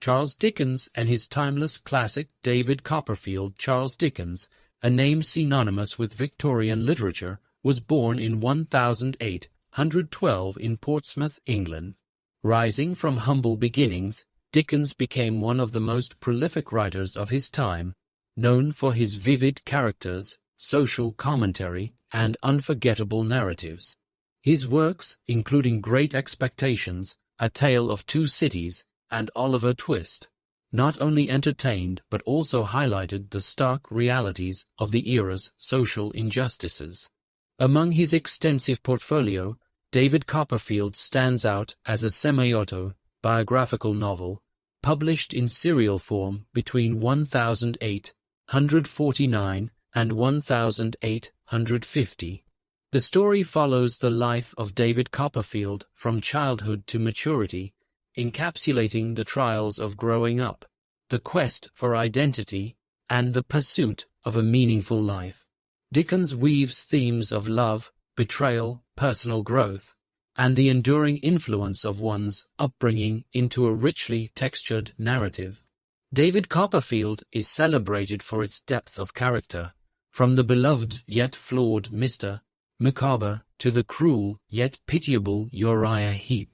Charles Dickens and his timeless classic David Copperfield. Charles Dickens, a name synonymous with Victorian literature, was born in 1812 in Portsmouth, England. Rising from humble beginnings, Dickens became one of the most prolific writers of his time, known for his vivid characters, social commentary, and unforgettable narratives. His works, including Great Expectations, A Tale of Two Cities, and Oliver Twist, not only entertained but also highlighted the stark realities of the era's social injustices. Among his extensive portfolio, David Copperfield stands out as a semi-autobiographical novel, published in serial form between 1849 and 1850. The story follows the life of David Copperfield from childhood to maturity, encapsulating the trials of growing up, the quest for identity, and the pursuit of a meaningful life. Dickens weaves themes of love, betrayal, personal growth, and the enduring influence of one's upbringing into a richly textured narrative. David Copperfield is celebrated for its depth of character, from the beloved yet flawed Mr. Micawber to the cruel yet pitiable Uriah Heep.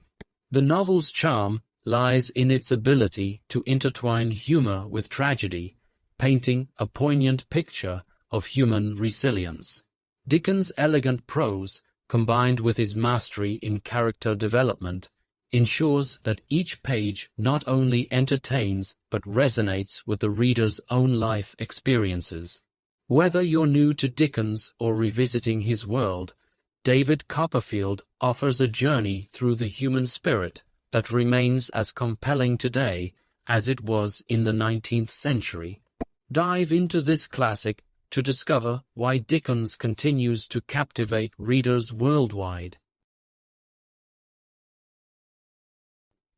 The novel's charm lies in its ability to intertwine humor with tragedy, painting a poignant picture of human resilience. Dickens' elegant prose, combined with his mastery in character development, ensures that each page not only entertains but resonates with the reader's own life experiences. Whether you're new to Dickens or revisiting his world, David Copperfield offers a journey through the human spirit that remains as compelling today as it was in the 19th century. Dive into this classic to discover why Dickens continues to captivate readers worldwide.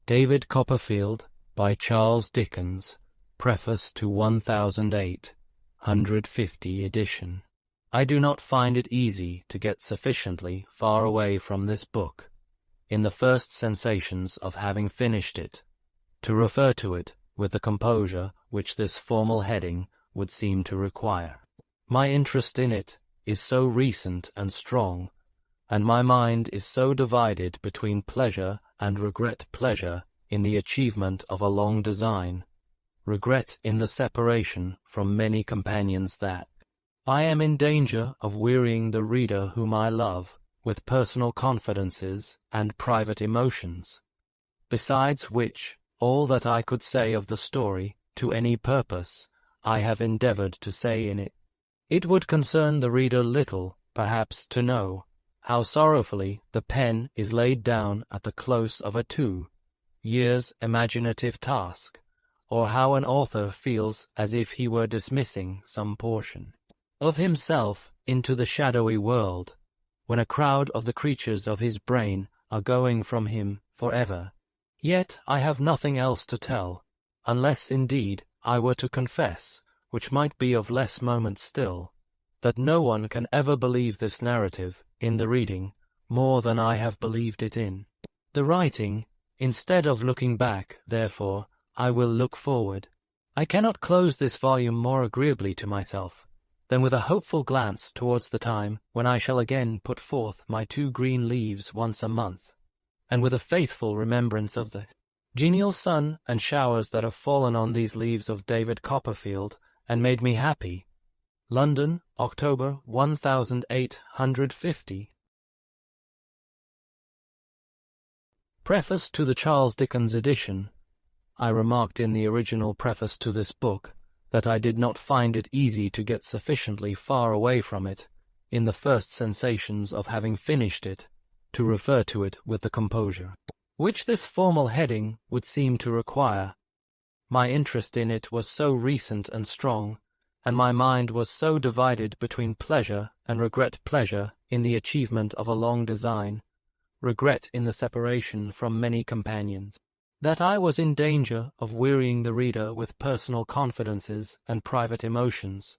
David Copperfield by Charles Dickens, Preface to 1850 edition. I do not find it easy to get sufficiently far away from this book, in the first sensations of having finished it, to refer to it with the composure which this formal heading would seem to require. My interest in it is so recent and strong, and my mind is so divided between pleasure and regret. Pleasure in the achievement of a long design, regret in the separation from many companions, that I am in danger of wearying the reader whom I love with personal confidences and private emotions, besides which all that I could say of the story to any purpose I have endeavored to say in it. It would concern the reader little, perhaps, to know how sorrowfully the pen is laid down at the close of a 2 years imaginative task, or how an author feels as if he were dismissing some portion of himself into the shadowy world, when a crowd of the creatures of his brain are going from him forever. Yet I have nothing else to tell, unless indeed I were to confess, which might be of less moment still, that no one can ever believe this narrative in the reading more than I have believed it in the writing. Instead of looking back, therefore, I will look forward. I cannot close this volume more agreeably to myself than with a hopeful glance towards the time when I shall again put forth my 2 green leaves once a month, and with a faithful remembrance of the genial sun and showers that have fallen on these leaves of David Copperfield and made me happy. London, October 1850. Preface to the Charles Dickens edition. I remarked in the original preface to this book that I did not find it easy to get sufficiently far away from it, in the first sensations of having finished it, to refer to it with the composure which this formal heading would seem to require. My interest in it was so recent and strong, and my mind was so divided between pleasure and regret. Pleasure in the achievement of a long design, regret in the separation from many companions, that I was in danger of wearying the reader with personal confidences and private emotions,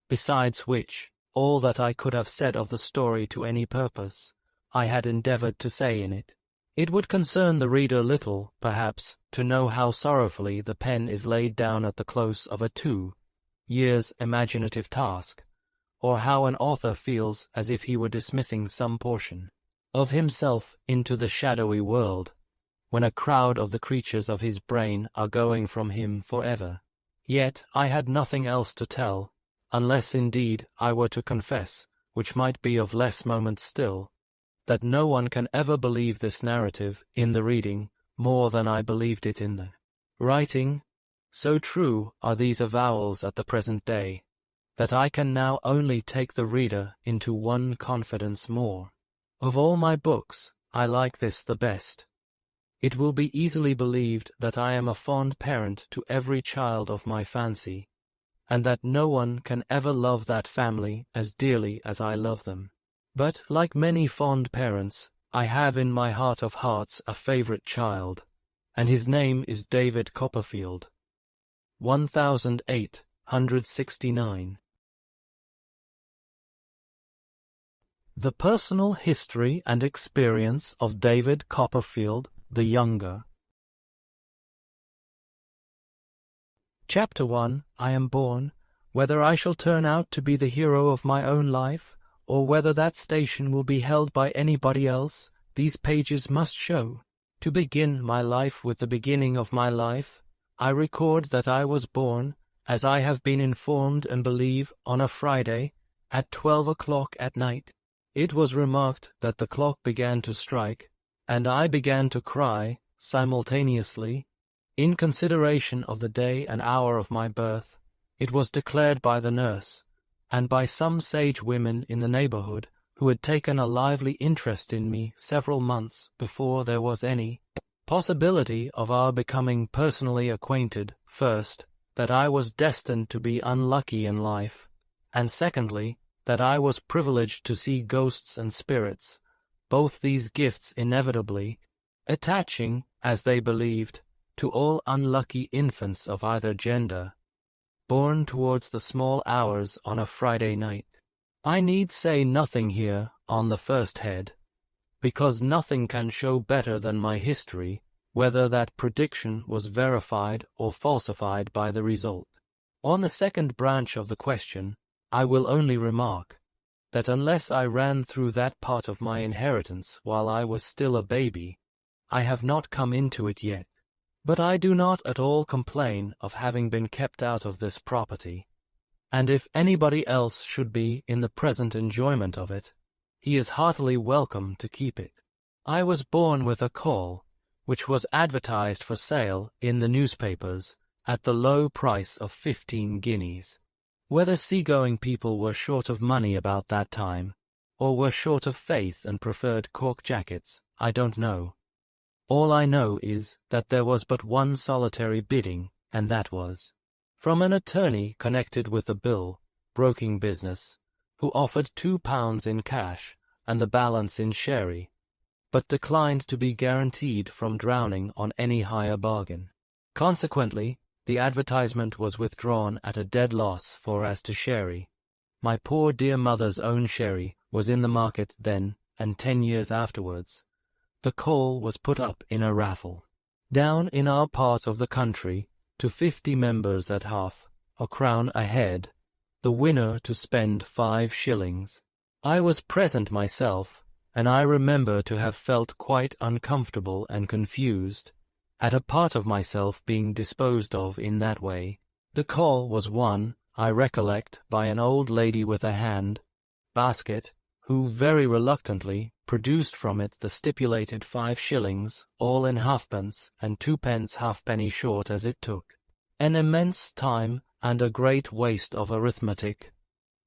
besides which all that I could have said of the story to any purpose I had endeavored to say in it. It would concern the reader little, perhaps, to know how sorrowfully the pen is laid down at the close of a 2 years imaginative task, or how an author feels as if he were dismissing some portion of himself into the shadowy world, when a crowd of the creatures of his brain are going from him forever. Yet I had nothing else to tell, unless indeed I were to confess, which might be of less moment still, that no one can ever believe this narrative in the reading more than I believed it in the writing. So true are these avowals at the present day, that I can now only take the reader into one confidence more. Of all my books, I like this the best. It will be easily believed that I am a fond parent to every child of my fancy, and that no one can ever love that family as dearly as I love them. But, like many fond parents, I have in my heart of hearts a favorite child, and his name is David Copperfield. 1869. The personal history and experience of David Copperfield the Younger. Chapter 1. I am born. Whether I shall turn out to be the hero of my own life, or whether that station will be held by anybody else, these pages must show. To begin my life with the beginning of my life, I record that I was born, as I have been informed and believe, on a Friday, at 12 o'clock at night. It was remarked that the clock began to strike, and I began to cry, simultaneously. In consideration of the day and hour of my birth, it was declared by the nurse, and by some sage women in the neighborhood, who had taken a lively interest in me several months before there was any possibility of our becoming personally acquainted, first, that I was destined to be unlucky in life, and secondly, that I was privileged to see ghosts and spirits, both these gifts inevitably attaching, as they believed, to all unlucky infants of either gender, born towards the small hours on a Friday night. I need say nothing here on the first head, because nothing can show better than my history whether that prediction was verified or falsified by the result. On the second branch of the question, I will only remark that unless I ran through that part of my inheritance while I was still a baby, I have not come into it yet. But I do not at all complain of having been kept out of this property, and if anybody else should be in the present enjoyment of it, he is heartily welcome to keep it. I was born with a caul, which was advertised for sale in the newspapers at the low price of 15 guineas. Whether seagoing people were short of money about that time, or were short of faith and preferred cork jackets, I don't know. All I know is that there was but one solitary bidding, and that was from an attorney connected with the bill-broking business, who offered £2 in cash and the balance in sherry, but declined to be guaranteed from drowning on any higher bargain. Consequently, the advertisement was withdrawn at a dead loss, for as to sherry, my poor dear mother's own sherry was in the market then, and 10 years afterwards. The caul was put up in a raffle, down in our part of the country, to 50 members at £0.50 a head, the winner to spend 5 shillings. I was present myself, and I remember to have felt quite uncomfortable and confused at a part of myself being disposed of in that way. The caul was won, I recollect, by an old lady with a hand-basket, who very reluctantly produced from it the stipulated 5 shillings, all in halfpence, and 2 halfpenny short as it took an immense time and a great waste of arithmetic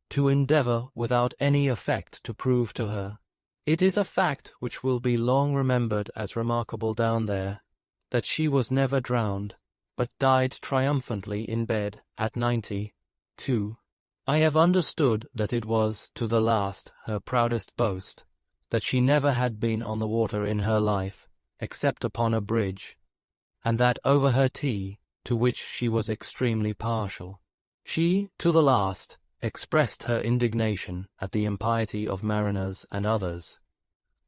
to endeavour without any effect to prove to her. It is a fact which will be long remembered as remarkable down there, that she was never drowned, but died triumphantly in bed at 92. I have understood that it was, to the last, her proudest boast, that she never had been on the water in her life, except upon a bridge, and that over her tea, to which she was extremely partial, she, to the last, expressed her indignation at the impiety of mariners and others,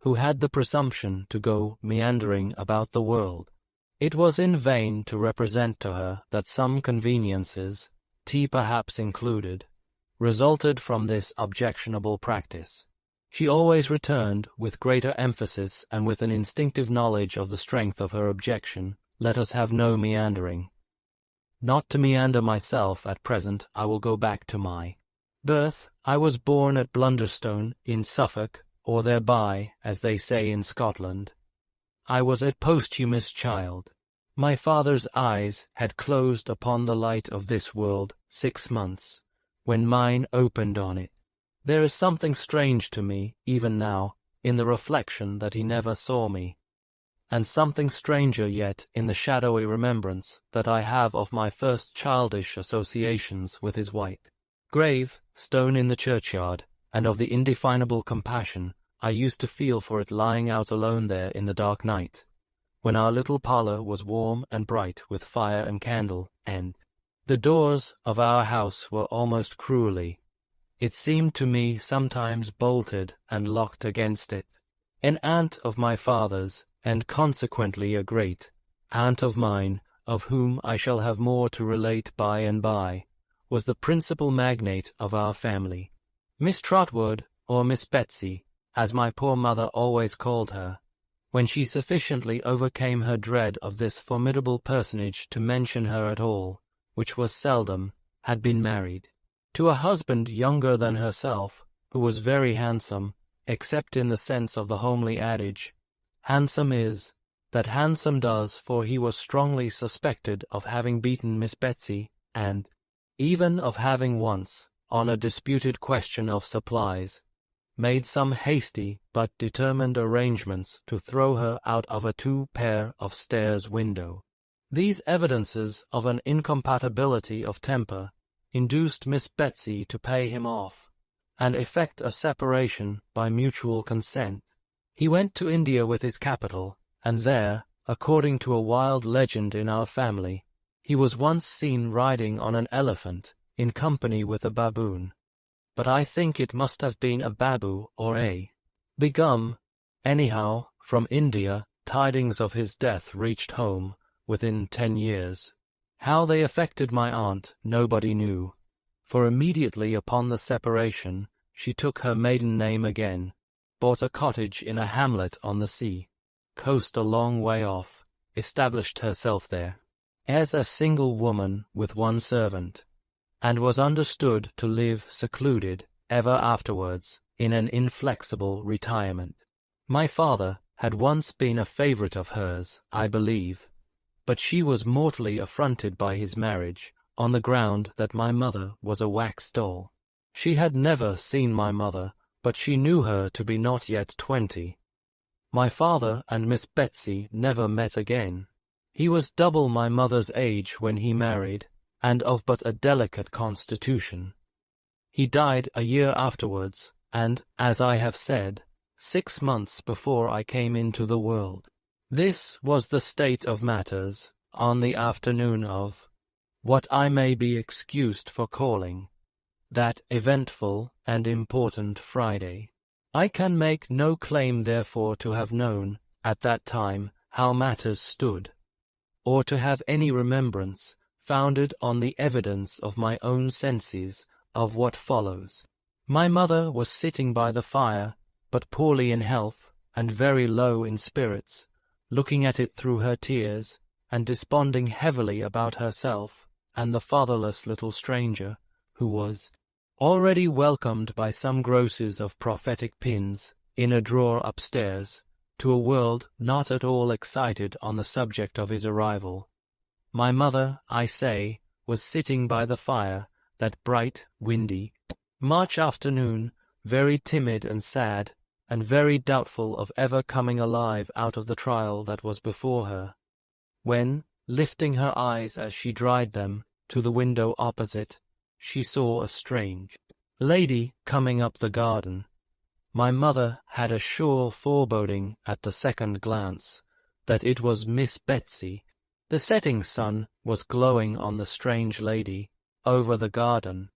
who had the presumption to go meandering about the world. It was in vain to represent to her that some conveniences, tea perhaps included, resulted from this objectionable practice. She always returned, with greater emphasis and with an instinctive knowledge of the strength of her objection, "Let us have no meandering." Not to meander myself at present, I will go back to my birth. I was born at Blunderstone, in Suffolk, or thereby, as they say in Scotland. I was a posthumous child. My father's eyes had closed upon the light of this world 6 months, when mine opened on it. There is something strange to me, even now, in the reflection that he never saw me, and something stranger yet in the shadowy remembrance that I have of my first childish associations with his white grave stone in the churchyard, and of the indefinable compassion I used to feel for it lying out alone there in the dark night, when our little parlour was warm and bright with fire and candle, and the doors of our house were almost cruelly, it seemed to me, sometimes bolted and locked against it. An aunt of my father's, and consequently a great aunt of mine, of whom I shall have more to relate by and by, was the principal magnate of our family. Miss Trotwood, or Miss Betsy, as my poor mother always called her, when she sufficiently overcame her dread of this formidable personage to mention her at all, which was seldom, had been married to a husband younger than herself, who was very handsome, except in the sense of the homely adage, "Handsome is that handsome does," for he was strongly suspected of having beaten Miss Betsy, and even of having once, on a disputed question of supplies, made some hasty but determined arrangements to throw her out of a 2 pair of stairs window. These evidences of an incompatibility of temper induced Miss Betsy to pay him off, and effect a separation by mutual consent. He went to India with his capital, and there, according to a wild legend in our family, he was once seen riding on an elephant in company with a baboon. But I think it must have been a babu or a begum. Anyhow, from India, tidings of his death reached home within 10 years. How they affected my aunt nobody knew, for immediately upon the separation she took her maiden name again, bought a cottage in a hamlet on the sea coast a long way off, established herself there as a single woman with 1 servant, and was understood to live secluded ever afterwards in an inflexible retirement. My father had once been a favourite of hers, I believe, but she was mortally affronted by his marriage, on the ground that my mother was a wax doll. She had never seen my mother, but she knew her to be not yet 20. My father and Miss Betsy never met again. He was double my mother's age when he married, and of but a delicate constitution. He died a year afterwards, and, as I have said, 6 months before I came into the world. This was the state of matters on the afternoon of what I may be excused for calling that eventful and important Friday. I can make no claim therefore to have known, at that time, how matters stood, or to have any remembrance, founded on the evidence of my own senses, of what follows. My mother was sitting by the fire, but poorly in health, and very low in spirits, looking at it through her tears, and desponding heavily about herself and the fatherless little stranger, who was already welcomed by some grocers of prophetic pins, in a drawer upstairs, to a world not at all excited on the subject of his arrival. My mother, I say, was sitting by the fire, that bright, windy March afternoon, very timid and sad, and very doubtful of ever coming alive out of the trial that was before her, when, lifting her eyes as she dried them to the window opposite, she saw a strange lady coming up the garden. My mother had a sure foreboding at the second glance that it was Miss Betsy. The setting sun was glowing on the strange lady over the garden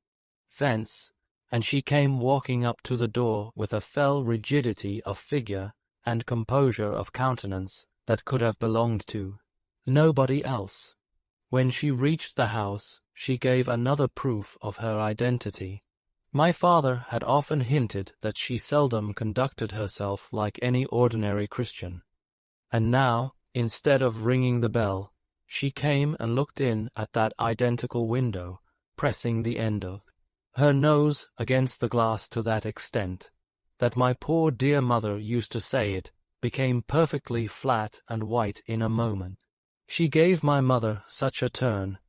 fence, and she came walking up to the door with a fell rigidity of figure and composure of countenance that could have belonged to nobody else. When she reached the house, she gave another proof of her identity. My father had often hinted that she seldom conducted herself like any ordinary Christian. And now, instead of ringing the bell, she came and looked in at that identical window, pressing the end of her nose against the glass to that extent that my poor dear mother used to say it became perfectly flat and white in a moment. She gave my mother such a turn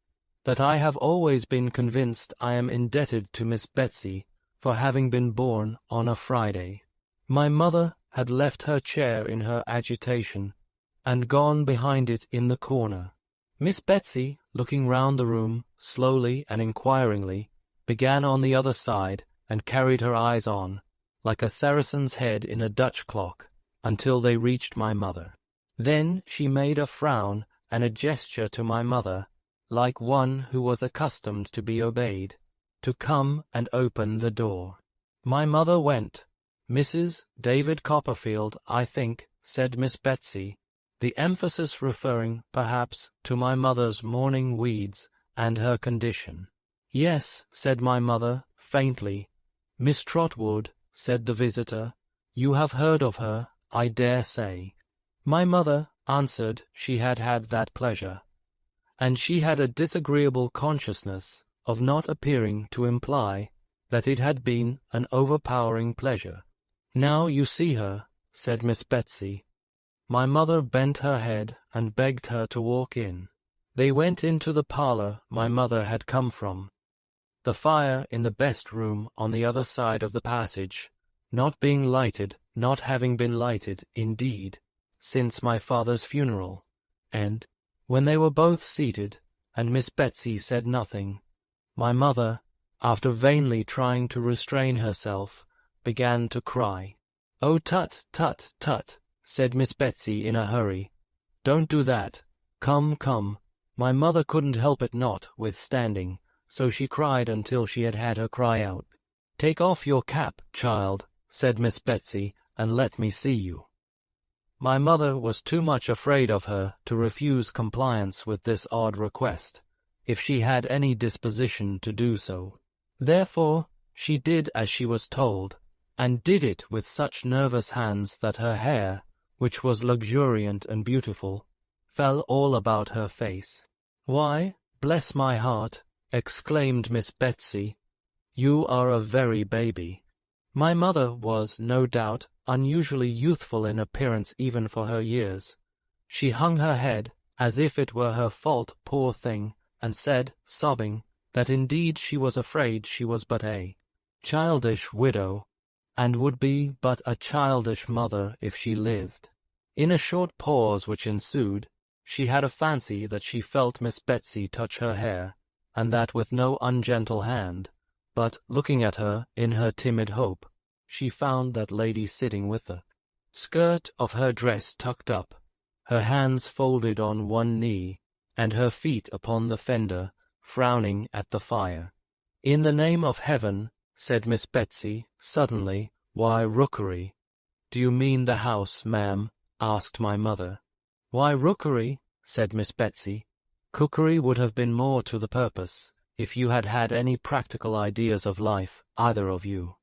that I have always been convinced I am indebted to Miss Betsy for having been born on a Friday. My mother had left her chair in her agitation and gone behind it in the corner. Miss Betsy, looking round the room slowly and inquiringly, began on the other side and carried her eyes on, like a Saracen's head in a Dutch clock, until they reached my mother. Then she made a frown and a gesture to my mother, like one who was accustomed to be obeyed, to come and open the door. My mother went. "Mrs. David Copperfield, I think," said Miss Betsy, the emphasis referring, perhaps, to my mother's morning weeds and her condition. "Yes," said my mother, faintly. "Miss Trotwood," said the visitor. "You have heard of her, I dare say." My mother answered she had had that pleasure, and she had a disagreeable consciousness of not appearing to imply that it had been an overpowering pleasure. "Now you see her," said Miss Betsy. My mother bent her head and begged her to walk in. They went into the parlour my mother had come from. The fire in the best room on the other side of the passage, not having been lighted, indeed, since my father's funeral, and, when they were both seated, and Miss Betsy said nothing, my mother, after vainly trying to restrain herself, began to cry. "Oh, tut, tut, tut," said Miss Betsy in a hurry. "Don't do that. Come, come." My mother couldn't help it notwithstanding, so she cried until she had had her cry out. "Take off your cap, child," said Miss Betsy, "and let me see you." My mother was too much afraid of her to refuse compliance with this odd request, if she had any disposition to do so. Therefore, she did as she was told, and did it with such nervous hands that her hair, which was luxuriant and beautiful, fell all about her face. "Why, bless my heart," exclaimed Miss Betsy, "you are a very baby." My mother was, no doubt, unusually youthful in appearance even for her years. She hung her head, as if it were her fault, poor thing, and said, sobbing, that indeed she was afraid she was but a childish widow, and would be but a childish mother if she lived. In a short pause which ensued, she had a fancy that she felt Miss Betsy touch her hair, and that with no ungentle hand, but, looking at her in her timid hope, she found that lady sitting with the skirt of her dress tucked up, her hands folded on one knee, and her feet upon the fender, frowning at the fire. "In the name of heaven," said Miss Betsy, suddenly, "why rookery?" "Do you mean the house, ma'am?" asked my mother. "Why rookery?" said Miss Betsy. "Cookery would have been more to the purpose, if you had had any practical ideas of life, either of you."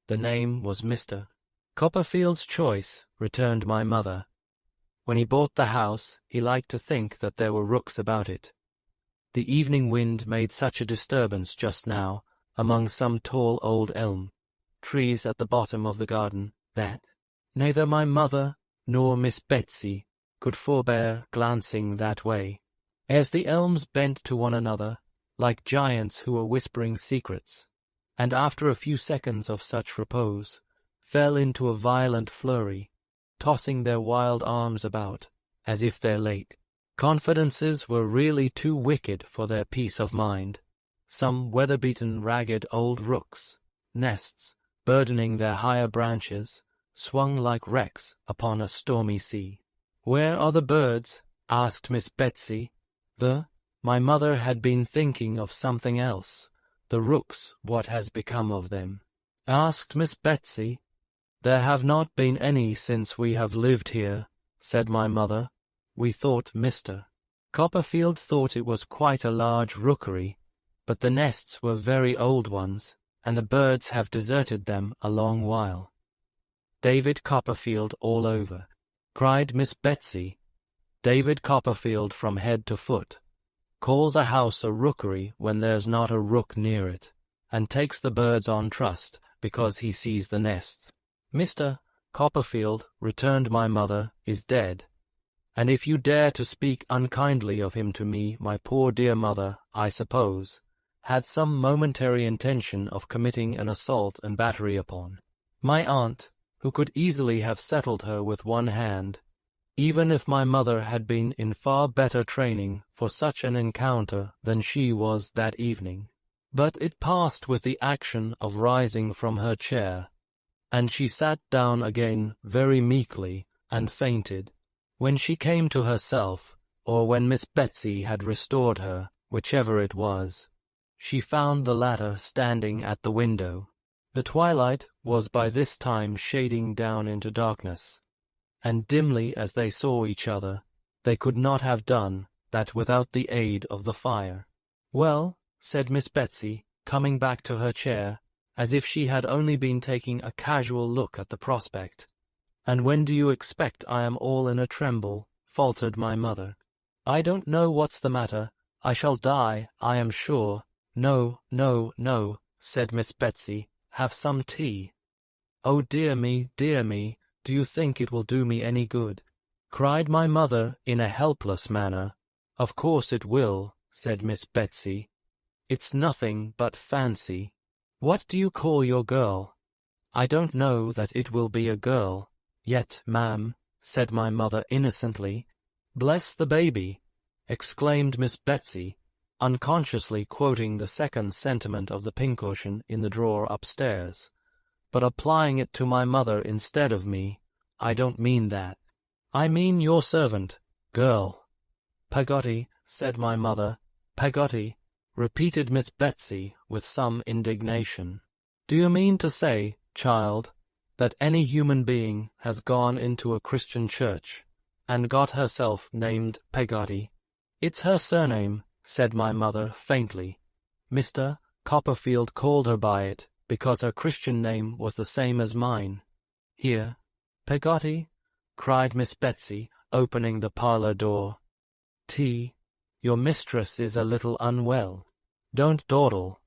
The name was Mr. Copperfield's choice, returned my mother. When he bought the house, he liked to think that there were rooks about it. The evening wind made such a disturbance just now, among some tall old elm trees at the bottom of the garden, that neither my mother nor Miss Betsy could forbear glancing that way, as the elms bent to one another, like giants who were whispering secrets, and after a few seconds of such repose, fell into a violent flurry, tossing their wild arms about, as if their late confidences were really too wicked for their peace of mind. Some weather-beaten ragged old rooks' nests, burdening their higher branches, swung like wrecks upon a stormy sea. "Where are the birds?" asked Miss Betsy. My mother had been thinking of something else. "The rooks, what has become of them?" asked Miss Betsy. "There have not been any since we have lived here," said my mother. "We thought Mr. Copperfield thought it was quite a large rookery, but the nests were very old ones, and the birds have deserted them a long while." "David Copperfield all over," cried Miss Betsy. "David Copperfield from head to foot. Calls a house a rookery when there's not a rook near it, and takes the birds on trust because he sees the nests." "Mr. Copperfield," returned my mother, "is dead, and if you dare to speak unkindly of him to me, my poor dear mother, I suppose, had some momentary intention of committing an assault and battery upon my aunt, who could easily have settled her with one hand, even if my mother had been in far better training for such an encounter than she was that evening. But it passed with the action of rising from her chair, and she sat down again very meekly and sainted. When she came to herself, or when Miss Betsy had restored her, whichever it was, she found the latter standing at the window. The twilight was by this time shading down into darkness, and dimly as they saw each other, they could not have done that without the aid of the fire. "Well," said Miss Betsy, coming back to her chair, as if she had only been taking a casual look at the prospect. "And when do you expect I am all in a tremble?" faltered my mother. "I don't know what's the matter. I shall die, I am sure." "No, no, no," said Miss Betsy. "Have some tea." "Oh, dear me, do you think it will do me any good?" cried my mother in a helpless manner. "Of course it will," said Miss Betsy. "It's nothing but fancy." "What do you call your girl?" "I don't know that it will be a girl yet, ma'am," said my mother innocently. "Bless the baby!" exclaimed Miss Betsy, unconsciously quoting the second sentiment of the pincushion in the drawer upstairs, but applying it to my mother instead of me. "I don't mean that. I mean your servant, girl." "Peggotty," said my mother. "Peggotty," repeated Miss Betsy with some indignation. "Do you mean to say, child, that any human being has gone into a Christian church and got herself named Peggotty?" "It's her surname," said my mother faintly. "Mr. Copperfield called her by it because her Christian name was the same as mine." "Here, Peggotty," cried Miss Betsy, opening the parlour door. "Tea. Your mistress is a little unwell. Don't dawdle."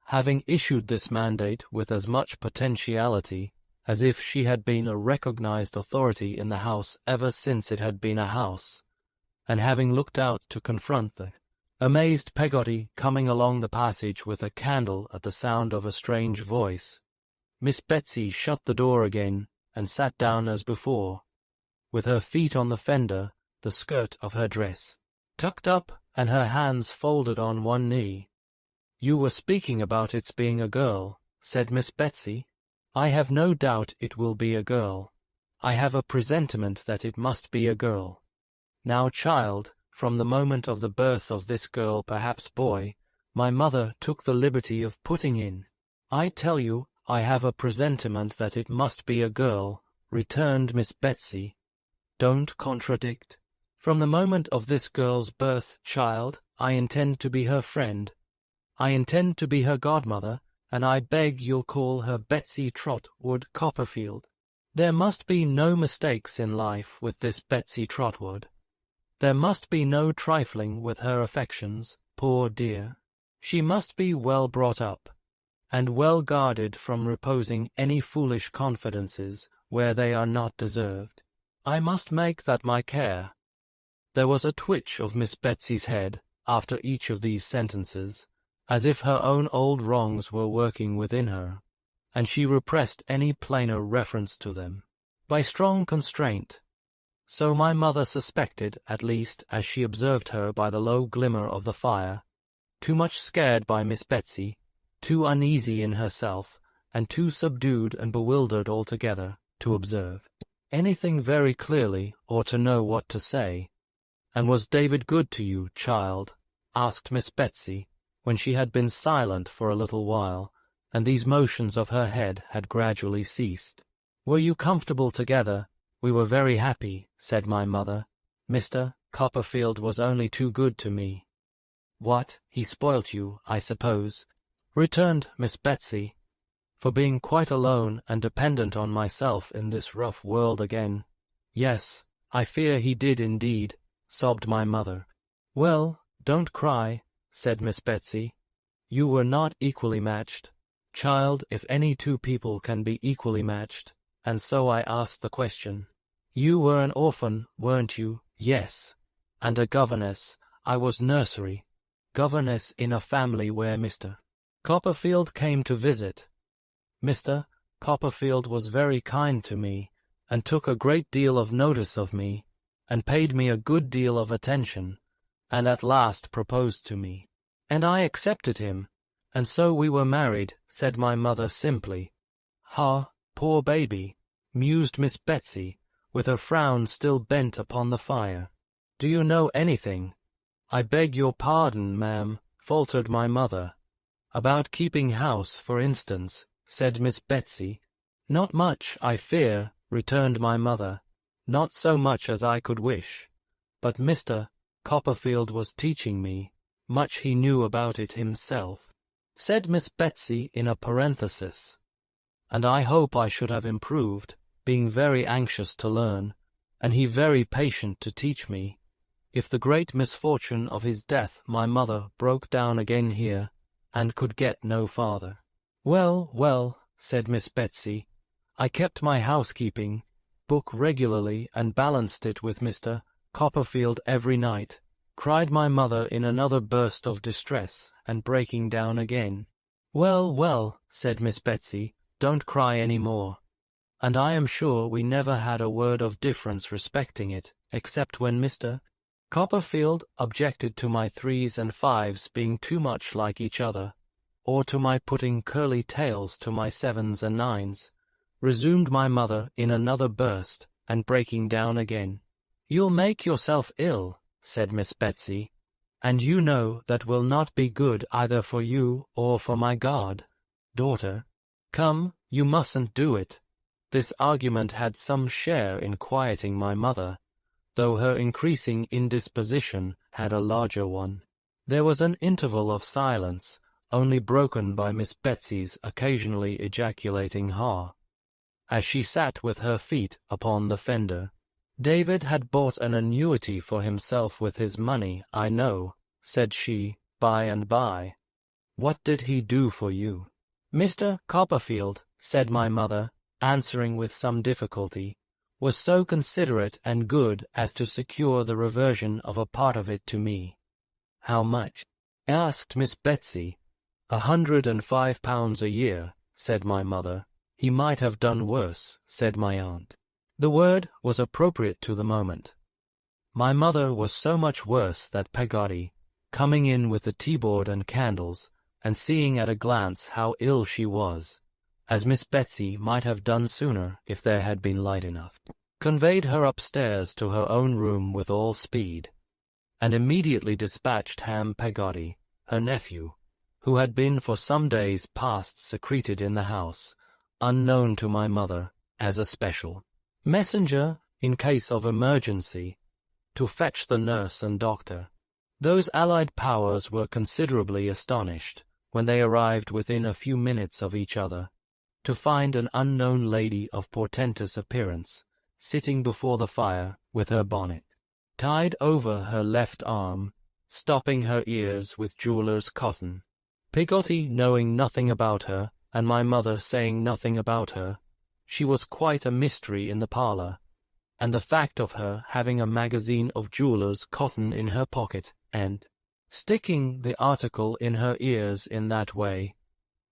Having issued this mandate with as much potentiality as if she had been a recognized authority in the house ever since it had been a house, and having looked out to confront the amazed Peggotty coming along the passage with a candle at the sound of a strange voice, Miss Betsy shut the door again and sat down as before, with her feet on the fender, the skirt of her dress tucked up and her hands folded on one knee. "You were speaking about its being a girl," said Miss Betsy. "I have no doubt it will be a girl. I have a presentiment that it must be a girl. Now, child, from the moment of the birth of this girl, perhaps boy, my mother took the liberty of putting in, 'I tell you, I have a presentiment that it must be a girl,'" returned Miss Betsy. "Don't contradict. From the moment of this girl's birth, child, I intend to be her friend. I intend to be her godmother, and I beg you'll call her Betsy Trotwood Copperfield. There must be no mistakes in life with this Betsy Trotwood. There must be no trifling with her affections, poor dear. She must be well brought up, and well guarded from reposing any foolish confidences where they are not deserved. I must make that my care." There was a twitch of Miss Betsy's head after each of these sentences, as if her own old wrongs were working within her, and she repressed any plainer reference to them by strong constraint. So my mother suspected, at least, as she observed her by the low glimmer of the fire, too much scared by Miss Betsy, too uneasy in herself, and too subdued and bewildered altogether to observe anything very clearly or to know what to say. "And was David good to you, child?" asked Miss Betsy, when she had been silent for a little while, and these motions of her head had gradually ceased. "Were you comfortable together?" "We were very happy," said my mother. "Mr. Copperfield was only too good to me." "What, he spoilt you, I suppose," returned Miss Betsy, "for being quite alone and dependent on myself in this rough world again." "Yes, I fear he did indeed," sobbed my mother. "Well, don't cry," said Miss Betsy. "You were not equally matched, child, if any two people can be equally matched, and so I asked the question. You were an orphan, weren't you?" "Yes, and a governess. I was nursery governess in a family where Mr. Copperfield came to visit. Mr. Copperfield was very kind to me, and took a great deal of notice of me, and paid me a good deal of attention, and at last proposed to me. And I accepted him, and so we were married," said my mother simply. "Ha, poor baby," mused Miss Betsy, with her frown still bent upon the fire. "Do you know anything—" "I beg your pardon, ma'am," faltered my mother. "About keeping house, for instance," said Miss Betsy. "Not much, I fear," returned my mother. "Not so much as I could wish. But Mr. Copperfield was teaching me. Much he knew about it himself," said Miss Betsy in a parenthesis. "And I hope I should have improved, being very anxious to learn, and he very patient to teach me, if the great misfortune of his death my mother broke down again here, and could get no farther." "Well, well," said Miss Betsy, "I kept my housekeeping book regularly and balanced it with Mr. Copperfield every night," cried my mother in another burst of distress, and breaking down again. "Well, well," said Miss Betsy, "don't cry any more. And I am sure we never had a word of difference respecting it, except when Mr. Copperfield objected to my 3s and 5s being too much like each other, or to my putting curly tails to my 7s and 9s, resumed my mother in another burst, and breaking down again. "You'll make yourself ill," said Miss Betsy, "and you know that will not be good either for you or for my daughter. Come, you mustn't do it." This argument had some share in quieting my mother, though her increasing indisposition had a larger one. There was an interval of silence, only broken by Miss Betsy's occasionally ejaculating "ha," as she sat with her feet upon the fender. "David had bought an annuity for himself with his money, I know," said she, by and by. "What did he do for you?" "Mr. Copperfield," said my mother, answering with some difficulty, "was so considerate and good as to secure the reversion of a part of it to me." "How much?" asked Miss Betsy. £105 a year," said my mother. "He might have done worse," said my aunt. The word was appropriate to the moment. My mother was so much worse that Peggotty, coming in with the teaboard and candles, and seeing at a glance how ill she was, as Miss Betsy might have done sooner if there had been light enough, conveyed her upstairs to her own room with all speed, and immediately dispatched Ham Peggotty, her nephew, who had been for some days past secreted in the house, unknown to my mother, as a special messenger, in case of emergency, to fetch the nurse and doctor. Those allied powers were considerably astonished, when they arrived within a few minutes of each other, to find an unknown lady of portentous appearance, sitting before the fire with her bonnet tied over her left arm, stopping her ears with jeweller's cotton. Peggotty knowing nothing about her, and my mother saying nothing about her, she was quite a mystery in the parlour, and the fact of her having a magazine of jeweller's cotton in her pocket, and sticking the article in her ears in that way,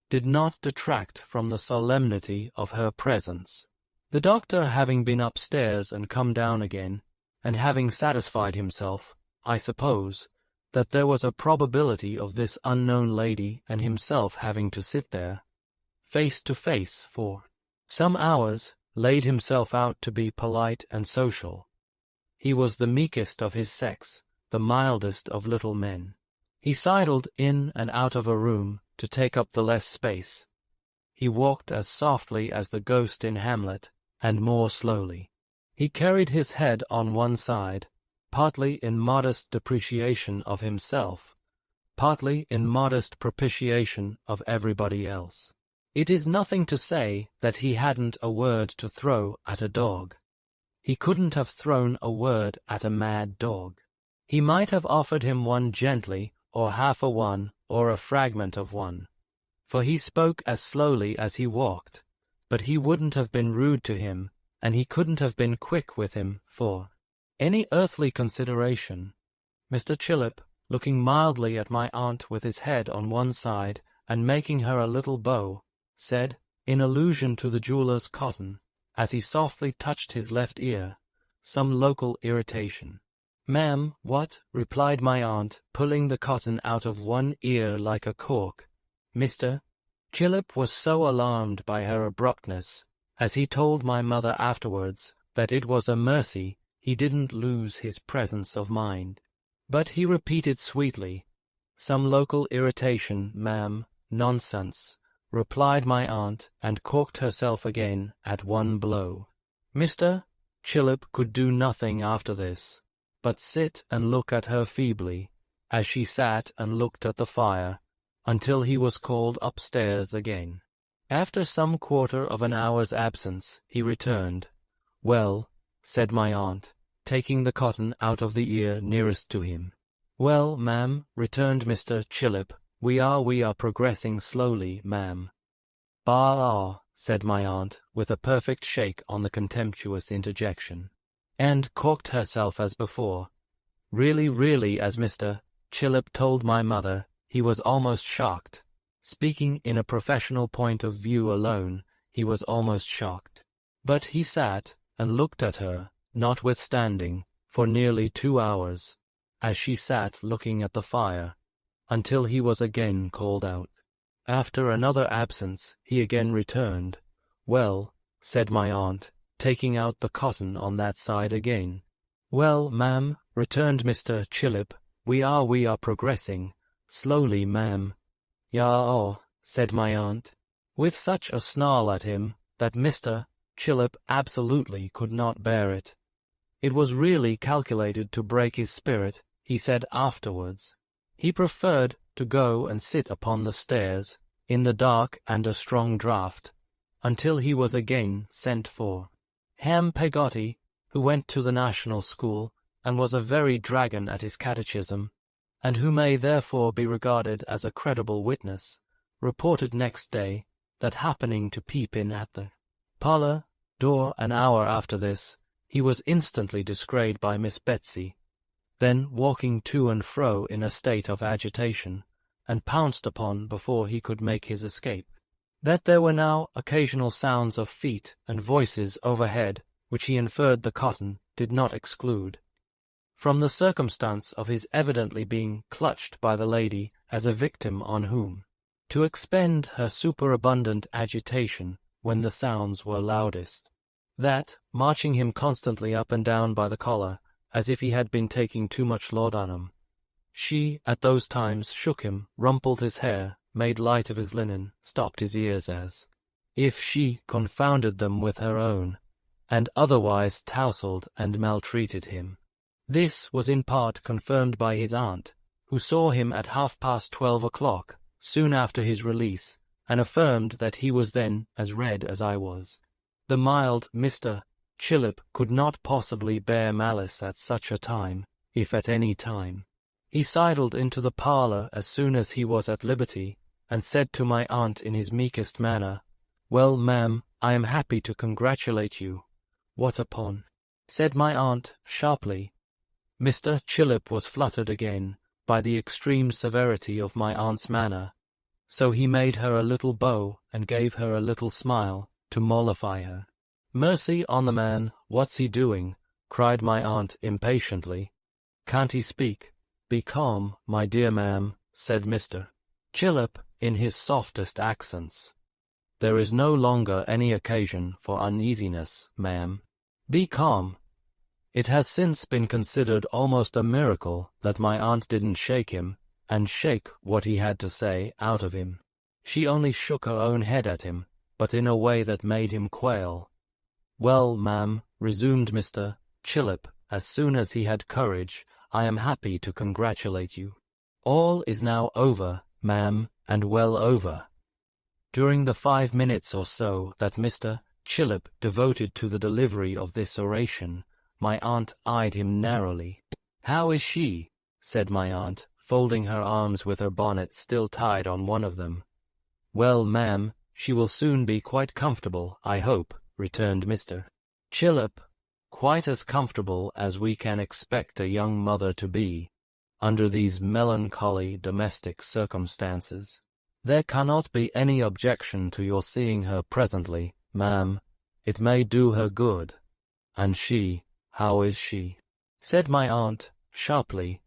did not detract from the solemnity of her presence. The doctor having been upstairs and come down again, and having satisfied himself, I suppose, that there was a probability of this unknown lady and himself having to sit there, face to face, for some hours, laid himself out to be polite and social. He was the meekest of his sex, the mildest of little men. He sidled in and out of a room to take up the less space. He walked as softly as the ghost in Hamlet, and more slowly. He carried his head on one side, partly in modest depreciation of himself, partly in modest propitiation of everybody else. It is nothing to say that he hadn't a word to throw at a dog. He couldn't have thrown a word at a mad dog. He might have offered him one gently, or half a one, or a fragment of one, for he spoke as slowly as he walked, but he wouldn't have been rude to him, and he couldn't have been quick with him for any earthly consideration. Mr. Chillip, looking mildly at my aunt with his head on one side and making her a little bow, said, in allusion to the jeweller's cotton, as he softly touched his left ear, some local irritation. "Ma'am, what?" replied my aunt, pulling the cotton out of one ear like a cork. Mr. Chillip was so alarmed by her abruptness, as he told my mother afterwards, that it was a mercy he didn't lose his presence of mind. But he repeated sweetly, "Some local irritation, ma'am, nonsense," replied my aunt, and corked herself again at one blow. Mr. Chillip could do nothing after this, but sit and look at her feebly, as she sat and looked at the fire, until he was called upstairs again. After some quarter of an hour's absence, he returned. "Well," said my aunt, taking the cotton out of the ear nearest to him. "Well, ma'am," returned Mr. Chillip, we are progressing slowly, ma'am." "Bah!" said my aunt, with a perfect shake on the contemptuous interjection, and corked herself as before. Really, as Mr. Chillip told my mother, he was almost shocked. Speaking in a professional point of view alone, he was almost shocked. But he sat and looked at her, notwithstanding, for nearly 2 hours, as she sat looking at the fire, until he was again called out. After another absence, he again returned. "Well," said my aunt, taking out the cotton on that side again. "Well, ma'am," returned Mr. Chillip, we are progressing slowly, ma'am." "Ya-oh," said my aunt, with such a snarl at him that Mr. Chillip absolutely could not bear it. It was really calculated to break his spirit, he said afterwards. He preferred to go and sit upon the stairs, in the dark and a strong draught, until he was again sent for. Ham Peggotty, who went to the National School, and was a very dragon at his catechism, and who may therefore be regarded as a credible witness, reported next day that happening to peep in at the parlour door an hour after this, he was instantly descried by Miss Betsy, then walking to and fro in a state of agitation, and pounced upon before he could make his escape. That there were now occasional sounds of feet and voices overhead, which he inferred the cotton did not exclude. From the circumstance of his evidently being clutched by the lady as a victim on whom to expend her superabundant agitation when the sounds were loudest. That, marching him constantly up and down by the collar, as if he had been taking too much laudanum. She, at those times, shook him, rumpled his hair, made light of his linen, stopped his ears as if she confounded them with her own, and otherwise tousled and maltreated him. This was in part confirmed by his aunt, who saw him at 12:30, soon after his release, and affirmed that he was then as red as I was. The mild Mr. Chillip could not possibly bear malice at such a time, if at any time. He sidled into the parlour as soon as he was at liberty, and said to my aunt in his meekest manner, "Well, ma'am, I am happy to congratulate you." "What upon?" said my aunt sharply. Mr. Chillip was fluttered again by the extreme severity of my aunt's manner, so he made her a little bow and gave her a little smile to mollify her. "Mercy on the man, what's he doing?" cried my aunt impatiently. "Can't he speak?" "Be calm, my dear ma'am," said Mr. Chillip in his softest accents. "There is no longer any occasion for uneasiness, ma'am. Be calm." It has since been considered almost a miracle that my aunt didn't shake him, and shake what he had to say out of him. She only shook her own head at him, but in a way that made him quail. "Well, ma'am," resumed Mr. Chillip, as soon as he had courage, "I am happy to congratulate you. All is now over, ma'am, and well over." During the 5 minutes or so that Mr. Chillip devoted to the delivery of this oration, my aunt eyed him narrowly. "How is she?" said my aunt, folding her arms with her bonnet still tied on one of them. "Well, ma'am, she will soon be quite comfortable, I hope," returned Mr. Chillip, "quite as comfortable as we can expect a young mother to be, under these melancholy domestic circumstances. There cannot be any objection to your seeing her presently, ma'am. It may do her good." "And she, how is she?" said my aunt, sharply.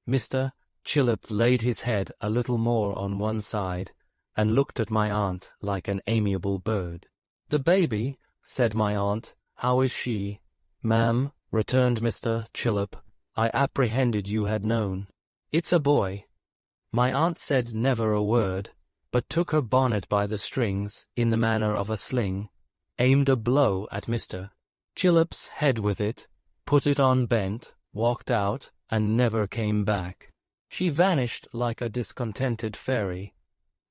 Mr. Chillip laid his head a little more on one side, and looked at my aunt like an amiable bird. "The baby," said my aunt, "how is she?" "Ma'am," returned Mr. Chillip, "I apprehended you had known. It's a boy." My aunt said never a word, but took her bonnet by the strings, in the manner of a sling, aimed a blow at Mr. Chillip's head with it, put it on bent, walked out, and never came back. She vanished like a discontented fairy,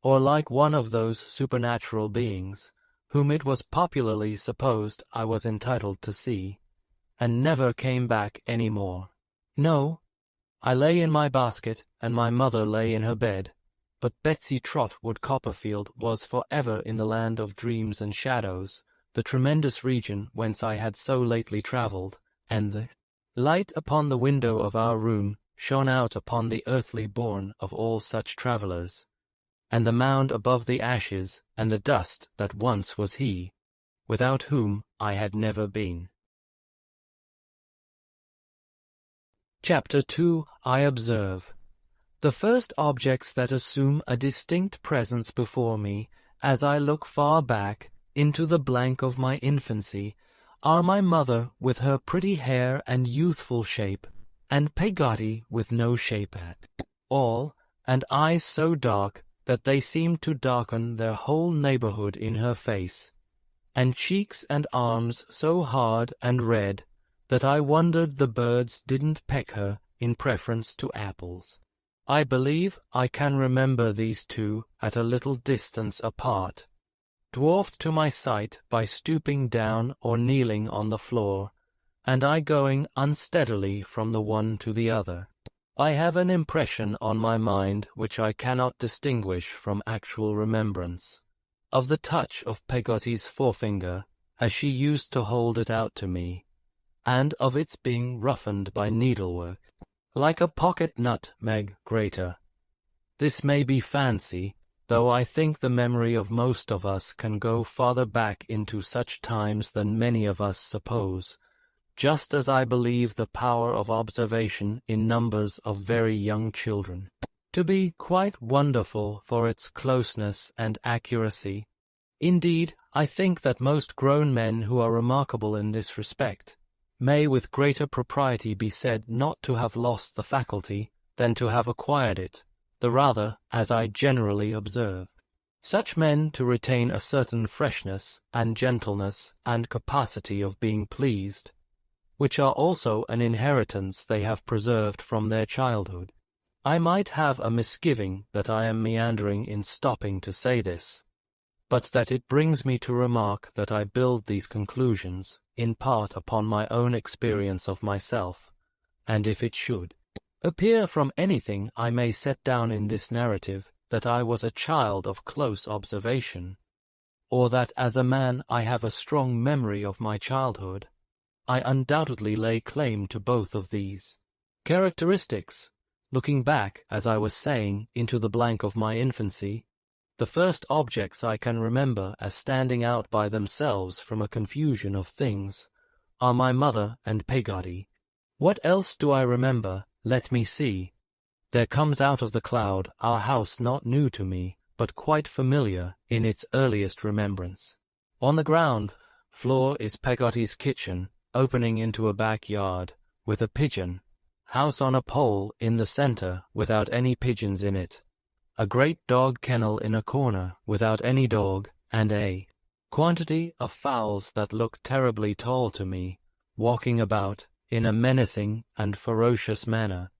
or like one of those supernatural beings, whom it was popularly supposed I was entitled to see, and never came back any more. No, I lay in my basket, and my mother lay in her bed, but Betsy Trotwood Copperfield was for ever in the land of dreams and shadows, the tremendous region whence I had so lately travelled, and the light upon the window of our room shone out upon the earthly bourne of all such travellers, and the mound above the ashes and the dust that once was he, without whom I had never been. Chapter 2. I observe. The first objects that assume a distinct presence before me, as I look far back into the blank of my infancy, are my mother with her pretty hair and youthful shape, and Peggotty with no shape at all, and eyes so dark that they seemed to darken their whole neighbourhood in her face, and cheeks and arms so hard and red that I wondered the birds didn't peck her in preference to apples. I believe I can remember these two at a little distance apart, dwarfed to my sight by stooping down or kneeling on the floor, and I going unsteadily from the one to the other. I have an impression on my mind which I cannot distinguish from actual remembrance, of the touch of Peggotty's forefinger as she used to hold it out to me, and of its being roughened by needlework, like a pocket nutmeg grater. This may be fancy, though I think the memory of most of us can go farther back into such times than many of us suppose, just as I believe the power of observation in numbers of very young children to be quite wonderful for its closeness and accuracy. Indeed, I think that most grown men who are remarkable in this respect may with greater propriety be said not to have lost the faculty than to have acquired it, the rather, as I generally observe. Such men to retain a certain freshness and gentleness and capacity of being pleased, which are also an inheritance they have preserved from their childhood. I might have a misgiving that I am meandering in stopping to say this, but that it brings me to remark that I build these conclusions in part upon my own experience of myself, and if it should appear from anything I may set down in this narrative that I was a child of close observation, or that as a man I have a strong memory of my childhood, I undoubtedly lay claim to both of these characteristics. Looking back, as I was saying, into the blank of my infancy, the first objects I can remember as standing out by themselves from a confusion of things are my mother and Peggotty. What else do I remember? Let me see. There comes out of the cloud our house not new to me, but quite familiar in its earliest remembrance. On the ground floor is Peggotty's kitchen, opening into a backyard, with a pigeon house on a pole in the centre without any pigeons in it, a great dog kennel in a corner without any dog, and a quantity of fowls that look terribly tall to me, walking about in a menacing and ferocious manner.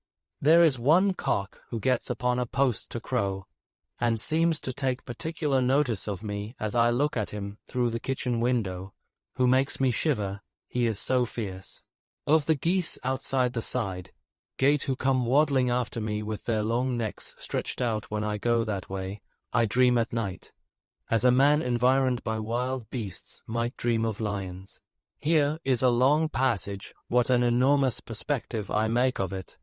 There is one cock who gets upon a post to crow, and seems to take particular notice of me as I look at him through the kitchen window, who makes me shiver, he is so fierce. Of the geese outside the side gate who come waddling after me with their long necks stretched out when I go that way, I dream at night, as a man environed by wild beasts might dream of lions. Here is a long passage, what an enormous perspective I make of it,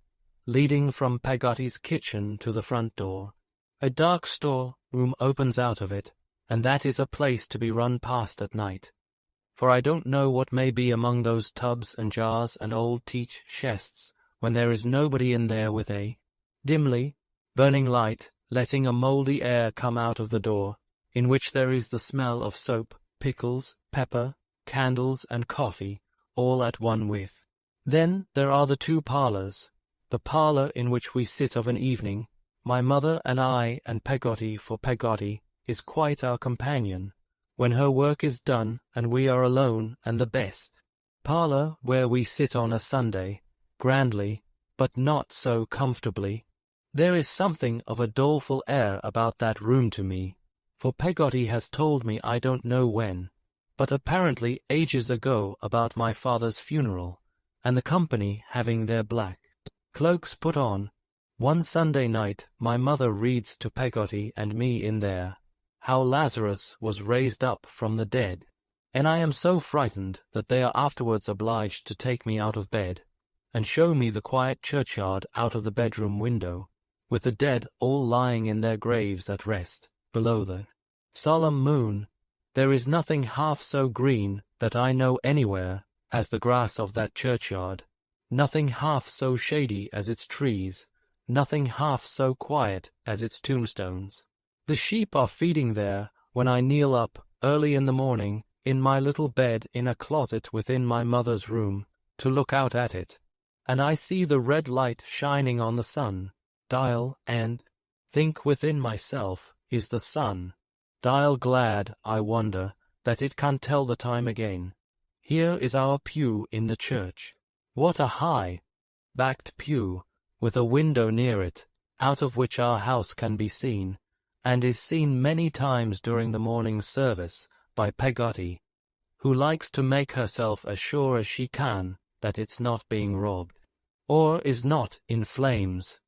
leading from Peggotty's kitchen to the front door. A dark store room opens out of it, and that is a place to be run past at night. For I don't know what may be among those tubs and jars and old teak chests when there is nobody in there with a dimly burning light, letting a mouldy air come out of the door, in which there is the smell of soap, pickles, pepper, candles, and coffee, all at one with. Then there are the 2 parlours, the parlour in which we sit of an evening, my mother and I and Peggotty, for Peggotty is quite our companion, when her work is done and we are alone, and the best parlour where we sit on a Sunday, grandly, but not so comfortably. There is something of a doleful air about that room to me, for Peggotty has told me I don't know when, but apparently ages ago, about my father's funeral, and the company having their black cloaks put on. One Sunday night my mother reads to Peggotty and me in there how Lazarus was raised up from the dead, and I am so frightened that they are afterwards obliged to take me out of bed, and show me the quiet churchyard out of the bedroom window, with the dead all lying in their graves at rest, below the solemn moon. There is nothing half so green that I know anywhere as the grass of that churchyard, nothing half so shady as its trees, nothing half so quiet as its tombstones. The sheep are feeding there when I kneel up early in the morning in my little bed in a closet within my mother's room to look out at it, and I see the red light shining on the sun dial, and think within myself, is the sun dial glad, I wonder, that it can tell the time again? Here is our pew in the church. What a high backed pew, with a window near it, out of which our house can be seen, and is seen many times during the morning service by Peggotty, who likes to make herself as sure as she can that it's not being robbed, or is not in flames.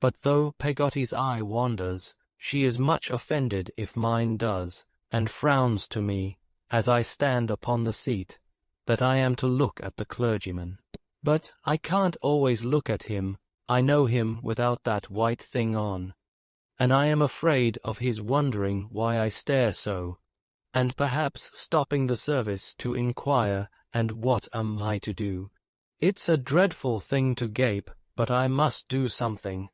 But though Peggotty's eye wanders, she is much offended if mine does, and frowns to me, as I stand upon the seat, that I am to look at the clergyman. But I can't always look at him. I know him without that white thing on, and I am afraid of his wondering why I stare so, and perhaps stopping the service to inquire, and what am I to do? It's a dreadful thing to gape, but I must do something.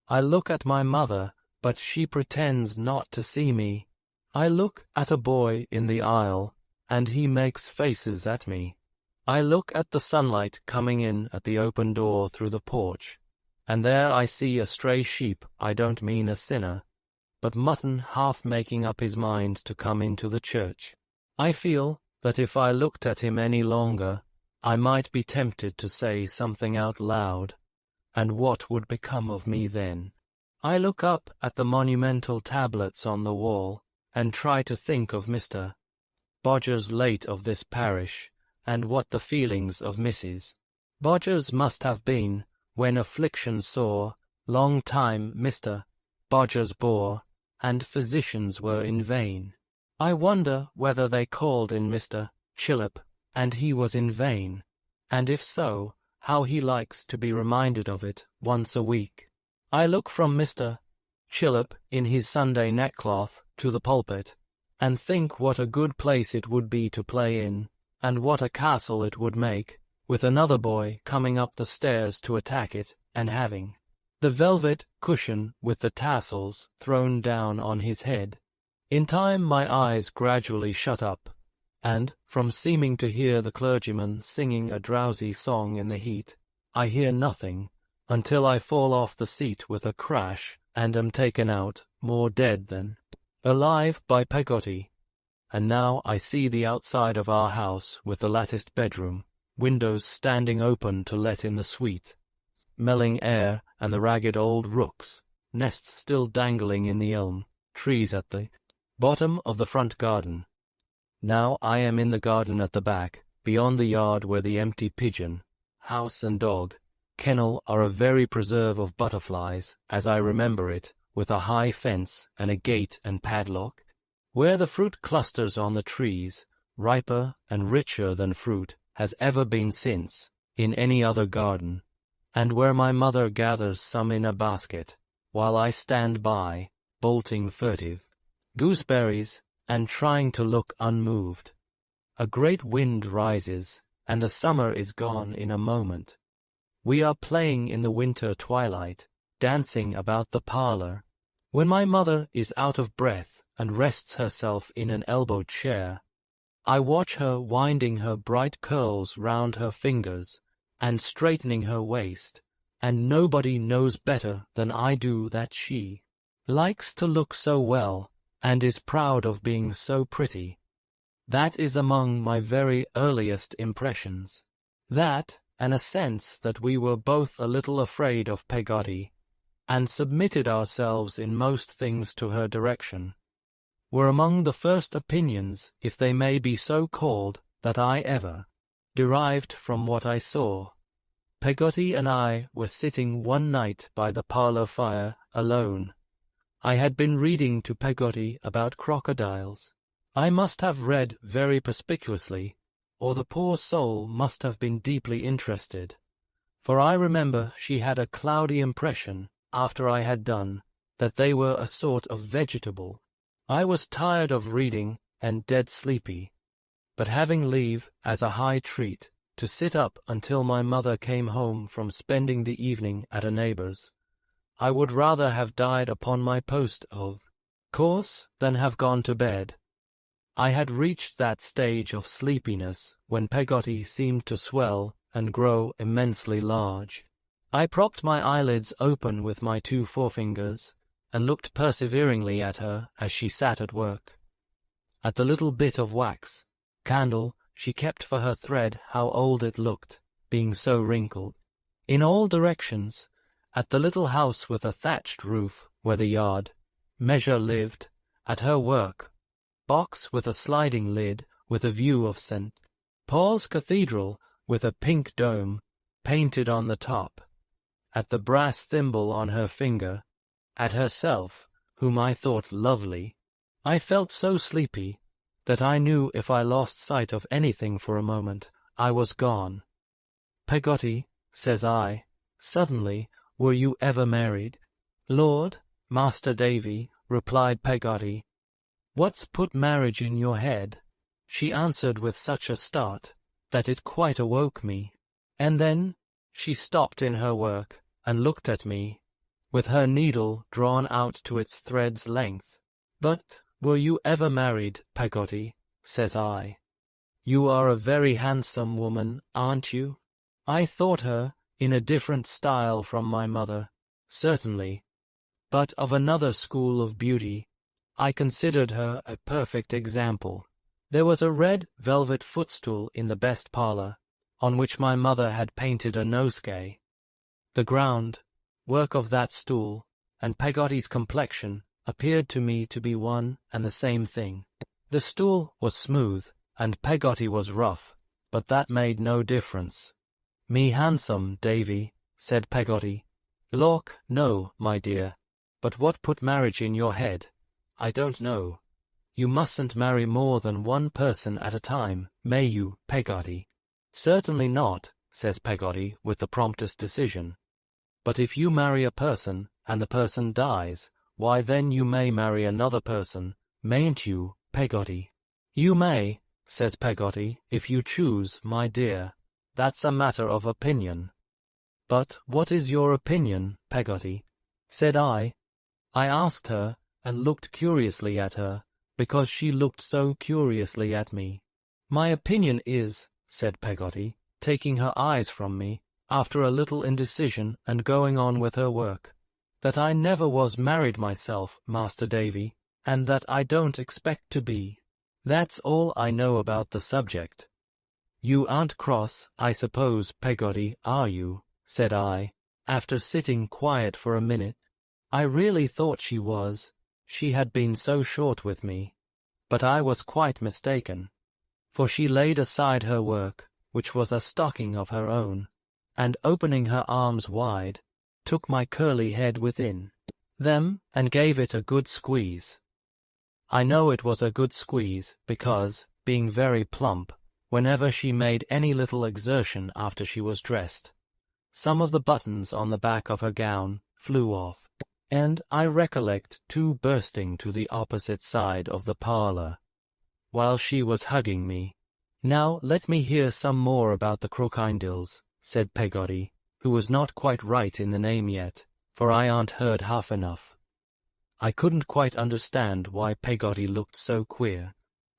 I look at my mother, but she pretends not to see me. I look at a boy in the aisle, and he makes faces at me. I look at the sunlight coming in at the open door through the porch, and there I see a stray sheep. I don't mean a sinner, but mutton half making up his mind to come into the church. I feel that if I looked at him any longer, I might be tempted to say something out loud, and what would become of me then? I look up at the monumental tablets on the wall, and try to think of Mr. Bodger's late of this parish, and what the feelings of Mrs. Bodger's must have been, when affliction sore, long time Mr. Bodger's bore, and physicians were in vain. I wonder whether they called in Mr. Chillip, and he was in vain, and if so, how he likes to be reminded of it once a week. I look from Mr. Chillip in his Sunday neckcloth to the pulpit, and think what a good place it would be to play in, and what a castle it would make, with another boy coming up the stairs to attack it, and having the velvet cushion with the tassels thrown down on his head. In time my eyes gradually shut up, and, from seeming to hear the clergyman singing a drowsy song in the heat, I hear nothing, until I fall off the seat with a crash, and am taken out, more dead than alive, by Peggotty, and now I see the outside of our house with the latticed bedroom, windows standing open to let in the sweet, smelling air, and the ragged old rooks' nests still dangling in the elm trees at the bottom of the front garden. Now I am in the garden at the back, beyond the yard where the empty pigeon house and dog kennel are a very preserve of butterflies, as I remember it, with a high fence and a gate and padlock, where the fruit clusters on the trees, riper and richer than fruit has ever been since, in any other garden, and where my mother gathers some in a basket, while I stand by, bolting furtive gooseberries, and trying to look unmoved. A great wind rises, and the summer is gone in a moment. We are playing in the winter twilight, dancing about the parlor, when my mother is out of breath and rests herself in an elbow chair. I watch her winding her bright curls round her fingers and straightening her waist, and nobody knows better than I do that she likes to look so well and is proud of being so pretty. That is among my very earliest impressions. That, and a sense that we were both a little afraid of Peggotty, and submitted ourselves in most things to her direction, were among the first opinions, if they may be so called, that I ever derived from what I saw. Peggotty and I were sitting one night by the parlour fire, alone. I had been reading to Peggotty about crocodiles. I must have read very perspicuously, or the poor soul must have been deeply interested, for I remember she had a cloudy impression, after I had done, that they were a sort of vegetable. I was tired of reading and dead sleepy, but having leave, as a high treat, to sit up until my mother came home from spending the evening at a neighbour's, I would rather have died upon my post of course than have gone to bed. I had reached that stage of sleepiness when Peggotty seemed to swell and grow immensely large. I propped my eyelids open with my two forefingers and looked perseveringly at her as she sat at work. At the little bit of wax candle she kept for her thread, how old it looked, being so wrinkled. In all directions, at the little house with a thatched roof where the yard measure lived, at her work, box with a sliding lid with a view of St. Paul's Cathedral with a pink dome painted on the top, at the brass thimble on her finger, at herself, whom I thought lovely, I felt so sleepy that I knew if I lost sight of anything for a moment, I was gone. Peggotty, says I, suddenly, were you ever married? Lord, Master Davy, replied Peggotty, what's put marriage in your head? She answered with such a start that it quite awoke me. And then she stopped in her work and looked at me, with her needle drawn out to its thread's length. But were you ever married, Peggotty? Says I. You are a very handsome woman, aren't you? I thought her in a different style from my mother, certainly, but of another school of beauty. I considered her a perfect example. There was a red velvet footstool in the best parlour, on which my mother had painted a nosegay. The ground work of that stool and Peggotty's complexion appeared to me to be one and the same thing. The stool was smooth, and Peggotty was rough, but that made no difference. Me handsome, Davy, said Peggotty. Lawk, no, my dear. But what put marriage in your head? I don't know. You mustn't marry more than one person at a time, may you, Peggotty? Certainly not, says Peggotty with the promptest decision. But if you marry a person, and the person dies, why then you may marry another person, mayn't you, Peggotty? You may, says Peggotty, if you choose, my dear. That's a matter of opinion. But what is your opinion, Peggotty? Said I. I asked her, and looked curiously at her, because she looked so curiously at me. My opinion is, said Peggotty, taking her eyes from me, after a little indecision and going on with her work, that I never was married myself, Master Davy, and that I don't expect to be. That's all I know about the subject. You aren't cross, I suppose, Peggotty, are you? Said I, after sitting quiet for a minute. I really thought she was. She had been so short with me. But I was quite mistaken. For she laid aside her work, which was a stocking of her own, and opening her arms wide, took my curly head within them and gave it a good squeeze. I know it was a good squeeze because, being very plump, whenever she made any little exertion after she was dressed, some of the buttons on the back of her gown flew off, and I recollect two bursting to the opposite side of the parlour, while she was hugging me. Now let me hear some more about the Crookindles, said Peggotty, who was not quite right in the name yet, for I aren't heard half enough. I couldn't quite understand why Peggotty looked so queer,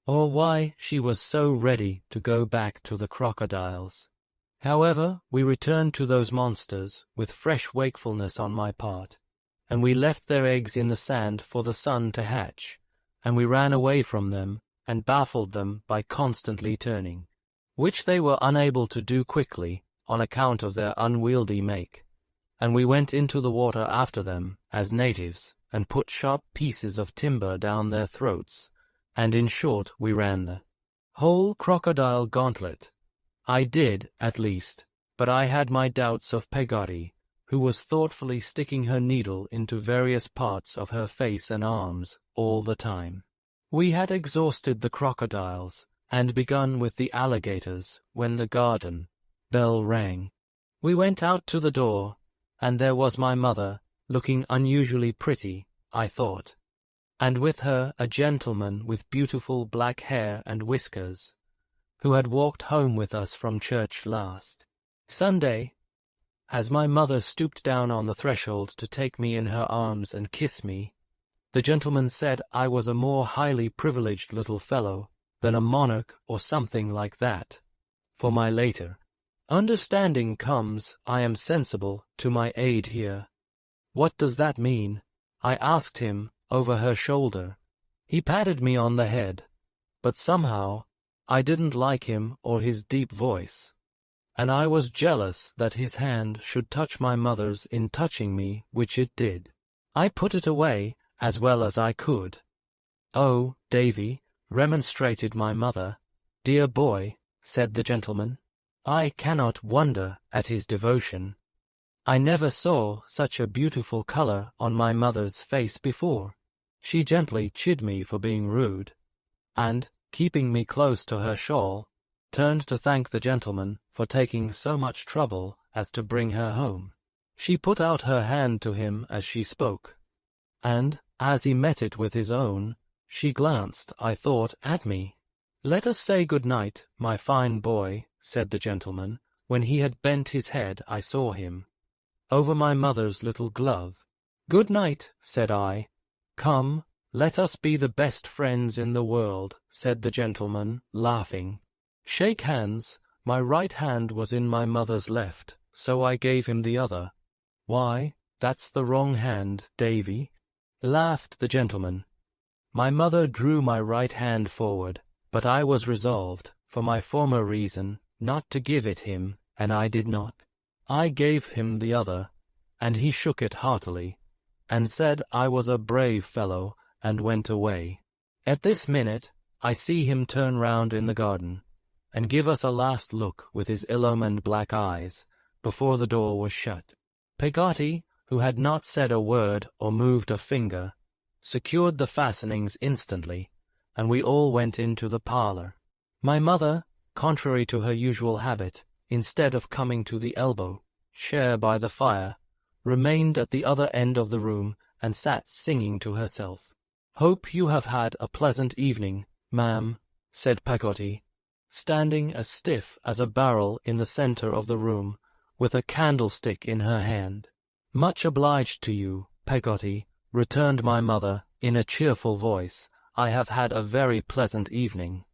or why she was so ready to go back to the crocodiles. However, we returned to those monsters with fresh wakefulness on my part, and we left their eggs in the sand for the sun to hatch, and we ran away from them and baffled them by constantly turning, which they were unable to do quickly on account of their unwieldy make, and we went into the water after them as natives and put sharp pieces of timber down their throats, and in short we ran the whole crocodile gauntlet. I did, at least, but I had my doubts of Peggotty, who was thoughtfully sticking her needle into various parts of her face and arms all the time. We had exhausted the crocodiles, and begun with the alligators, when the garden bell rang. We went out to the door, and there was my mother, looking unusually pretty, I thought, and with her a gentleman with beautiful black hair and whiskers, who had walked home with us from church last Sunday. As my mother stooped down on the threshold to take me in her arms and kiss me, the gentleman said I was a more highly privileged little fellow than a monarch or something like that. For my later understanding comes, I am sensible, to my aid here. What does that mean? I asked him, over her shoulder. He patted me on the head, but somehow I didn't like him or his deep voice, and I was jealous that his hand should touch my mother's in touching me, which it did. I put it away as well as I could. "Oh, Davy," remonstrated my mother. "Dear boy," said the gentleman, "I cannot wonder at his devotion. I never saw such a beautiful colour on my mother's face before." She gently chid me for being rude, and, keeping me close to her shawl, turned to thank the gentleman for taking so much trouble as to bring her home. She put out her hand to him as she spoke, and, as he met it with his own, she glanced, I thought, at me. "Let us say good night, my fine boy," said the gentleman. When he had bent his head, I saw him over my mother's little glove. "Good night," said I. "Come, let us be the best friends in the world," said the gentleman, laughing. "Shake hands." My right hand was in my mother's left, so I gave him the other. "Why, that's the wrong hand, Davy," laughed the gentleman. My mother drew my right hand forward, but I was resolved, for my former reason, not to give it him, and I did not. I gave him the other, and he shook it heartily, and said I was a brave fellow, and went away. At this minute, I see him turn round in the garden, and give us a last look with his illumined black eyes, before the door was shut. Peggotty, who had not said a word or moved a finger, secured the fastenings instantly, and we all went into the parlour. My mother, contrary to her usual habit, instead of coming to the elbow chair by the fire, remained at the other end of the room and sat singing to herself. "Hope you have had a pleasant evening, ma'am," said Peggotty, standing as stiff as a barrel in the centre of the room, with a candlestick in her hand. "Much obliged to you, Peggotty," returned my mother, in a cheerful voice. "I have had a very pleasant evening."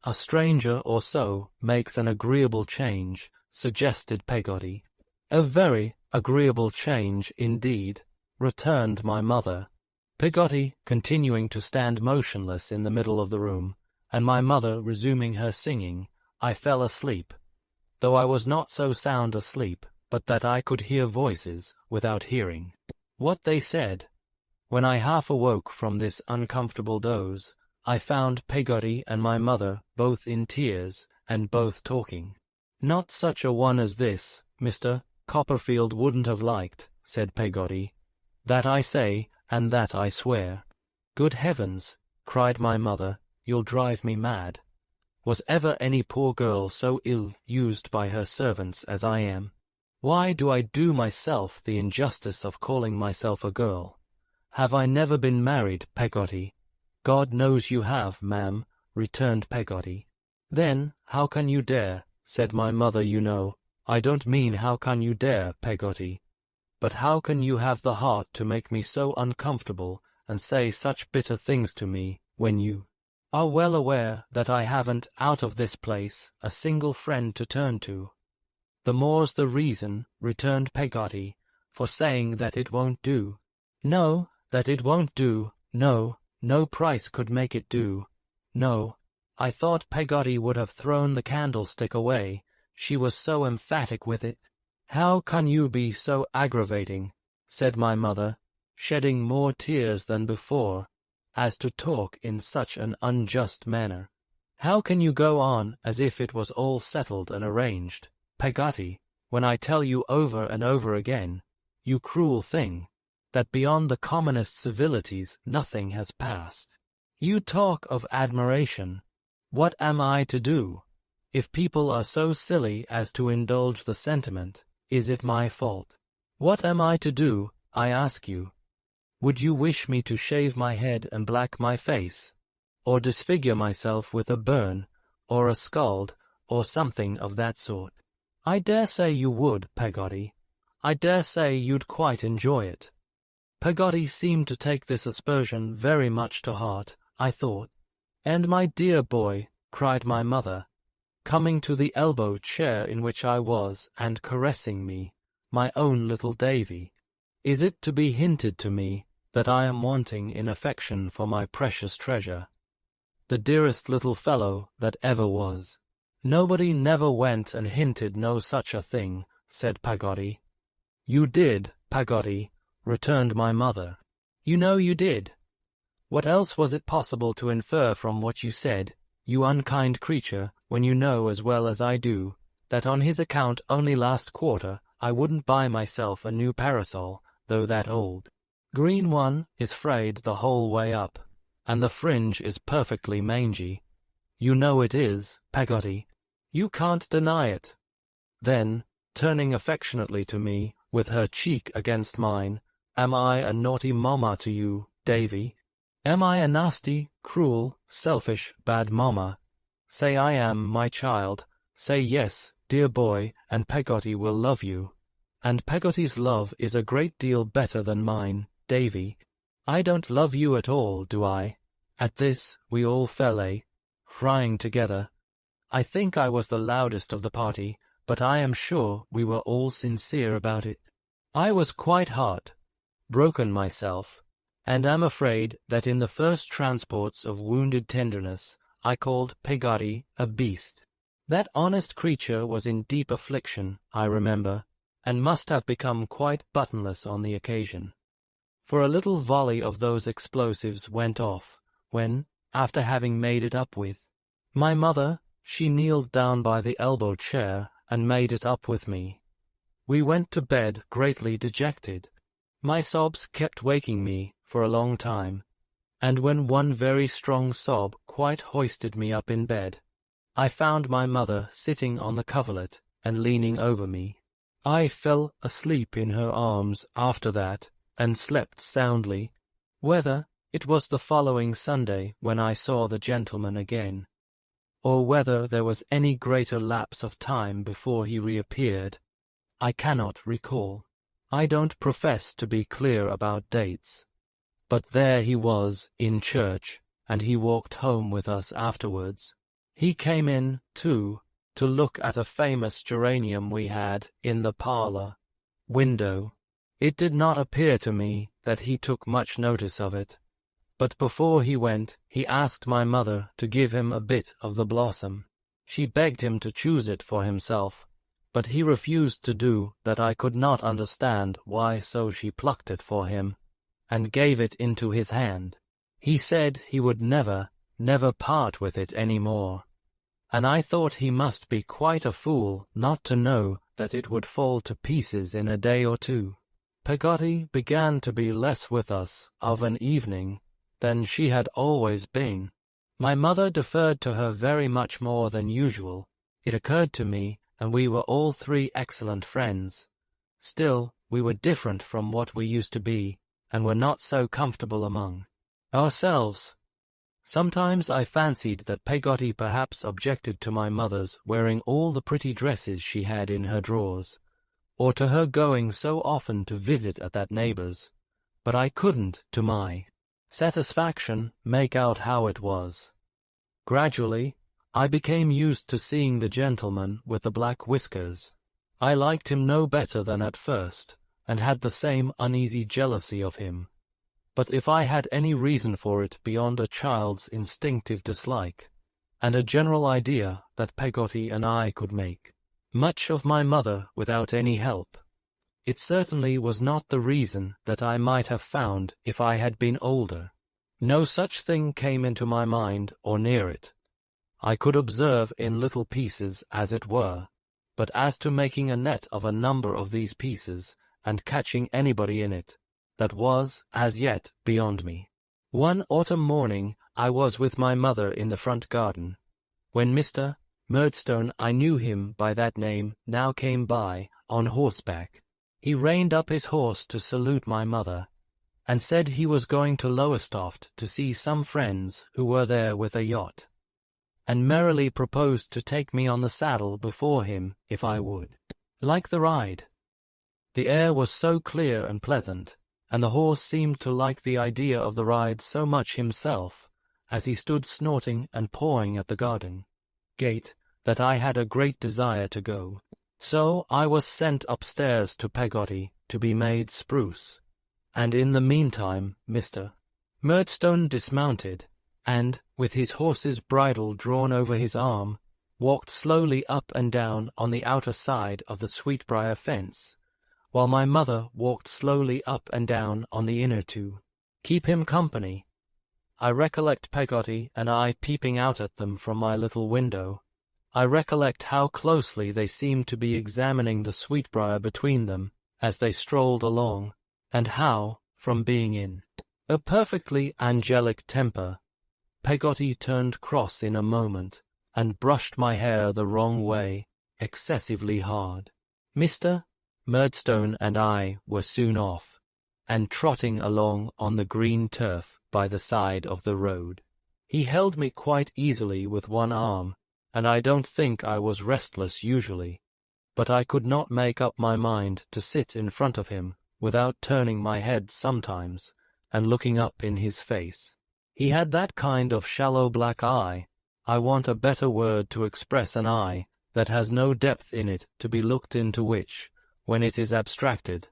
"A stranger or so makes an agreeable change," suggested Peggotty. "A very agreeable change, indeed," returned my mother. Peggotty, continuing to stand motionless in the middle of the room, and my mother resuming her singing, I fell asleep, though I was not so sound asleep but that I could hear voices without hearing what they said. When I half awoke from this uncomfortable doze, I found Peggotty and my mother both in tears and both talking. "Not such a one as this, Mr. Copperfield wouldn't have liked," said Peggotty. "That I say, and that I swear." "Good heavens!" cried my mother, "you'll drive me mad. Was ever any poor girl so ill-used by her servants as I am? Why do I do myself the injustice of calling myself a girl? Have I never been married, Peggotty?" "God knows you have, ma'am," returned Peggotty. "Then, how can you dare?" said my mother. "You know, I don't mean how can you dare, Peggotty, but how can you have the heart to make me so uncomfortable and say such bitter things to me, when you are well aware that I haven't, out of this place, a single friend to turn to?" "The more's the reason," returned Peggotty, "for saying that it won't do." "No, that it won't do, no, no price could make it do, no." I thought Peggotty would have thrown the candlestick away, she was so emphatic with it. "How can you be so aggravating," said my mother, shedding more tears than before, "as to talk in such an unjust manner? How can you go on as if it was all settled and arranged, Peggotty, when I tell you over and over again, you cruel thing, that beyond the commonest civilities nothing has passed? You talk of admiration. What am I to do? If people are so silly as to indulge the sentiment, is it my fault? What am I to do, I ask you? Would you wish me to shave my head and black my face, or disfigure myself with a burn, or a scald, or something of that sort? I dare say you would, Peggotty. I dare say you'd quite enjoy it." Peggotty seemed to take this aspersion very much to heart, I thought. "And my dear boy," cried my mother, coming to the elbow chair in which I was and caressing me, "my own little Davy, is it to be hinted to me that I am wanting in affection for my precious treasure, the dearest little fellow that ever was?" "Nobody never went and hinted no such a thing," said Peggotty. "You did, Peggotty," returned my mother. "You know you did. What else was it possible to infer from what you said, you unkind creature, when you know as well as I do, that on his account only last quarter I wouldn't buy myself a new parasol, though that old green one is frayed the whole way up, and the fringe is perfectly mangy. You know it is, Peggotty. You can't deny it." Then, turning affectionately to me, with her cheek against mine, "Am I a naughty mamma to you, Davy? Am I a nasty, cruel, selfish, bad mamma? Say I am, my child. Say yes, dear boy, and Peggotty will love you. And Peggotty's love is a great deal better than mine, Davy. I don't love you at all, do I?" At this we all fell crying together. I think I was the loudest of the party, but I am sure we were all sincere about it. I was quite heart-broken myself, and am afraid that in the first transports of wounded tenderness I called Peggotty a beast. That honest creature was in deep affliction, I remember, and must have become quite buttonless on the occasion. For a little volley of those explosives went off, when, after having made it up with my mother, she kneeled down by the elbow chair and made it up with me. We went to bed greatly dejected. My sobs kept waking me for a long time, and when one very strong sob quite hoisted me up in bed, I found my mother sitting on the coverlet and leaning over me. I fell asleep in her arms after that, and slept soundly. Whether it was the following Sunday when I saw the gentleman again, or whether there was any greater lapse of time before he reappeared, I cannot recall. I don't profess to be clear about dates, but there he was in church, and he walked home with us afterwards. He came in, too, to look at a famous geranium we had in the parlour window. It did not appear to me that he took much notice of it, But before he went, he asked my mother to give him a bit of the blossom. She begged him to choose it for himself, but he refused to do that. I could not understand why, so she plucked it for him, and gave it into his hand. He said he would never part with it any more, and I thought he must be quite a fool not to know that it would fall to pieces in a day or two. Peggotty began to be less with us of an evening than she had always been. My mother deferred to her very much more than usual. It occurred to me, and we were all three excellent friends. Still, we were different from what we used to be, and were not so comfortable among ourselves. Sometimes I fancied that Peggotty perhaps objected to my mother's wearing all the pretty dresses she had in her drawers, or to her going so often to visit at that neighbour's, but I couldn't, to my satisfaction, make out how it was. Gradually, I became used to seeing the gentleman with the black whiskers. I liked him no better than at first, and had the same uneasy jealousy of him. But if I had any reason for it beyond a child's instinctive dislike, and a general idea that Peggotty and I could make much of my mother without any help, it certainly was not the reason that I might have found if I had been older. No such thing came into my mind, or near it. I could observe in little pieces, as it were, but as to making a net of a number of these pieces, and catching anybody in it, that was, as yet, beyond me. One autumn morning I was with my mother in the front garden, when Mr. Murdstone, I knew him by that name, now came by, on horseback. He reined up his horse to salute my mother, and said he was going to Lowestoft to see some friends who were there with a yacht, and merrily proposed to take me on the saddle before him if I would like the ride. The air was so clear and pleasant, and the horse seemed to like the idea of the ride so much himself, as he stood snorting and pawing at the garden gate, that I had a great desire to go. So I was sent upstairs to Peggotty to be made spruce, and in the meantime Mr. Murdstone dismounted, and, with his horse's bridle drawn over his arm, walked slowly up and down on the outer side of the sweetbriar fence, while my mother walked slowly up and down on the inner to keep him company. I recollect Peggotty and I peeping out at them from my little window. I recollect how closely they seemed to be examining the sweetbriar between them as they strolled along, and how, from being in a perfectly angelic temper, Peggotty turned cross in a moment, and brushed my hair the wrong way, excessively hard. Mr. Murdstone and I were soon off, and trotting along on the green turf by the side of the road. He held me quite easily with one arm, and I don't think I was restless usually, but I could not make up my mind to sit in front of him without turning my head sometimes and looking up in his face. He had that kind of shallow black eye. I want a better word to express an eye that has no depth in it, to be looked into which, when it is abstracted,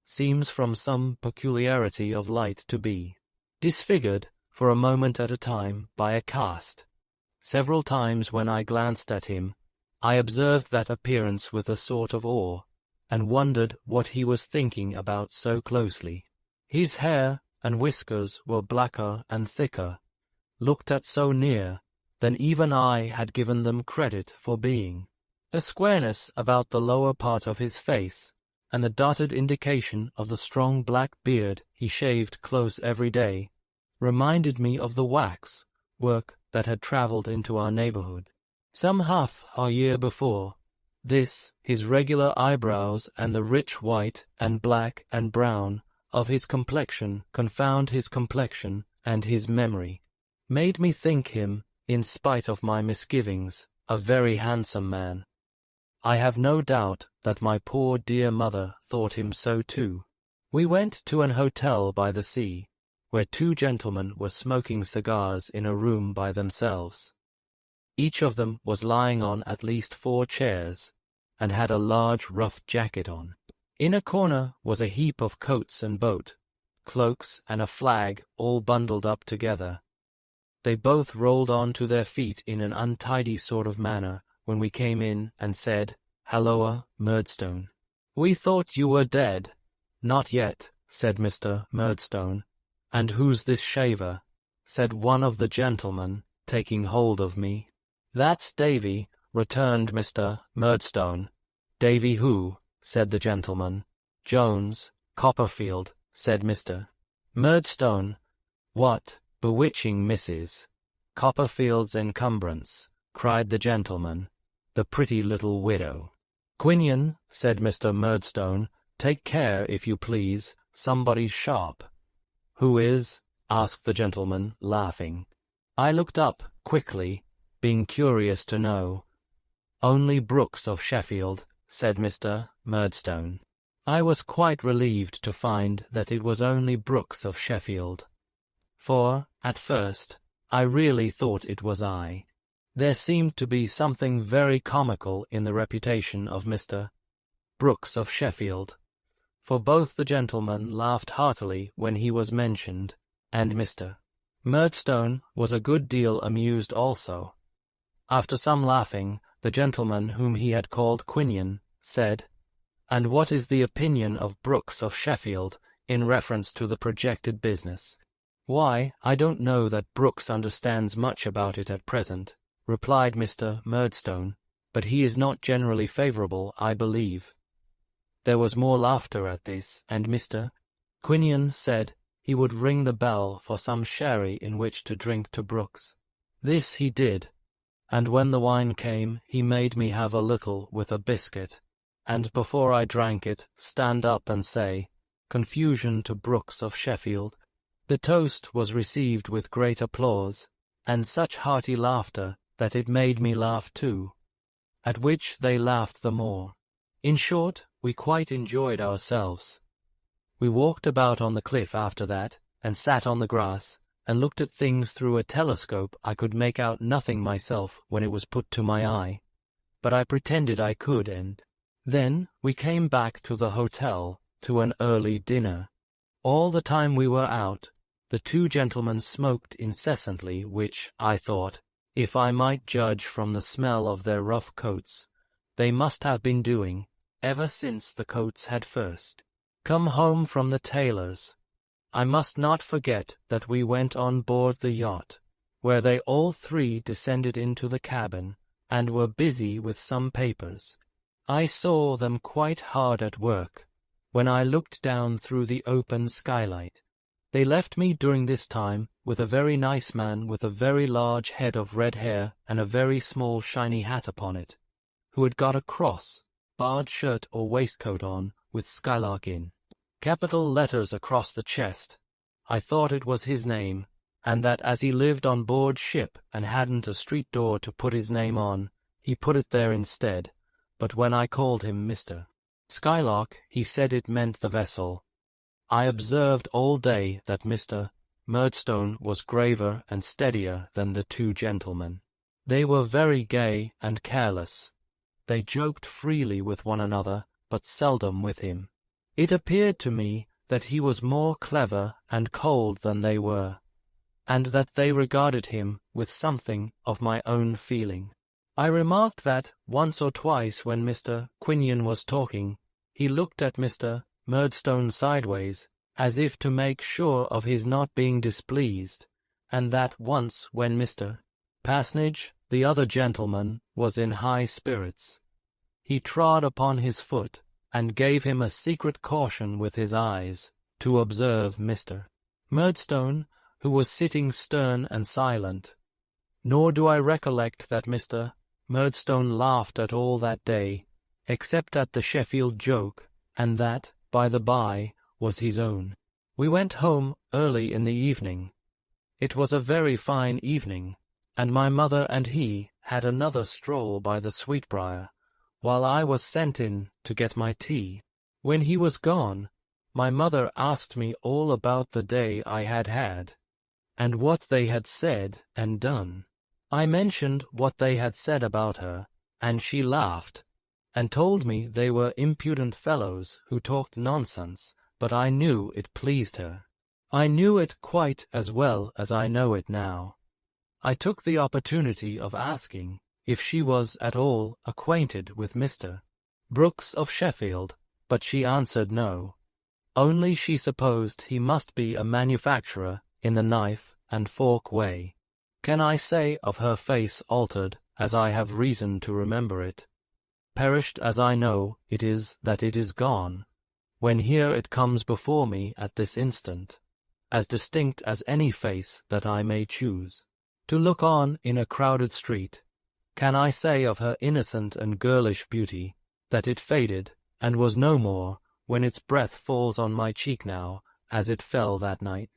seems from some peculiarity of light to be disfigured for a moment at a time by a cast. Several times when I glanced at him, I observed that appearance with a sort of awe, and wondered what he was thinking about so closely. His hair and whiskers were blacker and thicker, looked at so near, than even I had given them credit for being. A squareness about the lower part of his face, and the dotted indication of the strong black beard he shaved close every day, reminded me of the wax work that had travelled into our neighbourhood some half a year before. This, his regular eyebrows, and the rich white and black and brown of his complexion, confound his complexion and his memory, made me think him, in spite of my misgivings, a very handsome man. I have no doubt that my poor dear mother thought him so too. We went to an hotel by the sea, where two gentlemen were smoking cigars in a room by themselves. Each of them was lying on at least 4 chairs, and had a large rough jacket on. In a corner was a heap of coats and boat, cloaks, and a flag all bundled up together. They both rolled on to their feet in an untidy sort of manner when we came in and said, "Halloa, Murdstone. We thought you were dead." "Not yet," said Mr. Murdstone. "And who's this shaver?" said one of the gentlemen, taking hold of me. "That's Davy," returned Mr. Murdstone. "Davy who?" said the gentleman. "Jones, Copperfield," said Mr. Murdstone. "What bewitching Mrs. Copperfield's encumbrance," cried the gentleman. "The pretty little widow." "Quinion," said Mr. Murdstone, "take care, if you please, somebody's sharp." "Who is?" asked the gentleman, laughing. I looked up quickly, being curious to know. "Only Brooks of Sheffield," said Mr. Murdstone. I was quite relieved to find that it was only Brooks of Sheffield, for, at first, I really thought it was I. There seemed to be something very comical in the reputation of Mr. Brooks of Sheffield, for both the gentlemen laughed heartily when he was mentioned, and Mr. Murdstone was a good deal amused also. After some laughing, the gentleman whom he had called Quinion said, "And what is the opinion of Brooks of Sheffield in reference to the projected business?" "Why, I don't know that Brooks understands much about it at present," replied Mr. Murdstone, "but he is not generally favourable, I believe." There was more laughter at this, and Mr. Quinion said he would ring the bell for some sherry in which to drink to Brooks. This he did, and when the wine came he made me have a little with a biscuit, and before I drank it stand up and say, "Confusion to Brooks of Sheffield." The toast was received with great applause, and such hearty laughter that it made me laugh too, at which they laughed the more. In short, we quite enjoyed ourselves. We walked about on the cliff after that, and sat on the grass, and looked at things through a telescope. I could make out nothing myself when it was put to my eye, but I pretended I could, and then we came back to the hotel to an early dinner. All the time we were out, the two gentlemen smoked incessantly, which, I thought, if I might judge from the smell of their rough coats, they must have been doing ever since the coats had first come home from the tailor's. I must not forget that we went on board the yacht, where they all three descended into the cabin, and were busy with some papers. I saw them quite hard at work, when I looked down through the open skylight. They left me during this time with a very nice man with a very large head of red hair and a very small shiny hat upon it, who had got a cross, barred shirt or waistcoat on, with Skylark in capital letters across the chest. I thought it was his name, and that as he lived on board ship and hadn't a street door to put his name on, he put it there instead. But when I called him Mr. Skylark, he said it meant the vessel. I observed all day that Mr. Murdstone was graver and steadier than the two gentlemen. They were very gay and careless. They joked freely with one another, but seldom with him. It appeared to me that he was more clever and cold than they were, and that they regarded him with something of my own feeling. I remarked that once or twice when Mr. Quinion was talking, he looked at Mr. Murdstone sideways, as if to make sure of his not being displeased, and that once when Mr. Passnage, the other gentleman, was in high spirits, he trod upon his foot, and gave him a secret caution with his eyes, to observe Mr. Murdstone, who was sitting stern and silent. Nor do I recollect that Mr. Murdstone laughed at all that day, except at the Sheffield joke, and that, by the by, was his own. We went home early in the evening. It was a very fine evening, and my mother and he had another stroll by the Sweetbriar, while I was sent in to get my tea. When he was gone, my mother asked me all about the day I had had, and what they had said and done. I mentioned what they had said about her, and she laughed, and told me they were impudent fellows who talked nonsense, but I knew it pleased her. I knew it quite as well as I know it now. I took the opportunity of asking if she was at all acquainted with Mr. Brooks of Sheffield, but she answered no. Only she supposed he must be a manufacturer in the knife and fork way. Can I say of her face altered, as I have reason to remember it? Perished as I know it is that it is gone, when here it comes before me at this instant, as distinct as any face that I may choose to look on in a crowded street. Can I say of her innocent and girlish beauty that it faded and was no more when its breath falls on my cheek now as it fell that night?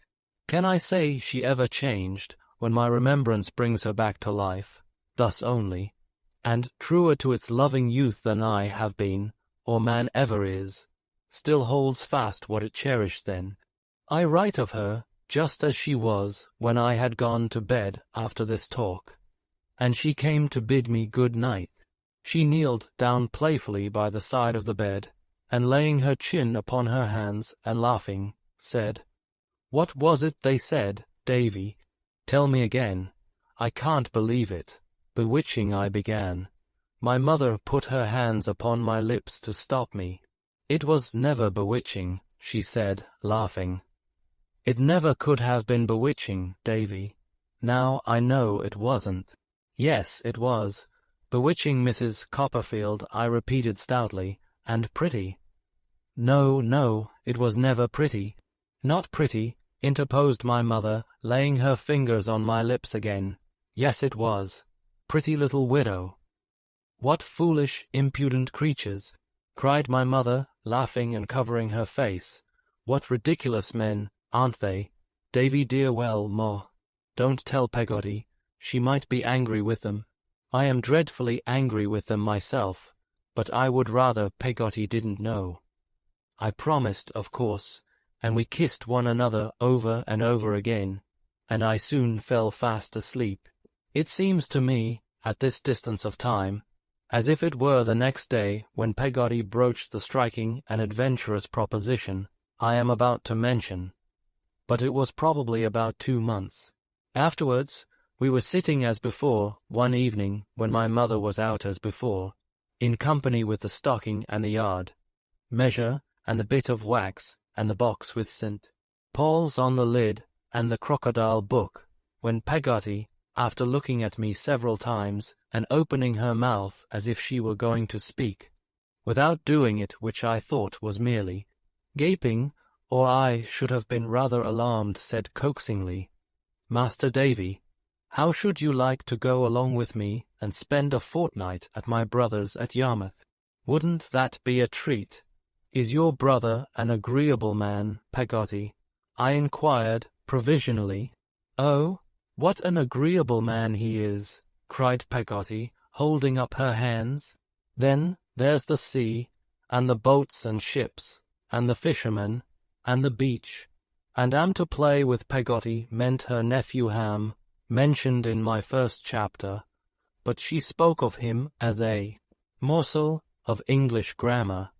Can I say she ever changed when my remembrance brings her back to life, thus only, and truer to its loving youth than I have been, or man ever is, still holds fast what it cherished then? I write of her just as she was when I had gone to bed after this talk, and she came to bid me good night. She kneeled down playfully by the side of the bed, and laying her chin upon her hands and laughing, said, "What was it they said, Davy? Tell me again. I can't believe it." Bewitching, I began. My mother put her hands upon my lips to stop me. "It was never bewitching," she said, laughing. "It never could have been bewitching, Davy. Now I know it wasn't." "Yes, it was. Bewitching, Mrs. Copperfield," I repeated stoutly, "and pretty." "No, no, it was never pretty." "Not pretty," interposed my mother, laying her fingers on my lips again. "Yes, it was. Pretty little widow." "What foolish, impudent creatures!" cried my mother, laughing and covering her face. "What ridiculous men, aren't they? Davy dear, well, Ma, don't tell Peggotty. She might be angry with them. I am dreadfully angry with them myself, but I would rather Peggotty didn't know." I promised, of course, and we kissed one another over and over again, and I soon fell fast asleep. It seems to me, at this distance of time, as if it were the next day when Peggotty broached the striking and adventurous proposition I am about to mention, but it was probably about 2 months. Afterwards, we were sitting as before, one evening when my mother was out as before, in company with the stocking and the yard measure, and the bit of wax, and the box with St. Paul's on the lid, and the crocodile book, when Peggotty, after looking at me several times, and opening her mouth as if she were going to speak, without doing it, which I thought was merely gaping, or I should have been rather alarmed, said coaxingly, "Master Davy, how should you like to go along with me and spend a fortnight at my brother's at Yarmouth? Wouldn't that be a treat?" "Is your brother an agreeable man, Peggotty?" I inquired provisionally. "Oh, what an agreeable man he is!" cried Peggotty, holding up her hands. "Then there's the sea, and the boats and ships, and the fishermen, and the beach, and am to play with Peggotty meant her nephew Ham, mentioned in my first chapter, but she spoke of him as a morsel of English grammar.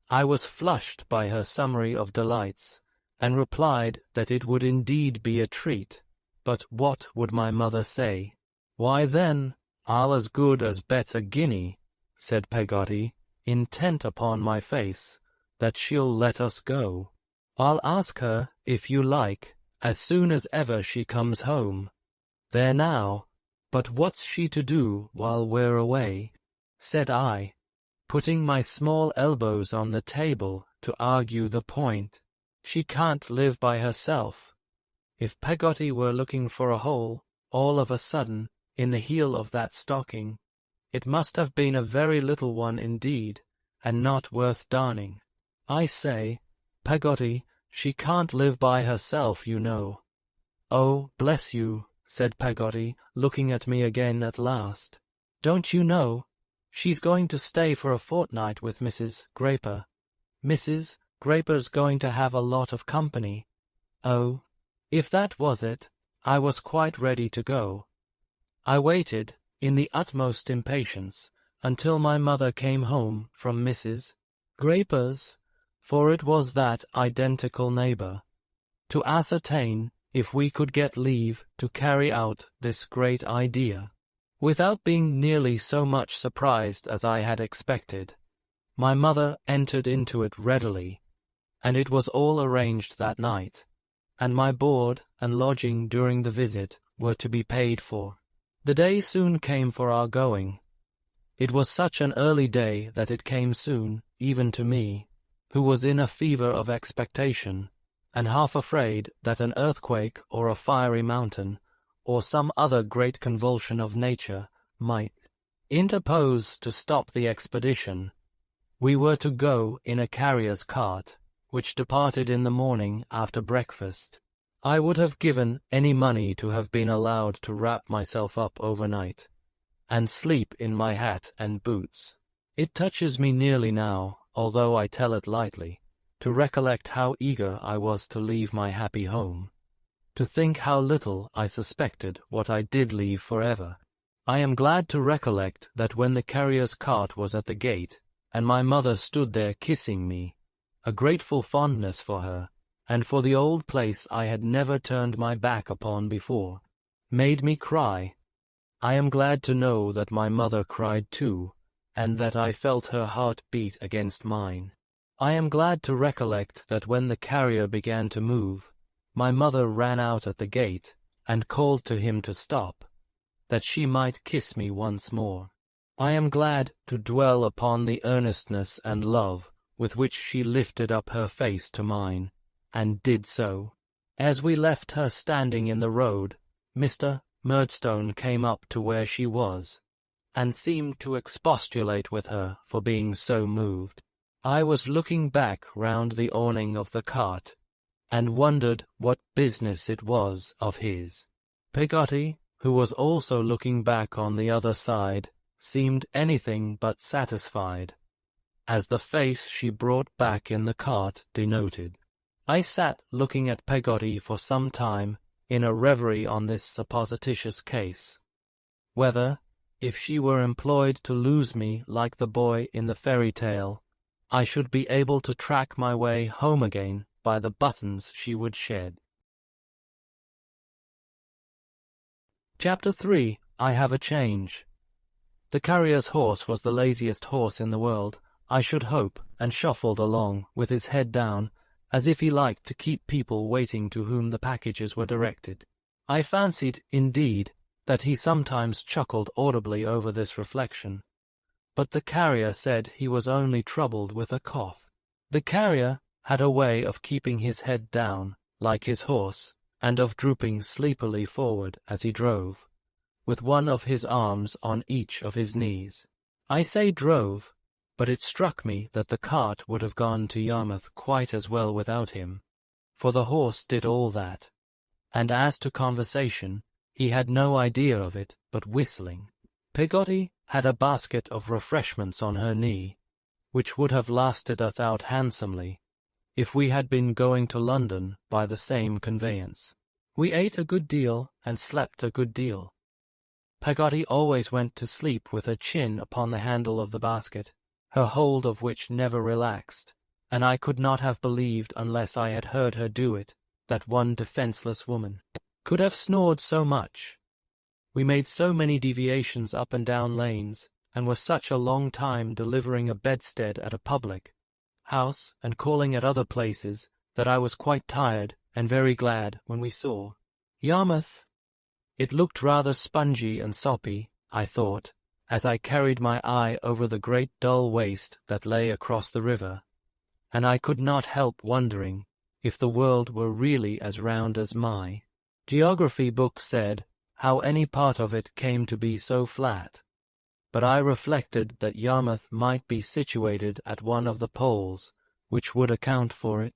I was flushed by her summary of delights, and replied that it would indeed be a treat, but what would my mother say? "Why then, I'll as good as bet a guinea," said Peggotty, intent upon my face, "that she'll let us go. I'll ask her, if you like, as soon as ever she comes home. There now, but what's she to do while we're away?" said I, putting my small elbows on the table to argue the point. "She can't live by herself." If Peggotty were looking for a hole, all of a sudden, in the heel of that stocking, it must have been a very little one indeed, and not worth darning. I say, "Peggotty, she can't live by herself, you know." "Oh, bless you," said Peggotty, looking at me again at last. "Don't you know? She's going to stay for a fortnight with Mrs. Graper. Mrs. Graper's going to have a lot of company." Oh, if that was it, I was quite ready to go. I waited, in the utmost impatience, until my mother came home from Mrs. Graper's, for it was that identical neighbour, to ascertain if we could get leave to carry out this great idea. Without being nearly so much surprised as I had expected, my mother entered into it readily, and it was all arranged that night, and my board and lodging during the visit were to be paid for. The day soon came for our going. It was such an early day that it came soon, even to me, who was in a fever of expectation, and half afraid that an earthquake or a fiery mountain, or some other great convulsion of nature, might interpose to stop the expedition. We were to go in a carrier's cart, which departed in the morning after breakfast. I would have given any money to have been allowed to wrap myself up overnight, and sleep in my hat and boots. It touches me nearly now, although I tell it lightly, to recollect how eager I was to leave my happy home, to think how little I suspected what I did leave forever. I am glad to recollect that when the carrier's cart was at the gate, and my mother stood there kissing me, a grateful fondness for her, and for the old place I had never turned my back upon before, made me cry. I am glad to know that my mother cried too, and that I felt her heart beat against mine. I am glad to recollect that when the carrier began to move, my mother ran out at the gate, and called to him to stop, that she might kiss me once more. I am glad to dwell upon the earnestness and love with which she lifted up her face to mine, and did so. As we left her standing in the road, Mr. Murdstone came up to where she was, and seemed to expostulate with her for being so moved. I was looking back round the awning of the cart, and wondered what business it was of his. Peggotty, who was also looking back on the other side, seemed anything but satisfied, as the face she brought back in the cart denoted. I sat looking at Peggotty for some time in a reverie on this supposititious case, whether, if she were employed to lose me like the boy in the fairy tale, I should be able to track my way home again by the buttons she would shed. Chapter 3. I Have a Change. The carrier's horse was the laziest horse in the world, I should hope, and shuffled along, with his head down, as if he liked to keep people waiting to whom the packages were directed. I fancied, indeed, that he sometimes chuckled audibly over this reflection, but the carrier said he was only troubled with a cough. The carrier had a way of keeping his head down, like his horse, and of drooping sleepily forward as he drove, with one of his arms on each of his knees. I say drove, but it struck me that the cart would have gone to Yarmouth quite as well without him, for the horse did all that, and as to conversation, he had no idea of it but whistling. Peggotty had a basket of refreshments on her knee, which would have lasted us out handsomely, if we had been going to London by the same conveyance. We ate a good deal and slept a good deal. Peggotty always went to sleep with her chin upon the handle of the basket, her hold of which never relaxed, and I could not have believed, unless I had heard her do it, that one defenceless woman could have snored so much. We made so many deviations up and down lanes, and were such a long time delivering a bedstead at a public house and calling at other places, that I was quite tired and very glad when we saw Yarmouth. It looked rather spongy and soppy, I thought, as I carried my eye over the great dull waste that lay across the river, and I could not help wondering if the world were really as round as my geography book said, how any part of it came to be so flat. But I reflected that Yarmouth might be situated at one of the poles, which would account for it.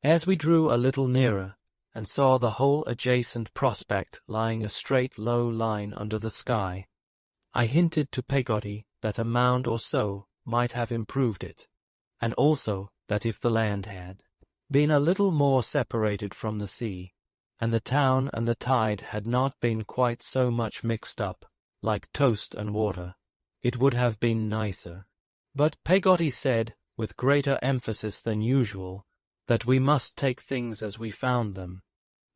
As we drew a little nearer, and saw the whole adjacent prospect lying a straight low line under the sky, I hinted to Peggotty that a mound or so might have improved it, and also that if the land had been a little more separated from the sea, and the town and the tide had not been quite so much mixed up, like toast and water, it would have been nicer. But Peggotty said, with greater emphasis than usual, that we must take things as we found them,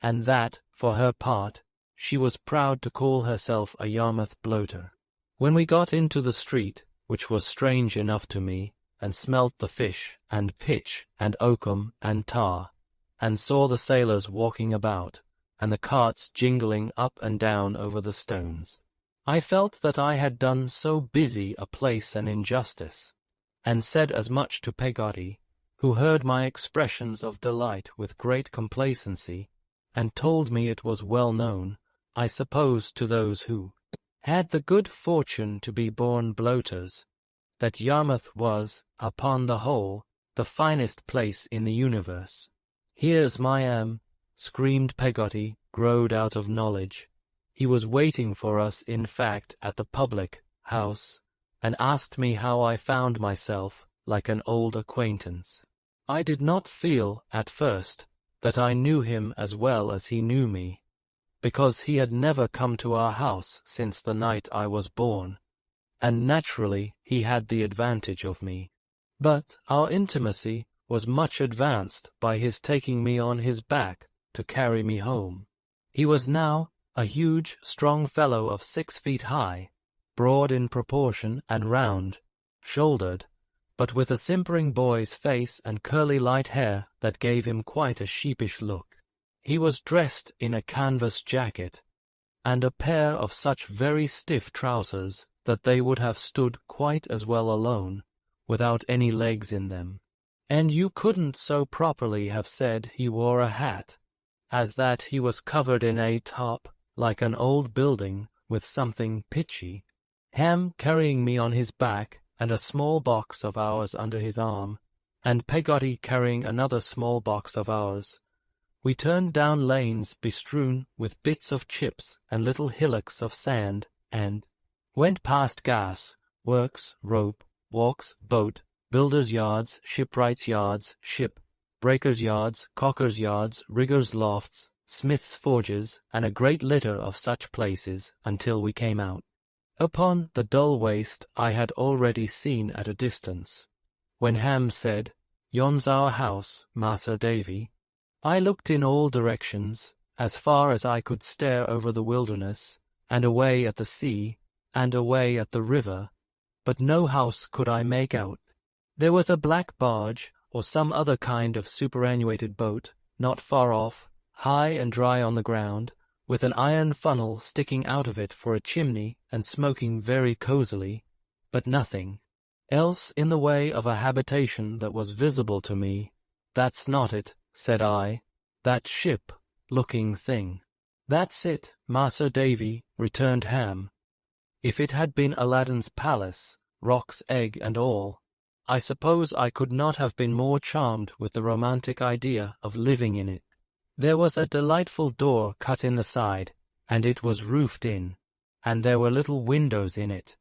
and that, for her part, she was proud to call herself a Yarmouth bloater. When we got into the street, which was strange enough to me, and smelt the fish, and pitch, and oakum, and tar, and saw the sailors walking about, and the carts jingling up and down over the stones, I felt that I had done so busy a place an injustice, and said as much to Peggotty, who heard my expressions of delight with great complacency, and told me it was well known, I suppose to those who had the good fortune to be born bloaters, that Yarmouth was, upon the whole, the finest place in the universe. "Here's my screamed Peggotty, growed out of knowledge. He was waiting for us, in fact, at the public house, and asked me how I found myself, like an old acquaintance. I did not feel, at first, that I knew him as well as he knew me, because he had never come to our house since the night I was born, and naturally he had the advantage of me. But our intimacy was much advanced by his taking me on his back to carry me home. He was now a huge, strong fellow of 6 feet high, broad in proportion and round-shouldered, but with a simpering boy's face and curly light hair that gave him quite a sheepish look. He was dressed in a canvas jacket, and a pair of such very stiff trousers that they would have stood quite as well alone, without any legs in them. And you couldn't so properly have said he wore a hat, as that he was covered in a top, like an old building, with something pitchy. Ham carrying me on his back, and a small box of ours under his arm, and Peggotty carrying another small box of ours, we turned down lanes bestrewn with bits of chips and little hillocks of sand, and went past gas, works, rope, walks, boat, builders' yards, shipwrights' yards, ship, breakers' yards, caulkers' yards, riggers' lofts, smiths' forges, and a great litter of such places, until we came out upon the dull waste I had already seen at a distance. When Ham said, "Yon's our house, Mas'r Davy," I looked in all directions, as far as I could stare over the wilderness, and away at the sea, and away at the river, but no house could I make out. There was a black barge, or some other kind of superannuated boat, not far off, high and dry on the ground, with an iron funnel sticking out of it for a chimney and smoking very cosily, but nothing else in the way of a habitation that was visible to me. "That's not it," said I, "that ship-looking thing." "That's it, Mas'r Davy," returned Ham. "If it had been Aladdin's palace, roc's egg and all, I suppose I could not have been more charmed with the romantic idea of living in it. There was a delightful door cut in the side, and it was roofed in, and there were little windows in it.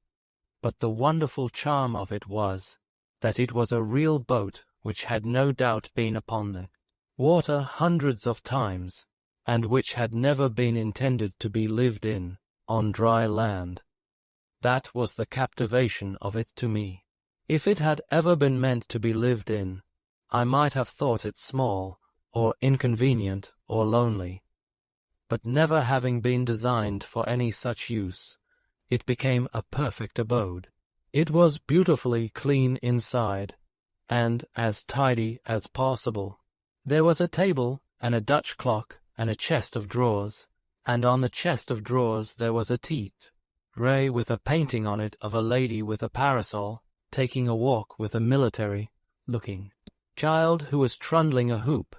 But the wonderful charm of it was, that it was a real boat which had no doubt been upon the water hundreds of times, and which had never been intended to be lived in, on dry land. That was the captivation of it to me. If it had ever been meant to be lived in, I might have thought it small, or inconvenient, or lonely. But never having been designed for any such use, it became a perfect abode. It was beautifully clean inside, and as tidy as possible. There was a table, and a Dutch clock, and a chest of drawers, and on the chest of drawers there was a tea-tray with a painting on it of a lady with a parasol, taking a walk with a military-looking child who was trundling a hoop.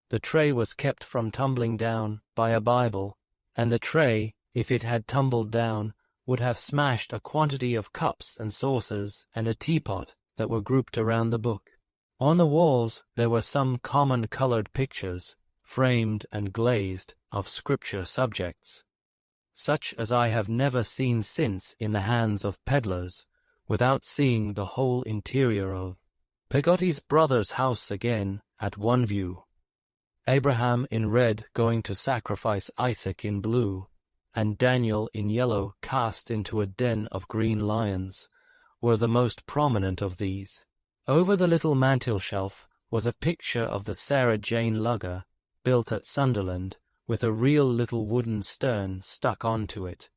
The tray was kept from tumbling down by a Bible, and the tray, if it had tumbled down, would have smashed a quantity of cups and saucers and a teapot that were grouped around the book. On the walls there were some common-colored pictures, framed and glazed, of Scripture subjects, such as I have never seen since in the hands of peddlers, without seeing the whole interior of Peggotty's brother's house again at one view. Abraham in red going to sacrifice Isaac in blue, and Daniel in yellow cast into a den of green lions, were the most prominent of these. Over the little mantel-shelf was a picture of the Sarah Jane lugger, built at Sunderland, with a real little wooden stern stuck onto it.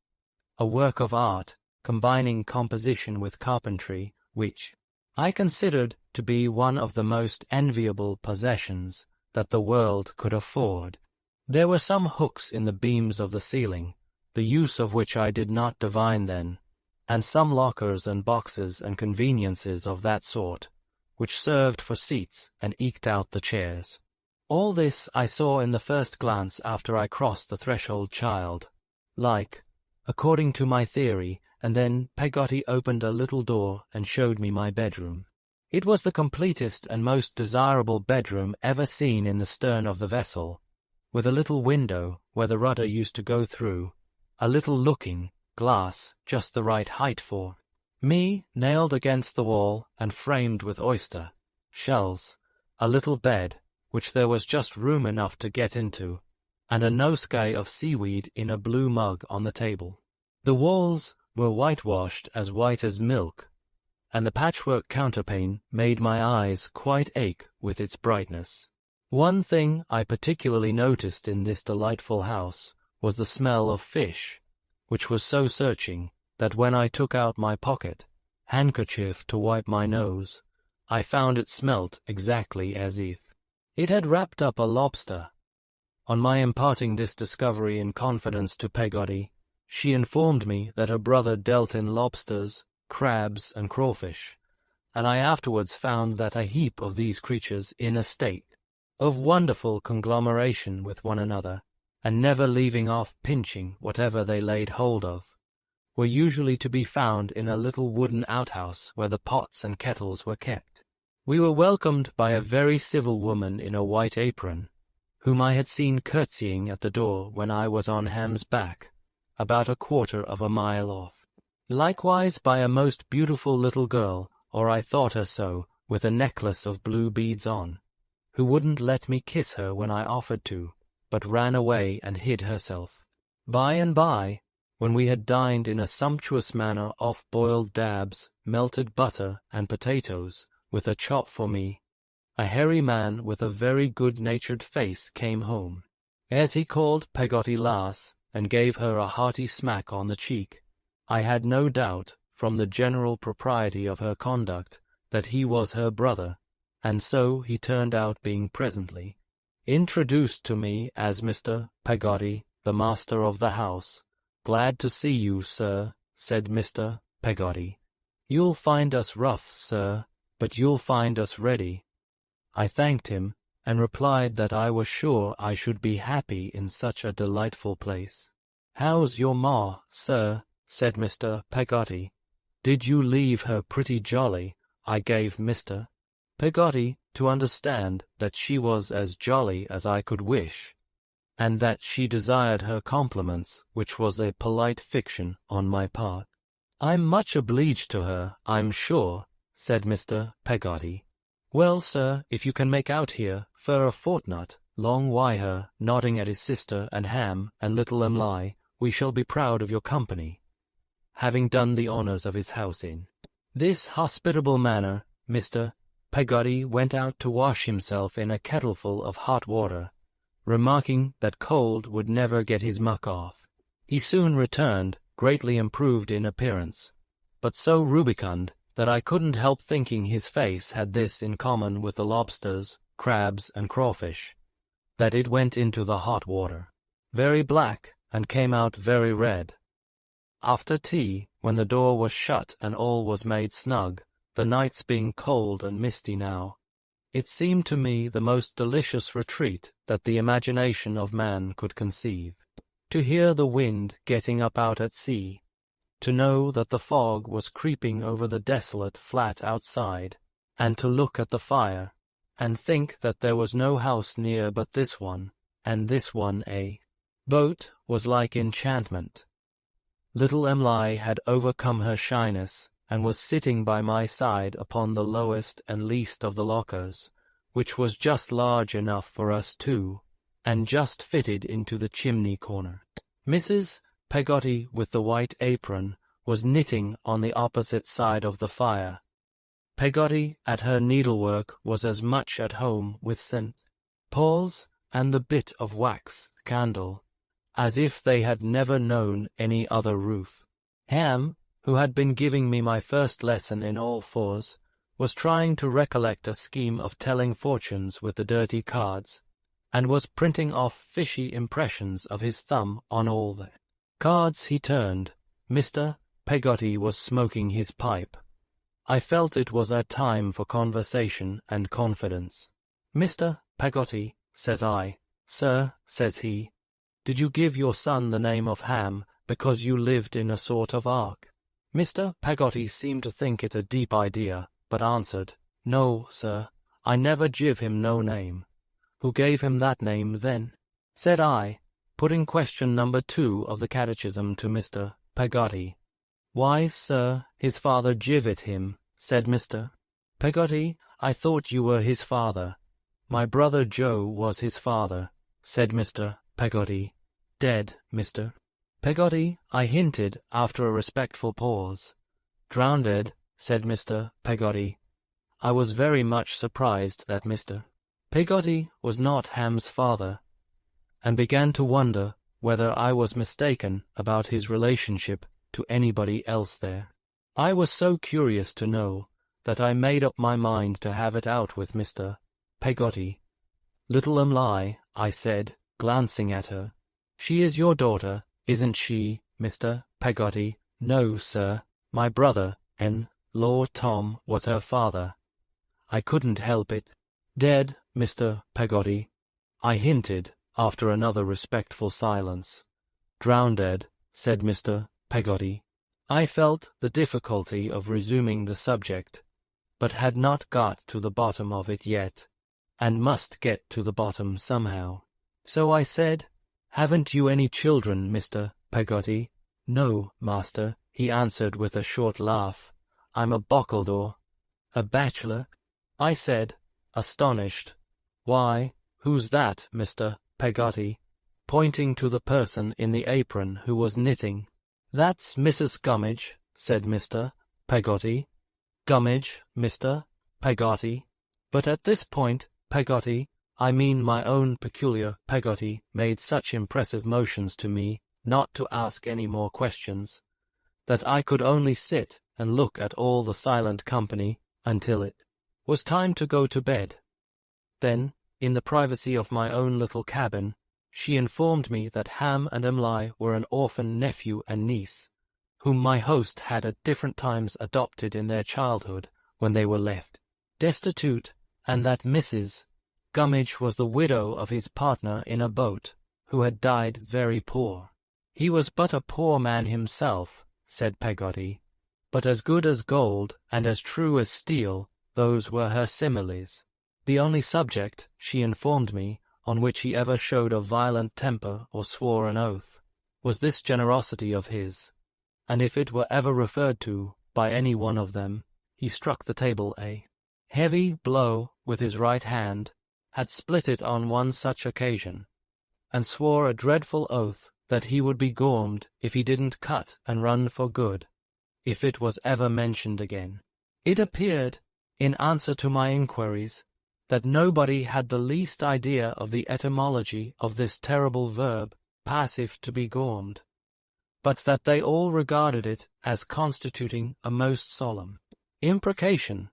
A work of art, combining composition with carpentry, which I considered to be one of the most enviable possessions that the world could afford. There were some hooks in the beams of the ceiling, the use of which I did not divine then, and some lockers and boxes and conveniences of that sort, which served for seats and eked out the chairs. All this I saw in the first glance after I crossed the threshold child-like, according to my theory, and then Peggotty opened a little door and showed me my bedroom. It was the completest and most desirable bedroom ever seen in the stern of the vessel, with a little window where the rudder used to go through, a little looking-glass just the right height for me, nailed against the wall and framed with oyster shells, a little bed, which there was just room enough to get into, and a nosegay of seaweed in a blue mug on the table. The walls were whitewashed as white as milk, and the patchwork counterpane made my eyes quite ache with its brightness. One thing I particularly noticed in this delightful house was the smell of fish, which was so searching that when I took out my pocket-handkerchief to wipe my nose, I found it smelt exactly as if it had wrapped up a lobster. On my imparting this discovery in confidence to Peggotty, she informed me that her brother dealt in lobsters, crabs, and crawfish, and I afterwards found that a heap of these creatures in a state of wonderful conglomeration with one another, and never leaving off pinching whatever they laid hold of, were usually to be found in a little wooden outhouse where the pots and kettles were kept. We were welcomed by a very civil woman in a white apron, whom I had seen curtsying at the door when I was on Ham's Back, about a quarter of a mile off. Likewise by a most beautiful little girl, or I thought her so, with a necklace of blue beads on, who wouldn't let me kiss her when I offered to, but ran away and hid herself. By and by, when we had dined in a sumptuous manner off boiled dabs, melted butter, and potatoes, with a chop for me, a hairy man with a very good-natured face came home. As he called Peggotty lass, and gave her a hearty smack on the cheek, I had no doubt, from the general propriety of her conduct, that he was her brother, and so he turned out being presently introduced to me as Mr. Peggotty, the master of the house. "Glad to see you, sir," said Mr. Peggotty. "You'll find us rough, sir, but you'll find us ready." I thanked him, and replied that I was sure I should be happy in such a delightful place. "How's your ma, sir?" said Mr. Peggotty. "Did you leave her pretty jolly?" I gave Mr. Peggotty to understand that she was as jolly as I could wish, and that she desired her compliments, which was a polite fiction on my part. "I'm much obliged to her, I'm sure," said Mr. Peggotty. "Well, sir, if you can make out here for a fortnight, Long Wyher, nodding at his sister and Ham and little Em'ly, we shall be proud of your company." Having done the honours of his house in this hospitable manner, Mr. Peggotty went out to wash himself in a kettleful of hot water, remarking that cold would never get his muck off. He soon returned, greatly improved in appearance, but so rubicund that I couldn't help thinking his face had this in common with the lobsters, crabs, and crawfish, that it went into the hot water very black and came out very red. After tea, when the door was shut and all was made snug, the nights being cold and misty now, it seemed to me the most delicious retreat that the imagination of man could conceive. To hear the wind getting up out at sea, to know that the fog was creeping over the desolate flat outside, and to look at the fire, and think that there was no house near but this one, and this one a boat, was like enchantment. Little Em'ly had overcome her shyness, and was sitting by my side upon the lowest and least of the lockers, which was just large enough for us two, and just fitted into the chimney corner. Mrs. Peggotty, with the white apron, was knitting on the opposite side of the fire. Peggotty at her needlework was as much at home with St. Paul's and the bit of wax candle as if they had never known any other roof. Ham, who had been giving me my first lesson in all fours, was trying to recollect a scheme of telling fortunes with the dirty cards, and was printing off fishy impressions of his thumb on all the cards he turned. Mr. Peggotty was smoking his pipe. I felt it was a time for conversation and confidence. "Mr. Peggotty," says I. "Sir," says he, "did you give your son the name of Ham because you lived in a sort of ark?" Mr. Peggotty seemed to think it a deep idea, but answered, "No, sir, I never give him no name." "Who gave him that name, then?" said I, putting question number 2 of the catechism to Mr. Peggotty. "Why, sir, his father give it him," said Mr. Peggotty. "I thought you were his father." "My brother Joe was his father," said Mr. Peggotty. "Dead, Mr. Peggotty," I hinted after a respectful pause. "Drownded," said Mr. Peggotty. I was very much surprised that Mr. Peggotty was not Ham's father, and began to wonder whether I was mistaken about his relationship to anybody else there. I was so curious to know that I made up my mind to have it out with Mr. Peggotty. "Little lie," I said, glancing at her. "She is your daughter, isn't she, Mr. Peggotty?" "No, sir, my brother, Lord Tom, was her father. I couldn't help it." "Dead, Mr. Peggotty," I hinted after another respectful silence. "Drownded," said Mr. Peggotty. I felt the difficulty of resuming the subject, but had not got to the bottom of it yet, and must get to the bottom somehow. So I said, "Haven't you any children, Mr. Peggotty?" "No, master," he answered with a short laugh. "I'm a bockeldore." "A bachelor?" I said, astonished. "Why, who's that, Mr. Peggotty?" pointing to the person in the apron who was knitting. "That's Mrs. Gummidge," said Mr. Peggotty. "Gummidge, Mr. Peggotty." But at this point, Peggotty, I mean my own peculiar Peggotty, made such impressive motions to me not to ask any more questions, that I could only sit and look at all the silent company until it was time to go to bed. Then, in the privacy of my own little cabin, she informed me that Ham and Emily were an orphan nephew and niece, whom my host had at different times adopted in their childhood when they were left destitute, and that Mrs. Gummidge was the widow of his partner in a boat, who had died very poor. "He was but a poor man himself," said Peggotty, "but as good as gold and as true as steel." Those were her similes. The only subject, she informed me, on which he ever showed a violent temper or swore an oath, was this generosity of his, and if it were ever referred to by any one of them, he struck the table a heavy blow with his right hand, had split it on one such occasion, and swore a dreadful oath that he would be gormed if he didn't cut and run for good, if it was ever mentioned again. It appeared, in answer to my inquiries, that nobody had the least idea of the etymology of this terrible verb, passive to be gormed, but that they all regarded it as constituting a most solemn imprecation.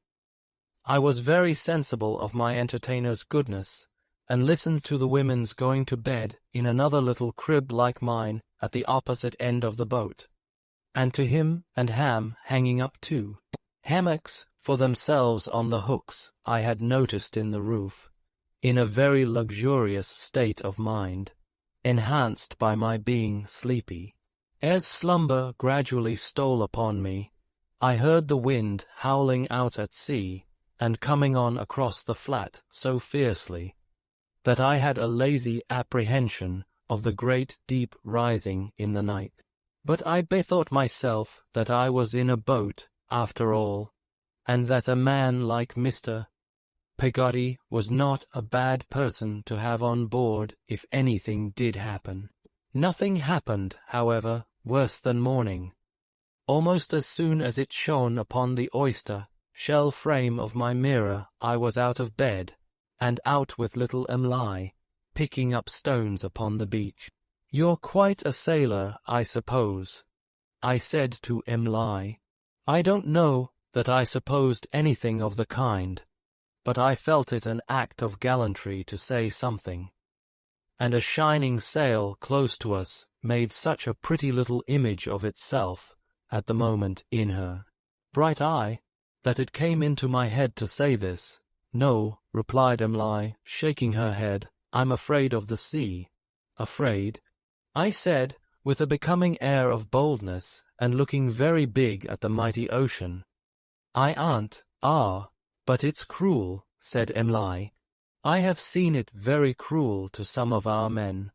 I was very sensible of my entertainer's goodness, and listened to the women's going to bed in another little crib like mine at the opposite end of the boat, and to him and Ham hanging up too. Hammocks for themselves on the hooks I had noticed in the roof, in a very luxurious state of mind, enhanced by my being sleepy. As slumber gradually stole upon me, I heard the wind howling out at sea and coming on across the flat so fiercely that I had a lazy apprehension of the great deep rising in the night. But I bethought myself that I was in a boat after all, and that a man like Mr. Peggotty was not a bad person to have on board if anything did happen. Nothing happened, however, worse than morning. Almost as soon as it shone upon the oyster, shell frame of my mirror I was out of bed, and out with little Emily, picking up stones upon the beach. "You're quite a sailor, I suppose," I said to Emily. I don't know that I supposed anything of the kind, but I felt it an act of gallantry to say something. And a shining sail close to us made such a pretty little image of itself at the moment in her bright eye, that it came into my head to say this. "No," replied Emily, shaking her head, "I'm afraid of the sea." "Afraid?" I said, with a becoming air of boldness, and looking very big at the mighty ocean. "I aren't, but it's cruel," said Emily. "I have seen it very cruel to some of our men.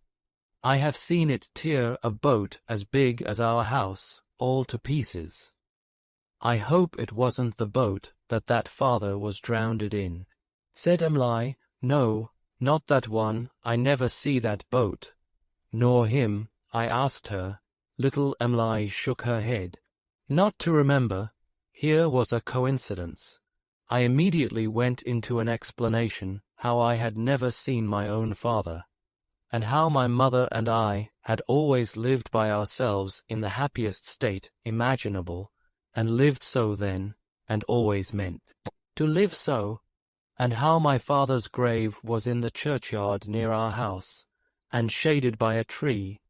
I have seen it tear a boat as big as our house, all to pieces. I hope it wasn't the boat that father was drowned in," said Emily. "No, not that one, I never see that boat." "Nor him?" I asked her. Little Emily shook her head. "Not to remember." Here was a coincidence. I immediately went into an explanation how I had never seen my own father, and how my mother and I had always lived by ourselves in the happiest state imaginable, and lived so then, and always meant to live so, and how my father's grave was in the churchyard near our house, and shaded by a tree,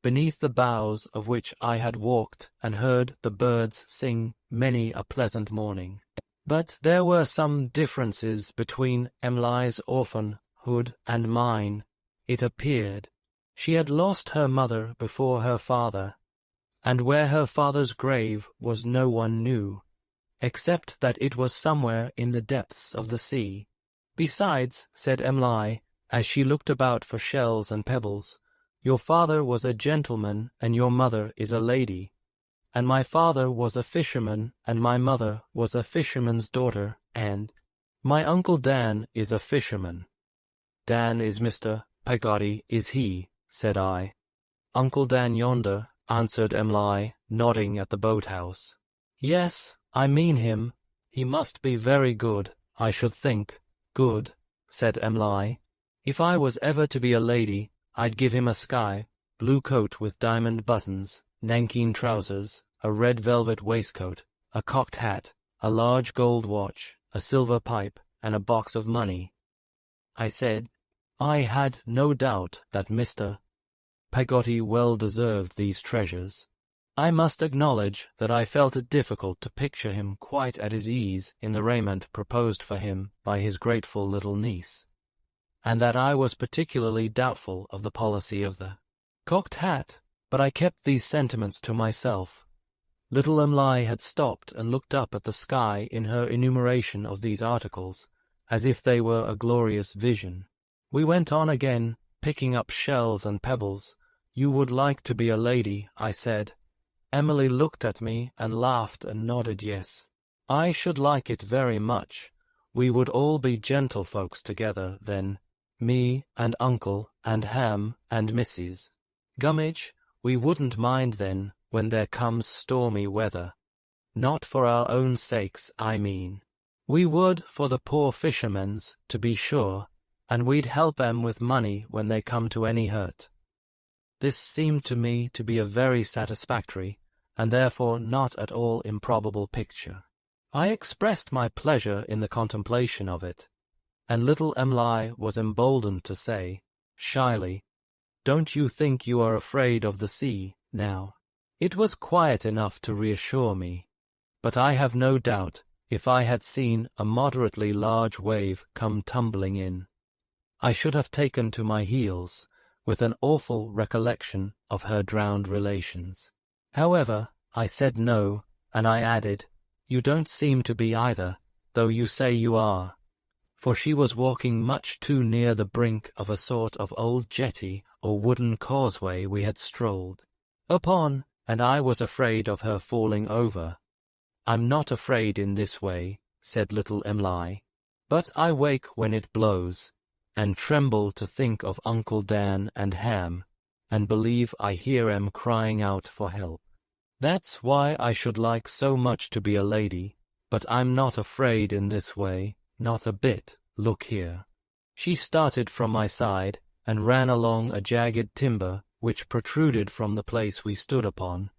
beneath the boughs of which I had walked and heard the birds sing many a pleasant morning. But there were some differences between Emily's orphanhood and mine. It appeared she had lost her mother before her father, and where her father's grave was no one knew, except that it was somewhere in the depths of the sea. "Besides," said Emily, as she looked about for shells and pebbles, "your father was a gentleman and your mother is a lady, and my father was a fisherman and my mother was a fisherman's daughter, and my Uncle Dan is a fisherman." "Dan is Mr. Peggotty, is he?" said I. "Uncle Dan yonder," answered Emily, nodding at the boathouse. "Yes, I mean him. He must be very good, I should think." "Good," said Emily. "If I was ever to be a lady, I'd give him a sky-blue coat with diamond buttons, nankeen trousers, a red velvet waistcoat, a cocked hat, a large gold watch, a silver pipe, and a box of money." I said I had no doubt that Mr. Peggotty well deserved these treasures. I must acknowledge that I felt it difficult to picture him quite at his ease in the raiment proposed for him by his grateful little niece, and that I was particularly doubtful of the policy of the cocked hat, but I kept these sentiments to myself. Little Emily had stopped and looked up at the sky in her enumeration of these articles, as if they were a glorious vision. We went on again, picking up shells and pebbles. "You would like to be a lady," I said. Emily looked at me and laughed and nodded yes. "I should like it very much. We would all be gentlefolks together then, me and Uncle and Ham and Mrs. Gummidge. We wouldn't mind then when there comes stormy weather. Not for our own sakes, I mean. We would for the poor fishermen's, to be sure, and we'd help them with money when they come to any hurt." This seemed to me to be a very satisfactory, and therefore not at all improbable picture. I expressed my pleasure in the contemplation of it, and little Emily was emboldened to say, shyly, "Don't you think you are afraid of the sea, now?" It was quiet enough to reassure me, but I have no doubt if I had seen a moderately large wave come tumbling in, I should have taken to my heels, with an awful recollection of her drowned relations. However, I said no, and I added, "You don't seem to be either, though you say you are," for she was walking much too near the brink of a sort of old jetty or wooden causeway we had strolled upon, and I was afraid of her falling over. "I'm not afraid in this way," said little Emily, "but I wake when it blows, and tremble to think of Uncle Dan and Ham, and believe I hear 'em crying out for help. That's why I should like so much to be a lady, But I'm not afraid in this way, not a bit. Look here." She started from my side, and ran along a jagged timber which protruded from the place we stood upon,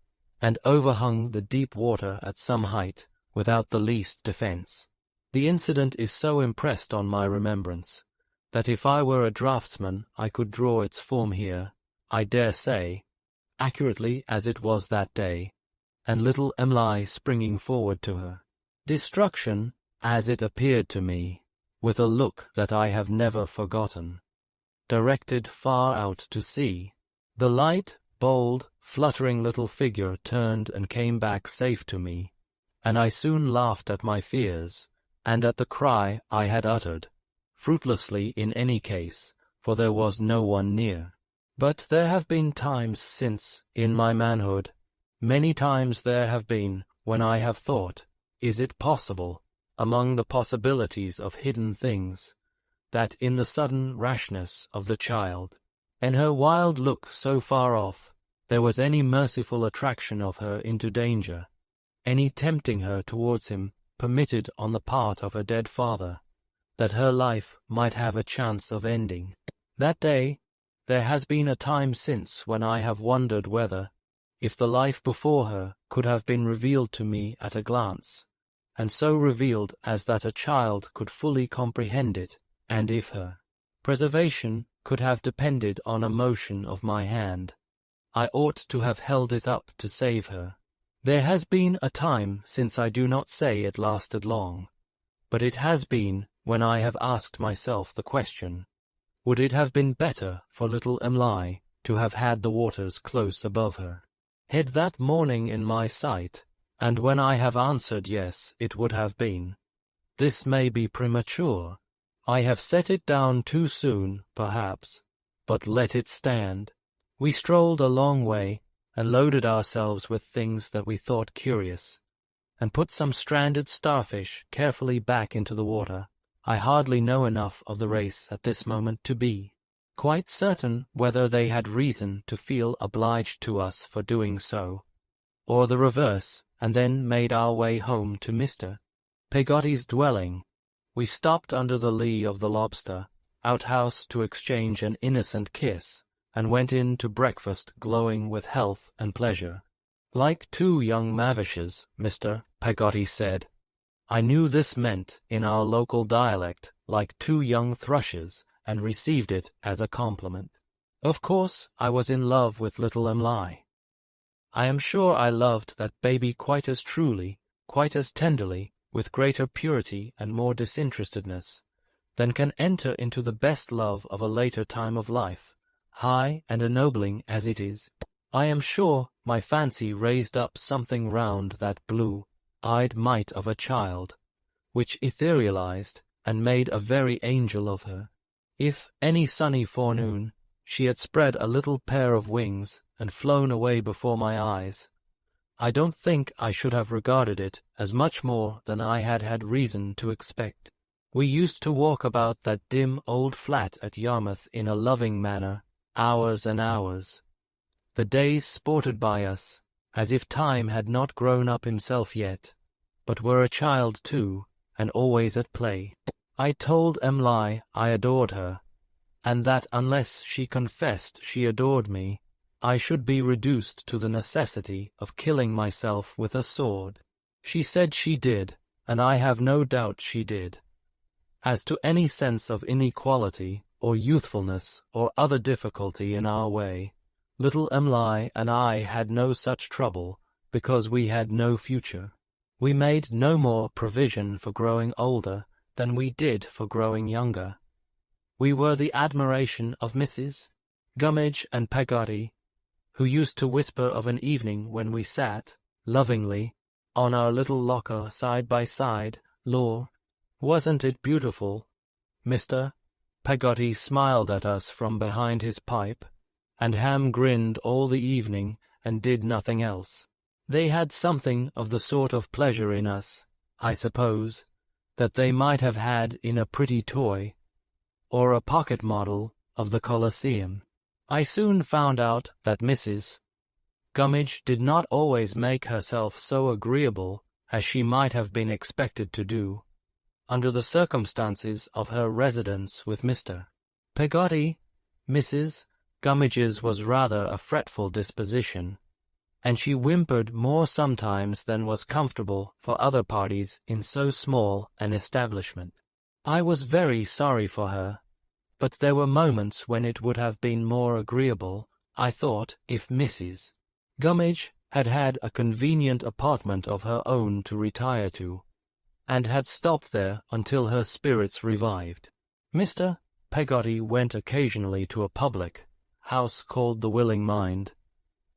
and overhung the deep water at some height, without the least defence. The incident is so impressed on my remembrance, that if I were a draftsman I could draw its form here, I dare say, accurately as it was that day, and little Emily springing forward to her destruction, as it appeared to me, with a look that I have never forgotten, directed far out to sea. The light, bold, fluttering little figure turned and came back safe to me, and I soon laughed at my fears, and at the cry I had uttered, fruitlessly in any case, for there was no one near. But there have been times since, in my manhood, many times there have been, when I have thought, is it possible, among the possibilities of hidden things, that in the sudden rashness of the child, and her wild look so far off, there was any merciful attraction of her into danger, any tempting her towards him permitted on the part of her dead father, that her life might have a chance of ending. That day, there has been a time since when I have wondered whether, if the life before her could have been revealed to me at a glance, and so revealed as that a child could fully comprehend it, and if her preservation could have depended on a motion of my hand, I ought to have held it up to save her. There has been a time since, I do not say it lasted long, but it has been when I have asked myself the question, would it have been better for little Emily to have had the waters close above her head that morning in my sight, and when I have answered yes, it would have been. This may be premature. I have set it down too soon, perhaps, but let it stand. We strolled a long way, and loaded ourselves with things that we thought curious, and put some stranded starfish carefully back into the water. I hardly know enough of the race at this moment to be quite certain whether they had reason to feel obliged to us for doing so, or the reverse, and then made our way home to Mr. Peggotty's dwelling. We stopped under the lee of the lobster outhouse to exchange an innocent kiss, and went in to breakfast glowing with health and pleasure. Like two young mavishes, Mr. Peggotty said. I knew this meant, in our local dialect, like two young thrushes, and received it as a compliment. Of course, I was in love with little Emily. I am sure I loved that baby quite as truly, quite as tenderly, with greater purity and more disinterestedness, than can enter into the best love of a later time of life, high and ennobling as it is. I am sure my fancy raised up something round that blue-eyed mite of a child, which etherealized and made a very angel of her. If, any sunny forenoon, she had spread a little pair of wings and flown away before my eyes, I don't think I should have regarded it as much more than I had had reason to expect. We used to walk about that dim old flat at Yarmouth in a loving manner, hours and hours. The days sported by us, as if Time had not grown up himself yet, but were a child too, and always at play. I told Emily I adored her, and that unless she confessed she adored me, I should be reduced to the necessity of killing myself with a sword. She said she did, and I have no doubt she did. As to any sense of inequality, or youthfulness, or other difficulty in our way, little Emily and I had no such trouble, because we had no future. We made no more provision for growing older than we did for growing younger. We were the admiration of Mrs. Gummidge and Peggotty, who used to whisper of an evening when we sat, lovingly, on our little locker side by side, "Lor, wasn't it beautiful?" Mr. Peggotty smiled at us from behind his pipe, and Ham grinned all the evening and did nothing else. They had something of the sort of pleasure in us, I suppose, that they might have had in a pretty toy, or a pocket model of the Colosseum. I soon found out that Mrs. Gummidge did not always make herself so agreeable as she might have been expected to do, under the circumstances of her residence with Mr. Peggotty. Mrs. Gummidge's was rather a fretful disposition, and she whimpered more sometimes than was comfortable for other parties in so small an establishment. I was very sorry for her, but there were moments when it would have been more agreeable, I thought, if Mrs. Gummidge had had a convenient apartment of her own to retire to, and had stopped there until her spirits revived. Mr. Peggotty went occasionally to a public house called the Willing Mind.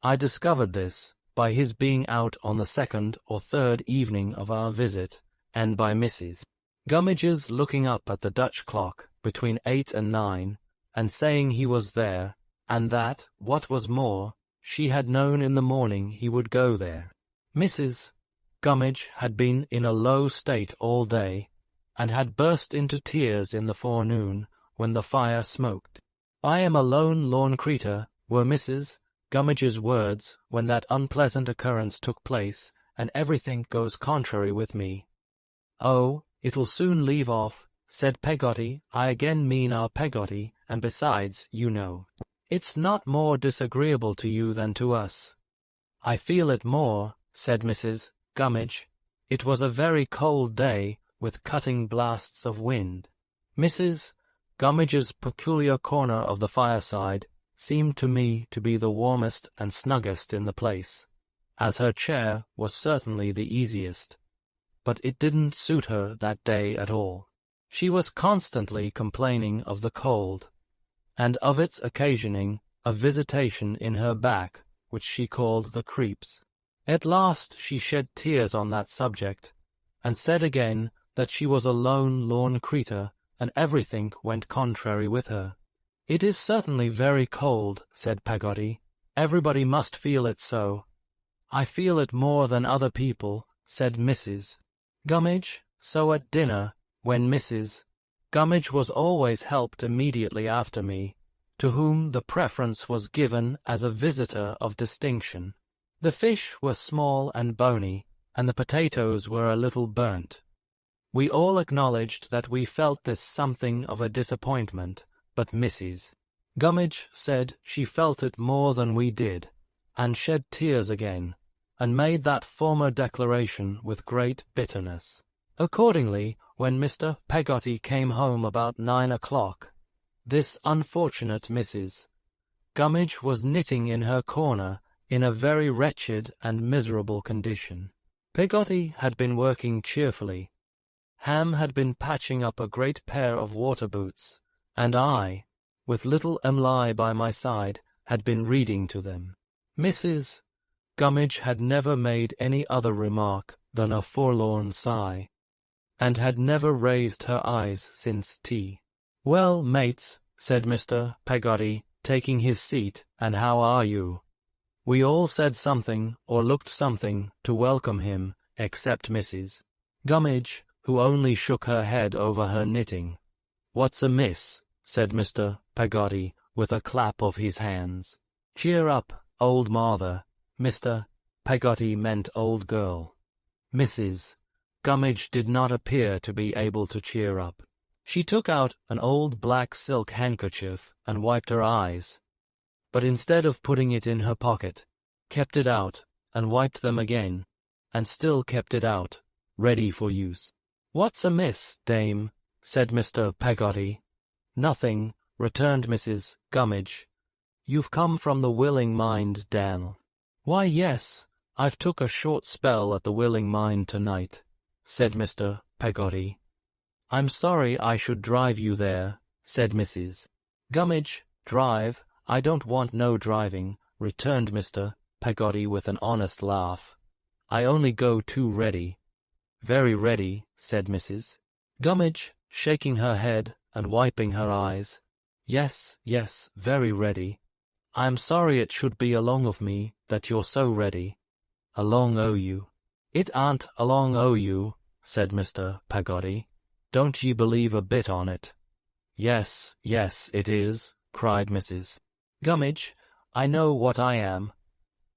I discovered this by his being out on the second or third evening of our visit, and by Mrs. Gummidge's looking up at the Dutch clock between 8 and 9, and saying he was there, and that, what was more, she had known in the morning he would go there. Mrs. Gummidge had been in a low state all day, and had burst into tears in the forenoon when the fire smoked. "I am a lone lorn creetur," were Mrs. Gummidge's words when that unpleasant occurrence took place, "and everything goes contrary with me." "Oh, it'll soon leave off," said Peggotty. "I again mean our Peggotty, and besides, you know, it's not more disagreeable to you than to us." "I feel it more," said Mrs. Gummidge. "It was a very cold day, with cutting blasts of wind." Mrs. Gummidge's peculiar corner of the fireside seemed to me to be the warmest and snuggest in the place, as her chair was certainly the easiest. But it didn't suit her that day at all. She was constantly complaining of the cold, and of its occasioning a visitation in her back, which she called the creeps. At last she shed tears on that subject, and said again that she was a lone lorn creetur, and everything went contrary with her. "It is certainly very cold," said Peggotty. "Everybody must feel it so." "I feel it more than other people," said Mrs. Gummidge. So at dinner, when Mrs. Gummidge was always helped immediately after me, to whom the preference was given as a visitor of distinction. The fish were small and bony, and the potatoes were a little burnt. We all acknowledged that we felt this something of a disappointment, but Mrs. Gummidge said she felt it more than we did, and shed tears again, and made that former declaration with great bitterness. Accordingly, when Mr. Peggotty came home about 9 o'clock, this unfortunate Mrs. Gummidge was knitting in her corner in a very wretched and miserable condition. Peggotty had been working cheerfully. Ham had been patching up a great pair of water boots, and I, with little Emily by my side, had been reading to them. Mrs. Gummidge had never made any other remark than a forlorn sigh, and had never raised her eyes since tea. "Well, mates," said Mr. Peggotty, taking his seat, "and how are you?" We all said something, or looked something, to welcome him, except Mrs. Gummidge, who only shook her head over her knitting. "What's amiss?" said Mr. Peggotty, with a clap of his hands. "Cheer up, old Martha." Mr. Peggotty meant old girl. Mrs. Gummidge did not appear to be able to cheer up. She took out an old black silk handkerchief and wiped her eyes, but instead of putting it in her pocket, kept it out, and wiped them again, and still kept it out, ready for use. "What's amiss, dame?" said Mr. Peggotty. "Nothing," returned Mrs. Gummidge. "You've come from the Willing Mind, Dan." "Why, yes, I've took a short spell at the Willing Mind tonight," said Mr. Peggotty. "I'm sorry I should drive you there," said Mrs. Gummidge. "Drive? I don't want no driving," returned Mr. Peggotty with an honest laugh. "I only go too ready." "Very ready," said Mrs. Gummidge, shaking her head and wiping her eyes. "Yes, yes, very ready. I'm sorry it should be along of me that you're so ready." "Along o' you." "It aren't along o' you," said Mr. Peggotty. "Don't ye believe a bit on it." "Yes, yes, it is," cried Mrs. Gummidge. "I know what I am.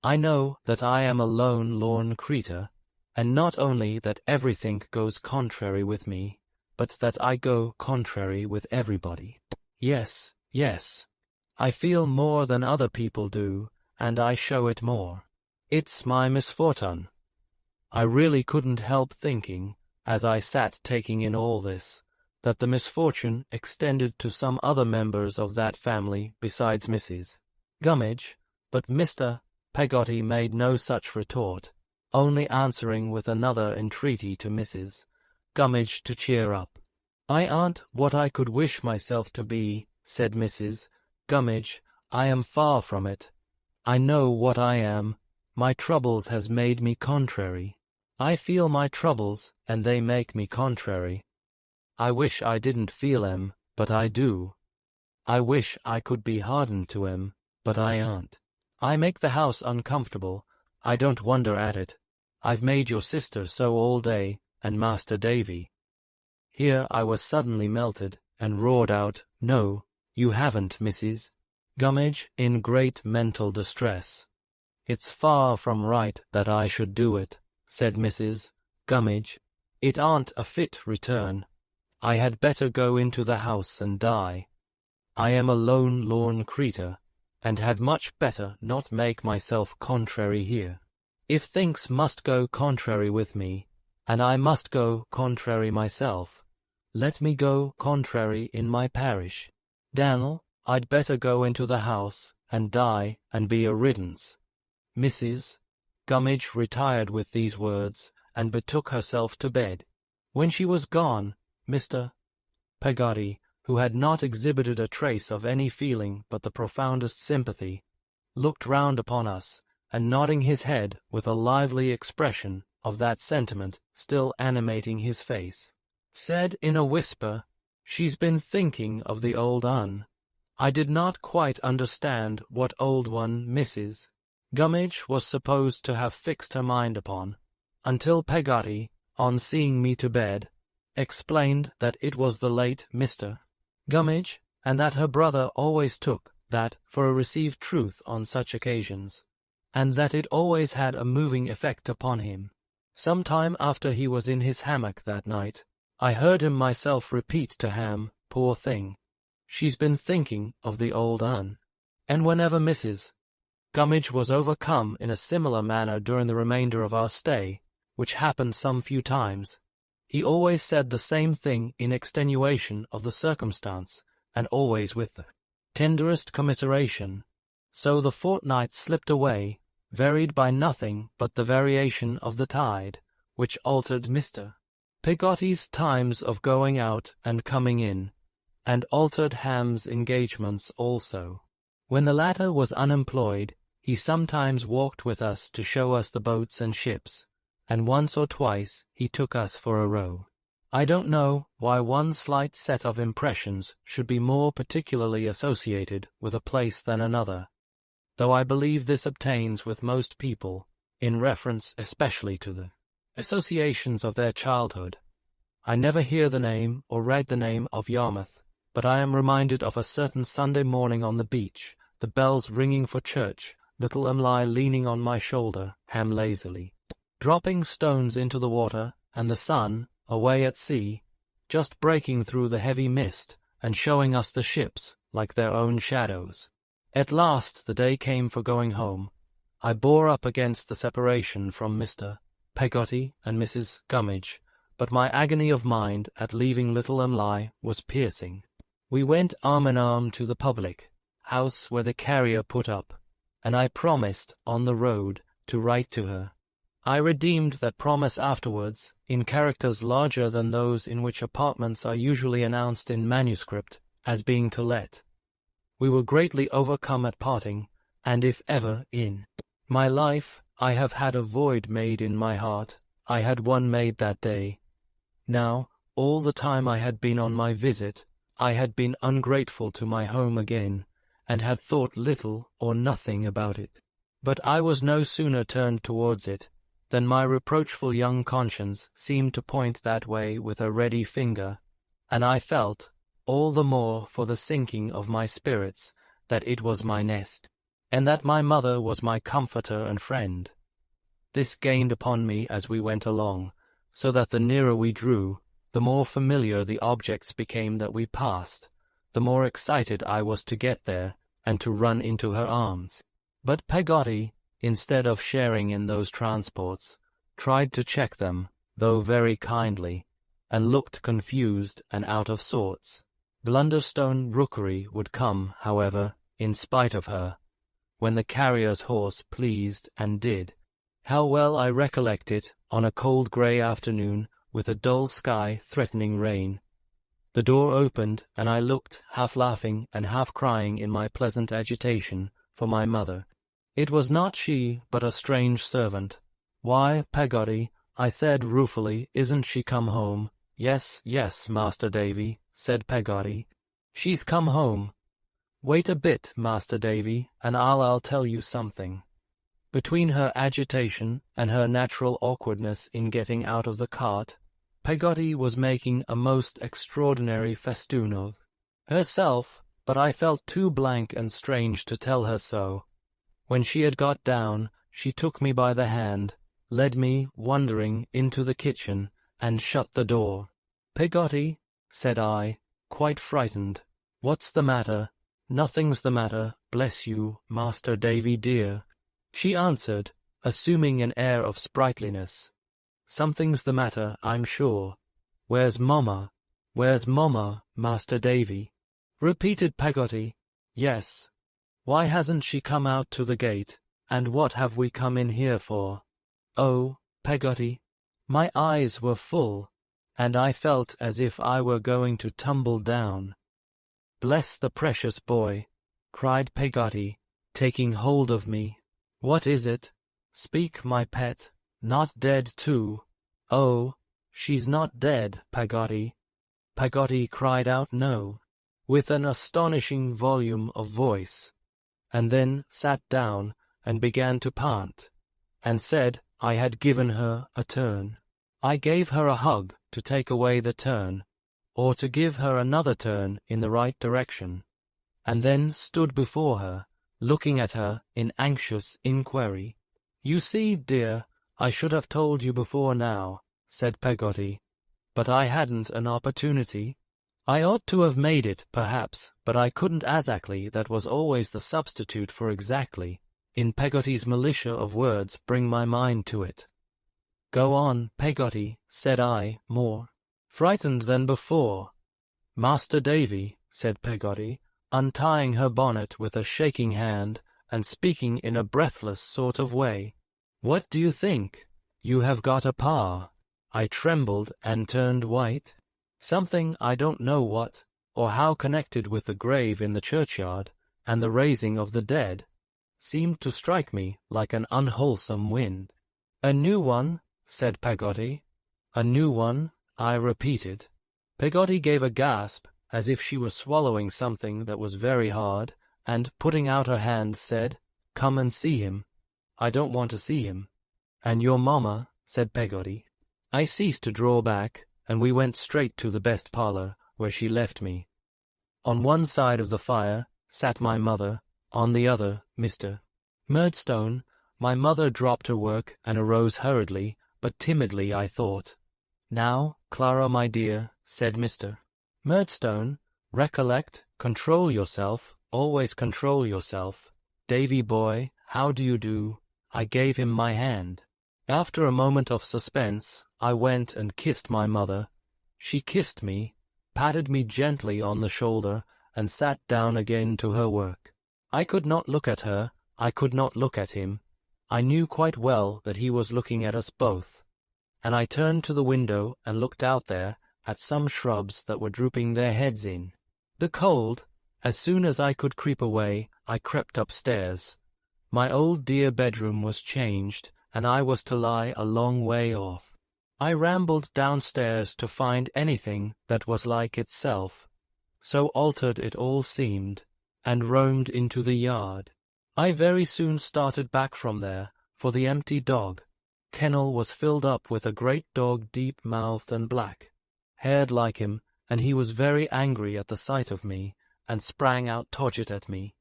I know that I am a lone lorn creetur, and not only that everything goes contrary with me, but that I go contrary with everybody. Yes, yes. I feel more than other people do, and I show it more. It's my misfortune. I really couldn't help thinking, as I sat taking in all this, that the misfortune extended to some other members of that family besides Mrs. Gummidge, but Mr. Peggotty made no such retort, only answering with another entreaty to Mrs. Gummidge to cheer up. "I aren't what I could wish myself to be," said Mrs. Gummidge. "I am far from it. I know what I am. My troubles has made me contrary. I feel my troubles, and they make me contrary. I wish I didn't feel 'em, but I do. I wish I could be hardened to 'em, but I aren't. I make the house uncomfortable. I don't wonder at it. I've made your sister so all day, and Master Davy." Here I was suddenly melted, and roared out, "No, you haven't, Mrs. Gummidge," in great mental distress. "It's far from right that I should do it," said Mrs. Gummidge. "It aren't a fit return. I had better go into the house and die. I am a lone lorn creature, and had much better not make myself contrary here. If things must go contrary with me, and I must go contrary myself, let me go contrary in my parish. Dan'l, I'd better go into the house and die and be a riddance." Mrs. Gummidge retired with these words, and betook herself to bed. When she was gone, Mr. Peggotty, who had not exhibited a trace of any feeling but the profoundest sympathy, looked round upon us, and nodding his head with a lively expression of that sentiment still animating his face, said in a whisper, "She's been thinking of the old un." I did not quite understand what old one Mrs. Gummidge was supposed to have fixed her mind upon, until Peggotty, on seeing me to bed, explained that it was the late Mr. Gummidge, and that her brother always took that for a received truth on such occasions, and that it always had a moving effect upon him. Some time after he was in his hammock that night, I heard him myself repeat to Ham, "Poor thing, she's been thinking of the old un." And whenever Mrs. Gummidge was overcome in a similar manner during the remainder of our stay, which happened some few times, he always said the same thing in extenuation of the circumstance, and always with the tenderest commiseration. So the fortnight slipped away, varied by nothing but the variation of the tide, which altered Mr. Peggotty's times of going out and coming in, and altered Ham's engagements also. When the latter was unemployed, he sometimes walked with us to show us the boats and ships, and once or twice he took us for a row. I don't know why one slight set of impressions should be more particularly associated with a place than another, though I believe this obtains with most people, in reference especially to the associations of their childhood. I never hear the name or read the name of Yarmouth, but I am reminded of a certain Sunday morning on the beach, the bells ringing for church, little Emily leaning on my shoulder, Ham lazily dropping stones into the water, and the sun, away at sea, just breaking through the heavy mist and showing us the ships like their own shadows. At last the day came for going home. I bore up against the separation from Mr. Peggotty and Mrs. Gummidge, but my agony of mind at leaving little Emily was piercing. We went arm in arm to the public house where the carrier put up, and I promised, on the road, to write to her. I redeemed that promise afterwards, in characters larger than those in which apartments are usually announced in manuscript, as being to let. We were greatly overcome at parting, and if ever, in my life, I have had a void made in my heart, I had one made that day. Now, all the time I had been on my visit, I had been ungrateful to my home again, and had thought little or nothing about it. But I was no sooner turned towards it, than my reproachful young conscience seemed to point that way with a ready finger, and I felt, all the more for the sinking of my spirits, that it was my nest, and that my mother was my comforter and friend. This gained upon me as we went along, so that the nearer we drew, the more familiar the objects became that we passed, the more excited I was to get there and to run into her arms. But Peggotty, instead of sharing in those transports, tried to check them, though very kindly, and looked confused and out of sorts. Blunderstone Rookery would come, however, in spite of her, when the carrier's horse pleased and did. How well I recollect it, on a cold grey afternoon, with a dull sky threatening rain. The door opened, and I looked, half laughing and half crying in my pleasant agitation, for my mother. It was not she, but a strange servant. "Why, Peggotty," I said ruefully, "isn't she come home?" "Yes, yes, Master Davy," said Peggotty. "She's come home. Wait a bit, Master Davy, and I'll tell you something." Between her agitation and her natural awkwardness in getting out of the cart, Peggotty was making a most extraordinary festoon of herself, but I felt too blank and strange to tell her so. When she had got down, she took me by the hand, led me, wondering, into the kitchen, and shut the door. "Peggotty," said I, quite frightened, "what's the matter?" "Nothing's the matter, bless you, Master Davy dear," she answered, assuming an air of sprightliness. "Something's the matter, I'm sure. Where's Mamma? Where's Mamma, Master Davy?" repeated Peggotty. "Yes. Why hasn't she come out to the gate, and what have we come in here for?" "Oh, Peggotty," my eyes were full, and I felt as if I were going to tumble down. "Bless the precious boy," cried Peggotty, taking hold of me. "What is it? Speak, my pet. Not dead too?" "Oh, she's not dead, Peggotty." Peggotty cried out no, with an astonishing volume of voice, and then sat down and began to pant, and said I had given her a turn. I gave her a hug to take away the turn, or to give her another turn in the right direction, and then stood before her, looking at her in anxious inquiry. "You see, dear, I should have told you before now," said Peggotty, "but I hadn't an opportunity. I ought to have made it, perhaps, but I couldn't exactly. That was always the substitute for exactly. In Peggotty's militia of words bring my mind to it." "Go on, Peggotty," said I, more frightened than before. "Master Davy," said Peggotty, untying her bonnet with a shaking hand, and speaking in a breathless sort of way, "what do you think? You have got a pa." I trembled and turned white. Something, I don't know what, or how connected with the grave in the churchyard, and the raising of the dead, seemed to strike me like an unwholesome wind. "A new one?" said Peggotty. "A new one," I repeated. Peggotty gave a gasp, as if she were swallowing something that was very hard, and, putting out her hand, said, "Come and see him." "I don't want to see him." "And your mamma?" said Peggotty. I ceased to draw back, and we went straight to the best parlour, where she left me. On one side of the fire sat my mother, on the other Mr. Murdstone. My mother dropped her work and arose hurriedly, but timidly, I thought. "Now, Clara, my dear," said Mr. Murdstone, "recollect, control yourself, always control yourself. Davy boy, how do you do?" I gave him my hand. After a moment of suspense, I went and kissed my mother. She kissed me, patted me gently on the shoulder, and sat down again to her work. I could not look at her, I could not look at him. I knew quite well that he was looking at us both, and I turned to the window and looked out there at some shrubs that were drooping their heads in the cold. As soon as I could creep away, I crept upstairs. My old dear bedroom was changed, and I was to lie a long way off. I rambled downstairs to find anything that was like itself, so altered it all seemed, and roamed into the yard. I very soon started back from there, for the empty dog kennel was filled up with a great dog, deep-mouthed and black-haired like him, and he was very angry at the sight of me, and sprang out Todget at me.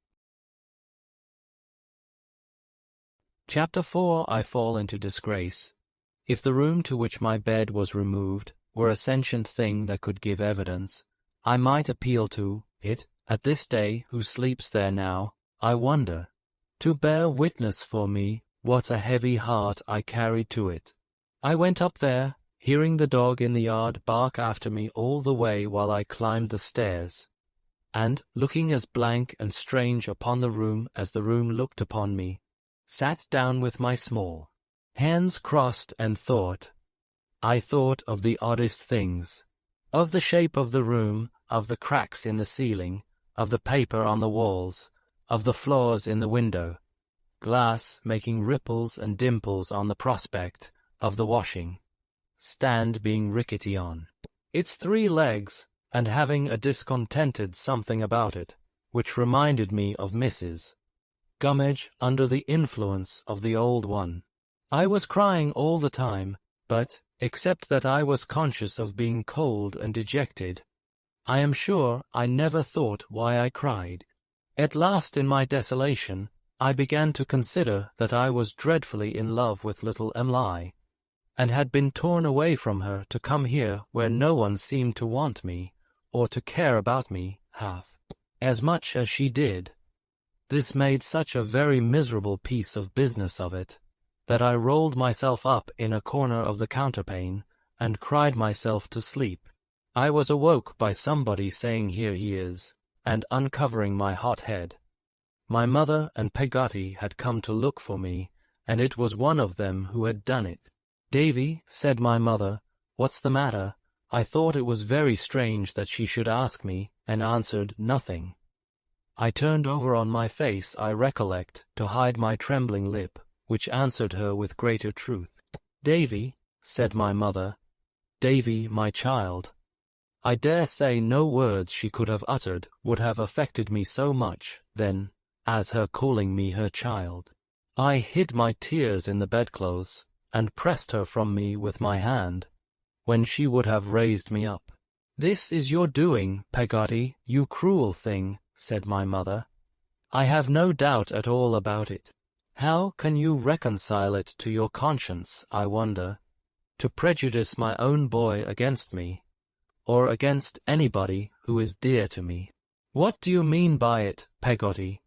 Chapter 4. I fall into disgrace. If the room to which my bed was removed were a sentient thing that could give evidence, I might appeal to it at this day who sleeps there now, I wonder, to bear witness for me what a heavy heart I carried to it. I went up there, hearing the dog in the yard bark after me all the way while I climbed the stairs, and, looking as blank and strange upon the room as the room looked upon me, sat down with my small hands crossed and thought. I thought of the oddest things, of the shape of the room, of the cracks in the ceiling, of the paper on the walls, of the flaws in the window, glass making ripples and dimples on the prospect, of the washing stand being rickety on its 3 legs, and having a discontented something about it, which reminded me of Mrs. Gummidge under the influence of the old one. I was crying all the time, but, except that I was conscious of being cold and dejected, I am sure I never thought why I cried. At last in my desolation, I began to consider that I was dreadfully in love with little Emily, and had been torn away from her to come here where no one seemed to want me, or to care about me half as much as she did. This made such a very miserable piece of business of it, that I rolled myself up in a corner of the counterpane, and cried myself to sleep. I was awoke by somebody saying, "Here he is," and uncovering my hot head. My mother and Peggotty had come to look for me, and it was one of them who had done it. "Davy," said my mother, "what's the matter?" I thought it was very strange that she should ask me, and answered nothing. I turned over on my face, I recollect, to hide my trembling lip, which answered her with greater truth. "Davy," said my mother, "Davy, my child." I dare say no words she could have uttered would have affected me so much then as her calling me her child. I hid my tears in the bedclothes, and pressed her from me with my hand, when she would have raised me up. "This is your doing, Peggotty, you cruel thing," said my mother. "I have no doubt at all about it. How can you reconcile it to your conscience, I wonder, to prejudice my own boy against me, or against anybody who is dear to me? What do you mean by it, Peggotty?"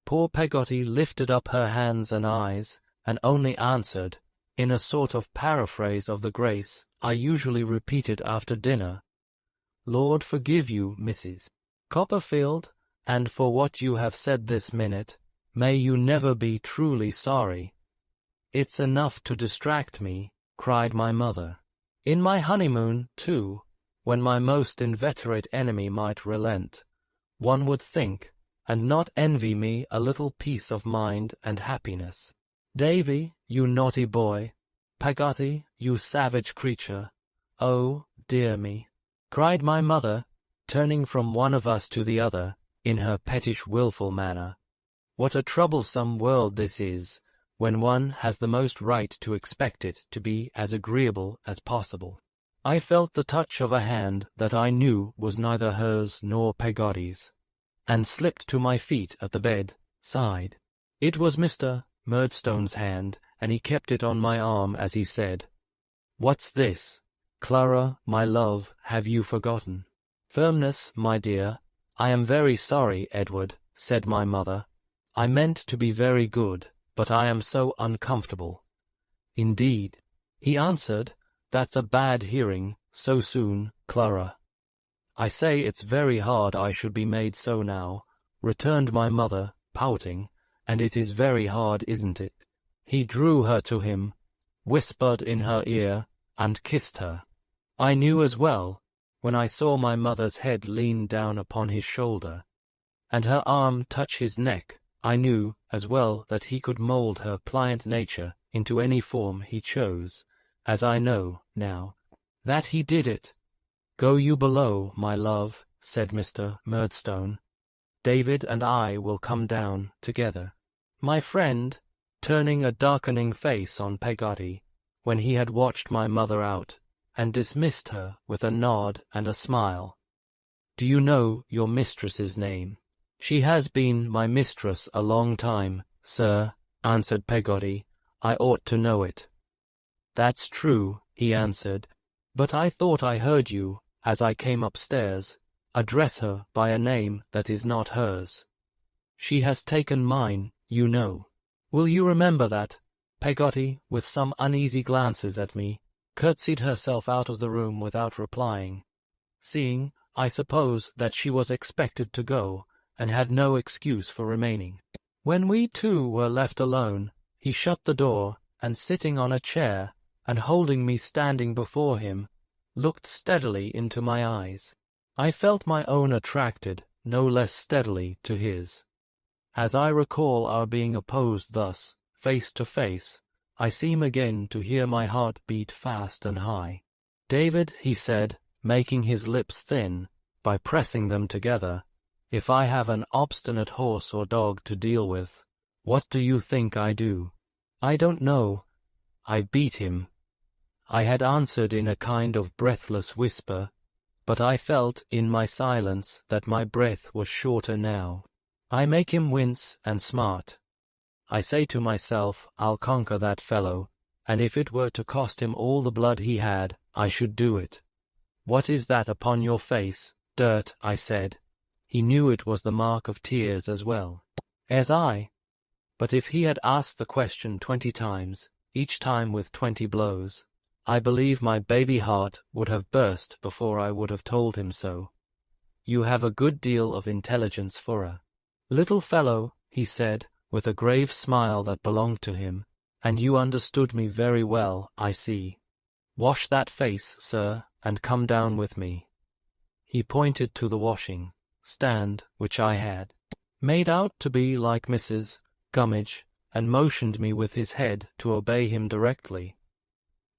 Poor Peggotty lifted up her hands and eyes, and only answered, in a sort of paraphrase of the grace I usually repeated after dinner, "Lord forgive you, Mrs. Copperfield, and for what you have said this minute, may you never be truly sorry." "It's enough to distract me," cried my mother. "In my honeymoon, too, when my most inveterate enemy might relent, one would think, and not envy me a little peace of mind and happiness. Davy, you naughty boy, Peggotty, you savage creature, oh, dear me," cried my mother, turning from one of us to the other, in her pettish wilful manner. "What a troublesome world this is, when one has the most right to expect it to be as agreeable as possible." I felt the touch of a hand that I knew was neither hers nor Peggotty's, and slipped to my feet at the bed side. It was Mr. Murdstone's hand, and he kept it on my arm as he said, "What's this? Clara, my love, have you forgotten?" "Firmness, my dear. I am very sorry, Edward," said my mother. "I meant to be very good, but I am so uncomfortable." "Indeed," he answered, "that's a bad hearing, so soon, Clara." "I say it's very hard I should be made so now," returned my mother, pouting, "and it is very hard, isn't it?" He drew her to him, whispered in her ear, and kissed her. I knew as well, when I saw my mother's head lean down upon his shoulder, and her arm touch his neck, I knew as well that he could mould her pliant nature into any form he chose, as I know now that he did it. "Go you below, my love," said Mr. Murdstone. "David and I will come down together." My friend, turning a darkening face on Peggotty, when he had watched my mother out, and dismissed her with a nod and a smile. "Do you know your mistress's name?" "She has been my mistress a long time, sir," answered Peggotty. "I ought to know it." "That's true," he answered, "but I thought I heard you, as I came upstairs, address her by a name that is not hers. She has taken mine, you know. Will you remember that?" Peggotty, with some uneasy glances at me, curtsied herself out of the room without replying, seeing, I suppose, that she was expected to go, and had no excuse for remaining. When we two were left alone, he shut the door, and sitting on a chair, and holding me standing before him, looked steadily into my eyes. I felt my own attracted no less steadily to his. As I recall our being opposed thus, face to face, I seem again to hear my heart beat fast and high. "David," he said, making his lips thin, by pressing them together, "if I have an obstinate horse or dog to deal with, what do you think I do?" "I don't know. I beat him," I had answered in a kind of breathless whisper, but I felt in my silence that my breath was shorter now. "I make him wince and smart. I say to myself, I'll conquer that fellow, and if it were to cost him all the blood he had, I should do it." "What is that upon your face?" "Dirt," I said. He knew it was the mark of tears as well as I. But if he had asked the question 20 times, each time with 20 blows, I believe my baby heart would have burst before I would have told him so. "You have a good deal of intelligence for a little fellow," he said, with a grave smile that belonged to him, "and you understood me very well, I see. Wash that face, sir, and come down with me." He pointed to the washing stand, which I had made out to be like Mrs. Gummidge, and motioned me with his head to obey him directly.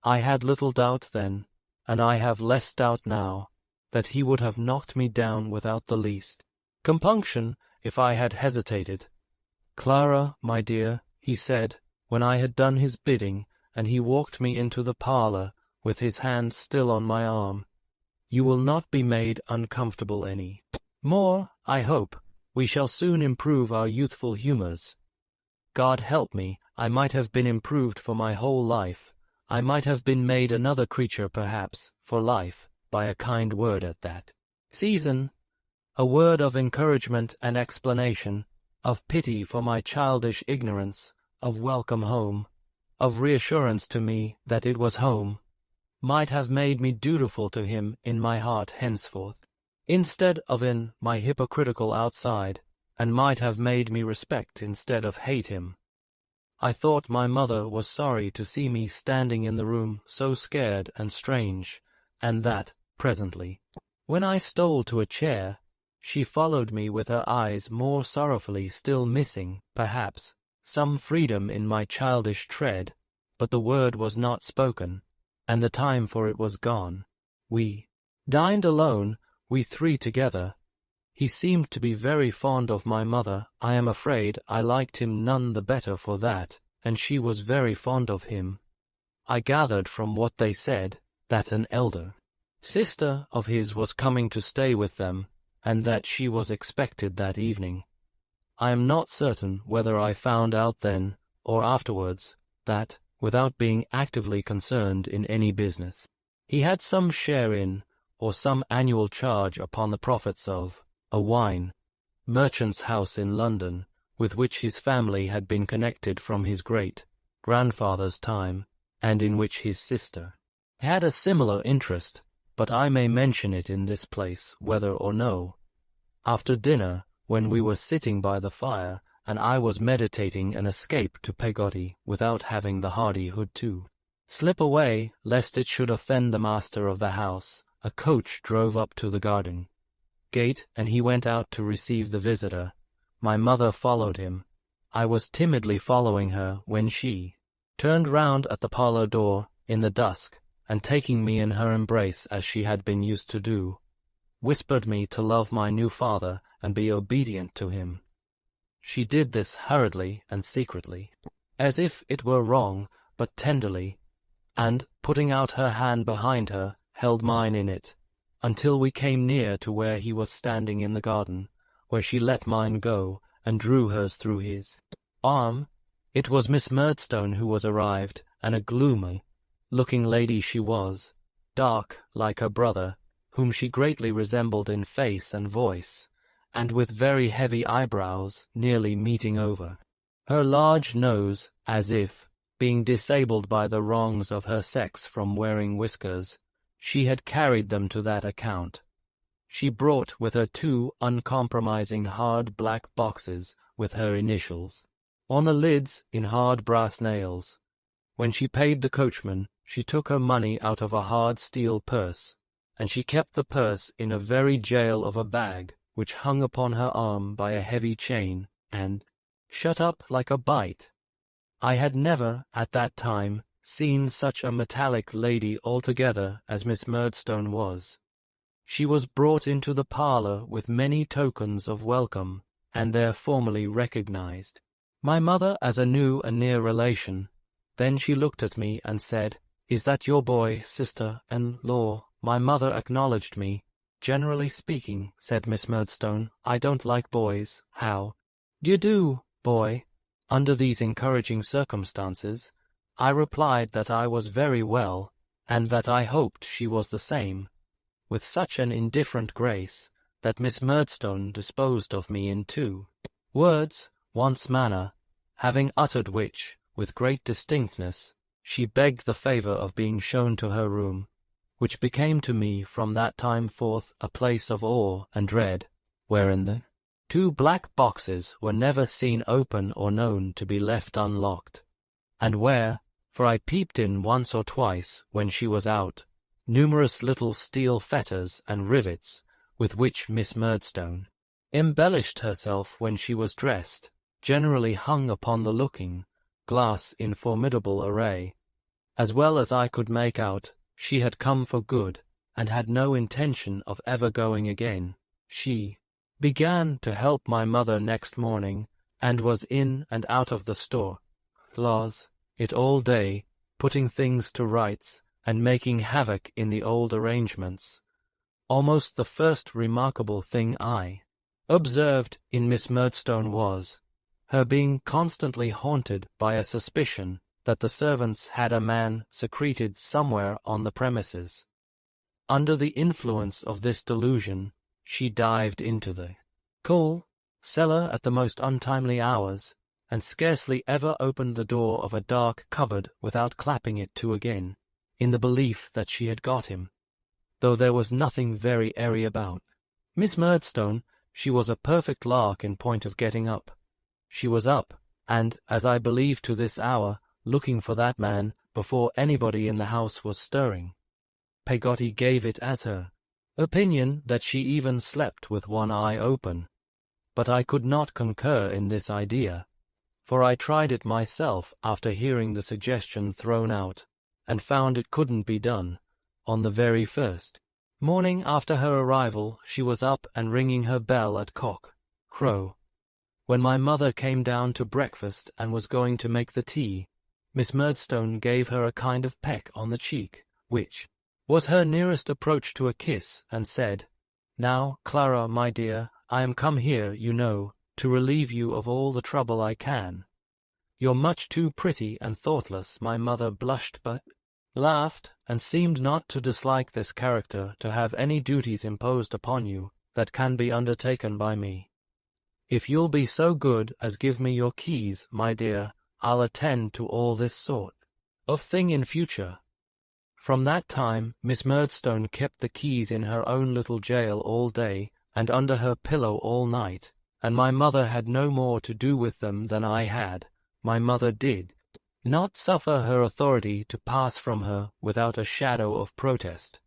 I had little doubt then, and I have less doubt now, that he would have knocked me down without the least compunction if I had hesitated. "Clara, my dear," he said, when I had done his bidding, and he walked me into the parlour with his hand still on my arm, "you will not be made uncomfortable any more, I hope. We shall soon improve our youthful humours. God help me, I might have been improved for my whole life. I might have been made another creature, perhaps, for life, by a kind word at that season, a word of encouragement and explanation, of pity for my childish ignorance, of welcome home, of reassurance to me that it was home, might have made me dutiful to him in my heart henceforth, instead of in my hypocritical outside, and might have made me respect instead of hate him. I thought my mother was sorry to see me standing in the room so scared and strange, and that, presently, when I stole to a chair, she followed me with her eyes more sorrowfully, still missing, perhaps, some freedom in my childish tread, but the word was not spoken, and the time for it was gone. We dined alone, we three together. He seemed to be very fond of my mother. I am afraid I liked him none the better for that, and she was very fond of him. I gathered from what they said that an elder sister of his was coming to stay with them, and that she was expected that evening. I am not certain whether I found out then, or afterwards, that, without being actively concerned in any business, he had some share in, or some annual charge upon the profits of, a wine merchant's house in London, with which his family had been connected from his great-grandfather's time, and in which his sister had a similar interest, but I may mention it in this place, whether or no. After dinner, when we were sitting by the fire, and I was meditating an escape to Peggotty without having the hardihood to slip away, lest it should offend the master of the house, a coach drove up to the garden gate, and he went out to receive the visitor. My mother followed him. I was timidly following her when she turned round at the parlour door in the dusk, and taking me in her embrace as she had been used to do, whispered me to love my new father and be obedient to him. She did this hurriedly and secretly, as if it were wrong, but tenderly, and, putting out her hand behind her, held mine in it, until we came near to where he was standing in the garden, where she let mine go, and drew hers through his arm, It was Miss Murdstone who was arrived, and a gloomy-looking lady she was, dark like her brother, whom she greatly resembled in face and voice, and with very heavy eyebrows nearly meeting over her large nose, as if, being disabled by the wrongs of her sex from wearing whiskers, she had carried them to that account. She brought with her 2 uncompromising hard black boxes with her initials on the lids in hard brass nails. When she paid the coachman, she took her money out of a hard steel purse, and she kept the purse in a very jail of a bag, which hung upon her arm by a heavy chain, and shut up like a bite. I had never, at that time, seen such a metallic lady altogether as Miss Murdstone was. She was brought into the parlour with many tokens of welcome, and there formally recognized my mother as a new and near relation. Then she looked at me and said, "Is that your boy, sister-in-law?" My mother acknowledged me. "Generally speaking," said Miss Murdstone, "I don't like boys." "How d'ye do, boy?" Under these encouraging circumstances, I replied that I was very well, and that I hoped she was the same, with such an indifferent grace that Miss Murdstone disposed of me in 2 words, once manner, having uttered which, with great distinctness, she begged the favour of being shown to her room, which became to me from that time forth a place of awe and dread, wherein the 2 black boxes were never seen open or known to be left unlocked, and where, for I peeped in once or twice when she was out, numerous little steel fetters and rivets with which Miss Murdstone embellished herself when she was dressed, generally hung upon the looking-glass in formidable array. As well as I could make out, she had come for good, and had no intention of ever going again. She began to help my mother next morning, and was in and out of the store, it all day, putting things to rights, and making havoc in the old arrangements. Almost the first remarkable thing I observed in Miss Murdstone was her being constantly haunted by a suspicion that the servants had a man secreted somewhere on the premises. Under the influence of this delusion, she dived into the coal cellar at the most untimely hours, and scarcely ever opened the door of a dark cupboard without clapping it to again, in the belief that she had got him, though there was nothing very airy about Miss Murdstone. She was a perfect lark in point of getting up. She was up, and, as I believe to this hour, looking for that man before anybody in the house was stirring. Peggotty gave it as her opinion that she even slept with one eye open, but I could not concur in this idea, for I tried it myself after hearing the suggestion thrown out, and found it couldn't be done. On the very first morning after her arrival, she was up and ringing her bell at cock-crow. When my mother came down to breakfast and was going to make the tea, Miss Murdstone gave her a kind of peck on the cheek, which was her nearest approach to a kiss, and said, "Now, Clara, my dear, I am come here, you know, to relieve you of all the trouble I can. You're much too pretty and thoughtless." My mother blushed but laughed, and seemed not to dislike this character to have any duties imposed upon you that can be undertaken by me. "If you'll be so good as give me your keys, my dear, I'll attend to all this sort of thing in future." From that time, Miss Murdstone kept the keys in her own little jail all day, and under her pillow all night, and my mother had no more to do with them than I had. My mother did not suffer her authority to pass from her without a shadow of protest.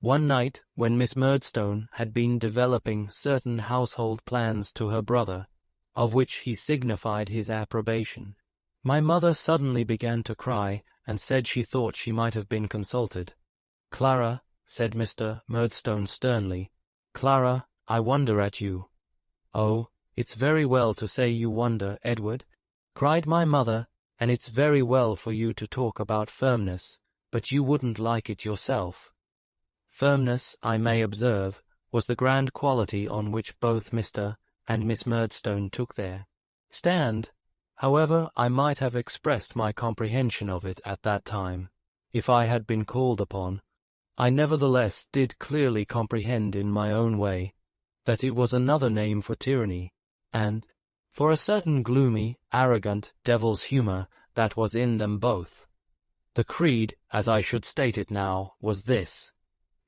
One night, when Miss Murdstone had been developing certain household plans to her brother, of which he signified his approbation, my mother suddenly began to cry, and said she thought she might have been consulted. "Clara," said Mr. Murdstone sternly, "Clara, I wonder at you." "Oh, it's very well to say you wonder, Edward," cried my mother, "and it's very well for you to talk about firmness, but you wouldn't like it yourself." Firmness, I may observe, was the grand quality on which both Mr. and Miss Murdstone took their stand. However, I might have expressed my comprehension of it at that time, if I had been called upon. I nevertheless did clearly comprehend in my own way that it was another name for tyranny, and for a certain gloomy, arrogant devil's humour that was in them both. The creed, as I should state it now, was this.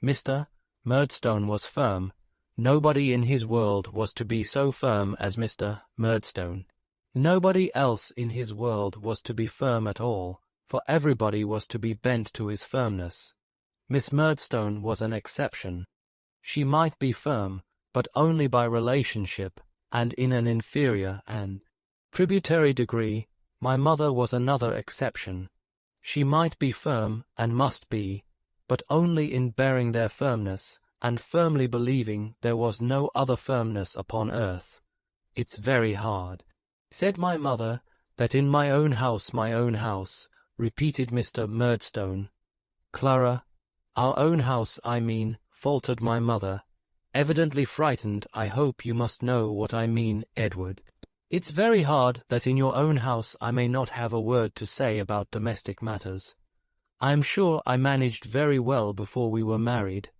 Mr. Murdstone was firm. Nobody in his world was to be so firm as Mr. Murdstone. Nobody else in his world was to be firm at all, for everybody was to be bent to his firmness. Miss Murdstone was an exception. She might be firm, but only by relationship, and in an inferior and tributary degree. My mother was another exception. She might be firm, and must be, but only in bearing their firmness, and firmly believing there was no other firmness upon earth. It's very hard, said my mother, that in my own house, repeated Mr. Murdstone. Clara, our own house, I mean, faltered my mother, evidently frightened. I hope you must know what I mean, Edward. It's very hard that in your own house I may not have a word to say about domestic matters. I am sure I managed very well before we were married.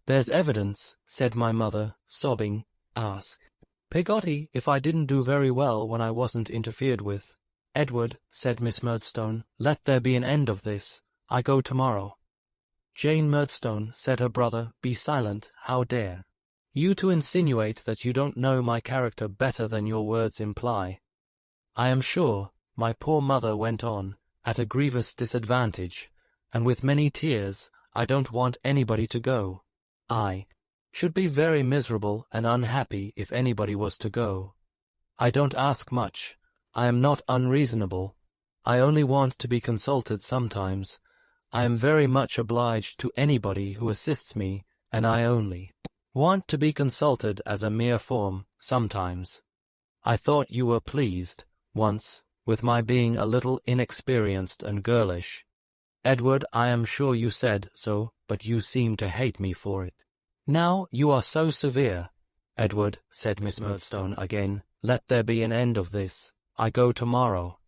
There's evidence, said my mother, sobbing. Ask Peggotty if I didn't do very well when I wasn't interfered with. Edward, said Miss Murdstone, let there be an end of this. I go tomorrow. Jane Murdstone, said her brother, be silent. How dare you to insinuate that you don't know my character better than your words imply? I am sure, my poor mother went on, at a grievous disadvantage, and with many tears, I don't want anybody to go. I should be very miserable and unhappy if anybody was to go. I don't ask much. I am not unreasonable. I only want to be consulted sometimes. I am very much obliged to anybody who assists me, and I only want to be consulted as a mere form, sometimes. I thought you were pleased, once, with my being a little inexperienced and girlish. Edward, I am sure you said so, but you seem to hate me for it. Now you are so severe. Edward, said Miss Murdstone again, let there be an end of this. I go tomorrow.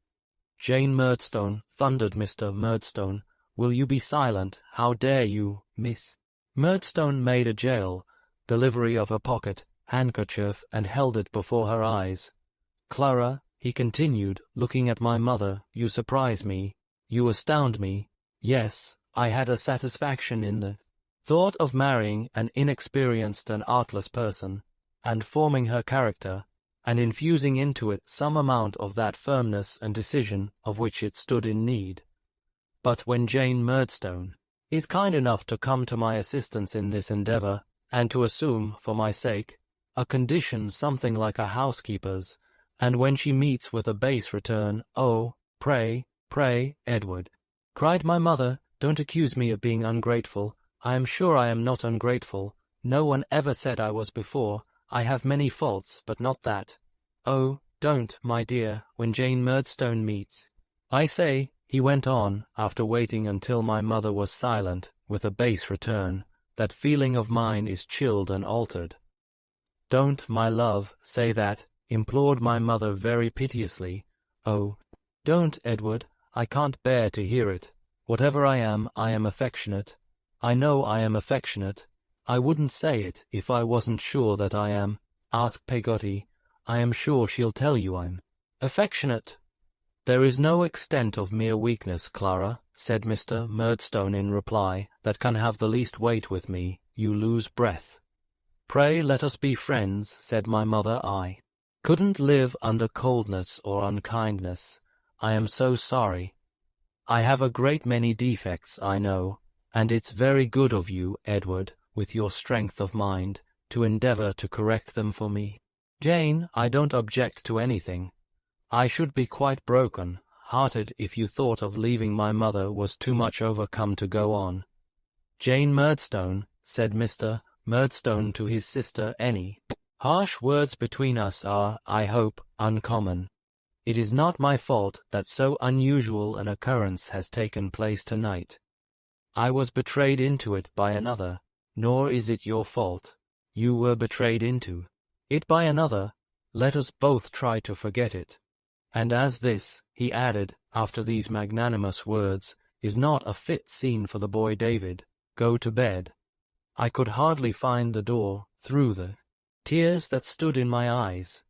Jane Murdstone, thundered Mr. Murdstone, will you be silent? How dare you, Miss? Murdstone made a jail delivery of a pocket handkerchief and held it before her eyes. Clara, he continued, looking at my mother, you surprise me. You astound me. Yes, I had a satisfaction in the thought of marrying an inexperienced and artless person, and forming her character, and infusing into it some amount of that firmness and decision of which it stood in need. But when Jane Murdstone is kind enough to come to my assistance in this endeavour, and to assume, for my sake, a condition something like a housekeeper's, and when she meets with a base return, oh, pray, Edward, cried my mother, don't accuse me of being ungrateful. I am sure I am not ungrateful. No one ever said I was before. I have many faults, but not that. Oh, don't, my dear, when Jane Murdstone meets. I say, he went on, after waiting until my mother was silent, with a base return, that feeling of mine is chilled and altered. Don't, my love, say that, implored my mother very piteously. Oh, don't, Edward, I can't bear to hear it. Whatever I am affectionate. I know I am affectionate. I wouldn't say it if I wasn't sure that I am. Ask Peggotty. I am sure she'll tell you I'm affectionate. There is no extent of mere weakness, Clara, said Mr. Murdstone in reply, that can have the least weight with me. You lose breath. Pray let us be friends, said my mother. I couldn't live under coldness or unkindness. I am so sorry. I have a great many defects, I know, and it's very good of you, Edward, with your strength of mind, to endeavour to correct them for me. Jane, I don't object to anything. I should be quite broken-hearted if you thought of leaving my mother was too much overcome to go on. Jane Murdstone, said Mr. Murdstone to his sister, any harsh words between us are, I hope, uncommon. It is not my fault that so unusual an occurrence has taken place tonight. I was betrayed into it by another, nor is it your fault. You were betrayed into it by another. Let us both try to forget it. And as this, he added, after these magnanimous words, is not a fit scene for the boy David, go to bed. I could hardly find the door, through the tears that stood in my eyes.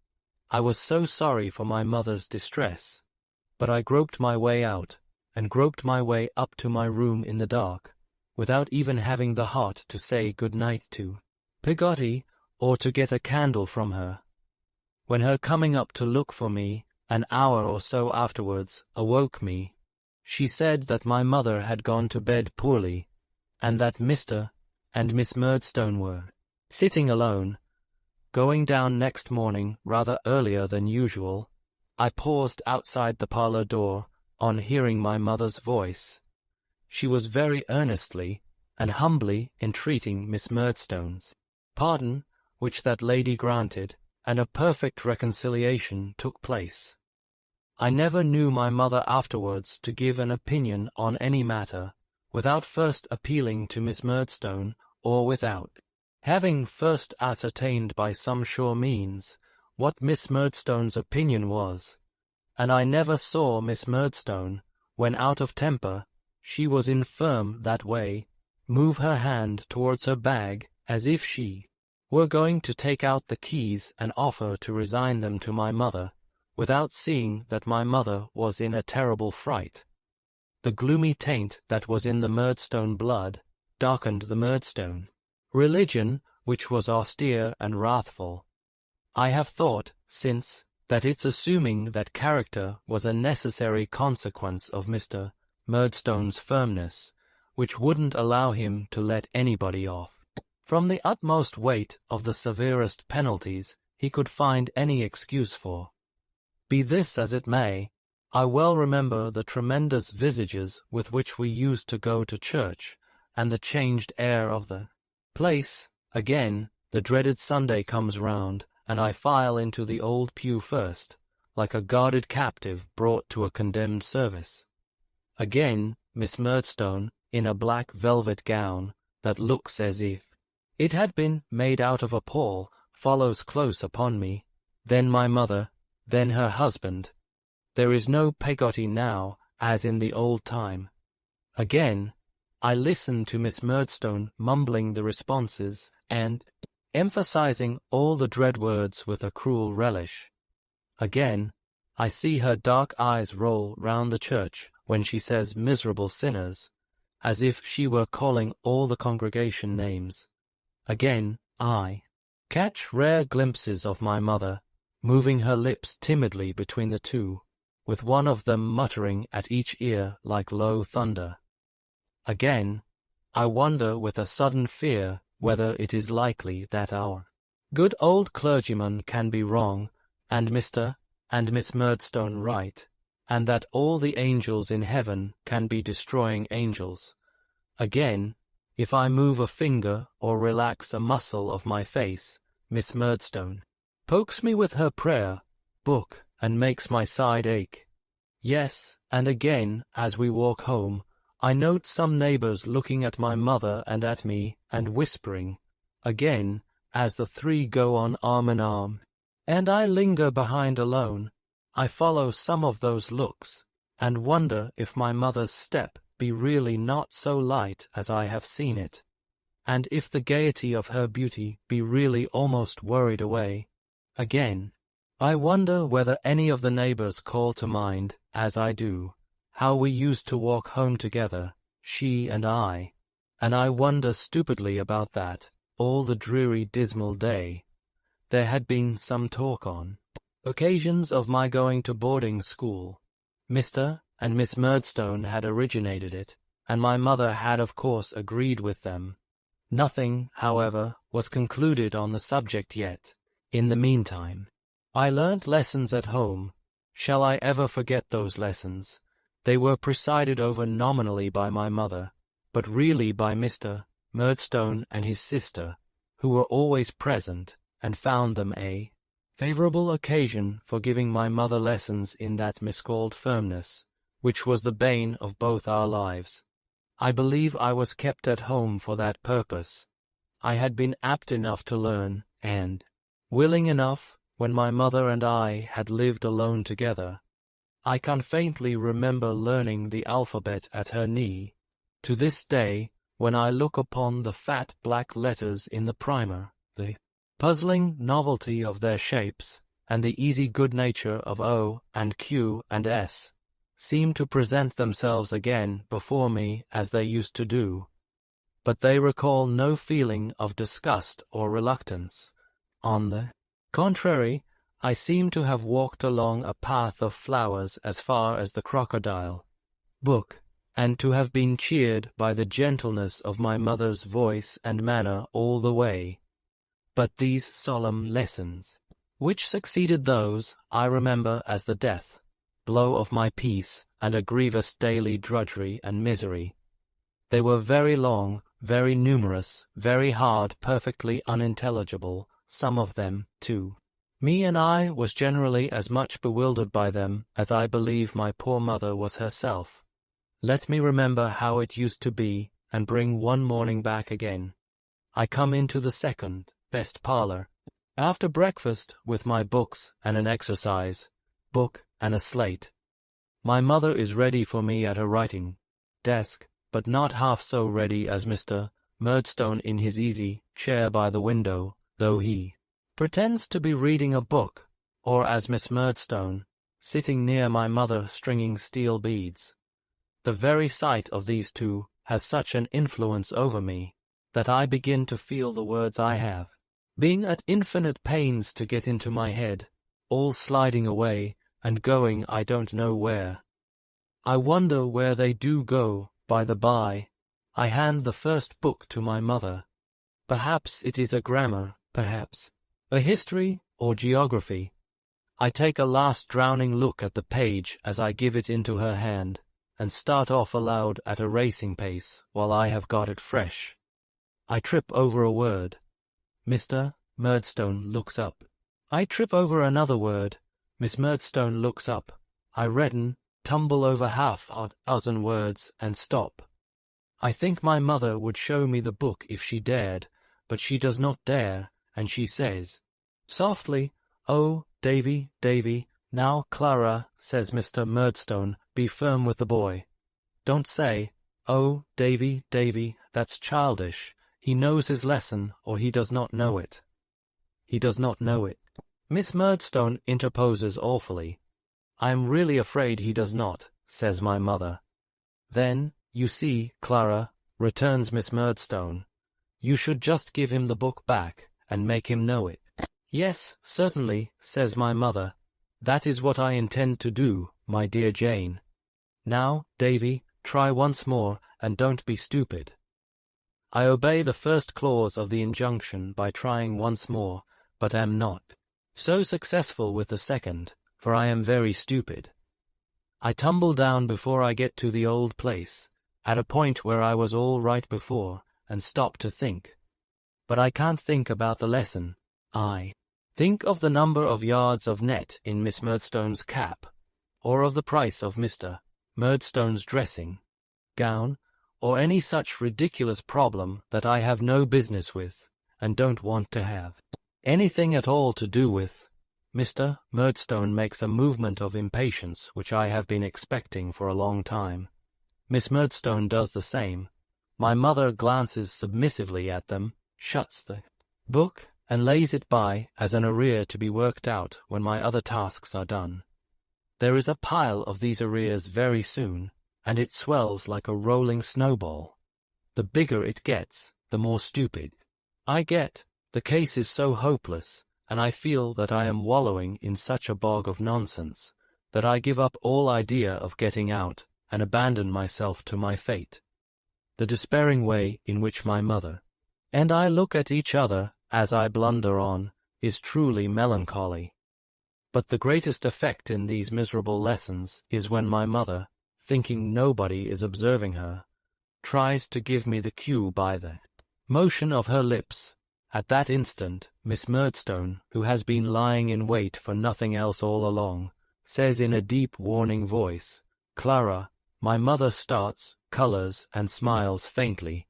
I was so sorry for my mother's distress. But I groped my way out, and groped my way up to my room in the dark, without even having the heart to say good night to Peggotty, or to get a candle from her. When her coming up to look for me, an hour or so afterwards, awoke me, she said that my mother had gone to bed poorly, and that Mr. and Miss Murdstone were sitting alone. Going down next morning rather earlier than usual, I paused outside the parlour door on hearing my mother's voice. She was very earnestly and humbly entreating Miss Murdstone's pardon, which that lady granted, and a perfect reconciliation took place. I never knew my mother afterwards to give an opinion on any matter, without first appealing to Miss Murdstone, or without having first ascertained by some sure means what Miss Murdstone's opinion was, and I never saw Miss Murdstone, when out of temper, she was infirm that way, move her hand towards her bag, as if she were going to take out the keys and offer to resign them to my mother, without seeing that my mother was in a terrible fright. The gloomy taint that was in the Murdstone blood darkened the Murdstone religion, which was austere and wrathful. I have thought, since, that its assuming that character was a necessary consequence of Mr. Murdstone's firmness, which wouldn't allow him to let anybody off from the utmost weight of the severest penalties he could find any excuse for. Be this as it may, I well remember the tremendous visages with which we used to go to church, and the changed air of the place. Again, the dreaded Sunday comes round, and I file into the old pew first, like a guarded captive brought to a condemned service. Again, Miss Murdstone, in a black velvet gown, that looks as if it had been made out of a pall, follows close upon me, then my mother, then her husband. There is no Peggotty now, as in the old time. Again, I listen to Miss Murdstone mumbling the responses, and emphasizing all the dread words with a cruel relish. Again, I see her dark eyes roll round the church when she says miserable sinners, as if she were calling all the congregation names. Again, I catch rare glimpses of my mother, moving her lips timidly between the two, with one of them muttering at each ear like low thunder. Again, I wonder with a sudden fear whether it is likely that our good old clergyman can be wrong, and Mr. and Miss Murdstone right, and that all the angels in heaven can be destroying angels. Again, if I move a finger or relax a muscle of my face, Miss Murdstone pokes me with her prayer book and makes my side ache. Yes, and again, as we walk home, I note some neighbors looking at my mother and at me, and whispering. Again, as the three go on arm in arm, and I linger behind alone, I follow some of those looks, and wonder if my mother's step be really not so light as I have seen it, and if the gaiety of her beauty be really almost worried away. Again, I wonder whether any of the neighbors call to mind, as I do, how we used to walk home together, she and I wonder stupidly about that, all the dreary dismal day. There had been some talk on occasions of my going to boarding school. Mr. and Miss Murdstone had originated it, and my mother had of course agreed with them. Nothing, however, was concluded on the subject yet. In the meantime, I learnt lessons at home. Shall I ever forget those lessons? They were presided over nominally by my mother, but really by Mr. Murdstone and his sister, who were always present, and found them a favourable occasion for giving my mother lessons in that miscalled firmness, which was the bane of both our lives. I believe I was kept at home for that purpose. I had been apt enough to learn, and willing enough, when my mother and I had lived alone together, I can faintly remember learning the alphabet at her knee. To this day, when I look upon the fat black letters in the primer, the puzzling novelty of their shapes, and the easy good nature of O and Q and S, seem to present themselves again before me as they used to do. But they recall no feeling of disgust or reluctance. On the contrary, I seem to have walked along a path of flowers as far as the crocodile book, and to have been cheered by the gentleness of my mother's voice and manner all the way. But these solemn lessons, which succeeded those, I remember as the death blow of my peace and a grievous daily drudgery and misery. They were very long, very numerous, very hard, perfectly unintelligible, some of them, too. Me and I was generally as much bewildered by them as I believe my poor mother was herself. Let me remember how it used to be, and bring one morning back again. I come into the second best parlour, after breakfast, with my books and an exercise book and a slate. My mother is ready for me at her writing desk, but not half so ready as Mr. Murdstone in his easy chair by the window, though he pretends to be reading a book, or as Miss Murdstone, sitting near my mother stringing steel beads. The very sight of these two has such an influence over me that I begin to feel the words I have been at infinite pains to get into my head, all sliding away and going I don't know where. I wonder where they do go, by the by. I hand the first book to my mother. Perhaps it is a grammar, perhaps a history or geography. I take a last drowning look at the page as I give it into her hand, and start off aloud at a racing pace while I have got it fresh. I trip over a word. Mr. Murdstone looks up. I trip over another word. Miss Murdstone looks up. I redden, tumble over half a dozen words, and stop. I think my mother would show me the book if she dared, but she does not dare, and she says softly, "Oh, Davy, Davy, now, Clara," says Mr. Murdstone, "be firm with the boy. Don't say, 'Oh, Davy, Davy,' that's childish. He knows his lesson, or he does not know it." He does not know it. Miss Murdstone interposes awfully. "I am really afraid he does not," says my mother. "Then, you see, Clara," returns Miss Murdstone, "you should just give him the book back, and make him know it." "Yes, certainly," says my mother. "That is what I intend to do, my dear Jane. Now, Davy, try once more, and don't be stupid." I obey the first clause of the injunction by trying once more, but am not so successful with the second, for I am very stupid. I tumble down before I get to the old place, at a point where I was all right before, and stop to think. But I can't think about the lesson. I think of the number of yards of net in Miss Murdstone's cap, or of the price of Mr. Murdstone's dressing gown, or any such ridiculous problem that I have no business with, and don't want to have anything at all to do with. Mr. Murdstone makes a movement of impatience which I have been expecting for a long time. Miss Murdstone does the same. My mother glances submissively at them, shuts the book, and lays it by as an arrear to be worked out when my other tasks are done. There is a pile of these arrears very soon, and it swells like a rolling snowball. The bigger it gets, the more stupid I get. The case is so hopeless, and I feel that I am wallowing in such a bog of nonsense, that I give up all idea of getting out, and abandon myself to my fate. The despairing way in which my mother and I look at each other as I blunder on is truly melancholy. But the greatest effect in these miserable lessons is when my mother, thinking nobody is observing her, tries to give me the cue by the motion of her lips. At that instant, Miss Murdstone, who has been lying in wait for nothing else all along, says in a deep, warning voice, "Clara." My mother starts, colours, and smiles faintly.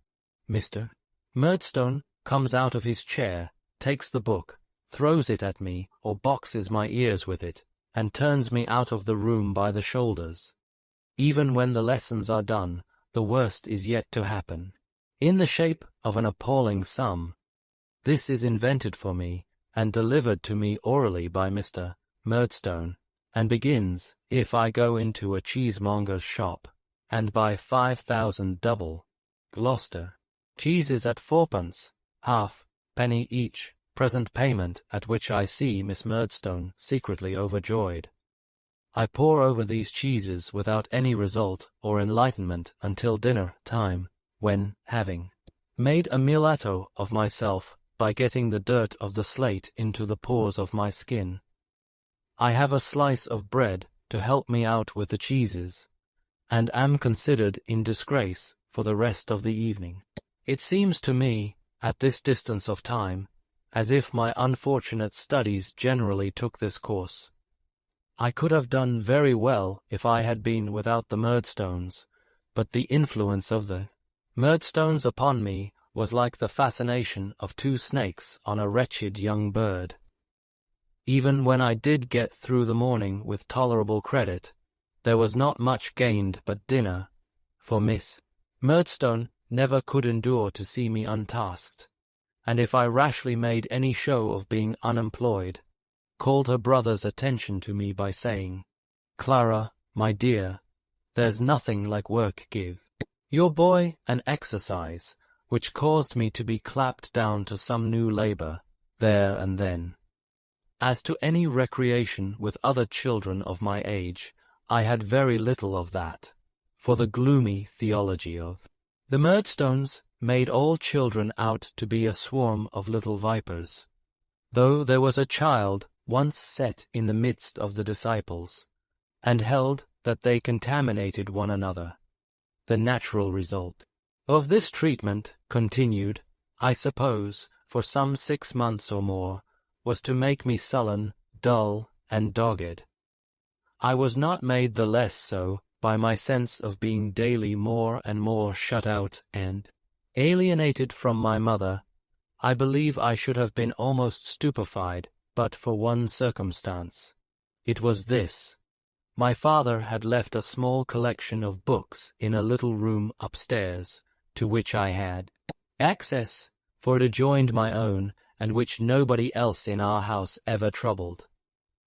Mr. Murdstone comes out of his chair, takes the book, throws it at me, or boxes my ears with it, and turns me out of the room by the shoulders. Even when the lessons are done, the worst is yet to happen, in the shape of an appalling sum. This is invented for me, and delivered to me orally by Mr. Murdstone, and begins, if I go into a cheesemonger's shop, and buy 5,000 double Gloucester cheeses at 4pence, halfpenny each, present payment, at which I see Miss Murdstone secretly overjoyed. I pore over these cheeses without any result or enlightenment until dinner time, when, having made a mulatto of myself by getting the dirt of the slate into the pores of my skin, I have a slice of bread to help me out with the cheeses, and am considered in disgrace for the rest of the evening. It seems to me, at this distance of time, as if my unfortunate studies generally took this course. I could have done very well if I had been without the Murdstones, but the influence of the Murdstones upon me was like the fascination of two snakes on a wretched young bird. Even when I did get through the morning with tolerable credit, there was not much gained but dinner, for Miss Murdstone never could endure to see me untasked, and if I rashly made any show of being unemployed, called her brother's attention to me by saying, "Clara, my dear, there's nothing like work. Give your boy an exercise," which caused me to be clapped down to some new labor, there and then. As to any recreation with other children of my age, I had very little of that, for the gloomy theology of the Murdstones made all children out to be a swarm of little vipers, though there was a child once set in the midst of the disciples, and held that they contaminated one another. The natural result of this treatment continued, I suppose, for some 6 months or more, was to make me sullen, dull, and dogged. I was not made the less so by my sense of being daily more and more shut out and alienated from my mother. I believe I should have been almost stupefied but for one circumstance. It was this. My father had left a small collection of books in a little room upstairs, to which I had access, for it adjoined my own, and which nobody else in our house ever troubled.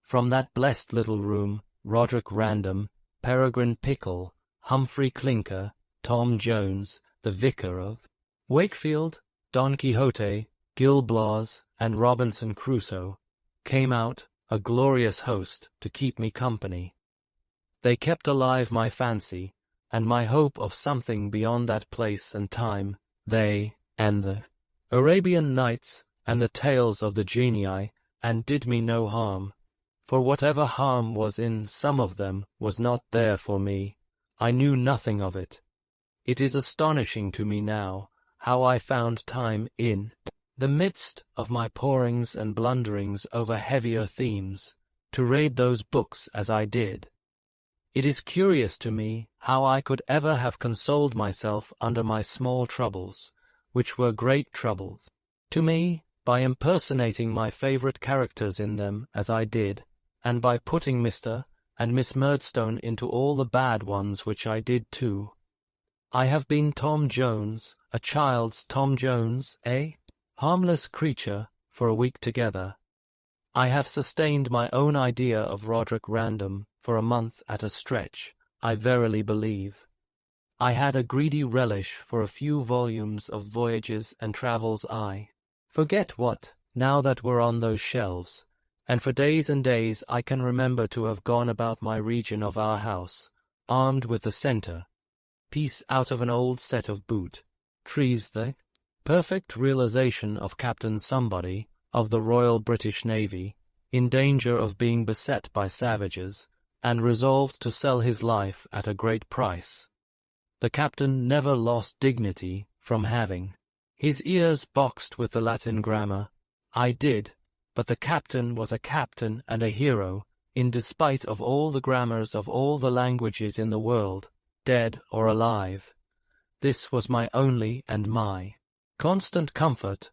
From that blessed little room, Roderick Random, Peregrine Pickle, Humphrey Clinker, Tom Jones, the Vicar of Wakefield, Don Quixote, Gil Blas, and Robinson Crusoe, came out, a glorious host, to keep me company. They kept alive my fancy, and my hope of something beyond that place and time. They, and the Arabian Nights, and the tales of the genii, and did me no harm, for whatever harm was in some of them was not there for me. I knew nothing of it. It is astonishing to me now how I found time in the midst of my porings and blunderings over heavier themes to read those books as I did. It is curious to me how I could ever have consoled myself under my small troubles, which were great troubles to me, by impersonating my favorite characters in them as I did, and by putting Mr. and Miss Murdstone into all the bad ones which I did too. I have been Tom Jones, a child's Tom Jones, a harmless creature, for a week together. I have sustained my own idea of Roderick Random for a month at a stretch, I verily believe. I had a greedy relish for a few volumes of voyages and travels. I forget what, now that we're on those shelves, and for days and days I can remember to have gone about my region of our house, armed with the centre piece out of an old set of boot trees, the perfect realization of Captain Somebody of the Royal British Navy, in danger of being beset by savages, and resolved to sell his life at a great price. The captain never lost dignity from having his ears boxed with the Latin grammar. I did, but the captain was a captain and a hero, in despite of all the grammars of all the languages in the world, dead or alive. This was my only and my constant comfort.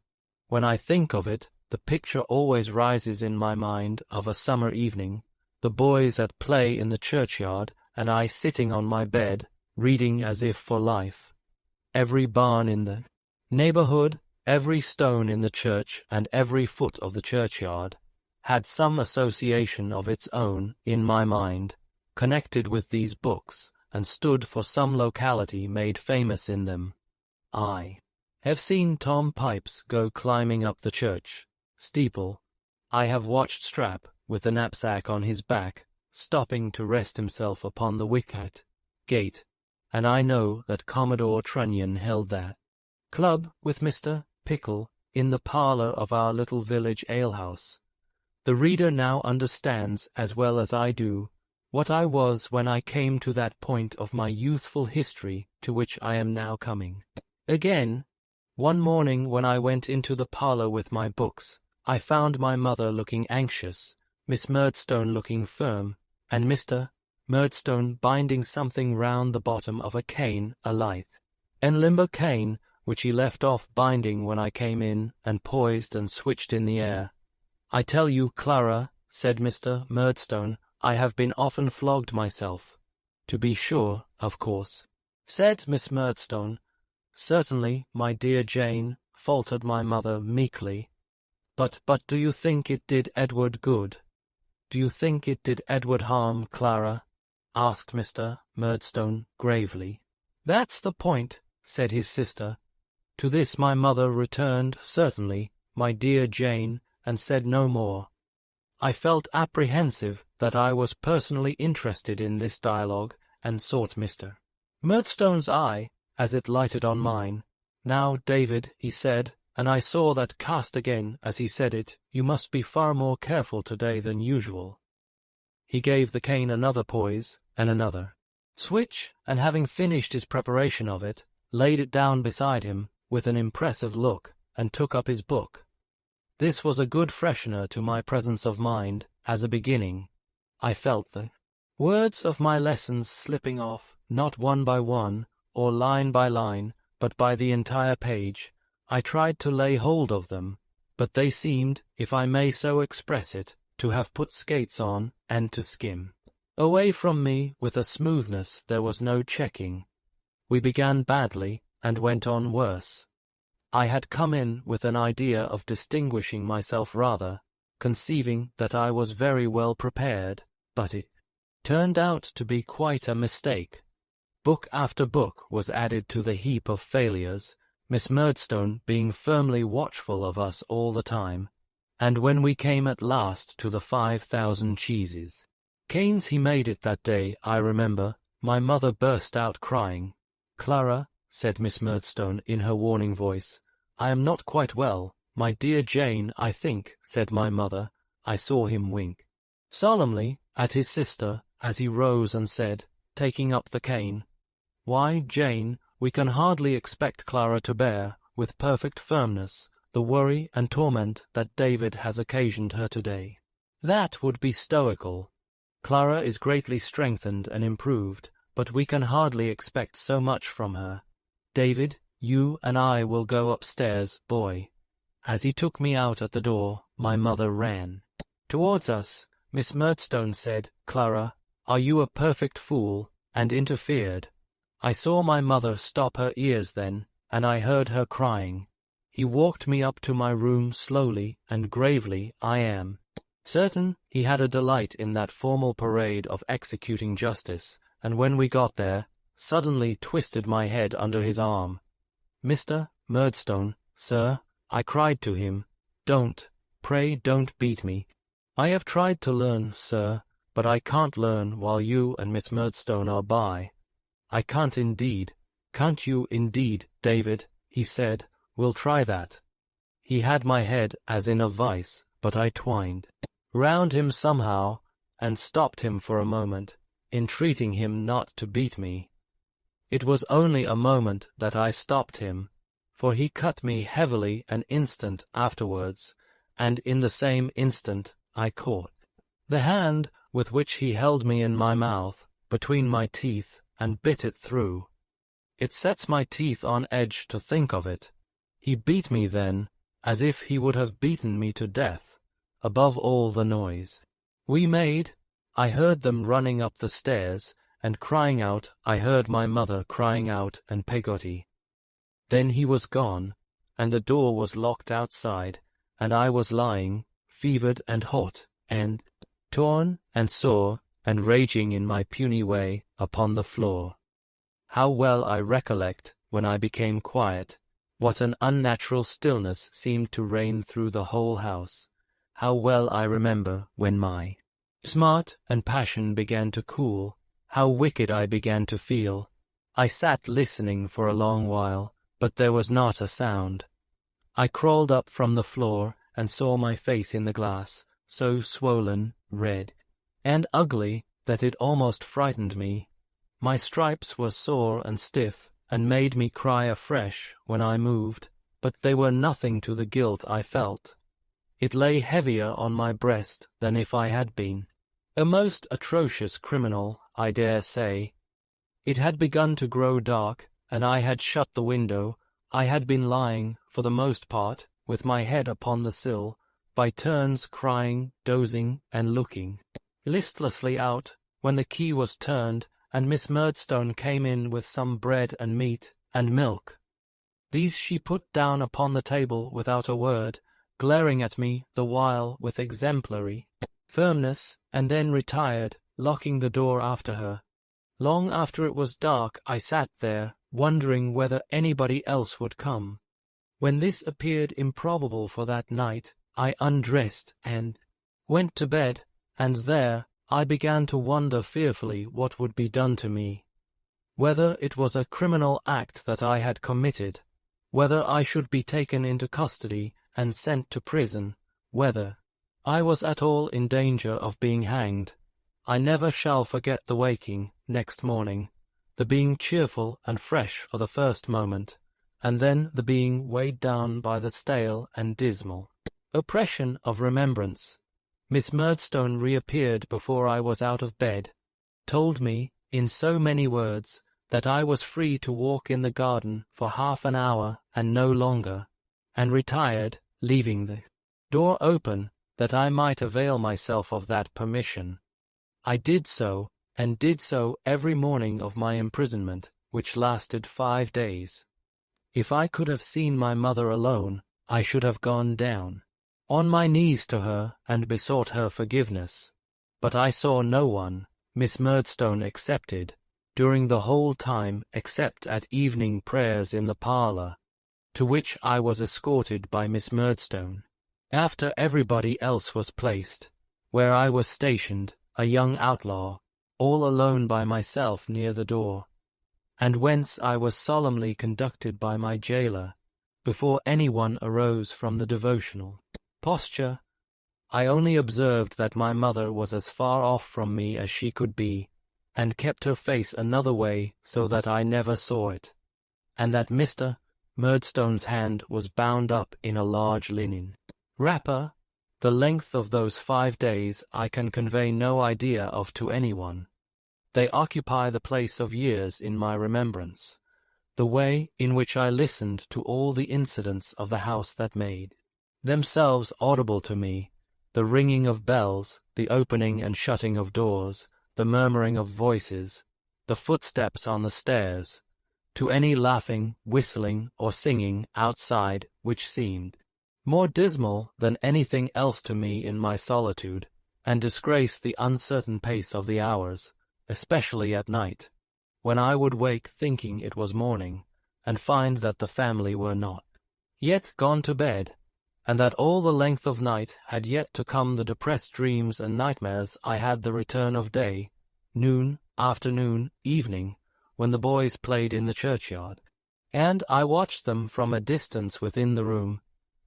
When I think of it, the picture always rises in my mind of a summer evening, the boys at play in the churchyard, and I sitting on my bed, reading as if for life. Every barn in the neighborhood, every stone in the church, and every foot of the churchyard had some association of its own in my mind, connected with these books, and stood for some locality made famous in them. I have seen Tom Pipes go climbing up the church steeple. I have watched Strap, with the knapsack on his back, stopping to rest himself upon the wicket gate, and I know that Commodore Trunnion held that club with Mr. Pickle in the parlour of our little village alehouse. The reader now understands, as well as I do, what I was when I came to that point of my youthful history to which I am now coming. Again, one morning when I went into the parlour with my books, I found my mother looking anxious, Miss Murdstone looking firm, and Mr. Murdstone binding something round the bottom of a cane, a lithe and limber cane, which he left off binding when I came in, and poised and switched in the air. "I tell you, Clara," said Mr. Murdstone, "I have been often flogged myself." "To be sure, of course," said Miss Murdstone. "Certainly, my dear Jane," faltered my mother meekly. But do you think it did Edward good? Do you think it did Edward harm, Clara?" asked Mr. Murdstone gravely. "That's the point," said his sister. To this my mother returned, "Certainly, my dear Jane," and said no more. I felt apprehensive that I was personally interested in this dialogue, and sought Mr. Murdstone's eye, as it lighted on mine. "Now, David," he said, and I saw that cast again as he said it, "you must be far more careful today than usual." He gave the cane another poise, and another switch, and having finished his preparation of it, laid it down beside him, with an impressive look, and took up his book. This was a good freshener to my presence of mind, as a beginning. I felt the words of my lessons slipping off, not one by one, or line by line, but by the entire page. I tried to lay hold of them, but they seemed, if I may so express it, to have put skates on, and to skim away from me with a smoothness there was no checking. We began badly, and went on worse. I had come in with an idea of distinguishing myself rather, conceiving that I was very well prepared, but it turned out to be quite a mistake. Book after book was added to the heap of failures, Miss Murdstone being firmly watchful of us all the time, and when we came at last to the 5,000 cheeses, canes he made it that day, I remember, my mother burst out crying. "Clara," said Miss Murdstone in her warning voice, "I am not quite well, my dear Jane, I think," said my mother. I saw him wink solemnly at his sister as he rose and said, taking up the cane, "Why, Jane, we can hardly expect Clara to bear, with perfect firmness, the worry and torment that David has occasioned her today. That would be stoical. Clara is greatly strengthened and improved, but we can hardly expect so much from her. David, you and I will go upstairs, boy." As he took me out at the door, my mother ran towards us. Miss Murdstone said, "Clara, are you a perfect fool?" and interfered. I saw my mother stop her ears then, and I heard her crying. He walked me up to my room slowly and gravely. I am certain he had a delight in that formal parade of executing justice, and when we got there, suddenly twisted my head under his arm. "Mr. Murdstone, sir," I cried to him, pray don't beat me. I have tried to learn, sir, but I can't learn while you and Miss Murdstone are by. I can't indeed." "Can't you indeed, David?" he said. "We'll try that." He had my head as in a vice, but I twined round him somehow, and stopped him for a moment, entreating him not to beat me. It was only a moment that I stopped him, for he cut me heavily an instant afterwards, and in the same instant I caught the hand with which he held me in my mouth, between my teeth, and bit it through. It sets my teeth on edge to think of it. He beat me then, as if he would have beaten me to death, above all the noise we made. I heard them running up the stairs, and crying out. I heard my mother crying out and Peggotty. Then he was gone, and the door was locked outside, and I was lying, fevered and hot, and torn and sore, and raging in my puny way, upon the floor. How well I recollect, when I became quiet, what an unnatural stillness seemed to reign through the whole house. How well I remember, when my smart and passion began to cool, how wicked I began to feel. I sat listening for a long while, but there was not a sound. I crawled up from the floor, and saw my face in the glass, so swollen, red, and ugly, that it almost frightened me. My stripes were sore and stiff, and made me cry afresh when I moved, but they were nothing to the guilt I felt. It lay heavier on my breast than if I had been a most atrocious criminal, I dare say. It had begun to grow dark, and I had shut the window. I had been lying, for the most part, with my head upon the sill, by turns crying, dozing, and looking listlessly out, when the key was turned, and Miss Murdstone came in with some bread and meat, and milk. These she put down upon the table without a word, glaring at me the while with exemplary firmness, and then retired, locking the door after her. Long after it was dark I sat there, wondering whether anybody else would come. When this appeared improbable for that night, I undressed and went to bed, and there I began to wonder fearfully what would be done to me. Whether it was a criminal act that I had committed, whether I should be taken into custody and sent to prison, whether I was at all in danger of being hanged. I never shall forget the waking, next morning, the being cheerful and fresh for the first moment, and then the being weighed down by the stale and dismal oppression of remembrance. Miss Murdstone reappeared before I was out of bed, told me, in so many words, that I was free to walk in the garden for half an hour and no longer, and retired, leaving the door open, that I might avail myself of that permission. I did so, and did so every morning of my imprisonment, which lasted 5 days. If I could have seen my mother alone, I should have gone down on my knees to her and besought her forgiveness. But I saw no one, Miss Murdstone excepted, during the whole time except at evening prayers in the parlour, to which I was escorted by Miss Murdstone, after everybody else was placed, where I was stationed, a young outlaw, all alone by myself near the door, and whence I was solemnly conducted by my jailer, before anyone arose from the devotional posture. I only observed that my mother was as far off from me as she could be, and kept her face another way so that I never saw it, and that Mr. Murdstone's hand was bound up in a large linen wrapper. The length of those 5 days I can convey no idea of to anyone. They occupy the place of years in my remembrance, the way in which I listened to all the incidents of the house that made themselves audible to me, the ringing of bells, the opening and shutting of doors, the murmuring of voices, the footsteps on the stairs, to any laughing, whistling, or singing outside, which seemed more dismal than anything else to me in my solitude, and disgraced the uncertain pace of the hours, especially at night, when I would wake thinking it was morning, and find that the family were not yet gone to bed, and that all the length of night had yet to come the depressed dreams and nightmares I had the return of day, noon, afternoon, evening, when the boys played in the churchyard, and I watched them from a distance within the room,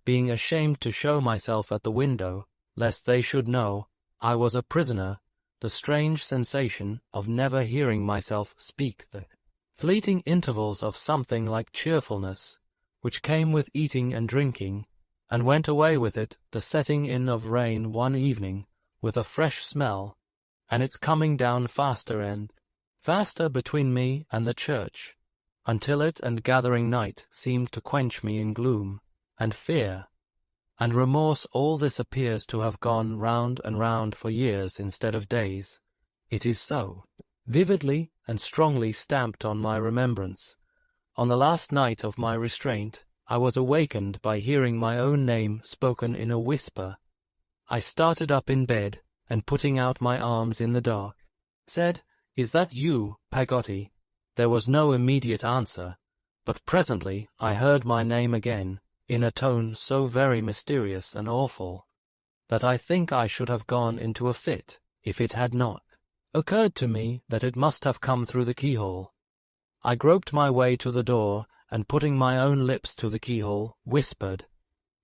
being ashamed to show myself at the window, lest they should know I was a prisoner, the strange sensation of never hearing myself speak, the fleeting intervals of something like cheerfulness, which came with eating and drinking, and went away with it, the setting in of rain one evening, with a fresh smell, and its coming down faster and faster between me and the church, until it and gathering night seemed to quench me in gloom and fear. and remorse. All this appears to have gone round and round for years instead of days. It is so vividly and strongly stamped on my remembrance. On the last night of my restraint, I was awakened by hearing my own name spoken in a whisper. I started up in bed, and putting out my arms in the dark, said, "Is that you, Peggotty?" There was no immediate answer, but presently I heard my name again, in a tone so very mysterious and awful, that I think I should have gone into a fit, if it had not occurred to me that it must have come through the keyhole. I groped my way to the door, and putting my own lips to the keyhole, whispered,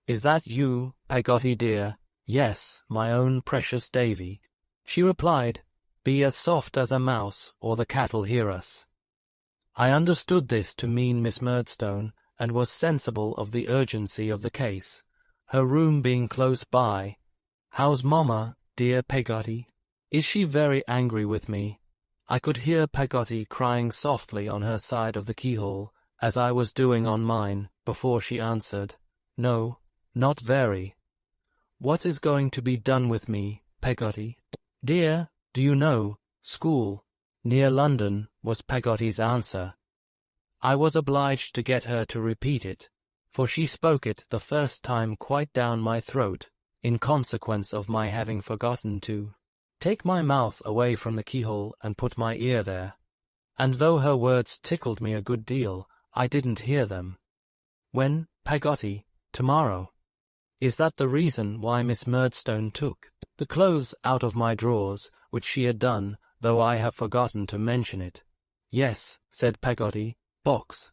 "Is that you, Peggotty dear?" "Yes, my own precious Davy." She replied, "Be as soft as a mouse, or the cat'll hear us." I understood this to mean Miss Murdstone, and was sensible of the urgency of the case, her room being close by. "How's Mamma, dear Peggotty? Is she very angry with me?" I could hear Peggotty crying softly on her side of the keyhole, as I was doing on mine, before she answered, "No, not very." "What is going to be done with me, Peggotty?" "Dear, do you know, school near London," was Peggotty's answer. I was obliged to get her to repeat it, for she spoke it the first time quite down my throat, in consequence of my having forgotten to take my mouth away from the keyhole and put my ear there, and though her words tickled me a good deal, I didn't hear them. "When, Peggotty? Tomorrow?" Is that the reason why Miss Murdstone took the clothes out of my drawers, which she had done, though I have forgotten to mention it? "Yes," said Peggotty. "Box."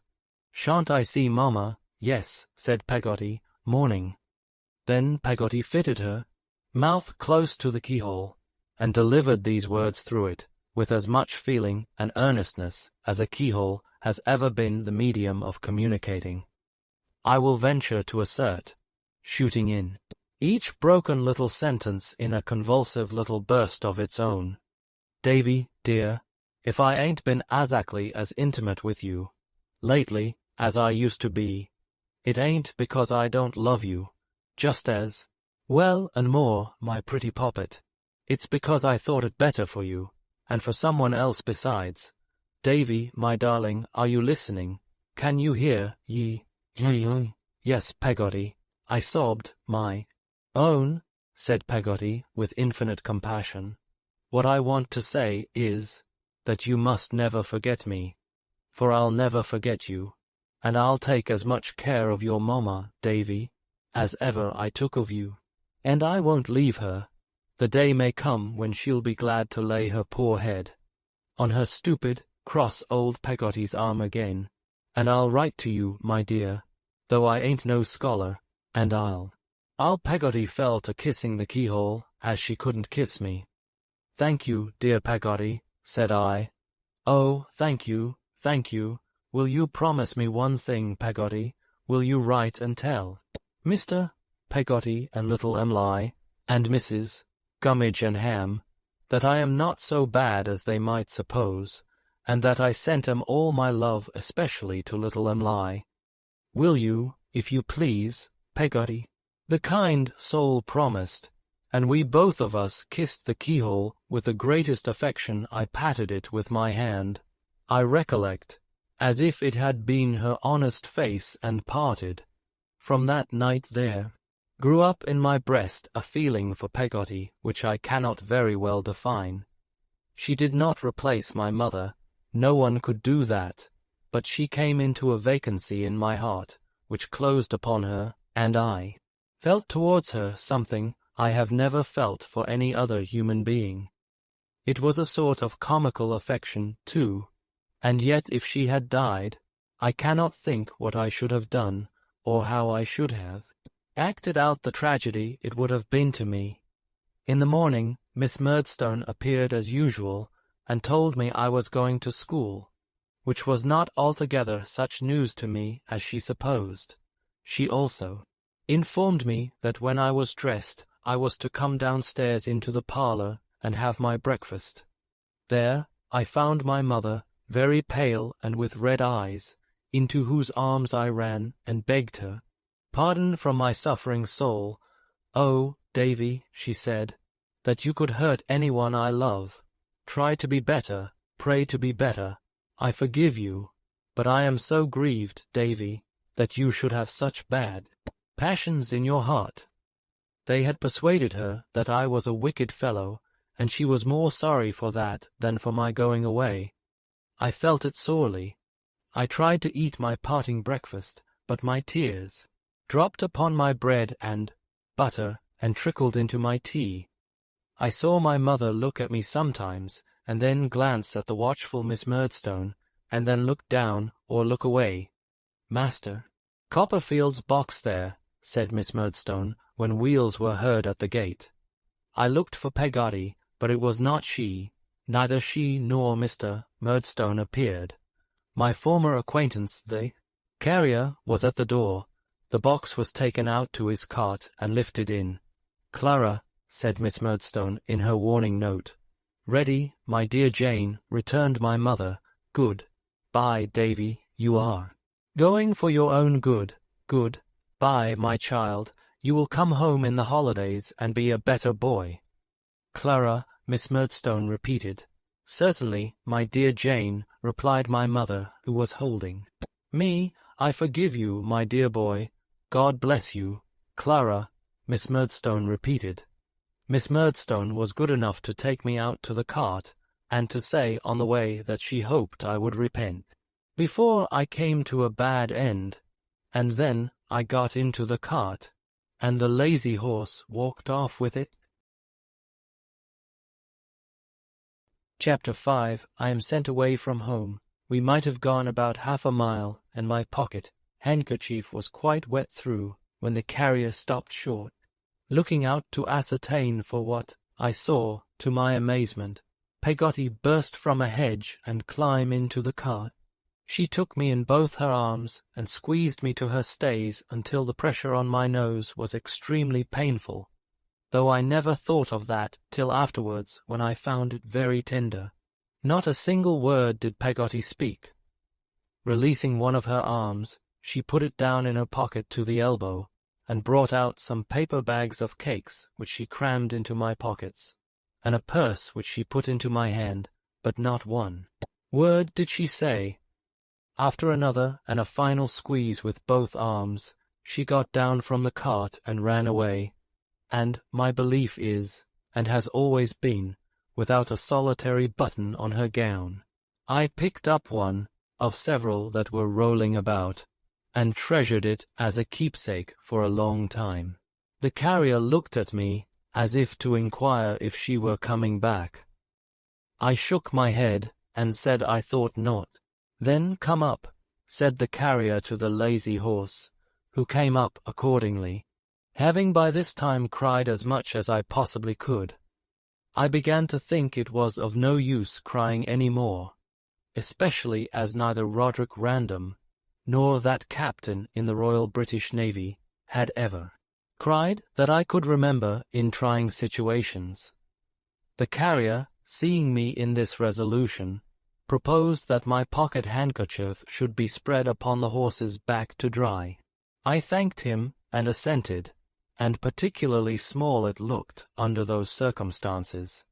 "Shan't I see Mamma?" "Yes," said Peggotty. "Morning." Then Peggotty fitted her mouth close to the keyhole, and delivered these words through it, with as much feeling and earnestness as a keyhole has ever been the medium of communicating. I will venture to assert, shooting in each broken little sentence in a convulsive little burst of its own, "Davy, dear, if I ain't been azackly as intimate with you lately as I used to be, it ain't because I don't love you just as well and more, my pretty poppet. It's because I thought it better for you, and for someone else besides. Davy, my darling, are you listening? Can you hear ye?" "Yes, Peggotty," I sobbed. "My own," said Peggotty, with infinite compassion. "What I want to say is, that you must never forget me, for I'll never forget you, and I'll take as much care of your Mamma, Davy, as ever I took of you, and I won't leave her. The day may come when she'll be glad to lay her poor head on her stupid, cross old Peggotty's arm again, and I'll write to you, my dear, though I ain't no scholar, and I'll Peggotty fell to kissing the keyhole, as she couldn't kiss me. "Thank you, dear Peggotty," said I. "Oh, thank you, thank you. Will you promise me one thing, Peggotty? Will you write and tell Mr. Peggotty and little Em'ly, and Mrs. Gummidge and Ham, that I am not so bad as they might suppose, and that I sent 'em all my love, especially to little Em'ly? Will you, if you please, Peggotty?" The kind soul promised, and we both of us kissed the keyhole with the greatest affection. I patted it with my hand, I recollect, as if it had been her honest face, and parted. From that night there grew up in my breast a feeling for Peggotty which I cannot very well define. She did not replace my mother, no one could do that, but she came into a vacancy in my heart, which closed upon her, and I felt towards her something I have never felt for any other human being. It was a sort of comical affection, too, and yet if she had died, I cannot think what I should have done, or how I should have acted out the tragedy it would have been to me. In the morning, Miss Murdstone appeared as usual, and told me I was going to school, which was not altogether such news to me as she supposed. She also informed me that when I was dressed, I was to come downstairs into the parlour and have my breakfast. There I found my mother, very pale and with red eyes, into whose arms I ran and begged her Pardon from my suffering soul. Oh, Davy, she said, that you could hurt anyone I love. Try to be better, pray to be better. I forgive you, but I am so grieved, Davy, that you should have such bad passions in your heart. They had persuaded her that I was a wicked fellow, and she was more sorry for that than for my going away. I felt it sorely. I tried to eat my parting breakfast, but my tears dropped upon my bread and butter and trickled into my tea. I saw my mother look at me sometimes, and then glance at the watchful Miss Murdstone, and then look down or look away. Master Copperfield's box there, said Miss Murdstone, when wheels were heard at the gate. I looked for Peggotty, but it was not she. Neither she nor Mr. Murdstone appeared. My former acquaintance, the carrier, was at the door. The box was taken out to his cart and lifted in. Clara, said Miss Murdstone in her warning note. Ready, my dear Jane, returned my mother. Good bye, Davy, you are going for your own good. Good bye, my child. You will come home in the holidays and be a better boy. Clara, Miss Murdstone repeated. Certainly, my dear Jane, replied my mother, who was holding me. I forgive you, my dear boy. God bless you. Clara, Miss Murdstone repeated. Miss Murdstone was good enough to take me out to the cart, and to say on the way that she hoped I would repent before I came to a bad end. And then I got into the cart, and the lazy horse walked off with it. Chapter 5. I am sent away from home. We might have gone about half a mile, and my pocket handkerchief was quite wet through, when the carrier stopped short. Looking out to ascertain for what, I saw, to my amazement, Peggotty burst from a hedge and climb into the cart. She took me in both her arms and squeezed me to her stays until the pressure on my nose was extremely painful, though I never thought of that till afterwards, when I found it very tender. Not a single word did Peggotty speak. Releasing one of her arms, she put it down in her pocket to the elbow, and brought out some paper bags of cakes which she crammed into my pockets, and a purse which she put into my hand, but not one word did she say. After another and a final squeeze with both arms, she got down from the cart and ran away, and, my belief is, and has always been, without a solitary button on her gown. I picked up one, of several that were rolling about, and treasured it as a keepsake for a long time. The carrier looked at me, as if to inquire if she were coming back. I shook my head, and said I thought not. Then come up, said the carrier to the lazy horse, who came up accordingly, having by this time cried as much as I possibly could. I began to think it was of no use crying any more, especially as neither Roderick Random nor that captain in the Royal British Navy had ever cried that I could remember in trying situations. The carrier, seeing me in this resolution, proposed that my pocket handkerchief should be spread upon the horse's back to dry. I thanked him and assented, and particularly small it looked under those circumstances.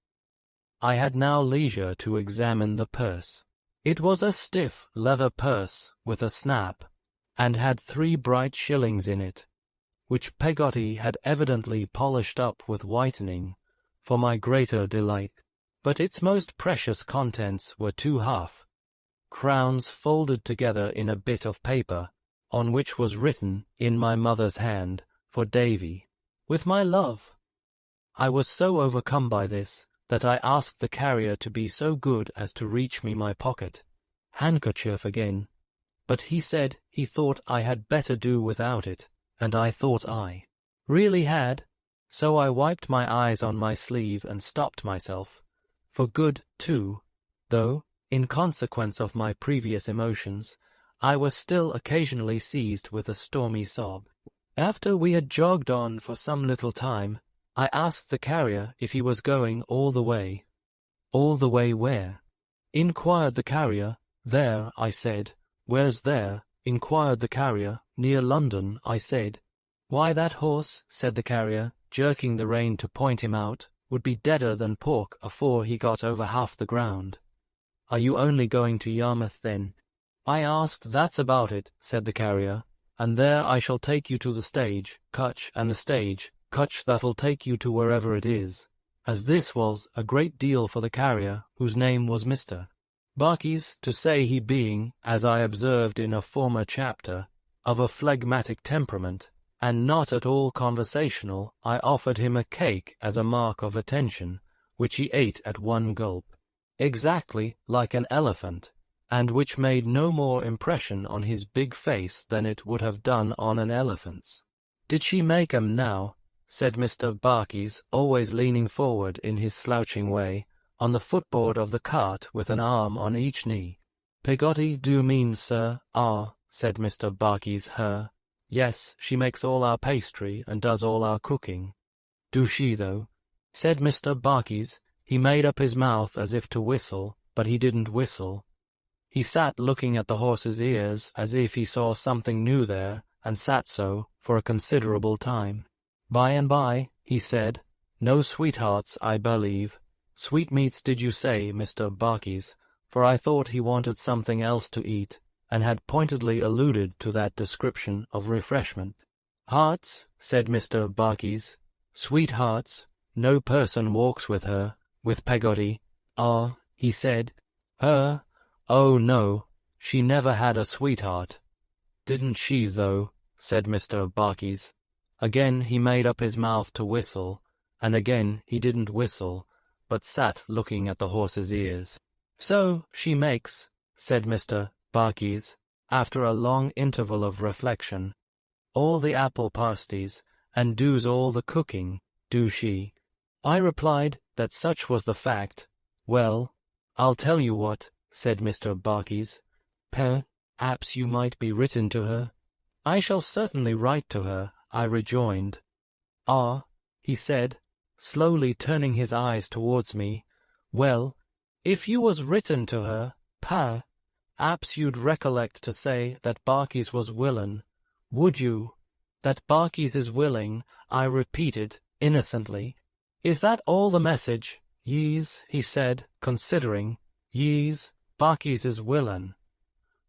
I had now leisure to examine the purse. It was a stiff leather purse with a snap, and had 3 bright shillings in it, which Peggotty had evidently polished up with whitening, for my greater delight. But its most precious contents were 2 half-crowns folded together in a bit of paper, on which was written, in my mother's hand, for Davy, with my love. I was so overcome by this, that I asked the carrier to be so good as to reach me my pocket handkerchief again, but he said he thought I had better do without it, and I thought I really had, so I wiped my eyes on my sleeve and stopped myself, for good too, though, in consequence of my previous emotions, I was still occasionally seized with a stormy sob. After we had jogged on for some little time, I asked the carrier if he was going all the way. All the way where? Inquired the carrier. There, I said. Where's there? Inquired the carrier. Near London, I said. "Why, that horse," said the carrier, jerking the rein to point him out, "would be deader than pork afore he got over half the ground." "Are you only going to Yarmouth, then?" I asked. "That's about it," said the carrier, "and there I shall take you to the stage coach, and the stage coach that'll take you to wherever it is," as this was a great deal for the carrier, whose name was Mr. Barkis, to say, he being, as I observed in a former chapter, of a phlegmatic temperament, and not at all conversational. I offered him a cake as a mark of attention, which he ate at one gulp, exactly like an elephant, and which made no more impression on his big face than it would have done on an elephant's. "Did she make 'em now?" said Mr. Barkis, always leaning forward in his slouching way, on the footboard of the cart with an arm on each knee. "Peggotty, do you mean, sir?" "Ah," said Mr. Barkis, "her. Yes, she makes all our pastry and does all our cooking." "Do she, though?" said Mr. Barkis. He made up his mouth as if to whistle, but he didn't whistle. He sat looking at the horse's ears as if he saw something new there, and sat so for a considerable time. By and by, he said, "No sweethearts, I believe. Sweetmeats, did you say, Mr. Barkis?" For I thought he wanted something else to eat, and had pointedly alluded to that description of refreshment. "Hearts," said Mr. Barkis. "Sweethearts. No person walks with her, with Peggotty." "Ah," he said. "Her? Oh, no, she never had a sweetheart." "Didn't she, though?" said Mr. Barkis. Again he made up his mouth to whistle, and again he didn't whistle, but sat looking at the horse's ears. "So she makes," said Mr. Barkis, after a long interval of reflection, "all the apple pasties, and does all the cooking, do she?" I replied that such was the fact. "Well, I'll tell you what," said Mr. Barkis. "Perhaps you might be written to her." "I shall certainly write to her," I rejoined. "Ah," he said, slowly turning his eyes towards me. "Well, if you was written to her, perhaps you'd recollect to say that Barkis was willin', would you?" "That Barkis is willing," I repeated, innocently. "Is that all the message?" "Yees," he said, considering. "Yees, Barkis is willin'.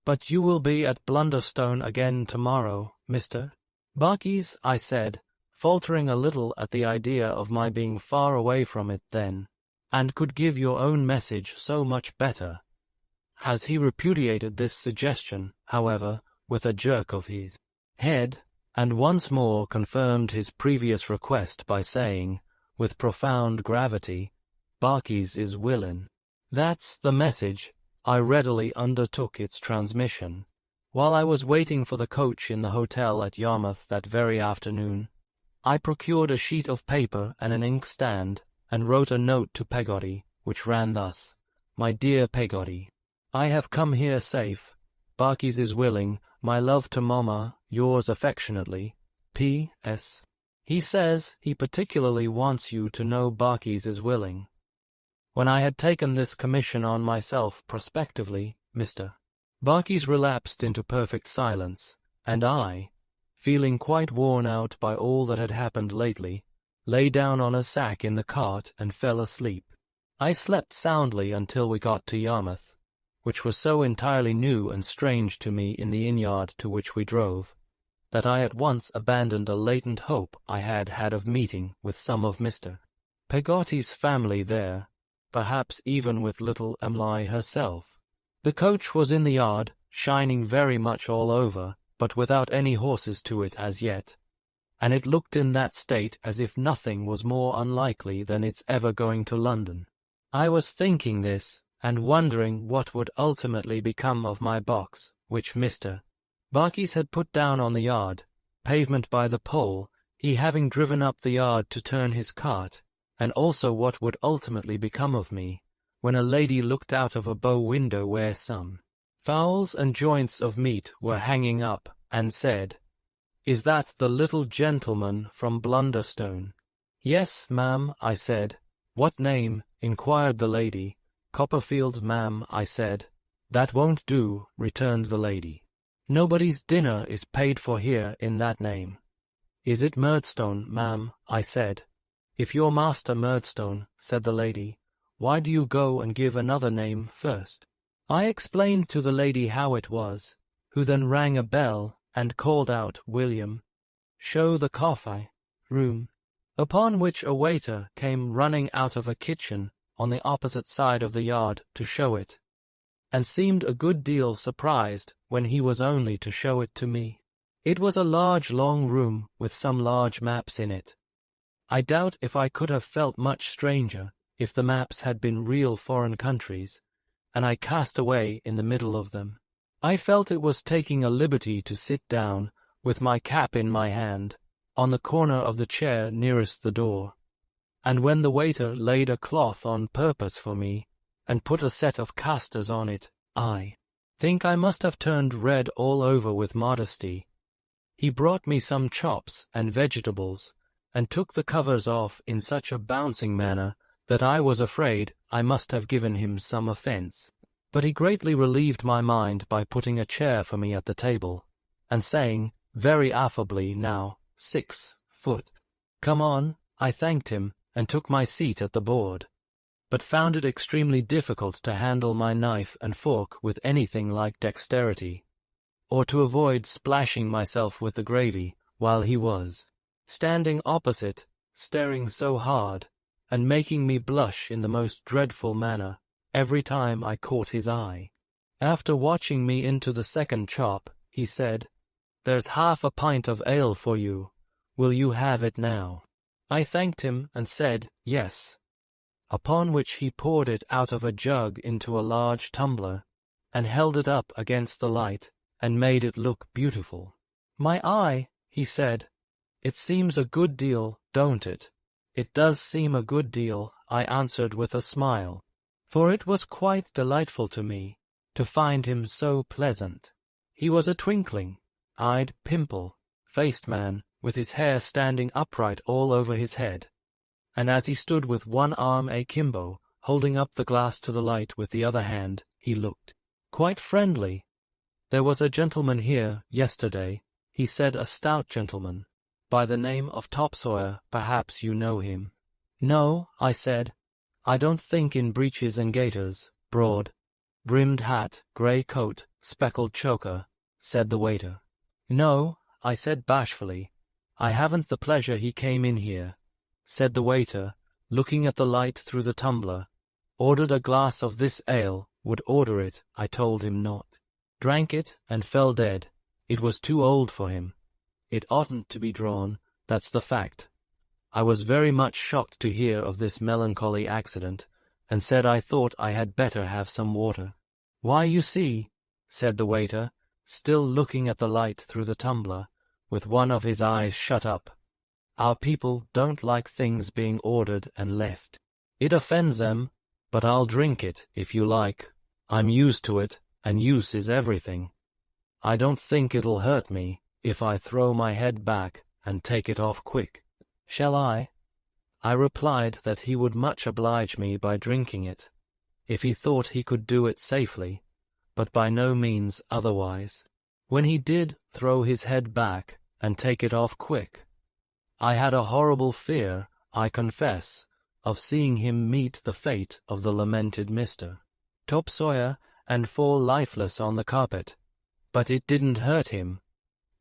But you will be at Blunderstone again tomorrow, Mr. Barkis," I said, faltering a little at the idea of my being far away from it then, "and could give your own message so much better." As he repudiated this suggestion, however, with a jerk of his head, and once more confirmed his previous request by saying, with profound gravity, "Barkis is willin'." "That's the message." I readily undertook its transmission. While I was waiting for the coach in the hotel at Yarmouth that very afternoon, I procured a sheet of paper and an inkstand, and wrote a note to Peggotty, which ran thus: "My dear Peggotty, I have come here safe. Barkis is willing. My love to Mamma, yours affectionately. P.S. He says he particularly wants you to know Barkis is willing." When I had taken this commission on myself prospectively, Mr. Barkis relapsed into perfect silence, and I, feeling quite worn out by all that had happened lately, lay down on a sack in the cart and fell asleep. I slept soundly until we got to Yarmouth, which was so entirely new and strange to me in the inn-yard to which we drove, that I at once abandoned a latent hope I had had of meeting with some of Mr. Peggotty's family there, perhaps even with little Emily herself. The coach was in the yard, shining very much all over, but without any horses to it as yet, and it looked in that state as if nothing was more unlikely than its ever going to London. I was thinking this, and wondering what would ultimately become of my box, which Mr. Barkis had put down on the yard pavement by the pole, he having driven up the yard to turn his cart, and also what would ultimately become of me, when a lady looked out of a bow window where some fowls and joints of meat were hanging up, and said, "Is that the little gentleman from Blunderstone?" "Yes, ma'am," I said. "What name?" inquired the lady. "Copperfield, ma'am," I said. "That won't do," returned the lady. "Nobody's dinner is paid for here in that name." "Is it Murdstone, ma'am?" I said. "If you're Master Murdstone," said the lady, "why do you go and give another name first?" I explained to the lady how it was, who then rang a bell and called out, "William, show the coffee room," upon which a waiter came running out of a kitchen on the opposite side of the yard to show it, and seemed a good deal surprised when he was only to show it to me. It was a large long room with some large maps in it. I doubt if I could have felt much stranger if the maps had been real foreign countries, and I cast away in the middle of them. I felt it was taking a liberty to sit down, with my cap in my hand, on the corner of the chair nearest the door, and when the waiter laid a cloth on purpose for me, and put a set of casters on it, I think I must have turned red all over with modesty. He brought me some chops and vegetables, and took the covers off in such a bouncing manner that I was afraid I must have given him some offence. But he greatly relieved my mind by putting a chair for me at the table, and saying, very affably, "Now, 6 foot. Come on." I thanked him, and took my seat at the board, but found it extremely difficult to handle my knife and fork with anything like dexterity, or to avoid splashing myself with the gravy, while he was standing opposite, staring so hard, and making me blush in the most dreadful manner every time I caught his eye. After watching me into the second chop, he said, "There's half a pint of ale for you. Will you have it now?" I thanked him and said, "Yes," upon which he poured it out of a jug into a large tumbler, and held it up against the light, and made it look beautiful. "My eye," he said, "it seems a good deal, don't it?" "It does seem a good deal," I answered with a smile, for it was quite delightful to me to find him so pleasant. He was a twinkling-eyed, pimple-faced man, with his hair standing upright all over his head, and as he stood with one arm akimbo, holding up the glass to the light with the other hand, he looked quite friendly. "There was a gentleman here yesterday," he said, "a stout gentleman, by the name of Topsawyer. Perhaps you know him." "No," I said. "I don't think in breeches and gaiters, broad-brimmed hat, grey coat, speckled choker," said the waiter. "No," I said bashfully. "I haven't the pleasure. He came in here," said the waiter, looking at the light through the tumbler. "Ordered a glass of this ale, would order it, I told him not. Drank it, and fell dead. It was too old for him. It oughtn't to be drawn, that's the fact." I was very much shocked to hear of this melancholy accident, and said I thought I had better have some water. "Why, you see," said the waiter, still looking at the light through the tumbler, with one of his eyes shut up, "our people don't like things being ordered and left. It offends them, but I'll drink it, if you like. I'm used to it, and use is everything. I don't think it'll hurt me if I throw my head back and take it off quick. Shall I?" I replied that he would much oblige me by drinking it, if he thought he could do it safely, but by no means otherwise. When he did throw his head back and take it off quick, I had a horrible fear, I confess, of seeing him meet the fate of the lamented Mr. Topsawyer and fall lifeless on the carpet. But it didn't hurt him.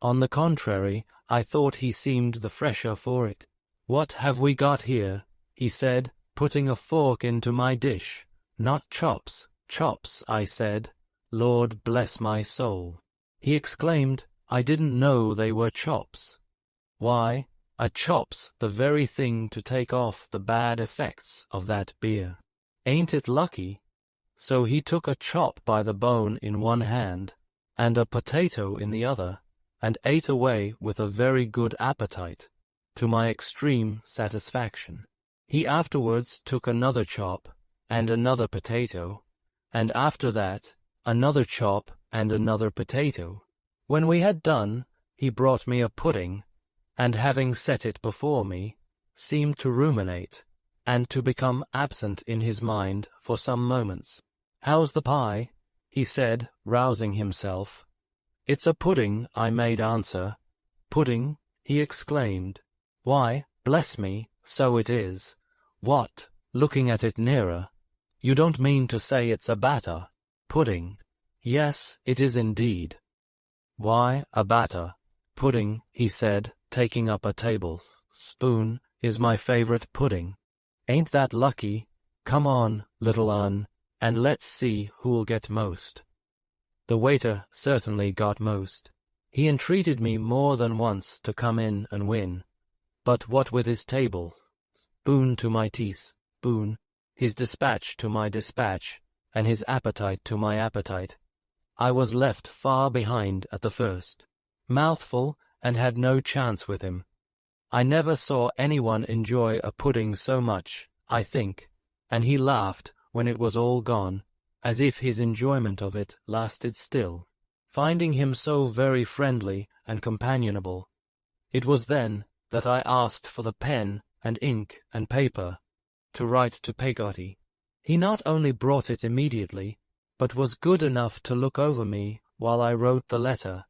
On the contrary, I thought he seemed the fresher for it. "What have we got here?" he said, putting a fork into my dish. "Not chops." "Chops," I said. "Lord bless my soul!" He exclaimed, "I didn't know they were chops." "Why, a chop's the very thing to take off the bad effects of that beer. Ain't it lucky?" So he took a chop by the bone in one hand, and a potato in the other, and ate away with a very good appetite, to my extreme satisfaction. He afterwards took another chop, and another potato, and after that another chop and another potato. When we had done, he brought me a pudding, and having set it before me, seemed to ruminate, and to become absent in his mind for some moments. "How's the pie?" he said, rousing himself. "It's a pudding," I made answer. "Pudding?" he exclaimed. "Why, bless me, so it is. What, looking at it nearer, you don't mean to say it's a batter? Pudding?" "Yes, it is indeed." "Why, a batter? Pudding," he said, taking up a tablespoon, "is my favorite pudding. Ain't that lucky? Come on, little un, and let's see who'll get most." The waiter certainly got most. He entreated me more than once to come in and win, but what with his tablespoon to my teaspoon, his dispatch to my dispatch, and his appetite to my appetite, I was left far behind at the first mouthful and had no chance with him. I never saw anyone enjoy a pudding so much, I think, and he laughed when it was all gone, as if his enjoyment of it lasted still. Finding him so very friendly and companionable, it was then that I asked for the pen and ink and paper to write to Peggotty. He not only brought it immediately, but was good enough to look over me while I wrote the letter.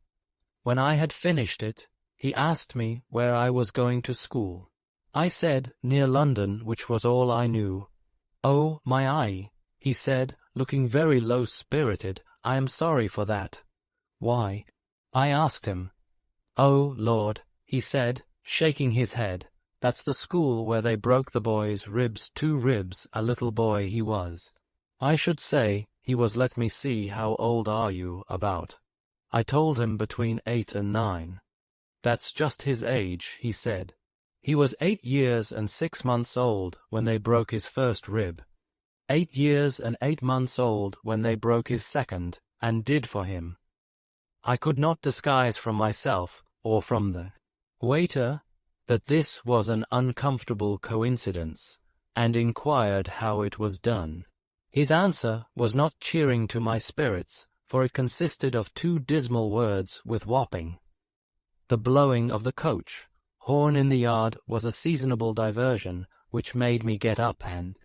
When I had finished it, he asked me where I was going to school. I said near London, which was all I knew. "Oh, my eye," he said, looking very low-spirited, "I am sorry for that." "Why?" I asked him. "Oh, Lord," he said, shaking his head, "that's the school where they broke the boy's ribs, 2 ribs, a little boy he was. I should say he was, let me see, how old are you, about?" I told him between 8 and 9. "That's just his age," he said. "He was 8 years and 6 months old when they broke his first rib. 8 years and 8 months old when they broke his second, and did for him." I could not disguise from myself, or from the waiter, that this was an uncomfortable coincidence, and inquired how it was done. His answer was not cheering to my spirits, for it consisted of 2 dismal words with whopping. The blowing of the coach horn in the yard was a seasonable diversion, which made me get up and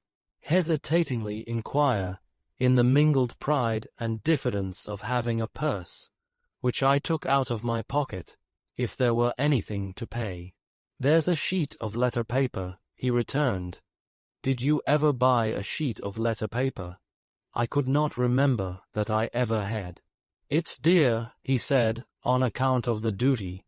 hesitatingly inquire, in the mingled pride and diffidence of having a purse, which I took out of my pocket, if there were anything to pay. "There's a sheet of letter paper," he returned. "Did you ever buy a sheet of letter paper?" I could not remember that I ever had. "It's dear," he said, "on account of the duty.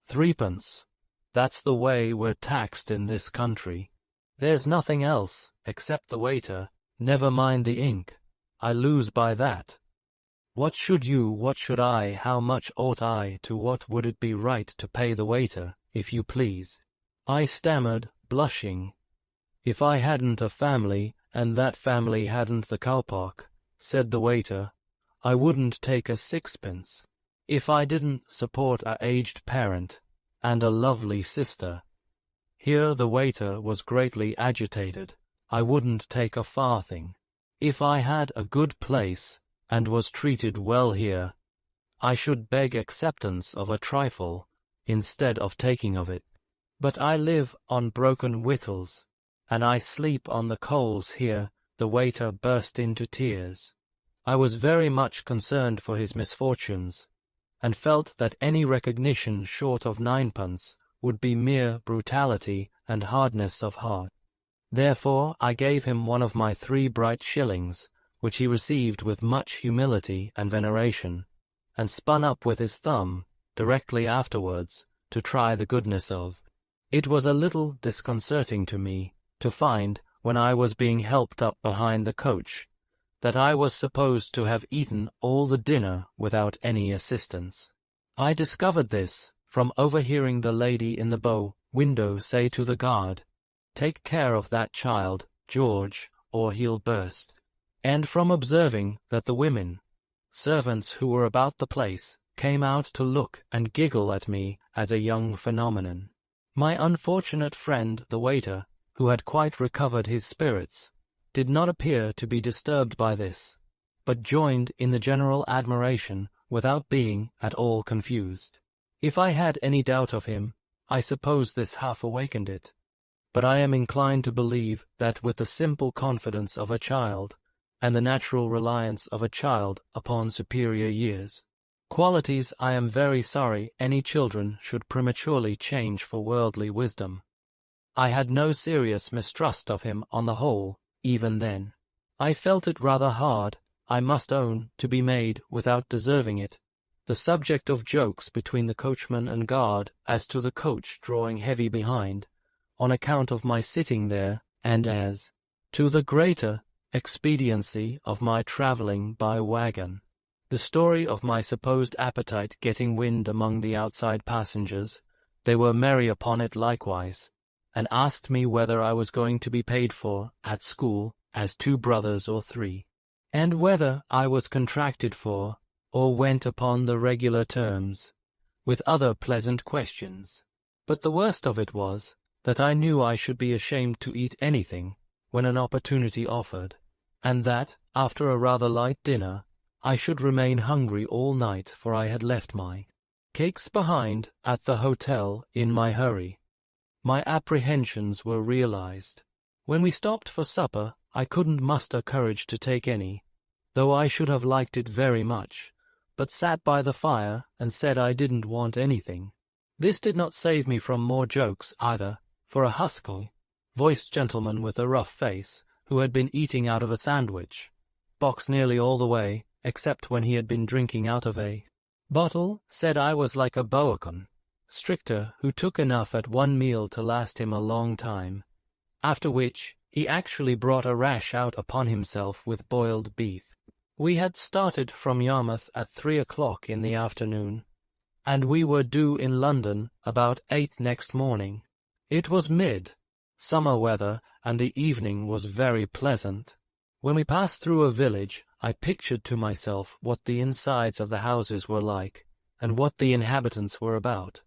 3d. That's the way we're taxed in this country. There's nothing else, except the waiter. Never mind the ink. I lose by that. What should you, what should I, how much ought I to, what would it be right to pay the waiter, if you please?" I stammered, blushing. "If I hadn't a family, and that family hadn't the cowpox," said the waiter, "I wouldn't take a 6d. If I didn't support a aged parent, and a lovely sister." Here the waiter was greatly agitated. "I wouldn't take a farthing. If I had a good place, and was treated well here, I should beg acceptance of a trifle, instead of taking of it. But I live on broken victuals, and I sleep on the coals here." The waiter burst into tears. I was very much concerned for his misfortunes, and felt that any recognition short of 9d would be mere brutality and hardness of heart. Therefore I gave him one of my 3 bright shillings, which he received with much humility and veneration, and spun up with his thumb, directly afterwards, to try the goodness of. It was a little disconcerting to me to find, when I was being helped up behind the coach, that I was supposed to have eaten all the dinner without any assistance. I discovered this from overhearing the lady in the bow window say to the guard, "Take care of that child, George, or he'll burst," and from observing that the women servants who were about the place came out to look and giggle at me as a young phenomenon. My unfortunate friend, the waiter, who had quite recovered his spirits, did not appear to be disturbed by this, but joined in the general admiration without being at all confused. If I had any doubt of him, I suppose this half awakened it, but I am inclined to believe that with the simple confidence of a child, and the natural reliance of a child upon superior years, qualities I am very sorry any children should prematurely change for worldly wisdom. I had no serious mistrust of him on the whole, even then. I felt it rather hard, I must own, to be made, without deserving it, the subject of jokes between the coachman and guard as to the coach drawing heavy behind, on account of my sitting there, and as to the greater expediency of my travelling by wagon. The story of my supposed appetite getting wind among the outside passengers, they were merry upon it likewise, and asked me whether I was going to be paid for, at school, as 2 brothers or 3, and whether I was contracted for, or went upon the regular terms, with other pleasant questions. But the worst of it was, that I knew I should be ashamed to eat anything, when an opportunity offered, and that, after a rather light dinner, I should remain hungry all night, for I had left my cakes behind at the hotel in my hurry. My apprehensions were realized. When we stopped for supper, I couldn't muster courage to take any, though I should have liked it very much, but sat by the fire and said I didn't want anything. This did not save me from more jokes either, for a husky-voiced gentleman with a rough face, who had been eating out of a sandwich box nearly all the way, except when he had been drinking out of a bottle, said I was like a boacon stricter who took enough at one meal to last him a long time, after which he actually brought a rash out upon himself with boiled beef. We had started from Yarmouth at 3 o'clock in the afternoon, and we were due in London about 8 next morning. It was mid-summer weather, and the evening was very pleasant. When we passed through a village, I pictured to myself what the insides of the houses were like, and what the inhabitants were about,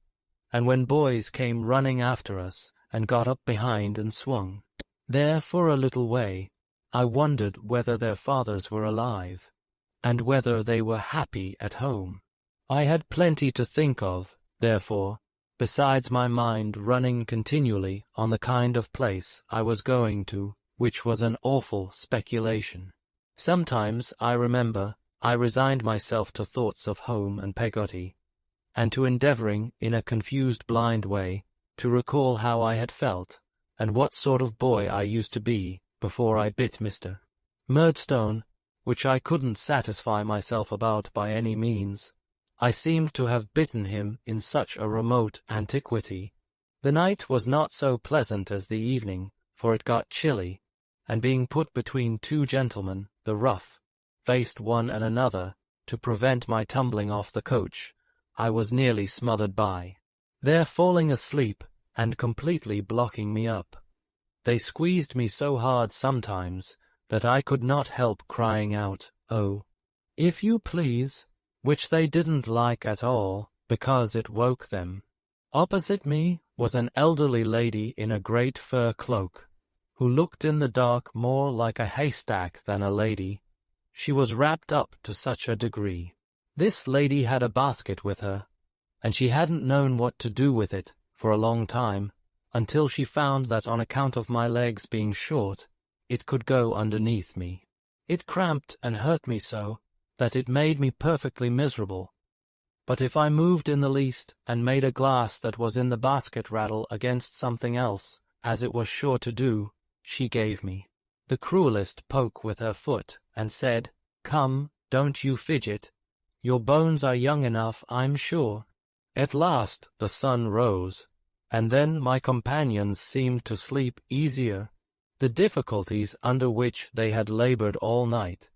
and when boys came running after us, and got up behind and swung there for a little way, I wondered whether their fathers were alive, and whether they were happy at home. I had plenty to think of, therefore, besides my mind running continually on the kind of place I was going to, which was an awful speculation. Sometimes, I remember, I resigned myself to thoughts of home and Peggotty, and to endeavouring, in a confused blind way, to recall how I had felt, and what sort of boy I used to be, before I bit Mr. Murdstone, which I couldn't satisfy myself about by any means. I seemed to have bitten him in such a remote antiquity. The night was not so pleasant as the evening, for it got chilly, and being put between 2 gentlemen, the rough-faced one and another, to prevent my tumbling off the coach, I was nearly smothered by their falling asleep and completely blocking me up. They squeezed me so hard sometimes that I could not help crying out, "Oh, if you please," which they didn't like at all, because it woke them. Opposite me was an elderly lady in a great fur cloak, who looked in the dark more like a haystack than a lady. She was wrapped up to such a degree. This lady had a basket with her, and she hadn't known what to do with it for a long time, until she found that on account of my legs being short, it could go underneath me. It cramped and hurt me so that it made me perfectly miserable. But if I moved in the least and made a glass that was in the basket rattle against something else, as it was sure to do, she gave me the cruelest poke with her foot, and said, "Come, don't you fidget. Your bones are young enough, I'm sure." At last the sun rose, and then my companions seemed to sleep easier. The difficulties under which they had labored all night,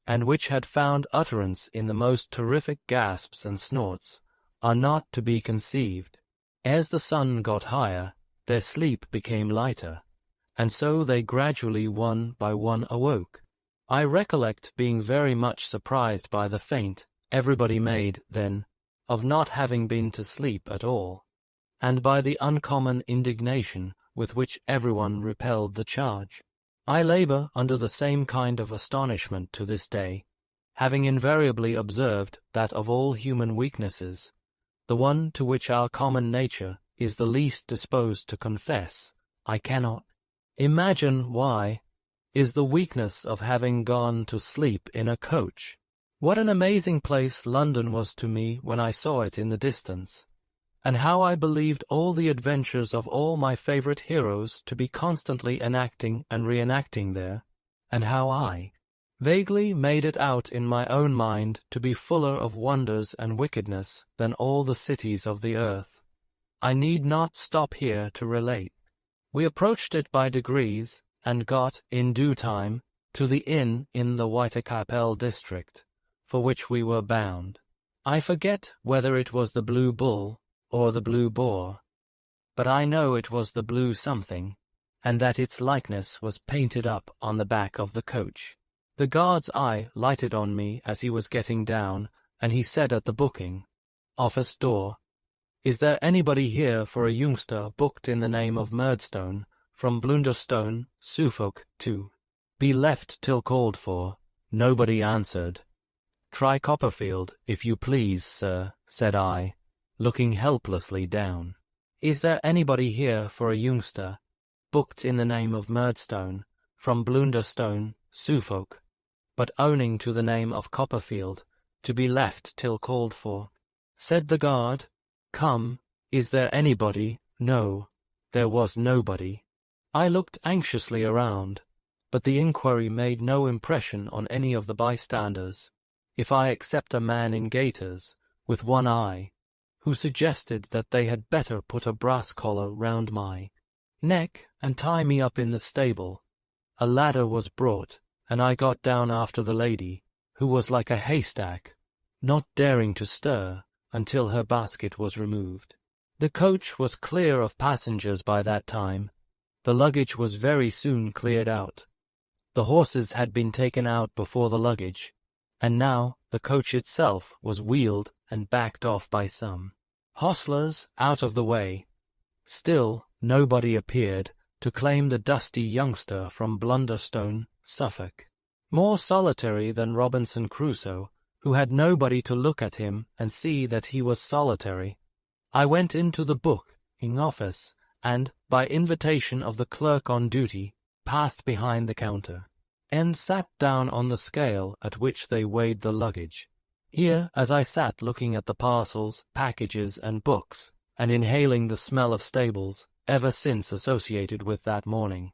and which had found utterance in the most terrific gasps and snorts, are not to be conceived. As the sun got higher, their sleep became lighter, and so they gradually one by one awoke. I recollect being very much surprised by the feint everybody made then of not having been to sleep at all, and by the uncommon indignation with which everyone repelled the charge. I labour under the same kind of astonishment to this day, having invariably observed that of all human weaknesses, the one to which our common nature is the least disposed to confess, I cannot imagine why, is the weakness of having gone to sleep in a coach. What an amazing place London was to me when I saw it in the distance, and how I believed all the adventures of all my favorite heroes to be constantly enacting and reenacting there, and how I vaguely made it out in my own mind to be fuller of wonders and wickedness than all the cities of the earth. I need not stop here to relate. We approached it by degrees, and got, in due time, to the inn in the Whitechapel district, for which we were bound. I forget whether it was the Blue Bull or the Blue Boar, but I know it was the Blue something, and that its likeness was painted up on the back of the coach. The guard's eye lighted on me as he was getting down, and he said at the booking office door, "Is there anybody here for a youngster booked in the name of Murdstone, from Blunderstone, Suffolk, to be left till called for?" Nobody answered. "Try Copperfield, if you please, sir," said I, looking helplessly down. "Is there anybody here for a youngster booked in the name of Murdstone, from Blunderstone, Suffolk, but owning to the name of Copperfield, to be left till called for?" Said the guard, "Come, is there anybody?" No, there was nobody. I looked anxiously around, but the inquiry made no impression on any of the bystanders, if I except a man in gaiters, with one eye, who suggested that they had better put a brass collar round my neck and tie me up in the stable. A ladder was brought, and I got down after the lady, who was like a haystack, not daring to stir until her basket was removed. The coach was clear of passengers by that time. The luggage was very soon cleared out. The horses had been taken out before the luggage, and now the coach itself was wheeled and backed off by some hostlers out of the way. Still nobody appeared to claim the dusty youngster from Blunderstone, Suffolk. More solitary than Robinson Crusoe, who had nobody to look at him and see that he was solitary, I went into the booking office and, by invitation of the clerk on duty, passed behind the counter, and sat down on the scale at which they weighed the luggage. Here, as I sat looking at the parcels, packages, and books, and inhaling the smell of stables, ever since associated with that morning,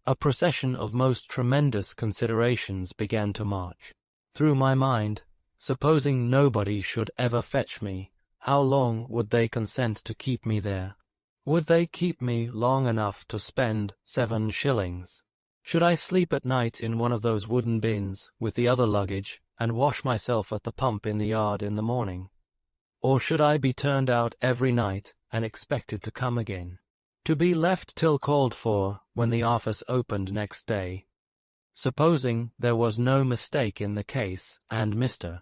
a procession of most tremendous considerations began to march through my mind. Supposing nobody should ever fetch me, how long would they consent to keep me there? Would they keep me long enough to spend 7 shillings? Should I sleep at night in one of those wooden bins with the other luggage and wash myself at the pump in the yard in the morning? Or should I be turned out every night and expected to come again, to be left till called for when the office opened next day? Supposing there was no mistake in the case, and Mr.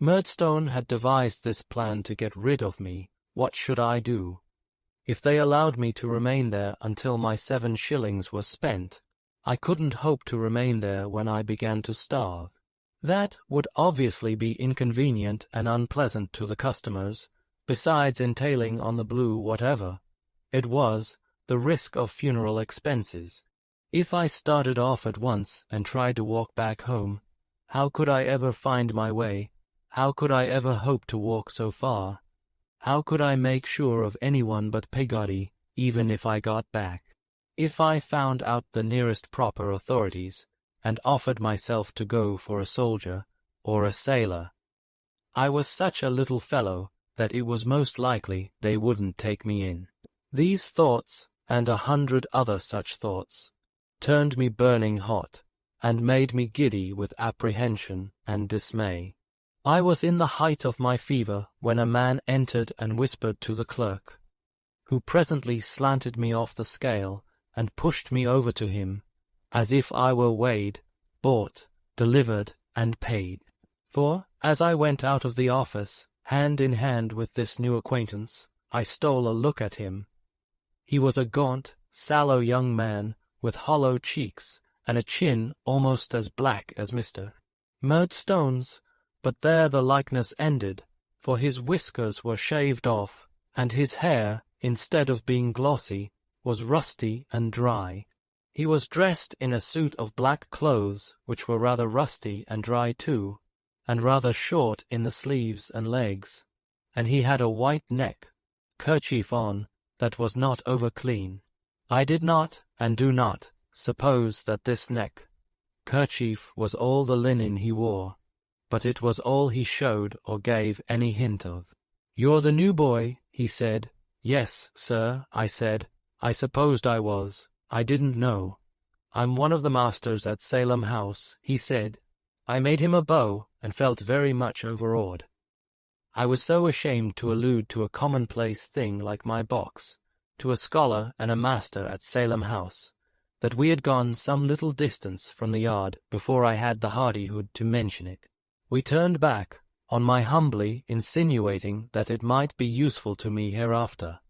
Murdstone had devised this plan to get rid of me, what should I do? If they allowed me to remain there until my 7 shillings were spent, I couldn't hope to remain there when I began to starve. That would obviously be inconvenient and unpleasant to the customers, besides entailing on the Blue whatever it was, the risk of funeral expenses. If I started off at once and tried to walk back home, how could I ever find my way? How could I ever hope to walk so far? How could I make sure of anyone but Peggotty, even if I got back? If I found out the nearest proper authorities, and offered myself to go for a soldier or a sailor, I was such a little fellow that it was most likely they wouldn't take me in. These thoughts, and 100 other such thoughts, turned me burning hot, and made me giddy with apprehension and dismay. I was in the height of my fever when a man entered and whispered to the clerk, who presently slanted me off the scale and pushed me over to him, as if I were weighed, bought, delivered, and paid. For, as I went out of the office, hand in hand with this new acquaintance, I stole a look at him. He was a gaunt, sallow young man, with hollow cheeks, and a chin almost as black as Mr. Murdstone's, but there the likeness ended, for his whiskers were shaved off, and his hair, instead of being glossy, was rusty and dry. He was dressed in a suit of black clothes, which were rather rusty and dry too, and rather short in the sleeves and legs, and he had a white neck kerchief on that was not over clean. I did not, and do not, suppose that this neck kerchief was all the linen he wore, but it was all he showed or gave any hint of. "You're the new boy," he said. "Yes, sir," I said. "I supposed I was. I didn't know." "I'm one of the masters at Salem House," he said. I made him a bow and felt very much overawed. I was so ashamed to allude to a commonplace thing like my box, to a scholar and a master at Salem House, that we had gone some little distance from the yard before I had the hardihood to mention it. We turned back, on my humbly insinuating that it might be useful to me hereafter,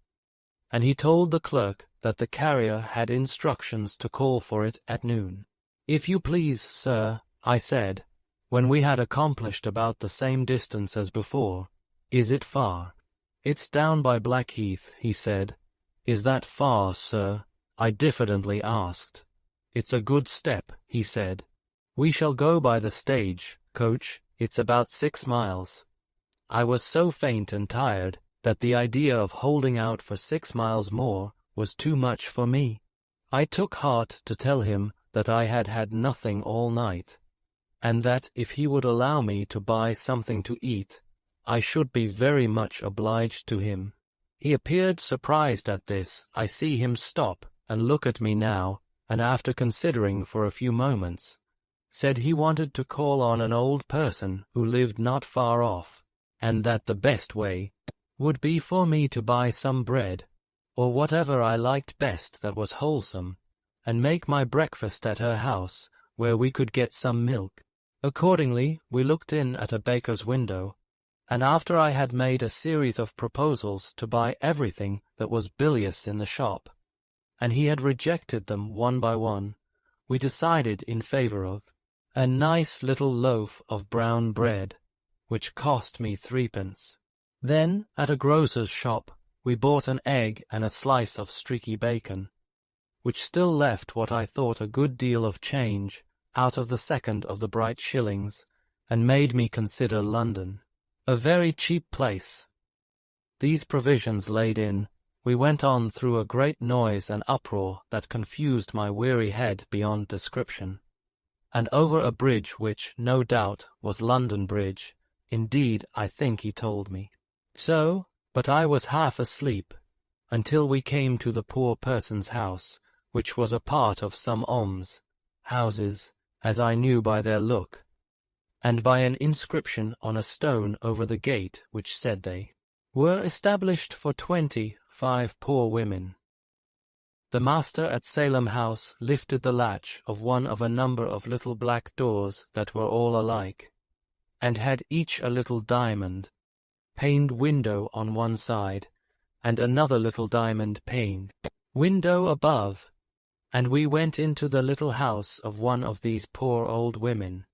and he told the clerk that the carrier had instructions to call for it at noon. "If you please, sir," I said, when we had accomplished about the same distance as before, "is it far?" "It's down by Blackheath," he said. "Is that far, sir?" I diffidently asked. "It's a good step," he said. "We shall go by the stage coach. It's about 6 miles. I was so faint and tired that the idea of holding out for 6 miles more was too much for me. I took heart to tell him that I had had nothing all night, and that if he would allow me to buy something to eat, I should be very much obliged to him. He appeared surprised at this. I see him stop and look at me now, and after considering for a few moments, said he wanted to call on an old person who lived not far off, and that the best way would be for me to buy some bread, or whatever I liked best that was wholesome, and make my breakfast at her house, where we could get some milk. Accordingly, we looked in at a baker's window, and after I had made a series of proposals to buy everything that was bilious in the shop, and he had rejected them one by one, we decided in favor of a nice little loaf of brown bread, which cost me 3d. Then, at a grocer's shop, we bought an egg and a slice of streaky bacon, which still left what I thought a good deal of change out of the second of the bright shillings, and made me consider London a very cheap place. These provisions laid in, we went on through a great noise and uproar that confused my weary head beyond description, and over a bridge which, no doubt, was London Bridge. Indeed, I think he told me so, but I was half asleep, until we came to the poor person's house, which was a part of some alms houses, as I knew by their look, and by an inscription on a stone over the gate which said they were established for 25 poor women. The master at Salem House lifted the latch of one of a number of little black doors that were all alike, and had each a little diamond paned window on one side, and another little diamond paned window above, and we went into the little house of one of these poor old women,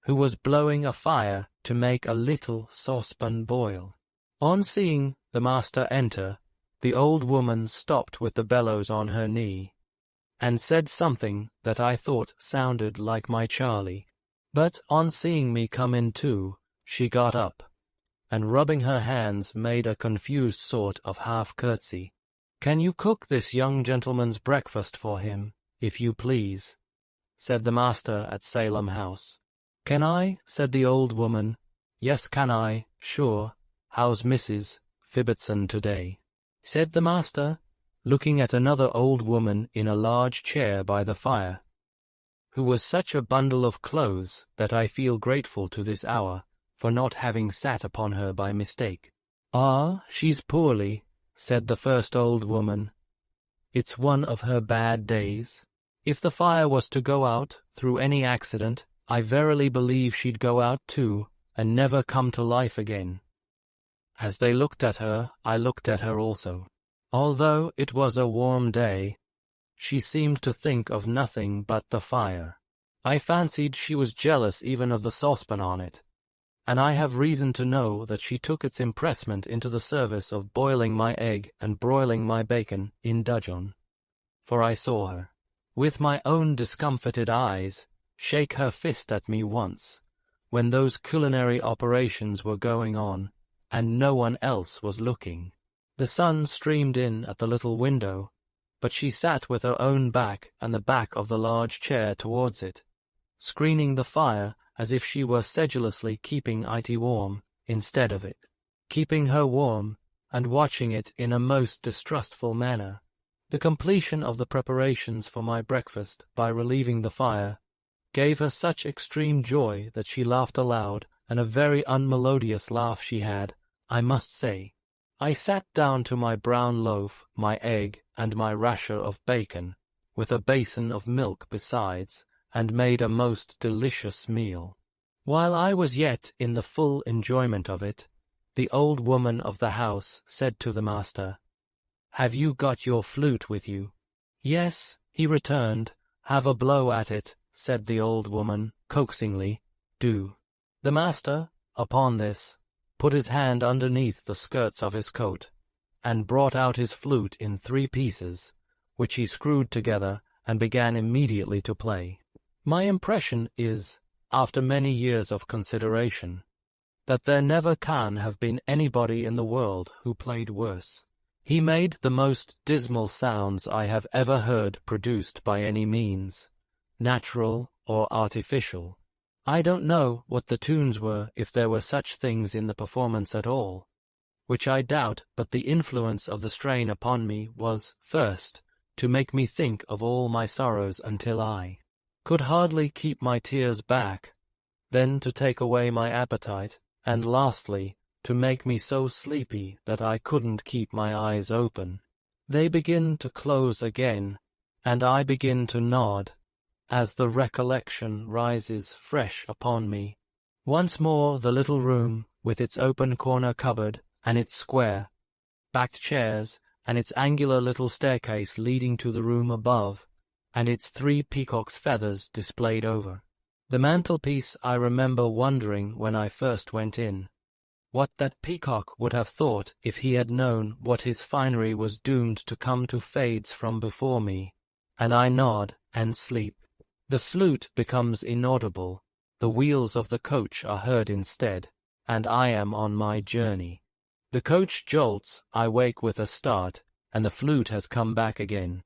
who was blowing a fire to make a little saucepan boil. On seeing the master enter, the old woman stopped with the bellows on her knee, and said something that I thought sounded like my Charlie, but on seeing me come in too, she got up, and rubbing her hands made a confused sort of half-curtsy. "Can you cook this young gentleman's breakfast for him, if you please?" said the master at Salem House. "Can I?" said the old woman. "Yes, can I, sure. How's Mrs. Fibbitson today?" said the master, looking at another old woman in a large chair by the fire, who was such a bundle of clothes that I feel grateful to this hour for not having sat upon her by mistake. "Ah, she's poorly," said the first old woman. "It's one of her bad days. If the fire was to go out through any accident, I verily believe she'd go out too, and never come to life again." As they looked at her, I looked at her also. Although it was a warm day, she seemed to think of nothing but the fire. I fancied she was jealous even of the saucepan on it, and I have reason to know that she took its impressment into the service of boiling my egg and broiling my bacon in dudgeon. For I saw her, with my own discomfited eyes, shake her fist at me once, when those culinary operations were going on, and no one else was looking. The sun streamed in at the little window, but she sat with her own back and the back of the large chair towards it, screening the fire as if she were sedulously keeping it warm instead of it, keeping her warm and watching it in a most distrustful manner. The completion of the preparations for my breakfast by relieving the fire gave her such extreme joy that she laughed aloud, and a very unmelodious laugh she had, I must say. I sat down to my brown loaf, my egg, and my rasher of bacon, with a basin of milk besides, and made a most delicious meal. While I was yet in the full enjoyment of it, the old woman of the house said to the master, "Have you got your flute with you?" "Yes," he returned. "Have a blow at it," said the old woman, coaxingly. "Do." The master, upon this, put his hand underneath the skirts of his coat, and brought out his flute in 3 pieces, which he screwed together and began immediately to play. My impression is, after many years of consideration, that there never can have been anybody in the world who played worse. He made the most dismal sounds I have ever heard produced by any means, natural or artificial. I don't know what the tunes were, if there were such things in the performance at all, which I doubt, but the influence of the strain upon me was, first, to make me think of all my sorrows until I could hardly keep my tears back, then to take away my appetite, and lastly, to make me so sleepy that I couldn't keep my eyes open. They begin to close again, and I begin to nod, as the recollection rises fresh upon me. Once more the little room, with its open corner cupboard, and its square, backed chairs, and its angular little staircase leading to the room above, and its 3 peacock's feathers displayed over the mantelpiece. I remember wondering when I first went in, what that peacock would have thought if he had known what his finery was doomed to come to fades from before me, and I nod and sleep. The salute becomes inaudible, the wheels of the coach are heard instead, and I am on my journey. The coach jolts, I wake with a start, and the flute has come back again,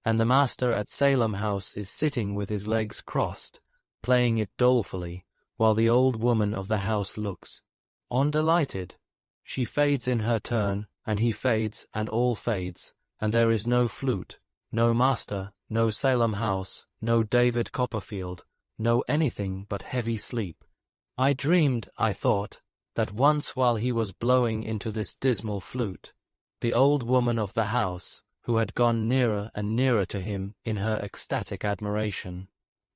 and the master at Salem House is sitting with his legs crossed, playing it dolefully, while the old woman of the house looks on delighted. She fades in her turn, and he fades, and all fades, and there is no flute, no master, no Salem House, no David Copperfield, no anything but heavy sleep. I dreamed, I thought, that once while he was blowing into this dismal flute, the old woman of the house, who had gone nearer and nearer to him in her ecstatic admiration,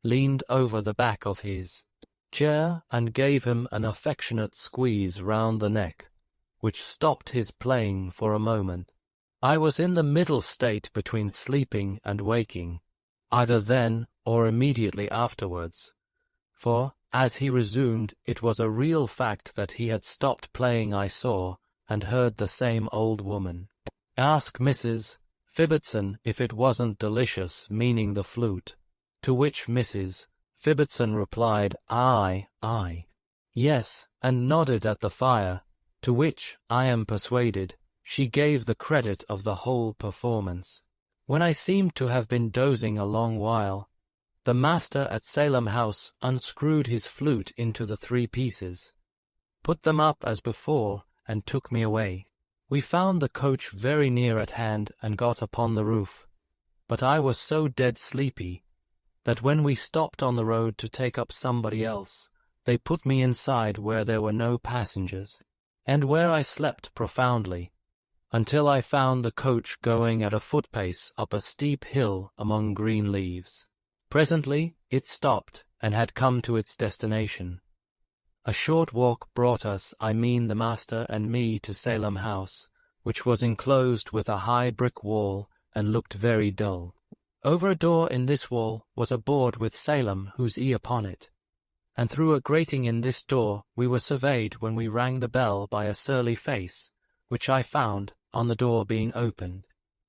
leaned over the back of his chair and gave him an affectionate squeeze round the neck, which stopped his playing for a moment. I was in the middle state between sleeping and waking, either then or immediately afterwards, for, as he resumed, it was a real fact that he had stopped playing. I saw and heard the same old woman ask Mrs. Fibbitson if it wasn't delicious, meaning the flute, to which Mrs. Fibbitson replied, "Aye, aye, yes," and nodded at the fire, to which, I am persuaded, she gave the credit of the whole performance. When I seemed to have been dozing a long while, the master at Salem House unscrewed his flute into the 3 pieces, put them up as before, and took me away. We found the coach very near at hand and got upon the roof, but I was so dead sleepy that when we stopped on the road to take up somebody else, they put me inside where there were no passengers, and where I slept profoundly, until I found the coach going at a foot-pace up a steep hill among green leaves. Presently it stopped, and had come to its destination. A short walk brought us, I mean the master and me, to Salem House, which was enclosed with a high brick wall, and looked very dull. Over a door in this wall was a board with Salem whose E upon it, and through a grating in this door we were surveyed when we rang the bell by a surly face, which I found, on the door being opened,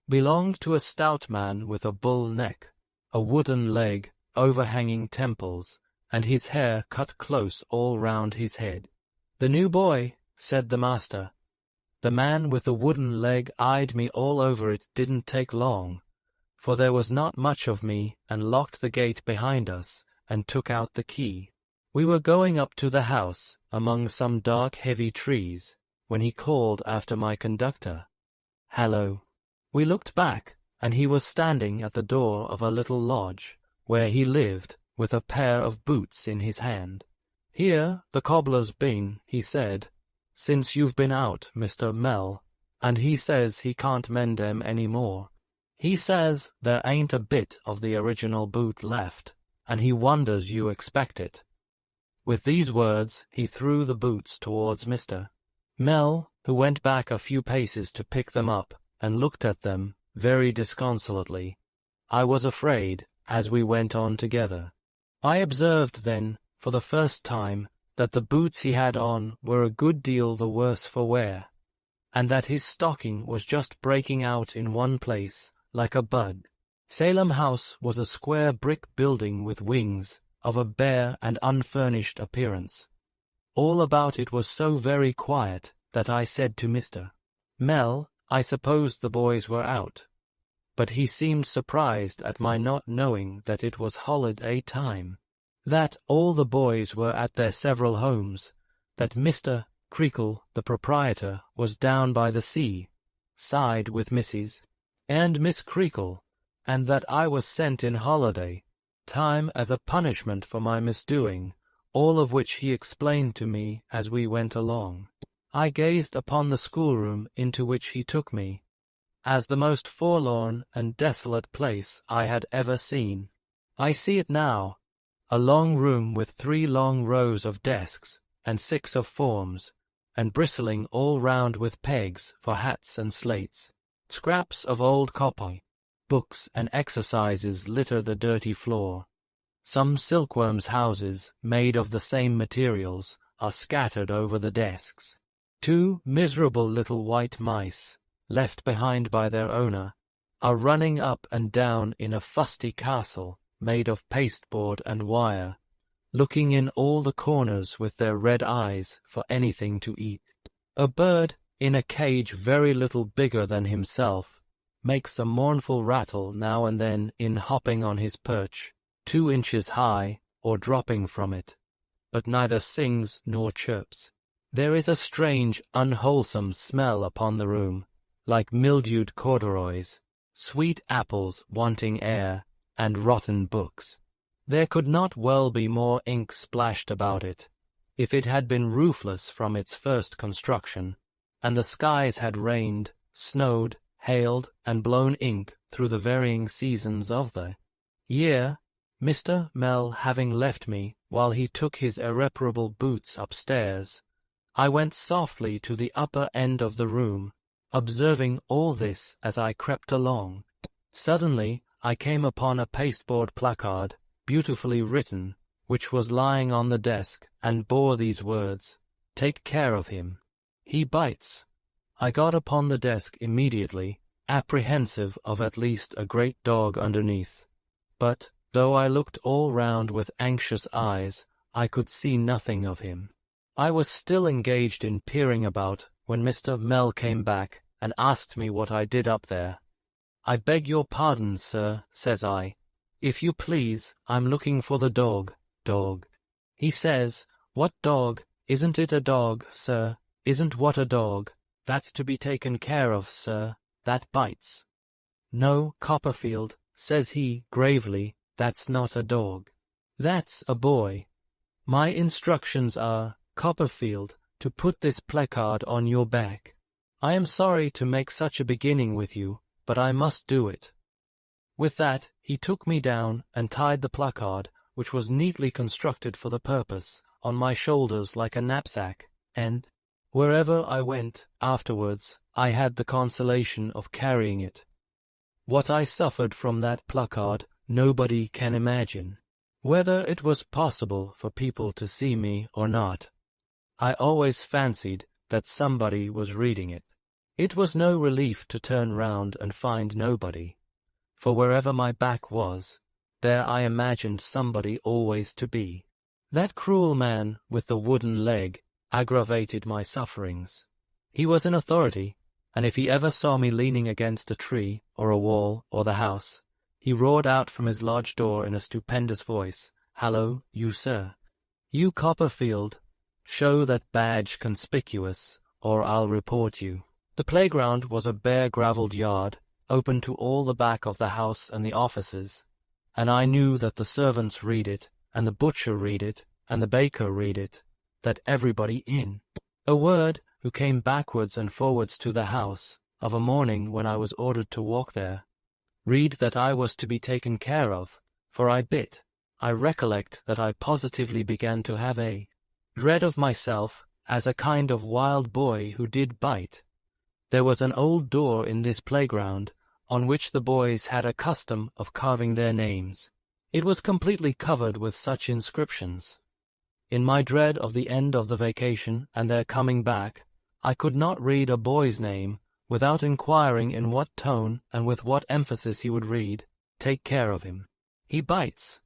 belonged to a stout man with a bull neck, a wooden leg, overhanging temples, and his hair cut close all round his head. "The new boy," said the master. The man with the wooden leg eyed me all over. It didn't take long, for there was not much of me, and locked the gate behind us, and took out the key. We were going up to the house, among some dark heavy trees, when he called after my conductor. "Hallo." We looked back, and he was standing at the door of a little lodge, where he lived, with a pair of boots in his hand. "Here the cobbler's been," he said, "since you've been out, Mr. Mell, and he says he can't mend 'em any more. He says there ain't a bit of the original boot left, and he wonders you expect it." With these words he threw the boots towards Mr. Mell, who went back a few paces to pick them up, and looked at them very disconsolately. I was afraid, as we went on together. I observed then, for the first time, that the boots he had on were a good deal the worse for wear, and that his stocking was just breaking out in one place, like a bud. Salem House was a square brick building with wings, of a bare and unfurnished appearance. All about it was so very quiet that I said to Mr. Mell, I supposed the boys were out, but he seemed surprised at my not knowing that it was holiday time, that all the boys were at their several homes, that Mr. Creakle, the proprietor, was down by the sea, side with Mrs. and Miss Creakle, and that I was sent in holiday time as a punishment for my misdoing, all of which he explained to me as we went along. I gazed upon the schoolroom into which he took me, as the most forlorn and desolate place I had ever seen. I see it now, a long room with 3 long rows of desks, and 6 of forms, and bristling all round with pegs for hats and slates. Scraps of old copy, books and exercises litter the dirty floor. Some silkworms' houses, made of the same materials, are scattered over the desks. 2 miserable little white mice, left behind by their owner, are running up and down in a fusty castle made of pasteboard and wire, looking in all the corners with their red eyes for anything to eat. A bird, in a cage very little bigger than himself, makes a mournful rattle now and then in hopping on his perch, 2 inches high, or dropping from it, but neither sings nor chirps. There is a strange, unwholesome smell upon the room, like mildewed corduroys, sweet apples wanting air, and rotten books. There could not well be more ink splashed about it, if it had been roofless from its first construction, and the skies had rained, snowed, hailed, and blown ink through the varying seasons of the year. Mr. Mell having left me while he took his irreparable boots upstairs, I went softly to the upper end of the room, observing all this as I crept along. Suddenly I came upon a pasteboard placard, beautifully written, which was lying on the desk, and bore these words, "Take care of him. He bites." I got upon the desk immediately, apprehensive of at least a great dog underneath, but, though I looked all round with anxious eyes, I could see nothing of him. I was still engaged in peering about when Mr. Mell came back and asked me what I did up there. "I beg your pardon, sir," says I. "If you please, I'm looking for the dog." "Dog?" He says. "What dog? Isn't it a dog, sir? Isn't what a dog? That's to be taken care of, sir. That bites." "No, Copperfield," says he gravely, "that's not a dog. That's a boy. My instructions are, Copperfield, to put this placard on your back. I am sorry to make such a beginning with you, but I must do it." With that, he took me down and tied the placard, which was neatly constructed for the purpose, on my shoulders like a knapsack, and, wherever I went afterwards, I had the consolation of carrying it. What I suffered from that placard nobody can imagine. Whether it was possible for people to see me or not, I always fancied that somebody was reading it. It was no relief to turn round and find nobody, for wherever my back was, there I imagined somebody always to be. That cruel man with the wooden leg aggravated my sufferings. He was in authority, and if he ever saw me leaning against a tree, or a wall, or the house, he roared out from his lodge door in a stupendous voice, "Hallo, you sir! You Copperfield! Show that badge conspicuous, or I'll report you." The playground was a bare gravelled yard, open to all the back of the house and the offices, and I knew that the servants read it, and the butcher read it, and the baker read it, that everybody in a word who came backwards and forwards to the house, of a morning when I was ordered to walk there, read that I was to be taken care of, for I recollect that I positively began to have a dread of myself as a kind of wild boy who did bite. There was an old door in this playground, on which the boys had a custom of carving their names. It was completely covered with such inscriptions. In my dread of the end of the vacation and their coming back, I could not read a boy's name without inquiring in what tone and with what emphasis he would read, "Take care of him. He bites."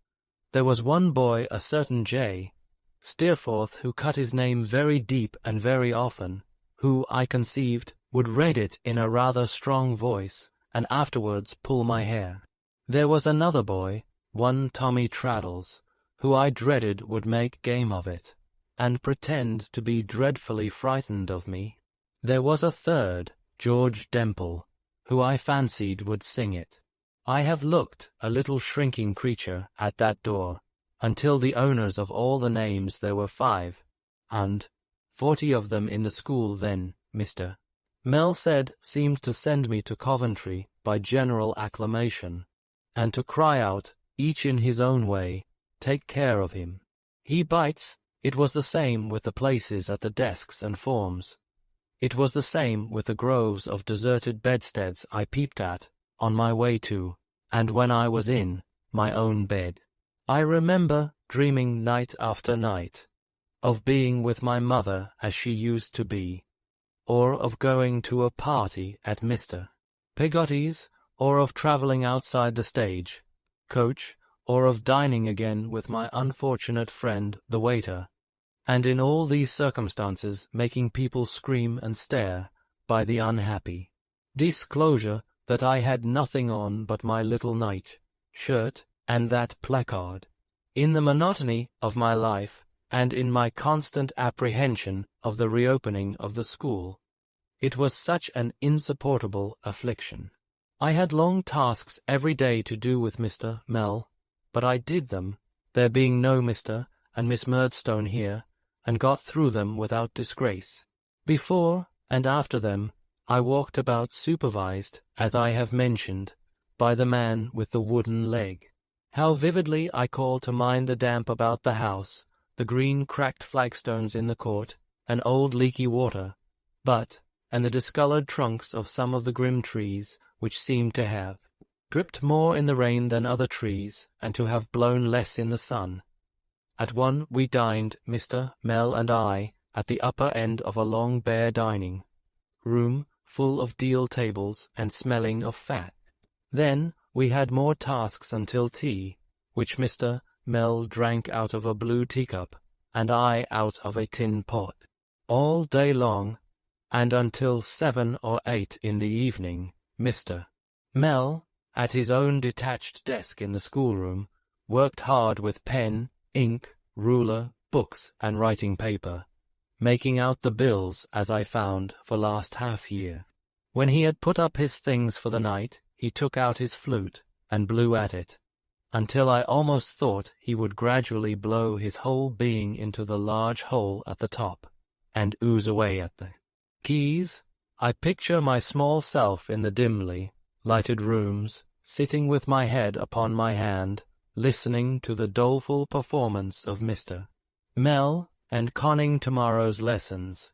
There was one boy, a certain J. Steerforth, who cut his name very deep and very often, who, I conceived, would read it in a rather strong voice, and afterwards pull my hair. There was another boy, one Tommy Traddles, who I dreaded would make game of it, and pretend to be dreadfully frightened of me. There was a third, George Demple, who I fancied would sing it. I have looked, a little shrinking creature, at that door, until the owners of all the names, there were 5, and 40 of them in the school then, Mr. Mell said, seemed to send me to Coventry by general acclamation, and to cry out, each in his own way, "Take care of him. He bites." It was the same with the places at the desks and forms. It was the same with the groves of deserted bedsteads I peeped at, on my way to, and when I was in, my own bed. I remember dreaming night after night, of being with my mother as she used to be, or of going to a party at Mr. Peggotty's, or of travelling outside the stage coach, or of dining again with my unfortunate friend the waiter, and in all these circumstances making people scream and stare by the unhappy disclosure that I had nothing on but my little night shirt and that placard. In the monotony of my life, and in my constant apprehension of the reopening of the school, it was such an insupportable affliction. I had long tasks every day to do with Mr. Mell, but I did them, there being no Mr. and Miss Murdstone here, and got through them without disgrace. Before and after them, I walked about supervised, as I have mentioned, by the man with the wooden leg. How vividly I call to mind the damp about the house, the green cracked flagstones in the court, and old leaky water, and the discoloured trunks of some of the grim trees, which seemed to have dripped more in the rain than other trees, and to have blown less in the sun. At one we dined, Mr. Mell and I, at the upper end of a long bare dining room, full of deal tables and smelling of fat. Then we had more tasks until tea, which Mr. Mell drank out of a blue teacup, and I out of a tin pot, all day long, and until 7 or 8 in the evening. Mr. Mell, at his own detached desk in the schoolroom, worked hard with pen, ink, ruler, books, and writing paper, making out the bills, as I found, for last half-year. When he had put up his things for the night, he took out his flute and blew at it, until I almost thought he would gradually blow his whole being into the large hole at the top, and ooze away at the keys. I picture my small self in the dimly lighted rooms, sitting with my head upon my hand, listening to the doleful performance of Mr. Mell, and conning tomorrow's lessons.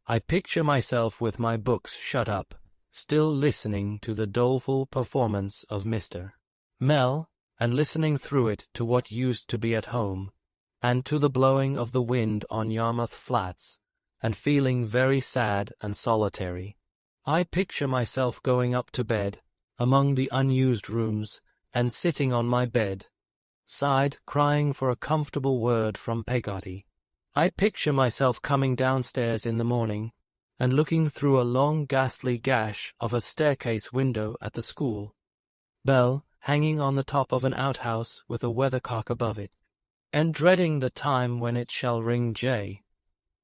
I picture myself with my books shut up, still listening to the doleful performance of Mr. Mell, and listening through it to what used to be at home, and to the blowing of the wind on Yarmouth Flats, and feeling very sad and solitary. I picture myself going up to bed, among the unused rooms, and sitting on my bed, sighed, crying for a comfortable word from Peggotty. I picture myself coming downstairs in the morning and looking through a long ghastly gash of a staircase window at the school bell hanging on the top of an outhouse with a weathercock above it, and dreading the time when it shall ring J.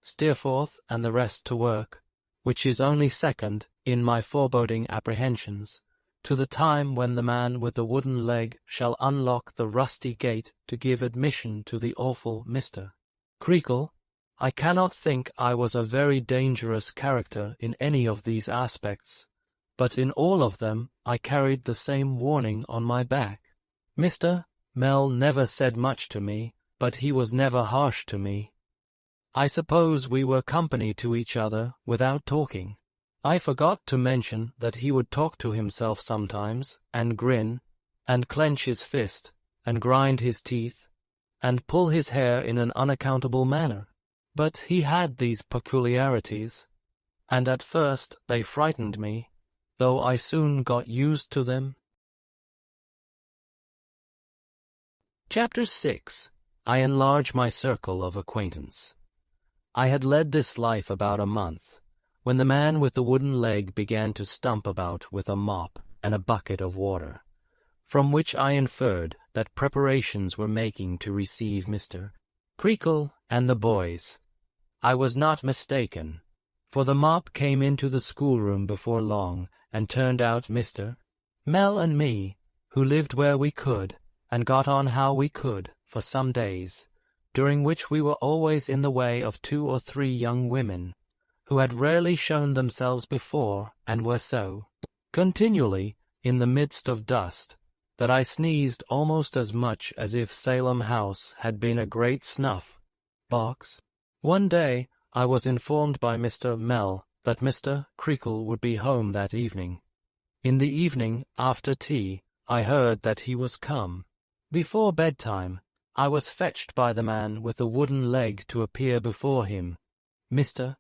Steerforth and the rest to work, which is only second, in my foreboding apprehensions, to the time when the man with the wooden leg shall unlock the rusty gate to give admission to the awful Mr. Creakle. I cannot think I was a very dangerous character in any of these aspects, but in all of them I carried the same warning on my back. Mr. Mell never said much to me, but he was never harsh to me. I suppose we were company to each other without talking. I forgot to mention that he would talk to himself sometimes, and grin, and clench his fist, and grind his teeth, and pull his hair in an unaccountable manner. But he had these peculiarities, and at first they frightened me, though I soon got used to them. Chapter 6. I enlarge my circle of acquaintance. I had led this life about a month, when the man with the wooden leg began to stump about with a mop and a bucket of water, from which I inferred that preparations were making to receive Mr. Creakle and the boys. I was not mistaken, for the mop came into the schoolroom before long and turned out Mr. Mell and me, who lived where we could, and got on how we could, for some days, during which we were always in the way of 2 or 3 young women, who had rarely shown themselves before, and were so continually in the midst of dust, that I sneezed almost as much as if Salem House had been a great snuff box. One day I was informed by Mr. Mell that Mr. Creakle would be home that evening. In the evening, after tea, I heard that he was come. Before bedtime, I was fetched by the man with the wooden leg to appear before him. Mr.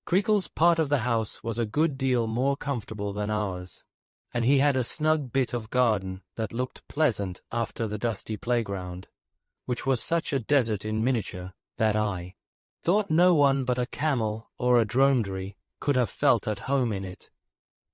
Creakle's part of the house was a good deal more comfortable than ours, and he had a snug bit of garden that looked pleasant after the dusty playground, which was such a desert in miniature that I thought no one but a camel or a dromedary could have felt at home in it.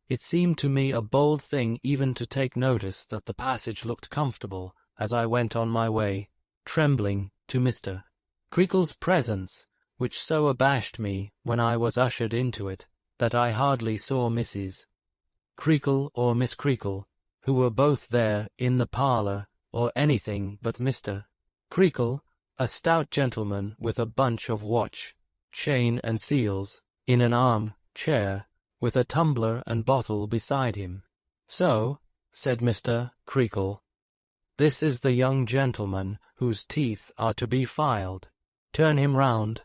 It seemed to me a bold thing even to take notice that the passage looked comfortable as I went on my way, trembling, to Mr. Creakle's presence, which so abashed me when I was ushered into it that I hardly saw Mrs. Creakle or Miss Creakle, who were both there in the parlour, or anything but Mr. Creakle, a stout gentleman with a bunch of watch, chain and seals, in an arm-chair, with a tumbler and bottle beside him. "So," said Mr. Creakle, "this is the young gentleman whose teeth are to be filed. Turn him round."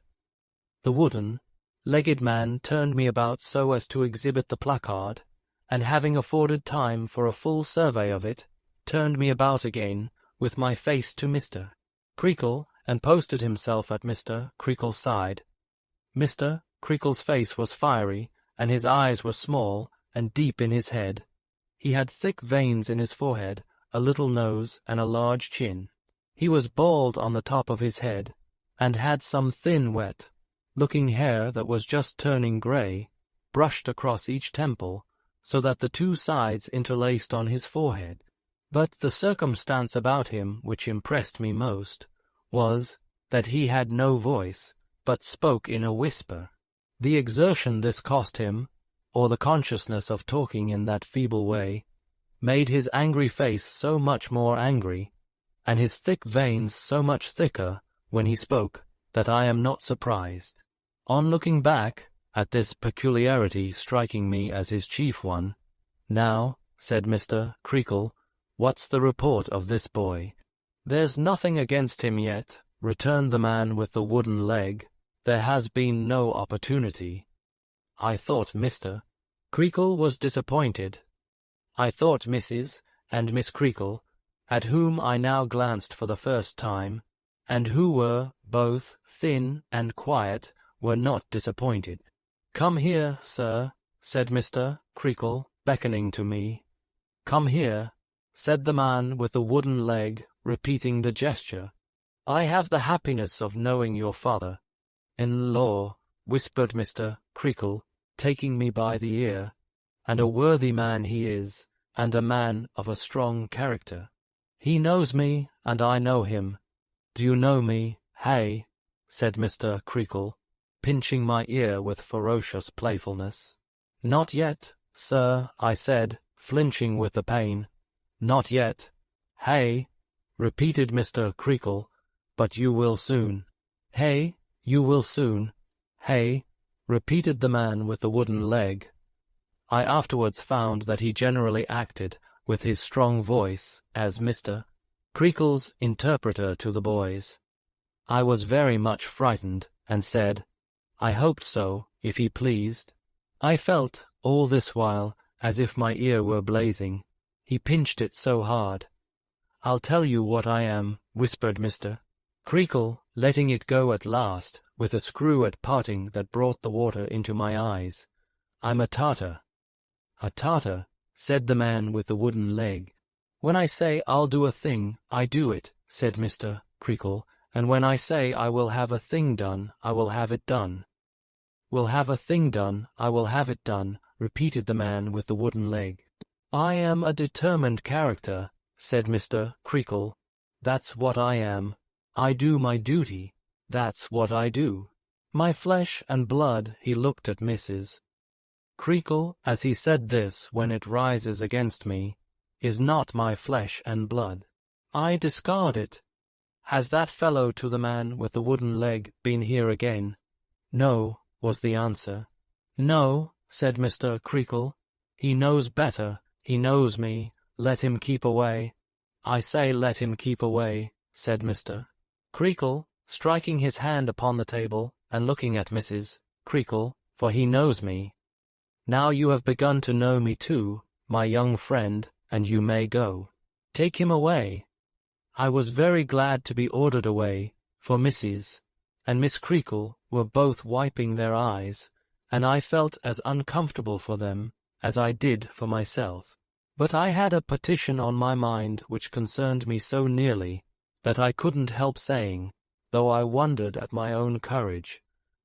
The wooden-legged man turned me about so as to exhibit the placard, and having afforded time for a full survey of it, turned me about again, with my face to Mr. Creakle, and posted himself at Mr. Creakle's side. Mr. Creakle's face was fiery, and his eyes were small and deep in his head. He had thick veins in his forehead, a little nose, and a large chin. He was bald on the top of his head, and had some thin, wet-looking hair that was just turning grey, brushed across each temple, so that the 2 sides interlaced on his forehead. But the circumstance about him which impressed me most was that he had no voice, but spoke in a whisper. The exertion this cost him, or the consciousness of talking in that feeble way, made his angry face so much more angry, and his thick veins so much thicker when he spoke, that I am not surprised. On looking back at this peculiarity striking me as his chief one, "Now," said Mr. Creakle, "what's the report of this boy?" "There's nothing against him yet," returned the man with the wooden leg. "There has been no opportunity." I thought Mr. Creakle was disappointed. I thought Mrs. and Miss Creakle, at whom I now glanced for the first time, and who were both thin and quiet, were not disappointed. "Come here, sir," said Mr. Creakle, beckoning to me. "Come here," said the man with the wooden leg, repeating the gesture. "I have the happiness of knowing your father." "In-law," whispered Mr. Creakle, taking me by the ear, "and a worthy man he is, and a man of a strong character. He knows me, and I know him. Do you know me, hey?" said Mr. Creakle, pinching my ear with ferocious playfulness. "Not yet, sir," I said, flinching with the pain. "Not yet. Hey?" repeated Mr. Creakle, "but you will soon." "Hey, you will soon. Hey?" repeated the man with the wooden leg. I afterwards found that he generally acted, with his strong voice, as Mr. Creakle's interpreter to the boys. I was very much frightened, and said, I hoped so, if he pleased. I felt, all this while, as if my ear were blazing. He pinched it so hard. "I'll tell you what I am," whispered Mr. Creakle, letting it go at last, with a screw at parting that brought the water into my eyes. "I'm a Tartar." "A Tartar," said the man with the wooden leg. "When I say I'll do a thing, I do it," said Mr. Creakle, "and when I say I will have a thing done, I will have it done." "Will have a thing done, I will have it done," repeated the man with the wooden leg. "I am a determined character," said Mr. Creakle. "That's what I am. I do my duty. That's what I do. My flesh and blood," he looked at Mrs. Creakle, as he said this, "when it rises against me, is not my flesh and blood. I discard it. Has that fellow," to the man with the wooden leg, "been here again?" "No," was the answer. "No," said Mr. Creakle. "He knows better. He knows me. Let him keep away." "I say let him keep away," said Mr. Creakle, striking his hand upon the table, and looking at Mrs. Creakle, "for he knows me. Now you have begun to know me too, my young friend, and you may go. Take him away." I was very glad to be ordered away, for Mrs. and Miss Creakle were both wiping their eyes, and I felt as uncomfortable for them as I did for myself. But I had a petition on my mind which concerned me so nearly that I couldn't help saying, though I wondered at my own courage,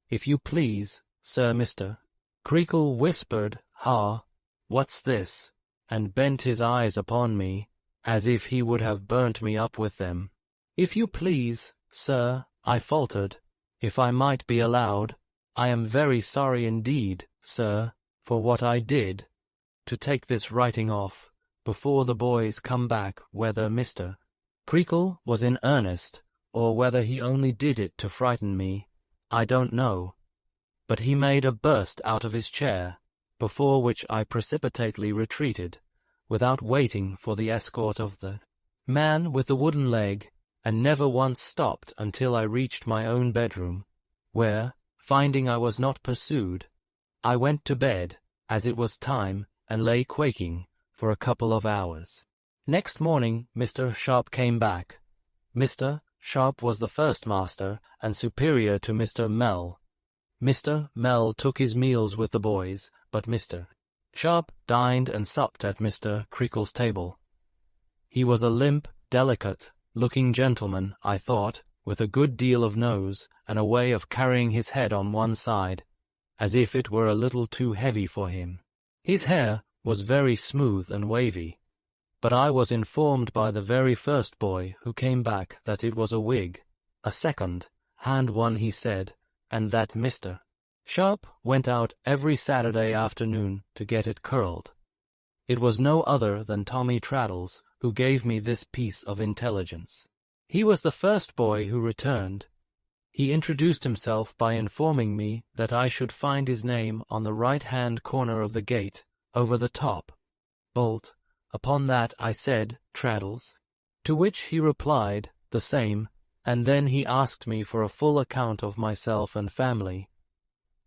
"If you please, sir." Mr. Creakle whispered, "Ha, what's this?" and bent his eyes upon me, as if he would have burnt me up with them. "If you please, sir," I faltered, "if I might be allowed, I am very sorry indeed, sir, for what I did, to take this writing off, before the boys come back, whether Mr. Creakle was in earnest, or whether he only did it to frighten me, I don't know." But he made a burst out of his chair, before which I precipitately retreated, without waiting for the escort of the man with the wooden leg, and never once stopped until I reached my own bedroom, where, finding I was not pursued, I went to bed, as it was time, and lay quaking for a couple of hours. Next morning Mr. Sharp came back. Mr. Sharp was the first master, and superior to Mr. Mell. Mr. Mell took his meals with the boys, but Mr. Sharp dined and supped at Mr. Creakle's table. He was a limp, delicate-looking gentleman, I thought, with a good deal of nose, and a way of carrying his head on one side, as if it were a little too heavy for him. His hair was very smooth and wavy, but I was informed by the very first boy who came back that it was a wig, a second-hand one, he said, and that Mr. Sharp went out every Saturday afternoon to get it curled. It was no other than Tommy Traddles who gave me this piece of intelligence. He was the first boy who returned. He introduced himself by informing me that I should find his name on the right-hand corner of the gate, over the top bolt. Upon that I said, "Traddles," to which he replied, "The same," and then he asked me for a full account of myself and family.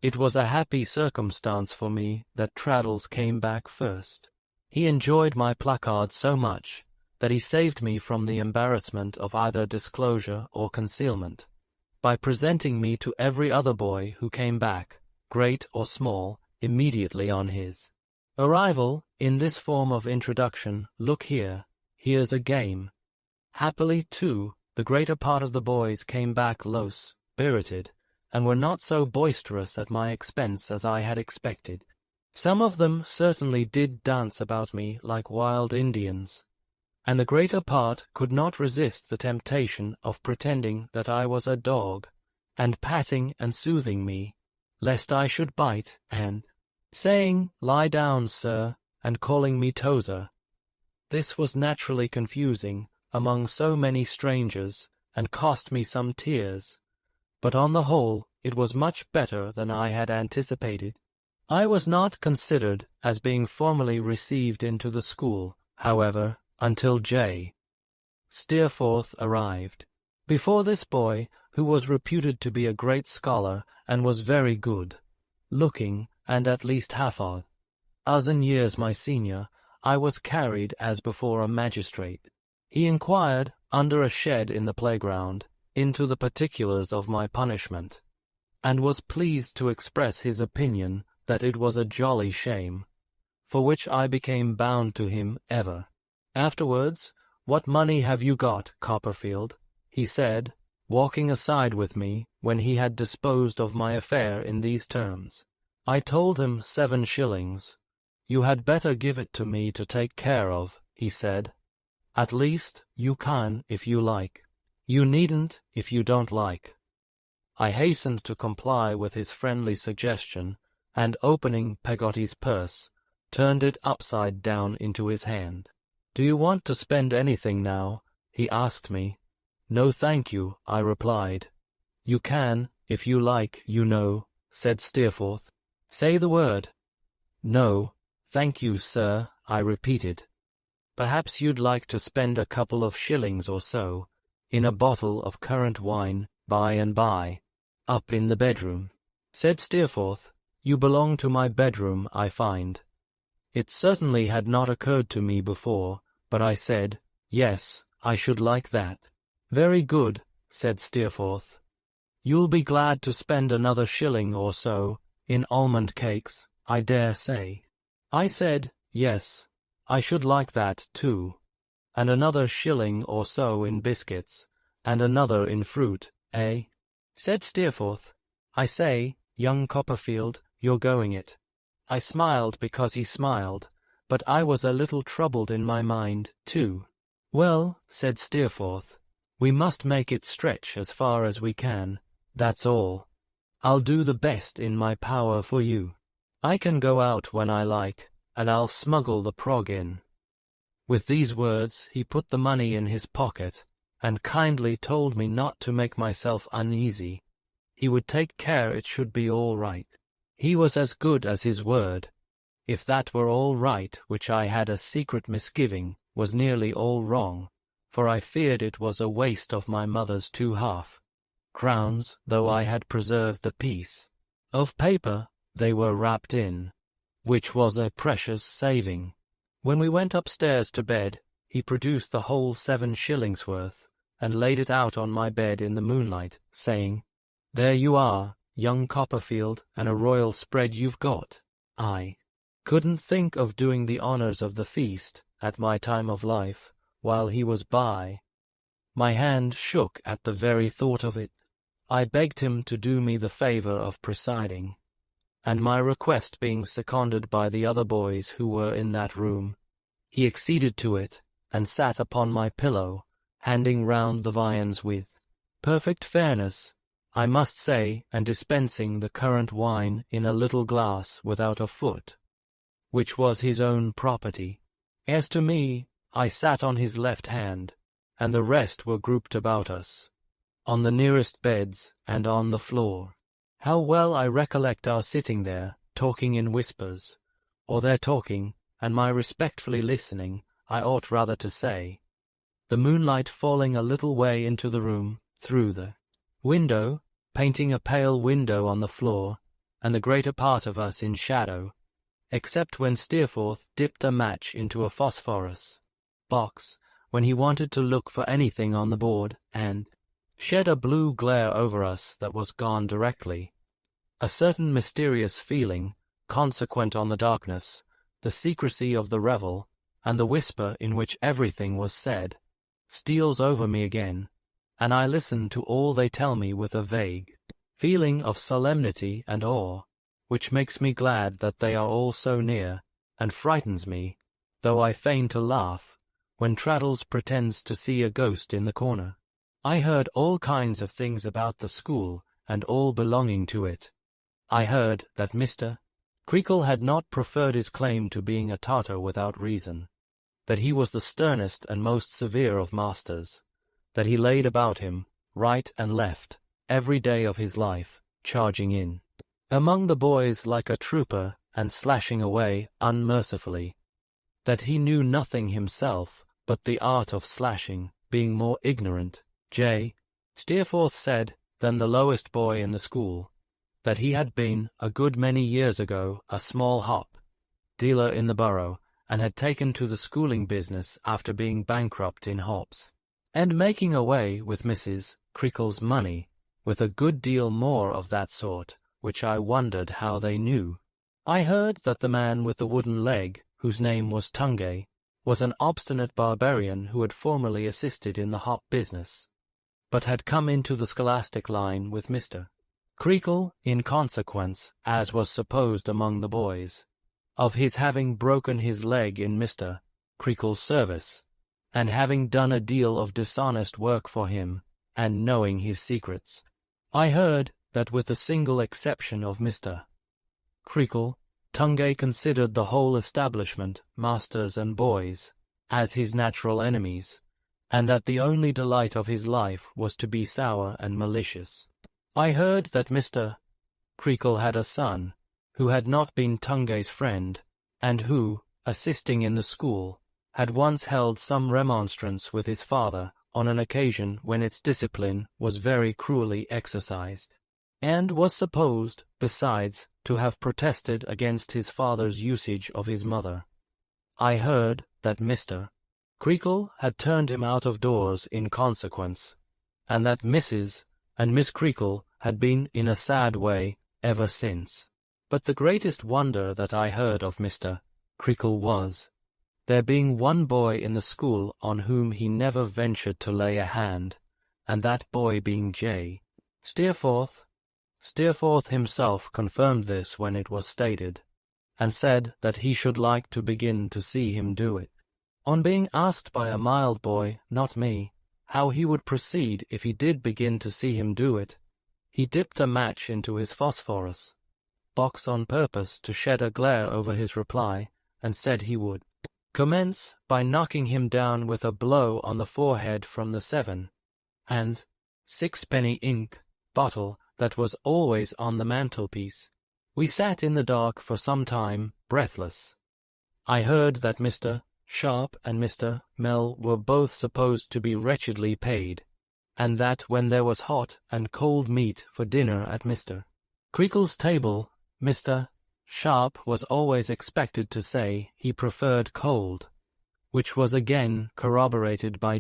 It was a happy circumstance for me that Traddles came back first. He enjoyed my placard so much that he saved me from the embarrassment of either disclosure or concealment, by presenting me to every other boy who came back, great or small, immediately on his arrival, in this form of introduction: "Look here, here's a game. Happily, too, the greater part of the boys came back low-spirited, and were not so boisterous at my expense as I had expected. Some of them certainly did dance about me like wild Indians, and the greater part could not resist the temptation of pretending that I was a dog, and patting and soothing me, lest I should bite, and saying, "Lie down, sir," and calling me Tozer. This was naturally confusing among so many strangers, and cost me some tears, but on the whole it was much better than I had anticipated. I was not considered as being formally received into the school, however, until J. Steerforth arrived. Before this boy, who was reputed to be a great scholar and was very good looking, and at least half a dozen years my senior, I was carried as before a magistrate. He inquired, under a shed in the playground, into the particulars of my punishment, and was pleased to express his opinion that it was a jolly shame, for which I became bound to him ever. Afterwards, "What money have you got, Copperfield?" he said, walking aside with me when he had disposed of my affair in these terms. I told him 7 shillings. "You had better give it to me to take care of," he said. "At least, you can if you like. You needn't if you don't like." I hastened to comply with his friendly suggestion, and opening Peggotty's purse, turned it upside down into his hand. "Do you want to spend anything now?" he asked me. "No, thank you," I replied. "You can, if you like, you know," said Steerforth. "Say the word." "No, thank you, sir," I repeated. "Perhaps you'd like to spend a couple of shillings or so in a bottle of currant wine by and by, up in the bedroom," said Steerforth. "You belong to my bedroom, I find." It certainly had not occurred to me before, but I said, "Yes, I should like that." "Very good," said Steerforth. "You'll be glad to spend another shilling or so in almond cakes, I dare say." I said, "Yes, I should like that, too, and another shilling or so in biscuits, and another in fruit, eh?" said Steerforth. "I say, young Copperfield, you're going it." I smiled because he smiled, but I was a little troubled in my mind, too. "Well," said Steerforth, "we must make it stretch as far as we can, that's all. I'll do the best in my power for you. I can go out when I like, and I'll smuggle the prog in." With these words he put the money in his pocket, and kindly told me not to make myself uneasy. He would take care it should be all right. He was as good as his word. If that were all right, which I had a secret misgiving was nearly all wrong, for I feared it was a waste of my mother's 2 half-crowns, though I had preserved the piece of paper they were wrapped in, which was a precious saving. When we went upstairs to bed, he produced the whole 7 shillings worth, and laid it out on my bed in the moonlight, saying, "There you are, young Copperfield, and a royal spread you've got." I couldn't think of doing the honours of the feast, at my time of life, while he was by. My hand shook at the very thought of it. I begged him to do me the favour of presiding, and my request being seconded by the other boys who were in that room, he acceded to it, and sat upon my pillow, handing round the viands with perfect fairness, I must say, and dispensing the currant wine in a little glass without a foot, which was his own property. As to me, I sat on his left hand, and the rest were grouped about us, on the nearest beds and on the floor. How well I recollect our sitting there, talking in whispers, or their talking, and my respectfully listening, I ought rather to say, the moonlight falling a little way into the room, through the window, painting a pale window on the floor, and the greater part of us in shadow, except when Steerforth dipped a match into a phosphorus box, when he wanted to look for anything on the board, and shed a blue glare over us that was gone directly. A certain mysterious feeling, consequent on the darkness, the secrecy of the revel, and the whisper in which everything was said, steals over me again, and I listen to all they tell me with a vague feeling of solemnity and awe, which makes me glad that they are all so near, and frightens me, though I feign to laugh, when Traddles pretends to see a ghost in the corner. I heard all kinds of things about the school, and all belonging to it. I heard that Mr. Creakle had not preferred his claim to being a Tartar without reason, that he was the sternest and most severe of masters, that he laid about him, right and left, every day of his life, charging in among the boys like a trooper and slashing away unmercifully, that he knew nothing himself but the art of slashing, being more ignorant, Steerforth said, than the lowest boy in the school, that he had been, a good many years ago, a small hop dealer in the borough, and had taken to the schooling business after being bankrupt in hops, and making away with Mrs. Creakle's money, with a good deal more of that sort, which I wondered how they knew. I heard that the man with the wooden leg, whose name was Tungay, was an obstinate barbarian who had formerly assisted in the hop business, but had come into the scholastic line with Mr. Creakle, in consequence, as was supposed among the boys, of his having broken his leg in Mr. Creakle's service, and having done a deal of dishonest work for him, and knowing his secrets. I heard that with the single exception of Mr. Creakle, Tungay considered the whole establishment, masters and boys, as his natural enemies, and that the only delight of his life was to be sour and malicious. I heard that Mr. Creakle had a son, who had not been Tungay's friend, and who, assisting in the school, had once held some remonstrance with his father on an occasion when its discipline was very cruelly exercised, and was supposed, besides, to have protested against his father's usage of his mother. I heard that Mr. Creakle had turned him out of doors in consequence, and that Mrs. and Miss Creakle had been in a sad way ever since. But the greatest wonder that I heard of Mr. Creakle was there being one boy in the school on whom he never ventured to lay a hand, and that boy being Steerforth. Steerforth himself confirmed this when it was stated, and said that he should like to begin to see him do it. On being asked by a mild boy, not me, how he would proceed if he did begin to see him do it, he dipped a match into his phosphorus box on purpose to shed a glare over his reply, and said he would commence by knocking him down with a blow on the forehead from the 7 and 6-penny ink bottle that was always on the mantelpiece. We sat in the dark for some time, breathless. I heard that Mr. Sharp and Mr. Mell were both supposed to be wretchedly paid, and that when there was hot and cold meat for dinner at Mr. Creakle's table, Mr. Sharp was always expected to say he preferred cold, which was again corroborated by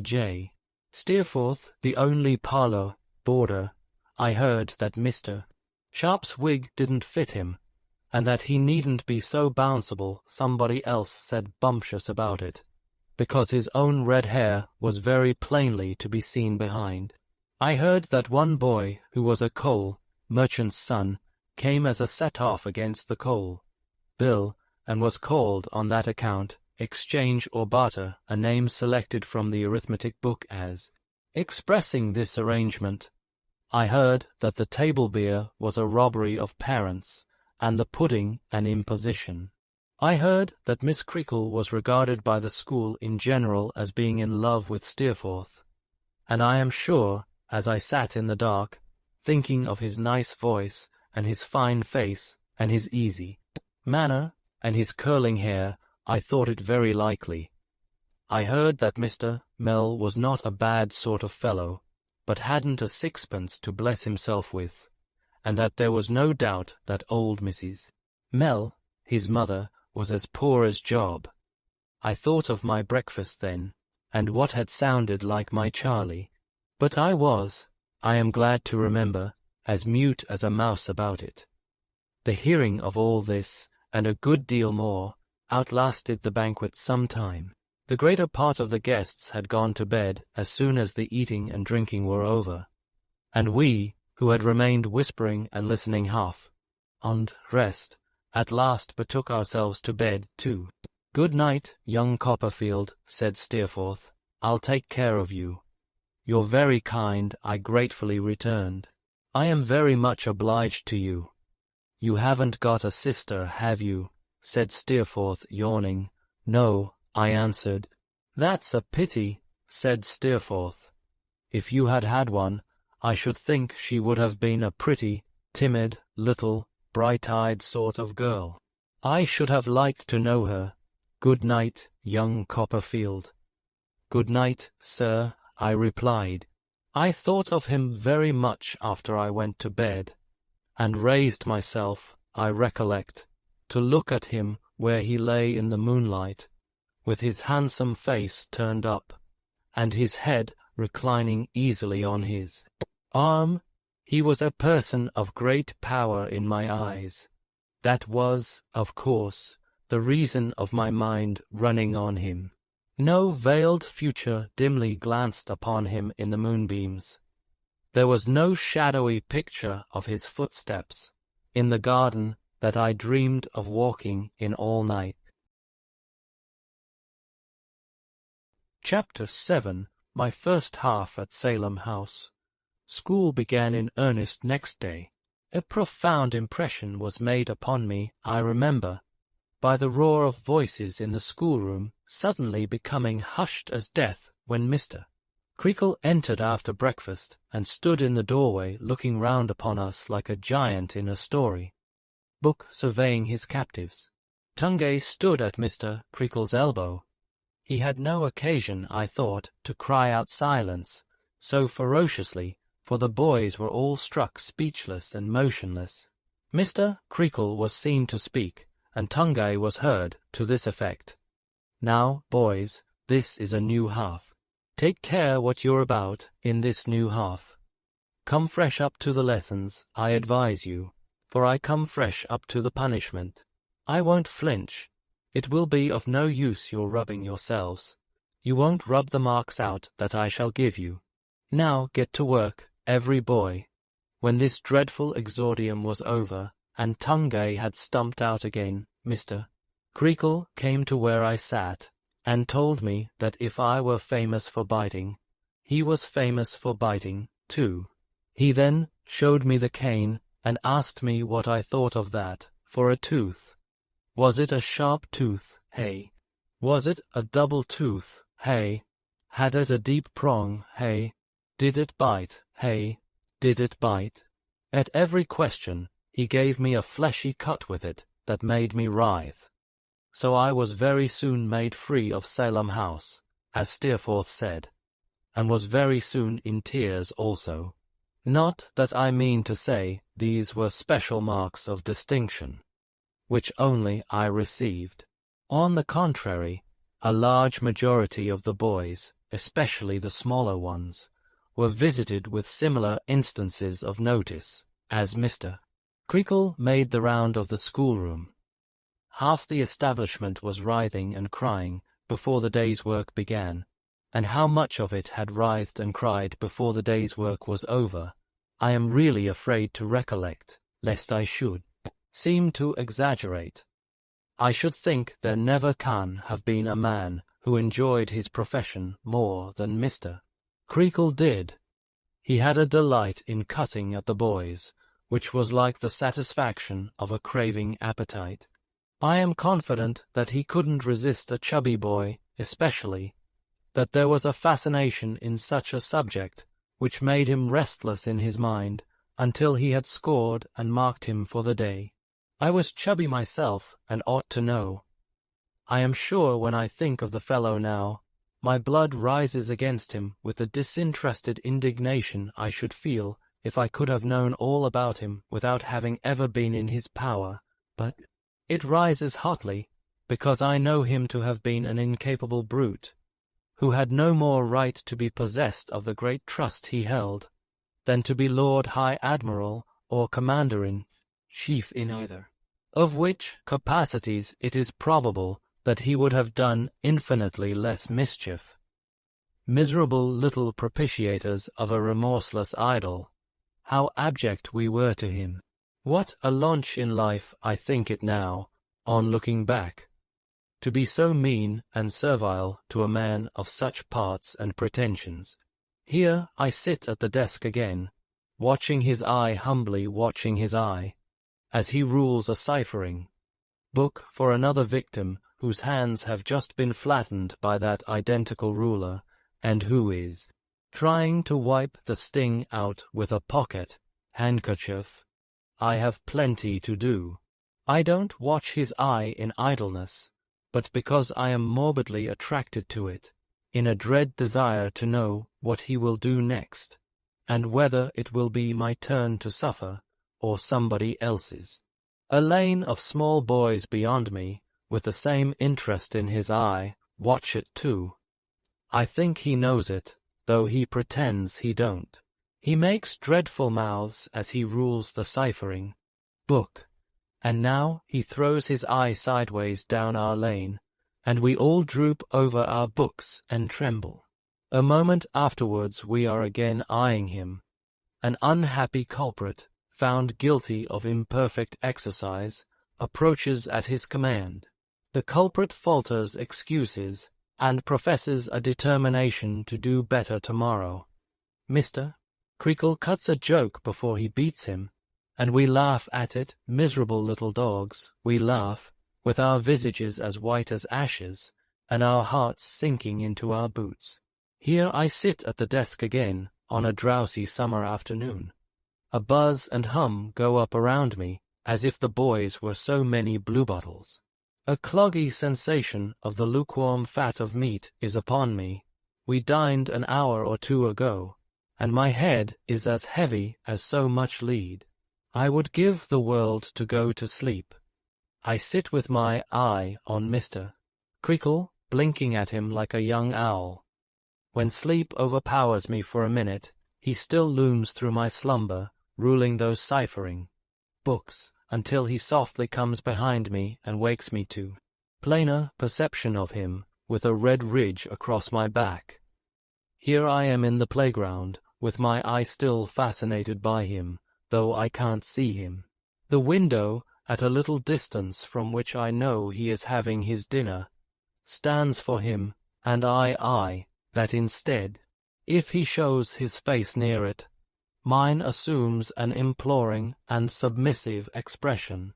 Steerforth, the only parlour boarder. I heard that Mr. Sharp's wig didn't fit him, and that he needn't be so bounceable, somebody else said bumptious about it, because his own red hair was very plainly to be seen behind. I heard that one boy, who was a coal merchant's son, came as a set-off against the coal bill, and was called on that account exchange or barter, a name selected from the arithmetic book as expressing this arrangement. I heard that the table beer was a robbery of parents, and the pudding an imposition. I heard that Miss Creakle was regarded by the school in general as being in love with Steerforth, and I am sure, as I sat in the dark, thinking of his nice voice, and his fine face, and his easy manner, and his curling hair, I thought it very likely. I heard that Mr. Mell was not a bad sort of fellow, but hadn't a sixpence to bless himself with, and that there was no doubt that old Mrs. Mell, his mother, was as poor as Job. I thought of my breakfast then, and what had sounded like my Charlie, but I was, I am glad to remember, as mute as a mouse about it. The hearing of all this, and a good deal more, outlasted the banquet some time. The greater part of the guests had gone to bed as soon as the eating and drinking were over, and we, who had remained whispering and listening half on rest, at last betook ourselves to bed too. "Good night, young Copperfield," said Steerforth. "I'll take care of you." "You're very kind," I gratefully returned. "I am very much obliged to you." "You haven't got a sister, have you?" said Steerforth, yawning. "No," I answered. "That's a pity," said Steerforth. "If you had had one, I should think she would have been a pretty, timid, little, bright-eyed sort of girl. I should have liked to know her. Good night, young Copperfield." "Good night, sir," I replied. I thought of him very much after I went to bed, and raised myself, I recollect, to look at him where he lay in the moonlight, with his handsome face turned up, and his head reclining easily on his arm. He was a person of great power in my eyes. That was, of course, the reason of my mind running on him. No veiled future dimly glanced upon him in the moonbeams. There was no shadowy picture of his footsteps in the garden that I dreamed of walking in all night. Chapter 7. My first half at Salem House. School began in earnest next day. A profound impression was made upon me, I remember, by the roar of voices in the schoolroom suddenly becoming hushed as death when Mr. Creakle entered after breakfast and stood in the doorway looking round upon us like a giant in a story book surveying his captives. Tungay stood at Mr. Creakle's elbow. He had no occasion, I thought, to cry out silence so ferociously, for the boys were all struck speechless and motionless. Mr. Creakle was seen to speak, and Tungay was heard to this effect: "Now, boys, this is a new half. Take care what you're about in this new half. Come fresh up to the lessons, I advise you, for I come fresh up to the punishment. I won't flinch. It will be of no use your rubbing yourselves. You won't rub the marks out that I shall give you. Now get to work, every boy." When this dreadful exordium was over, and Tungay had stumped out again, Mr. Creakle came to where I sat, and told me that if I were famous for biting, he was famous for biting, too. He then showed me the cane, and asked me what I thought of that, for a tooth. Was it a sharp tooth, hey? Was it a double tooth, hey? Had it a deep prong, hey? Did it bite, hey? Did it bite? At every question, he gave me a fleshy cut with it that made me writhe. So I was very soon made free of Salem House, as Steerforth said, and was very soon in tears also. Not that I mean to say these were special marks of distinction, which only I received. On the contrary, a large majority of the boys, especially the smaller ones, were visited with similar instances of notice, as Mr. Creakle made the round of the schoolroom. Half the establishment was writhing and crying before the day's work began, and how much of it had writhed and cried before the day's work was over, I am really afraid to recollect, lest I should seem to exaggerate. I should think there never can have been a man who enjoyed his profession more than Mr. Creakle did. He had a delight in cutting at the boys, which was like the satisfaction of a craving appetite. I am confident that he couldn't resist a chubby boy, especially, that there was a fascination in such a subject which made him restless in his mind until he had scored and marked him for the day. I was chubby myself, and ought to know. I am sure when I think of the fellow now, my blood rises against him with the disinterested indignation I should feel if I could have known all about him without having ever been in his power, but it rises hotly, because I know him to have been an incapable brute, who had no more right to be possessed of the great trust he held, than to be Lord High Admiral or Commander-in-Chief in either, of which capacities it is probable that he would have done infinitely less mischief. Miserable little propitiators of a remorseless idol, how abject we were to him! What a launch in life I think it now, on looking back, to be so mean and servile to a man of such parts and pretensions. Here I sit at the desk again, watching his eye, humbly watching his eye, as he rules a ciphering book for another victim whose hands have just been flattened by that identical ruler, and who is trying to wipe the sting out with a pocket handkerchief. I have plenty to do. I don't watch his eye in idleness, but because I am morbidly attracted to it, in a dread desire to know what he will do next, and whether it will be my turn to suffer, or somebody else's. A lane of small boys beyond me, with the same interest in his eye, watch it too. I think he knows it, though he pretends he don't. He makes dreadful mouths as he rules the ciphering book, and now he throws his eye sideways down our lane, and we all droop over our books and tremble. A moment afterwards we are again eyeing him, an unhappy culprit, found guilty of imperfect exercise, approaches at his command. The culprit falters excuses, and professes a determination to do better tomorrow. Mr. Creakle cuts a joke before he beats him, and we laugh at it, miserable little dogs, we laugh, with our visages as white as ashes, and our hearts sinking into our boots. Here I sit at the desk again, on a drowsy summer afternoon. A buzz and hum go up around me, as if the boys were so many bluebottles. A cloggy sensation of the lukewarm fat of meat is upon me. We dined an hour or two ago, and my head is as heavy as so much lead. I would give the world to go to sleep. I sit with my eye on Mr. Creakle, blinking at him like a young owl. When sleep overpowers me for a minute, he still looms through my slumber, ruling those ciphering books, until he softly comes behind me and wakes me to plainer perception of him, with a red ridge across my back. Here I am in the playground, with my eye still fascinated by him, though I can't see him. The window, at a little distance from which I know he is having his dinner, stands for him, and I eye that instead. If he shows his face near it, mine assumes an imploring and submissive expression.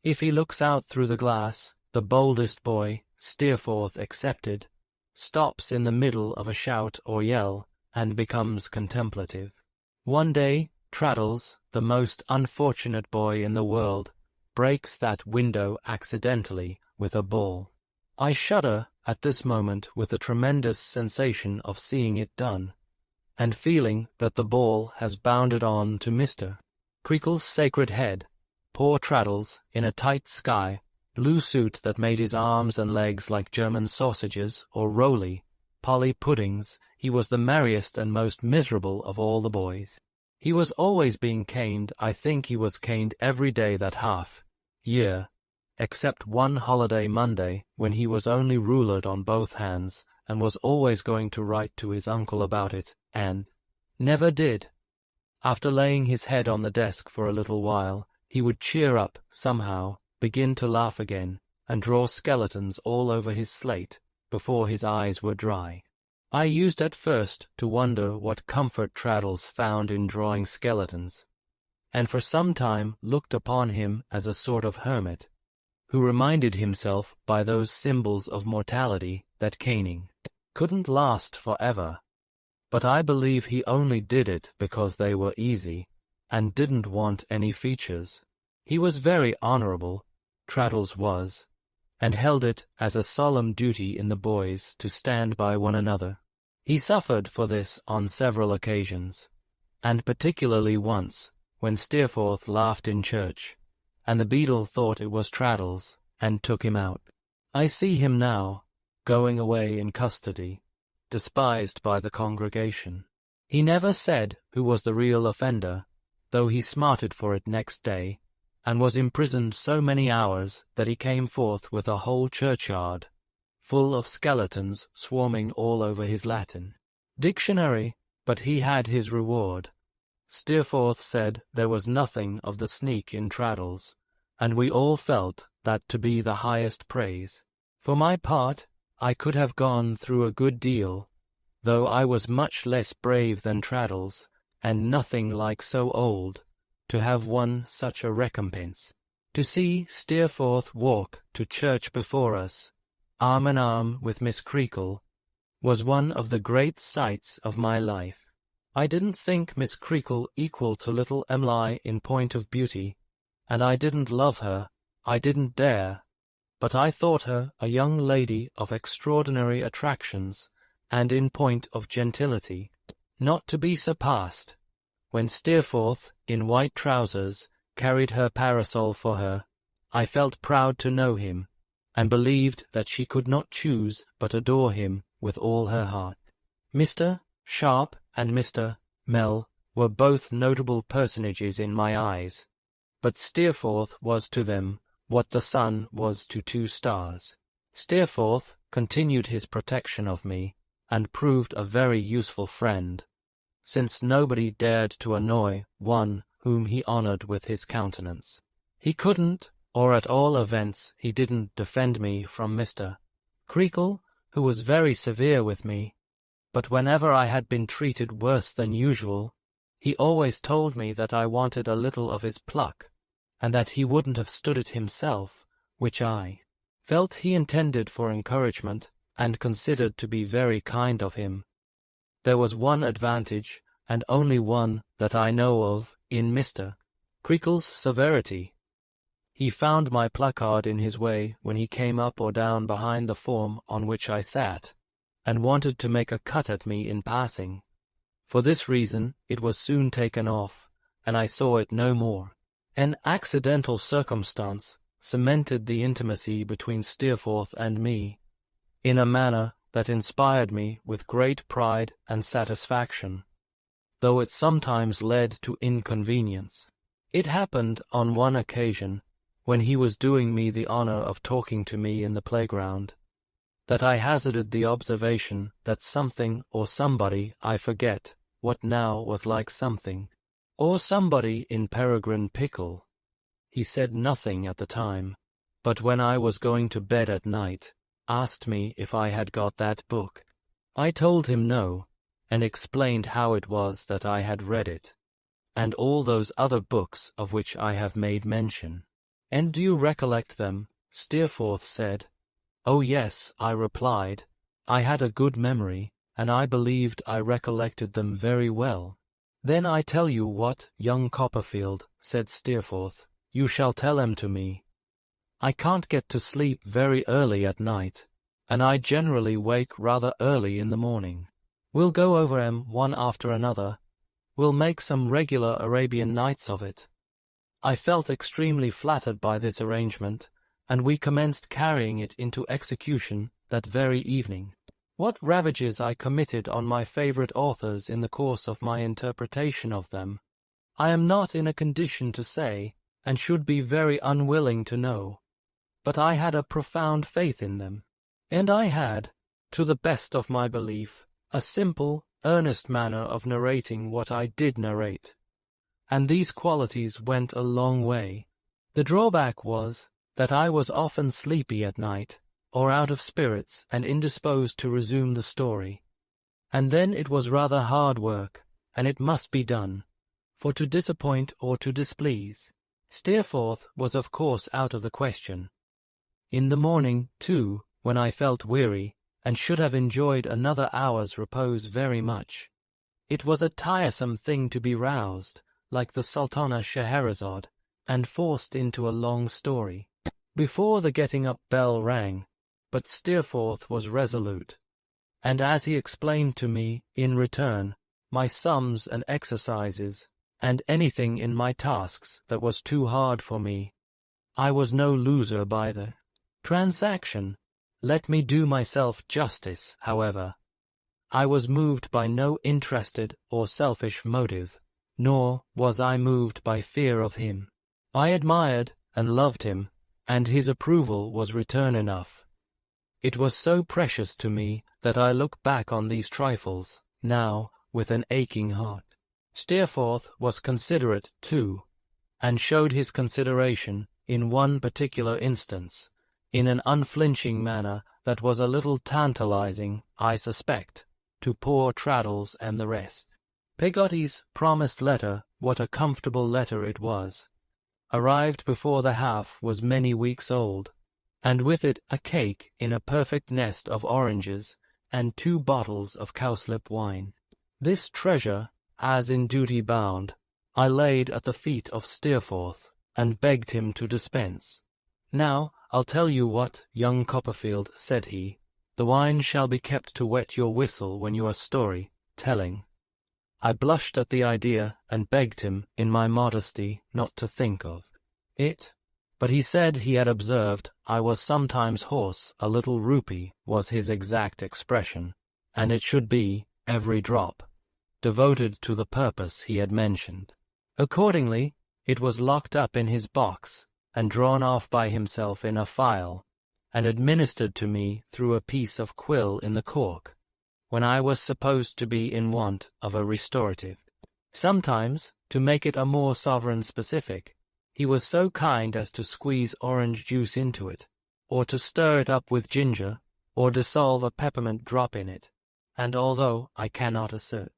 If he looks out through the glass, the boldest boy, Steerforth excepted, stops in the middle of a shout or yell, and becomes contemplative. One day, Traddles, the most unfortunate boy in the world, breaks that window accidentally with a ball. I shudder at this moment with the tremendous sensation of seeing it done, and feeling that the ball has bounded on to Mr. Creakle's sacred head. Poor Traddles, in a tight sky blue suit that made his arms and legs like German sausages or roly-poly puddings, he was the merriest and most miserable of all the boys. He was always being caned. I think he was caned every day that half-year, except one holiday Monday, when he was only rulered on both hands, and was always going to write to his uncle about it, and never did. After laying his head on the desk for a little while, he would cheer up somehow, begin to laugh again, and draw skeletons all over his slate before his eyes were dry. I used at first to wonder what comfort Traddles found in drawing skeletons, and for some time looked upon him as a sort of hermit, who reminded himself by those symbols of mortality that caning couldn't last forever. But I believe he only did it because they were easy, and didn't want any features. He was very honorable, Traddles was, and held it as a solemn duty in the boys to stand by one another. He suffered for this on several occasions, and particularly once, when Steerforth laughed in church, and the beadle thought it was Traddles, and took him out. I see him now, going away in custody, despised by the congregation. He never said who was the real offender, though he smarted for it next day, and was imprisoned so many hours that he came forth with a whole churchyard full of skeletons swarming all over his Latin dictionary, but he had his reward. Steerforth said there was nothing of the sneak in Traddles, and we all felt that to be the highest praise. For my part, I could have gone through a good deal, though I was much less brave than Traddles, and nothing like so old, to have won such a recompense. To see Steerforth walk to church before us, arm in arm with Miss Creakle, was one of the great sights of my life. I didn't think Miss Creakle equal to little Emily in point of beauty, and I didn't love her, I didn't dare, but I thought her a young lady of extraordinary attractions, and in point of gentility, not to be surpassed. When Steerforth, in white trousers, carried her parasol for her, I felt proud to know him, and believed that she could not choose but adore him with all her heart. Mr. Sharp and Mr. Mell were both notable personages in my eyes, but Steerforth was to them what the sun was to 2 stars. Steerforth continued his protection of me, and proved a very useful friend, since nobody dared to annoy one whom he honored with his countenance. He couldn't, or at all events he didn't defend me from Mr. Creakle, who was very severe with me, but whenever I had been treated worse than usual, he always told me that I wanted a little of his pluck, and that he wouldn't have stood it himself, which I felt he intended for encouragement, and considered to be very kind of him. There was one advantage, and only one that I know of, in Mr. Creakle's severity. He found my placard in his way when he came up or down behind the form on which I sat, and wanted to make a cut at me in passing. For this reason it was soon taken off, and I saw it no more. An accidental circumstance cemented the intimacy between Steerforth and me, in a manner that inspired me with great pride and satisfaction, though it sometimes led to inconvenience. It happened on one occasion, when he was doing me the honor of talking to me in the playground, that I hazarded the observation that something or somebody, I forget what now, was like something or somebody in Peregrine Pickle. He said nothing at the time, but when I was going to bed at night, asked me if I had got that book. I told him no, and explained how it was that I had read it, and all those other books of which I have made mention. And do you recollect them? Steerforth said. Oh yes, I replied. I had a good memory, and I believed I recollected them very well. Then I tell you what, young Copperfield, said Steerforth, you shall tell them to me. I can't get to sleep very early at night, and I generally wake rather early in the morning. We'll go over 'em one after another. We'll make some regular Arabian Nights of it. I felt extremely flattered by this arrangement, and we commenced carrying it into execution that very evening. What ravages I committed on my favorite authors in the course of my interpretation of them, I am not in a condition to say, and should be very unwilling to know. But I had a profound faith in them, and I had, to the best of my belief, a simple, earnest manner of narrating what I did narrate, and these qualities went a long way. The drawback was that I was often sleepy at night, or out of spirits and indisposed to resume the story, and then it was rather hard work, and it must be done, for to disappoint or to displease Steerforth was of course out of the question. In the morning, too, when I felt weary, and should have enjoyed another hour's repose very much, it was a tiresome thing to be roused, like the Sultana Scheherazade, and forced into a long story, before the getting-up bell rang. But Steerforth was resolute, and as he explained to me, in return, my sums and exercises, and anything in my tasks that was too hard for me, I was no loser by the transaction. Let me do myself justice, however. I was moved by no interested or selfish motive, nor was I moved by fear of him. I admired and loved him, and his approval was return enough. It was so precious to me that I look back on these trifles, now, with an aching heart. Steerforth was considerate, too, and showed his consideration, in one particular instance, in an unflinching manner that was a little tantalizing, I suspect, to poor Traddles and the rest. Peggotty's promised letter, what a comfortable letter it was, arrived before the half was many weeks old, and with it a cake in a perfect nest of oranges, and 2 bottles of cowslip wine. This treasure, as in duty bound, I laid at the feet of Steerforth, and begged him to dispense. "Now, I'll tell you what, young Copperfield," said he, "the wine shall be kept to wet your whistle when you are story-telling." I blushed at the idea, and begged him, in my modesty, not to think of it. But he said he had observed I was sometimes hoarse, a little rupee was his exact expression, and it should be, every drop, devoted to the purpose he had mentioned. Accordingly, it was locked up in his box, and drawn off by himself in a phial, and administered to me through a piece of quill in the cork, when I was supposed to be in want of a restorative. Sometimes, to make it a more sovereign specific, he was so kind as to squeeze orange juice into it, or to stir it up with ginger, or dissolve a peppermint drop in it, and although I cannot assert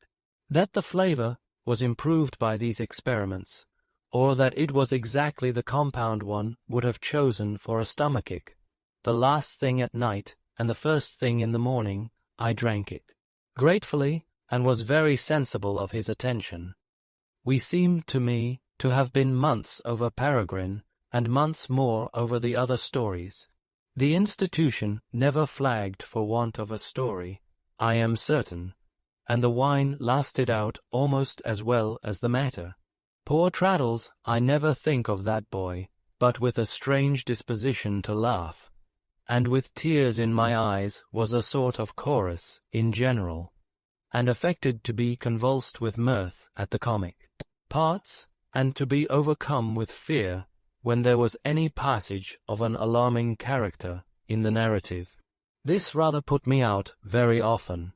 that the flavour was improved by these experiments, or that it was exactly the compound one would have chosen for a stomachic, the last thing at night and the first thing in the morning I drank it gratefully, and was very sensible of his attention. We seemed to me to have been months over Peregrine, and months more over the other stories. The institution never flagged for want of a story, I am certain, and the wine lasted out almost as well as the matter. Poor Traddles, I never think of that boy, but with a strange disposition to laugh, and with tears in my eyes was a sort of chorus, in general, and affected to be convulsed with mirth at the comic parts, and to be overcome with fear when there was any passage of an alarming character in the narrative. This rather put me out very often.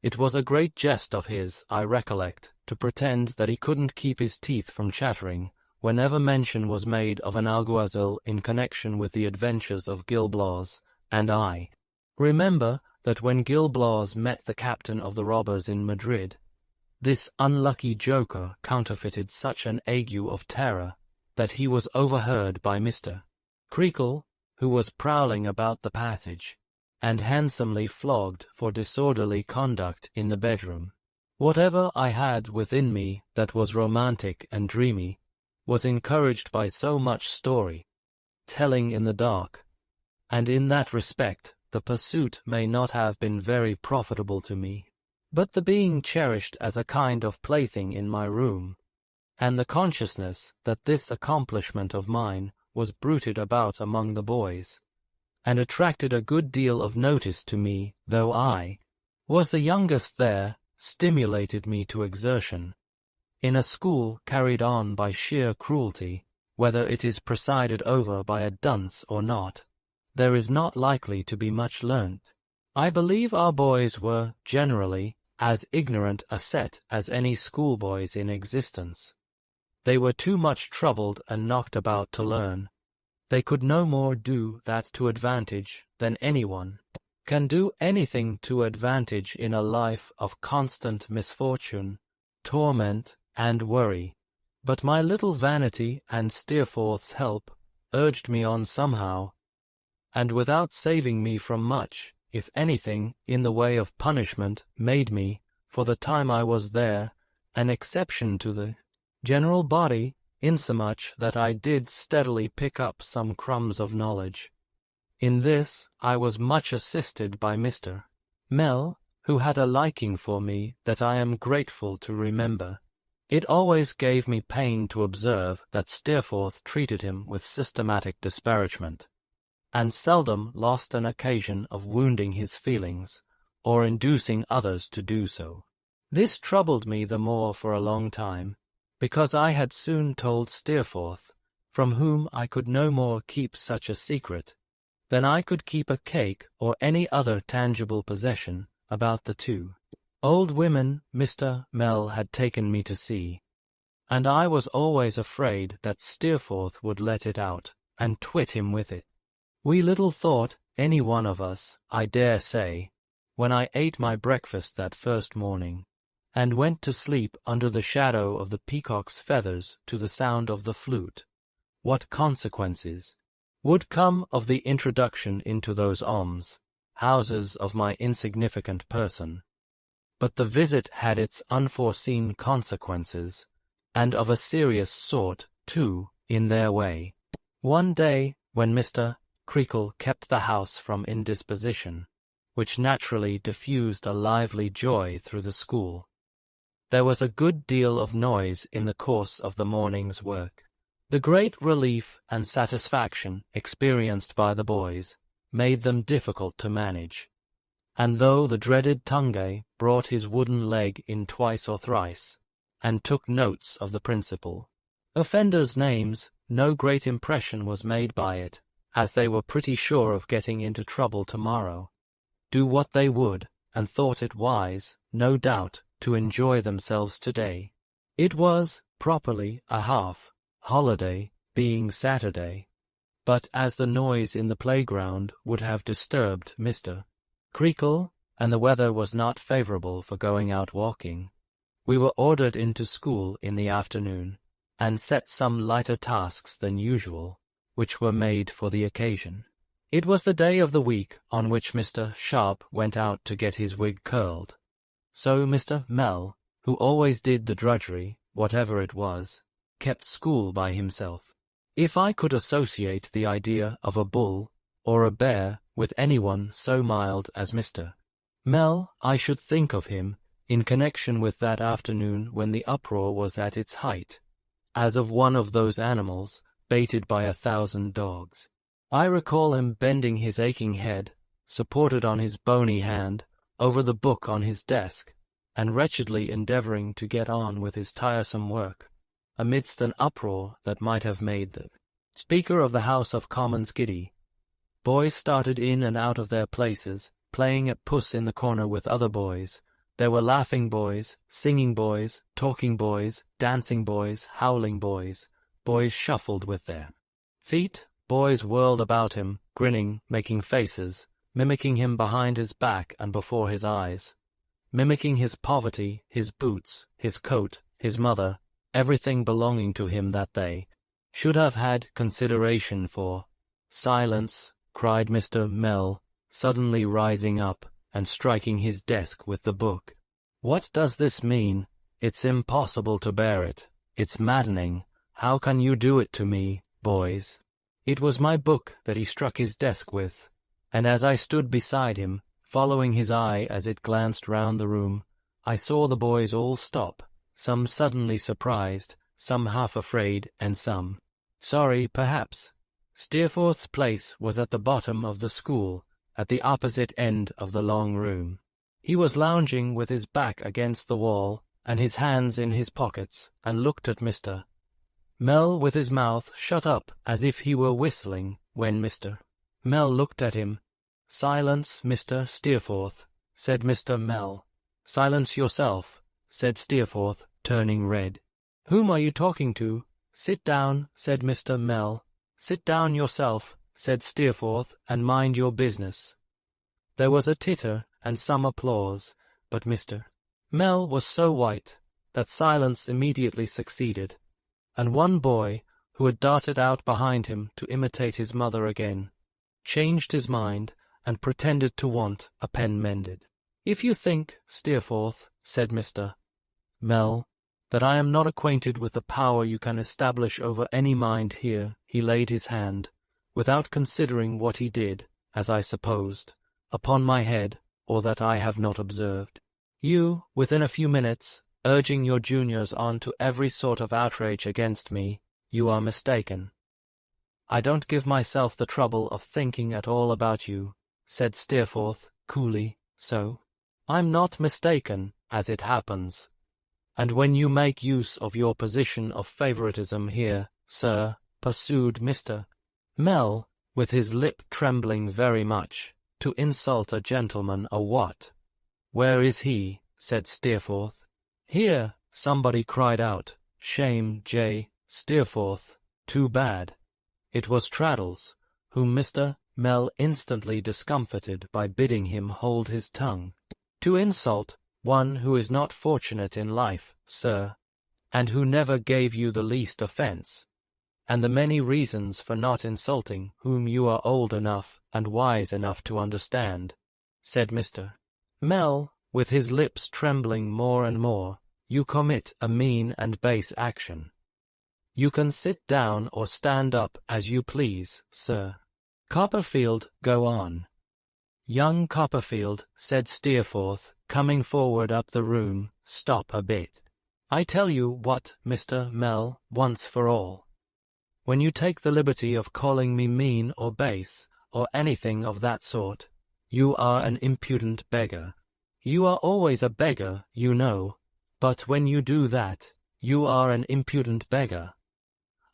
It was a great jest of his, I recollect, to pretend that he couldn't keep his teeth from chattering whenever mention was made of an alguazil in connection with the adventures of Gil Blas, and I remember that when Gil Blas met the captain of the robbers in Madrid, this unlucky joker counterfeited such an ague of terror that he was overheard by Mr. Creakle, who was prowling about the passage, and handsomely flogged for disorderly conduct in the bedroom. Whatever I had within me that was romantic and dreamy was encouraged by so much story-telling in the dark, and in that respect the pursuit may not have been very profitable to me. But the being cherished as a kind of plaything in my room, and the consciousness that this accomplishment of mine was bruited about among the boys, and attracted a good deal of notice to me, though I was the youngest there, stimulated me to exertion. In a school carried on by sheer cruelty, whether it is presided over by a dunce or not, there is not likely to be much learnt. I believe our boys were, generally, as ignorant a set as any schoolboys in existence. They were too much troubled and knocked about to learn. They could no more do that to advantage than anyone can do anything to advantage in a life of constant misfortune, torment, and worry. But my little vanity and Steerforth's help urged me on somehow, and without saving me from much, if anything, in the way of punishment, made me, for the time I was there, an exception to the general body, insomuch that I did steadily pick up some crumbs of knowledge. In this I was much assisted by Mr. Mell, who had a liking for me that I am grateful to remember. It always gave me pain to observe that Steerforth treated him with systematic disparagement, and seldom lost an occasion of wounding his feelings, or inducing others to do so. This troubled me the more for a long time, because I had soon told Steerforth, from whom I could no more keep such a secret, than I could keep a cake or any other tangible possession about the two old women Mr. Mell had taken me to see, and I was always afraid that Steerforth would let it out and twit him with it. We little thought, any one of us, I dare say, when I ate my breakfast that first morning, and went to sleep under the shadow of the peacock's feathers to the sound of the flute, what consequences would come of the introduction into those houses of my insignificant person. But the visit had its unforeseen consequences, and of a serious sort, too, in their way. One day, when Mr. Creakle kept the house from indisposition, which naturally diffused a lively joy through the school, there was a good deal of noise in the course of the morning's work. The great relief and satisfaction experienced by the boys made them difficult to manage, and though the dreaded Tungay brought his wooden leg in twice or thrice, and took notes of the principal offenders' names, no great impression was made by it, as they were pretty sure of getting into trouble tomorrow, do what they would, and thought it wise, no doubt, to enjoy themselves today. It was, properly, a half-holiday, being Saturday, but as the noise in the playground would have disturbed Mr. Creakle, and the weather was not favourable for going out walking, we were ordered into school in the afternoon, and set some lighter tasks than usual, which were made for the occasion. It was the day of the week on which Mr. Sharp went out to get his wig curled, so Mr. Mell, who always did the drudgery, whatever it was, kept school by himself. If I could associate the idea of a bull or a bear with anyone so mild as Mr. Mell, I should think of him, in connection with that afternoon when the uproar was at its height, as of one of those animals baited by 1,000 dogs. I recall him bending his aching head, supported on his bony hand, over the book on his desk, and wretchedly endeavouring to get on with his tiresome work, amidst an uproar that might have made the Speaker of the House of Commons giddy. Boys started in and out of their places, playing at puss in the corner with other boys. There were laughing boys, singing boys, talking boys, dancing boys, howling boys. Boys shuffled with their feet. Boys whirled about him, grinning, making faces, mimicking him behind his back and before his eyes, mimicking his poverty, his boots, his coat, his mother, everything belonging to him that they should have had consideration for. Silence, cried Mr. Mell, suddenly rising up and striking his desk with the book. What does this mean? It's impossible to bear it. It's maddening. How can you do it to me, boys? It was my book that he struck his desk with, and as I stood beside him, following his eye as it glanced round the room, I saw the boys all stop, some suddenly surprised, some half afraid, and some sorry, perhaps. Steerforth's place was at the bottom of the school, at the opposite end of the long room. He was lounging with his back against the wall, and his hands in his pockets, and looked at Mr. Mell with his mouth shut up as if he were whistling, when Mr. Mell looked at him. "Silence, Mr. Steerforth," said Mr. Mell. "Silence yourself," said Steerforth, turning red. "Whom are you talking to?" "Sit down," said Mr. Mell. "Sit down yourself," said Steerforth, "and mind your business." There was a titter and some applause, but Mr. Mell was so white that silence immediately succeeded, and one boy, who had darted out behind him to imitate his mother again, changed his mind and pretended to want a pen mended. "If you think, Steerforth," said Mr. Mell, "that I am not acquainted with the power you can establish over any mind here," he laid his hand, without considering what he did, as I supposed, upon my head, or that I have not observed. "You, within a few minutes, urging your juniors on to every sort of outrage against me, you are mistaken." "I don't give myself the trouble of thinking at all about you," said Steerforth, coolly, "so I'm not mistaken, as it happens. And when you make use of your position of favoritism here, sir," pursued Mr. Mell, with his lip trembling very much. To insult a gentleman, a what? Where is he? Said Steerforth. Here, somebody cried out. Shame, J. Steerforth. Too bad. It was Traddles, whom Mr. Mell instantly discomfited by bidding him hold his tongue. To insult one who is not fortunate in life, sir, and who never gave you the least offence, and the many reasons for not insulting whom you are old enough and wise enough to understand, said Mr. Mell, with his lips trembling more and more, you commit a mean and base action. You can sit down or stand up as you please, sir. Copperfield, go on. Young Copperfield, said Steerforth, coming forward up the room, stop a bit. I tell you what, Mr. Mell, once for all. When you take the liberty of calling me mean or base, or anything of that sort, you are an impudent beggar. You are always a beggar, you know, but when you do that, you are an impudent beggar.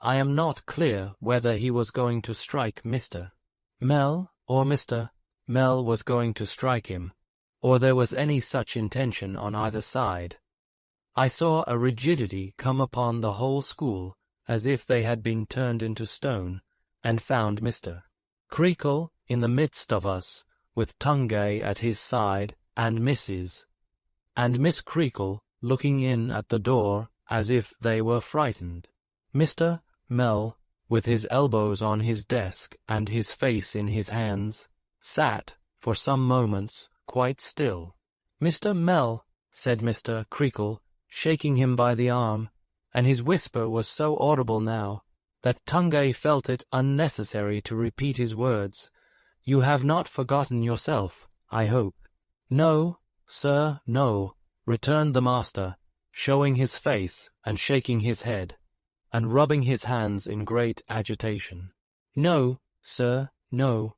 I am not clear whether he was going to strike Mr. Mell, or Mr. Mell was going to strike him, or there was any such intention on either side. I saw a rigidity come upon the whole school, as if they had been turned into stone, and found Mr. Creakle in the midst of us, with Tungay at his side, and Mrs. and Miss Creakle looking in at the door as if they were frightened. Mr. Mell, with his elbows on his desk and his face in his hands, sat, for some moments, quite still. Mr. Mell, said Mr. Creakle, shaking him by the arm, and his whisper was so audible now that Tungay felt it unnecessary to repeat his words. You have not forgotten yourself, I hope. No, sir, no, returned the master, showing his face and shaking his head, and rubbing his hands in great agitation. No, sir, no.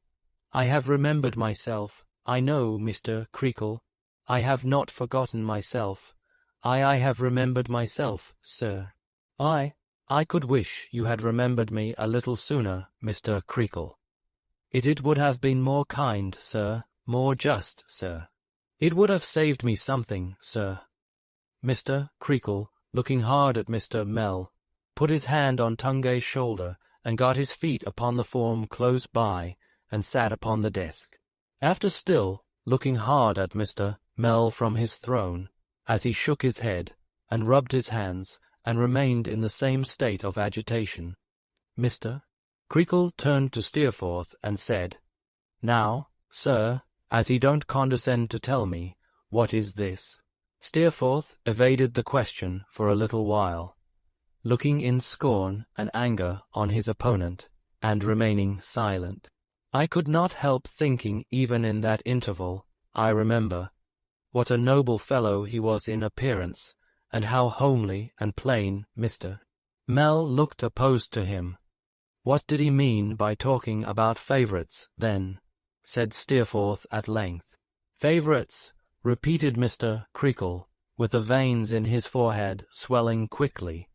I have remembered myself. I know, Mr. Creakle. I have not forgotten myself. I have remembered myself, sir. I could wish you had remembered me a little sooner, Mr. Creakle. It would have been more kind, sir, more just, sir. It would have saved me something, sir. Mr. Creakle, looking hard at Mr. Mell, put his hand on Tungay's shoulder and got his feet upon the form close by and sat upon the desk. After still looking hard at Mr. Mell from his throne, as he shook his head and rubbed his hands and remained in the same state of agitation, Mr. Creakle turned to Steerforth and said, Now, sir, as he don't condescend to tell me, what is this? Steerforth evaded the question for a little while, looking in scorn and anger on his opponent, and remaining silent. I could not help thinking even in that interval, I remember, what a noble fellow he was in appearance, and how homely and plain Mr. Mell looked opposed to him. What did he mean by talking about favourites, then? Said Steerforth at length. Favourites, repeated Mr. Creakle, with the veins in his forehead swelling quickly.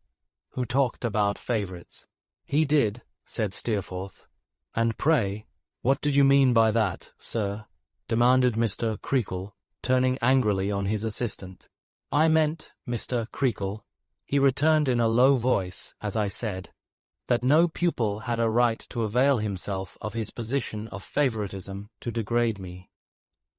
Who talked about favourites? He did, said Steerforth. And pray, what did you mean by that, sir? Demanded Mr. Creakle, turning angrily on his assistant. I meant, Mr. Creakle, he returned in a low voice, as I said, that no pupil had a right to avail himself of his position of favouritism to degrade me.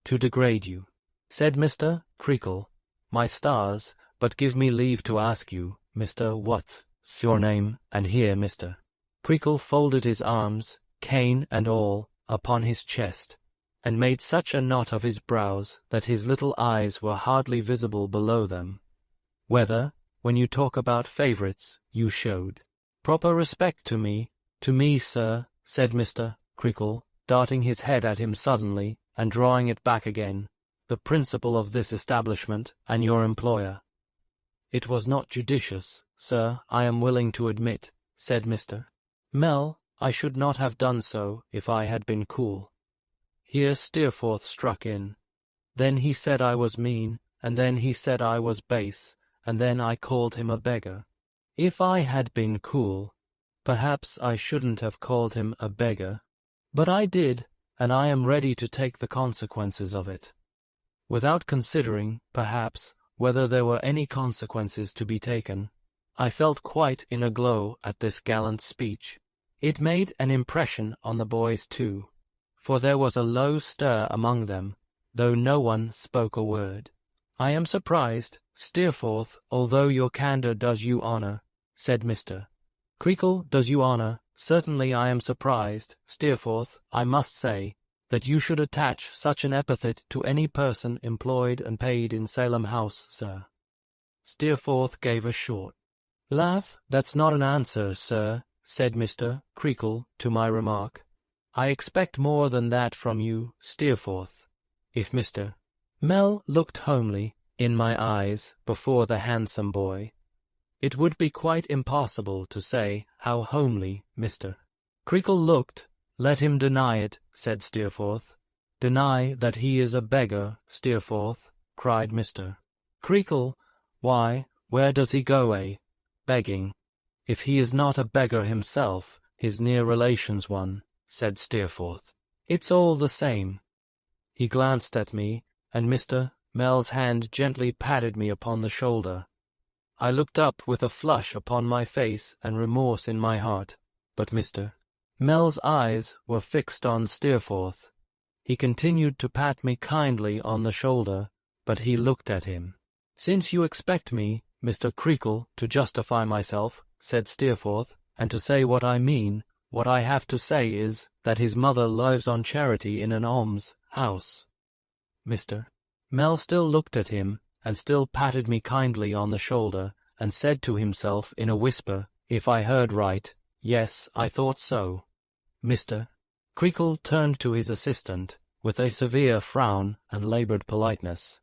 To degrade you, said Mr. Creakle. My stars, but give me leave to ask you, Mr. What's your name? And here Mr. Creakle folded his arms, cane and all, upon his chest, and made such a knot of his brows that his little eyes were hardly visible below them. Whether, when you talk about favourites, you showed proper respect to me, sir, said Mr. Creakle, darting his head at him suddenly, and drawing it back again, the principal of this establishment, and your employer. It was not judicious, sir, I am willing to admit, said Mr. Mell. I should not have done so if I had been cool. Here Steerforth struck in. Then he said I was mean, and then he said I was base, and then I called him a beggar. If I had been cool, perhaps I shouldn't have called him a beggar. But I did, and I am ready to take the consequences of it. Without considering, perhaps, whether there were any consequences to be taken, I felt quite in a glow at this gallant speech. It made an impression on the boys too, for there was a low stir among them, though no one spoke a word. "I am surprised, Steerforth, although your candour does you honour," said Mr. Creakle. "Does you honour? Certainly I am surprised, Steerforth, I must say, that you should attach such an epithet to any person employed and paid in Salem House, sir." Steerforth gave a short laugh. "That's not an answer, sir," said Mr. Creakle to my remark. "I expect more than that from you, Steerforth." If Mr. Mell looked homely in my eyes before the handsome boy, it would be quite impossible to say how homely Mr. Creakle looked. "Let him deny it," said Steerforth. "Deny that he is a beggar, Steerforth," cried Mr. Creakle. "Why, where does he go, begging? If he is not a beggar himself, his near relation's one," said Steerforth. "It's all the same." He glanced at me, and Mr. Mell's hand gently patted me upon the shoulder. I looked up with a flush upon my face and remorse in my heart, but Mr. Mell's eyes were fixed on Steerforth. He continued to pat me kindly on the shoulder, but he looked at him. "Since you expect me, Mr. Creakle, to justify myself," said Steerforth, "and to say what I mean, what I have to say is, that his mother lives on charity in an alms house." Mr. Mell still looked at him, and still patted me kindly on the shoulder, and said to himself in a whisper, if I heard right, "Yes, I thought so." Mr. Creakle turned to his assistant, with a severe frown and laboured politeness.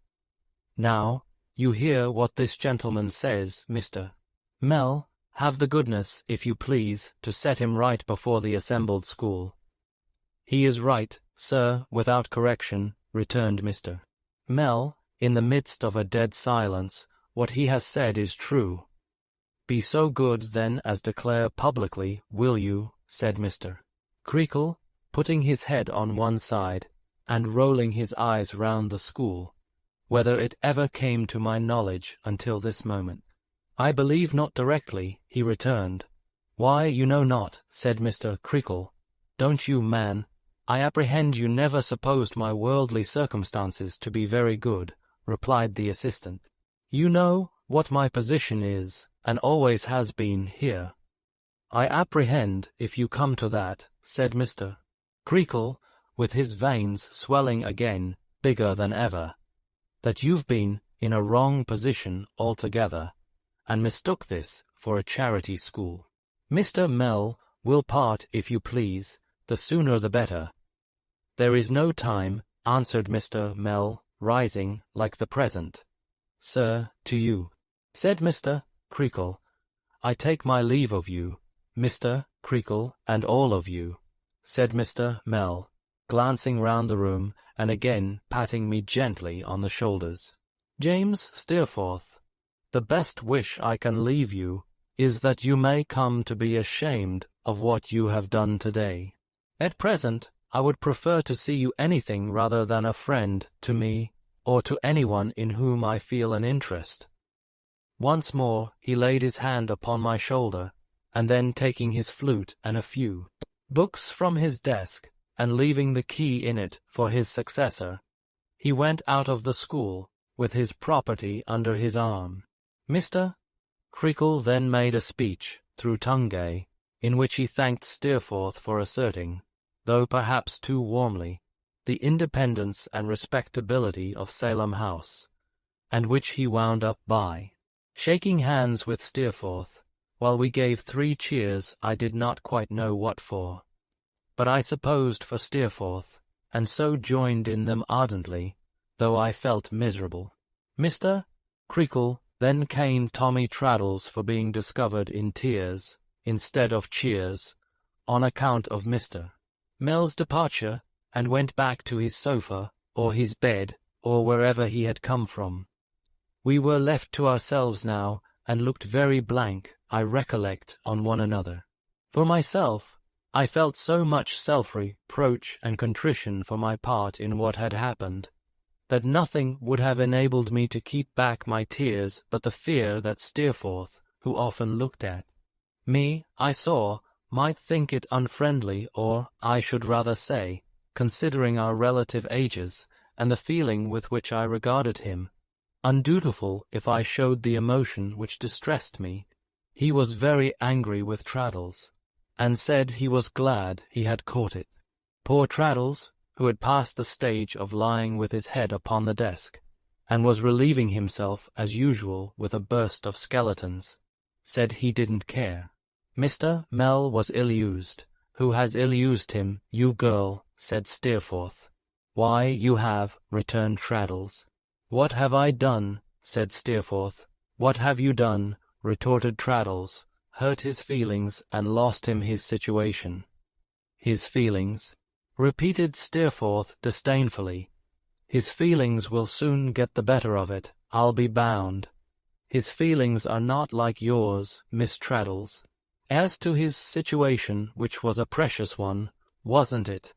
"Now, you hear what this gentleman says, Mr. Mell. Have the goodness, if you please, to set him right before the assembled school." "He is right, sir, without correction," returned Mr. Mell, in the midst of a dead silence. "What he has said is true." "Be so good, then, as declare publicly, will you," said Mr. Creakle, putting his head on one side, and rolling his eyes round the school, "whether it ever came to my knowledge until this moment." "I believe not directly," he returned. "Why, you know not," said Mr. Creakle. "Don't you, man? I apprehend you never supposed my worldly circumstances to be very good," replied the assistant. "You know what my position is, and always has been here." "I apprehend, if you come to that," said Mr. Creakle, with his veins swelling again, bigger than ever, "that you've been in a wrong position altogether, and mistook this for a charity school. Mr. Mell, we'll part, if you please, the sooner the better." "There is no time," answered Mr. Mell, rising, like the present. "Sir, to you," said Mr. Creakle. "I take my leave of you, Mr. Creakle, and all of you," said Mr. Mell, glancing round the room, and again patting me gently on the shoulders. "James Steerforth, the best wish I can leave you is that you may come to be ashamed of what you have done today. At present, I would prefer to see you anything rather than a friend to me, or to anyone in whom I feel an interest." Once more he laid his hand upon my shoulder, and then taking his flute and a few books from his desk, and leaving the key in it for his successor, he went out of the school, with his property under his arm. Mr. Creakle then made a speech, through Tungay, in which he thanked Steerforth for asserting, though perhaps too warmly, the independence and respectability of Salem House, and which he wound up by shaking hands with Steerforth, while we gave 3 cheers I did not quite know what for, but I supposed for Steerforth, and so joined in them ardently, though I felt miserable. Mr. Creakle then caned Tommy Traddles for being discovered in tears, instead of cheers, on account of Mr. Mell's departure, and went back to his sofa, or his bed, or wherever he had come from. We were left to ourselves now, and looked very blank, I recollect, on one another. For myself, I felt so much self-reproach and contrition for my part in what had happened, that nothing would have enabled me to keep back my tears but the fear that Steerforth, who often looked at me, I saw, might think it unfriendly, or, I should rather say, considering our relative ages, and the feeling with which I regarded him, undutiful if I showed the emotion which distressed me. He was very angry with Traddles, and said he was glad he had caught it. Poor Traddles, who had passed the stage of lying with his head upon the desk, and was relieving himself as usual with a burst of skeletons, said he didn't care. Mr. Mell was ill-used. Who has ill-used him, you girl? Said Steerforth. Why, you have, returned Traddles. What have I done? Said Steerforth. What have you done? Retorted Traddles. Hurt his feelings and lost him his situation. His feelings? Repeated Steerforth disdainfully. His feelings will soon get the better of it, I'll be bound. His feelings are not like yours, Miss Traddles. As to his situation, which was a precious one, wasn't it?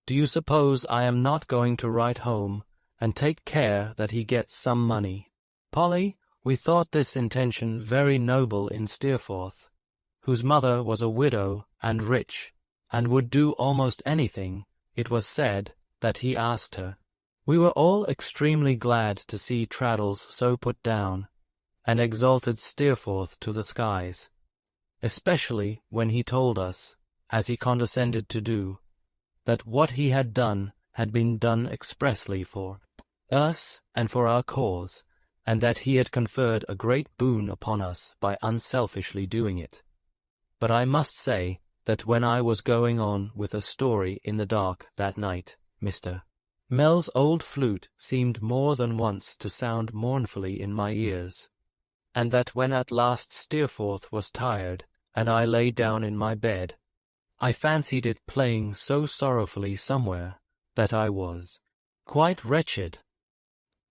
Do you suppose I am not going to write home, and take care that he gets some money? Polly, we thought this intention very noble in Steerforth, whose mother was a widow and rich, and would do almost anything, it was said, that he asked her. We were all extremely glad to see Traddles so put down, and exalted Steerforth to the skies, especially when he told us, as he condescended to do, that what he had been done expressly for us and for our cause, and that he had conferred a great boon upon us by unselfishly doing it. But I must say that when I was going on with a story in the dark that night, Mr. Mell's old flute seemed more than once to sound mournfully in my ears, and that when at last Steerforth was tired, and I lay down in my bed, I fancied it playing so sorrowfully somewhere that I was quite wretched.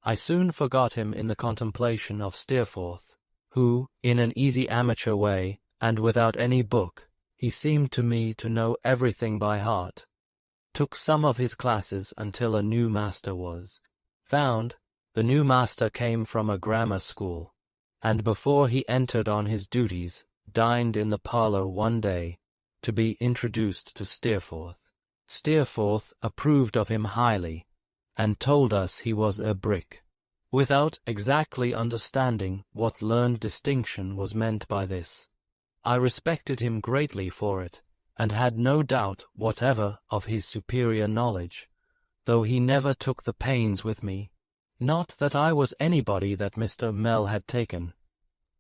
I soon forgot him in the contemplation of Steerforth, who, in an easy amateur way, and without any book, he seemed to me to know everything by heart, took some of his classes until a new master was found. The new master came from a grammar school, and before he entered on his duties, dined in the parlour one day, to be introduced to Steerforth. Steerforth approved of him highly, and told us he was a brick, without exactly understanding what learned distinction was meant by this. I respected him greatly for it, and had no doubt whatever of his superior knowledge, though he never took the pains with me. Not that I was anybody that Mr. Mell had taken.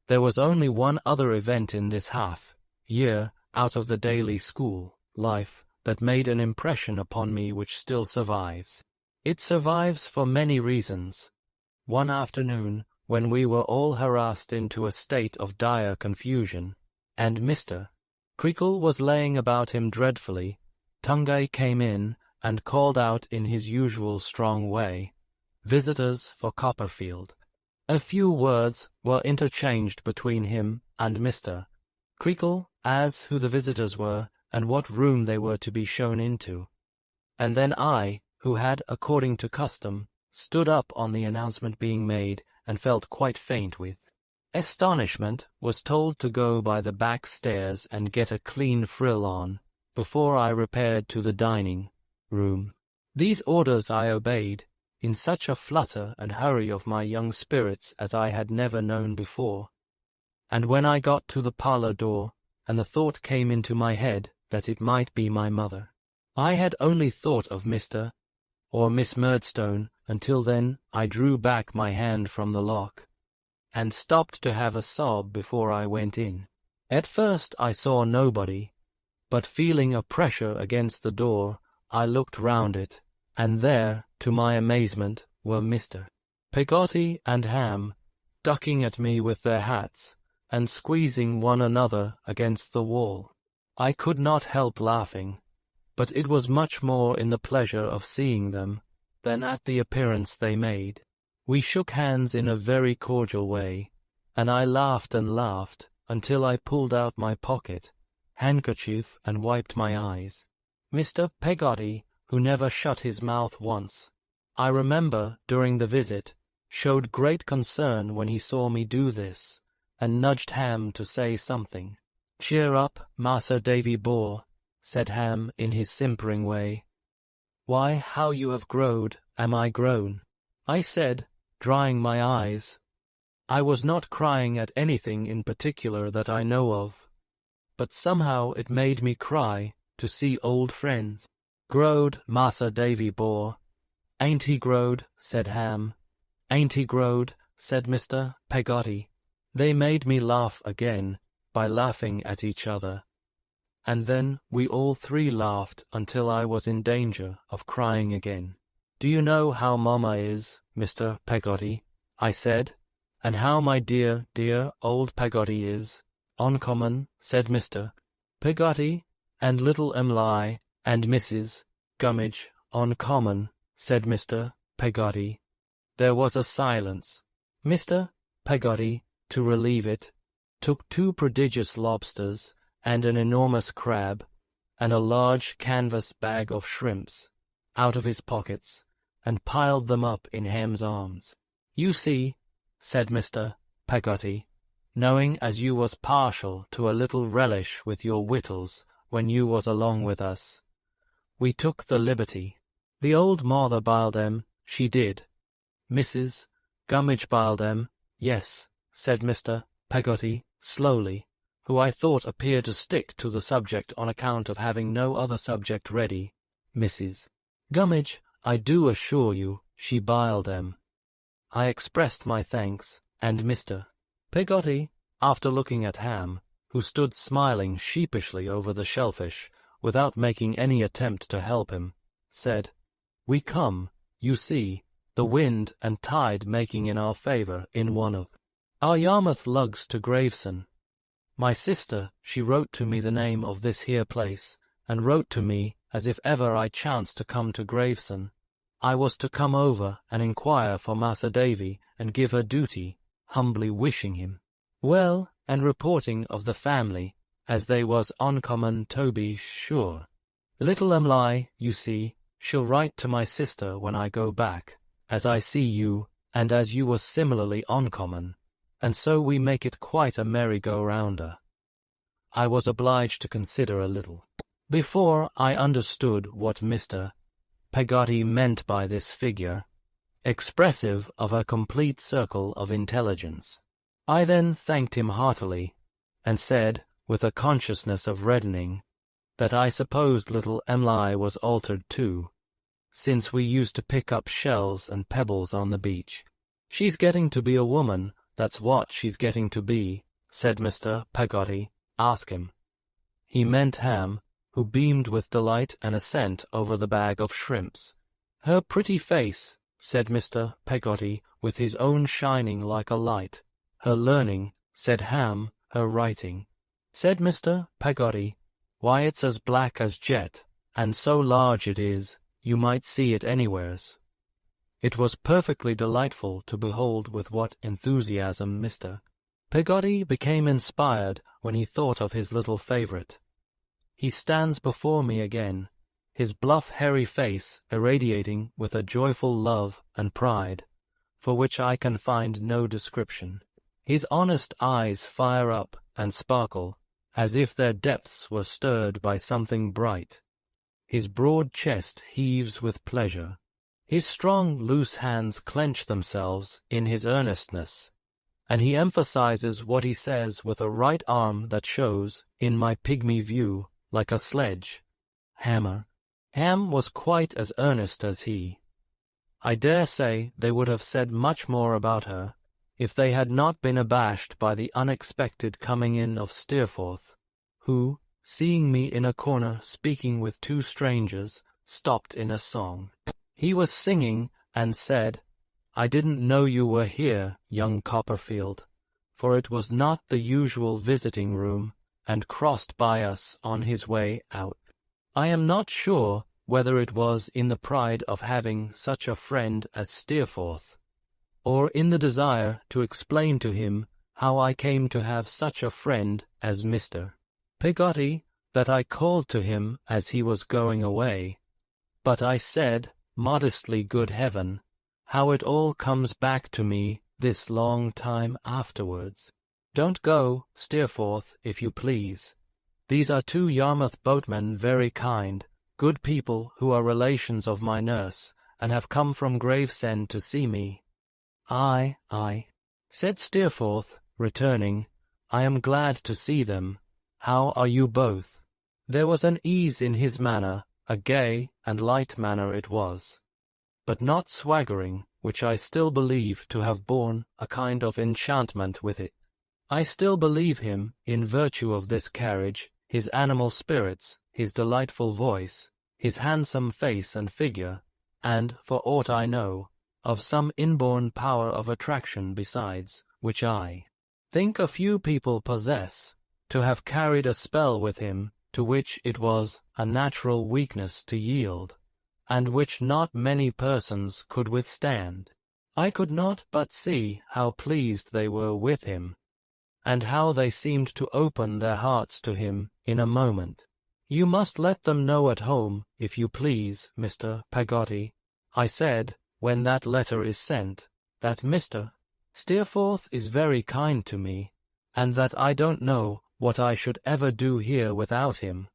There was only one other event in this half-year out of the daily school life that made an impression upon me which still survives. It survives for many reasons. One afternoon, when we were all harassed into a state of dire confusion, and Mr. Creakle was laying about him dreadfully, Tungay came in and called out in his usual strong way, "Visitors for Copperfield." A few words were interchanged between him and Mr. Creakle as who the visitors were and what room they were to be shown into, and then I, who had, according to custom, stood up on the announcement being made and felt quite faint with astonishment, was told to go by the back stairs and get a clean frill on, before I repaired to the dining-room. These orders I obeyed, in such a flutter and hurry of my young spirits as I had never known before, and when I got to the parlour door, and the thought came into my head that it might be my mother, I had only thought of Mr. or Miss Murdstone until then. I drew back my hand from the lock, and stopped to have a sob before I went in. At first I saw nobody, but feeling a pressure against the door, I looked round it, and there, to my amazement, were Mr. Peggotty and Ham, ducking at me with their hats, and squeezing one another against the wall. I could not help laughing, but it was much more in the pleasure of seeing them than at the appearance they made. We shook hands in a very cordial way, and I laughed and laughed until I pulled out my pocket handkerchief and wiped my eyes. Mr. Peggotty, who never shut his mouth once, I remember, during the visit, showed great concern when he saw me do this, and nudged Ham to say something. "Cheer up, Mas'r Davy Bore," said Ham in his simpering way. "Why, how you have growed, am I grown?" I said, drying my eyes. I was not crying at anything in particular that I know of, but somehow it made me cry to see old friends. "Growed, Mas'r Davy Bore. Ain't he growed?" said Ham. "Ain't he growed?" said Mr. Peggotty. They made me laugh again by laughing at each other, and then we all three laughed until I was in danger of crying again. "Do you know how Mamma is, Mr. Peggotty?" I said, "and how my dear, dear old Peggotty is?" "Uncommon," said Mr. Peggotty, "and little Em'ly and Mrs. Gummidge uncommon," said Mr. Peggotty. There was a silence. Mr. Peggotty, to relieve it, took 2 prodigious lobsters and an enormous crab and a large canvas bag of shrimps out of his pockets and piled them up in Ham's arms. "You see," said Mr. Peggotty, "knowing as you was partial to a little relish with your wittles when you was along with us, we took the liberty. The old mother biled 'em, she did. Mrs. Gummidge biled 'em, yes," said Mr. Peggotty, slowly, who I thought appeared to stick to the subject on account of having no other subject ready. "Mrs. Gummidge, I do assure you, she biled 'em." I expressed my thanks, and Mr. Peggotty, after looking at Ham, who stood smiling sheepishly over the shellfish, without making any attempt to help him, said, "We come, you see, the wind and tide making in our favour in one of our Yarmouth lugs to Gravesend. My sister, she wrote to me the name of this here place, and wrote to me as if ever I chanced to come to Gravesend, I was to come over and inquire for Mas'r Davy and give her duty, humbly wishing him well, and reporting of the family, as they was uncommon to be sure. Little Em'ly, you see, she'll write to my sister when I go back, as I see you, and as you was similarly uncommon, and so we make it quite a merry-go-rounder." I was obliged to consider a little before I understood what Mr. Peggotty meant by this figure, expressive of a complete circle of intelligence. I then thanked him heartily, and said, with a consciousness of reddening, that I supposed little Em'ly was altered too, since we used to pick up shells and pebbles on the beach. "She's getting to be a woman, that's what she's getting to be," said Mr. Peggotty. "Ask him." He meant Ham, who beamed with delight and assent over the bag of shrimps. "Her pretty face," said Mr. Peggotty, with his own shining like a light. "Her learning," said Ham. "Her writing," said Mr. Peggotty. "Why, it's as black as jet, and so large it is, you might see it anywheres." It was perfectly delightful to behold with what enthusiasm Mr. Peggotty became inspired when he thought of his little favourite. He stands before me again, his bluff hairy face irradiating with a joyful love and pride, for which I can find no description. His honest eyes fire up and sparkle, as if their depths were stirred by something bright. His broad chest heaves with pleasure. His strong, loose hands clench themselves in his earnestness, and he emphasizes what he says with a right arm that shows, in my pygmy view, like a sledge hammer. Ham was quite as earnest as he. I dare say they would have said much more about her, if they had not been abashed by the unexpected coming in of Steerforth, who, seeing me in a corner speaking with 2 strangers, stopped in a song. He was singing, and said, "I didn't know you were here, young Copperfield," for it was not the usual visiting room, and crossed by us on his way out. I am not sure whether it was in the pride of having such a friend as Steerforth, or in the desire to explain to him how I came to have such a friend as Mr. Peggotty, that I called to him as he was going away. But I said, modestly, good heaven, how it all comes back to me this long time afterwards. Don't go, Steerforth, if you please. These are 2 Yarmouth boatmen, very kind, good people, who are relations of my nurse, and have come from Gravesend to see me. Aye, said Steerforth, returning. I am glad to see them. How are you both? There was an ease in his manner, a gay and light manner it was, but not swaggering, which I still believe to have borne a kind of enchantment with it. I still believe him, in virtue of this carriage, his animal spirits, his delightful voice, his handsome face and figure, and, for aught I know, of some inborn power of attraction besides, which I think a few people possess, to have carried a spell with him, to which it was a natural weakness to yield, and which not many persons could withstand. I could not but see how pleased they were with him, and how they seemed to open their hearts to him in a moment. You must let them know at home, if you please, Mr. Peggotty, I said, when that letter is sent, that Mr. Steerforth is very kind to me, and that I don't know what I should ever do here without him.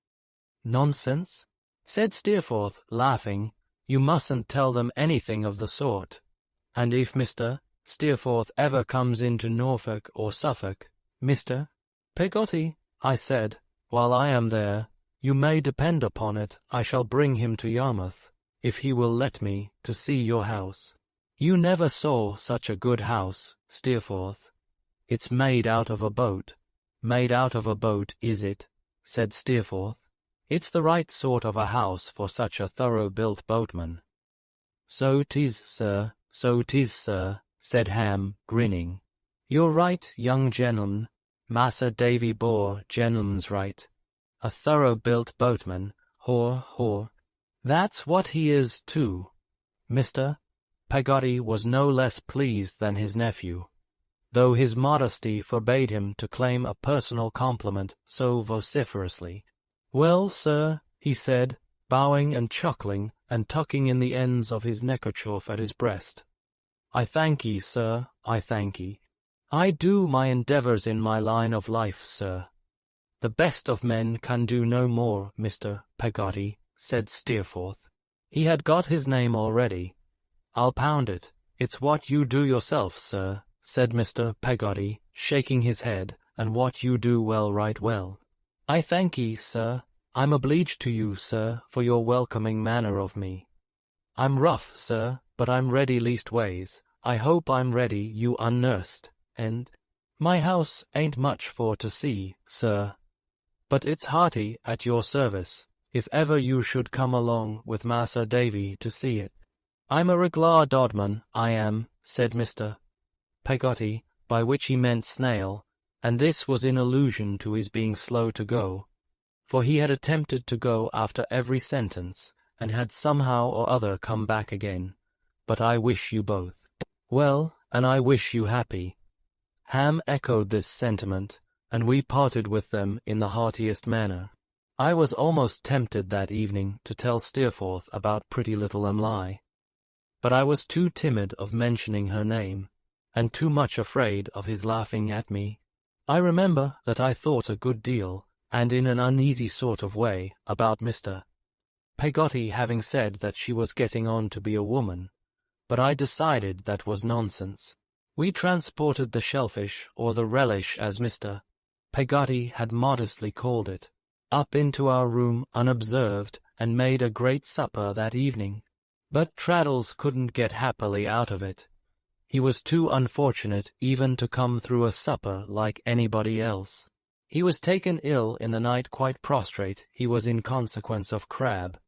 Nonsense, said Steerforth, laughing. You mustn't tell them anything of the sort. And if Mr. Steerforth ever comes into Norfolk or Suffolk, Mr. Peggotty, I said, while I am there, you may depend upon it I shall bring him to Yarmouth, if he will let me, to see your house. You never saw such a good house, Steerforth. It's made out of a boat. Made out of a boat, is it? Said Steerforth. It's the right sort of a house for such a thorough-built boatman. So 'tis, sir, so 'tis, sir, said Ham, grinning. You're right, young gentleman. Massa Davy bore gentleman's right. A thorough-built boatman, haw. That's what he is, too. Mr. Peggotty was no less pleased than his nephew, though his modesty forbade him to claim a personal compliment so vociferously. Well, sir, he said, bowing and chuckling, and tucking in the ends of his neckerchief at his breast. I thank ye, sir, I thank ye. I do my endeavours in my line of life, sir. The best of men can do no more, Mr. Peggotty, said Steerforth. He had got his name already. I'll pound it. It's what you do yourself, sir, said Mr. Peggotty, shaking his head, and what you do well, right well. I thank ye, sir. I'm obliged to you, sir, for your welcoming manner of me. I'm rough, sir, but I'm ready leastways. I hope I'm ready, you unnursed, and my house ain't much for to see, sir, but it's hearty at your service, if ever you should come along with Mas'r Davy to see it. I'm a reglar dodman, I am, said Mr. Peggotty, by which he meant snail, and this was in allusion to his being slow to go, for he had attempted to go after every sentence, and had somehow or other come back again. But I wish you both well, and I wish you happy. Ham echoed this sentiment, and we parted with them in the heartiest manner. I was almost tempted that evening to tell Steerforth about pretty little Emily, but I was too timid of mentioning her name, and too much afraid of his laughing at me. I remember that I thought a good deal, and in an uneasy sort of way, about Mr. Peggotty having said that she was getting on to be a woman, but I decided that was nonsense. We transported the shellfish, or the relish as Mr. Peggotty had modestly called it, up into our room unobserved, and made a great supper that evening. But Traddles couldn't get happily out of it. He was too unfortunate even to come through a supper like anybody else. He was taken ill in the night, quite prostrate he was in consequence of crab,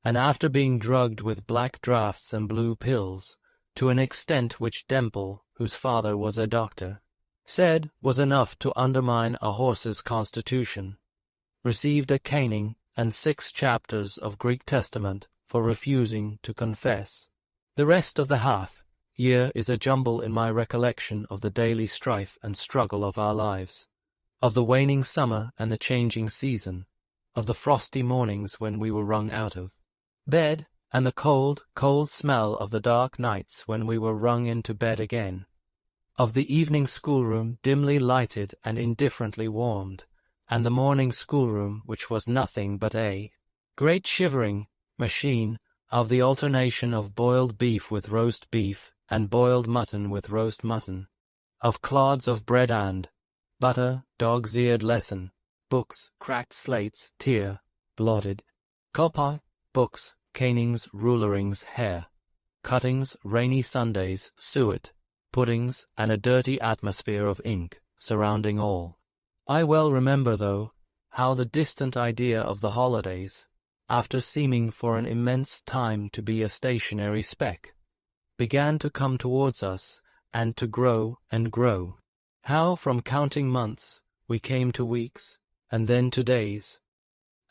and after being drugged with black draughts and blue pills, to an extent which Demple, whose father was a doctor, said was enough to undermine a horse's constitution, received a caning and 6 chapters of Greek Testament for refusing to confess. The rest of the half-year is a jumble in my recollection of the daily strife and struggle of our lives, of the waning summer and the changing season, of the frosty mornings when we were wrung out of bed, and the cold, cold smell of the dark nights when we were wrung into bed again, of the evening schoolroom dimly lighted and indifferently warmed, and the morning schoolroom which was nothing but a great shivering machine, of the alternation of boiled beef with roast beef, and boiled mutton with roast mutton, of clods of bread and butter, dog's-eared lesson, books, cracked slates, tear, blotted, copper, books, canings, rulerings, hair, cuttings, rainy Sundays, suet, puddings, and a dirty atmosphere of ink surrounding all. I well remember, though, how the distant idea of the holidays, after seeming for an immense time to be a stationary speck, began to come towards us, and to grow and grow. How from counting months we came to weeks, and then to days,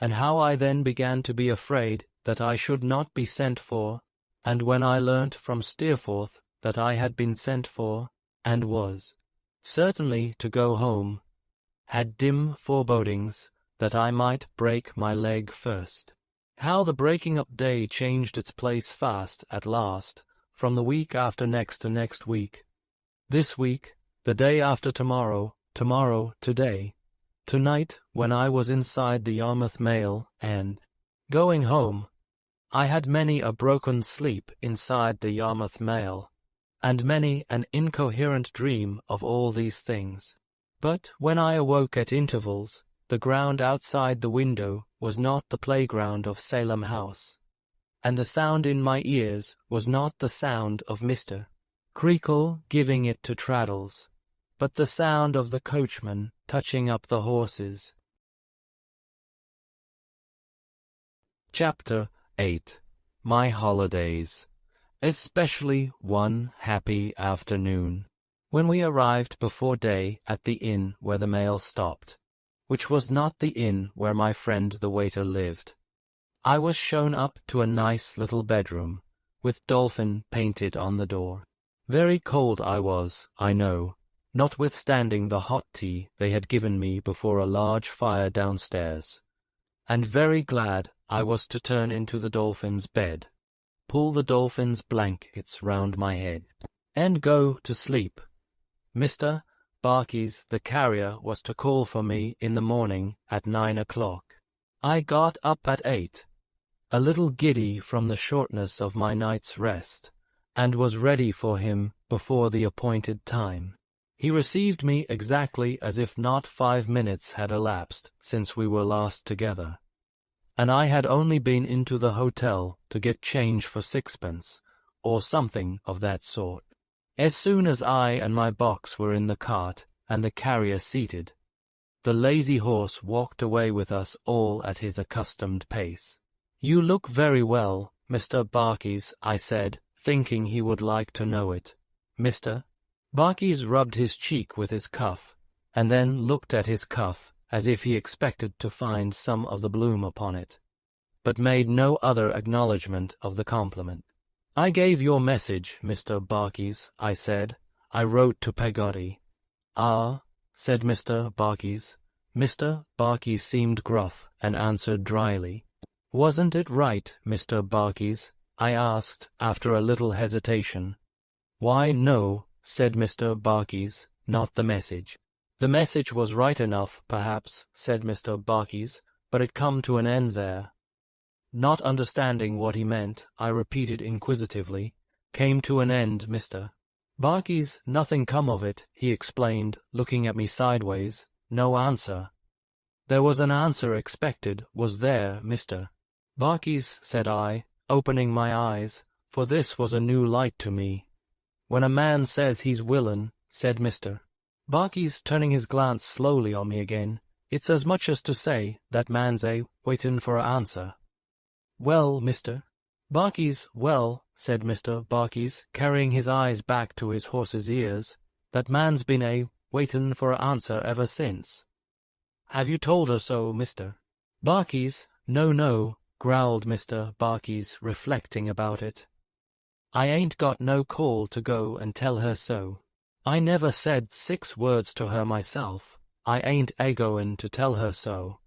and how I then began to be afraid that I should not be sent for, and when I learnt from Steerforth that I had been sent for, and was certainly to go home, had dim forebodings that I might break my leg first. How the breaking up day changed its place fast at last, from the week after next to next week, this week, the day after tomorrow, tomorrow, today, tonight, when I was inside the Yarmouth mail, and going home. I had many a broken sleep inside the Yarmouth mail, and many an incoherent dream of all these things. But when I awoke at intervals, the ground outside the window was not the playground of Salem House, and the sound in my ears was not the sound of Mr. Creakle giving it to Traddles, but the sound of the coachman touching up the horses. Chapter 8. My Holidays, especially one happy afternoon, when we arrived before day at the inn where the mail stopped, which was not the inn where my friend the waiter lived. I was shown up to a nice little bedroom, with dolphin painted on the door. Very cold I was, I know, notwithstanding the hot tea they had given me before a large fire downstairs, and very glad I was to turn into the dolphin's bed, pull the dolphin's blankets round my head, and go to sleep. Mr. Barkis, the carrier, was to call for me in the morning at 9 o'clock. I got up at 8, a little giddy from the shortness of my night's rest, and was ready for him before the appointed time. He received me exactly as if not 5 minutes had elapsed since we were last together, and I had only been into the hotel to get change for sixpence, or something of that sort. As soon as I and my box were in the cart, and the carrier seated, the lazy horse walked away with us all at his accustomed pace. "You look very well, Mr. Barkis," I said, thinking he would like to know it. Mr. Barkis rubbed his cheek with his cuff, and then looked at his cuff as if he expected to find some of the bloom upon it, but made no other acknowledgment of the compliment. "I gave your message, Mr. Barkis," I said. "I wrote to Peggotty." "Ah," said Mr. Barkis. Mr. Barkis seemed gruff, and answered dryly. "Wasn't it right, Mr. Barkis?" I asked, after a little hesitation. "Why, no," said Mr. Barkis, "not the message." "The message was right enough, perhaps," said Mr. Barkis, "but it come to an end there." Not understanding what he meant, I repeated inquisitively, "Came to an end, Mr. Barkis? Nothing come of it," he explained, looking at me sideways. "No answer." "There was an answer expected, was there, Mr. Barkis?" said I, opening my eyes, for this was a new light to me. "When a man says he's willin'," said Mr. Barkis, turning his glance slowly on me again, "it's as much as to say that man's waitin' for a answer." "Well, Mr. Barkis, well," said Mr. Barkis, carrying his eyes back to his horse's ears, "that man's been waitin' for a answer ever since." "Have you told her so, Mr. Barkis?" "No, no," growled Mr. Barkis, reflecting about it. "I ain't got no call to go and tell her so. I never said 6 words to her myself. I ain't a-goin' to tell her so."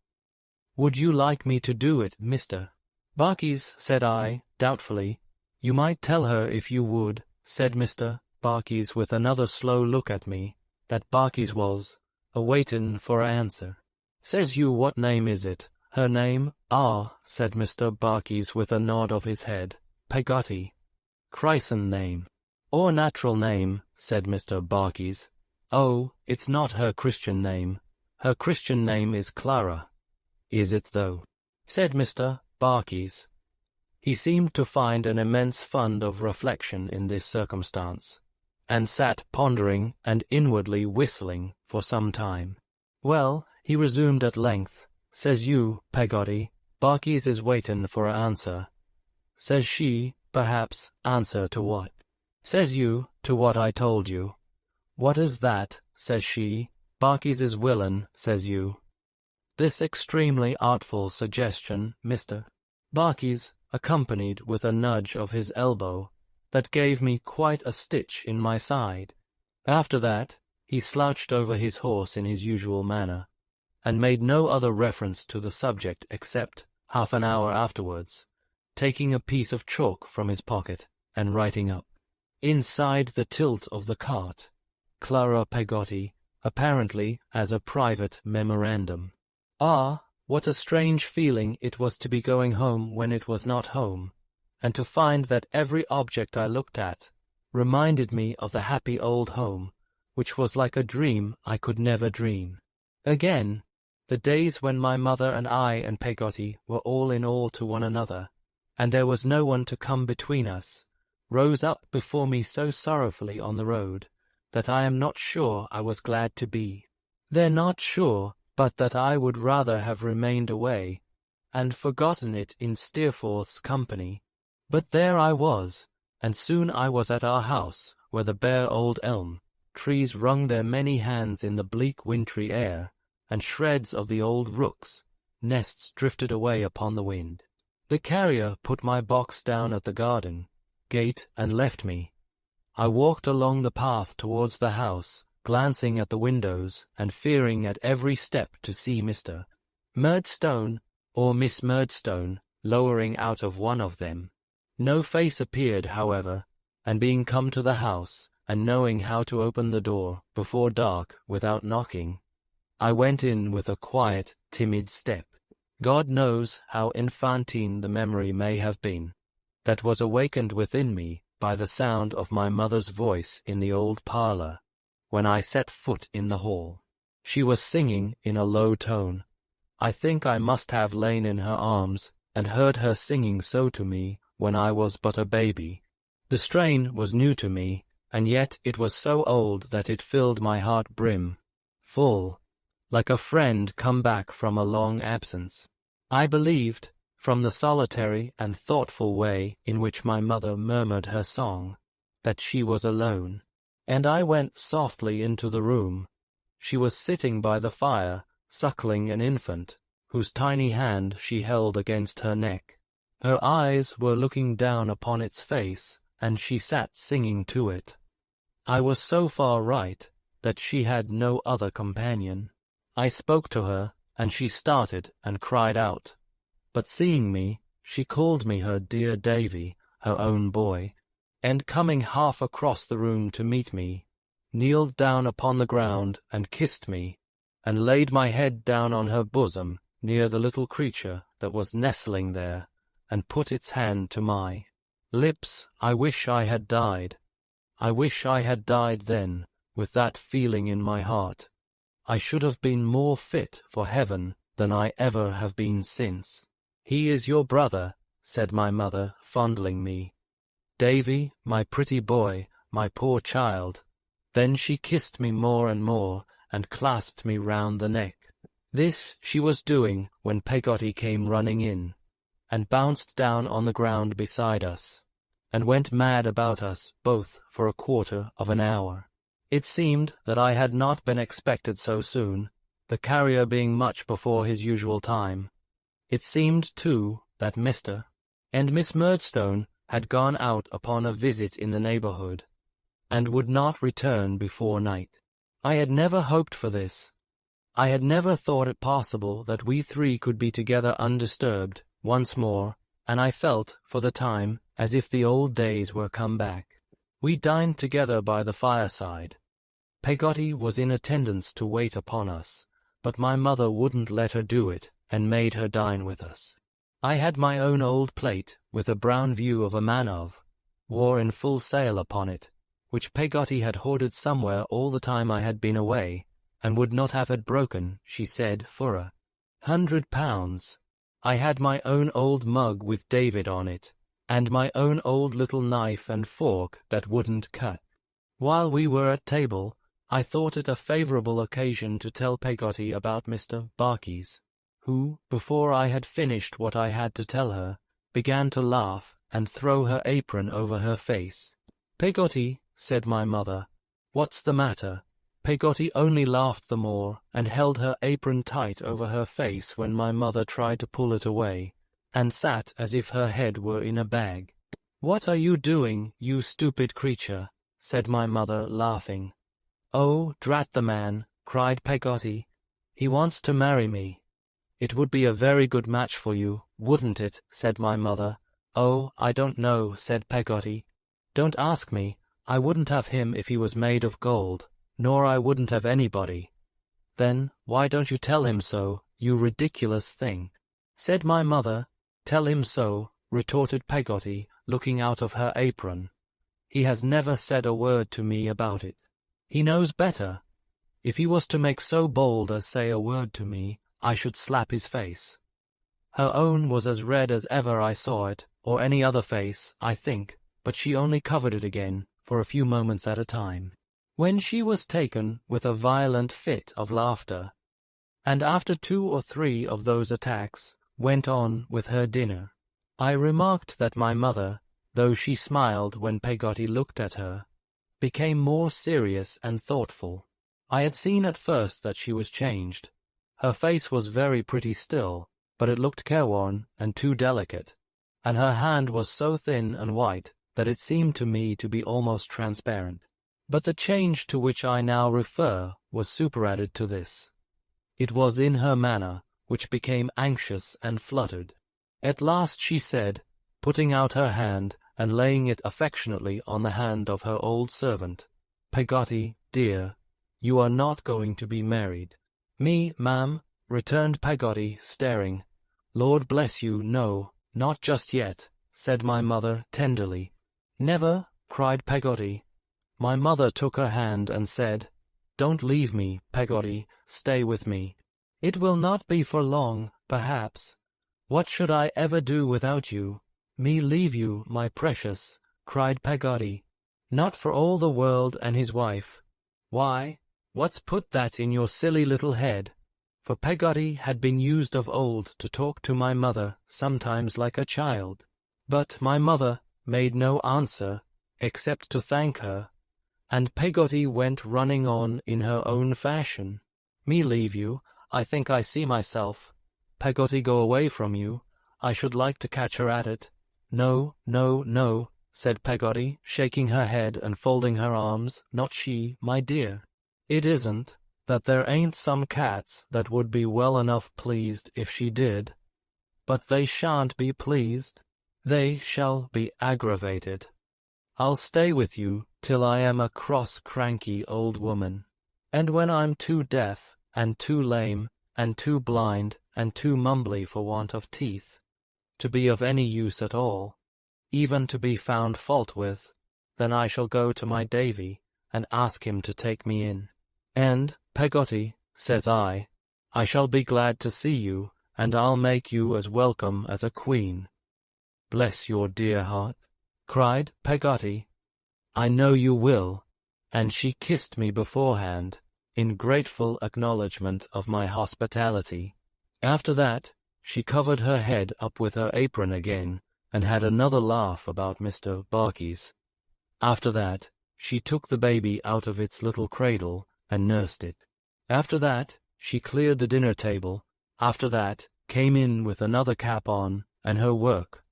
Would you like me to do it, Mr. Barkis? Said I, doubtfully. You might tell her if you would, said Mr. Barkis with another slow look at me, that Barkis was a-waitin' for a answer. Says you, what name is it? Her name? Ah, said Mr. Barkis with a nod of his head. Peggotty. Christen name. Or natural name, said Mr. Barkis. Oh, it's not her Christian name. Her Christian name is Clara. Is it though? Said Mr. Barkis. He seemed to find an immense fund of reflection in this circumstance, and sat pondering and inwardly whistling for some time. Well, he resumed at length, says you, Peggotty, Barkis is waitin' for a answer. Says she, perhaps, answer to what? Says you, to what I told you. What is that? Says she. Barkis is willin', says you. This extremely artful suggestion, Mr. Barkis, accompanied with a nudge of his elbow, that gave me quite a stitch in my side. After that, he slouched over his horse in his usual manner, and made no other reference to the subject except, half an hour afterwards, taking a piece of chalk from his pocket and writing up, inside the tilt of the cart, Clara Peggotty, apparently as a private memorandum. Ah, what a strange feeling it was to be going home when it was not home, and to find that every object I looked at reminded me of the happy old home, which was like a dream I could never dream. Again, the days when my mother and I and Peggotty were all in all to one another, and there was no one to come between us, rose up before me so sorrowfully on the road, that I am not sure I was glad to be. They're not sure but that I would rather have remained away, and forgotten it in Steerforth's company. But there I was, and soon I was at our house, where the bare old elm trees wrung their many hands in the bleak wintry air, and shreds of the old rooks' nests drifted away upon the wind. The carrier put my box down at the garden gate and left me. I walked along the path towards the house, glancing at the windows and fearing at every step to see Mr. Murdstone or Miss Murdstone lowering out of one of them. No face appeared, however, and being come to the house, and knowing how to open the door before dark without knocking, I went in with a quiet, timid step. God knows how infantine the memory may have been, that was awakened within me by the sound of my mother's voice in the old parlour, when I set foot in the hall. She was singing in a low tone. I think I must have lain in her arms, and heard her singing so to me when I was but a baby. The strain was new to me, and yet it was so old that it filled my heart full, like a friend come back from a long absence. I believed, from the solitary and thoughtful way in which my mother murmured her song, that she was alone, and I went softly into the room. She was sitting by the fire, suckling an infant, whose tiny hand she held against her neck. Her eyes were looking down upon its face, and she sat singing to it. I was so far right that she had no other companion. I spoke to her, and she started and cried out. But seeing me, she called me her dear Davy, her own boy, and coming half across the room to meet me, kneeled down upon the ground and kissed me, and laid my head down on her bosom near the little creature that was nestling there, and put its hand to my lips. I wish I had died. I wish I had died then, with that feeling in my heart. I should have been more fit for heaven than I ever have been since. He is your brother, said my mother, fondling me. Davy, my pretty boy, my poor child. Then she kissed me more and more, and clasped me round the neck. This she was doing when Peggotty came running in, and bounced down on the ground beside us, and went mad about us both for a quarter of an hour. It seemed that I had not been expected so soon, the carrier being much before his usual time. It seemed, too, that Mr. and Miss Murdstone had gone out upon a visit in the neighbourhood, and would not return before night. I had never hoped for this. I had never thought it possible that we three could be together undisturbed once more, and I felt, for the time, as if the old days were come back. We dined together by the fireside. Peggotty was in attendance to wait upon us, but my mother wouldn't let her do it, and made her dine with us. I had my own old plate, with a brown view of a man of war in full sail upon it, which Peggotty had hoarded somewhere all the time I had been away, and would not have it broken, she said, for £100. I had my own old mug with David on it, and my own old little knife and fork that wouldn't cut. While we were at table, I thought it a favourable occasion to tell Peggotty about Mr. Barkis, who, before I had finished what I had to tell her, began to laugh and throw her apron over her face. "Peggotty," said my mother, "what's the matter?" Peggotty only laughed the more, and held her apron tight over her face when my mother tried to pull it away, and sat as if her head were in a bag. "What are you doing, you stupid creature?" said my mother, laughing. "Oh, drat the man," cried Peggotty. "He wants to marry me." "It would be a very good match for you, wouldn't it?" said my mother. "Oh, I don't know," said Peggotty. "Don't ask me. I wouldn't have him if he was made of gold, nor I wouldn't have anybody." "Then why don't you tell him so, you ridiculous thing?" said my mother. "Tell him so," retorted Peggotty, looking out of her apron. "He has never said a word to me about it. He knows better. If he was to make so bold as say a word to me, I should slap his face." Her own was as red as ever I saw it, or any other face, I think, but she only covered it again, for a few moments at a time, when she was taken with a violent fit of laughter, and after 2 or 3 of those attacks, went on with her dinner. I remarked that my mother, though she smiled when Peggotty looked at her, became more serious and thoughtful. I had seen at first that she was changed. Her face was very pretty still, but it looked careworn and too delicate, and her hand was so thin and white that it seemed to me to be almost transparent. But the change to which I now refer was superadded to this. It was in her manner, which became anxious and fluttered. At last she said, putting out her hand and laying it affectionately on the hand of her old servant, "Peggotty, dear, you are not going to be married." "Me, ma'am?" returned Peggotty, staring. "Lord bless you, no, not just yet," said my mother tenderly. "Never?" cried Peggotty. My mother took her hand and said, "Don't leave me, Peggotty, stay with me. It will not be for long, perhaps. What should I ever do without you?" "Me leave you, my precious," cried Peggotty. "Not for all the world and his wife." "Why, what's put that in your silly little head?" For Peggotty had been used of old to talk to my mother sometimes like a child. But my mother made no answer, except to thank her, and Peggotty went running on in her own fashion. "Me leave you, I think I see myself. Peggotty go away from you, I should like to catch her at it." "No, no, no," said Peggotty, shaking her head and folding her arms, "not she, my dear. It isn't that there ain't some cats that would be well enough pleased if she did, but they shan't be pleased. They shall be aggravated. I'll stay with you till I am a cross, cranky old woman, and when I'm too deaf, and too lame, and too blind, and too mumbly for want of teeth, to be of any use at all, even to be found fault with, then I shall go to my Davy, and ask him to take me in. And, Peggotty, says I shall be glad to see you, and I'll make you as welcome as a queen." "Bless your dear heart," cried Peggotty. "I know you will," and she kissed me beforehand, in grateful acknowledgment of my hospitality. After that, she covered her head up with her apron again, and had another laugh about Mr. Barkis. After that, she took the baby out of its little cradle and nursed it. After that, she cleared the dinner table. After that, came in with another cap on, and her work,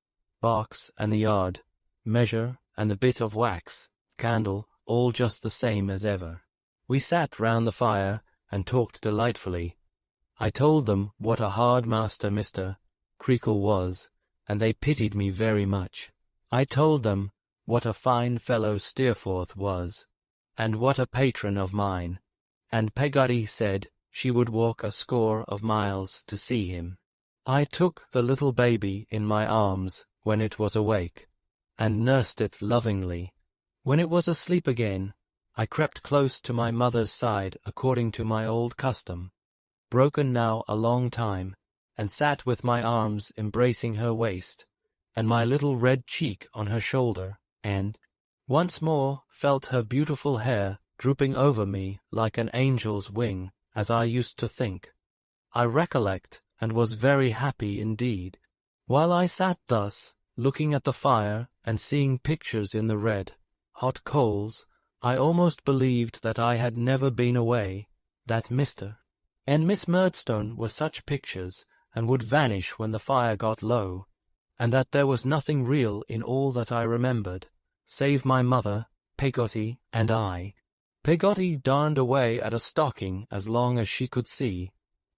box and the yard, measure and the bit of wax, candle, all just the same as ever. We sat round the fire, and talked delightfully. I told them what a hard master Mr. Creakle was, and they pitied me very much. I told them what a fine fellow Steerforth was, and what a patron of mine, and Peggotty said she would walk a score of miles to see him. I took the little baby in my arms when it was awake, and nursed it lovingly. When it was asleep again, I crept close to my mother's side according to my old custom, broken now a long time, and sat with my arms embracing her waist, and my little red cheek on her shoulder, and once more felt her beautiful hair drooping over me like an angel's wing, as I used to think. I recollect, and was very happy indeed. While I sat thus, looking at the fire and seeing pictures in the red, hot coals, I almost believed that I had never been away, that Mr. and Miss Murdstone were such pictures, and would vanish when the fire got low, and that there was nothing real in all that I remembered, save my mother, Peggotty, and I. Peggotty darned away at a stocking as long as she could see,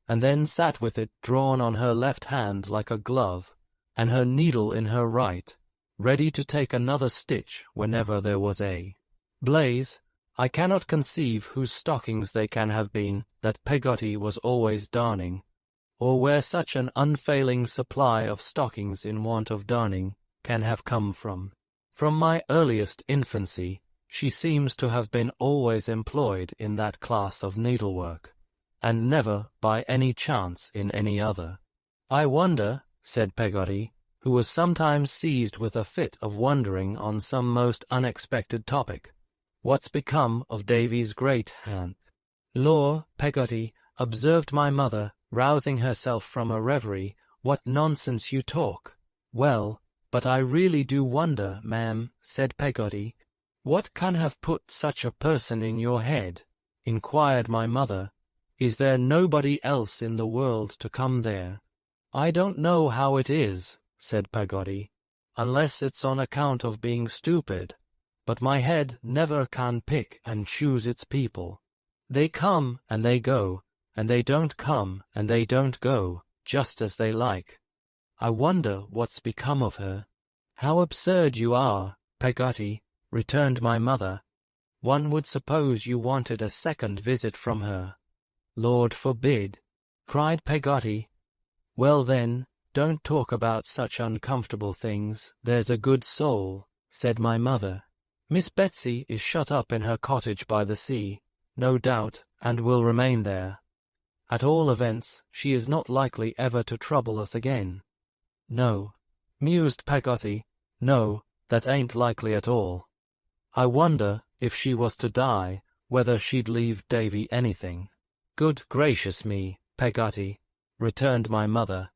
and then sat with it drawn on her left hand like a glove, and her needle in her right, ready to take another stitch whenever there was a blaze. I cannot conceive whose stockings they can have been that Peggotty was always darning, or where such an unfailing supply of stockings in want of darning can have come from. From my earliest infancy, she seems to have been always employed in that class of needlework, and never by any chance in any other. I wonder, said Peggotty, who was sometimes seized with a fit of wondering on some most unexpected topic, what's become of Davy's great aunt. Lor, Peggotty, observed my mother, rousing herself from a reverie, what nonsense you talk. Well, but I really do wonder, ma'am, said Peggotty. What can have put such a person in your head? Inquired my mother. Is there nobody else in the world to come there? I don't know how it is, said Peggotty, unless it's on account of being stupid, but my head never can pick and choose its people. They come and they go, and they don't come and they don't go, just as they like. I wonder what's become of her. How absurd you are, Peggotty, returned my mother. One would suppose you wanted a second visit from her. Lord forbid, cried Peggotty. Well then, don't talk about such uncomfortable things, there's a good soul, said my mother. Miss Betsy is shut up in her cottage by the sea, no doubt, and will remain there. At all events, she is not likely ever to trouble us again. No, mused Peggotty, no, that ain't likely at all. I wonder, if she was to die, whether she'd leave Davy anything. Good gracious me, Peggotty, returned my mother.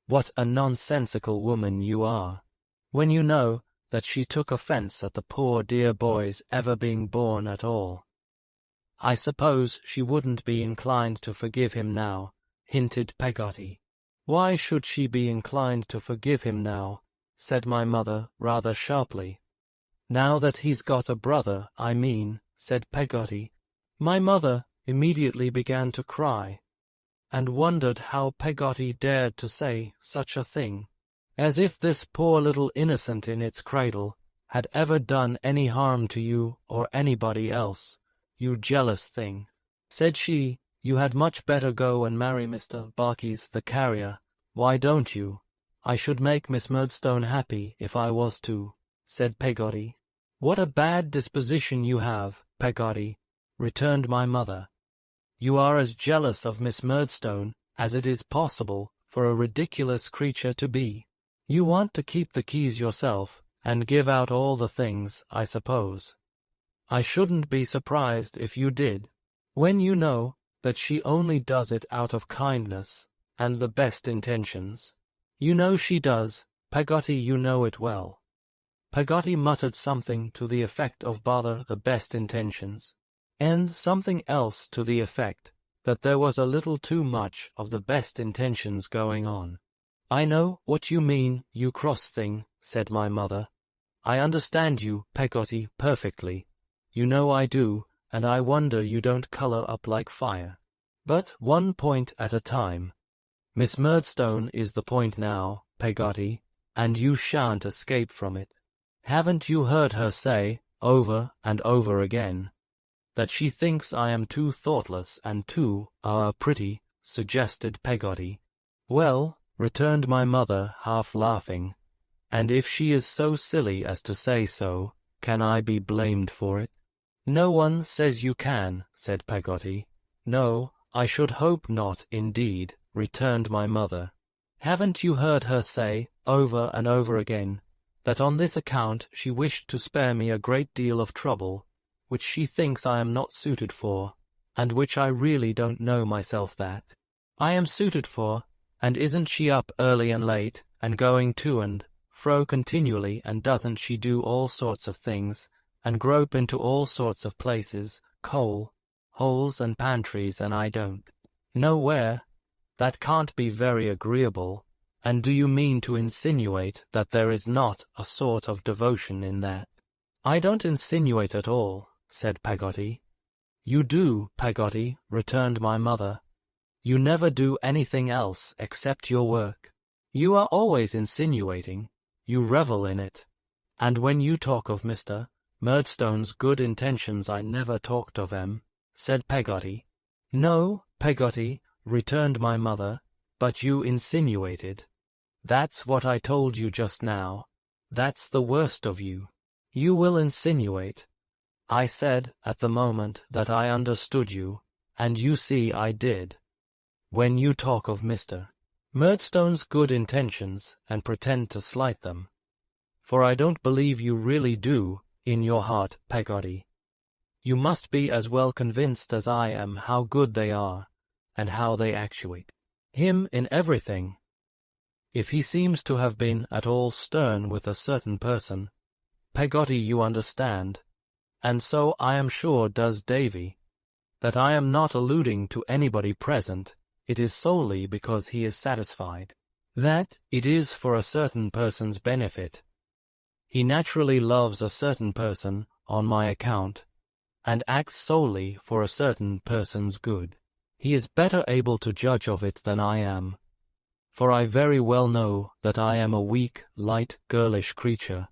What a nonsensical woman you are, when you know that she took offence at the poor dear boy's ever being born at all. I suppose she wouldn't be inclined to forgive him now, hinted Peggotty. Why should she be inclined to forgive him now? Said my mother rather sharply. Now that he's got a brother, I mean, said Peggotty. My mother immediately began to cry, and wondered how Peggotty dared to say such a thing, as if this poor little innocent in its cradle had ever done any harm to you or anybody else. You jealous thing, said she, you had much better go and marry Mr. Barkis the carrier. Why don't you? I should make Miss Murdstone happy if I was to, said Peggotty. What a bad disposition you have, Peggotty, returned my mother. You are as jealous of Miss Murdstone as it is possible for a ridiculous creature to be. You want to keep the keys yourself, and give out all the things, I suppose. I shouldn't be surprised if you did, when you know that she only does it out of kindness and the best intentions. You know she does, Peggotty, you know it well. Peggotty muttered something to the effect of bother the best intentions, and something else to the effect that there was a little too much of the best intentions going on. I know what you mean, you cross thing, said my mother. I understand you, Peggotty, perfectly. You know I do, and I wonder you don't colour up like fire. But one point at a time. Miss Murdstone is the point now, Peggotty, and you shan't escape from it. Haven't you heard her say, over and over again, that she thinks I am too thoughtless and too, pretty, suggested Peggotty. Well, returned my mother, half laughing, and if she is so silly as to say so, can I be blamed for it? No one says you can, said Peggotty. No, I should hope not, indeed, returned my mother. Haven't you heard her say, over and over again, that on this account she wished to spare me a great deal of trouble, which she thinks I am not suited for, and which I really don't know myself that I am suited for, and isn't she up early and late, and going to and fro continually, and doesn't she do all sorts of things, and grope into all sorts of places, coal holes and pantries, and I don't know where? That can't be very agreeable. And do you mean to insinuate that there is not a sort of devotion in that? I don't insinuate at all, said Peggotty. You do, Peggotty, returned my mother. You never do anything else except your work. You are always insinuating. You revel in it. And when you talk of Mr. Murdstone's good intentions, I never talked of them, said Peggotty. No, Peggotty, returned my mother, but you insinuated. That's what I told you just now. That's the worst of you. You will insinuate. I said at the moment that I understood you, and you see I did. When you talk of Mr. Murdstone's good intentions and pretend to slight them. For I don't believe you really do, in your heart, Peggotty. You must be as well convinced as I am how good they are, and how they actuate him in everything. If he seems to have been at all stern with a certain person, Peggotty, you understand, and so I am sure does Davy, that I am not alluding to anybody present, it is solely because he is satisfied that it is for a certain person's benefit. He naturally loves a certain person on my account, and acts solely for a certain person's good. He is better able to judge of it than I am, for I very well know that I am a weak, light, girlish creature,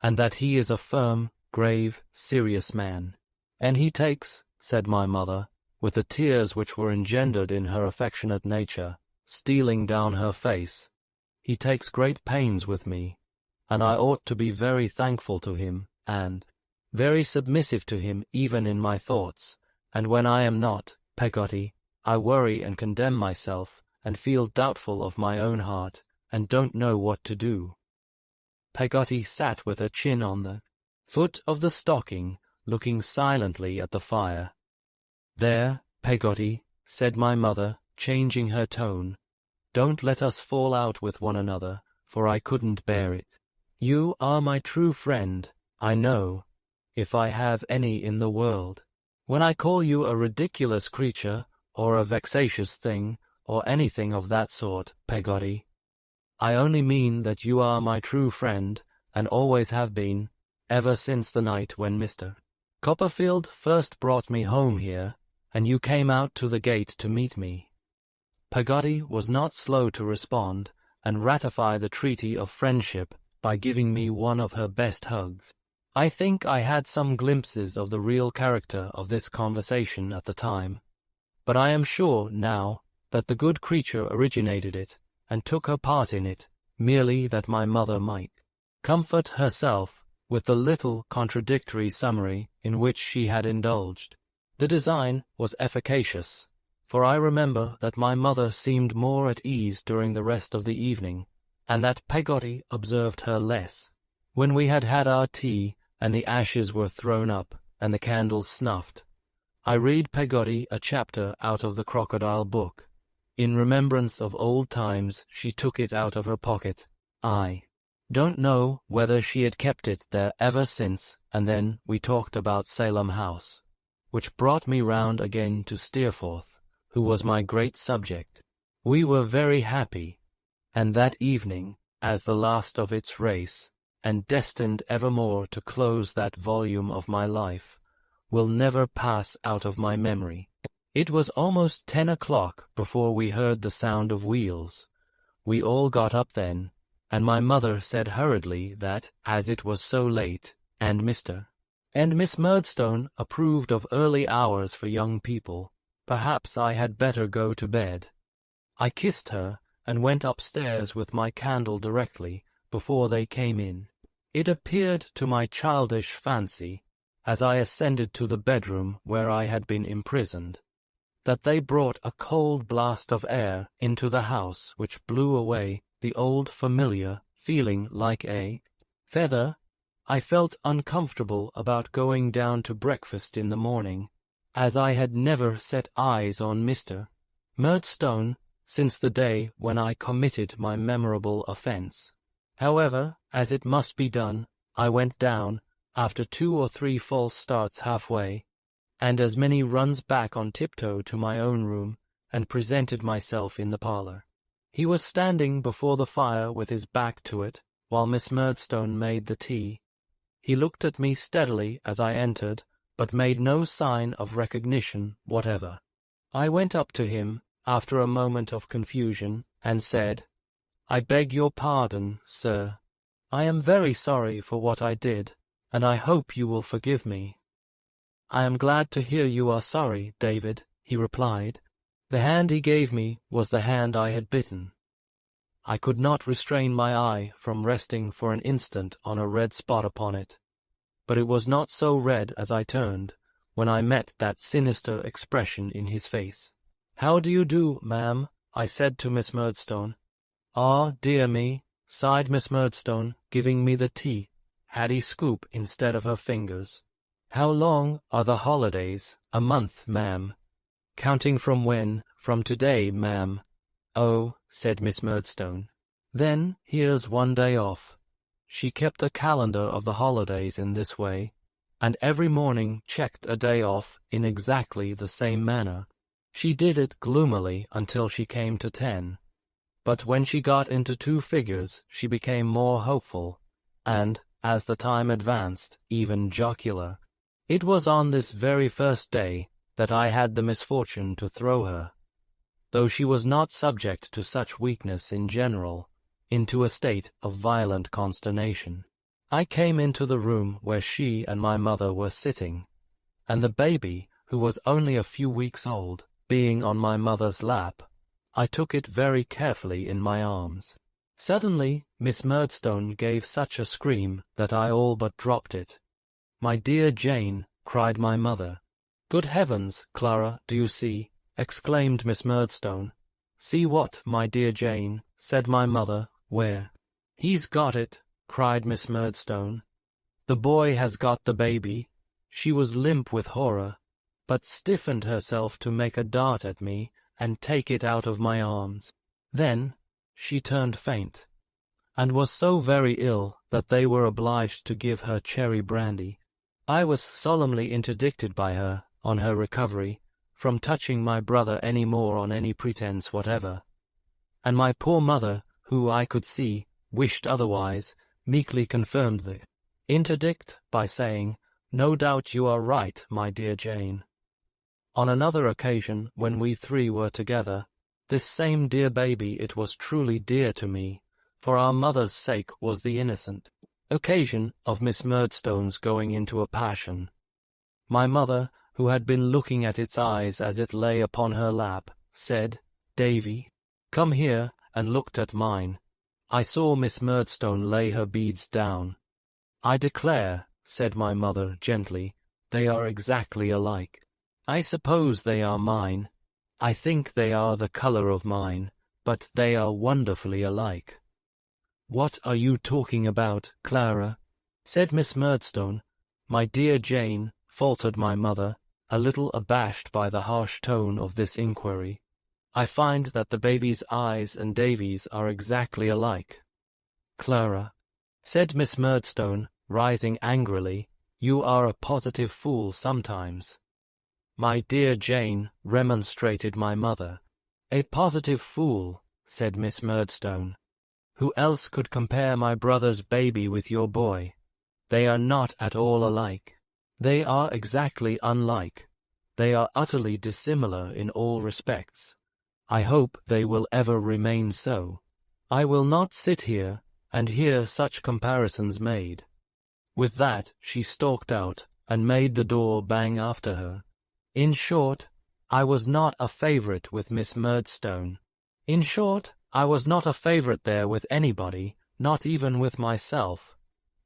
and that he is a firm, grave, serious man. And he takes, said my mother, with the tears which were engendered in her affectionate nature, stealing down her face, he takes great pains with me, and I ought to be very thankful to him, and very submissive to him even in my thoughts, and when I am not, Peggotty, I worry and condemn myself, and feel doubtful of my own heart, and don't know what to do. Peggotty sat with her chin on the foot of the stocking, looking silently at the fire. There, Peggotty, said my mother, changing her tone, don't let us fall out with one another, for I couldn't bear it. You are my true friend, I know, if I have any in the world. When I call you a ridiculous creature, or a vexatious thing, or anything of that sort, Peggotty, I only mean that you are my true friend, and always have been, ever since the night when Mr. Copperfield first brought me home here, and you came out to the gate to meet me. Peggotty was not slow to respond, and ratify the treaty of friendship by giving me one of her best hugs. I think I had some glimpses of the real character of this conversation at the time, but I am sure now that the good creature originated it, and took her part in it, merely that my mother might comfort herself with the little contradictory summary in which she had indulged. The design was efficacious, for I remember that my mother seemed more at ease during the rest of the evening, and that Peggotty observed her less. When we had had our tea, and the ashes were thrown up, and the candles snuffed, I read Peggotty a chapter out of the crocodile book. In remembrance of old times she took it out of her pocket. I don't know whether she had kept it there ever since, and then we talked about Salem House, which brought me round again to Steerforth, who was my great subject. We were very happy, and that evening, as the last of its race, and destined evermore to close that volume of my life, will never pass out of my memory. It was almost 10 o'clock before we heard the sound of wheels. We all got up then, and my mother said hurriedly that, as it was so late, and Mr. and Miss Murdstone approved of early hours for young people, perhaps I had better go to bed. I kissed her, and went upstairs with my candle directly before they came in. It appeared to my childish fancy, as I ascended to the bedroom where I had been imprisoned, that they brought a cold blast of air into the house which blew away the old familiar feeling like a feather. I felt uncomfortable about going down to breakfast in the morning, as I had never set eyes on Mr. Murdstone since the day when I committed my memorable offence. However, as it must be done, I went down, after 2 or 3 false starts halfway, and as many runs back on tiptoe to my own room, and presented myself in the parlour. He was standing before the fire with his back to it, while Miss Murdstone made the tea. He looked at me steadily as I entered, but made no sign of recognition whatever. I went up to him, after a moment of confusion, and said, "I beg your pardon, sir. I am very sorry for what I did, and I hope you will forgive me." "I am glad to hear you are sorry, David," he replied. The hand he gave me was the hand I had bitten. I could not restrain my eye from resting for an instant on a red spot upon it, but it was not so red as I turned, when I met that sinister expression in his face. "How do you do, ma'am?" I said to Miss Murdstone. "Ah, dear me," sighed Miss Murdstone, giving me the tea, Hattie scoop instead of her fingers. "How long are the holidays?" "A month, ma'am." "Counting from when?" "From today, ma'am." "Oh," said Miss Murdstone. "Then here's one day off." She kept a calendar of the holidays in this way, and every morning checked a day off in exactly the same manner. She did it gloomily until she came to 10. But when she got into 2 figures, she became more hopeful, and, as the time advanced, even jocular. It was on this very first day that I had the misfortune to throw her, though she was not subject to such weakness in general, into a state of violent consternation. I came into the room where she and my mother were sitting, and the baby, who was only a few weeks old, being on my mother's lap, I took it very carefully in my arms. Suddenly, Miss Murdstone gave such a scream that I all but dropped it. "My dear Jane," cried my mother. "Good heavens, Clara, do you see?" exclaimed Miss Murdstone. "See what, my dear Jane?" said my mother. "Where?" "He's got it," cried Miss Murdstone. "The boy has got the baby." She was limp with horror, but stiffened herself to make a dart at me and take it out of my arms. Then she turned faint, and was so very ill that they were obliged to give her cherry brandy. I was solemnly interdicted by her, on her recovery, from touching my brother any more on any pretence whatever, and my poor mother, who I could see wished otherwise, meekly confirmed the interdict by saying, "No doubt you are right, my dear Jane." On another occasion, when we 3 were together, this same dear baby, it was truly dear to me, for our mother's sake, was the innocent occasion of Miss Murdstone's going into a passion. My mother, who had been looking at its eyes as it lay upon her lap, said, "Davy, come here," and looked at mine. I saw Miss Murdstone lay her beads down. "I declare," said my mother gently, "they are exactly alike. I suppose they are mine. I think they are the colour of mine, but they are wonderfully alike." "What are you talking about, Clara?" said Miss Murdstone. "My dear Jane," faltered my mother, a little abashed by the harsh tone of this inquiry, "I find that the baby's eyes and Davy's are exactly alike." "Clara," said Miss Murdstone, rising angrily, "you are a positive fool sometimes." "My dear Jane," remonstrated my mother. "A positive fool," said Miss Murdstone. "Who else could compare my brother's baby with your boy? They are not at all alike. They are exactly unlike. They are utterly dissimilar in all respects. I hope they will ever remain so. I will not sit here and hear such comparisons made." With that she stalked out, and made the door bang after her. In short, I was not a favourite with Miss Murdstone. In short, I was not a favourite there with anybody, not even with myself.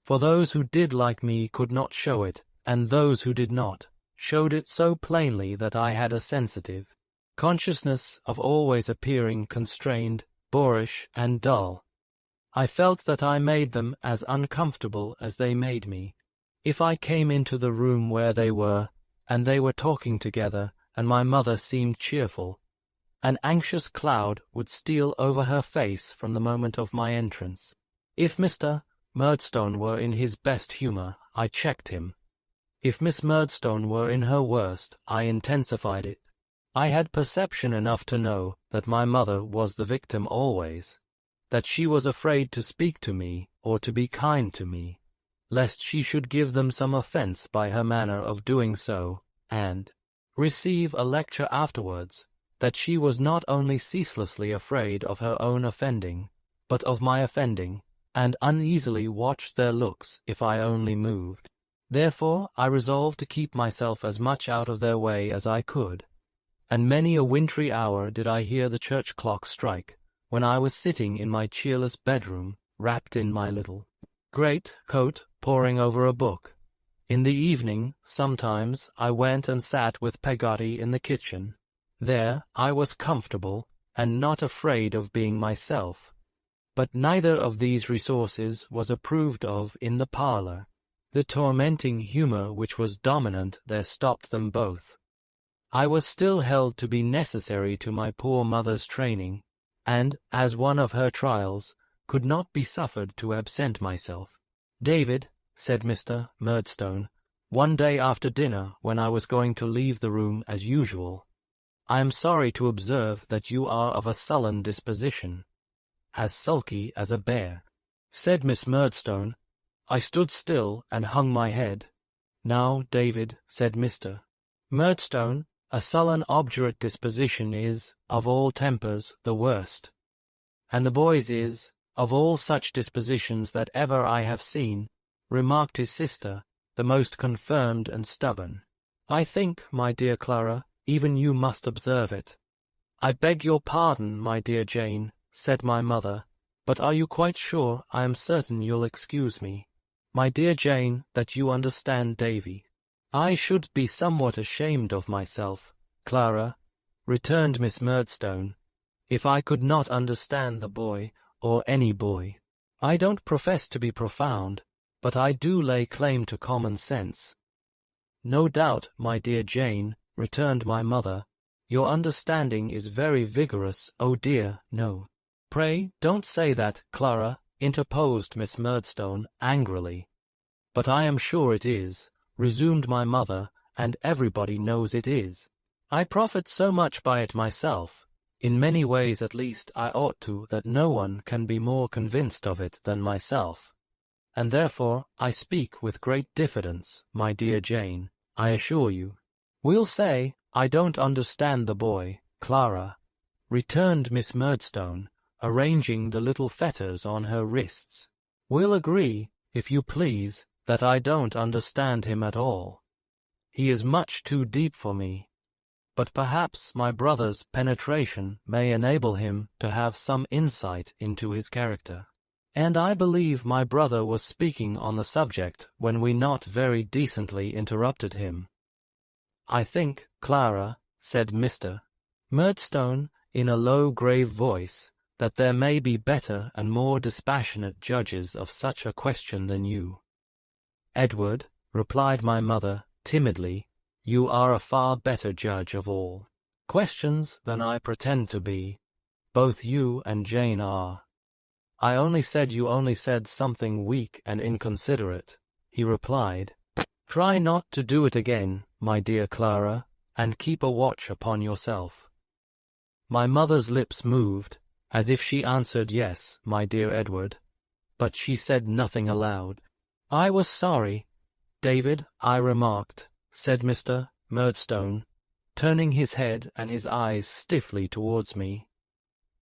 For those who did like me could not show it, and those who did not, showed it so plainly that I had a sensitive consciousness of always appearing constrained, boorish, and dull. I felt that I made them as uncomfortable as they made me. If I came into the room where they were, and they were talking together, and my mother seemed cheerful, an anxious cloud would steal over her face from the moment of my entrance. If Mr. Murdstone were in his best humour, I checked him. If Miss Murdstone were in her worst, I intensified it. I had perception enough to know that my mother was the victim always, that she was afraid to speak to me or to be kind to me, lest she should give them some offence by her manner of doing so, and receive a lecture afterwards, that she was not only ceaselessly afraid of her own offending, but of my offending, and uneasily watched their looks if I only moved. Therefore I resolved to keep myself as much out of their way as I could, and many a wintry hour did I hear the church clock strike, when I was sitting in my cheerless bedroom, wrapped in my little great coat, poring over a book. In the evening, sometimes, I went and sat with Peggotty in the kitchen. There I was comfortable, and not afraid of being myself. But neither of these resources was approved of in the parlour. The tormenting humour which was dominant there stopped them both. I was still held to be necessary to my poor mother's training, and, as one of her trials, could not be suffered to absent myself. "David," said Mr. Murdstone, one day after dinner when I was going to leave the room as usual, "I am sorry to observe that you are of a sullen disposition, as sulky as a bear." Said Miss Murdstone. I stood still and hung my head. "Now, David," said Mr. Murdstone, "a sullen, obdurate disposition is, of all tempers, the worst. And the boy's is, of all such dispositions that ever I have seen," remarked his sister, "the most confirmed and stubborn. I think, my dear Clara, even you must observe it." "I beg your pardon, my dear Jane," said my mother, "but are you quite sure I am certain you'll excuse me, my dear Jane, that you understand Davy?" "I should be somewhat ashamed of myself, Clara," returned Miss Murdstone, "if I could not understand the boy, or any boy. I don't profess to be profound, but I do lay claim to common sense." "No doubt, my dear Jane," returned my mother, "your understanding is very vigorous." "Oh dear, no." "Pray, don't say that, Clara," interposed Miss Murdstone angrily. "But I am sure it is," resumed my mother, "and everybody knows it is. I profit so much by it myself. In many ways at least I ought to, that no one can be more convinced of it than myself. And therefore I speak with great diffidence, my dear Jane, I assure you." "We'll say, I don't understand the boy, Clara," returned Miss Murdstone, arranging the little fetters on her wrists. "We'll agree, if you please, that I don't understand him at all. He is much too deep for me. But perhaps my brother's penetration may enable him to have some insight into his character. And I believe my brother was speaking on the subject when we not very decently interrupted him." "I think, Clara," said Mr. Murdstone, in a low, grave voice, "that there may be better and more dispassionate judges of such a question than you." "Edward," replied my mother, timidly, "you are a far better judge of all questions than I pretend to be. Both you and Jane are." "I only said you only said something weak and inconsiderate," he replied. "Try not to do it again, my dear Clara, and keep a watch upon yourself." My mother's lips moved, as if she answered yes, my dear Edward, but she said nothing aloud. "I was sorry, David, I remarked," said Mr. Murdstone, turning his head and his eyes stiffly towards me,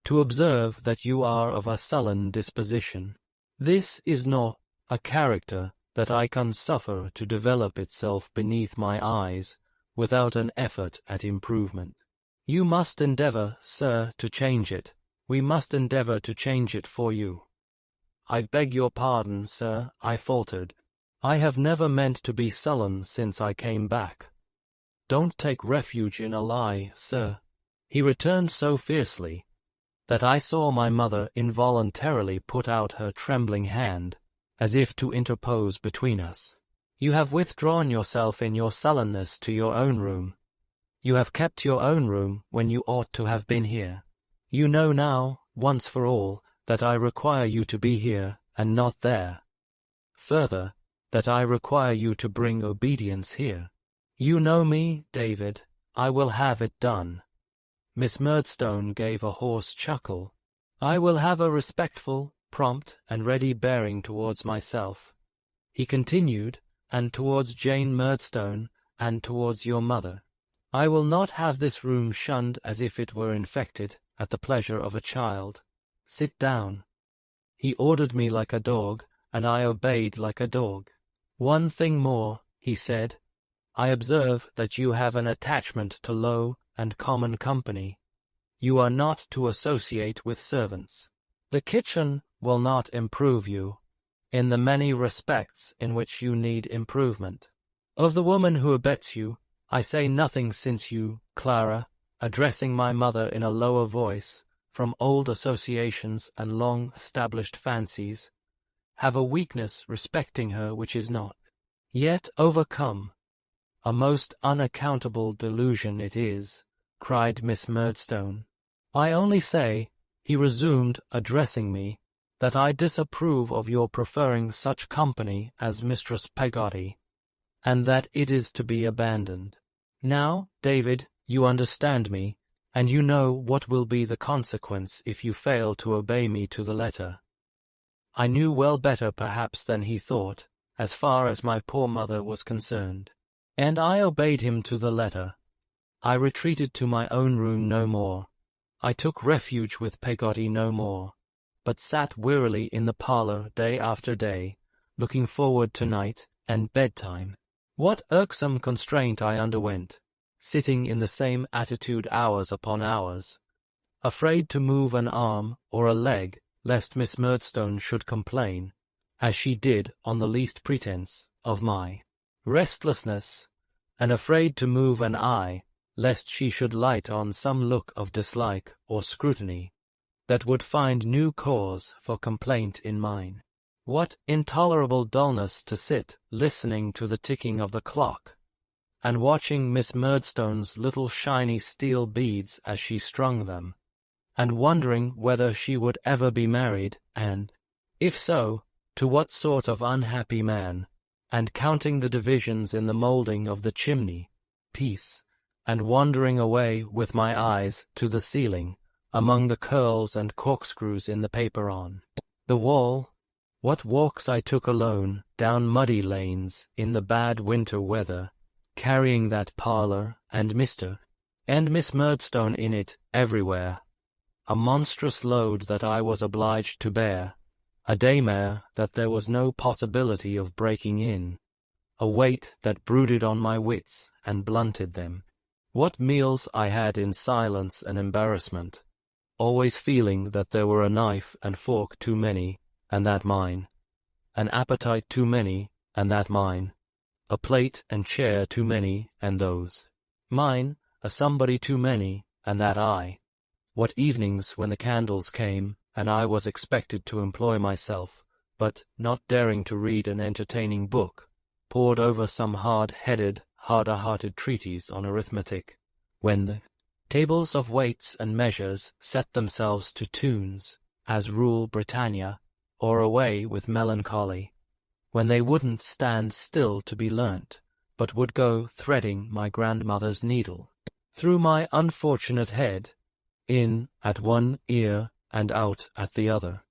to observe that you are of a sullen disposition. This is not a character that I can suffer to develop itself beneath my eyes without an effort at improvement. You must endeavour, sir, to change it. We must endeavour to change it for you. I beg your pardon, sir, I faltered. I have never meant to be sullen since I came back. Don't take refuge in a lie, sir, he returned so fiercely that I saw my mother involuntarily put out her trembling hand, as if to interpose between us. You have withdrawn yourself in your sullenness to your own room. You have kept your own room when you ought to have been here. You know now, once for all, that I require you to be here and not there. Further, that I require you to bring obedience here. You know me, David. I will have it done. Miss Murdstone gave a hoarse chuckle. I will have a respectful, prompt, and ready bearing towards myself, he continued, and towards Jane Murdstone, and towards your mother. I will not have this room shunned as if it were infected, at the pleasure of a child. Sit down. He ordered me like a dog, and I obeyed like a dog. One thing more, he said. I observe that you have an attachment to low and common company. You are not to associate with servants. The kitchen will not improve you, in the many respects in which you need improvement. Of the woman who abets you, I say nothing, since you, Clara, addressing my mother in a lower voice, from old associations and long-established fancies, have a weakness respecting her which is not yet overcome. A most unaccountable delusion it is, cried Miss Murdstone. I only say, he resumed, addressing me, that I disapprove of your preferring such company as Mistress Peggotty, and that it is to be abandoned. Now, David, you understand me, and you know what will be the consequence if you fail to obey me to the letter. I knew well better perhaps than he thought, as far as my poor mother was concerned. And I obeyed him to the letter. I retreated to my own room no more. I took refuge with Peggotty no more, but sat wearily in the parlour day after day, looking forward to night and bedtime. What irksome constraint I underwent, sitting in the same attitude hours upon hours, afraid to move an arm or a leg, lest Miss Murdstone should complain, as she did on the least pretence, of my restlessness, and afraid to move an eye, lest she should light on some look of dislike or scrutiny that would find new cause for complaint in mine. What intolerable dullness to sit listening to the ticking of the clock, and watching Miss Murdstone's little shiny steel beads as she strung them, and wondering whether she would ever be married, and, if so, to what sort of unhappy man, and counting the divisions in the moulding of the chimney piece, and wandering away with my eyes to the ceiling, among the curls and corkscrews in the paper on the wall. What walks I took alone down muddy lanes in the bad winter weather, carrying that parlour and Mr. and Miss Murdstone in it everywhere, a monstrous load that I was obliged to bear, a daymare that there was no possibility of breaking in, a weight that brooded on my wits and blunted them. What meals I had in silence and embarrassment, always feeling that there were a knife and fork too many, and that mine, an appetite too many, and that mine, a plate and chair too many, and those mine, a somebody too many, and that I. What evenings when the candles came, and I was expected to employ myself, but, not daring to read an entertaining book, pored over some hard-headed, harder-hearted treatise on arithmetic, when the tables of weights and measures set themselves to tunes, as Rule Britannia, or away with melancholy, when they wouldn't stand still to be learnt, but would go threading my grandmother's needle through my unfortunate head, in at one ear and out at the other.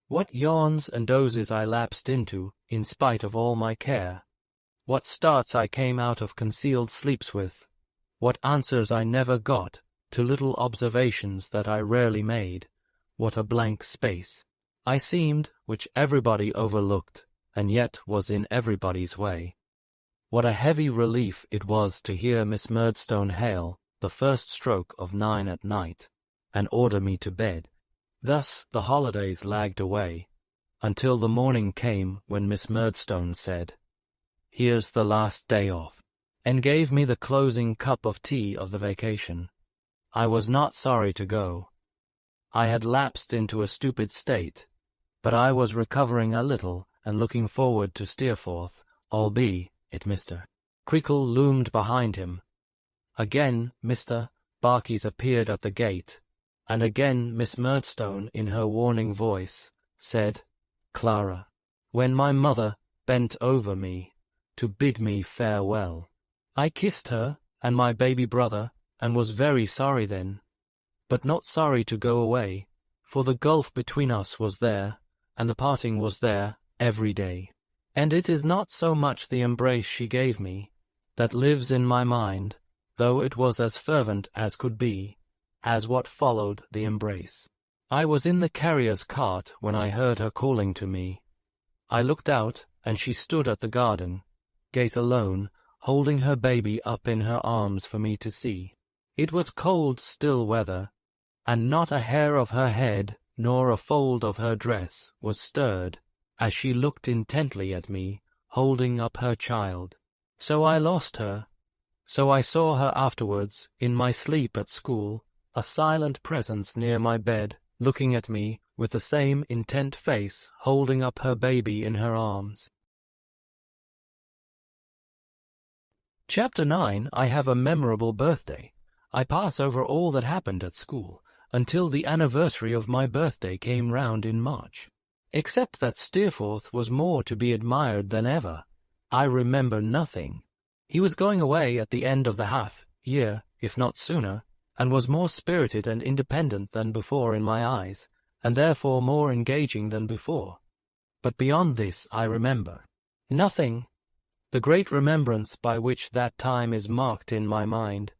What yawns and dozes I lapsed into, in spite of all my care. What starts I came out of concealed sleeps with. What answers I never got to little observations that I rarely made. What a blank space I seemed, which everybody overlooked, and yet was in everybody's way. What a heavy relief it was to hear Miss Murdstone hail the first stroke of 9 at night, and order me to bed. Thus the holidays lagged away, until the morning came when Miss Murdstone said, "Here's the last day off," and gave me the closing cup of tea of the vacation. I was not sorry to go. I had lapsed into a stupid state, but I was recovering a little and looking forward to Steerforth, albeit Mr. Creakle loomed behind him. Again Mr. Barkis appeared at the gate, and again Miss Murdstone, in her warning voice, said, "Clara," when my mother bent over me to bid me farewell. I kissed her and my baby brother, and was very sorry then, but not sorry to go away, for the gulf between us was there, and the parting was there every day. And it is not so much the embrace she gave me that lives in my mind, though it was as fervent as could be, as what followed the embrace. I was in the carrier's cart when I heard her calling to me. I looked out, and she stood at the garden gate alone, holding her baby up in her arms for me to see. It was cold, still weather, and not a hair of her head nor a fold of her dress was stirred, as she looked intently at me, holding up her child. So I lost her. So I saw her afterwards, in my sleep at school, a silent presence near my bed, looking at me with the same intent face, holding up her baby in her arms. Chapter 9. I have a memorable birthday. I pass over all that happened at school, until the anniversary of my birthday came round in March. Except that Steerforth was more to be admired than ever, I remember nothing. He was going away at the end of the half-year, if not sooner, and was more spirited and independent than before in my eyes, and therefore more engaging than before. But beyond this I remember nothing. The great remembrance by which that time is marked in my mind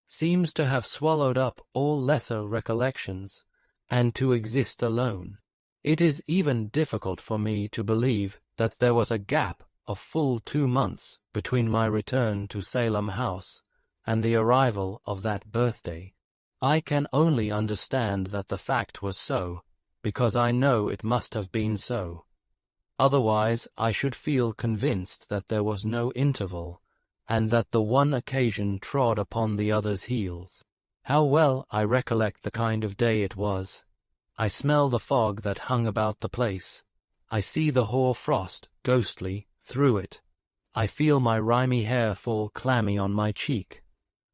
seems to have swallowed up all lesser recollections, and to exist alone. It is even difficult for me to believe that there was a gap of full 2 months between my return to Salem House and the arrival of that birthday. I can only understand that the fact was so, because I know it must have been so. Otherwise I should feel convinced that there was no interval, and that the one occasion trod upon the other's heels. How well I recollect the kind of day it was. I smell the fog that hung about the place. I see the hoar frost, ghostly, through it. I feel my rimy hair fall clammy on my cheek.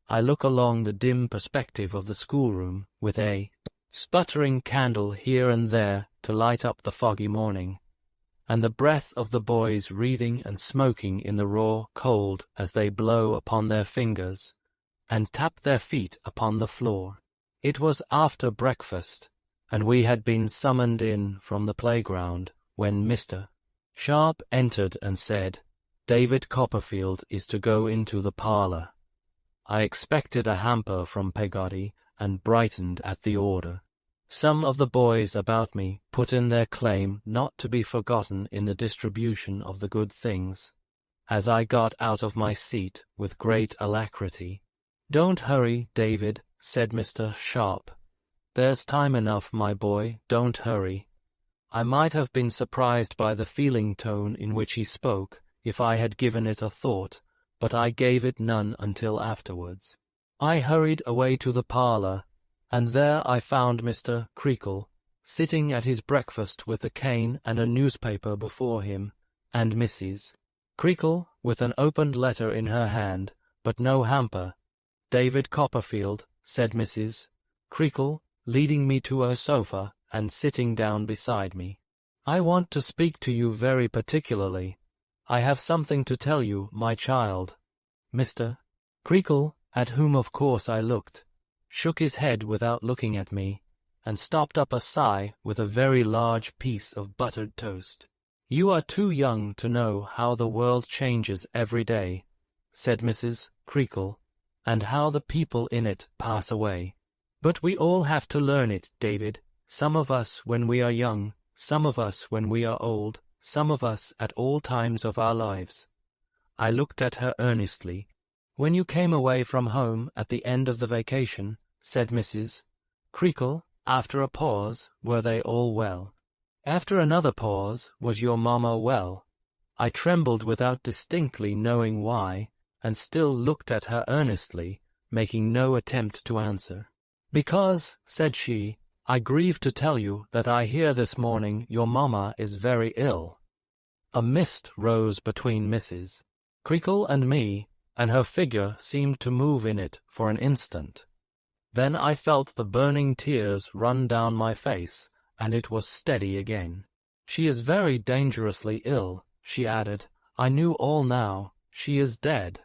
I look along the dim perspective of the schoolroom, with a sputtering candle here and there to light up the foggy morning, and the breath of the boys wreathing and smoking in the raw cold as they blow upon their fingers, and tap their feet upon the floor. It was after breakfast, and we had been summoned in from the playground, when Mr. Sharp entered and said, "David Copperfield is to go into the parlour." I expected a hamper from Peggotty, and brightened at the order. Some of the boys about me put in their claim not to be forgotten in the distribution of the good things, as I got out of my seat with great alacrity. "Don't hurry, David," said Mr. Sharp. "There's time enough, my boy, don't hurry." I might have been surprised by the feeling tone in which he spoke, if I had given it a thought, but I gave it none until afterwards. I hurried away to the parlour, and there I found Mr. Creakle, sitting at his breakfast with a cane and a newspaper before him, and Mrs. Creakle with an opened letter in her hand, but no hamper. "David Copperfield," said Mrs. Creakle, leading me to her sofa and sitting down beside me. "I want to speak to you very particularly. I have something to tell you, my child." Mr. Creakle, at whom of course I looked, shook his head without looking at me, and stopped up a sigh with a very large piece of buttered toast. "You are too young to know how the world changes every day," said Mrs. Creakle, and how the people in it pass away. But we all have to learn it, David, some of us when we are young, some of us when we are old, some of us at all times of our lives. I looked at her earnestly. When you came away from home at the end of the vacation, said Mrs. Creakle, after a pause, were they all well? After another pause, was your mamma well? I trembled without distinctly knowing why, and still looked at her earnestly, making no attempt to answer. Because, said she, I grieve to tell you that I hear this morning your mamma is very ill. A mist rose between Mrs. Creakle and me, and her figure seemed to move in it for an instant. Then I felt the burning tears run down my face, and it was steady again. She is very dangerously ill, she added. I knew all now. She is dead.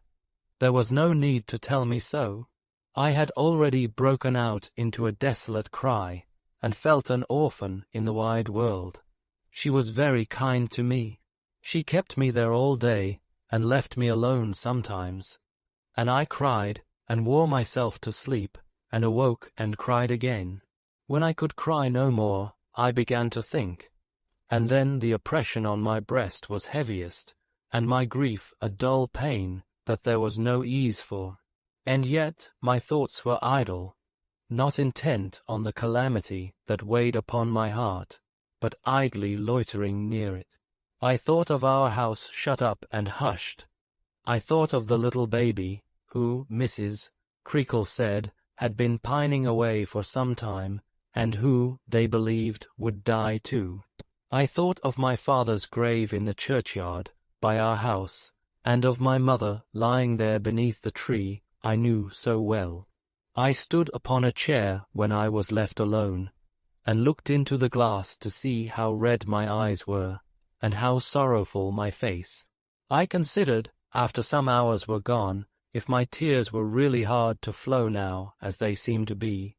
There was no need to tell me so. I had already broken out into a desolate cry, and felt an orphan in the wide world. She was very kind to me. She kept me there all day, and left me alone sometimes. And I cried, and wore myself to sleep, and awoke and cried again. When I could cry no more, I began to think. And then the oppression on my breast was heaviest, and my grief a dull pain that there was no ease for. And yet my thoughts were idle, not intent on the calamity that weighed upon my heart, but idly loitering near it. I thought of our house shut up and hushed. I thought of the little baby, who, Mrs. Creakle said, had been pining away for some time, and who, they believed, would die too. I thought of my father's grave in the churchyard, by our house, and of my mother lying there beneath the tree I knew so well. I stood upon a chair when I was left alone, and looked into the glass to see how red my eyes were, and how sorrowful my face. I considered, after some hours were gone, if my tears were really hard to flow now, as they seemed to be,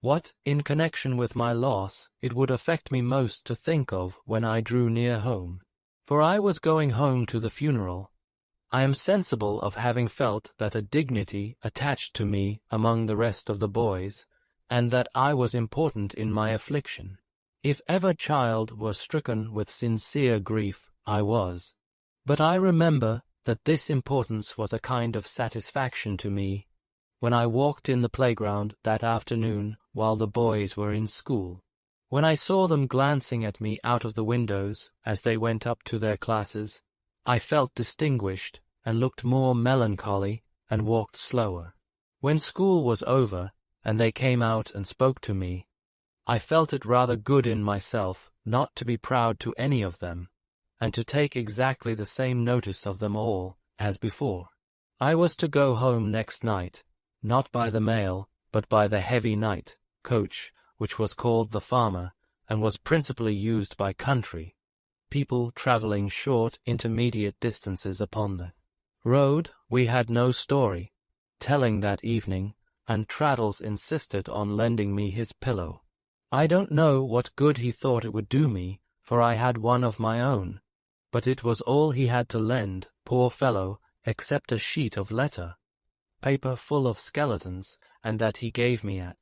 what, in connection with my loss, it would affect me most to think of when I drew near home. For I was going home to the funeral. I am sensible of having felt that a dignity attached to me among the rest of the boys, and that I was important in my affliction. If ever child were stricken with sincere grief, I was. But I remember that this importance was a kind of satisfaction to me when I walked in the playground that afternoon while the boys were in school. When I saw them glancing at me out of the windows as they went up to their classes, I felt distinguished, and looked more melancholy, and walked slower. When school was over, and they came out and spoke to me, I felt it rather good in myself not to be proud to any of them, and to take exactly the same notice of them all as before. I was to go home next night, not by the mail, but by the heavy night coach, which was called the Farmer, and was principally used by country people travelling short intermediate distances upon the road. We had no story telling that evening, and Traddles insisted on lending me his pillow. I don't know what good he thought it would do me, for I had one of my own, but it was all he had to lend, poor fellow, except a sheet of letter paper full of skeletons, and that he gave me at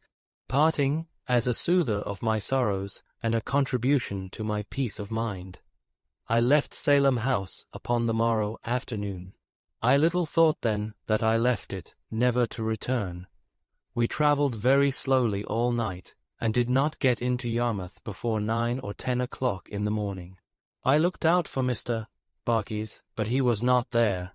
parting, as a soother of my sorrows and a contribution to my peace of mind. I left Salem House upon the morrow afternoon. I little thought then that I left it, never to return. We travelled very slowly all night, and did not get into Yarmouth before 9 or 10 o'clock in the morning. I looked out for Mr. Barkis, but he was not there,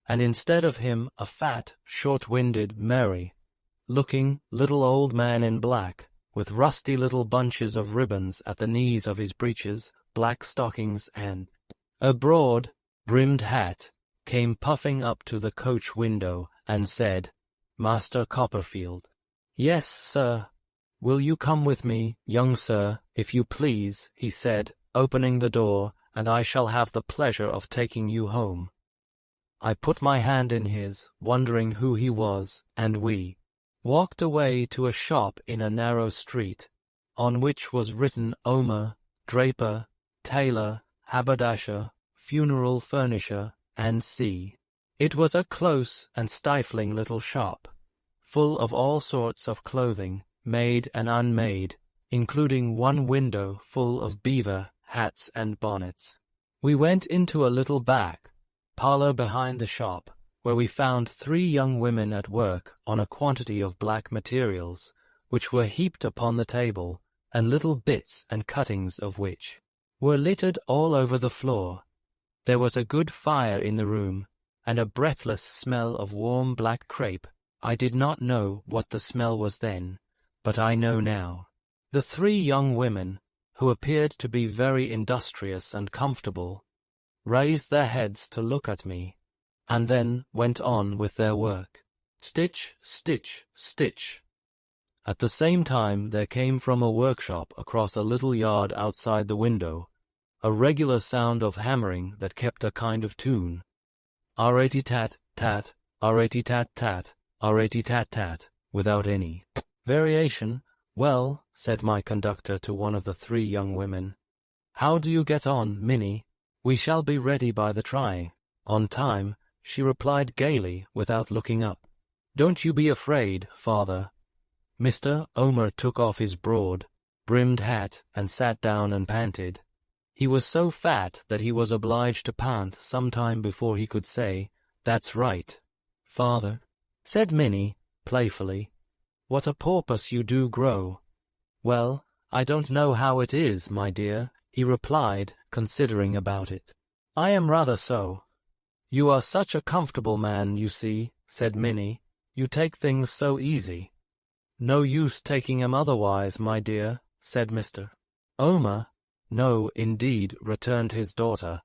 and instead of him a fat, short-winded, merry-looking little old man in black, with rusty little bunches of ribbons at the knees of his breeches, black stockings, and a broad-brimmed hat, came puffing up to the coach window and said, "Master Copperfield." "Yes, sir." "Will you come with me, young sir, if you please," he said, opening the door, "and I shall have the pleasure of taking you home." I put my hand in his, wondering who he was, and we walked away to a shop in a narrow street, on which was written Omer, draper, tailor, haberdasher, funeral furnisher, and C. It was a close and stifling little shop, full of all sorts of clothing, made and unmade, including one window full of beaver hats and bonnets. We went into a little back parlor behind the shop, where we found 3 young women at work on a quantity of black materials, which were heaped upon the table, and little bits and cuttings of which were littered all over the floor. There was a good fire in the room, and a breathless smell of warm black crepe. I did not know what the smell was then, but I know now. The 3 young women, who appeared to be very industrious and comfortable, raised their heads to look at me, and then went on with their work. Stitch, stitch, stitch. At the same time there came from a workshop across a little yard outside the window a regular sound of hammering that kept a kind of tune. R-a-ti-tat, tat, R-a-ti-tat, tat, R-a-ti-tat, tat, without any variation. Well, said my conductor to one of the 3 young women, how do you get on, Minnie? We shall be ready by the trying. On time, she replied gaily without looking up. Don't you be afraid, father. Mr. Omer took off his broad-brimmed hat and sat down and panted. He was so fat that he was obliged to pant some time before he could say, That's right, father, said Minnie, playfully. What a porpoise you do grow. Well, I don't know how it is, my dear, he replied, considering about it. I am rather so. You are such a comfortable man, you see, said Minnie. You take things so easy. No use taking 'em otherwise, my dear, said Mr. Omer. No, indeed, returned his daughter.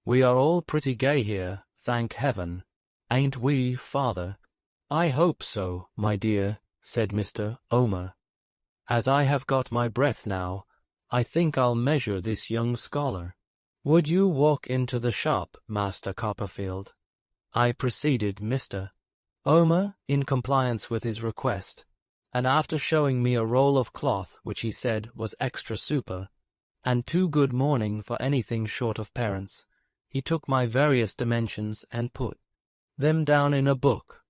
We are all pretty gay here, thank heaven. Ain't we, father? I hope so, my dear, said Mr. Omer. As I have got my breath now, I think I'll measure this young scholar. Would you walk into the shop, Master Copperfield? I preceded Mr. Omer, in compliance with his request, and after showing me a roll of cloth which he said was extra super, and too good mourning for anything short of parents, he took my various dimensions and put them down in a book.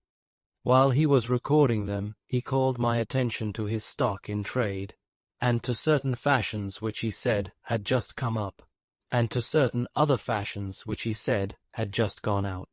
While he was recording them, he called my attention to his stock in trade, and to certain fashions which he said had just come up, and to certain other fashions which he said had just gone out.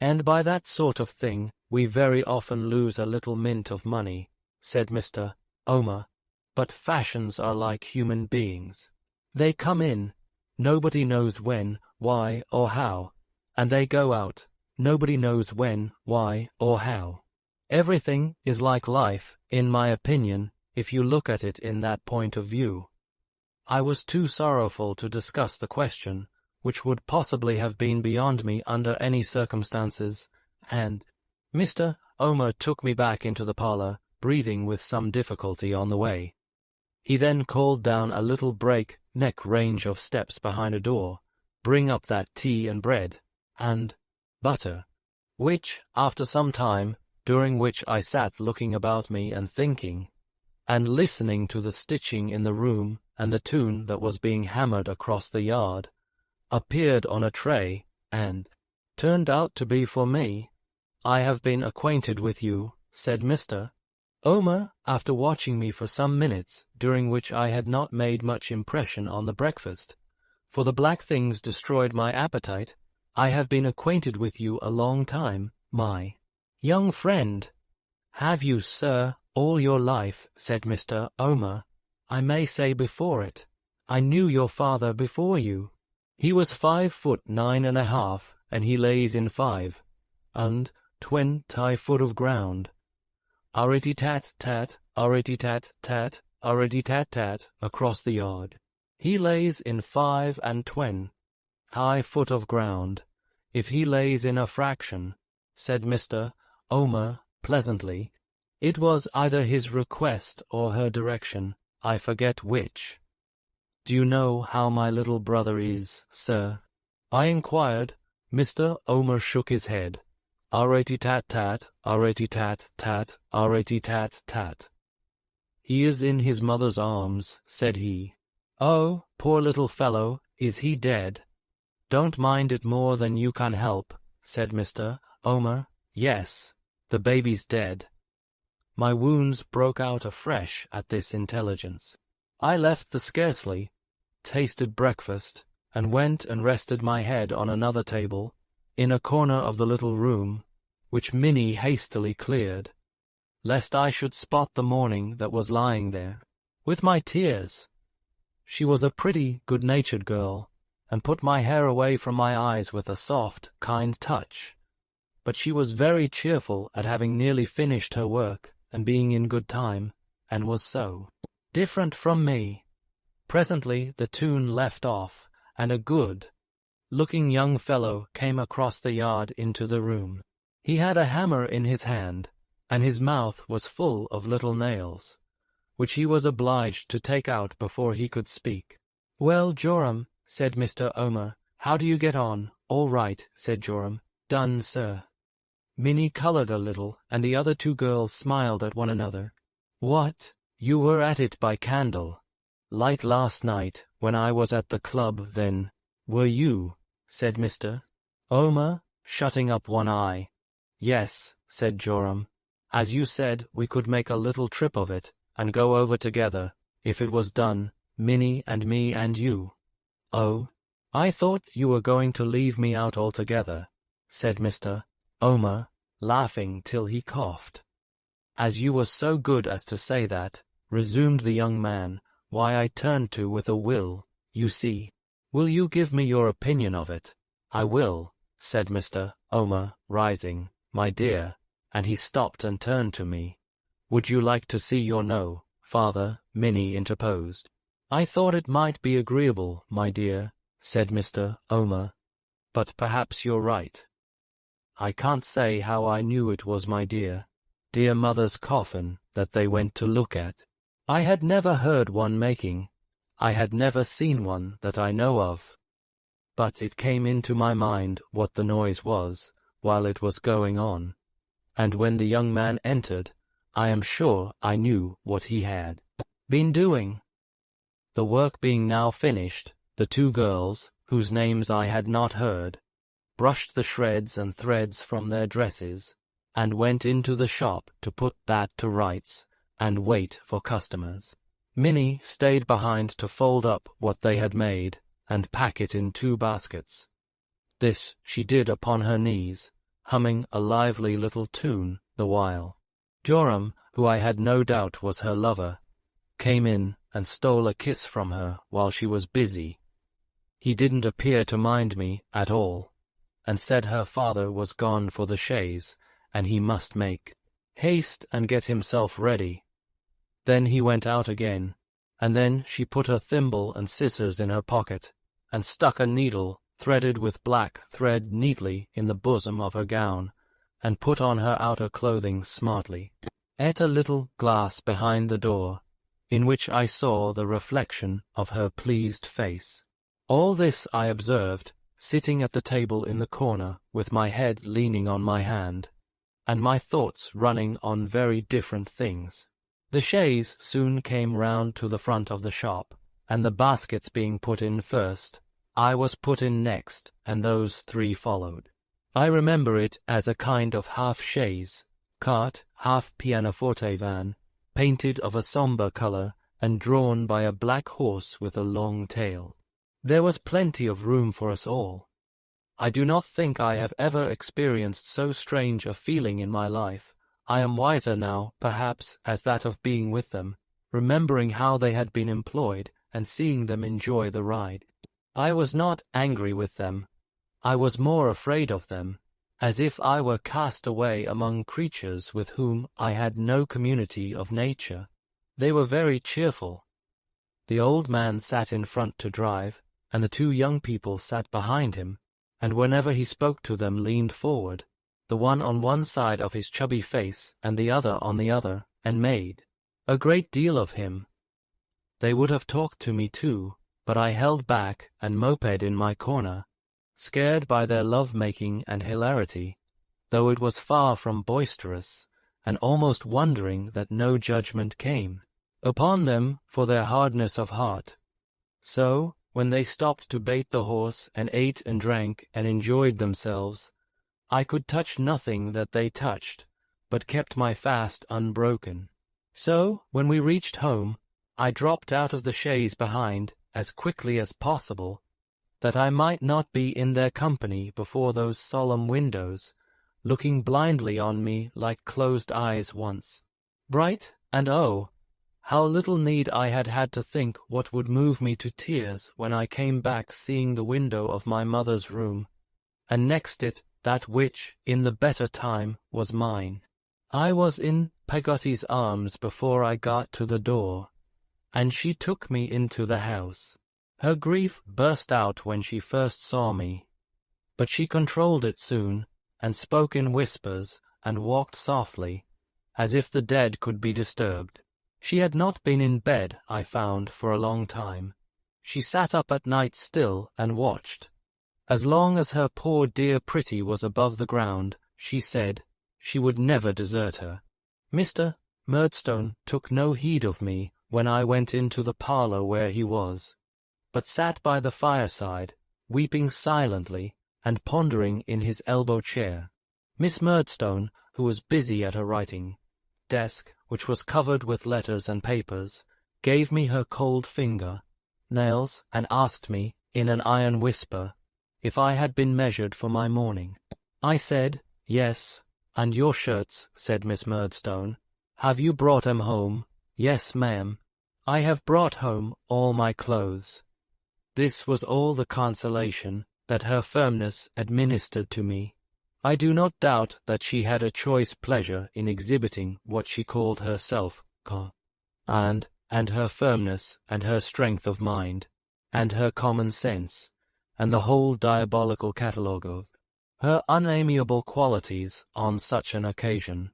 And by that sort of thing we very often lose a little mint of money, said Mr. Omer. But fashions are like human beings. They come in, nobody knows when, why, or how, and they go out, nobody knows when, why, or how. Everything is like life, in my opinion, if you look at it in that point of view. I was too sorrowful to discuss the question, which would possibly have been beyond me under any circumstances, and Mr. Omer took me back into the parlour, breathing with some difficulty on the way. He then called down a little break-neck range of steps behind a door, bring up that tea and bread, and butter, which, after some time, during which I sat looking about me and thinking, and listening to the stitching in the room and the tune that was being hammered across the yard, appeared on a tray, and turned out to be for me. I have been acquainted with you, said Mr. Omer, after watching me for some minutes, during which I had not made much impression on the breakfast, for the black things destroyed my appetite. I have been acquainted with you a long time, my young friend. Have you, sir, all your life, said Mr. Omer. I may say before it. I knew your father before you. He was 5'9½", and he lays in 5 and 20 foot of ground. Arity-tat-tat, arity-tat-tat, arity-tat-tat, across the yard. He lays in 5 and 20 foot of ground. If he lays in a fraction, said Mr. Omer, pleasantly, it was either his request or her direction, I forget which. Do you know how my little brother is, sir? I inquired. Mr. Omer shook his head. Arity-tat-tat, arity-tat-tat, arity-tat-tat. He is in his mother's arms, said he. Oh, poor little fellow, is he dead? Don't mind it more than you can help, said Mr. Omer, yes, the baby's dead." My wounds broke out afresh at this intelligence. I left the scarcely tasted breakfast, and went and rested my head on another table, in a corner of the little room, which Minnie hastily cleared, lest I should spot the morning that was lying there, with my tears. She was a pretty, good-natured girl, and put my hair away from my eyes with a soft, kind touch. But she was very cheerful at having nearly finished her work, and being in good time, and was so different from me. Presently the tune left off, and a good-looking young fellow came across the yard into the room. He had a hammer in his hand, and his mouth was full of little nails, which he was obliged to take out before he could speak. "Well, Joram," said Mr. Omer, "how do you get on?" "All right," said Joram. "Done, sir." Minnie coloured a little, and the other two girls smiled at one another. "What, you were at it by candle light last night, when I was at the club, then, were you?" said Mr. Omer, shutting up one eye. "Yes," said Joram. "As you said, we could make a little trip of it, and go over together, if it was done, Minnie and me and you." "Oh, I thought you were going to leave me out altogether," said Mr. Omer, laughing till he coughed. "As you were so good as to say that," resumed the young man, "why I turned to with a will, you see. Will you give me your opinion of it?" "I will," said Mr. Omer, rising. "My dear," and he stopped and turned to me. "Would you like to see your no, father?" Minnie interposed. "I thought it might be agreeable, my dear," said Mr. Omer, "but perhaps you're right. I can't say how I knew it was my dear mother's coffin that they went to look at. I had never heard one making. I had never seen one that I know of. But it came into my mind what the noise was, while it was going on, and when the young man entered, I am sure I knew what he had been doing." The work being now finished, the two girls, whose names I had not heard, brushed the shreds and threads from their dresses, and went into the shop to put that to rights, and wait for customers. Minnie stayed behind to fold up what they had made, and pack it in 2 baskets. This she did upon her knees, humming a lively little tune the while. Joram, who I had no doubt was her lover, came in and stole a kiss from her while she was busy. He didn't appear to mind me at all, and said her father was gone for the chaise, and he must make haste and get himself ready. Then he went out again, and then she put a thimble and scissors in her pocket, and stuck a needle threaded with black thread neatly in the bosom of her gown, and put on her outer clothing smartly. At a little glass behind the door, in which I saw the reflection of her pleased face. All this I observed, sitting at the table in the corner, with my head leaning on my hand, and my thoughts running on very different things. The chaise soon came round to the front of the shop, and the baskets being put in first, I was put in next, and those 3 followed. I remember it as a kind of half-chaise, cart, half-pianoforte van, painted of a sombre colour, and drawn by a black horse with a long tail. There was plenty of room for us all. I do not think I have ever experienced so strange a feeling in my life. I am wiser now, perhaps, as that of being with them, remembering how they had been employed, and seeing them enjoy the ride. I was not angry with them. I was more afraid of them, as if I were cast away among creatures with whom I had no community of nature. They were very cheerful. The old man sat in front to drive, and the 2 young people sat behind him, and whenever he spoke to them leaned forward, the one on one side of his chubby face and the other on the other, and made a great deal of him. They would have talked to me too, but I held back and moped in my corner, scared by their love-making and hilarity, though it was far from boisterous, and almost wondering that no judgment came upon them for their hardness of heart. So, when they stopped to bait the horse and ate and drank and enjoyed themselves, I could touch nothing that they touched, but kept my fast unbroken. So, when we reached home, I dropped out of the chaise behind as quickly as possible, that I might not be in their company before those solemn windows, looking blindly on me like closed eyes once. Bright, and oh, how little need I had had to think what would move me to tears when I came back seeing the window of my mother's room, and next it that which, in the better time, was mine. I was in Peggotty's arms before I got to the door, and she took me into the house. Her grief burst out when she first saw me, but she controlled it soon, and spoke in whispers, and walked softly, as if the dead could be disturbed. She had not been in bed, I found, for a long time. She sat up at night still and watched. As long as her poor dear Pretty was above the ground, she said, she would never desert her. Mr. Murdstone took no heed of me when I went into the parlour where he was, but sat by the fireside, weeping silently, and pondering in his elbow-chair. Miss Murdstone, who was busy at her writing desk, which was covered with letters and papers, gave me her cold finger, nails, and asked me, in an iron whisper, if I had been measured for my mourning. I said, yes. And your shirts, said Miss Murdstone. Have you brought 'em home? Yes, ma'am. I have brought home all my clothes. This was all the consolation that her firmness administered to me. I do not doubt that she had a choice pleasure in exhibiting what she called herself, and her firmness, and her strength of mind, and her common sense, and the whole diabolical catalogue of her unamiable qualities on such an occasion.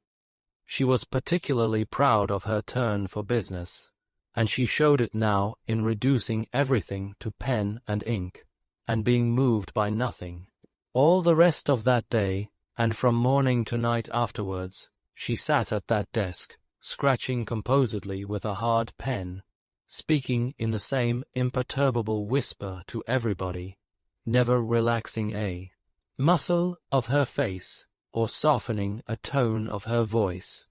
She was particularly proud of her turn for business, and she showed it now in reducing everything to pen and ink, and being moved by nothing. All the rest of that day, and from morning to night afterwards, she sat at that desk, scratching composedly with a hard pen, speaking in the same imperturbable whisper to everybody, never relaxing a muscle of her face, or softening a tone of her voice,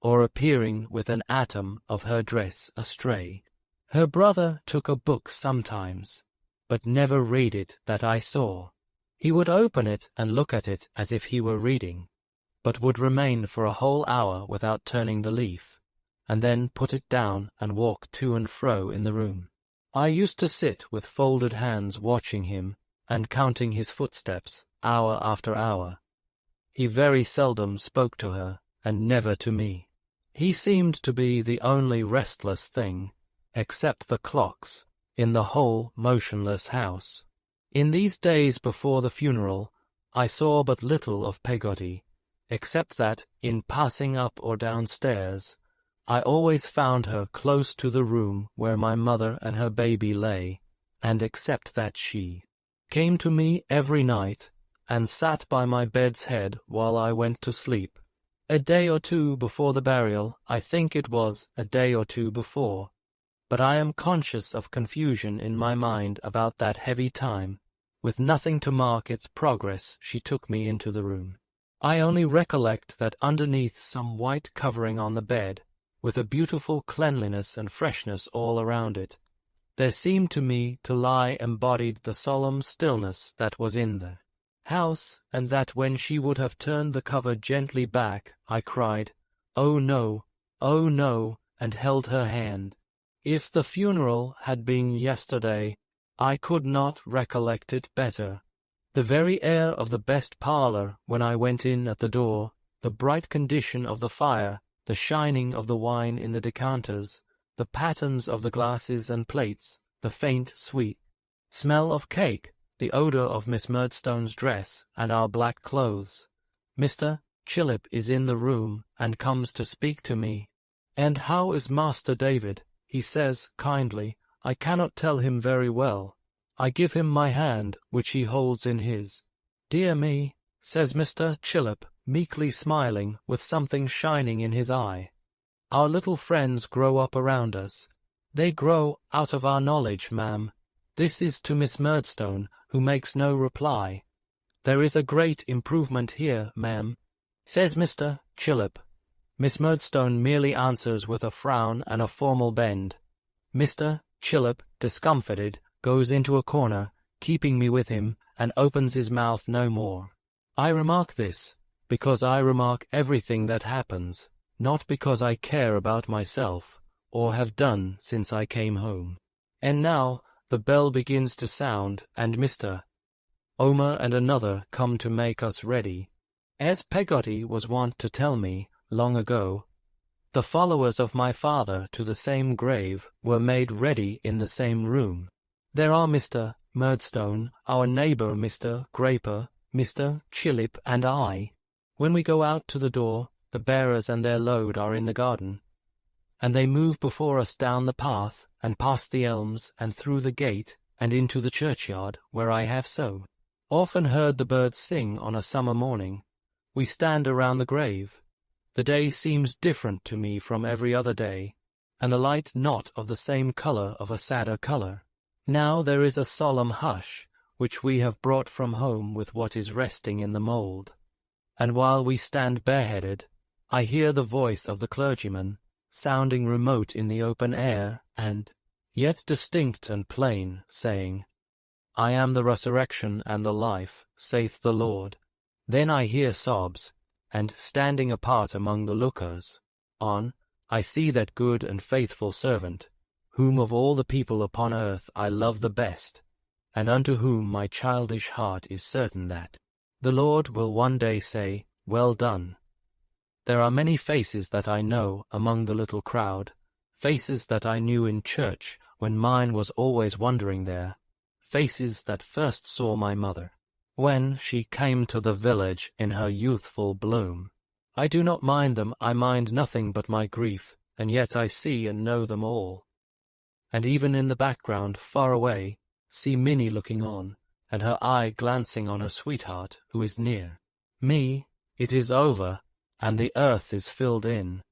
or appearing with an atom of her dress astray. Her brother took a book sometimes, but never read it that I saw. He would open it and look at it as if he were reading, but would remain for a whole hour without turning the leaf, and then put it down and walk to and fro in the room. I used to sit with folded hands watching him, and counting his footsteps, hour after hour. He very seldom spoke to her, and never to me. He seemed to be the only restless thing, except the clocks, in the whole motionless house. In these days before the funeral, I saw but little of Peggotty, except that, in passing up or downstairs, I always found her close to the room where my mother and her baby lay, and except that she came to me every night, and sat by my bed's head while I went to sleep. A day or two before the burial, I think it was a day or two before, but I am conscious of confusion in my mind about that heavy time. With nothing to mark its progress, she took me into the room. I only recollect that underneath some white covering on the bed, with a beautiful cleanliness and freshness all around it, there seemed to me to lie embodied the solemn stillness that was in the house, and that when she would have turned the cover gently back, I cried, oh no, and held her hand. If the funeral had been yesterday, I could not recollect it better. The very air of the best parlour when I went in at the door, the bright condition of the fire, the shining of the wine in the decanters, the patterns of the glasses and plates, the faint, sweet smell of cake, the odour of Miss Murdstone's dress and our black clothes. Mr. Chillip is in the room and comes to speak to me. And how is Master David? He says kindly. I cannot tell him very well. I give him my hand, which he holds in his. Dear me, says Mr. Chillip, meekly smiling, with something shining in his eye. Our little friends grow up around us. They grow out of our knowledge, ma'am. This is to Miss Murdstone, who makes no reply. "There is a great improvement here, ma'am," says Mr. Chillip. Miss Murdstone merely answers with a frown and a formal bend. Mr. Chillip, discomfited, goes into a corner, keeping me with him, and opens his mouth no more. I remark this, because I remark everything that happens, not because I care about myself, or have done since I came home. And now the bell begins to sound, and Mr. Omer and another come to make us ready. As Peggotty was wont to tell me, long ago, the followers of my father to the same grave were made ready in the same room. There are Mr. Murdstone, our neighbour Mr. Graper, Mr. Chillip, and I. When we go out to the door, the bearers and their load are in the garden, and they move before us down the path, and past the elms, and through the gate, and into the churchyard, where I have so often heard the birds sing on a summer morning. We stand around the grave. The day seems different to me from every other day, and the light not of the same colour of a sadder colour. Now there is a solemn hush, which we have brought from home with what is resting in the mould. And while we stand bareheaded, I hear the voice of the clergyman, sounding remote in the open air, and yet distinct and plain, saying, "I am the resurrection and the life, saith the Lord." Then I hear sobs, and, standing apart among the lookers on, I see that good and faithful servant, whom of all the people upon earth I love the best, and unto whom my childish heart is certain that the Lord will one day say, "Well done." There are many faces that I know among the little crowd, faces that I knew in church when mine was always wandering there, faces that first saw my mother when she came to the village in her youthful bloom. I do not mind them, I mind nothing but my grief, and yet I see and know them all. And even in the background, far away, see Minnie looking on, and her eye glancing on her sweetheart, who is near. Me, it is over, and the earth is filled in,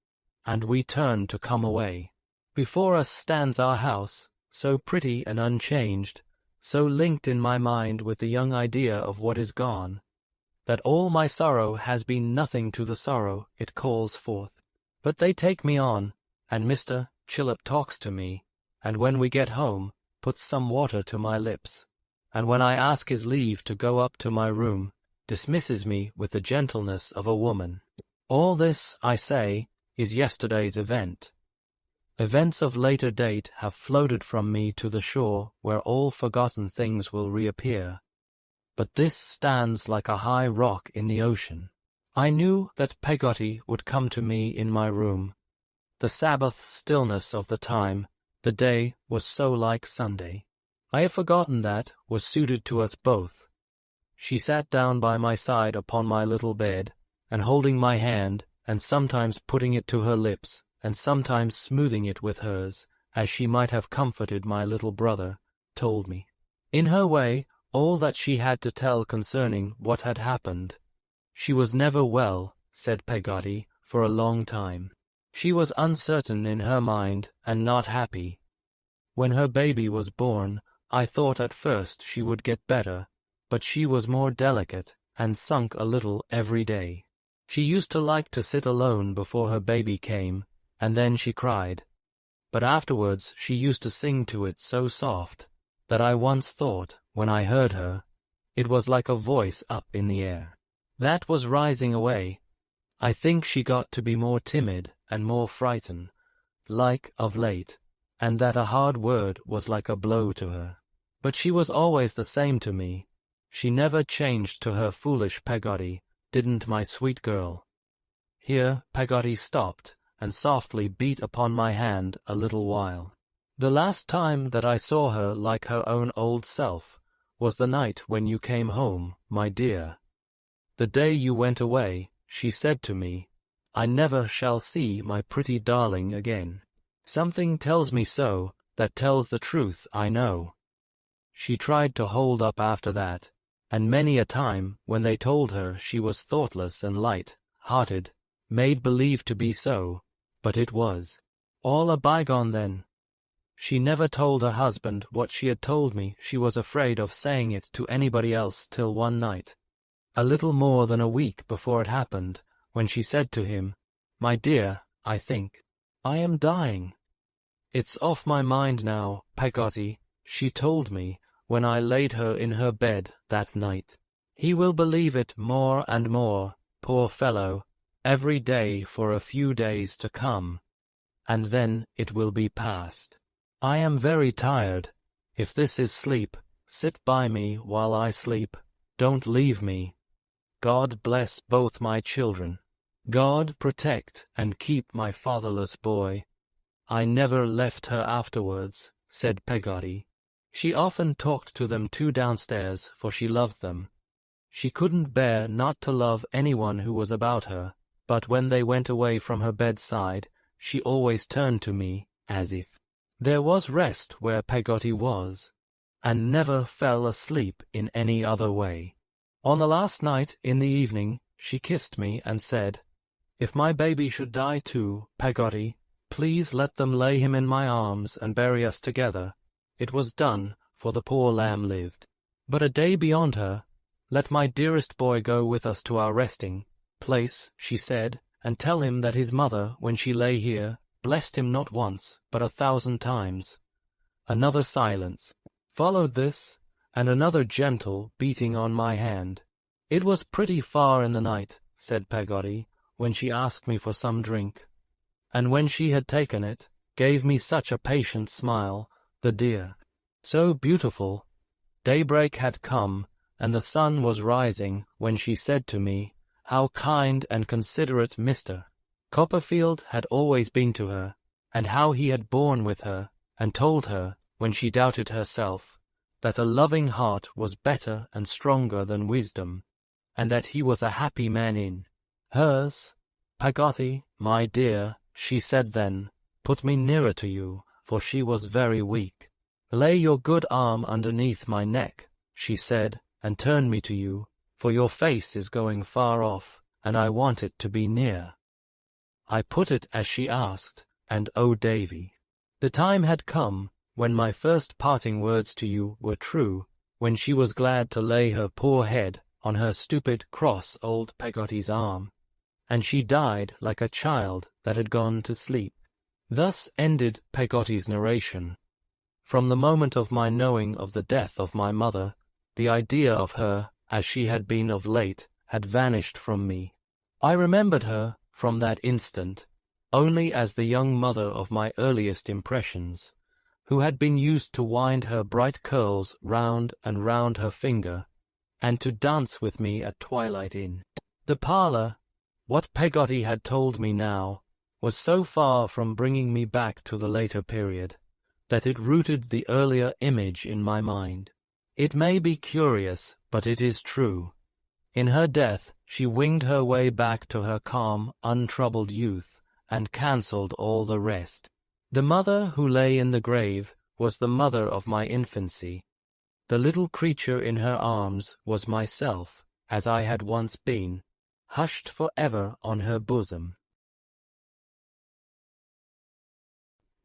and we turn to come away. Before us stands our house, so pretty and unchanged, so linked in my mind with the young idea of what is gone, that all my sorrow has been nothing to the sorrow it calls forth. But they take me on, and Mr. Chillip talks to me, and when we get home, puts some water to my lips, and when I ask his leave to go up to my room, dismisses me with the gentleness of a woman. All this, I say, is yesterday's event. Events of later date have floated from me to the shore where all forgotten things will reappear. But this stands like a high rock in the ocean. I knew that Peggotty would come to me in my room. The Sabbath stillness of the time, the day was so like Sunday. I have forgotten that was suited to us both. She sat down by my side upon my little bed, and holding my hand, and sometimes putting it to her lips, and sometimes smoothing it with hers, as she might have comforted my little brother, told me, in her way, all that she had to tell concerning what had happened. She was never well, said Peggotty, for a long time. She was uncertain in her mind, and not happy. When her baby was born, I thought at first she would get better, but she was more delicate, and sunk a little every day. She used to like to sit alone before her baby came, and then she cried. But afterwards she used to sing to it so soft, that I once thought, when I heard her, it was like a voice up in the air. That was rising away. I think she got to be more timid and more frightened, like of late, and that a hard word was like a blow to her. But she was always the same to me. She never changed to her foolish Peggotty, didn't my sweet girl. Here Peggotty stopped, and softly beat upon my hand a little while. The last time that I saw her like her own old self was the night when you came home, my dear. The day you went away, she said to me, "I never shall see my pretty darling again." Something tells me so, that tells the truth, I know. She tried to hold up after that, and many a time, when they told her she was thoughtless and light-hearted, made believe to be so, but it was all a bygone then. She never told her husband what she had told me. She was afraid of saying it to anybody else till one night, a little more than a week before it happened, when she said to him, "My dear, I think I am dying." "It's off my mind now, Peggotty," she told me when I laid her in her bed that night. "He will believe it more and more, poor fellow, every day for a few days to come, and then it will be past. I am very tired. If this is sleep, sit by me while I sleep. Don't leave me. God bless both my children. God protect and keep my fatherless boy." "I never left her afterwards," said Peggotty. "She often talked to them two downstairs, for she loved them. She couldn't bear not to love anyone who was about her, but when they went away from her bedside, she always turned to me, as if there was rest where Peggotty was, and never fell asleep in any other way. On the last night, in the evening, she kissed me and said, 'If my baby should die too, Peggotty, please let them lay him in my arms and bury us together.' It was done, for the poor lamb lived. But a day beyond her, 'Let my dearest boy go with us to our resting place,' she said, 'and tell him that his mother, when she lay here, blessed him not once, but 1,000 times.' Another silence followed this, and another gentle beating on my hand. It was pretty far in the night, said Peggotty, when she asked me for some drink, and when she had taken it, gave me such a patient smile, the dear, so beautiful. Daybreak had come, and the sun was rising, when she said to me, how kind and considerate Mr. Copperfield had always been to her, and how he had borne with her, and told her, when she doubted herself, that a loving heart was better and stronger than wisdom, and that he was a happy man in hers. Peggotty, my dear, she said then, put me nearer to you, for she was very weak. Lay your good arm underneath my neck, she said, and turn me to you, for your face is going far off, and I want it to be near. I put it as she asked, and oh, Davy, the time had come when my first parting words to you were true, when she was glad to lay her poor head on her stupid, cross old Peggotty's arm, and she died like a child that had gone to sleep. Thus ended Peggotty's narration. From the moment of my knowing of the death of my mother, the idea of her, as she had been of late, had vanished from me. I remembered her, from that instant, only as the young mother of my earliest impressions, who had been used to wind her bright curls round and round her finger, and to dance with me at twilight in the parlour. What Peggotty had told me now was so far from bringing me back to the later period, that it rooted the earlier image in my mind. It may be curious, but it is true. In her death, she winged her way back to her calm, untroubled youth, and cancelled all the rest. The mother who lay in the grave was the mother of my infancy. The little creature in her arms was myself, as I had once been, hushed for ever on her bosom.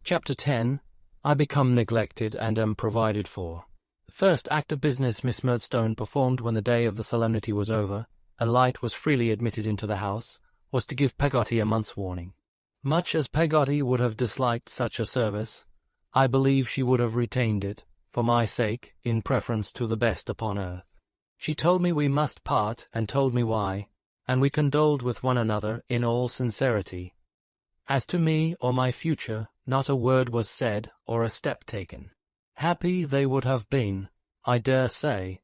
Chapter 10. I become neglected and am provided for. The first act of business Miss Murdstone performed when the day of the solemnity was over, and light was freely admitted into the house, was to give Peggotty a month's warning. Much as Peggotty would have disliked such a service, I believe she would have retained it, for my sake, in preference to the best upon earth. She told me we must part, and told me why, and we condoled with one another in all sincerity. As to me or my future, not a word was said or a step taken. Happy they would have been, I dare say,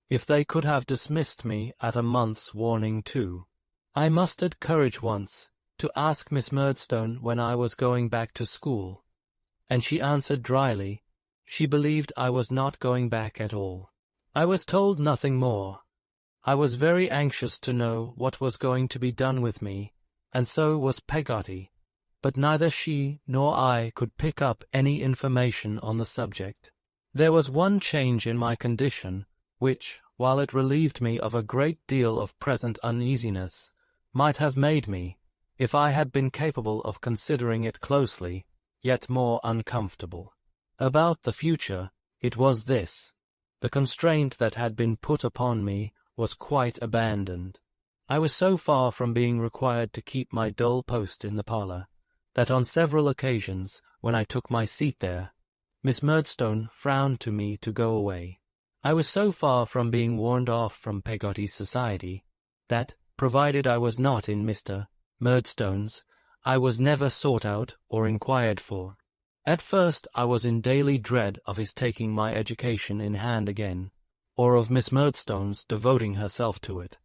if they could have dismissed me at a month's warning too. I mustered courage once to ask Miss Murdstone when I was going back to school, and she answered dryly, she believed I was not going back at all. I was told nothing more. I was very anxious to know what was going to be done with me, and so was Peggotty, but neither she nor I could pick up any information on the subject. There was one change in my condition, which, while it relieved me of a great deal of present uneasiness, might have made me, if I had been capable of considering it closely, yet more uncomfortable. About the future, it was this. The constraint that had been put upon me was quite abandoned. I was so far from being required to keep my dull post in the parlour, that on several occasions, when I took my seat there, Miss Murdstone frowned to me to go away. I was so far from being warned off from Peggotty's society, that, provided I was not in Mr. Murdstone's, I was never sought out or inquired for. At first I was in daily dread of his taking my education in hand again, or of Miss Murdstone's devoting herself to it.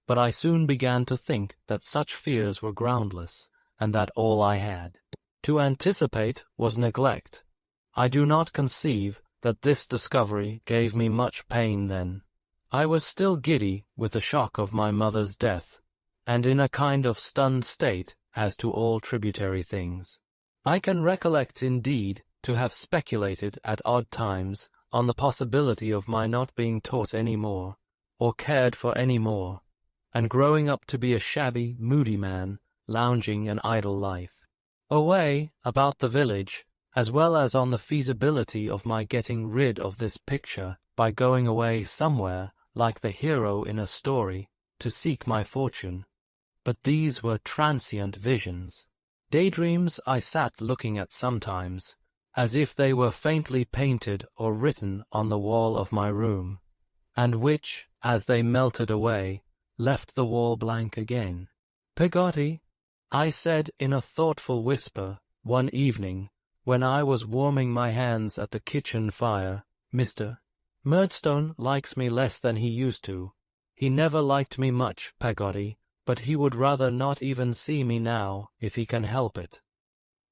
But I soon began to think that such fears were groundless, and that all I had to anticipate was neglect. I do not conceive that this discovery gave me much pain then. I was still giddy with the shock of my mother's death, and in a kind of stunned state as to all tributary things. I can recollect, indeed, to have speculated at odd times on the possibility of my not being taught any more, or cared for any more, and growing up to be a shabby, moody man, lounging an idle life away about the village, as well as on the feasibility of my getting rid of this picture by going away somewhere, like the hero in a story, to seek my fortune. But these were transient visions. Daydreams I sat looking at sometimes, as if they were faintly painted or written on the wall of my room, and which, as they melted away, left the wall blank again. "Peggotty," I said in a thoughtful whisper one evening, when I was warming my hands at the kitchen fire, "Mr. Murdstone likes me less than he used to. He never liked me much, Peggotty, but he would rather not even see me now, if he can help it."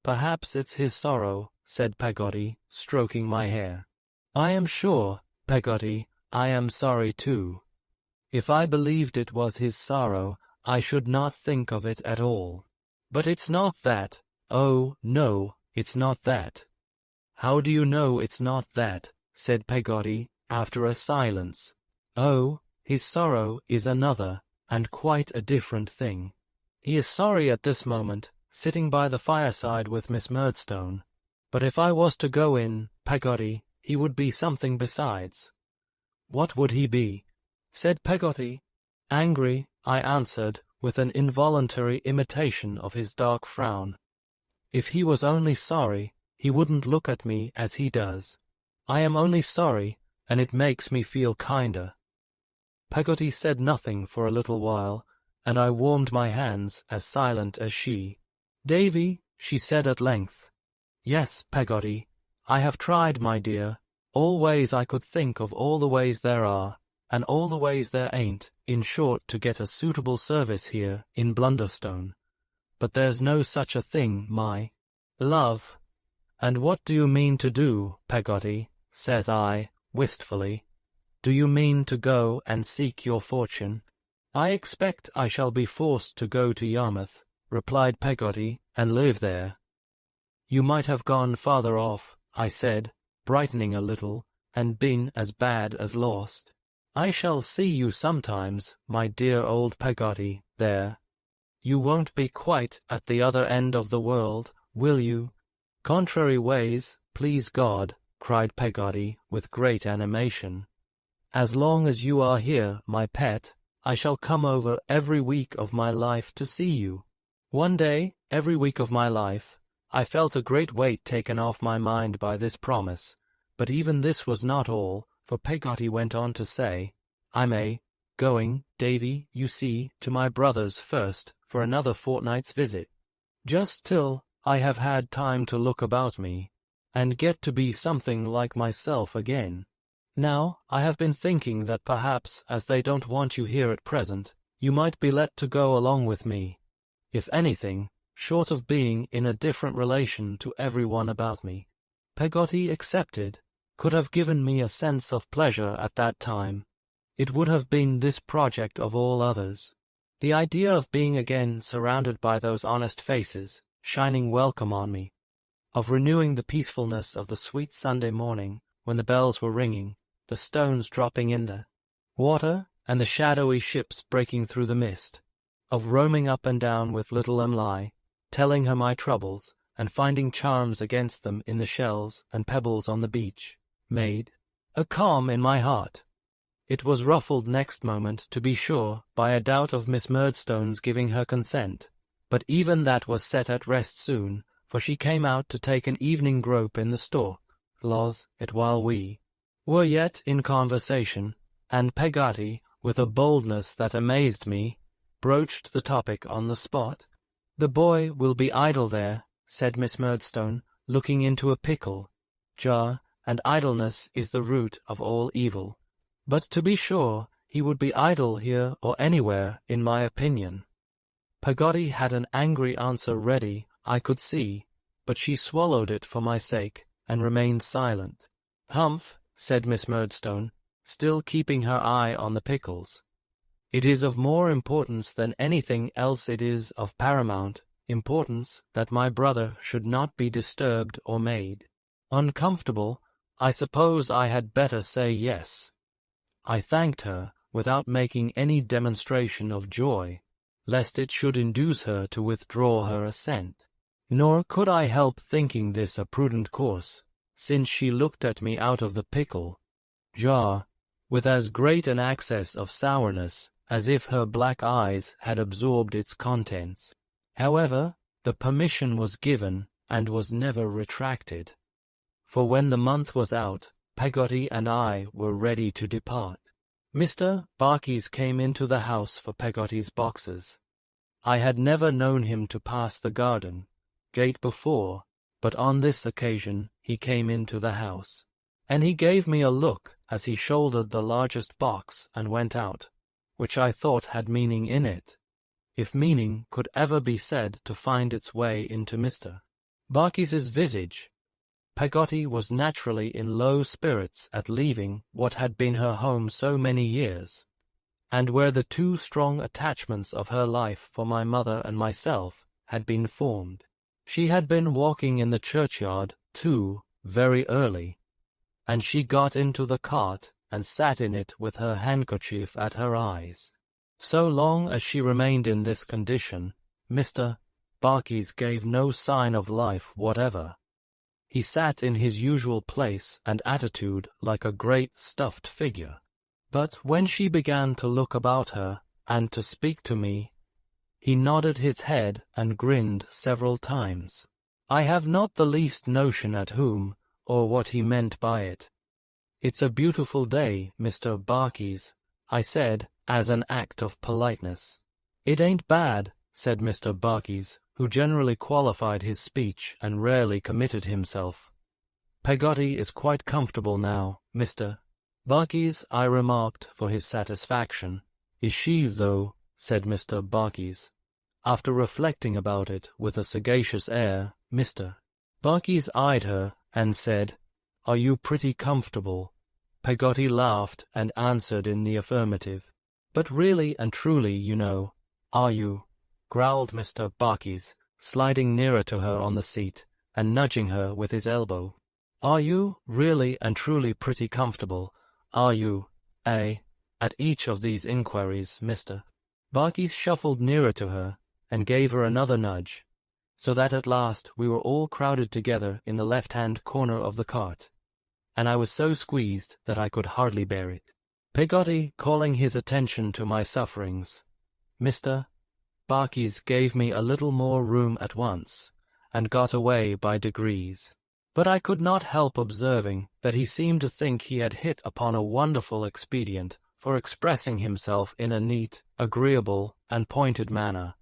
"Perhaps it's his sorrow," said Peggotty, stroking my hair. "I am sure, Peggotty, I am sorry too. If I believed it was his sorrow, I should not think of it at all. But it's not that. Oh, no, it's not that." "How do you know it's not that?" said Peggotty, after a silence. "Oh, his sorrow is another, and quite a different thing. He is sorry at this moment, sitting by the fireside with Miss Murdstone. But if I was to go in, Peggotty, he would be something besides." "What would he be?" said Peggotty. "Angry," I answered, with an involuntary imitation of his dark frown. "If he was only sorry, he wouldn't look at me as he does. I am only sorry, and it makes me feel kinder." Peggotty said nothing for a little while, and I warmed my hands as silent as she. "Davy," she said at length. "Yes, Peggotty, I have tried, my dear, all ways I could think of, all the ways there are, and all the ways there ain't, in short, to get a suitable service here in Blunderstone. But there's no such a thing, my love." "And what do you mean to do, Peggotty?" says I, wistfully. "Do you mean to go and seek your fortune?" "I expect I shall be forced to go to Yarmouth," replied Peggotty, "and live there." "You might have gone farther off," I said, brightening a little, "and been as bad as lost. I shall see you sometimes, my dear old Peggotty, there. You won't be quite at the other end of the world, will you?" "Contrary ways, please God," cried Peggotty with great animation. "As long as you are here, my pet, I shall come over every week of my life to see you." One day, every week of my life, I felt a great weight taken off my mind by this promise, but even this was not all, for Peggotty went on to say, "I'm going, Davy, you see, to my brother's first, for another fortnight's visit, just till I have had time to look about me, and get to be something like myself again. Now, I have been thinking that perhaps, as they don't want you here at present, you might be let to go along with me. If anything, short of being in a different relation to every one about me, Peggotty excepted, could have given me a sense of pleasure at that time, it would have been this project of all others. The idea of being again surrounded by those honest faces, shining welcome on me, of renewing the peacefulness of the sweet Sunday morning when the bells were ringing, the stones dropping in the water, and the shadowy ships breaking through the mist, of roaming up and down with little Emily, telling her my troubles, and finding charms against them in the shells and pebbles on the beach, made a calm in my heart. It was ruffled next moment, to be sure, by a doubt of Miss Murdstone's giving her consent, but even that was set at rest soon, for she came out to take an evening grope in the store, while we were yet in conversation, and Peggotty, with a boldness that amazed me, broached the topic on the spot. "The boy will be idle there," said Miss Murdstone, looking into a pickle jar, "and idleness is the root of all evil. But to be sure, he would be idle here or anywhere, in my opinion." Peggotty had an angry answer ready, I could see, but she swallowed it for my sake, and remained silent. "Humph," said Miss Murdstone, still keeping her eye on the pickles. "It is of more importance than anything else. It is of paramount importance that my brother should not be disturbed or made uncomfortable. I suppose I had better say yes." I thanked her, without making any demonstration of joy, lest it should induce her to withdraw her assent. Nor could I help thinking this a prudent course, since she looked at me out of the pickle jar with as great an access of sourness as if her black eyes had absorbed its contents. However, the permission was given, and was never retracted. For when the month was out, Peggotty and I were ready to depart. Mr. Barkis came into the house for Peggotty's boxes. I had never known him to pass the garden gate before, but on this occasion he came into the house, and he gave me a look as he shouldered the largest box and went out, which I thought had meaning in it, if meaning could ever be said to find its way into Mr. Barkis's visage. Peggotty was naturally in low spirits at leaving what had been her home so many years, and where the two strong attachments of her life for my mother and myself had been formed. She had been walking in the churchyard, too, very early, and she got into the cart and sat in it with her handkerchief at her eyes. So long as she remained in this condition, Mr. Barkis gave no sign of life whatever. He sat in his usual place and attitude like a great stuffed figure. But when she began to look about her and to speak to me, he nodded his head and grinned several times. I have not the least notion at whom or what he meant by it. "It's a beautiful day, Mr. Barkis," I said, as an act of politeness. "It ain't bad," said Mr. Barkis, who generally qualified his speech and rarely committed himself. "Peggotty is quite comfortable now, Mr. Barkis," I remarked for his satisfaction. "Is she, though?" said Mr. Barkis. After reflecting about it with a sagacious air, Mr. Barkis eyed her and said, "Are you pretty comfortable?" Peggotty laughed and answered in the affirmative. "But really and truly, you know, are you?" growled Mr. Barkis, sliding nearer to her on the seat and nudging her with his elbow. "Are you really and truly pretty comfortable? Are you, at each of these inquiries, Mr. Barkis shuffled nearer to her and gave her another nudge, so that at last we were all crowded together in the left-hand corner of the cart, and I was so squeezed that I could hardly bear it. Peggotty calling his attention to my sufferings, Mr. Barkis gave me a little more room at once, and got away by degrees. But I could not help observing that he seemed to think he had hit upon a wonderful expedient for expressing himself in a neat, agreeable, and pointed manner,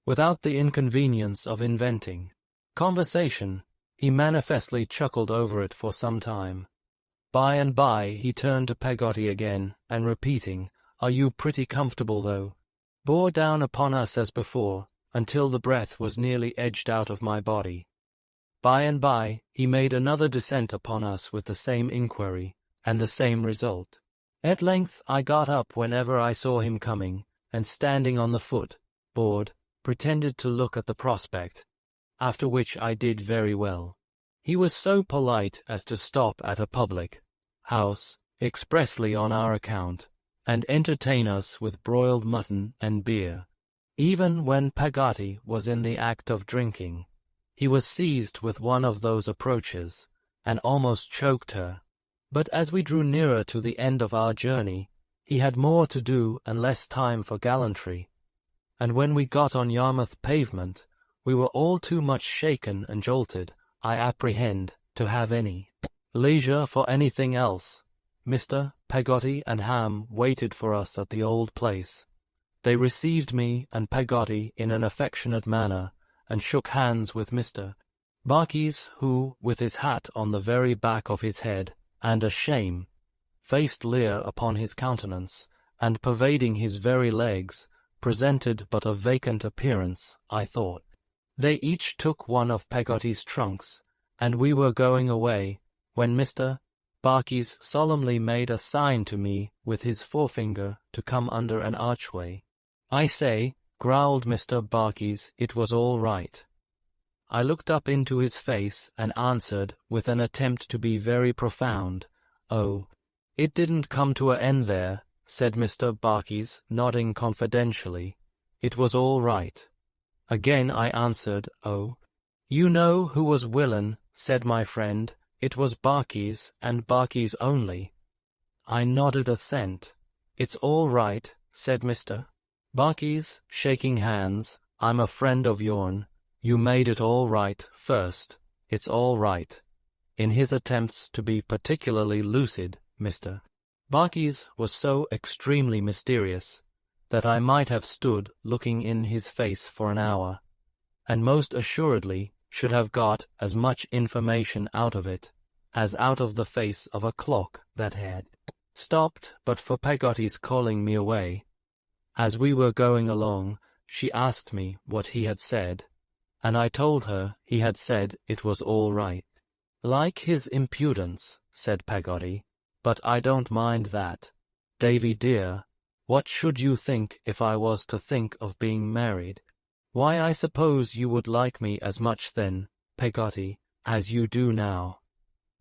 without the inconvenience of inventing conversation. He manifestly chuckled over it for some time. By and by he turned to Peggotty again, and repeating, "Are you pretty comfortable, though?" bore down upon us as before, until the breath was nearly edged out of my body. By and by he made another descent upon us with the same inquiry, and the same result. At length I got up whenever I saw him coming, and standing on the foot-board, pretended to look at the prospect, after which I did very well. He was so polite as to stop at a public house, expressly on our account, and entertain us with broiled mutton and beer. Even when Peggotty was in the act of drinking, he was seized with one of those approaches, and almost choked her. But as we drew nearer to the end of our journey, He had more to do and less time for gallantry, and when we got on Yarmouth pavement, we were all too much shaken and jolted, I apprehend, to have any leisure for anything else. Mr. Peggotty and Ham waited for us at the old place. They received me and Peggotty in an affectionate manner, and shook hands with Mr. Barkis, who, with his hat on the very back of his head, and a shame-faced leer upon his countenance, and pervading his very legs, presented but a vacant appearance, I thought. They each took one of Peggotty's trunks, and we were going away, when Mr. Barkis solemnly made a sign to me with his forefinger to come under an archway. "I say," growled Mr. Barkis, "it was all right." I looked up into his face and answered, with an attempt to be very profound, "Oh, it didn't come to an end there," said Mr. Barkis, nodding confidentially. "It was all right." Again I answered, "Oh, you know who was willin'," said my friend. "It was Barkis, and Barkis only." I nodded assent. "It's all right," said Mr. Barkis, shaking hands. "I'm a friend of yourn. You made it all right first. It's all right." In his attempts to be particularly lucid, Mr. Barkis was so extremely mysterious that I might have stood looking in his face for an hour, and most assuredly should have got as much information out of it as out of the face of a clock that had stopped but for Peggotty's calling me away. As we were going along, she asked me what he had said, and I told her he had said it was all right. "Like his impudence," said Peggotty, "but I don't mind that. Davy dear, what should you think if I was to think of being married? Why, I suppose you would like me as much then, Peggotty, as you do now."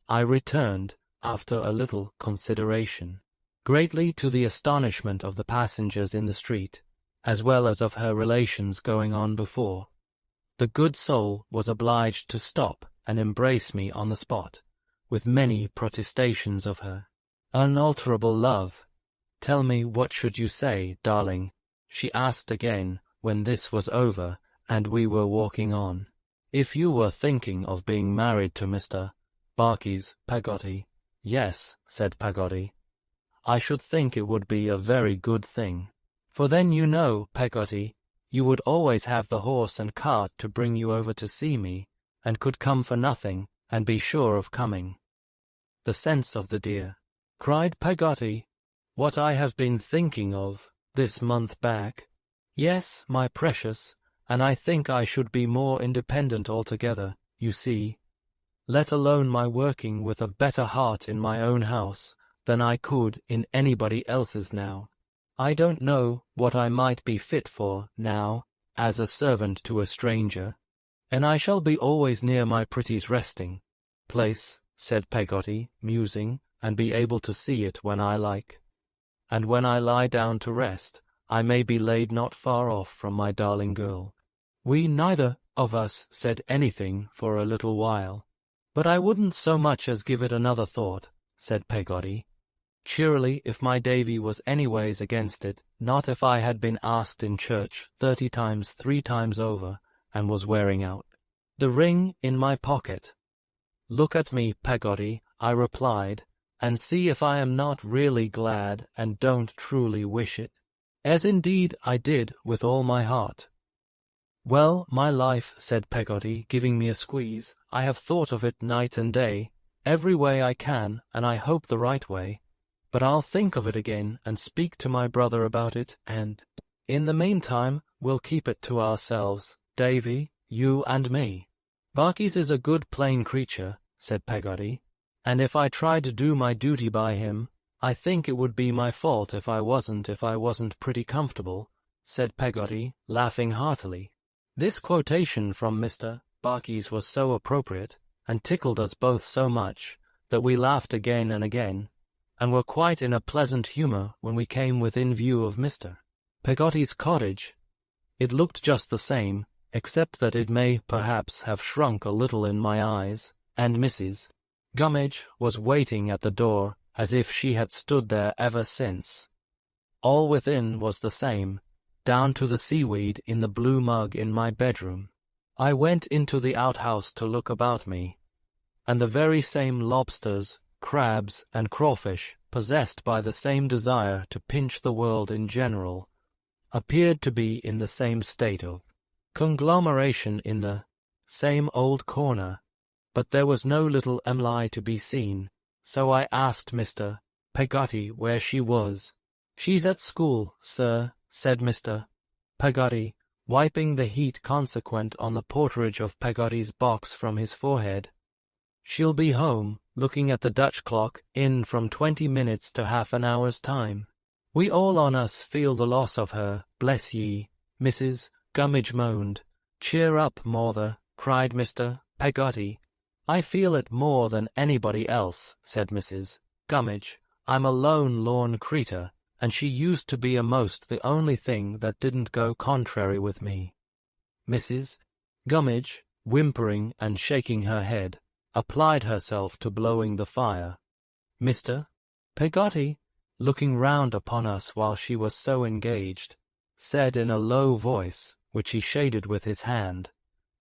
I returned, after a little consideration, greatly to the astonishment of the passengers in the street, as well as of her relations going on before. The good soul was obliged to stop and embrace me on the spot, with many protestations of her unalterable love. "Tell me, what should you say, darling?" she asked again, when this was over, and we were walking on. "If you were thinking of being married to Mr. Barkis, Peggotty." "Yes," said Peggotty. "I should think it would be a very good thing. For then, you know, Peggotty, you would always have the horse and cart to bring you over to see me, and could come for nothing, and be sure of coming." "The sense of the dear," cried Peggotty. "What I have been thinking of, this month back. Yes, my precious, and I think I should be more independent altogether, you see, let alone my working with a better heart in my own house than I could in anybody else's now. I don't know what I might be fit for now, as a servant to a stranger, and I shall be always near my pretty's resting place," said Peggotty, musing, "and be able to see it when I like. And when I lie down to rest, I may be laid not far off from my darling girl." We neither of us said anything for a little while. "But I wouldn't so much as give it another thought," said Peggotty, cheerily, "if my Davy was anyways against it, not if I had been asked in church 30 times 3 times over, and was wearing out the ring in my pocket." "Look at me, Peggotty," I replied, "and see if I am not really glad and don't truly wish it." As indeed I did with all my heart. "Well, my life," said Peggotty, giving me a squeeze, "I have thought of it night and day, every way I can, and I hope the right way. But I'll think of it again and speak to my brother about it, and in the meantime we'll keep it to ourselves, Davy, you and me." "Barkis is a good plain creature," said Peggotty, "and if I try to do my duty by him, I think it would be my fault if I wasn't pretty comfortable," said Peggotty, laughing heartily. This quotation from Mr. Barkis was so appropriate, and tickled us both so much, that we laughed again and again, and were quite in a pleasant humour when we came within view of Mr. Peggotty's cottage. It looked just the same, except that it may perhaps have shrunk a little in my eyes, and Mrs. Gummidge was waiting at the door, as if she had stood there ever since. All within was the same, down to the seaweed in the blue mug in my bedroom. I went into the outhouse to look about me, and the very same lobsters, crabs, and crawfish, possessed by the same desire to pinch the world in general, appeared to be in the same state of conglomeration in the same old corner, but there was no little Emily to be seen, so I asked Mr. Peggotty where she was. "She's at school, sir," said Mr. Peggotty, wiping the heat consequent on the porterage of Peggotty's box from his forehead. "She'll be home," looking at the Dutch clock, "in from 20 minutes to half an hour's time. We all on us feel the loss of her, bless ye," Mrs. Gummidge moaned. "Cheer up, Mawther," cried Mr. Peggotty. "I feel it more than anybody else," said Mrs. Gummidge. "I'm a lone lorn creetur, and she used to be a'most the only thing that didn't go contrary with me." Mrs. Gummidge, whimpering and shaking her head, applied herself to blowing the fire. Mr. Peggotty, looking round upon us while she was so engaged, said in a low voice, which he shaded with his hand,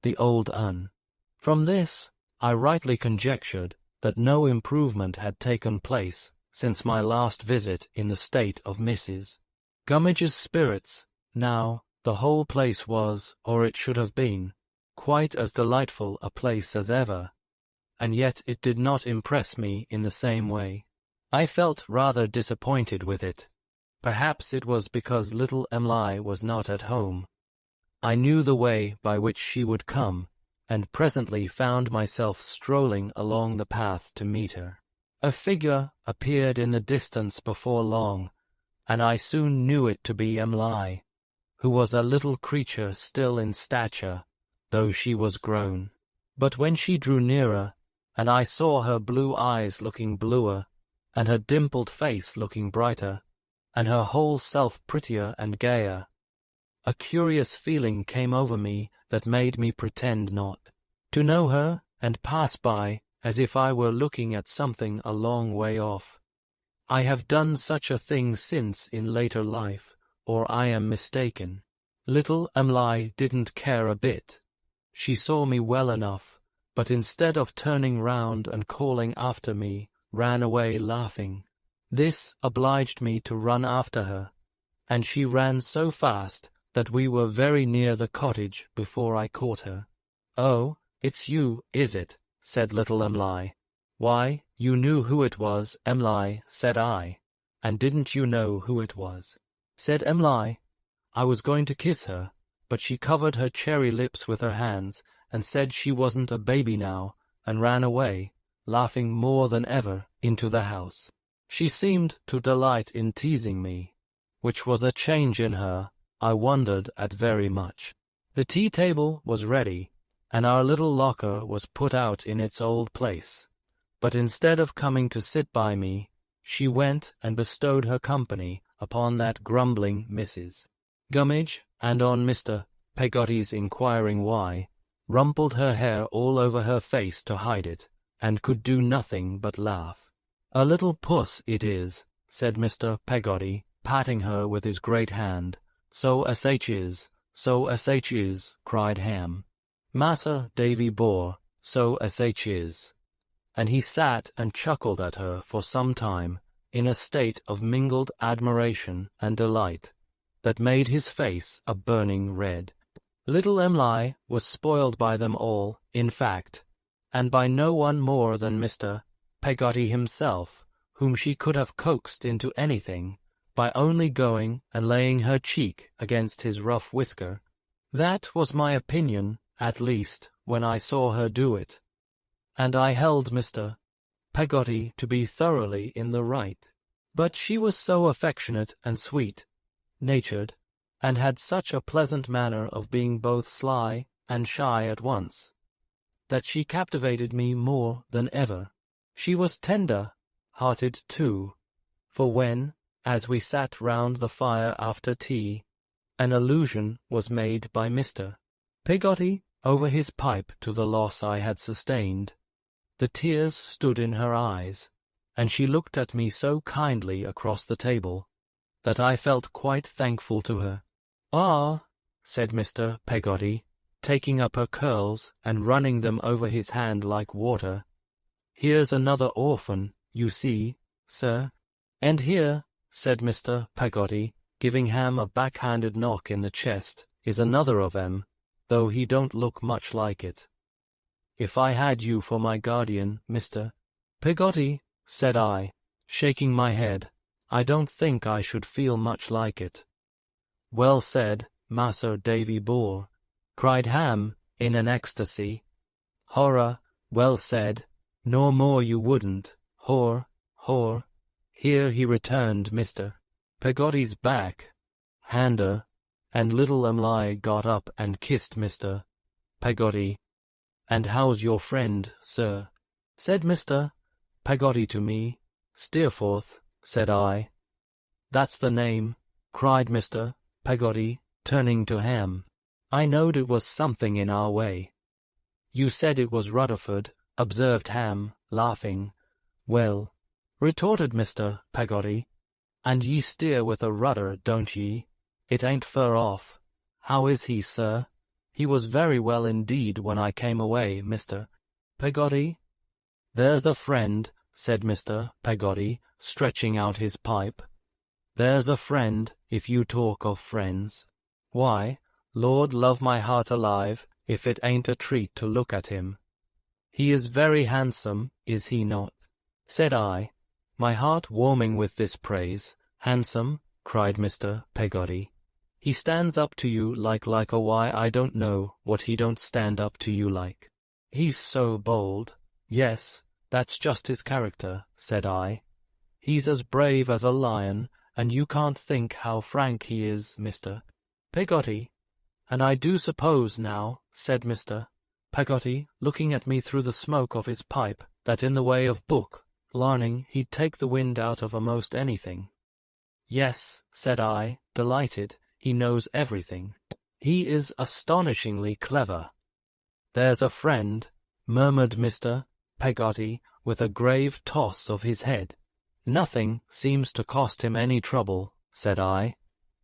"The old un." From this, I rightly conjectured that no improvement had taken place since my last visit in the state of Mrs. Gummidge's spirits. Now, the whole place was, or it should have been, quite as delightful a place as ever, and yet it did not impress me in the same way. I felt rather disappointed with it. Perhaps it was because little Emily was not at home. I knew the way by which she would come, and presently found myself strolling along the path to meet her. A figure appeared in the distance before long, and I soon knew it to be Emily, who was a little creature still in stature, though she was grown. But when she drew nearer, and I saw her blue eyes looking bluer, and her dimpled face looking brighter, and her whole self prettier and gayer, a curious feeling came over me that made me pretend not to know her, and pass by as if I were looking at something a long way off. I have done such a thing since in later life, or I am mistaken. Little Emily didn't care a bit. She saw me well enough, but instead of turning round and calling after me, ran away laughing. This obliged me to run after her, and she ran so fast that we were very near the cottage before I caught her. "Oh, it's you, is it?" said little Emily. "Why, you knew who it was, Emily," said I. "And didn't you know who it was?" said Emily. I was going to kiss her, but she covered her cherry lips with her hands and said she wasn't a baby now, and ran away, laughing more than ever, into the house. She seemed to delight in teasing me, which was a change in her I wondered at very much. The tea-table was ready, and our little locker was put out in its old place, but instead of coming to sit by me, she went and bestowed her company upon that grumbling Mrs. Gummidge, and on Mr. Peggotty's inquiring why, rumpled her hair all over her face to hide it, and could do nothing but laugh. "A little puss it is," said Mr. Peggotty, patting her with his great hand. "So sh is, so sh is," cried Ham. "Massa Davy bore, so sh is." And he sat and chuckled at her for some time, in a state of mingled admiration and delight, that made his face a burning red. Little Emily was spoiled by them all, in fact, and by no one more than Mr. Peggotty himself, whom she could have coaxed into anything, by only going and laying her cheek against his rough whisker. That was my opinion, at least, when I saw her do it, and I held Mr. Peggotty to be thoroughly in the right. But she was so affectionate and sweet-natured, and had such a pleasant manner of being both sly and shy at once, that she captivated me more than ever. She was tender-hearted, too, for when, as we sat round the fire after tea, an allusion was made by Mr. Peggotty over his pipe to the loss I had sustained, the tears stood in her eyes, and she looked at me so kindly across the table, that I felt quite thankful to her. "Ah," said Mr. Peggotty, taking up her curls and running them over his hand like water. "Here's another orphan, you see, sir. And here," said Mr. Peggotty, giving Ham a backhanded knock in the chest, "is another of 'em, though he don't look much like it." "If I had you for my guardian, Mr. Peggotty," said I, shaking my head, "I don't think I should feel much like it." "Well said, Mas'r Davy Boor," cried Ham, in an ecstasy. "Horror, well said, nor more you wouldn't, hor, hor." Here he returned Mr. Peggotty's back, hander, and little Em'ly got up and kissed Mr. Peggotty. "And how's your friend, sir?" said Mr. Peggotty to me. "Steerforth," said I. "That's the name," cried Mr. Peggotty, turning to Ham. "I knowed it was something in our way." "You said it was Rutherford," observed Ham, laughing. "Well," retorted Mr. Peggotty, "and ye steer with a rudder, don't ye? It ain't fur off. How is he, sir? He was very well indeed when I came away, Mr. Peggotty." "There's a friend," said Mr. Peggotty, stretching out his pipe. "There's a friend, if you talk of friends. Why, Lord love my heart alive, if it ain't a treat to look at him." "He is very handsome, is he not?" said I, my heart warming with this praise. "Handsome?" cried Mr. Peggotty. "He stands up to you like a why I don't know what he don't stand up to you like. He's so bold." "Yes, that's just his character," said I. "He's as brave as a lion, and you can't think how frank he is, Mr. Peggotty. And I do suppose now," said Mr. Peggotty, looking at me through the smoke of his pipe, "that in the way of book larning he'd take the wind out of a'most anything." "Yes," said I, delighted, "he knows everything. He is astonishingly clever." "There's a friend," murmured Mr. Peggotty, with a grave toss of his head. "Nothing seems to cost him any trouble," said I.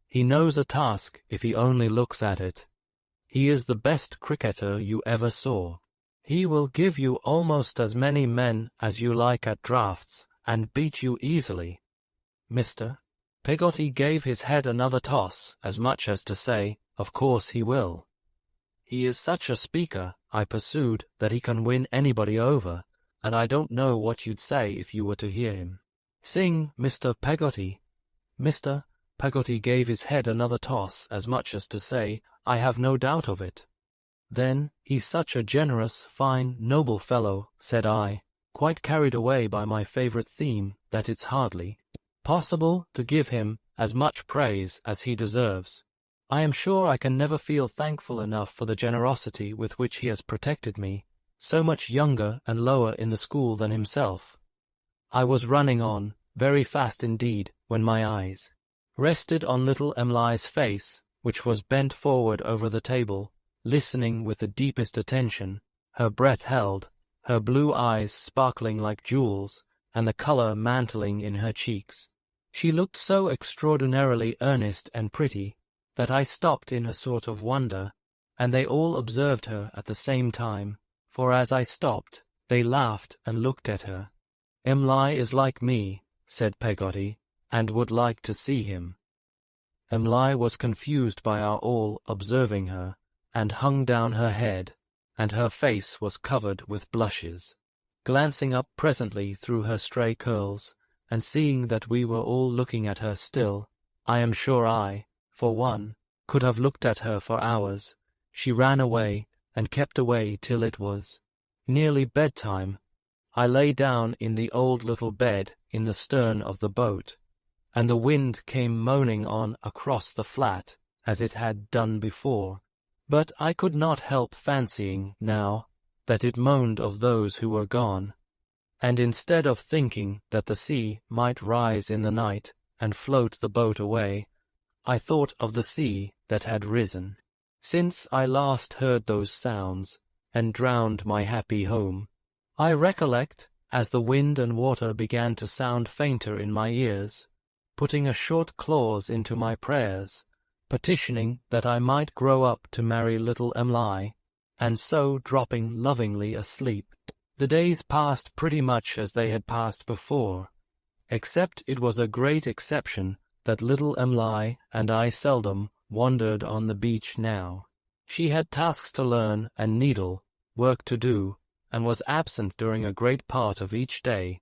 "He knows a task if he only looks at it. He is the best cricketer you ever saw. He will give you almost as many men as you like at draughts, and beat you easily." Mr. Peggotty gave his head another toss, as much as to say, "Of course he will." "He is such a speaker," I pursued, "that he can win anybody over, and I don't know what you'd say if you were to hear him sing, Mr. Peggotty." Mr. Peggotty gave his head another toss, as much as to say, "I have no doubt of it." "Then he's such a generous, fine, noble fellow," said I, quite carried away by my favorite theme, "that it's hardly possible to give him as much praise as he deserves. I am sure I can never feel thankful enough for the generosity with which he has protected me, so much younger and lower in the school than himself." I was running on, very fast indeed, when my eyes rested on little Em'ly's face, which was bent forward over the table, listening with the deepest attention, her breath held, her blue eyes sparkling like jewels, and the colour mantling in her cheeks. She looked so extraordinarily earnest and pretty that I stopped in a sort of wonder, and they all observed her at the same time, for as I stopped, they laughed and looked at her. "Em'ly is like me," said Peggotty, "and would like to see him." Em'ly was confused by our all observing her, and hung down her head, and her face was covered with blushes. Glancing up presently through her stray curls, and seeing that we were all looking at her still, I am sure I, for one, could have looked at her for hours, she ran away, and kept away till it was nearly bedtime. I lay down in the old little bed in the stern of the boat, and the wind came moaning on across the flat, as it had done before, but I could not help fancying, now, that it moaned of those who were gone, and instead of thinking that the sea might rise in the night and float the boat away, I thought of the sea that had risen since I last heard those sounds, and drowned my happy home. I recollect, as the wind and water began to sound fainter in my ears, putting a short clause into my prayers, petitioning that I might grow up to marry little Emily, and so dropping lovingly asleep. The days passed pretty much as they had passed before, except it was a great exception that little Emily and I seldom wandered on the beach now. She had tasks to learn and needle, work to do, and was absent during a great part of each day,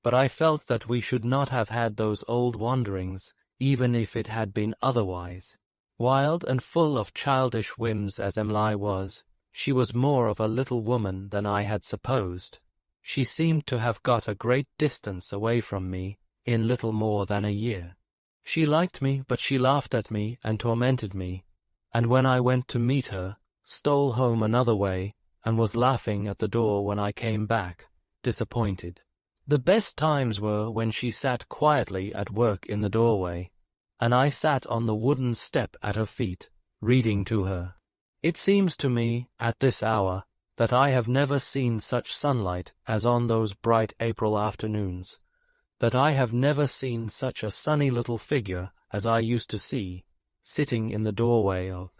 but I felt that we should not have had those old wanderings, even if it had been otherwise. Wild and full of childish whims as Emily was, she was more of a little woman than I had supposed. She seemed to have got a great distance away from me in little more than a year. She liked me, but she laughed at me and tormented me, and when I went to meet her, stole home another way, and was laughing at the door when I came back, disappointed. The best times were when she sat quietly at work in the doorway, and I sat on the wooden step at her feet, reading to her. It seems to me, at this hour, that I have never seen such sunlight as on those bright April afternoons, that I have never seen such a sunny little figure as I used to see, sitting in the doorway of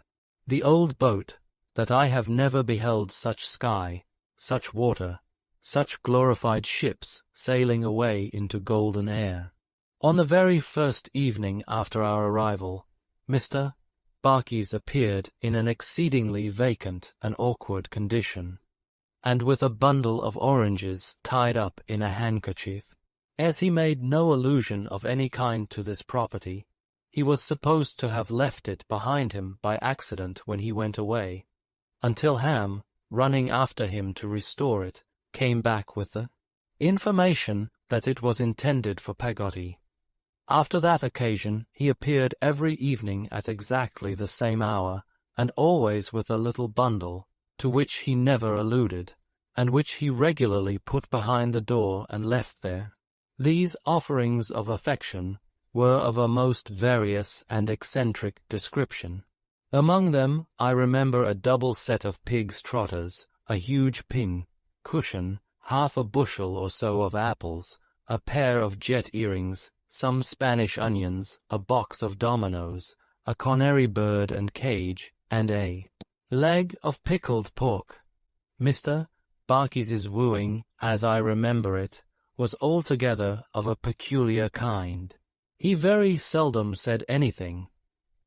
the old boat, that I have never beheld such sky, such water, such glorified ships sailing away into golden air. On the very first evening after our arrival, Mr. Barkis appeared in an exceedingly vacant and awkward condition, and with a bundle of oranges tied up in a handkerchief. As he made no allusion of any kind to this property, he was supposed to have left it behind him by accident when he went away, until Ham, running after him to restore it, came back with the information that it was intended for Peggotty. After that occasion he appeared every evening at exactly the same hour, and always with a little bundle, to which he never alluded, and which he regularly put behind the door and left there. These offerings of affection were of a most various and eccentric description. Among them I remember a double set of pig's trotters, a huge pin cushion, half a bushel or so of apples, a pair of jet earrings, some Spanish onions, a box of dominoes, a canary bird and cage, and a leg of pickled pork. Mr. Barkis's wooing, as I remember it, was altogether of a peculiar kind. He very seldom said anything,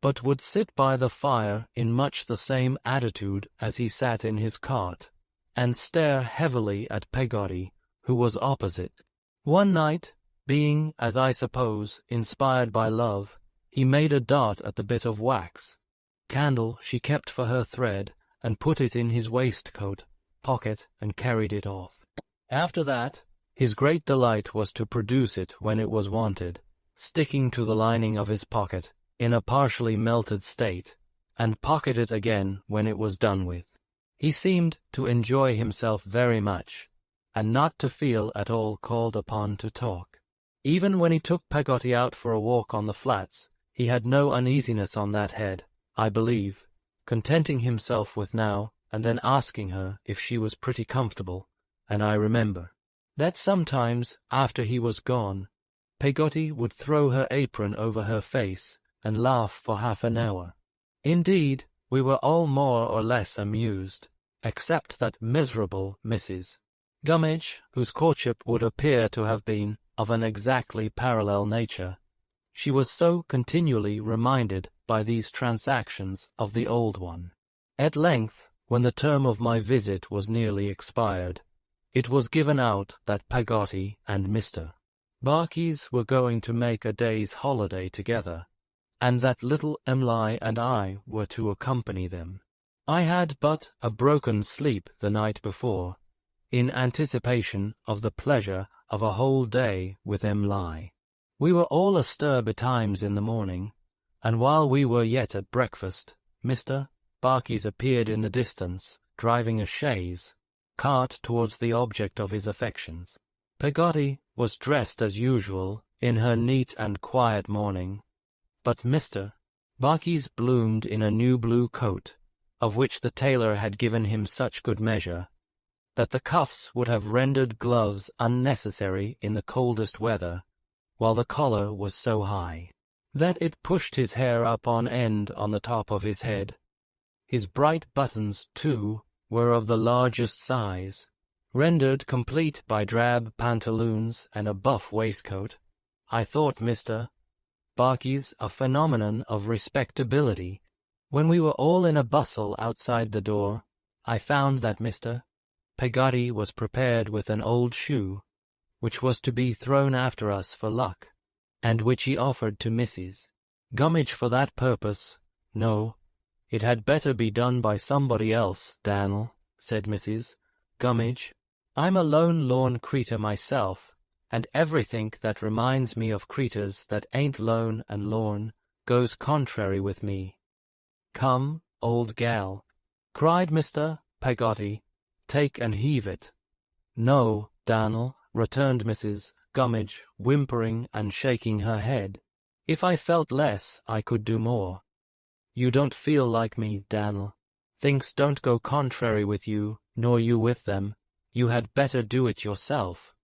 but would sit by the fire in much the same attitude as he sat in his cart, and stare heavily at Peggotty, who was opposite. One night, being, as I suppose, inspired by love, he made a dart at the bit of wax candle she kept for her thread, and put it in his waistcoat pocket and carried it off. After that, his great delight was to produce it when it was wanted, sticking to the lining of his pocket in a partially melted state, and pocket it again when it was done with. He seemed to enjoy himself very much, and not to feel at all called upon to talk. Even when he took Peggotty out for a walk on the flats, he had no uneasiness on that head, I believe, contenting himself with now and then asking her if she was pretty comfortable, and I remember that sometimes, after he was gone, Peggotty would throw her apron over her face and laugh for half an hour. Indeed, we were all more or less amused, except that miserable Mrs. Gummidge, whose courtship would appear to have been of an exactly parallel nature. She was so continually reminded by these transactions of the old one. At length, when the term of my visit was nearly expired, it was given out that Peggotty and Mr. Barkis were going to make a day's holiday together, and that little Emily and I were to accompany them. I had but a broken sleep the night before, in anticipation of the pleasure of a whole day with Emily. We were all astir betimes in the morning, and while we were yet at breakfast, Mr. Barkis appeared in the distance, driving a chaise cart towards the object of his affections. Peggotty was dressed as usual in her neat and quiet mourning, but Mr. Barkis bloomed in a new blue coat, of which the tailor had given him such good measure that the cuffs would have rendered gloves unnecessary in the coldest weather, while the collar was so high that it pushed his hair up on end on the top of his head. His bright buttons, too, were of the largest size, rendered complete by drab pantaloons and a buff waistcoat. I thought Mr. Barkis a phenomenon of respectability. When we were all in a bustle outside the door, I found that Mr. Peggotty was prepared with an old shoe, which was to be thrown after us for luck, and which he offered to Mrs. Gummidge for that purpose. No, it had better be done by somebody else, Dan'l, said Mrs. Gummidge. I'm a lone lorn creetur myself, and everythink that reminds me of creeturs that ain't lone and lorn goes contrary with me. Come, old gal, cried Mr. Peggotty, take and heave it. No, Dan'l, returned Mrs. Gummidge, whimpering and shaking her head. If I felt less, I could do more. You don't feel like me, Dan'l. Things don't go contrary with you, nor you with them. You had better do it yourself.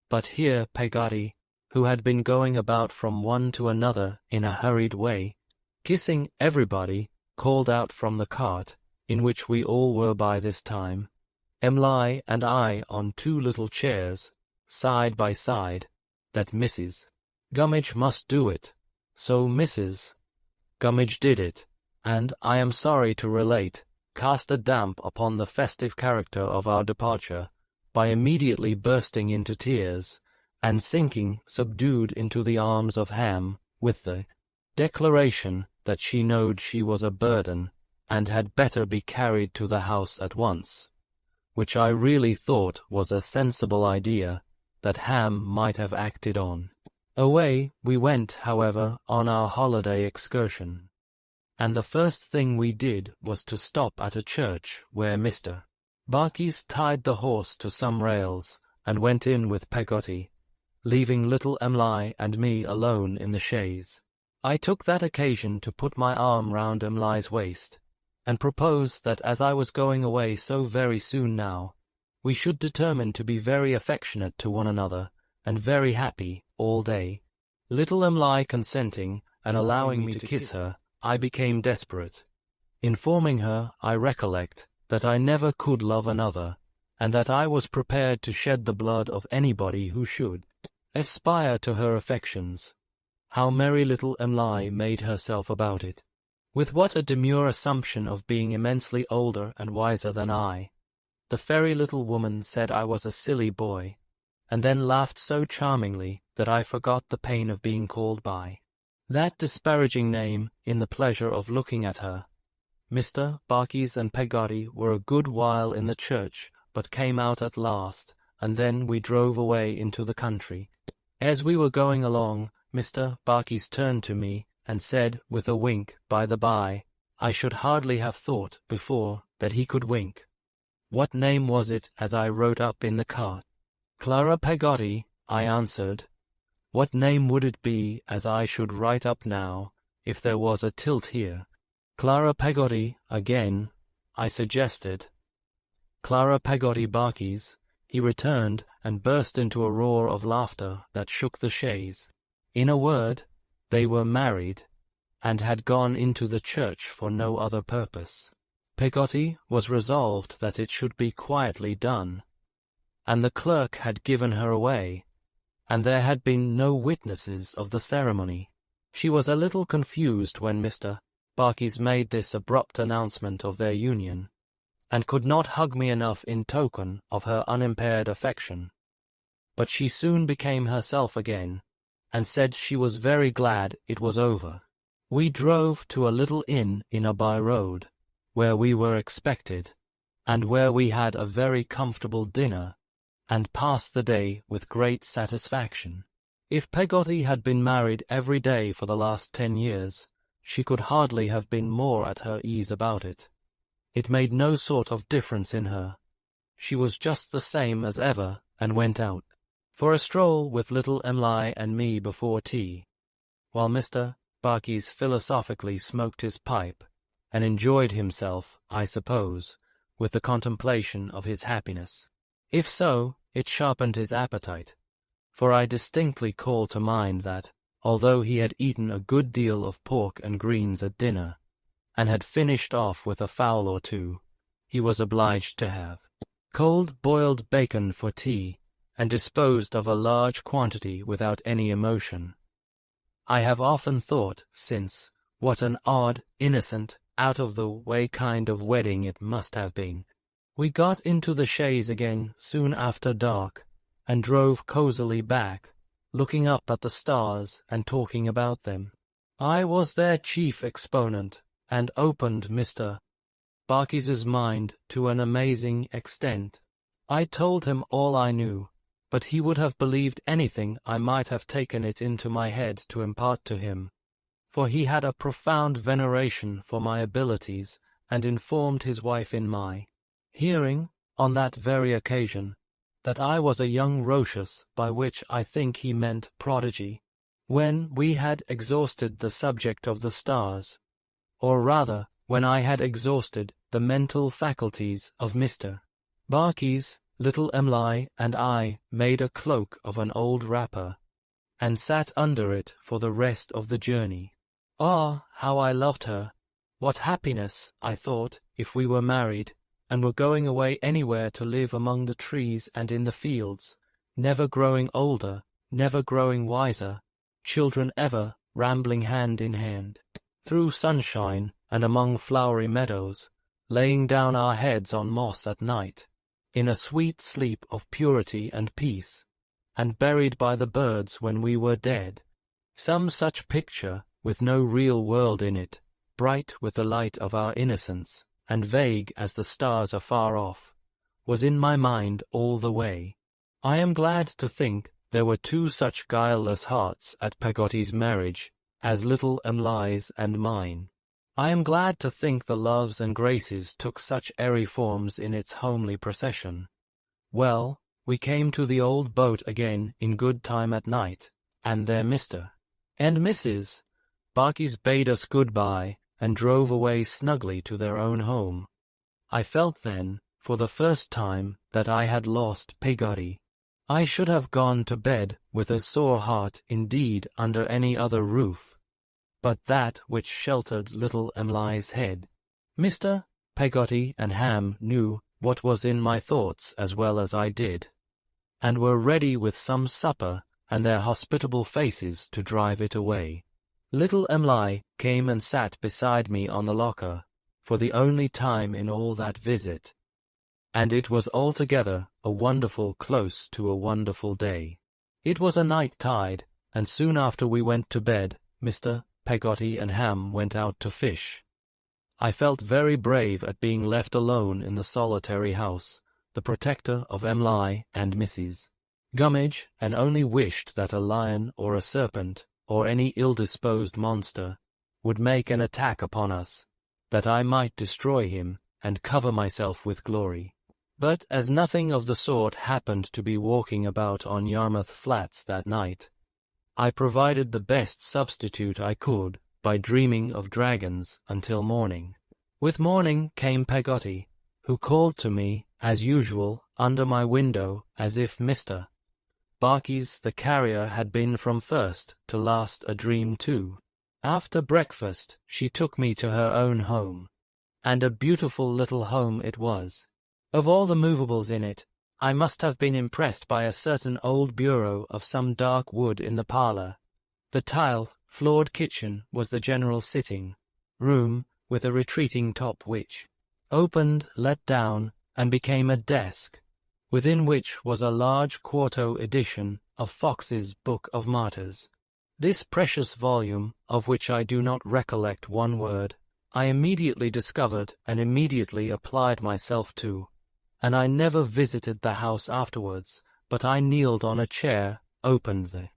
But here Peggotty, who had been going about from one to another in a hurried way, kissing everybody, called out from the cart, in which we all were by this time, Em'ly and I on two little chairs, side by side, that Mrs. Gummidge must do it. So Mrs. Gummidge did it, and, I am sorry to relate, cast a damp upon the festive character of our departure, by immediately bursting into tears, and sinking subdued into the arms of Ham, with the declaration that she knowed she was a burden, and had better be carried to the house at once, which I really thought was a sensible idea, that Ham might have acted on. Away we went, however, on our holiday excursion, and the first thing we did was to stop at a church where Mr. Barkis tied the horse to some rails, and went in with Peggotty, leaving little Em'ly and me alone in the chaise. I took that occasion to put my arm round Em'ly's waist, and propose that as I was going away so very soon now, we should determine to be very affectionate to one another, and very happy all day. Little Em'ly consenting, and allowing me to kiss her, I became desperate. Informing her, I recollect, that I never could love another, and that I was prepared to shed the blood of anybody who should aspire to her affections. How merry little Em'ly made herself about it, with what a demure assumption of being immensely older and wiser than I. The fairy little woman said I was a silly boy, and then laughed so charmingly that I forgot the pain of being called by that disparaging name in the pleasure of looking at her. Mr. Barkis and Peggotty were a good while in the church, but came out at last, and then we drove away into the country. As we were going along, Mr. Barkis turned to me, and said, with a wink, by the by, I should hardly have thought, before, that he could wink. What name was it, as I wrote up in the cart? Clara Peggotty, I answered. What name would it be, as I should write up now, if there was a tilt here? Clara Peggotty, again, I suggested. Clara Peggotty Barkis, he returned, and burst into a roar of laughter that shook the chaise. In a word, they were married, and had gone into the church for no other purpose. Peggotty was resolved that it should be quietly done, and the clerk had given her away, and there had been no witnesses of the ceremony. She was a little confused when Mr. Barkis made this abrupt announcement of their union, and could not hug me enough in token of her unimpaired affection. But she soon became herself again, and said she was very glad it was over. We drove to a little inn in a by-road, where we were expected, and where we had a very comfortable dinner, and passed the day with great satisfaction. If Peggotty had been married every day for the last 10 years, she could hardly have been more at her ease about it. It made no sort of difference in her. She was just the same as ever, and went out for a stroll with little Em'ly and me before tea, while Mr. Barkis philosophically smoked his pipe, and enjoyed himself, I suppose, with the contemplation of his happiness. If so, it sharpened his appetite, for I distinctly call to mind that, although he had eaten a good deal of pork and greens at dinner, and had finished off with a fowl or two, he was obliged to have cold boiled bacon for tea, and disposed of a large quantity without any emotion. I have often thought since what an odd, innocent, out-of-the-way kind of wedding it must have been. We got into the chaise again soon after dark, and drove cosily back, looking up at the stars and talking about them. I was their chief exponent, and opened Mr. Barkis's mind to an amazing extent. I told him all I knew, but he would have believed anything I might have taken it into my head to impart to him, for he had a profound veneration for my abilities, and informed his wife in my hearing, on that very occasion, that I was a young Roscius, by which I think he meant prodigy. When we had exhausted the subject of the stars, or rather, when I had exhausted the mental faculties of Mr. Barkis, little Emily and I made a cloak of an old wrapper, and sat under it for the rest of the journey. Ah, how I loved her! What happiness, I thought, if we were married, and were going away anywhere to live among the trees and in the fields, never growing older, never growing wiser, children ever rambling hand in hand, through sunshine and among flowery meadows, laying down our heads on moss at night, in a sweet sleep of purity and peace, and buried by the birds when we were dead. Some such picture, with no real world in it, bright with the light of our innocence, and vague as the stars afar off, was in my mind all the way. I am glad to think there were two such guileless hearts at Peggotty's marriage as little Emily's and mine. I am glad to think the Loves and Graces took such airy forms in its homely procession. Well, we came to the old boat again in good time at night, and there Mr. and Mrs. Barkis bade us good-bye, and drove away snugly to their own home. I felt then, for the first time, that I had lost Peggotty. I should have gone to bed with a sore heart indeed under any other roof, but that which sheltered little Emily's head. Mr. Peggotty and Ham knew what was in my thoughts as well as I did, and were ready with some supper and their hospitable faces to drive it away. Little Emily came and sat beside me on the locker, for the only time in all that visit, and it was altogether a wonderful close to a wonderful day. It was a night tide, and soon after we went to bed, Mr. Peggotty and Ham went out to fish. I felt very brave at being left alone in the solitary house, the protector of Emily and Mrs. Gummidge, and only wished that a lion or a serpent, or any ill-disposed monster, would make an attack upon us, that I might destroy him and cover myself with glory. But as nothing of the sort happened to be walking about on Yarmouth Flats that night, I provided the best substitute I could by dreaming of dragons until morning. With morning came Peggotty, who called to me, as usual, under my window, as if Mr. Barkis the carrier had been from first to last a dream too. After breakfast she took me to her own home, and a beautiful little home it was. Of all the movables in it, I must have been impressed by a certain old bureau of some dark wood in the parlour. The tile-floored kitchen was the general sitting room, with a retreating top which opened, let down, and became a desk, within which was a large quarto edition of Fox's Book of Martyrs. This precious volume, of which I do not recollect one word, I immediately discovered and immediately applied myself to, and I never visited the house afterwards, but I kneeled on a chair, opened the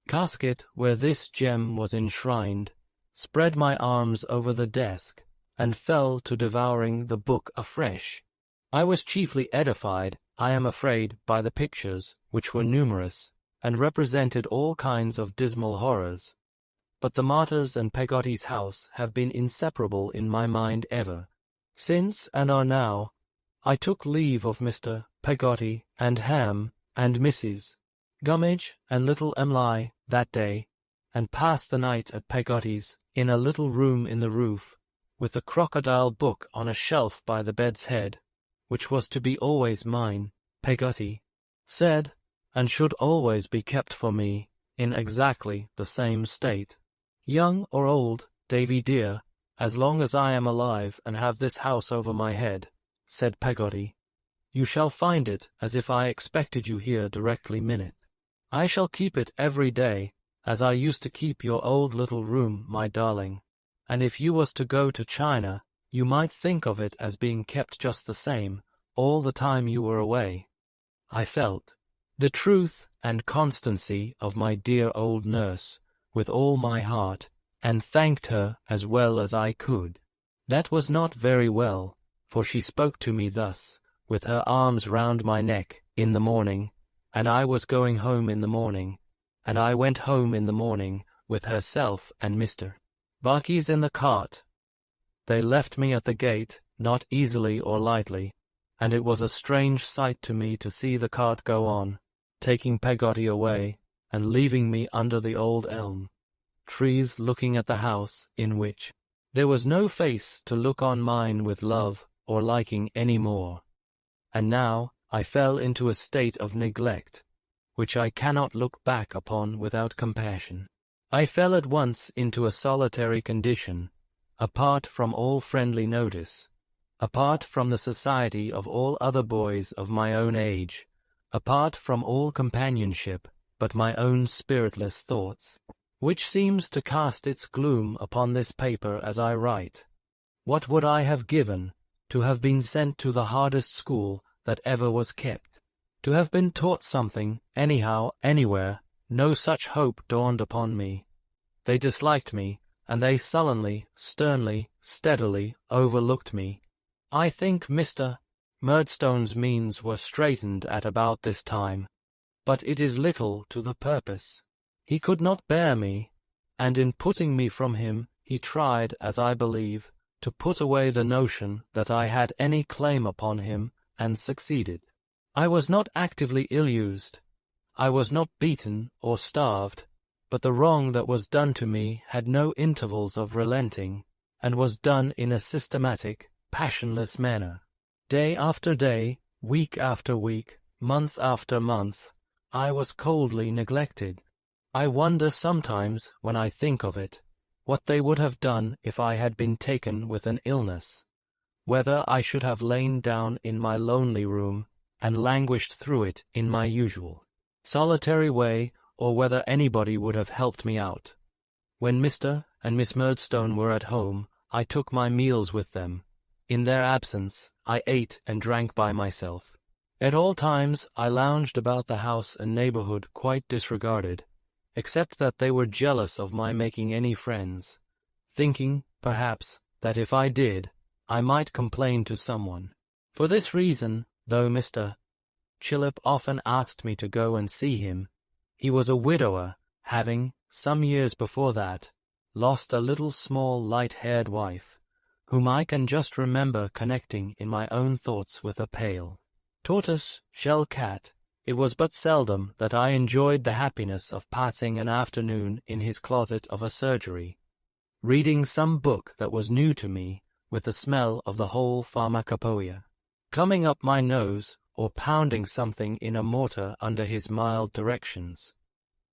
casket where this gem was enshrined, spread my arms over the desk, and fell to devouring the book afresh. I was chiefly edified, I am afraid, by the pictures, which were numerous, and represented all kinds of dismal horrors. But the Martyrs and Peggotty's house have been inseparable in my mind ever since, and are now. I took leave of Mr. Peggotty and Ham and Mrs. Gummidge and little Emily that day, and passed the night at Peggotty's, in a little room in the roof, with a crocodile book on a shelf by the bed's head, which was to be always mine, Peggotty said, and should always be kept for me, in exactly the same state. Young or old, Davy dear, as long as I am alive and have this house over my head, said Peggotty, you shall find it as if I expected you here directly minute. I shall keep it every day, as I used to keep your old little room, my darling, and if you was to go to China, you might think of it as being kept just the same, all the time you were away. I felt the truth and constancy of my dear old nurse with all my heart, and thanked her as well as I could. That was not very well, for she spoke to me thus, with her arms round my neck, in the morning, and I was going home in the morning, and I went home in the morning with herself and Mr. Barkis in the cart. They left me at the gate, not easily or lightly, and it was a strange sight to me to see the cart go on, taking Peggotty away, and leaving me under the old elm trees looking at the house in which there was no face to look on mine with love or liking any more. And now I fell into a state of neglect, which I cannot look back upon without compassion. I fell at once into a solitary condition, apart from all friendly notice, apart from the society of all other boys of my own age, apart from all companionship but my own spiritless thoughts, which seems to cast its gloom upon this paper as I write. What would I have given to have been sent to the hardest school that ever was kept? To have been taught something, anyhow, anywhere? No such hope dawned upon me. They disliked me, and they sullenly, sternly, steadily overlooked me. I think Mr. Murdstone's means were straitened at about this time, but it is little to the purpose. He could not bear me, and in putting me from him he tried, as I believe, to put away the notion that I had any claim upon him, and succeeded. I was not actively ill-used. I was not beaten or starved, but the wrong that was done to me had no intervals of relenting, and was done in a systematic, passionless manner. Day after day, week after week, month after month, I was coldly neglected. I wonder sometimes, when I think of it, what they would have done if I had been taken with an illness, whether I should have lain down in my lonely room and languished through it in my usual solitary way, or whether anybody would have helped me out. When Mr. and Miss Murdstone were at home, I took my meals with them. In their absence, I ate and drank by myself. At all times, I lounged about the house and neighborhood quite disregarded, except that they were jealous of my making any friends, thinking, perhaps, that if I did, I might complain to someone. For this reason, though Mr. Chillip often asked me to go and see him, he was a widower, having, some years before that, lost a little small light-haired wife, whom I can just remember connecting in my own thoughts with a pale tortoise-shell cat. It was but seldom that I enjoyed the happiness of passing an afternoon in his closet of a surgery, reading some book that was new to me, with the smell of the whole pharmacopoeia coming up my nose, or pounding something in a mortar under his mild directions.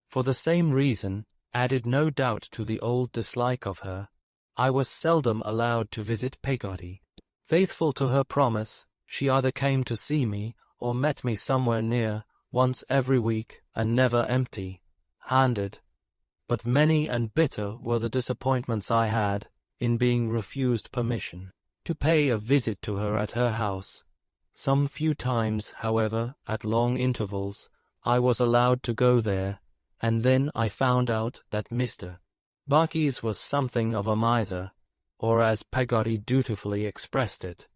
For the same reason, added no doubt to the old dislike of her, I was seldom allowed to visit Peggotty. Faithful to her promise, she either came to see me, or met me somewhere near, once every week, and never empty-handed. But many and bitter were the disappointments I had in being refused permission to pay a visit to her at her house. Some few times, however, at long intervals, I was allowed to go there, and then I found out that Mr. Barkis was something of a miser, or as Peggotty dutifully expressed it,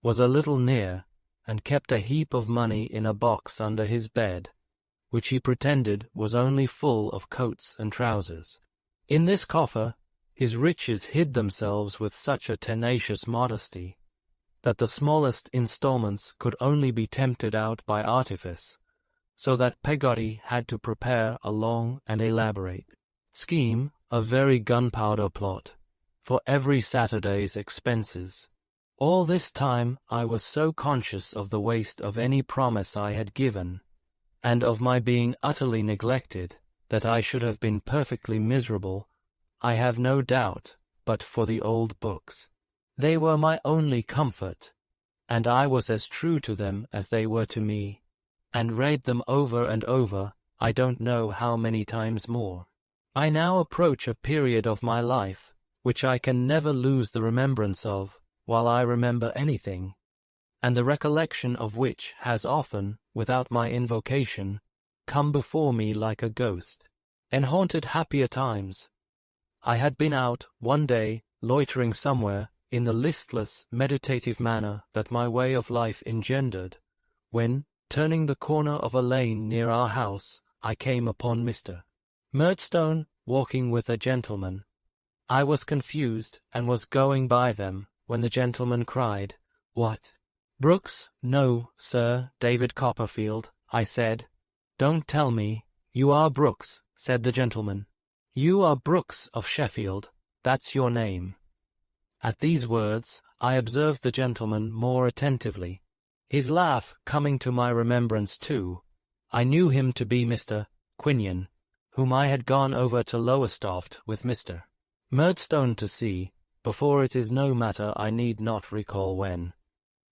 was a little near, and kept a heap of money in a box under his bed, which he pretended was only full of coats and trousers. In this coffer his riches hid themselves with such a tenacious modesty, that the smallest instalments could only be tempted out by artifice, so that Peggotty had to prepare a long and elaborate scheme, a very gunpowder plot, for every Saturday's expenses. All this time I was so conscious of the waste of any promise I had given, and of my being utterly neglected, that I should have been perfectly miserable, I have no doubt, but for the old books. They were my only comfort, and I was as true to them as they were to me, and read them over and over, I don't know how many times more. I now approach a period of my life, which I can never lose the remembrance of, while I remember anything, and the recollection of which has often, without my invocation, come before me like a ghost, and haunted happier times. I had been out, one day, loitering somewhere, in the listless, meditative manner that my way of life engendered, when, turning the corner of a lane near our house, I came upon Mr. Murdstone walking with a gentleman. I was confused, and was going by them, when the gentleman cried, "What? Brooks?" "No, sir, David Copperfield," I said. "Don't tell me. You are Brooks," said the gentleman. "You are Brooks of Sheffield. That's your name." At these words, I observed the gentleman more attentively. His laugh coming to my remembrance too, I knew him to be Mr. Quinion, whom I had gone over to Lowestoft with Mr. Murdstone to see, before it is no matter, I need not recall when.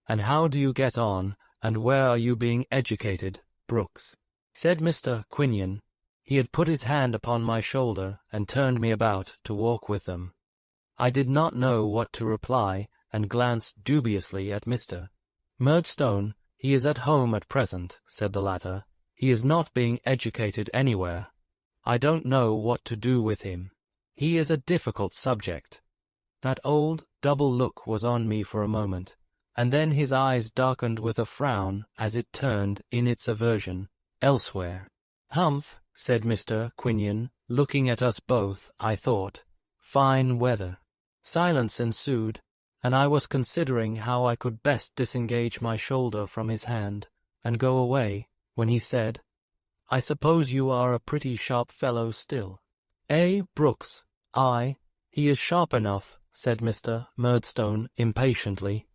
"And how do you get on, and where are you being educated, Brooks?" said Mr. Quinion. He had put his hand upon my shoulder, and turned me about to walk with them. I did not know what to reply, and glanced dubiously at Mr. Murdstone. "He is at home at present," said the latter. "He is not being educated anywhere. I don't know what to do with him. He is a difficult subject." That old, double look was on me for a moment, and then his eyes darkened with a frown as it turned, in its aversion, elsewhere. "Humph," said Mr. Quinion, looking at us both, I thought. "Fine weather." Silence ensued, and I was considering how I could best disengage my shoulder from his hand, and go away, when he said, "I suppose you are a pretty sharp fellow still." "Eh, Brooks? He is sharp enough," said Mr. Murdstone impatiently.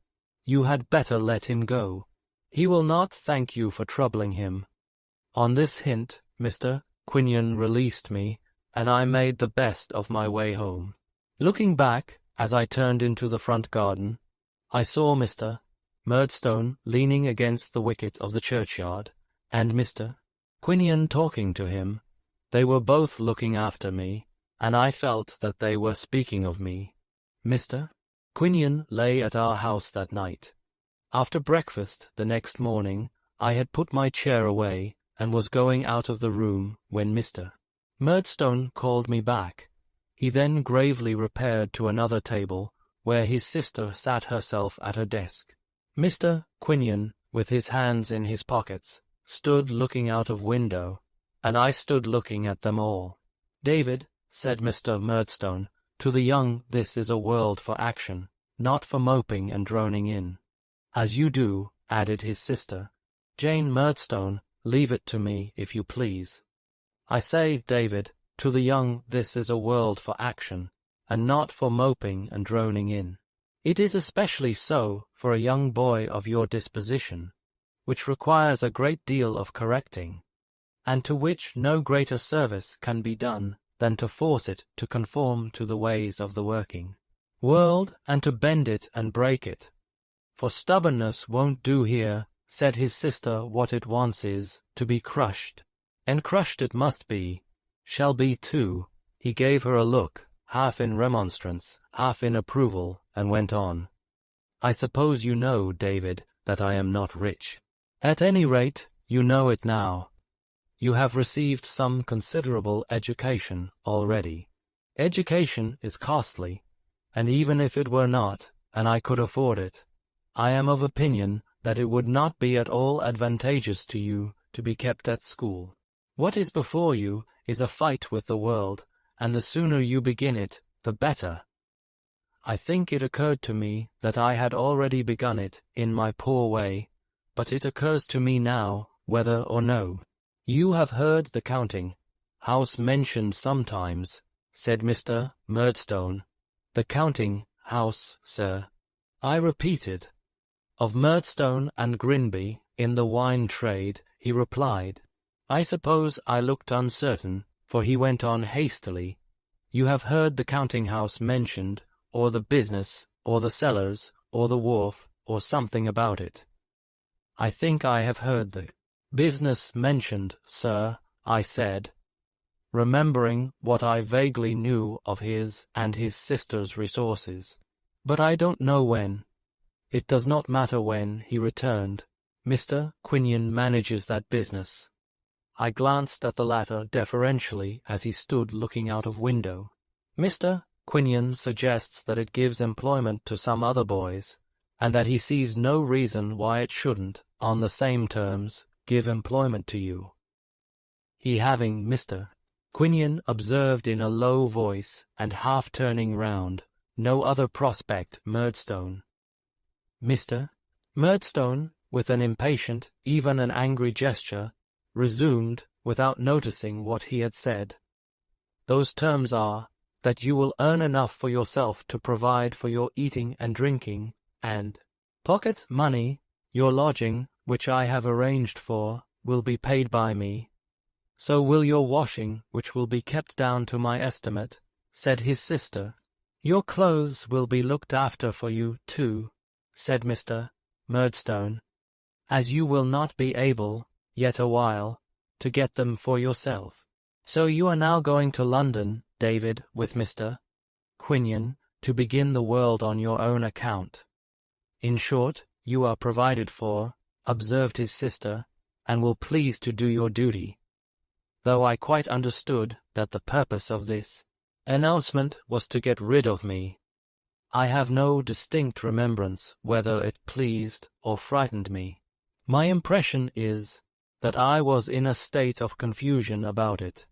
"You had better let him go. He will not thank you for troubling him." On this hint, Mr. Quinion released me, and I made the best of my way home. Looking back, as I turned into the front garden, I saw Mr. Murdstone leaning against the wicket of the churchyard, and Mr. Quinion talking to him. They were both looking after me, and I felt that they were speaking of me. Mr. Quinion lay at our house that night. After breakfast the next morning, I had put my chair away, and was going out of the room, when Mr. Murdstone called me back. He then gravely repaired to another table, where his sister sat herself at her desk. Mr. Quinion, with his hands in his pockets, stood looking out of window, and I stood looking at them all. "David," said Mr. Murdstone, "to the young this is a world for action, not for moping and droning in." "As you do," added his sister. "Jane Murdstone, leave it to me, if you please." "I say, David, to the young this is a world for action, and not for moping and droning in. It is especially so for a young boy of your disposition, which requires a great deal of correcting, and to which no greater service can be done than to force it to conform to the ways of the working world, and to bend it and break it. For stubbornness won't do here," said his sister. "What it wants is to be crushed, and crushed it must be, shall be too." He gave her a look, half in remonstrance, half in approval, and went on. "I suppose you know, David, that I am not rich. At any rate, you know it now. You have received some considerable education already. Education is costly, and even if it were not, and I could afford it, I am of opinion that it would not be at all advantageous to you to be kept at school. What is before you is a fight with the world, and the sooner you begin it, the better." I think it occurred to me that I had already begun it in my poor way, but it occurs to me now, whether or no. "You have heard the counting-house mentioned sometimes," said Mr. Murdstone. "The counting-house, sir?" I repeated. "Of Murdstone and Grinby, in the wine trade," he replied. I suppose I looked uncertain, for he went on hastily. "You have heard the counting-house mentioned, or the business, or the cellars, or the wharf, or something about it." "I think I have heard the business mentioned, sir," I said, remembering what I vaguely knew of his and his sister's resources. "But I don't know when." "It does not matter when," he returned. "Mr. Quinion manages that business." I glanced at the latter deferentially as he stood looking out of window. "Mr. Quinion suggests that it gives employment to some other boys, and that he sees no reason why it shouldn't, on the same terms, give employment to you." He having Mr. Quinion observed in a low voice, and half turning round, "No other prospect, Murdstone." Mr. Murdstone, with an impatient, even an angry gesture, resumed, without noticing what he had said. "Those terms are, that you will earn enough for yourself to provide for your eating and drinking, and pocket money. Your lodging, which I have arranged for, will be paid by me. So will your washing, which will be kept down to my estimate," said his sister. "Your clothes will be looked after for you, too," said Mr. Murdstone, "as you will not be able, yet awhile, to get them for yourself. So you are now going to London, David, with Mr. Quinion, to begin the world on your own account. In short, you are provided for," observed his sister, "and will please to do your duty." Though I quite understood that the purpose of this announcement was to get rid of me, I have no distinct remembrance whether it pleased or frightened me. My impression is that I was in a state of confusion about it,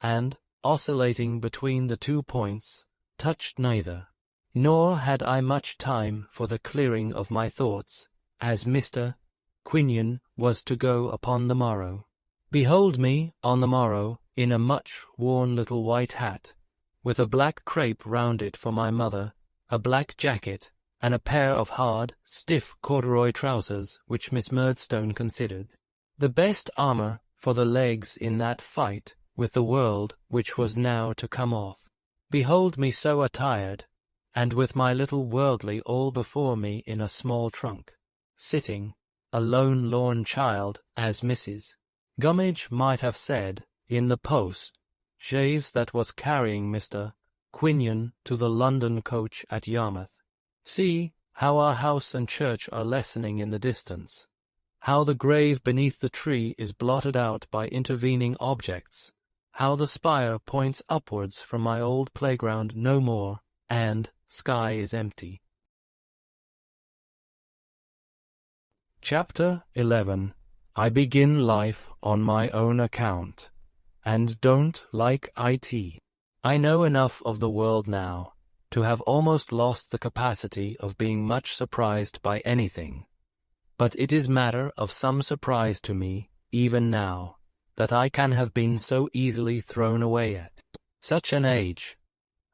and, oscillating between the 2 points, touched neither. Nor had I much time for the clearing of my thoughts, as Mr. Quinion was to go upon the morrow. Behold me, on the morrow, in a much-worn little white hat, with a black crape round it for my mother, a black jacket, and a pair of hard, stiff corduroy trousers which Miss Murdstone considered the best armour for the legs in that fight with the world which was now to come off. Behold me so attired, and with my little worldly all before me in a small trunk, sitting, a lone lorn child, as Mrs. Gummidge might have said, in the post-chaise that was carrying Mr. Quinion to the London coach at Yarmouth. See how our house and church are lessening in the distance, how the grave beneath the tree is blotted out by intervening objects, how the spire points upwards from my old playground no more, and sky is empty. Chapter 11. I begin life on my own account, and don't like it. I know enough of the world now to have almost lost the capacity of being much surprised by anything. But it is matter of some surprise to me, even now, that I can have been so easily thrown away at such an age.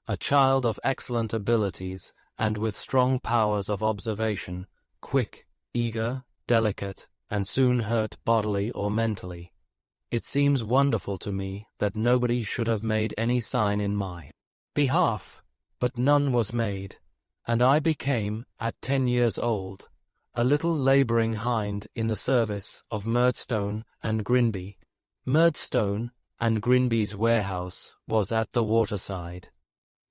A child of excellent abilities, and with strong powers of observation, quick, eager, delicate, and soon hurt bodily or mentally. It seems wonderful to me that nobody should have made any sign in my behalf, but none was made, and I became, at 10 years old, a little labouring hind in the service of Murdstone and Grinby. Murdstone and Grinby's warehouse was at the waterside.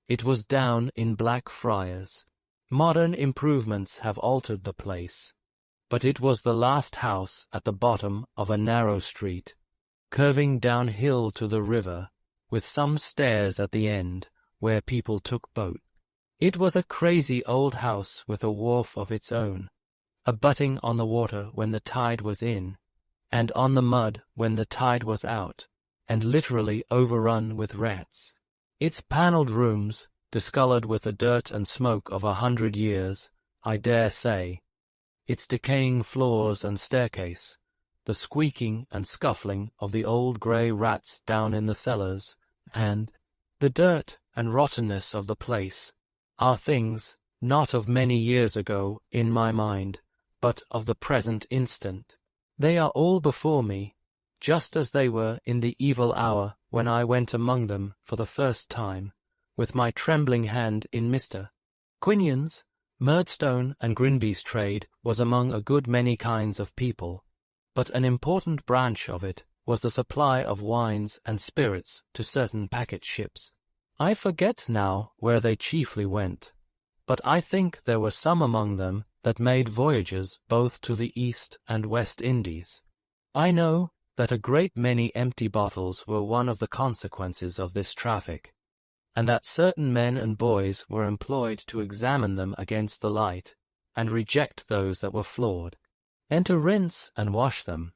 It was down in Blackfriars. Modern improvements have altered the place, but it was the last house at the bottom of a narrow street, curving downhill to the river, with some stairs at the end where people took boat. It was a crazy old house with a wharf of its own, abutting on the water when the tide was in, and on the mud when the tide was out, and literally overrun with rats. Its panelled rooms, discoloured with the dirt and smoke of 100 years, I dare say, its decaying floors and staircase, the squeaking and scuffling of the old grey rats down in the cellars, and the dirt and rottenness of the place, are things, not of many years ago, in my mind, but of the present instant. They are all before me, just as they were in the evil hour when I went among them for the first time, with my trembling hand in Mr. Quinion's, Murdstone and Grinby's trade was among a good many kinds of people, but an important branch of it was the supply of wines and spirits to certain packet ships. I forget now where they chiefly went, but I think there were some among them that made voyages both to the East and West Indies. I know that a great many empty bottles were one of the consequences of this traffic, and that certain men and boys were employed to examine them against the light, and reject those that were flawed, and to rinse and wash them.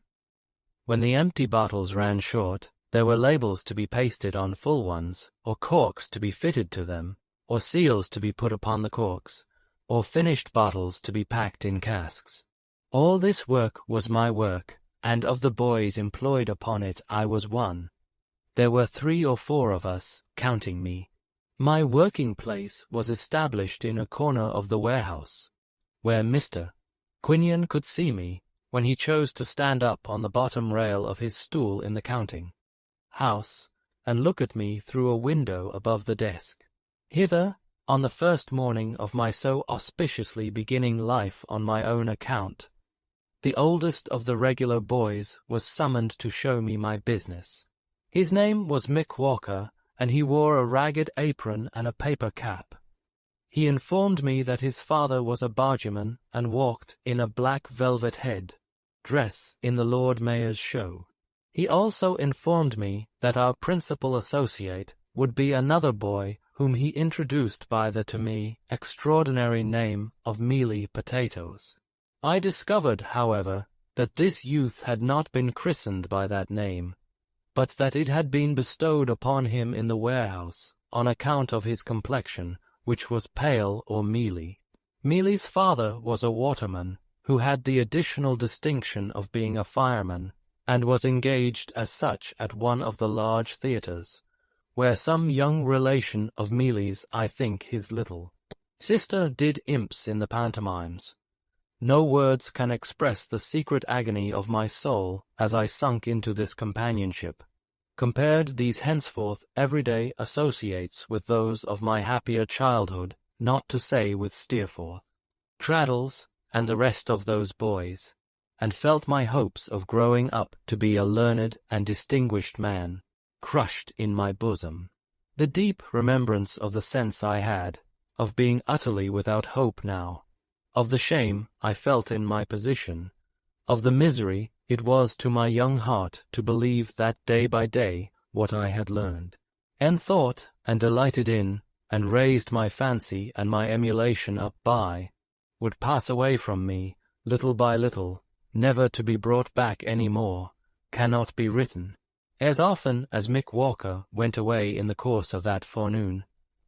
When the empty bottles ran short, there were labels to be pasted on full ones, or corks to be fitted to them, or seals to be put upon the corks, or finished bottles to be packed in casks. All this work was my work, and of the boys employed upon it I was one. There were 3 or 4 of us, counting me. My working place was established in a corner of the warehouse, where Mr. Quinion could see me when he chose to stand up on the bottom rail of his stool in the counting house and look at me through a window above the desk. Hither, on the first morning of my so auspiciously beginning life on my own account, the oldest of the regular boys was summoned to show me my business. His name was Mick Walker, and he wore a ragged apron and a paper cap. He informed me that his father was a bargeman and walked in a black velvet head dress in the Lord Mayor's show. He also informed me that our principal associate would be another boy whom he introduced by the, to me, extraordinary name of Mealy Potatoes. I discovered, however, that this youth had not been christened by that name, but that it had been bestowed upon him in the warehouse on account of his complexion, which was pale or mealy. Mealy's father was a waterman, who had the additional distinction of being a fireman, and was engaged as such at one of the large theatres, where some young relation of Mealy's, I think his little sister, did imps in the pantomimes. No words can express the secret agony of my soul as I sunk into this companionship, compared these henceforth everyday associates with those of my happier childhood, not to say with Steerforth, Traddles, and the rest of those boys, and felt my hopes of growing up to be a learned and distinguished man crushed in my bosom. The deep remembrance of the sense I had of being utterly without hope now, of the shame I felt in my position, of the misery it was to my young heart to believe that day by day what I had learned, and thought and delighted in, and raised my fancy and my emulation up by, would pass away from me, little by little, never to be brought back any more, cannot be written. As often as Mick Walker went away in the course of that forenoon,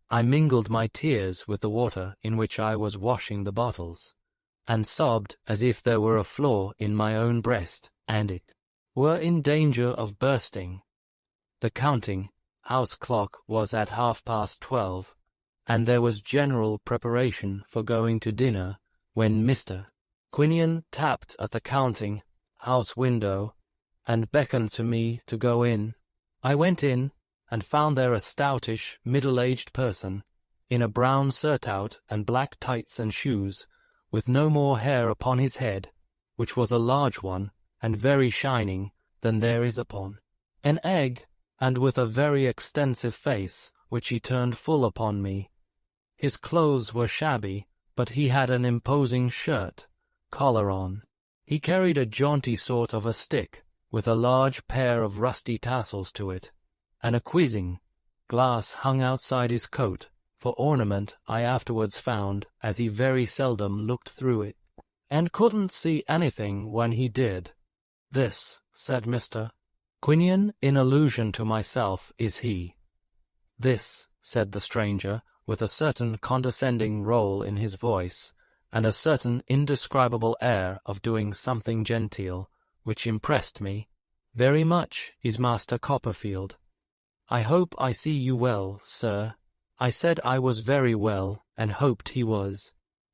I mingled my tears with the water in which I was washing the bottles, and sobbed as if there were a flaw in my own breast, and it were in danger of bursting. The counting-house clock was at 12:30, and there was general preparation for going to dinner, when Mr. Quinion tapped at the counting-house window, and beckoned to me to go in. I went in, and found there a stoutish, middle-aged person, in a brown surtout and black tights and shoes, with no more hair upon his head, which was a large one, and very shining, than there is upon an egg, and with a very extensive face, which he turned full upon me. His clothes were shabby, but he had an imposing shirt, collar on. He carried a jaunty sort of a stick, with a large pair of rusty tassels to it, and a quizzing glass hung outside his coat, for ornament I afterwards found, as he very seldom looked through it, and couldn't see anything when he did. This, said Mr. Quinion, in allusion to myself, is he. This, said the stranger, with a certain condescending roll in his voice, and a certain indescribable air of doing something genteel, which impressed me very much, is Master Copperfield. I hope I see you well, sir. I said I was very well, and hoped he was.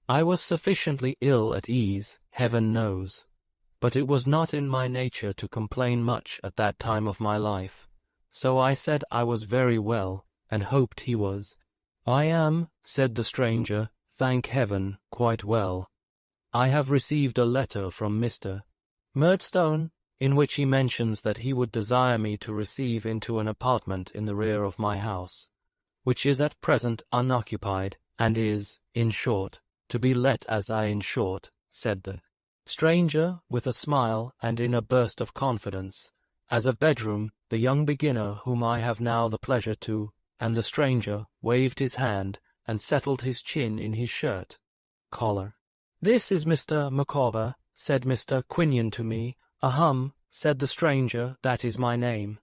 I was sufficiently ill at ease, heaven knows. But it was not in my nature to complain much at that time of my life. So I said I was very well, and hoped he was. I am, said the stranger, thank heaven, quite well. I have received a letter from Mr. Murdstone, in which he mentions that he would desire me to receive into an apartment in the rear of my house, which is at present unoccupied, and is, in short, to be let as I in short, said the stranger, with a smile and in a burst of confidence, as a bedroom, the young beginner whom I have now the pleasure to, and the stranger waved his hand and settled his chin in his shirt collar. This is Mr. Micawber, said Mr. Quinion to me. Ahem, said the stranger, that is my name.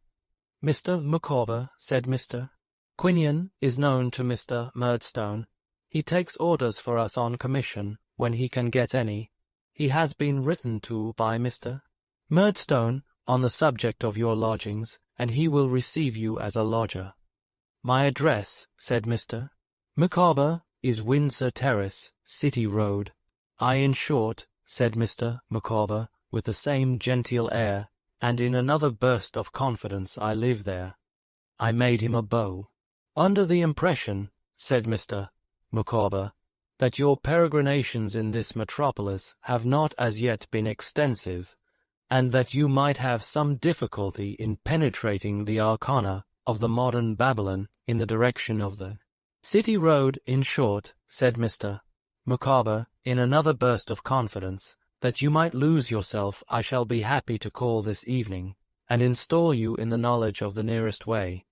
Mr. Micawber, said Mr. Quinion, is known to Mr. Murdstone. He takes orders for us on commission, when he can get any. He has been written to by Mr. Murdstone on the subject of your lodgings, and he will receive you as a lodger. My address, said Mr. Micawber, is Windsor Terrace, City Road. I in short, said Mr. Micawber, with the same genteel air, and in another burst of confidence, I live there. I made him a bow. Under the impression, said Mr. Micawber, that your peregrinations in this metropolis have not as yet been extensive, and that you might have some difficulty in penetrating the arcana of the modern Babylon in the direction of the City Road, in short, said Mr. Micawber, in another burst of confidence, that you might lose yourself, I shall be happy to call this evening, and install you in the knowledge of the nearest way.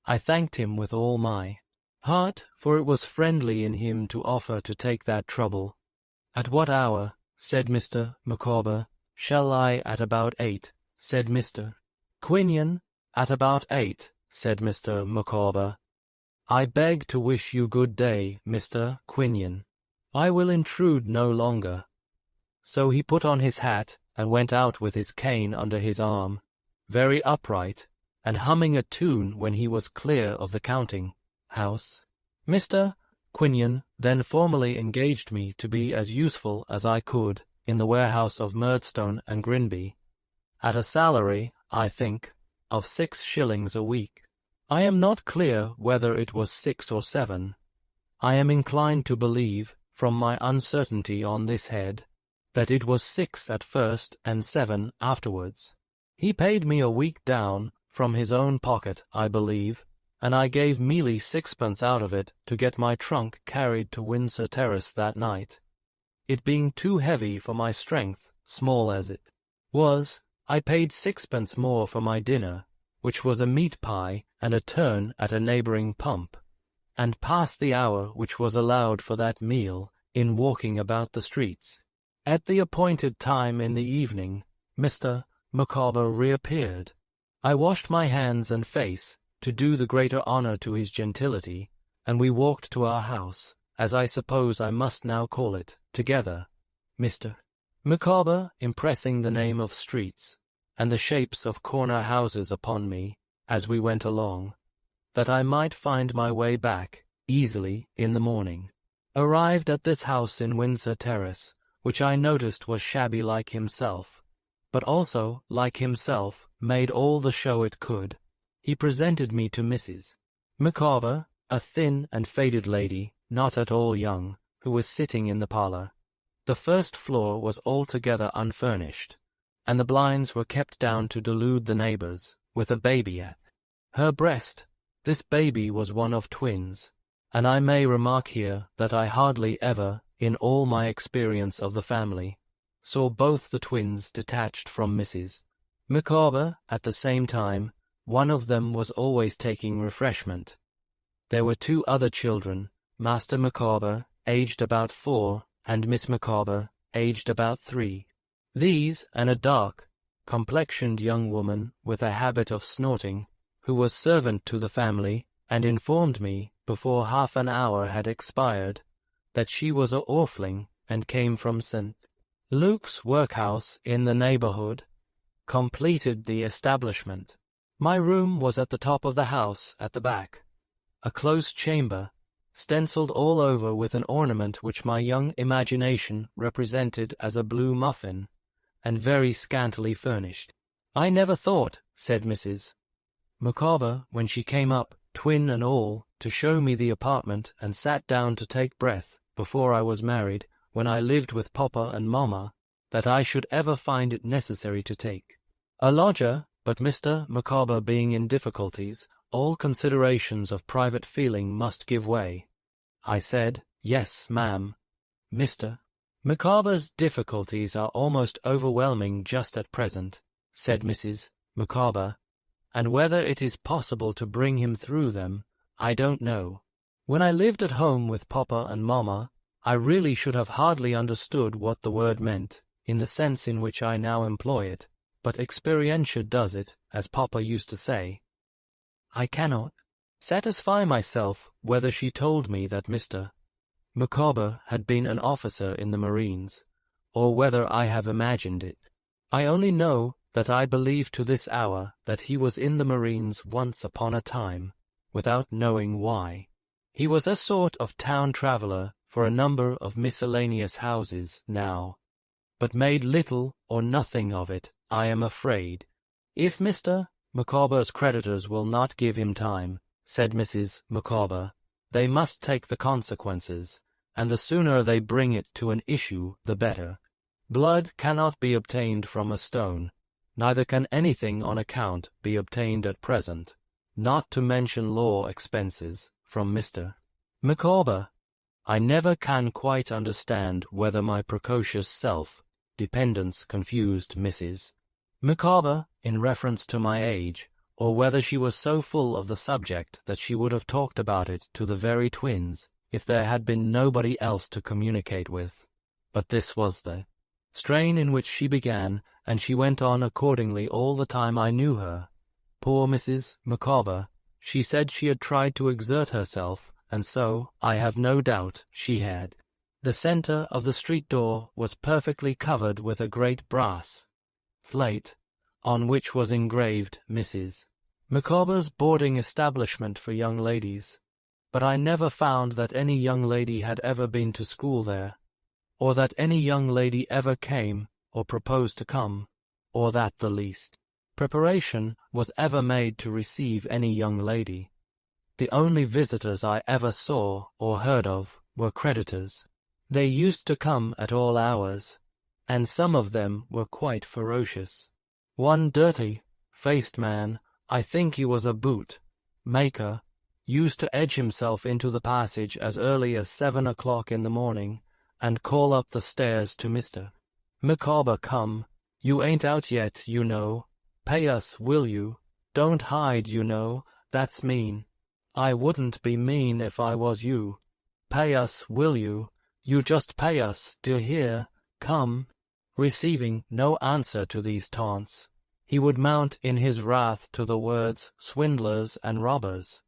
I thanked him with all my heart, for it was friendly in him to offer to take that trouble. At what hour, said Mr. Micawber, shall I? At about 8, said Mr. Quinion. At about 8, said Mr. Micawber. I beg to wish you good day, Mr. Quinion. I will intrude no longer. So he put on his hat and went out with his cane under his arm, very upright, and humming a tune when he was clear of the counting-house. Mr. Quinion then formally engaged me to be as useful as I could in the warehouse of Murdstone and Grinby, at a salary, I think, of 6 shillings a week. I am not clear whether it was 6 or 7. I am inclined to believe, from my uncertainty on this head, that it was 6 at first and 7 afterwards. He paid me a week down from his own pocket, I believe, and I gave mealy 6pence out of it to get my trunk carried to Windsor Terrace that night. It being too heavy for my strength, small as it was, I paid 6pence more for my dinner, which was a meat pie and a turn at a neighbouring pump, and passed the hour which was allowed for that meal in walking about the streets. At the appointed time in the evening, Mr. Micawber reappeared. I washed my hands and face, to do the greater honour to his gentility, and we walked to our house, as I suppose I must now call it, together, Mr. Micawber impressing the name of streets, and the shapes of corner houses upon me, as we went along, that I might find my way back, easily, in the morning. Arrived at this house in Windsor Terrace, which I noticed was shabby like himself, but also, like himself, made all the show it could. He presented me to Mrs. Micawber, a thin and faded lady, not at all young, who was sitting in the parlour. The first floor was altogether unfurnished, and the blinds were kept down to delude the neighbours, with a baby at her breast. This baby was one of twins, and I may remark here that I hardly ever, in all my experience of the family, saw both the twins detached from Mrs. Micawber at the same time. One of them was always taking refreshment. There were 2 other children, Master Micawber, aged about 4, and Miss Micawber, aged about 3. These, and a dark-complexioned young woman with a habit of snorting, who was servant to the family, and informed me, before half an hour had expired, that she was a orphan and came from St. Luke's workhouse in the neighbourhood, completed the establishment. My room was at the top of the house at the back, a closed chamber, stenciled all over with an ornament which my young imagination represented as a blue muffin, and very scantily furnished. "I never thought," said Mrs. Micawber, when she came up, twin and all, to show me the apartment and sat down to take breath, before I was married, when I lived with Papa and Mamma, that I should ever find it necessary to take a lodger, but Mr. Micawber being in difficulties, all considerations of private feeling must give way. I said, "Yes, ma'am." "Mr. Micawber's difficulties are almost overwhelming just at present," said Mrs. Micawber, "and whether it is possible to bring him through them, I don't know. When I lived at home with Papa and Mamma, I really should have hardly understood what the word meant, in the sense in which I now employ it, but experientia does it, as Papa used to say. I cannot satisfy myself whether she told me that Mr. Micawber had been an officer in the Marines, or whether I have imagined it. I only know that I believe to this hour that he was in the Marines once upon a time, without knowing why. He was a sort of town traveller for a number of miscellaneous houses now, but made little or nothing of it, I am afraid. If Mr. Micawber's creditors will not give him time, said Mrs. Micawber, they must take the consequences, and the sooner they bring it to an issue, the better. Blood cannot be obtained from a stone, neither can anything on account be obtained at present, not to mention law expenses, from Mr. Micawber. I never can quite understand whether my precocious self-dependence confused Mrs. Micawber in reference to my age, or whether she was so full of the subject that she would have talked about it to the very twins, if there had been nobody else to communicate with. But this was the strain in which she began, and she went on accordingly all the time I knew her. Poor Mrs. Micawber, she said she had tried to exert herself, and so, I have no doubt, she had. The centre of the street door was perfectly covered with a great brass plate, on which was engraved Mrs. Micawber's boarding establishment for young ladies, but I never found that any young lady had ever been to school there, or that any young lady ever came, or proposed to come, or that the least preparation was ever made to receive any young lady. The only visitors I ever saw or heard of were creditors. They used to come at all hours, and some of them were quite ferocious. One dirty-faced man, I think he was a boot-maker, used to edge himself into the passage as early as 7 o'clock in the morning, and call up the stairs to Mr. Micawber, "Come, you ain't out yet, you know. Pay us, will you? Don't hide, you know, that's mean. I wouldn't be mean if I was you. Pay us, will you? You just pay us, d'ye hear? Come." Receiving no answer to these taunts, he would mount in his wrath to the words swindlers and robbers,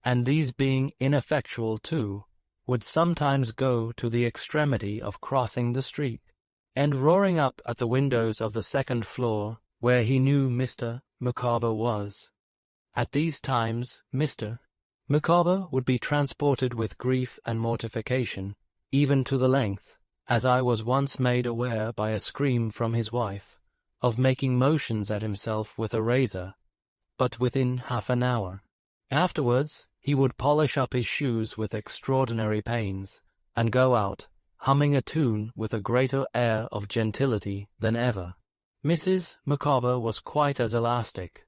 and these being ineffectual too, would sometimes go to the extremity of crossing the street, and roaring up at the windows of the second floor, where he knew Mr. Micawber was. At these times Mr. Micawber would be transported with grief and mortification, even to the length, as I was once made aware by a scream from his wife, of making motions at himself with a razor, but within half an hour. Afterwards he would polish up his shoes with extraordinary pains, and go out, humming a tune with a greater air of gentility than ever. Mrs. Micawber was quite as elastic.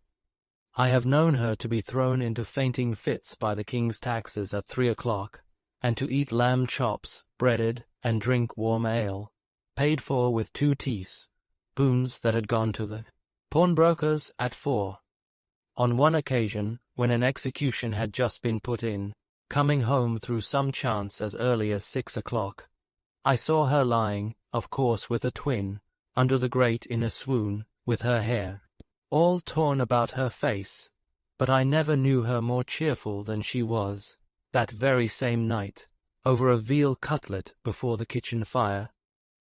I have known her to be thrown into fainting fits by the king's taxes at 3 o'clock, and to eat lamb chops, breaded, and drink warm ale, paid for with 2 teaspoons that had gone to the pawnbrokers at 4. On one occasion, when an execution had just been put in, coming home through some chance as early as 6 o'clock, I saw her lying, of course with a twin, under the grate in a swoon, with her hair all torn about her face, but I never knew her more cheerful than she was, that very same night, over a veal cutlet before the kitchen fire,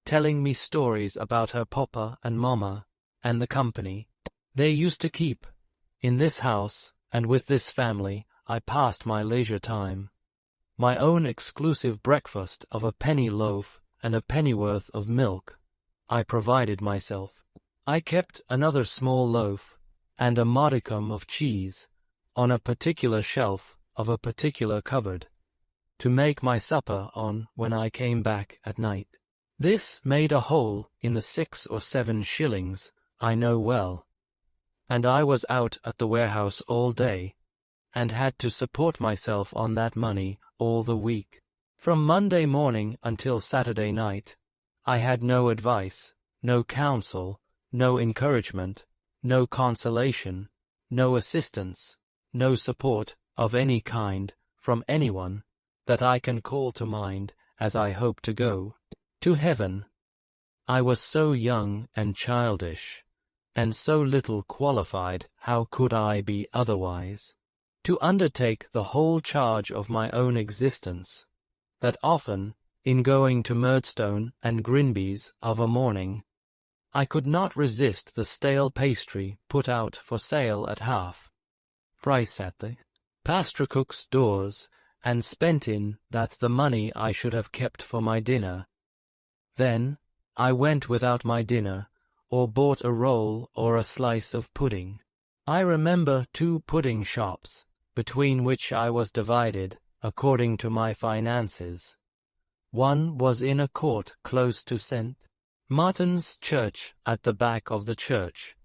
telling me stories about her papa and mamma, and the company they used to keep. In this house, and with this family, I passed my leisure time. My own exclusive breakfast of a penny loaf and a pennyworth of milk I provided myself. I kept another small loaf and a modicum of cheese on a particular shelf of a particular cupboard to make my supper on when I came back at night. This made a hole in the 6 or 7 shillings, I know well, and I was out at the warehouse all day, and had to support myself on that money all the week. From Monday morning until Saturday night, I had no advice, no counsel, no encouragement, no consolation, no assistance, no support of any kind from anyone that I can call to mind as I hope to go to heaven. I was so young and childish, and so little qualified, how could I be otherwise, to undertake the whole charge of my own existence, that often, in going to Murdstone and Grinby's of a morning, I could not resist the stale pastry put out for sale at half price at the pastrycook's doors, and spent in that the money I should have kept for my dinner. Then I went without my dinner, or bought a roll or a slice of pudding. I remember 2 pudding shops, between which I was divided, according to my finances. One was in a court close to St. Martin's Church at the back of the church,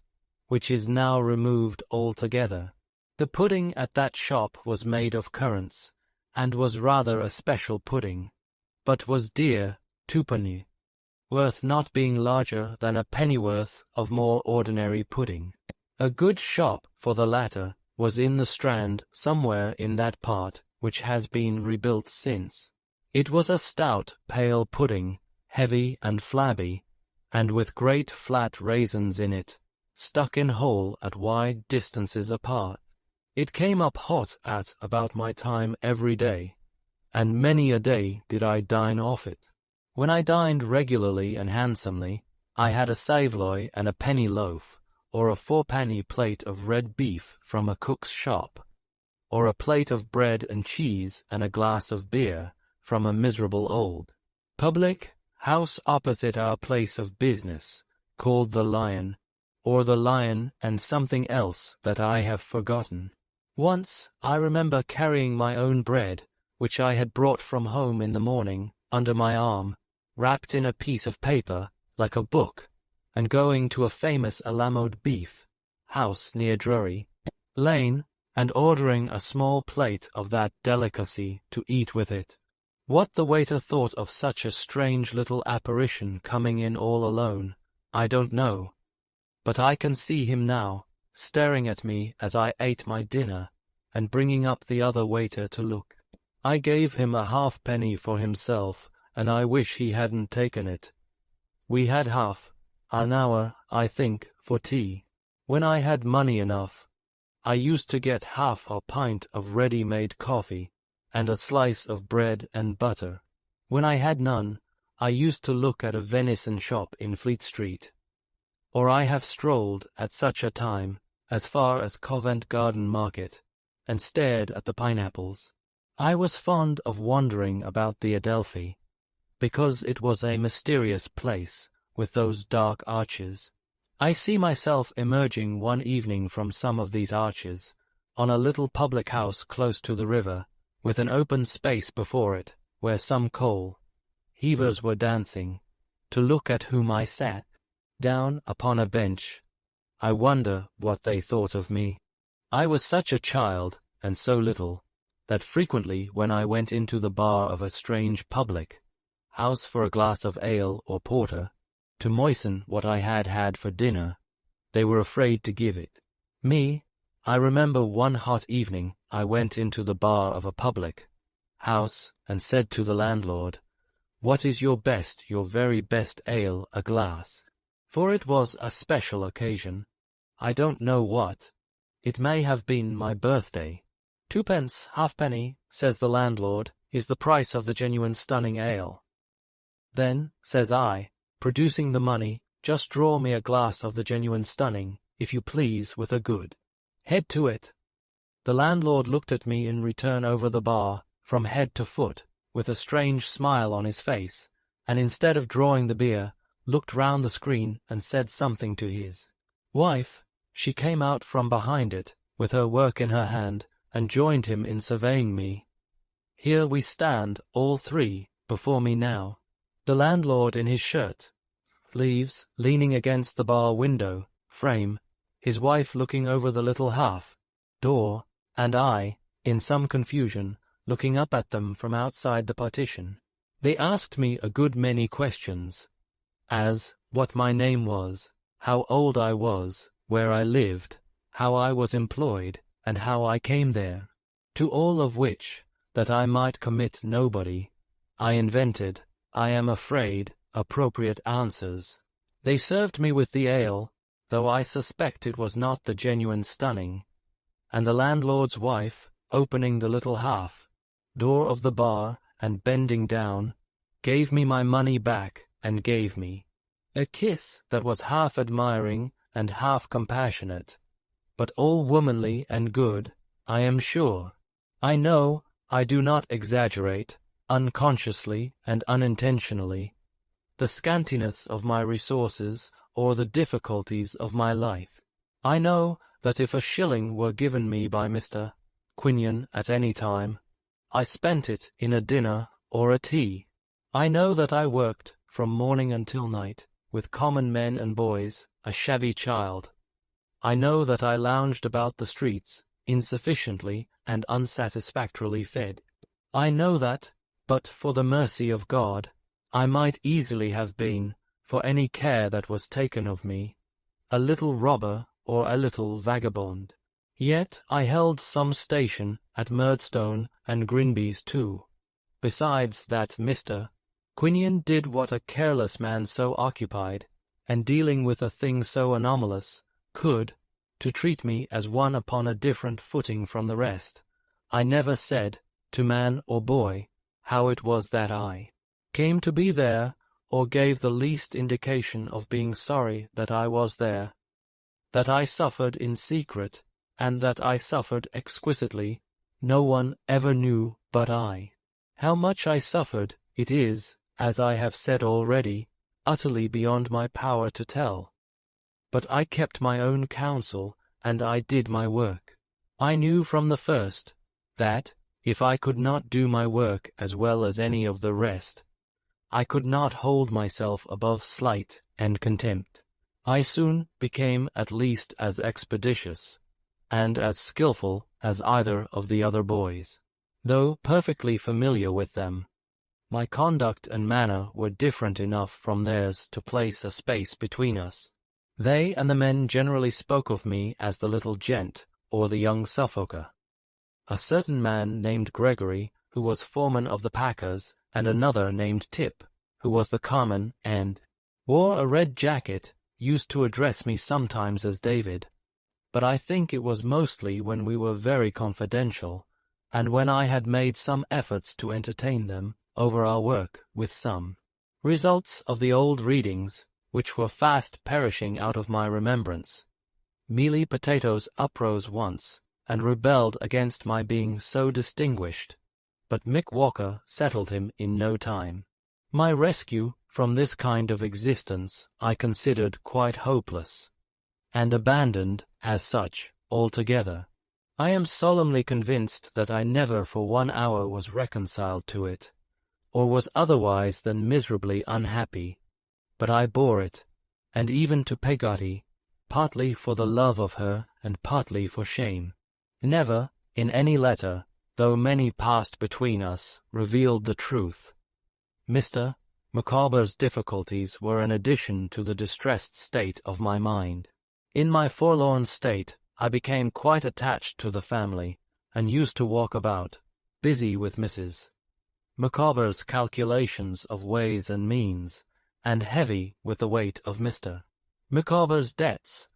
which is now removed altogether. The pudding at that shop was made of currants, and was rather a special pudding, but was dear, 2d, worth not being larger than a pennyworth of more ordinary pudding. A good shop for the latter was in the Strand somewhere in that part, which has been rebuilt since. It was a stout, pale pudding, heavy and flabby, and with great flat raisins in it, stuck in whole at wide distances apart. It came up hot at about my time every day, and many a day did I dine off it. When I dined regularly and handsomely, I had a saveloy and a penny loaf, or a 4-penny plate of red beef from a cook's shop, or a plate of bread and cheese and a glass of beer from a miserable old public house opposite our place of business, called the Lion, or the Lion and something else that I have forgotten. Once I remember carrying my own bread, which I had brought from home in the morning, under my arm, wrapped in a piece of paper, like a book, and going to a famous Alamoed beef house near Drury Lane, and ordering a small plate of that delicacy to eat with it. What the waiter thought of such a strange little apparition coming in all alone, I don't know, but I can see him now, staring at me as I ate my dinner, and bringing up the other waiter to look. I gave him a halfpenny for himself, and I wish he hadn't taken it. We had half an hour, I think, for tea. When I had money enough, I used to get half a pint of ready-made coffee, and a slice of bread and butter. When I had none, I used to look at a venison shop in Fleet Street, or I have strolled at such a time as far as Covent Garden Market, and stared at the pineapples. I was fond of wandering about the Adelphi, because it was a mysterious place with those dark arches. I see myself emerging one evening from some of these arches, on a little public house close to the river, with an open space before it, where some coal heavers were dancing, to look at whom I sat down upon a bench. I wonder what they thought of me. I was such a child, and so little, that frequently when I went into the bar of a strange public house for a glass of ale or porter, to moisten what I had had for dinner, they were afraid to give it me. I remember one hot evening I went into the bar of a public house, and said to the landlord, "What is your best, your very best ale, a glass?" For it was a special occasion. I don't know what. It may have been my birthday. "2d, halfpenny," says the landlord, "is the price of the genuine stunning ale." "Then," says I, producing the money, Just draw me a glass of the genuine stunning, if you please, with a good head to it." The landlord looked at me in return over the bar, from head to foot, with a strange smile on his face, and instead of drawing the beer, looked round the screen and said something to his wife. She came out from behind it, with her work in her hand, and joined him in surveying me. Here we stand, all three, before me now. The landlord in his shirt sleeves, leaning against the bar window frame, his wife looking over the little half-door, and I, in some confusion, looking up at them from outside the partition. They asked me a good many questions, as what my name was, how old I was, where I lived, how I was employed, and how I came there, to all of which, that I might commit nobody, I invented, I am afraid, appropriate answers. They served me with the ale, though I suspect it was not the genuine stunning, and the landlord's wife, opening the little half-door of the bar and bending down, gave me my money back and gave me a kiss that was half admiring and half compassionate, but all womanly and good, I am sure. I know I do not exaggerate, unconsciously and unintentionally, the scantiness of my resources or the difficulties of my life. I know that if a shilling were given me by Mr. Quinion at any time, I spent it in a dinner or a tea. I know that I worked from morning until night, with common men and boys, a shabby child. I know that I lounged about the streets, insufficiently and unsatisfactorily fed. I know that, but for the mercy of God, I might easily have been, for any care that was taken of me, a little robber or a little vagabond. Yet I held some station at Murdstone and Grinby's too. Besides that Mr. Quinion did what a careless man so occupied, and dealing with a thing so anomalous, could, to treat me as one upon a different footing from the rest. I never said, to man or boy, how it was that I came to be there, or gave the least indication of being sorry that I was there. That I suffered in secret, and that I suffered exquisitely, no one ever knew but I. How much I suffered, it is, as I have said already, utterly beyond my power to tell. But I kept my own counsel, and I did my work. I knew from the first, that, if I could not do my work as well as any of the rest, I could not hold myself above slight and contempt. I soon became at least as expeditious, and as skilful as either of the other boys. Though perfectly familiar with them, my conduct and manner were different enough from theirs to place a space between us. They and the men generally spoke of me as the little gent, or the young Suffolker. A certain man named Gregory, who was foreman of the packers, and another named Tip, who was the carman and wore a red jacket, used to address me sometimes as David, but I think it was mostly when we were very confidential, and when I had made some efforts to entertain them over our work with some results of the old readings, which were fast perishing out of my remembrance. Mealy Potatoes uprose once, and rebelled against my being so distinguished, but Mick Walker settled him in no time. My rescue from this kind of existence I considered quite hopeless, and abandoned, as such, altogether. I am solemnly convinced that I never for 1 hour was reconciled to it, or was otherwise than miserably unhappy, but I bore it, and even to Peggotty, partly for the love of her and partly for shame. Never, in any letter, though many passed between us, revealed the truth. Mr. Micawber's difficulties were an addition to the distressed state of my mind. In my forlorn state, I became quite attached to the family, and used to walk about, busy with Mrs. Micawber's calculations of ways and means, and heavy with the weight of Mr. Micawber's debts,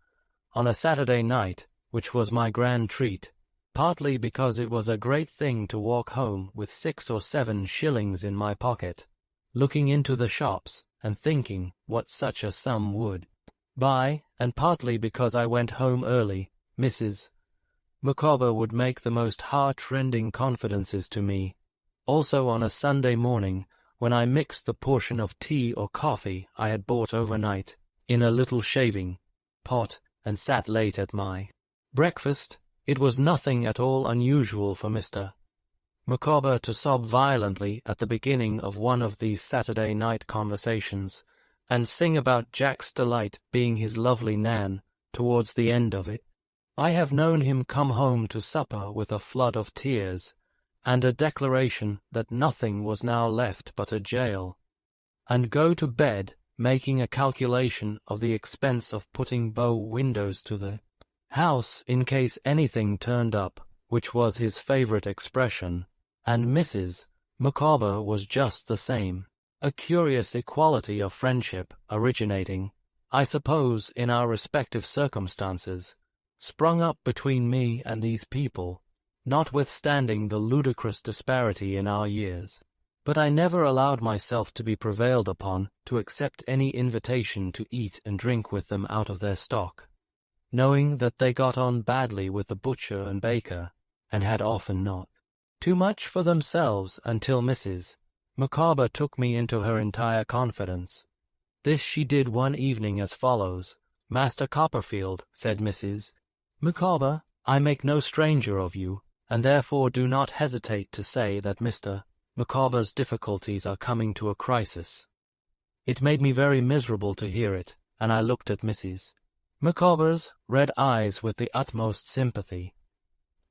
on a Saturday night, which was my grand treat, partly because it was a great thing to walk home with 6 or 7 shillings in my pocket, looking into the shops, and thinking what such a sum would buy, and partly because I went home early, Mrs. Micawber would make the most heart-rending confidences to me. Also on a Sunday morning, when I mixed the portion of tea or coffee I had bought overnight in a little shaving pot and sat late at my breakfast, it was nothing at all unusual for Mr. Micawber to sob violently at the beginning of one of these Saturday night conversations, and sing about Jack's delight being his lovely Nan towards the end of it. I have known him come home to supper with a flood of tears, and a declaration that nothing was now left but a jail, and go to bed making a calculation of the expense of putting bow windows to the house in case anything turned up, which was his favourite expression, and Mrs. Micawber was just the same. A curious equality of friendship originating, I suppose, in our respective circumstances, sprung up between me and these people, notwithstanding the ludicrous disparity in our years. But I never allowed myself to be prevailed upon to accept any invitation to eat and drink with them out of their stock, knowing that they got on badly with the butcher and baker, and had often not too much for themselves until Mrs. Micawber took me into her entire confidence. This she did one evening as follows. "Master Copperfield," said Mrs. Micawber, "I make no stranger of you, and therefore do not hesitate to say that Mr. Micawber's difficulties are coming to a crisis." It made me very miserable to hear it, and I looked at Mrs. Micawber's red eyes with the utmost sympathy.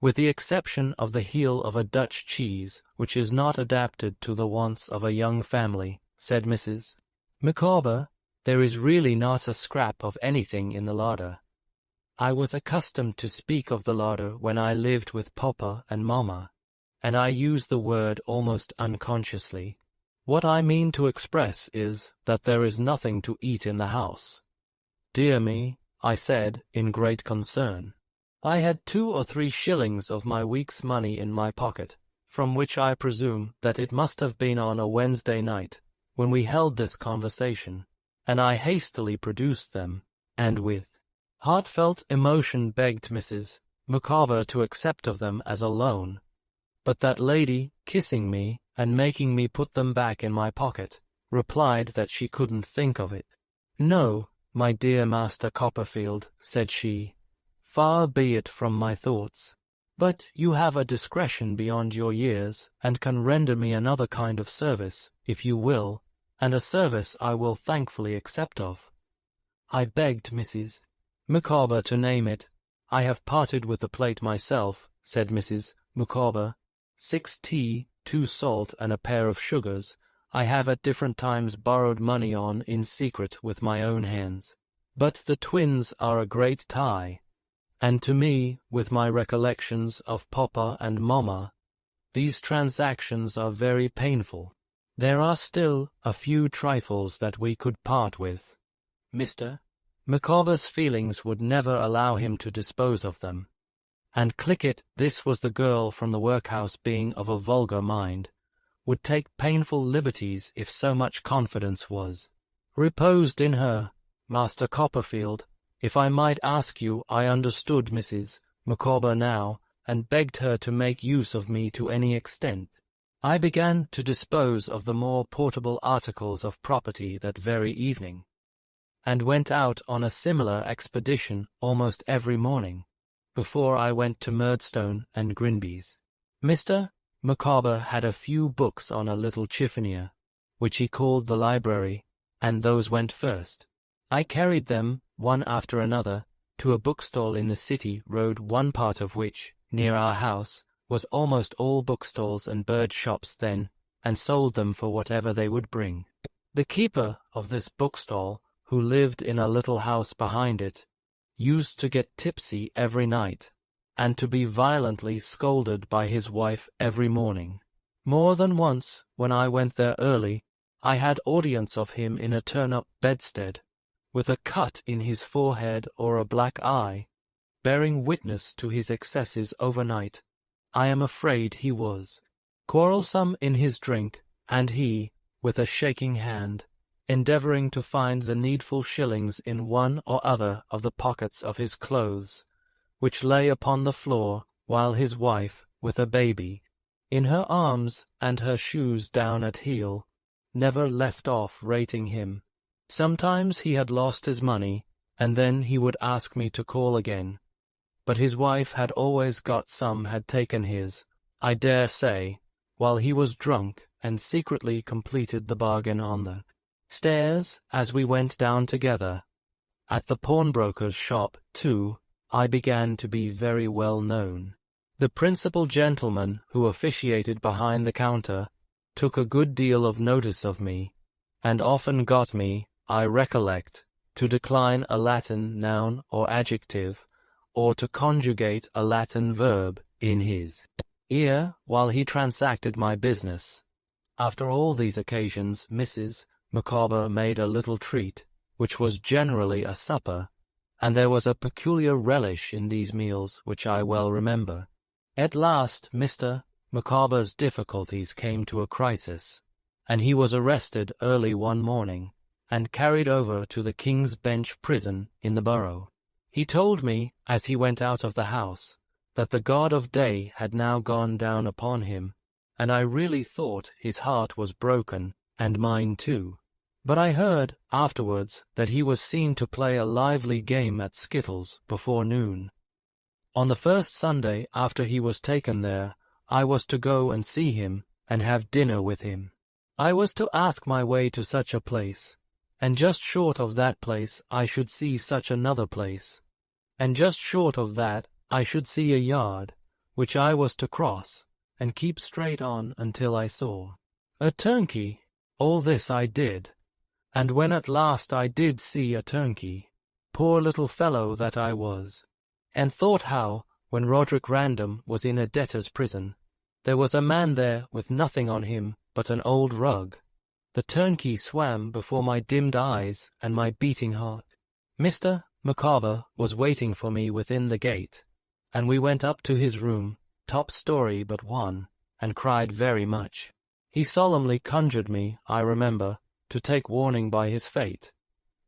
"With the exception of the heel of a Dutch cheese, which is not adapted to the wants of a young family," said Mrs. Micawber, "there is really not a scrap of anything in the larder. I was accustomed to speak of the larder when I lived with Papa and Mamma, and I use the word almost unconsciously. What I mean to express is that there is nothing to eat in the house." "Dear me," I said, in great concern. I had 2 or 3 shillings of my week's money in my pocket, from which I presume that it must have been on a Wednesday night, when we held this conversation, and I hastily produced them, and with heartfelt emotion begged Mrs. Micawber to accept of them as a loan. But that lady, kissing me, and making me put them back in my pocket, replied that she couldn't think of it. "No, my dear Master Copperfield," said she, "far be it from my thoughts. But you have a discretion beyond your years, and can render me another kind of service, if you will, and a service I will thankfully accept of." I begged Mrs. Micawber to name it. "I have parted with the plate myself," said Mrs. Micawber. 6 tea, 2 salt, and a pair of sugars, I have at different times borrowed money on in secret with my own hands. But the twins are a great tie, and to me, with my recollections of Papa and Mamma, these transactions are very painful. There are still a few trifles that we could part with. Mr. Micawber's feelings would never allow him to dispose of them. And Clickett, this was the girl from the workhouse being of a vulgar mind, would take painful liberties if so much confidence was reposed in her. Master Copperfield, if I might ask you, I understood Mrs. Micawber now, and begged her to make use of me to any extent. I began to dispose of the more portable articles of property that very evening, and went out on a similar expedition almost every morning, before I went to Murdstone and Grinby's. Mr. Micawber had a few books on a little chiffonier, which he called the library, and those went first. I carried them, one after another, to a bookstall in the City Road, one part of which, near our house, was almost all bookstalls and bird shops then, and sold them for whatever they would bring. The keeper of this bookstall, who lived in a little house behind it, used to get tipsy every night, and to be violently scolded by his wife every morning. More than once, when I went there early, I had audience of him in a turn-up bedstead, with a cut in his forehead or a black eye, bearing witness to his excesses overnight. I am afraid he was quarrelsome in his drink, and he, with a shaking hand, endeavouring to find the needful shillings in one or other of the pockets of his clothes, which lay upon the floor, while his wife, with a baby in her arms and her shoes down at heel, never left off rating him. Sometimes he had lost his money, and then he would ask me to call again. But his wife had always got some had taken his, I dare say, while he was drunk, and secretly completed the bargain on the stairs as we went down together. At the pawnbroker's shop, too, I began to be very well known. The principal gentleman who officiated behind the counter took a good deal of notice of me, and often got me, I recollect, to decline a Latin noun or adjective, or to conjugate a Latin verb in his ear while he transacted my business. After all these occasions, Mrs. Micawber made a little treat, which was generally a supper, and there was a peculiar relish in these meals which I well remember. At last Mr. Micawber's difficulties came to a crisis, and he was arrested early one morning, and carried over to the King's Bench prison in the Borough. He told me, as he went out of the house, that the god of day had now gone down upon him, and I really thought his heart was broken, and mine too. But I heard, afterwards, that he was seen to play a lively game at skittles before noon. On the first Sunday after he was taken there, I was to go and see him, and have dinner with him. I was to ask my way to such a place, and just short of that place I should see such another place, and just short of that I should see a yard, which I was to cross, and keep straight on until I saw a turnkey. All this I did, and when at last I did see a turnkey, poor little fellow that I was, and thought how, when Roderick Random was in a debtor's prison, there was a man there with nothing on him but an old rug, the turnkey swam before my dimmed eyes and my beating heart. Mr. Micawber was waiting for me within the gate, and we went up to his room, top story but one, and cried very much. He solemnly conjured me, I remember, to take warning by his fate,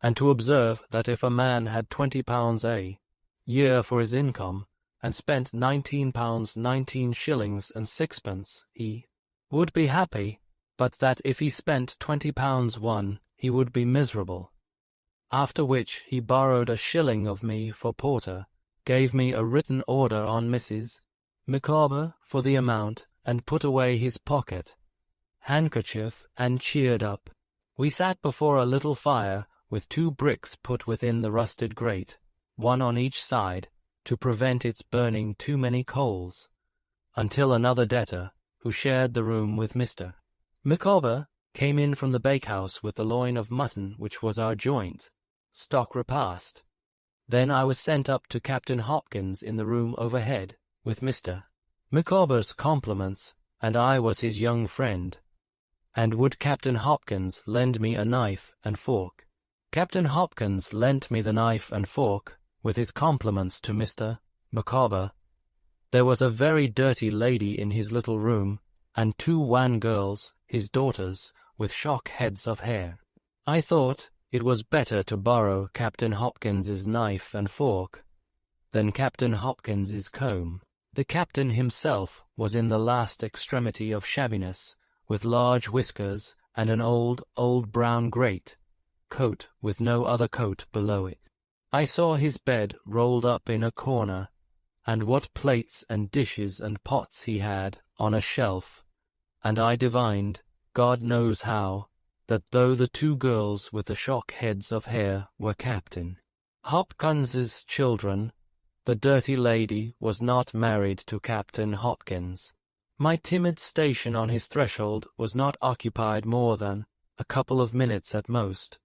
and to observe that if a man had £20 a year for his income, and spent £19 19 shillings and sixpence, he would be happy, but that if he spent £20 one, he would be miserable. After which he borrowed a shilling of me for porter, gave me a written order on Mrs. Micawber for the amount, and put away his pocket handkerchief, and cheered up. We sat before a little fire, with 2 bricks put within the rusted grate, one on each side, to prevent its burning too many coals, until another debtor, who shared the room with Mr. Micawber, came in from the bakehouse with the loin of mutton which was our joint stock repast. Then I was sent up to Captain Hopkins in the room overhead, with Mr. Micawber's compliments, and I was his young friend. And would Captain Hopkins lend me a knife and fork? Captain Hopkins lent me the knife and fork, with his compliments to Mr. Micawber. There was a very dirty lady in his little room, and 2 wan girls, his daughters, with shock heads of hair. I thought it was better to borrow Captain Hopkins's knife and fork than Captain Hopkins's comb. The captain himself was in the last extremity of shabbiness, with large whiskers and an old brown great coat with no other coat below it. I saw his bed rolled up in a corner, and what plates and dishes and pots he had on a shelf, and I divined, God knows how, that though the 2 girls with the shock heads of hair were Captain Hopkins's children, the dirty lady was not married to Captain Hopkins. My timid station on his threshold was not occupied more than a couple of minutes at most,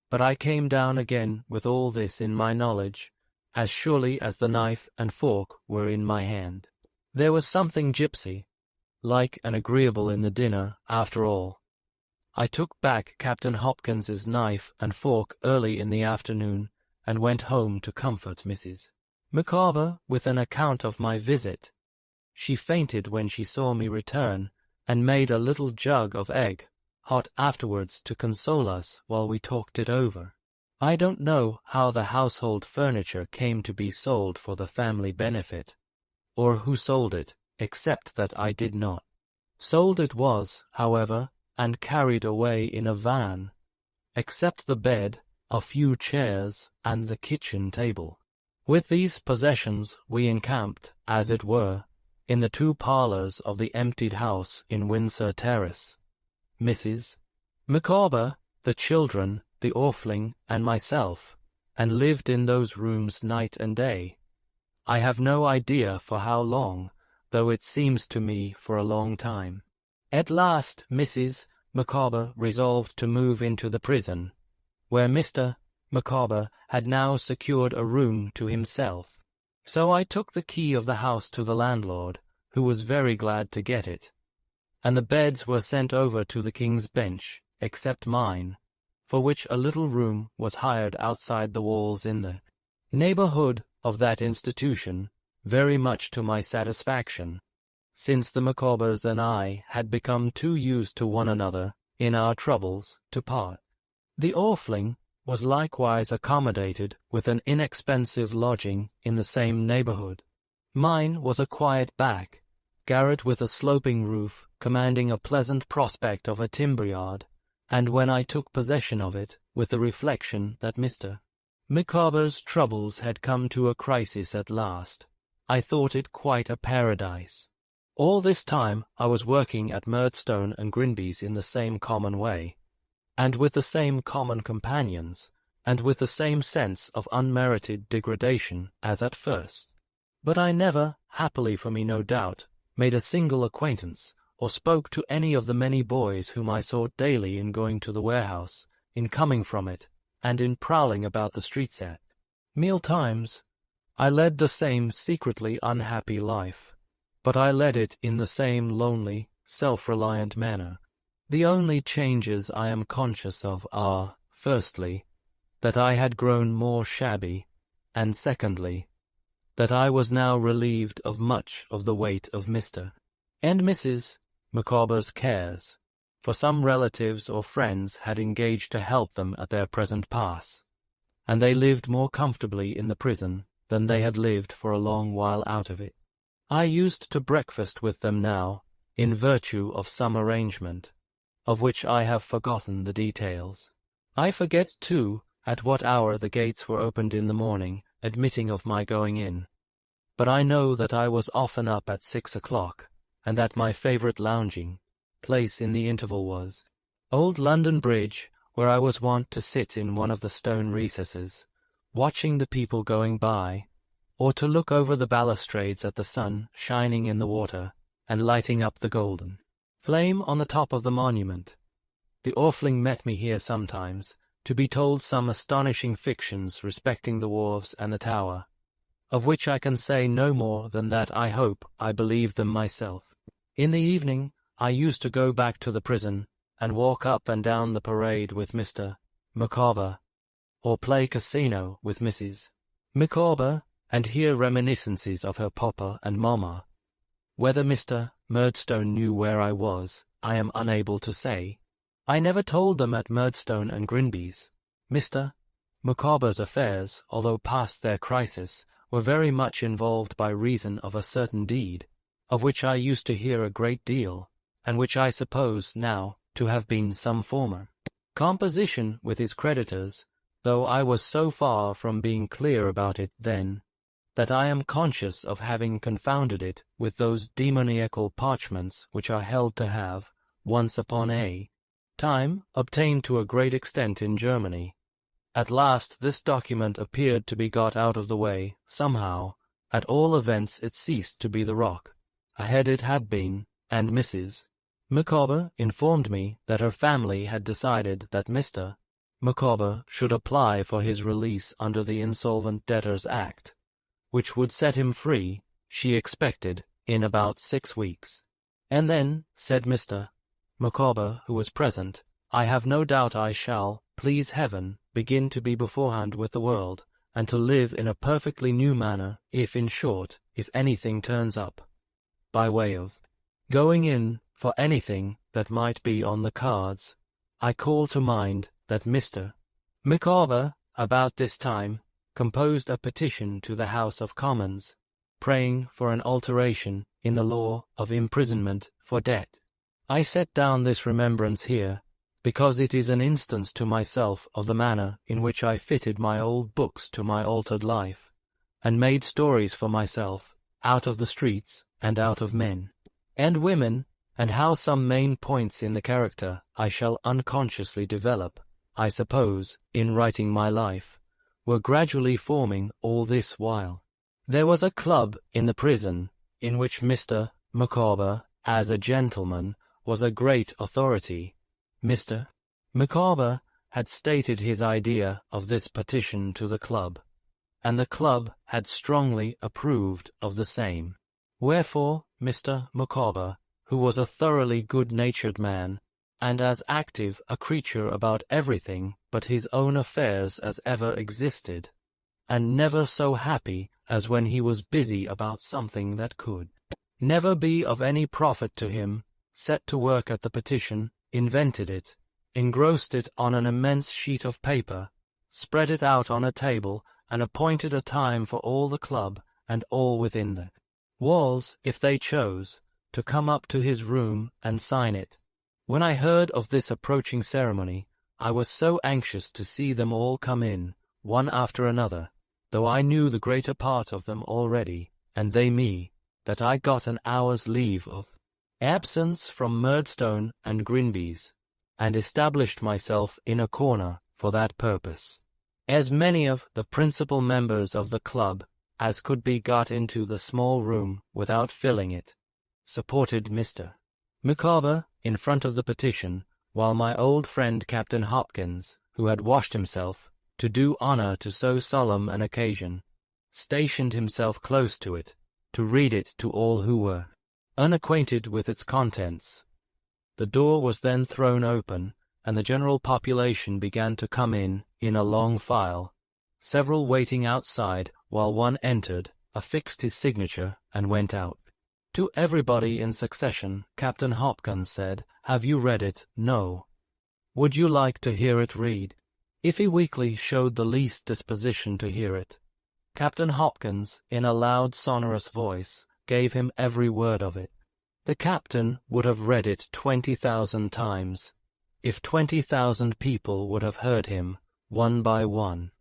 but I came down again with all this in my knowledge, as surely as the knife and fork were in my hand. There was something gipsy, like and agreeable in the dinner, after all. I took back Captain Hopkins's knife and fork early in the afternoon, and went home to comfort Mrs. Micawber with an account of my visit. She fainted when she saw me return, and made a little jug of egg, hot afterwards to console us while we talked it over. I don't know how the household furniture came to be sold for the family benefit, or who sold it, except that I did not. Sold it was, however, and carried away in a van, except the bed, a few chairs, and the kitchen table. With these possessions we encamped, as it were, in the 2 parlours of the emptied house in Windsor Terrace. Mrs. Micawber, the children, the orphan, and myself, and lived in those rooms night and day. I have no idea for how long, though it seems to me for a long time. At last Mrs. Micawber resolved to move into the prison, where Mr. Micawber had now secured a room to himself. So I took the key of the house to the landlord, who was very glad to get it, and the beds were sent over to the King's Bench, except mine, for which a little room was hired outside the walls in the neighbourhood of that institution, very much to my satisfaction, since the Micawbers and I had become too used to one another, in our troubles, to part. The orphan was likewise accommodated with an inexpensive lodging in the same neighbourhood. Mine was a quiet back garret with a sloping roof commanding a pleasant prospect of a timber yard, and when I took possession of it, with the reflection that Mr. Micawber's troubles had come to a crisis at last, I thought it quite a paradise. All this time I was working at Murdstone and Grinby's in the same common way, and with the same common companions, and with the same sense of unmerited degradation as at first. But I never, happily for me no doubt, made a single acquaintance, or spoke to any of the many boys whom I saw daily in going to the warehouse, in coming from it, and in prowling about the streets at meal times. I led the same secretly unhappy life, but I led it in the same lonely, self-reliant manner. The only changes I am conscious of are, firstly, that I had grown more shabby, and secondly, that I was now relieved of much of the weight of Mr. and Mrs. Micawber's cares, for some relatives or friends had engaged to help them at their present pass, and they lived more comfortably in the prison than they had lived for a long while out of it. I used to breakfast with them now, in virtue of some arrangement, of which I have forgotten the details. I forget, too, at what hour the gates were opened in the morning, admitting of my going in. But I know that I was often up at 6 o'clock, and that my favourite lounging place in the interval was Old London Bridge, where I was wont to sit in one of the stone recesses, watching the people going by, or to look over the balustrades at the sun shining in the water, and lighting up the golden flame on the top of the monument. The orphan met me here sometimes, to be told some astonishing fictions respecting the wharves and the tower, of which I can say no more than that I hope I believe them myself. In the evening I used to go back to the prison, and walk up and down the parade with Mr. Micawber, or play casino with Mrs. Micawber, and hear reminiscences of her papa and mamma. Whether Mr. Murdstone knew where I was, I am unable to say. I never told them at Murdstone and Grinby's. Mr. Micawber's affairs, although past their crisis, were very much involved by reason of a certain deed, of which I used to hear a great deal, and which I suppose now to have been some former composition with his creditors, though I was so far from being clear about it then, that I am conscious of having confounded it with those demoniacal parchments which are held to have, once upon a time, obtained to a great extent in Germany. At last this document appeared to be got out of the way, somehow. At all events it ceased to be the rock ahead it had been, and Mrs. Micawber informed me that her family had decided that Mr. Micawber should apply for his release under the Insolvent Debtors Act, which would set him free, she expected, in about 6 weeks. And then, said Mr. Micawber, who was present, I have no doubt I shall, please heaven, begin to be beforehand with the world, and to live in a perfectly new manner, if, in short, if anything turns up, by way of going in for anything that might be on the cards. I call to mind that Mr. Micawber, about this time, composed a petition to the House of Commons, praying for an alteration in the law of imprisonment for debt. I set down this remembrance here, because it is an instance to myself of the manner in which I fitted my old books to my altered life, and made stories for myself, out of the streets and out of men and women, and how some main points in the character I shall unconsciously develop, I suppose, in writing my life, were gradually forming all this while. There was a club in the prison, in which Mr. Micawber, as a gentleman, was a great authority. Mr. Micawber had stated his idea of this petition to the club, and the club had strongly approved of the same. Wherefore Mr. Micawber, who was a thoroughly good-natured man, and as active a creature about everything but his own affairs as ever existed, and never so happy as when he was busy about something that could never be of any profit to him, set to work at the petition, invented it, engrossed it on an immense sheet of paper, spread it out on a table, and appointed a time for all the club, and all within the walls, if they chose, to come up to his room and sign it. When I heard of this approaching ceremony, I was so anxious to see them all come in, one after another, though I knew the greater part of them already, and they me, that I got an hour's leave of absence from Murdstone and Grinby's, and established myself in a corner for that purpose. As many of the principal members of the club as could be got into the small room without filling it, supported Mr. Micawber in front of the petition, while my old friend Captain Hopkins, who had washed himself, to do honour to so solemn an occasion, stationed himself close to it, to read it to all who were unacquainted with its contents. The door was then thrown open, and the general population began to come in a long file, several waiting outside while one entered, affixed his signature, and went out. To everybody in succession, Captain Hopkins said, "Have you read it? No. Would you like to hear it read?" If he weakly showed the least disposition to hear it, Captain Hopkins, in a loud sonorous voice, gave him every word of it. The captain would have read it 20,000 times, if 20,000 people would have heard him, one by one.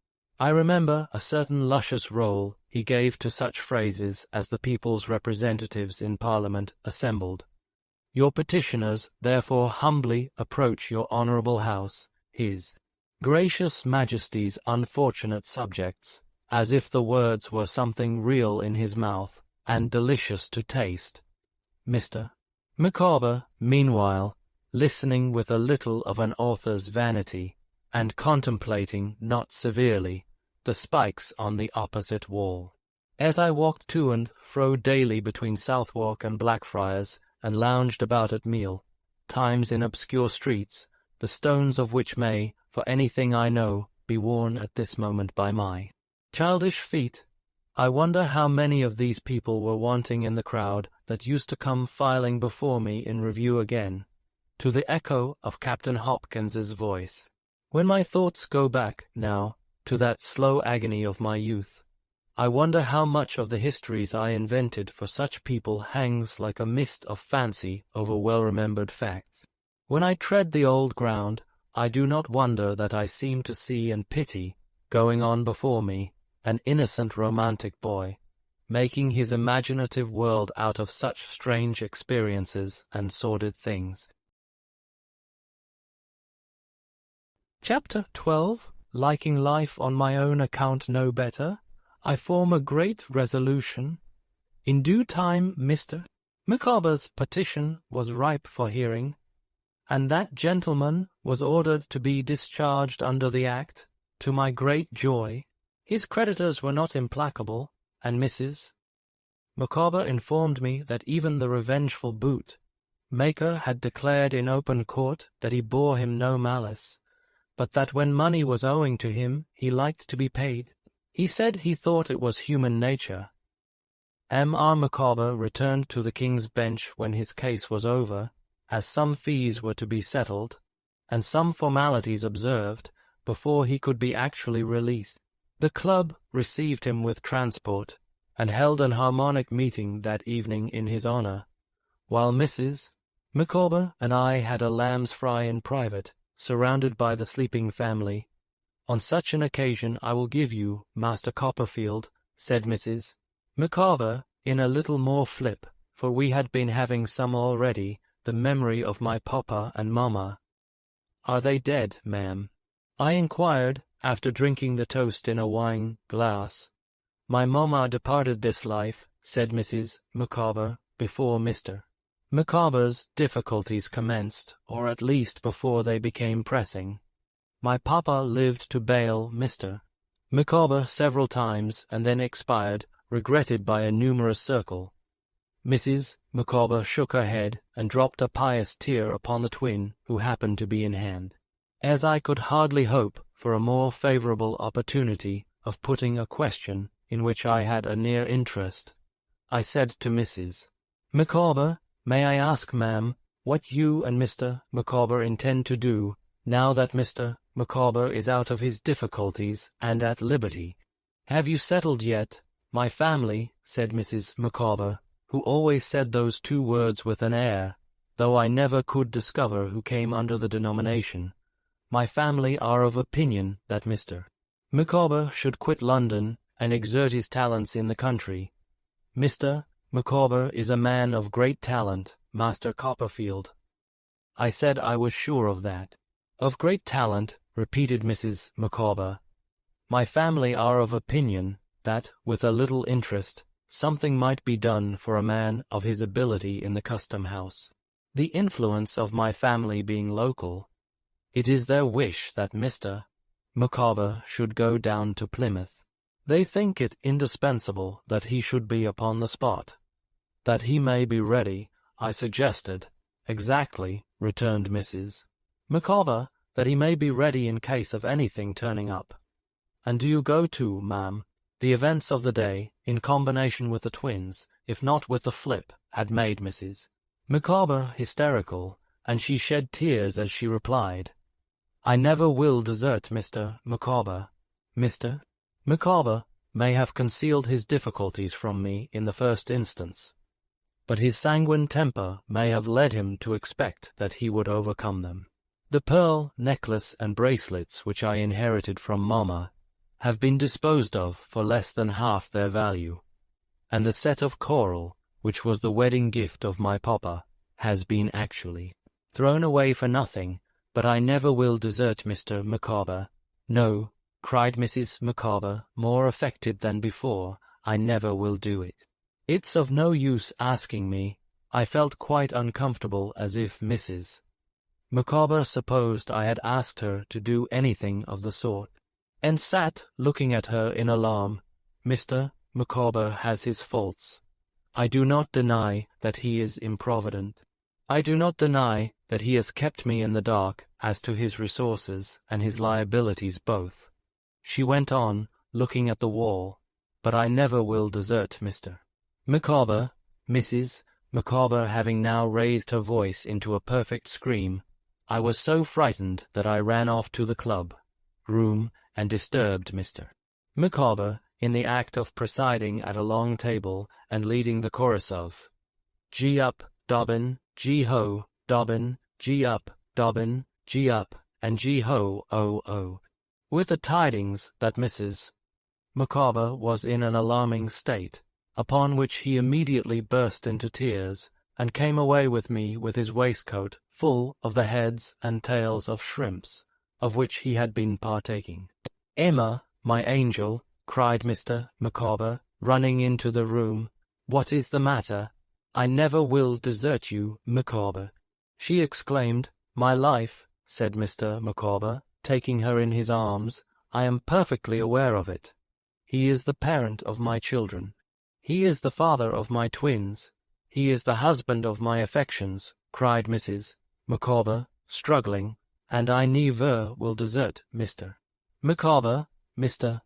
I remember a certain luscious roll he gave to such phrases as the people's representatives in Parliament assembled. Your petitioners therefore humbly approach your honourable House, his gracious Majesty's unfortunate subjects, as if the words were something real in his mouth, and delicious to taste. Mr. Micawber, meanwhile, listening with a little of an author's vanity, and contemplating not severely the spikes on the opposite wall. As I walked to and fro daily between Southwark and Blackfriars, and lounged about at meal times in obscure streets, the stones of which may, for anything I know, be worn at this moment by my childish feet, I wonder how many of these people were wanting in the crowd that used to come filing before me in review again, to the echo of Captain Hopkins's voice. When my thoughts go back, now, to that slow agony of my youth, I wonder how much of the histories I invented for such people hangs like a mist of fancy over well-remembered facts. When I tread the old ground, I do not wonder that I seem to see and pity, going on before me, an innocent romantic boy, making his imaginative world out of such strange experiences and sordid things. Chapter 12. Liking life on my own account no better, I form a great resolution. In due time Mr. Micawber's petition was ripe for hearing, and that gentleman was ordered to be discharged under the Act, to my great joy. His creditors were not implacable, and Mrs. Micawber informed me that even the revengeful boot maker had declared in open court that he bore him no malice, but that when money was owing to him he liked to be paid. He said he thought it was human nature. M. R. Micawber returned to the King's Bench when his case was over, as some fees were to be settled, and some formalities observed, before he could be actually released. The club received him with transport, and held an harmonic meeting that evening in his honour, while Mrs. Micawber and I had a lamb's fry in private, surrounded by the sleeping family. "On such an occasion I will give you, Master Copperfield," said Mrs. Micawber, in a little more flip, for we had been having some already, "the memory of my papa and mamma." "Are they dead, ma'am?" I inquired, after drinking the toast in a wine glass. "My mamma departed this life," said Mrs. Micawber, "before Mr. Micawber's difficulties commenced, or at least before they became pressing. My papa lived to bail Mr. Micawber several times, and then expired, regretted by a numerous circle." Mrs. Micawber shook her head, and dropped a pious tear upon the twin, who happened to be in hand. As I could hardly hope for a more favourable opportunity of putting a question in which I had a near interest, I said to Mrs. Micawber, "May I ask, ma'am, what you and Mr. Micawber intend to do, now that Mr. Micawber is out of his difficulties and at liberty?" "Have you settled yet, my family?" said Mrs. Micawber, who always said those two words with an air, though I never could discover who came under the denomination. "My family are of opinion that Mr. Micawber should quit London and exert his talents in the country. Mr. Micawber is a man of great talent, Master Copperfield." I said I was sure of that. "Of great talent," repeated Mrs. Micawber. "My family are of opinion that, with a little interest, something might be done for a man of his ability in the custom-house. The influence of my family being local, it is their wish that Mr. Micawber should go down to Plymouth. They think it indispensable that he should be upon the spot." "That he may be ready," I suggested. "Exactly," returned Mrs. Micawber, "that he may be ready in case of anything turning up." "And do you go too, ma'am?" The events of the day, in combination with the twins, if not with the flip, had made Mrs. Micawber hysterical, and she shed tears as she replied, "I never will desert Mr. Micawber. Mr. Micawber may have concealed his difficulties from me in the first instance, but his sanguine temper may have led him to expect that he would overcome them. The pearl necklace and bracelets which I inherited from Mamma have been disposed of for less than half their value, and the set of coral, which was the wedding gift of my papa, has been actually thrown away for nothing, but I never will desert Mr. Micawber. No," cried Mrs. Micawber, more affected than before, "I never will do it. It's of no use asking me." I felt quite uncomfortable, as if Mrs. Micawber supposed I had asked her to do anything of the sort, and sat looking at her in alarm. "Mr. Micawber has his faults. I do not deny that he is improvident. I do not deny that he has kept me in the dark as to his resources and his liabilities both," she went on, looking at the wall, "but I never will desert Mr. Micawber." Mrs. Micawber having now raised her voice into a perfect scream, I was so frightened that I ran off to the club room and disturbed Mr. Micawber in the act of presiding at a long table and leading the chorus of "Gee up, Dobbin, gee ho, Dobbin, gee up, Dobbin, gee up, and gee ho, oh, oh," with the tidings that Mrs. Micawber was in an alarming state, upon which he immediately burst into tears, and came away with me with his waistcoat full of the heads and tails of shrimps, of which he had been partaking. "Emma, my angel," cried Mr. Micawber, running into the room, "what is the matter?" "I never will desert you, Micawber," she exclaimed. "My life," said Mr. Micawber, taking her in his arms, "I am perfectly aware of it. He is the parent of my children. He is the father of my twins. He is the husband of my affections," cried Mrs. Micawber, struggling, "and I never will desert Mr. Micawber." Mr.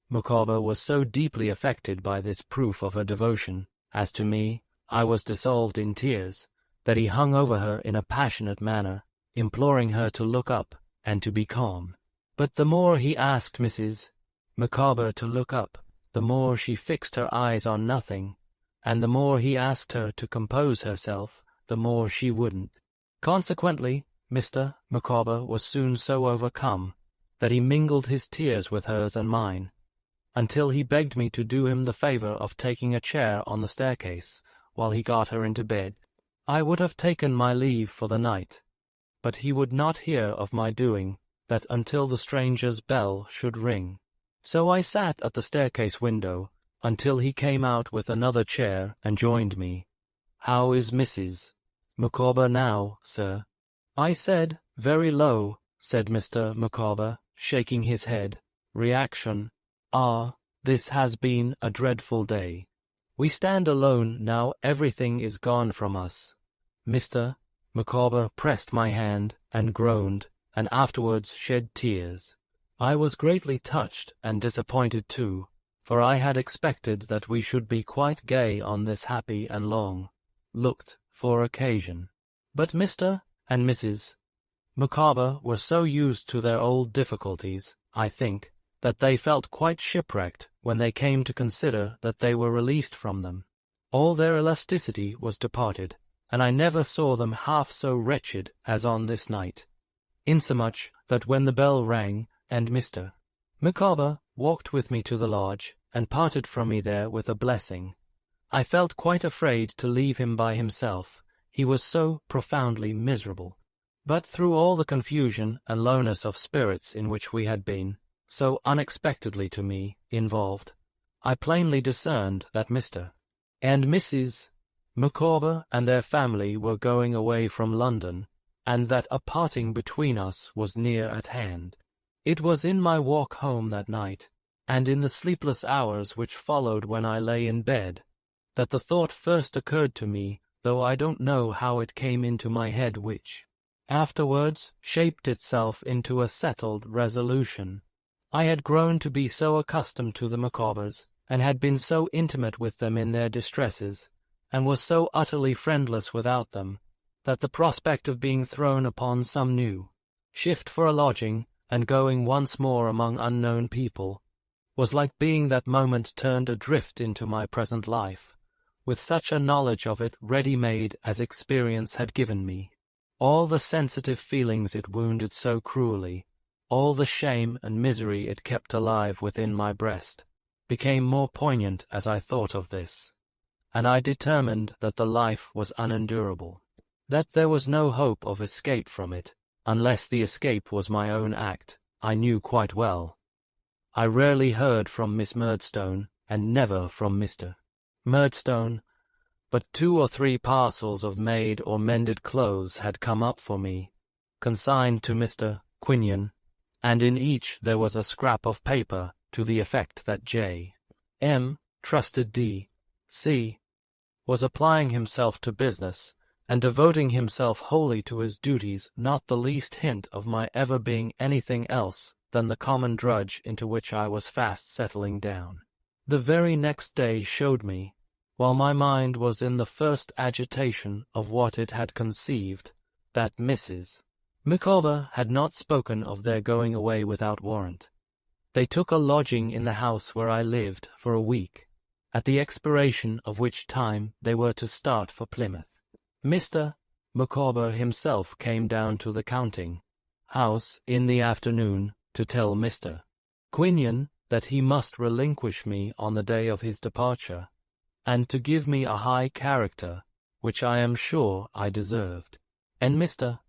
Micawber was so deeply affected by this proof of her devotion, as to me, I was dissolved in tears, that he hung over her in a passionate manner, imploring her to look up and to be calm. But the more he asked Mrs. Micawber to look up, the more she fixed her eyes on nothing, and the more he asked her to compose herself, the more she wouldn't. Consequently, Mr. Micawber was soon so overcome that he mingled his tears with hers and mine, until he begged me to do him the favor of taking a chair on the staircase while he got her into bed. I would have taken my leave for the night, but he would not hear of my doing that until the stranger's bell should ring. So I sat at the staircase window until he came out with another chair and joined me. "How is Mrs. Micawber now, sir?" I said. "Very low," said Mr. Micawber, shaking his head. "Reaction. This has been a dreadful day. We stand alone now everything is gone from us." Mr. Micawber pressed my hand and groaned, and afterwards shed tears. I was greatly touched and disappointed too, for I had expected that we should be quite gay on this happy and long-looked-for occasion. But Mr. and Mrs. Micawber were so used to their old difficulties, I think, that they felt quite shipwrecked when they came to consider that they were released from them. All their elasticity was departed, and I never saw them half so wretched as on this night, insomuch that when the bell rang, and Mr. Micawber walked with me to the lodge, and parted from me there with a blessing, I felt quite afraid to leave him by himself, he was so profoundly miserable. But through all the confusion and lowness of spirits in which we had been, so unexpectedly to me, involved, I plainly discerned that Mr. and Mrs. Micawber and their family were going away from London, and that a parting between us was near at hand. It was in my walk home that night, and in the sleepless hours which followed when I lay in bed, that the thought first occurred to me, though I don't know how it came into my head, which afterwards shaped itself into a settled resolution. I had grown to be so accustomed to the Micawbers, and had been so intimate with them in their distresses, and was so utterly friendless without them, that the prospect of being thrown upon some new shift for a lodging, and going once more among unknown people, was like being that moment turned adrift into my present life, with such a knowledge of it ready-made as experience had given me. All the sensitive feelings it wounded so cruelly, all the shame and misery it kept alive within my breast, became more poignant as I thought of this, and I determined that the life was unendurable, that there was no hope of escape from it, unless the escape was my own act, I knew quite well. I rarely heard from Miss Murdstone, and never from Mr. Murdstone, but 2 or 3 parcels of made or mended clothes had come up for me, consigned to Mr. Quinion, and in each there was a scrap of paper to the effect that J.M., trusted D.C., was applying himself to business, and devoting himself wholly to his duties, not the least hint of my ever being anything else than the common drudge into which I was fast settling down. The very next day showed me, while my mind was in the first agitation of what it had conceived, that Mrs. Micawber had not spoken of their going away without warrant. They took a lodging in the house where I lived for a week, at the expiration of which time they were to start for Plymouth. Mr. Micawber himself came down to the counting-house in the afternoon to tell Mr. Quinion that he must relinquish me on the day of his departure, and to give me a high character, which I am sure I deserved. And Mr.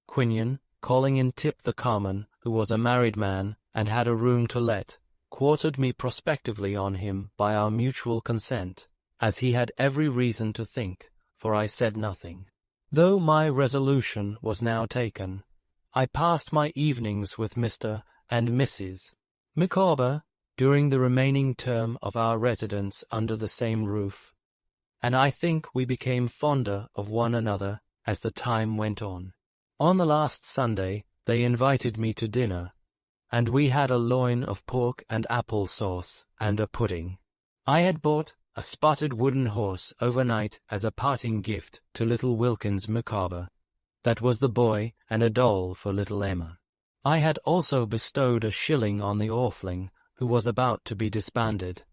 Quinion, calling in Tip the carman, who was a married man and had a room to let, quartered me prospectively on him by our mutual consent, as he had every reason to think, for I said nothing. Though my resolution was now taken, I passed my evenings with Mr. and Mrs. Micawber during the remaining term of our residence under the same roof, and I think we became fonder of one another as the time went on. On the last Sunday they invited me to dinner, and we had a loin of pork and apple sauce and a pudding. I had bought a spotted wooden horse overnight as a parting gift to little Wilkins Micawber. That was the boy, and a doll for little Emma. I had also bestowed a shilling on the orphan, who was about to be disbanded.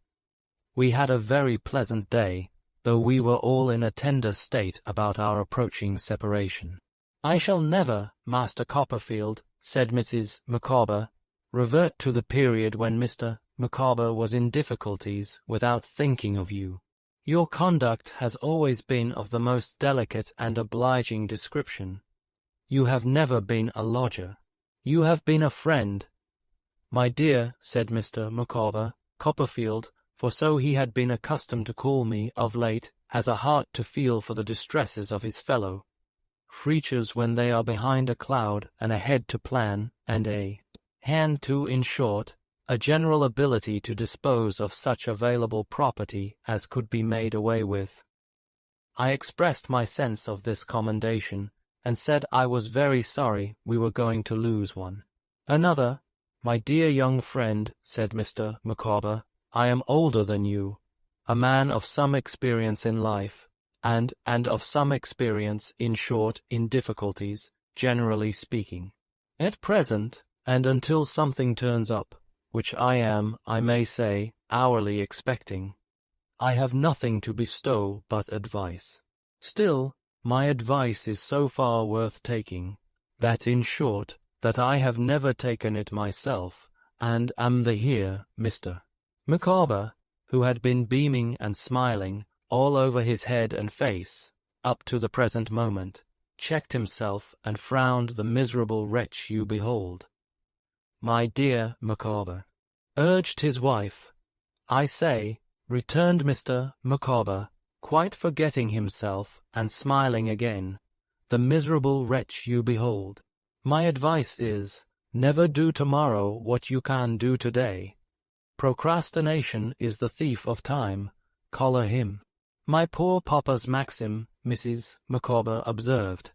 We had a very pleasant day, though we were all in a tender state about our approaching separation. "I shall never, Master Copperfield," said Mrs. Micawber, "revert to the period when Mr. Micawber was in difficulties without thinking of you. Your conduct has always been of the most delicate and obliging description. You have never been a lodger. You have been a friend." "My dear," said Mr. Micawber, "Copperfield," for so he had been accustomed to call me of late, "has a heart to feel for the distresses of his fellow creatures when they are behind a cloud, and a head to plan, and a hand to, in short, a general ability to dispose of such available property as could be made away with." I expressed my sense of this commendation, and said I was very sorry we were going to lose one. "Another, my dear young friend," said Mr. Micawber, "I am older than you, a man of some experience in life, and of some experience, in short, in difficulties, generally speaking. At present, and until something turns up, which I am, I may say, hourly expecting, I have nothing to bestow but advice. Still, my advice is so far worth taking, that in short, that I have never taken it myself, and am the here, Mr. Micawber, who had been beaming and smiling all over his head and face, up to the present moment, checked himself and frowned. "The miserable wretch you behold." "My dear Micawber," urged his wife. "I say," returned Mr. Micawber, quite forgetting himself and smiling again, "the miserable wretch you behold. My advice is, never do tomorrow what you can do today. Procrastination is the thief of time. Collar him." "My poor papa's maxim," Mrs. Micawber observed.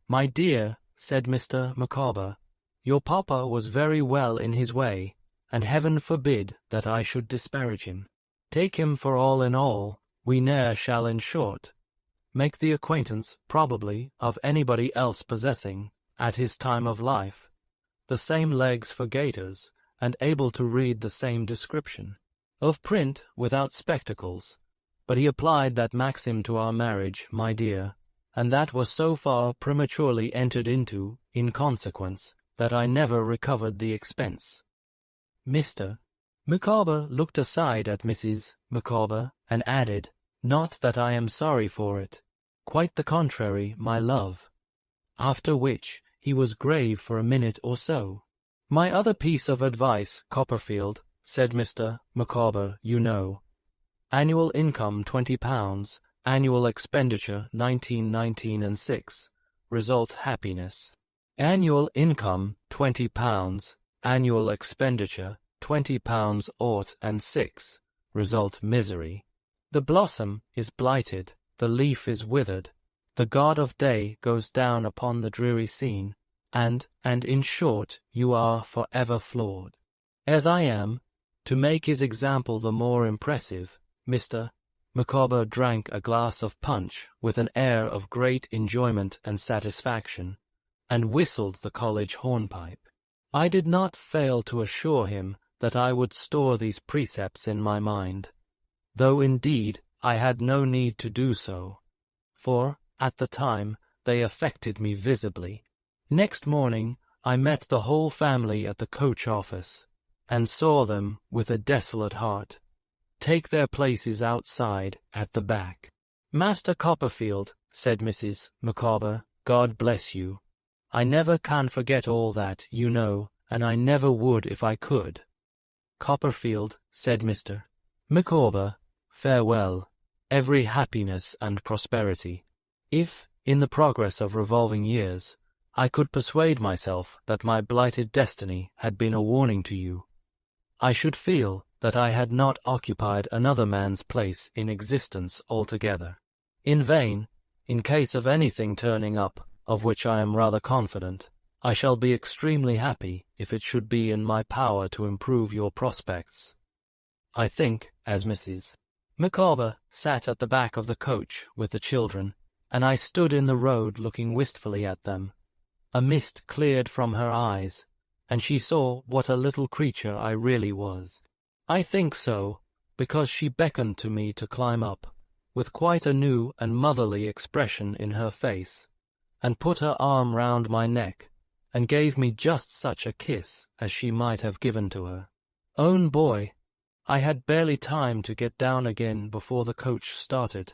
"My dear," said Mr. Micawber, "your papa was very well in his way, and heaven forbid that I should disparage him. Take him for all in all, we ne'er shall, in short, make the acquaintance, probably, of anybody else possessing, at his time of life, the same legs for gaiters, and able to read the same description of print without spectacles. But he applied that maxim to our marriage, my dear, and that was so far prematurely entered into, in consequence, that I never recovered the expense." Mr. Micawber looked aside at Mrs. Micawber, and added, "Not that I am sorry for it. Quite the contrary, my love." After which, he was grave for a minute or so. "My other piece of advice, Copperfield," said Mr. Micawber, "you know. Annual income £20, annual expenditure 19, and 6. Result happiness. Annual income £20, annual expenditure £20 ought and 6. Result misery. The blossom is blighted, the leaf is withered, the god of day goes down upon the dreary scene, and in short, you are for ever flawed. As I am, to make his example the more impressive, Mr. Micawber drank a glass of punch with an air of great enjoyment and satisfaction, and whistled the college hornpipe. I did not fail to assure him that I would store these precepts in my mind, though indeed I had no need to do so, for, at the time, they affected me visibly. Next morning I met the whole family at the coach office, and saw them, with a desolate heart, take their places outside at the back. "Master Copperfield," said Mrs. Micawber, "God bless you. I never can forget all that, you know, and I never would if I could." "Copperfield," said Mr. Micawber, "farewell, every happiness and prosperity. If, in the progress of revolving years, I could persuade myself that my blighted destiny had been a warning to you, I should feel that I had not occupied another man's place in existence altogether. In vain, in case of anything turning up, of which I am rather confident, I shall be extremely happy if it should be in my power to improve your prospects. I think, as Mrs. Micawber sat at the back of the coach with the children, and I stood in the road looking wistfully at them. A mist cleared from her eyes, and she saw what a little creature I really was. I think so, because she beckoned to me to climb up, with quite a new and motherly expression in her face, and put her arm round my neck, and gave me just such a kiss as she might have given to her own boy. I had barely time to get down again before the coach started,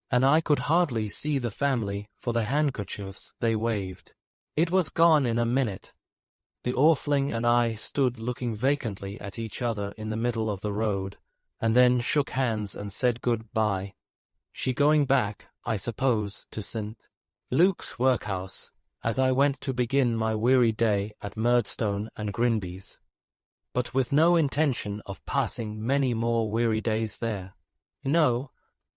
and I could hardly see the family for the handkerchiefs they waved. It was gone in a minute. The Orfling and I stood looking vacantly at each other in the middle of the road, and then shook hands and said good-bye. She going back, I suppose, to St. Luke's workhouse, as I went to begin my weary day at Murdstone and Grinby's, but with no intention of passing many more weary days there. No,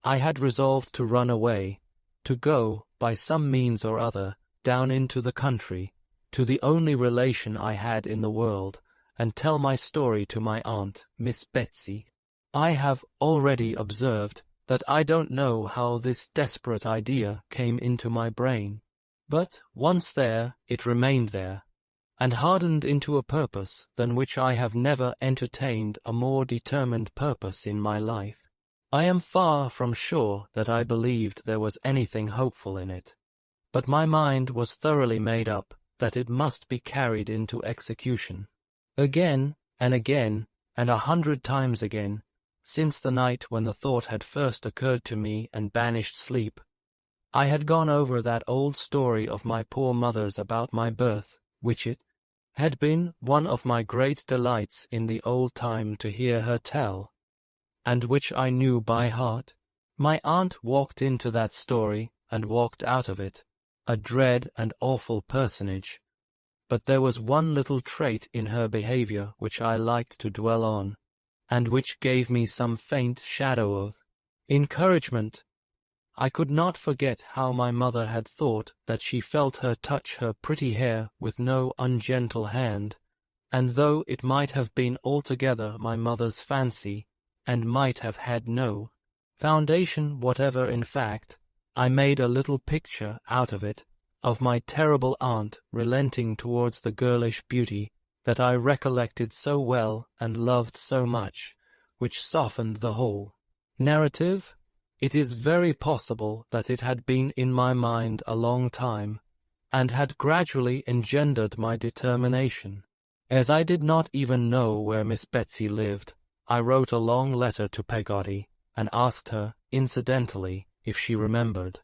I had resolved to run away, to go, by some means or other, down into the country, to the only relation I had in the world, and tell my story to my aunt, Miss Betsy. I have already observed that I don't know how this desperate idea came into my brain, but once there, it remained there, and hardened into a purpose than which I have never entertained a more determined purpose in my life. I am far from sure that I believed there was anything hopeful in it, but my mind was thoroughly made up that it must be carried into execution. Again and again, and 100 times again, since the night when the thought had first occurred to me and banished sleep, I had gone over that old story of my poor mother's about my birth, which it had been one of my great delights in the old time to hear her tell, and which I knew by heart. My aunt walked into that story and walked out of it, a dread and awful personage, but there was one little trait in her behavior which I liked to dwell on, and which gave me some faint shadow of encouragement. I could not forget how my mother had thought that she felt her touch her pretty hair with no ungentle hand, and though it might have been altogether my mother's fancy, and might have had no foundation whatever in fact, I made a little picture out of it, of my terrible aunt relenting towards the girlish beauty that I recollected so well and loved so much, which softened the whole narrative. It is very possible that it had been in my mind a long time, and had gradually engendered my determination. As I did not even know where Miss Betsy lived, I wrote a long letter to Peggotty, and asked her, incidentally, if she remembered,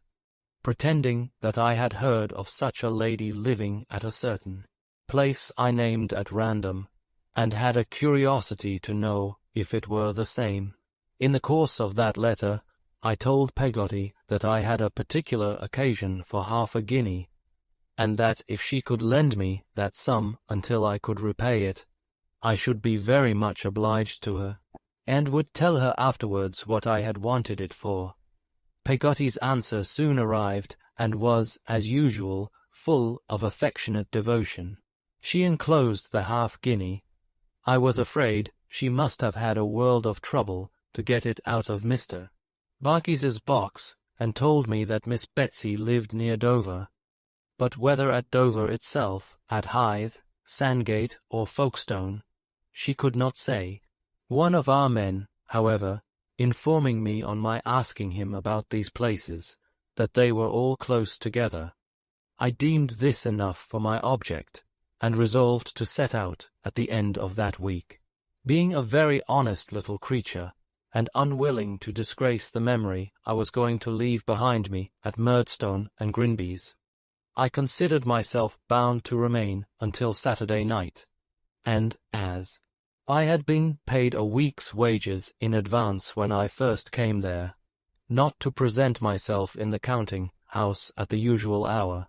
pretending that I had heard of such a lady living at a certain place I named at random, and had a curiosity to know if it were the same. In the course of that letter, I told Peggotty that I had a particular occasion for half a guinea, and that if she could lend me that sum until I could repay it, I should be very much obliged to her, and would tell her afterwards what I had wanted it for. Peggotty's answer soon arrived, and was, as usual, full of affectionate devotion. She enclosed the half-guinea. I was afraid she must have had a world of trouble to get it out of Mr. Barkis's box, and told me that Miss Betsy lived near Dover, but whether at Dover itself, at Hythe, Sandgate, or Folkestone, she could not say. One of our men, however, informing me on my asking him about these places, that they were all close together, I deemed this enough for my object, and resolved to set out at the end of that week. Being a very honest little creature, and unwilling to disgrace the memory I was going to leave behind me at Murdstone and Grinby's, I considered myself bound to remain until Saturday night, and, as I had been paid a week's wages in advance when I first came there, not to present myself in the counting-house at the usual hour,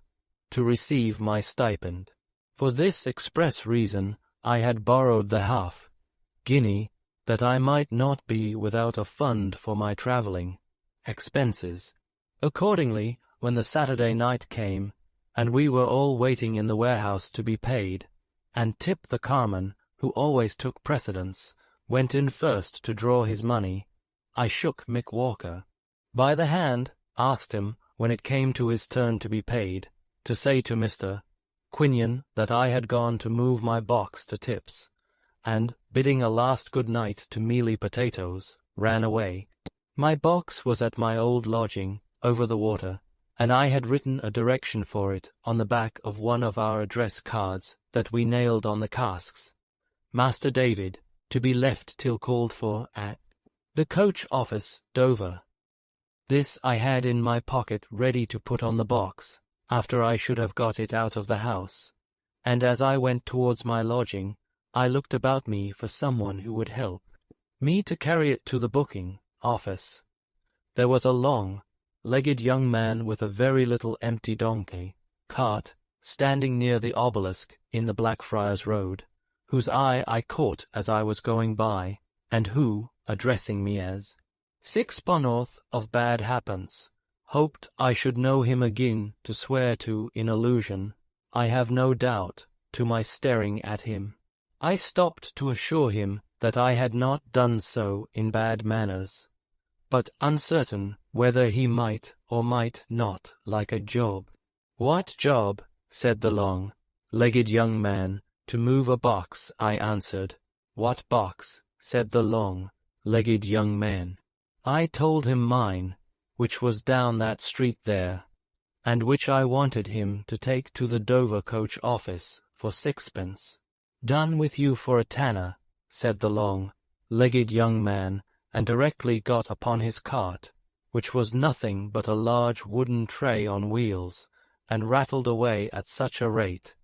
to receive my stipend. For this express reason I had borrowed the half-guinea, that I might not be without a fund for my travelling expenses. Accordingly, when the Saturday night came, and we were all waiting in the warehouse to be paid, and Tip the carman, who always took precedence, went in first to draw his money, I shook Mick Walker by the hand, asked him, when it came to his turn to be paid, to say to Mr. Quinion that I had gone to move my box to Tips, and, bidding a last good night to Mealy Potatoes, ran away. My box was at my old lodging, over the water, and I had written a direction for it on the back of one of our address cards that we nailed on the casks. Master David, to be left till called for at the coach office, Dover. This I had in my pocket ready to put on the box, after I should have got it out of the house, and as I went towards my lodging, I looked about me for someone who would help me to carry it to the booking office. There was a long-legged young man with a very little empty donkey cart standing near the obelisk in the Blackfriars Road, whose eye I caught as I was going by, and who, addressing me as 6 of bad happence, hoped I should know him again to swear to in allusion, I have no doubt, to my staring at him. I stopped to assure him that I had not done so in bad manners, but uncertain whether he might or might not like a job. "What job?" said the long-legged young man. "To move a box," I answered. "What box?" said the long-legged young man. I told him mine, which was down that street there, and which I wanted him to take to the Dover coach office for 6. "Done with you for a tanner," said the long-legged young man, and directly got upon his cart, which was nothing but a large wooden tray on wheels, and rattled away at such a rate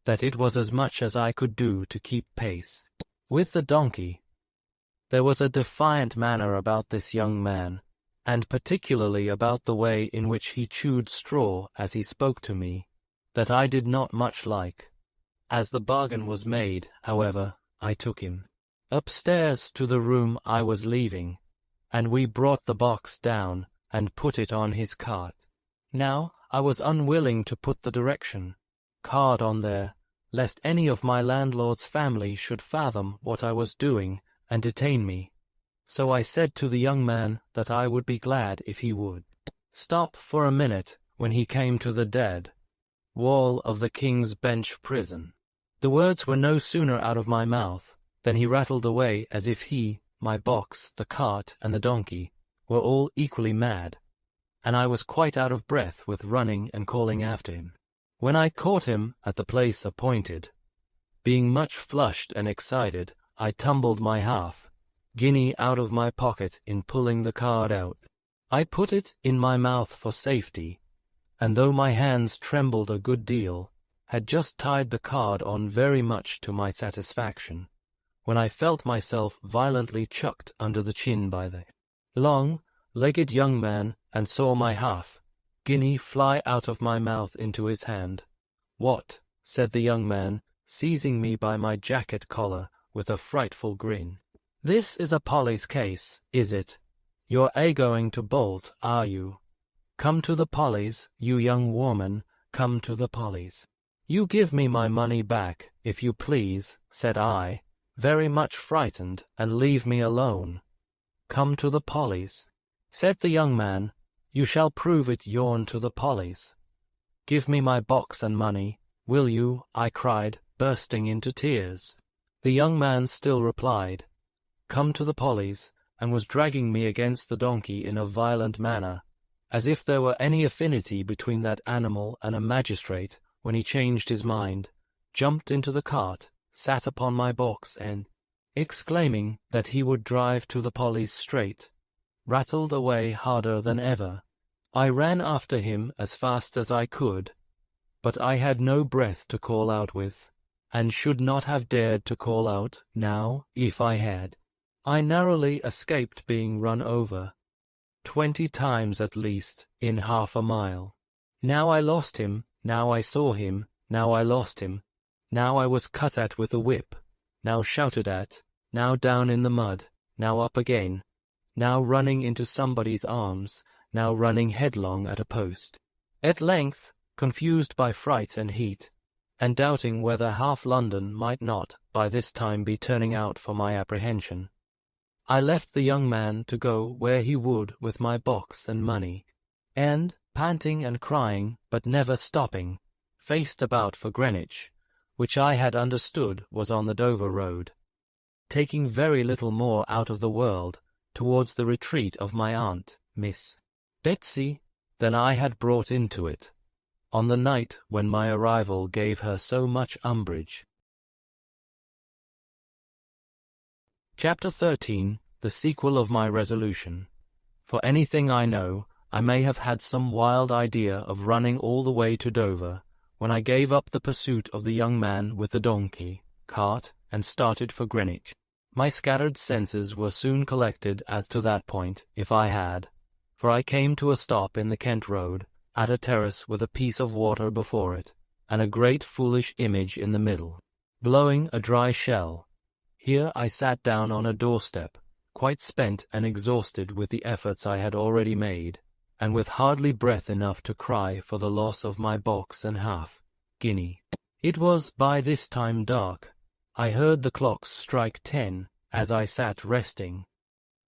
that it was as much as I could do to keep pace with the donkey. There was a defiant manner about this young man, and particularly about the way in which he chewed straw as he spoke to me, that I did not much like. As the bargain was made, however, I took him upstairs to the room I was leaving, and we brought the box down and put it on his cart. Now, I was unwilling to put the direction card on there, lest any of my landlord's family should fathom what I was doing and detain me. So I said to the young man that I would be glad if he would stop for a minute when he came to the dead wall of the King's Bench prison. The words were no sooner out of my mouth than he rattled away as if he, my box, the cart, and the donkey were all equally mad, and I was quite out of breath with running and calling after him. When I caught him at the place appointed, being much flushed and excited, I tumbled my half-guinea out of my pocket in pulling the card out. I put it in my mouth for safety, and though my hands trembled a good deal, had just tied the card on very much to my satisfaction, when I felt myself violently chucked under the chin by the long-legged young man, and saw my half-guinea fly out of my mouth into his hand. "What?" said the young man, seizing me by my jacket collar with a frightful grin. "This is a Polly's case, is it? You're going to bolt, are you? Come to the Pollies, you young woman, come to the Pollies." "You give me my money back, if you please," said I, very much frightened, "and leave me alone." "Come to the Pollies," said the young man. "You shall prove it yourn to the Pollies." "Give me my box and money, will you?" I cried, bursting into tears. The young man still replied, "Come to the Pollies," and was dragging me against the donkey in a violent manner, as if there were any affinity between that animal and a magistrate, when he changed his mind, jumped into the cart, sat upon my box, and, exclaiming that he would drive to the Pollies straight, rattled away harder than ever. I ran after him as fast as I could, but I had no breath to call out with, and should not have dared to call out now if I had. I narrowly escaped being run over 20 times at least in half a mile. Now I lost him, now I saw him, now I lost him, now I was cut at with a whip, now shouted at, now down in the mud, now up again, now running into somebody's arms, now running headlong at a post. At length, confused by fright and heat, and doubting whether half London might not by this time be turning out for my apprehension, I left the young man to go where he would with my box and money, and, panting and crying, but never stopping, faced about for Greenwich, which I had understood was on the Dover road, taking very little more out of the world towards the retreat of my aunt, Miss Betsy, than I had brought into it, on the night when my arrival gave her so much umbrage. Chapter 13. The sequel of my resolution. For anything I know, I may have had some wild idea of running all the way to Dover, when I gave up the pursuit of the young man with the donkey, cart, and started for Greenwich. My scattered senses were soon collected as to that point, if I had, for I came to a stop in the Kent road, at a terrace with a piece of water before it, and a great foolish image in the middle, blowing a dry shell. Here I sat down on a doorstep, quite spent and exhausted with the efforts I had already made, and with hardly breath enough to cry for the loss of my box and half-guinea. It was by this time dark. I heard the clocks strike 10 as I sat resting.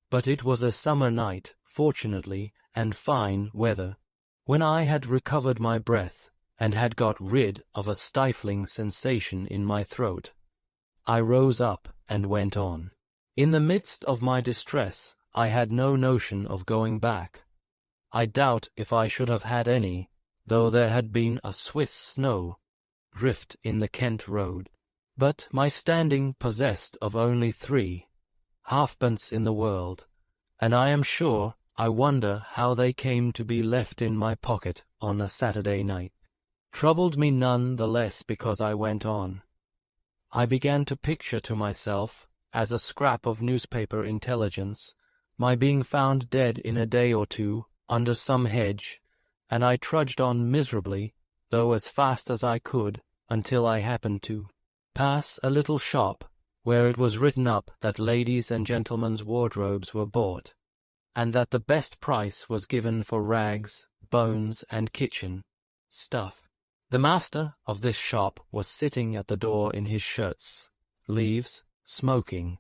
But it was a summer night, fortunately, and fine weather. When I had recovered my breath, and had got rid of a stifling sensation in my throat, I rose up and went on. In the midst of my distress, I had no notion of going back. I doubt if I should have had any, though there had been a Swiss snow drift in the Kent road. But my standing possessed of only 3 halfpence in the world, and I am sure I wonder how they came to be left in my pocket on a Saturday night, troubled me none the less because I went on. I began to picture to myself, as a scrap of newspaper intelligence, my being found dead in a day or 2 under some hedge, and I trudged on miserably, though as fast as I could, until I happened to pass a little shop, where it was written up that ladies' and gentlemen's wardrobes were bought, and that the best price was given for rags, bones, and kitchen stuff. The master of this shop was sitting at the door in his shirt-sleeves, smoking,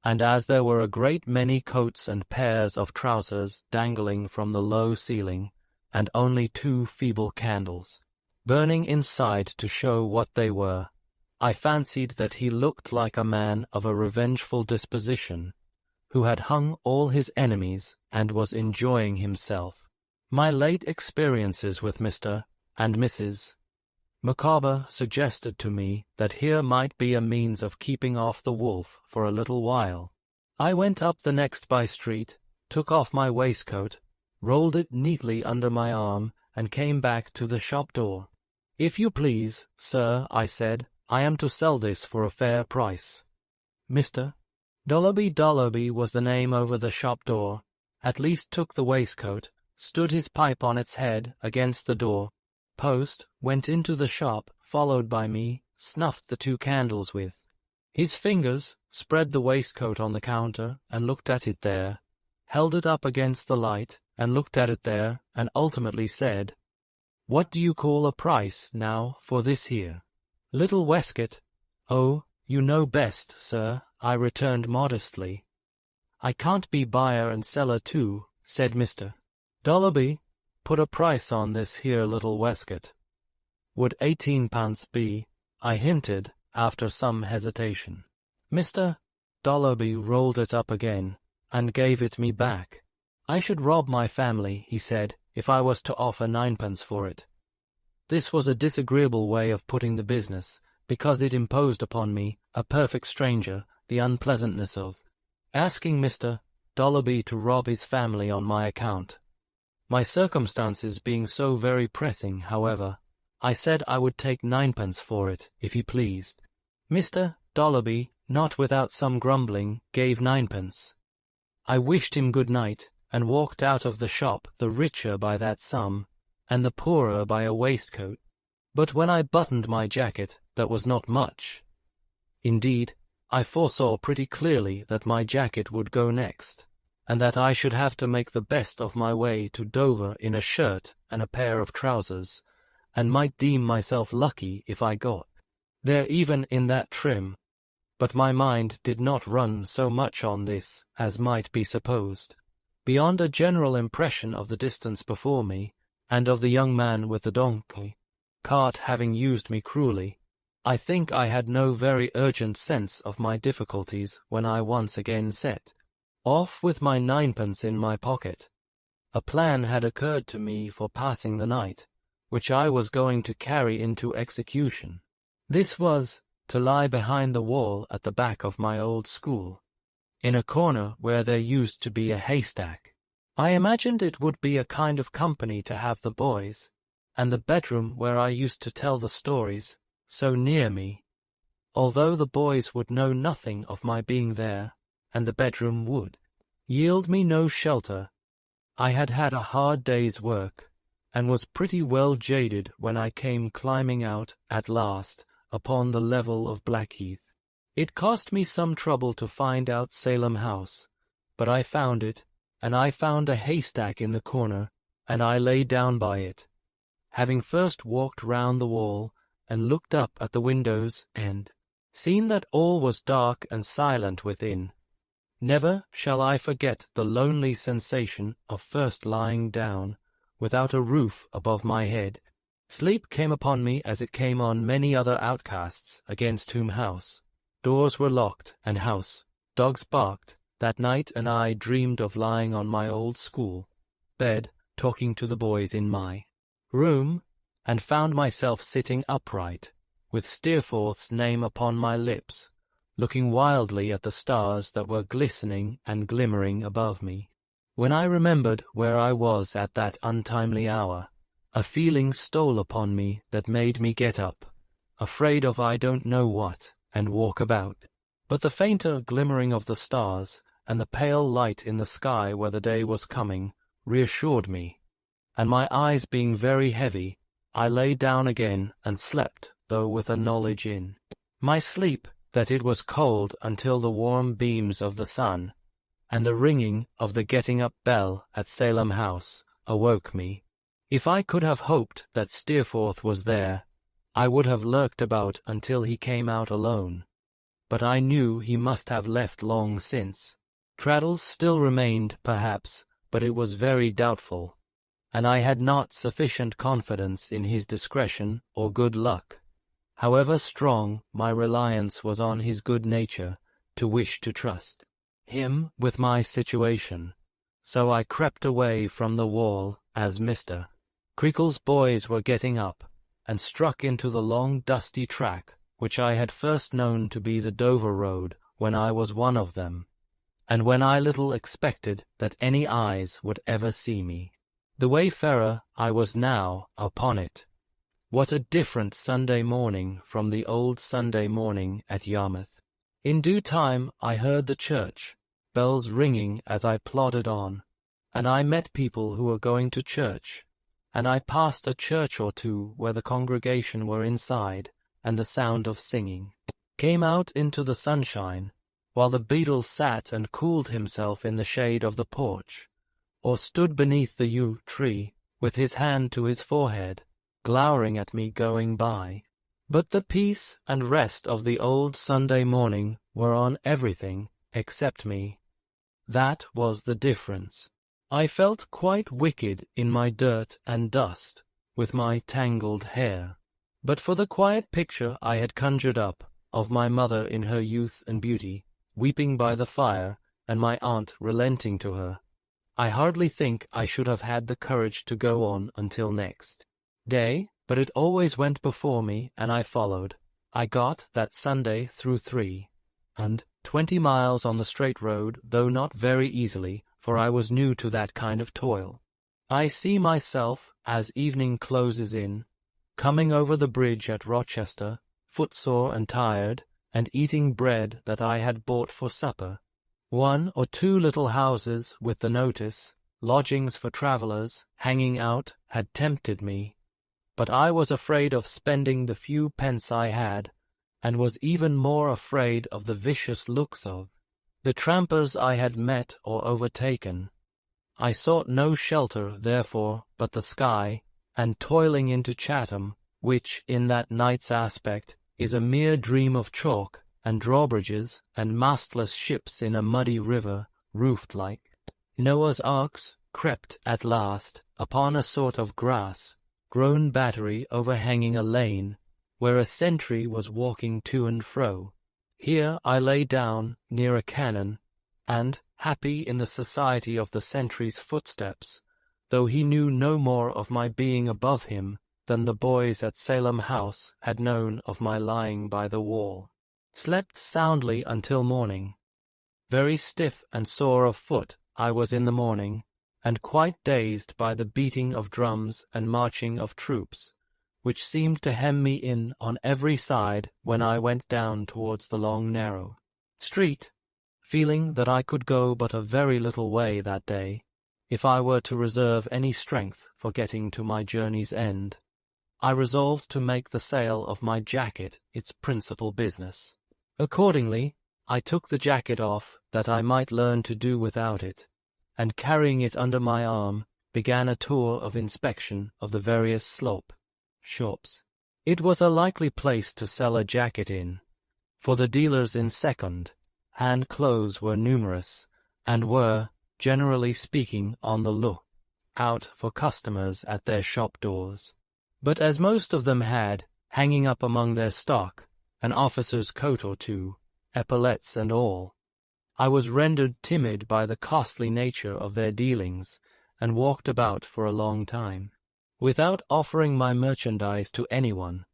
and as there were a great many coats and pairs of trousers dangling from the low ceiling, and only 2 feeble candles burning inside to show what they were, I fancied that he looked like a man of a revengeful disposition, who had hung all his enemies and was enjoying himself. My late experiences with Mr. and Mrs. Micawber suggested to me that here might be a means of keeping off the wolf for a little while. I went up the next by-street, took off my waistcoat, rolled it neatly under my arm, and came back to the shop door. "If you please, sir," I said, "I am to sell this for a fair price." Mr. Dolloby was the name over the shop door, at least took the waistcoat, stood his pipe on its head against the door post, went into the shop, followed by me, snuffed the 2 candles with his fingers, spread the waistcoat on the counter, and looked at it there, held it up against the light, and looked at it there, and ultimately said, "What do you call a price, now, for this here little waistcoat?" "Oh, you know best, sir," I returned modestly. "I can't be buyer and seller too," said Mr. Dolloby. "Put a price on this here little waistcoat." "Would 18 be?" I hinted, after some hesitation. Mr. Dolloby rolled it up again, and gave it me back. "I should rob my family," he said, "if I was to offer 9 for it." This was a disagreeable way of putting the business, because it imposed upon me, a perfect stranger, the unpleasantness of asking Mr. Dolloby to rob his family on my account. My circumstances being so very pressing, however, I said I would take 9 for it, if he pleased. Mr. Dolloby, not without some grumbling, gave 9. I wished him good night, and walked out of the shop, the richer by that sum, and the poorer by a waistcoat. But when I buttoned my jacket, that was not much. Indeed, I foresaw pretty clearly that my jacket would go next, and that I should have to make the best of my way to Dover in a shirt and a pair of trousers, and might deem myself lucky if I got there even in that trim. but my mind did not run so much on this as might be supposed. Beyond a general impression of the distance before me, and of the young man with the donkey cart having used me cruelly, I think I had no very urgent sense of my difficulties when I once again set off with my ninepence in my pocket. A plan had occurred to me for passing the night, which I was going to carry into execution. This was to lie behind the wall at the back of my old school, in a corner where there used to be a haystack. I imagined it would be a kind of company to have the boys, and the bedroom where I used to tell the stories, so near me, although the boys would know nothing of my being there, and the bedroom would yield me no shelter. I had had a hard day's work, and was pretty well jaded when I came climbing out, at last, upon the level of Blackheath. It cost me some trouble to find out Salem House, but I found it, and I found a haystack in the corner, and I lay down by it, having first walked round the wall, and looked up at the windows, and seen that all was dark and silent within. Never shall I forget the lonely sensation of first lying down, without a roof above my head. Sleep came upon me as it came on many other outcasts against whom house doors were locked and house dogs barked that night, and I dreamed of lying on my old school bed, talking to the boys in my room, and found myself sitting upright, with Steerforth's name upon my lips, looking wildly at the stars that were glistening and glimmering above me. When I remembered where I was at that untimely hour, a feeling stole upon me that made me get up, afraid of I don't know what, and walk about. But the fainter glimmering of the stars, and the pale light in the sky where the day was coming, reassured me, and my eyes being very heavy, I lay down again and slept, though with a knowledge in my sleep that it was cold until the warm beams of the sun, and the ringing of the getting-up bell at Salem House, awoke me. If I could have hoped that Steerforth was there, I would have lurked about until he came out alone. But I knew he must have left long since. Traddles still remained, perhaps, but it was very doubtful, and I had not sufficient confidence in his discretion or good luck, however strong my reliance was on his good nature, to wish to trust him with my situation. So I crept away from the wall as Mr. Creakle's boys were getting up, and struck into the long dusty track which I had first known to be the Dover road when I was one of them, and when I little expected that any eyes would ever see me. The wayfarer I was now upon it. What a different Sunday morning from the old Sunday morning at Yarmouth. In due time I heard the church bells ringing as I plodded on, and I met people who were going to church, and I passed a church or two where the congregation were inside, and the sound of singing came out into the sunshine, while the beadle sat and cooled himself in the shade of the porch, or stood beneath the yew tree, with his hand to his forehead, glowering at me going by. But the peace and rest of the old Sunday morning were on everything except me. That was the difference. I felt quite wicked in my dirt and dust, with my tangled hair. But for the quiet picture I had conjured up of my mother in her youth and beauty, weeping by the fire, and my aunt relenting to her, I hardly think I should have had the courage to go on until next day, but it always went before me, and I followed. I got that Sunday through 320 miles on the straight road, though not very easily, for I was new to that kind of toil. I see myself, as evening closes in, coming over the bridge at Rochester, footsore and tired, and eating bread that I had bought for supper. 1 or 2 little houses with the notice, "Lodgings for travellers," hanging out, had tempted me, but I was afraid of spending the few pence I had, and was even more afraid of the vicious looks of the trampers I had met or overtaken. I sought no shelter, therefore, but the sky, and toiling into Chatham, which, in that night's aspect, is a mere dream of chalk, and drawbridges, and mastless ships in a muddy river, roofed like Noah's arks, crept at last upon a sort of grass-grown battery overhanging a lane, where a sentry was walking to and fro. Here I lay down near a cannon, and, happy in the society of the sentry's footsteps, though he knew no more of my being above him than the boys at Salem House had known of my lying by the wall, slept soundly until morning. Very stiff and sore of foot I was in the morning, and quite dazed by the beating of drums and marching of troops, which seemed to hem me in on every side when I went down towards the long narrow street, feeling that I could go but a very little way that day, if I were to reserve any strength for getting to my journey's end. I resolved to make the sale of my jacket its principal business. Accordingly, I took the jacket off that I might learn to do without it, and carrying it under my arm, began a tour of inspection of the various shops. It was a likely place to sell a jacket in, for the dealers in second-hand clothes were numerous, and were, generally speaking, on the look-out for customers at their shop doors. But as most of them had, hanging up among their stock, an officer's coat or two, epaulets and all, I was rendered timid by the costly nature of their dealings, and walked about for a long time, without offering my merchandise to anyone.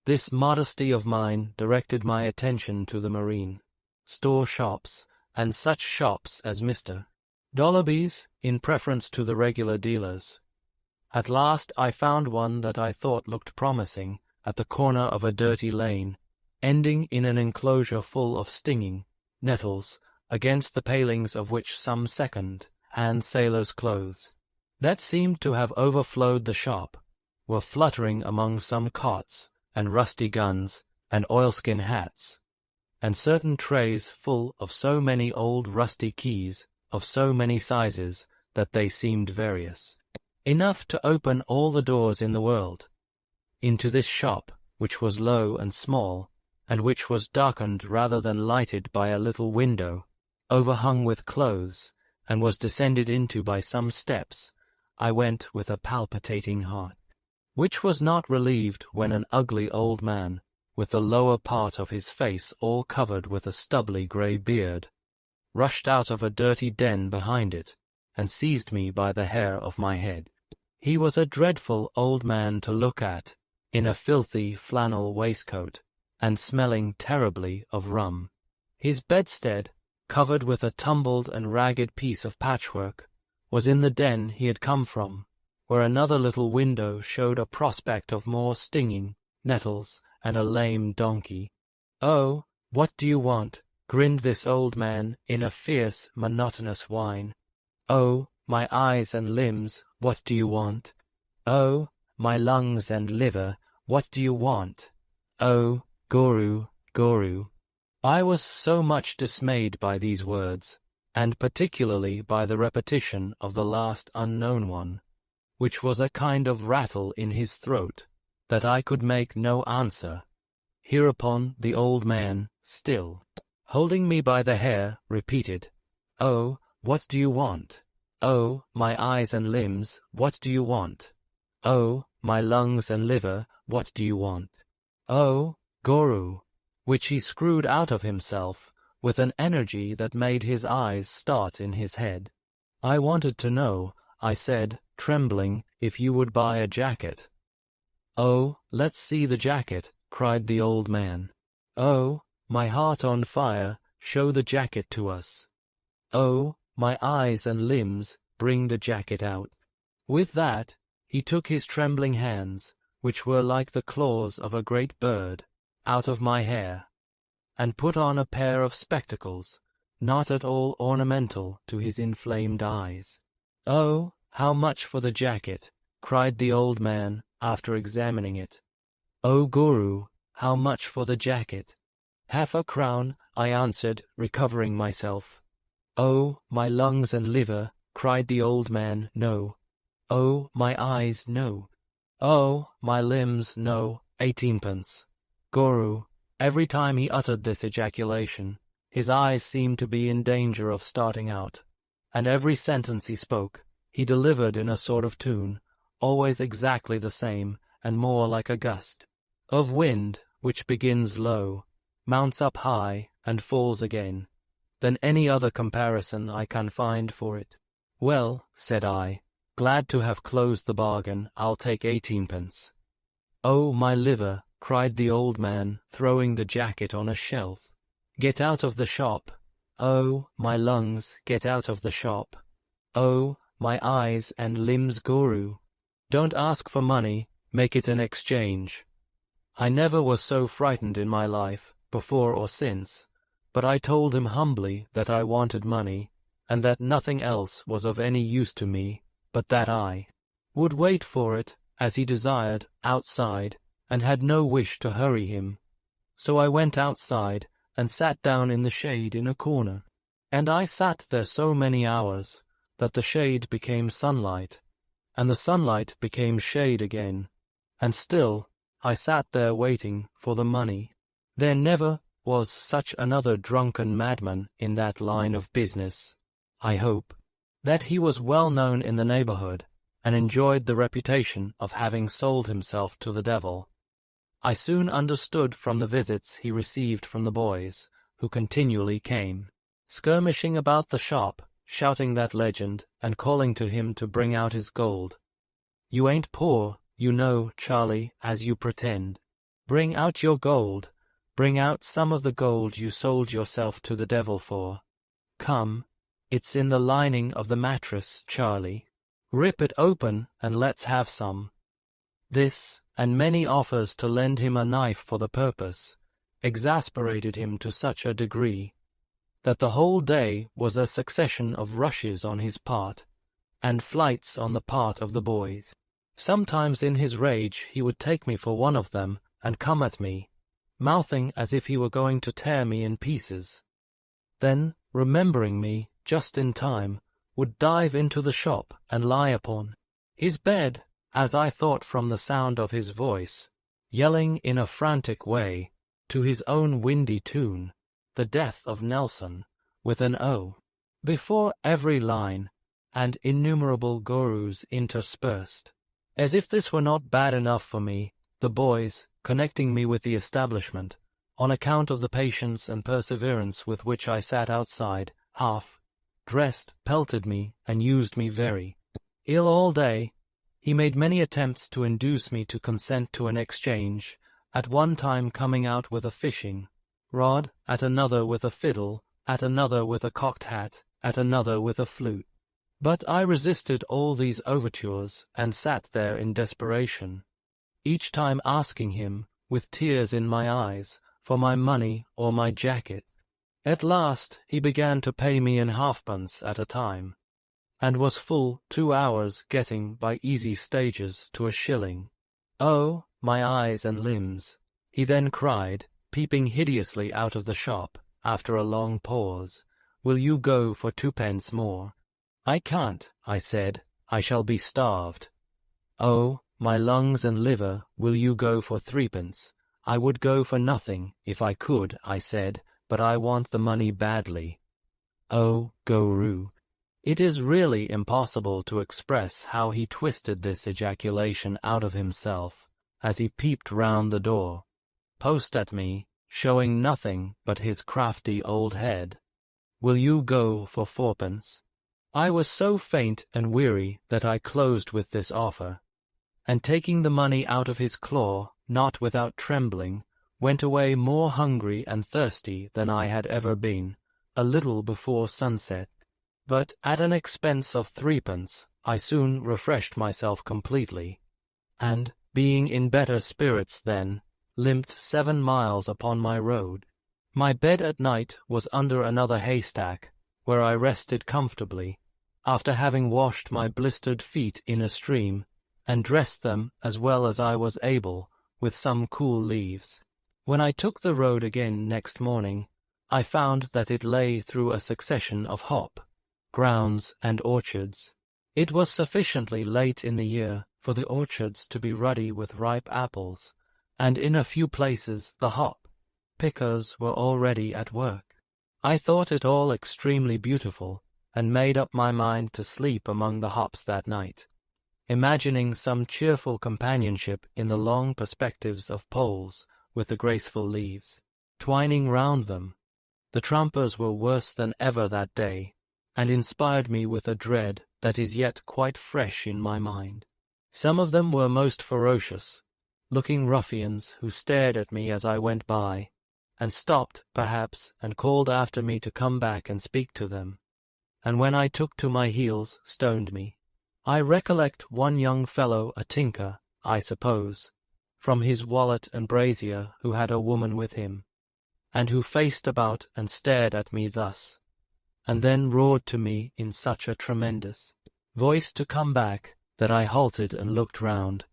This modesty of mine directed my attention to the marine store shops, and such shops as Mr. Dolloby's, in preference to the regular dealers. At last I found one that I thought looked promising, at the corner of a dirty lane, ending in an enclosure full of stinging nettles, against the palings of which some second-hand sailors' clothes, that seemed to have overflowed the shop, were fluttering among some cots, and rusty guns, and oilskin hats, and certain trays full of so many old rusty keys, of so many sizes, that they seemed various enough to open all the doors in the world. Into this shop, which was low and small, and which was darkened rather than lighted by a little window, overhung with clothes, and was descended into by some steps, I went with a palpitating heart, which was not relieved when an ugly old man, with the lower part of his face all covered with a stubbly grey beard, rushed out of a dirty den behind it, and seized me by the hair of my head. He was a dreadful old man to look at, in a filthy flannel waistcoat, and smelling terribly of rum. His bedstead, covered with a tumbled and ragged piece of patchwork, was in the den he had come from, where another little window showed a prospect of more stinging nettles and a lame donkey. "Oh, what do you want?" grinned this old man in a fierce, monotonous whine. "Oh, my eyes and limbs, what do you want? Oh, my lungs and liver, what do you want? Oh, Guru, Guru." I was so much dismayed by these words, and particularly by the repetition of the last unknown one, which was a kind of rattle in his throat, that I could make no answer. Hereupon the old man, still holding me by the hair, repeated, "Oh, what do you want? Oh, my eyes and limbs, what do you want? Oh, my lungs and liver, what do you want? Oh, Guru," which he screwed out of himself with an energy that made his eyes start in his head. "I wanted to know," I said, trembling, "if you would buy a jacket." "Oh, let's see the jacket," cried the old man. "Oh, my heart on fire, show the jacket to us. Oh, my eyes and limbs, bring the jacket out." With that, he took his trembling hands, which were like the claws of a great bird, out of my hair, and put on a pair of spectacles, not at all ornamental to his inflamed eyes. "Oh, how much for the jacket?" cried the old man, after examining it. "Oh, Guru, how much for the jacket?" "Half a crown," I answered, recovering myself. "Oh, my lungs and liver," cried the old man, "no." "Oh, my eyes, no." "Oh, my limbs, no, 18 pence." "Guru, Every time he uttered this ejaculation, his eyes seemed to be in danger of starting out, and every sentence he spoke, he delivered in a sort of tune, always exactly the same, and more like a gust of wind, which begins low, mounts up high, and falls again, than any other comparison I can find for it. "Well," said I, glad to have closed the bargain, "I'll take 18p." "Oh, my liver," cried the old man, throwing the jacket on a shelf. "Get out of the shop. Oh, my lungs, get out of the shop. Oh, my eyes and limbs, Guru. Don't ask for money, make it an exchange." I never was so frightened in my life, before or since, but I told him humbly that I wanted money, and that nothing else was of any use to me, but that I would wait for it, as he desired, outside, and had no wish to hurry him. So I went outside, and sat down in the shade in a corner. And I sat there so many hours, that the shade became sunlight, and the sunlight became shade again, and still I sat there waiting for the money. There never was such another drunken madman in that line of business. I hope that he was well known in the neighborhood, and enjoyed the reputation of having sold himself to the devil. I soon understood from the visits he received from the boys, who continually came skirmishing about the shop, shouting that legend, and calling to him to bring out his gold. "You ain't poor, you know, Charlie, as you pretend. Bring out your gold. Bring out some of the gold you sold yourself to the devil for. Come, it's in the lining of the mattress, Charlie. Rip it open and let's have some." This, and many offers to lend him a knife for the purpose, exasperated him to such a degree that the whole day was a succession of rushes on his part, and flights on the part of the boys. Sometimes in his rage he would take me for one of them and come at me, mouthing as if he were going to tear me in pieces. Then, remembering me just in time, would dive into the shop and lie upon his bed, as I thought from the sound of his voice, yelling in a frantic way, to his own windy tune, "The Death of Nelson," with an O before every line, and innumerable gurus interspersed. As if this were not bad enough for me, the boys, connecting me with the establishment, on account of the patience and perseverance with which I sat outside, half-dressed, pelted me, and used me very ill all day. He made many attempts to induce me to consent to an exchange, at one time coming out with a fishing rod, at another with a fiddle, at another with a cocked hat, at another with a flute. But I resisted all these overtures, and sat there in desperation, each time asking him, with tears in my eyes, for my money or my jacket. At last he began to pay me in halfpence at a time, and was full 2 hours getting by easy stages to a shilling. "Oh, my eyes and limbs," he then cried, peeping hideously out of the shop, after a long pause, "will you go for 2p more?" "I can't," I said, "I shall be starved." "Oh, my lungs and liver, will you go for 3p? I would go for nothing, if I could," I said, "but I want the money badly." Oh, Guru! It is really impossible to express how he twisted this ejaculation out of himself, as he peeped round the door, post at me, showing nothing but his crafty old head. "Will you go for 4p?" I was so faint and weary that I closed with this offer, and taking the money out of his claw, not without trembling, went away more hungry and thirsty than I had ever been, a little before sunset. But at an expense of 3p, I soon refreshed myself completely, and, being in better spirits then, limped 7 miles upon my road. My bed at night was under another haystack, where I rested comfortably, after having washed my blistered feet in a stream, and dressed them as well as I was able with some cool leaves. When I took the road again next morning, I found that it lay through a succession of hop grounds and orchards. It was sufficiently late in the year for the orchards to be ruddy with ripe apples, and in a few places the hop pickers were already at work. I thought it all extremely beautiful, and made up my mind to sleep among the hops that night, imagining some cheerful companionship in the long perspectives of poles with the graceful leaves twining round them. The trampers were worse than ever that day, and inspired me with a dread that is yet quite fresh in my mind. Some of them were most ferocious, looking ruffians who stared at me as I went by, and stopped, perhaps, and called after me to come back and speak to them, and when I took to my heels, stoned me. I recollect one young fellow, a tinker, I suppose, from his wallet and brazier, who had a woman with him, and who faced about and stared at me thus, and then roared to me in such a tremendous voice to come back, that I halted and looked round.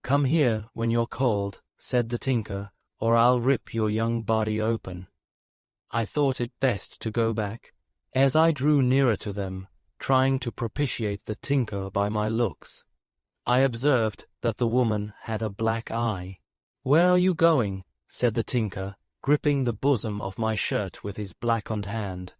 "Come here when you're called," said the tinker, "or I'll rip your young body open." I thought it best to go back. As I drew nearer to them, trying to propitiate the tinker by my looks, I observed that the woman had a black eye. "Where are you going?" said the tinker, gripping the bosom of my shirt with his blackened hand.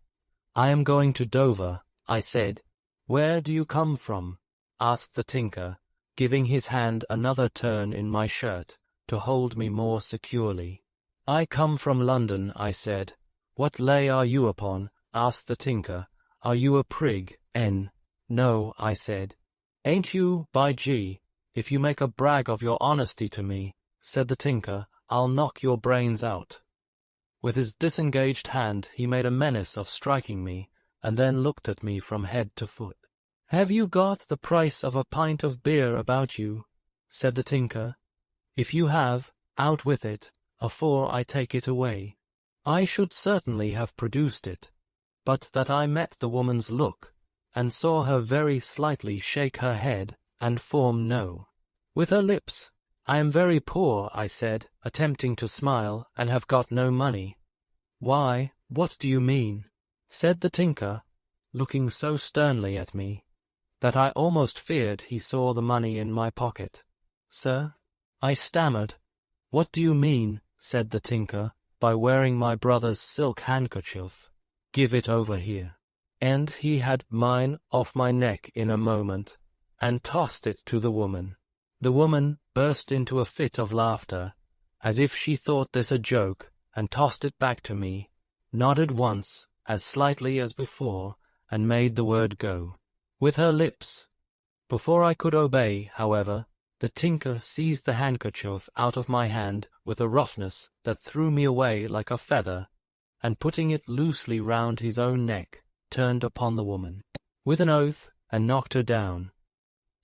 "I am going to Dover," I said. "Where do you come from?" asked the tinker, giving his hand another turn in my shirt to hold me more securely. "I come from London," I said. "What lay are you upon?" asked the tinker. "Are you a prig, N?" "No," I said. "Ain't you, by G? If you make a brag of your honesty to me," said the tinker, "I'll knock your brains out." With his disengaged hand he made a menace of striking me, and then looked at me from head to foot. "Have you got the price of a pint of beer about you?" said the tinker. "If you have, out with it, afore I take it away." I should certainly have produced it, but that I met the woman's look, and saw her very slightly shake her head, and form no. With her lips, "I am very poor," I said, attempting to smile, "and have got no money." "Why, what do you mean?" said the tinker, looking so sternly at me, that I almost feared he saw the money in my pocket. "Sir?" I stammered. "What do you mean," said the tinker, "by wearing my brother's silk handkerchief? Give it over here." And he had mine off my neck in a moment, and tossed it to the woman. The woman burst into a fit of laughter, as if she thought this a joke, and tossed it back to me, nodded once, as slightly as before, and made the word go with her lips. Before I could obey, however, the tinker seized the handkerchief out of my hand with a roughness that threw me away like a feather, and putting it loosely round his own neck, turned upon the woman with an oath, and knocked her down.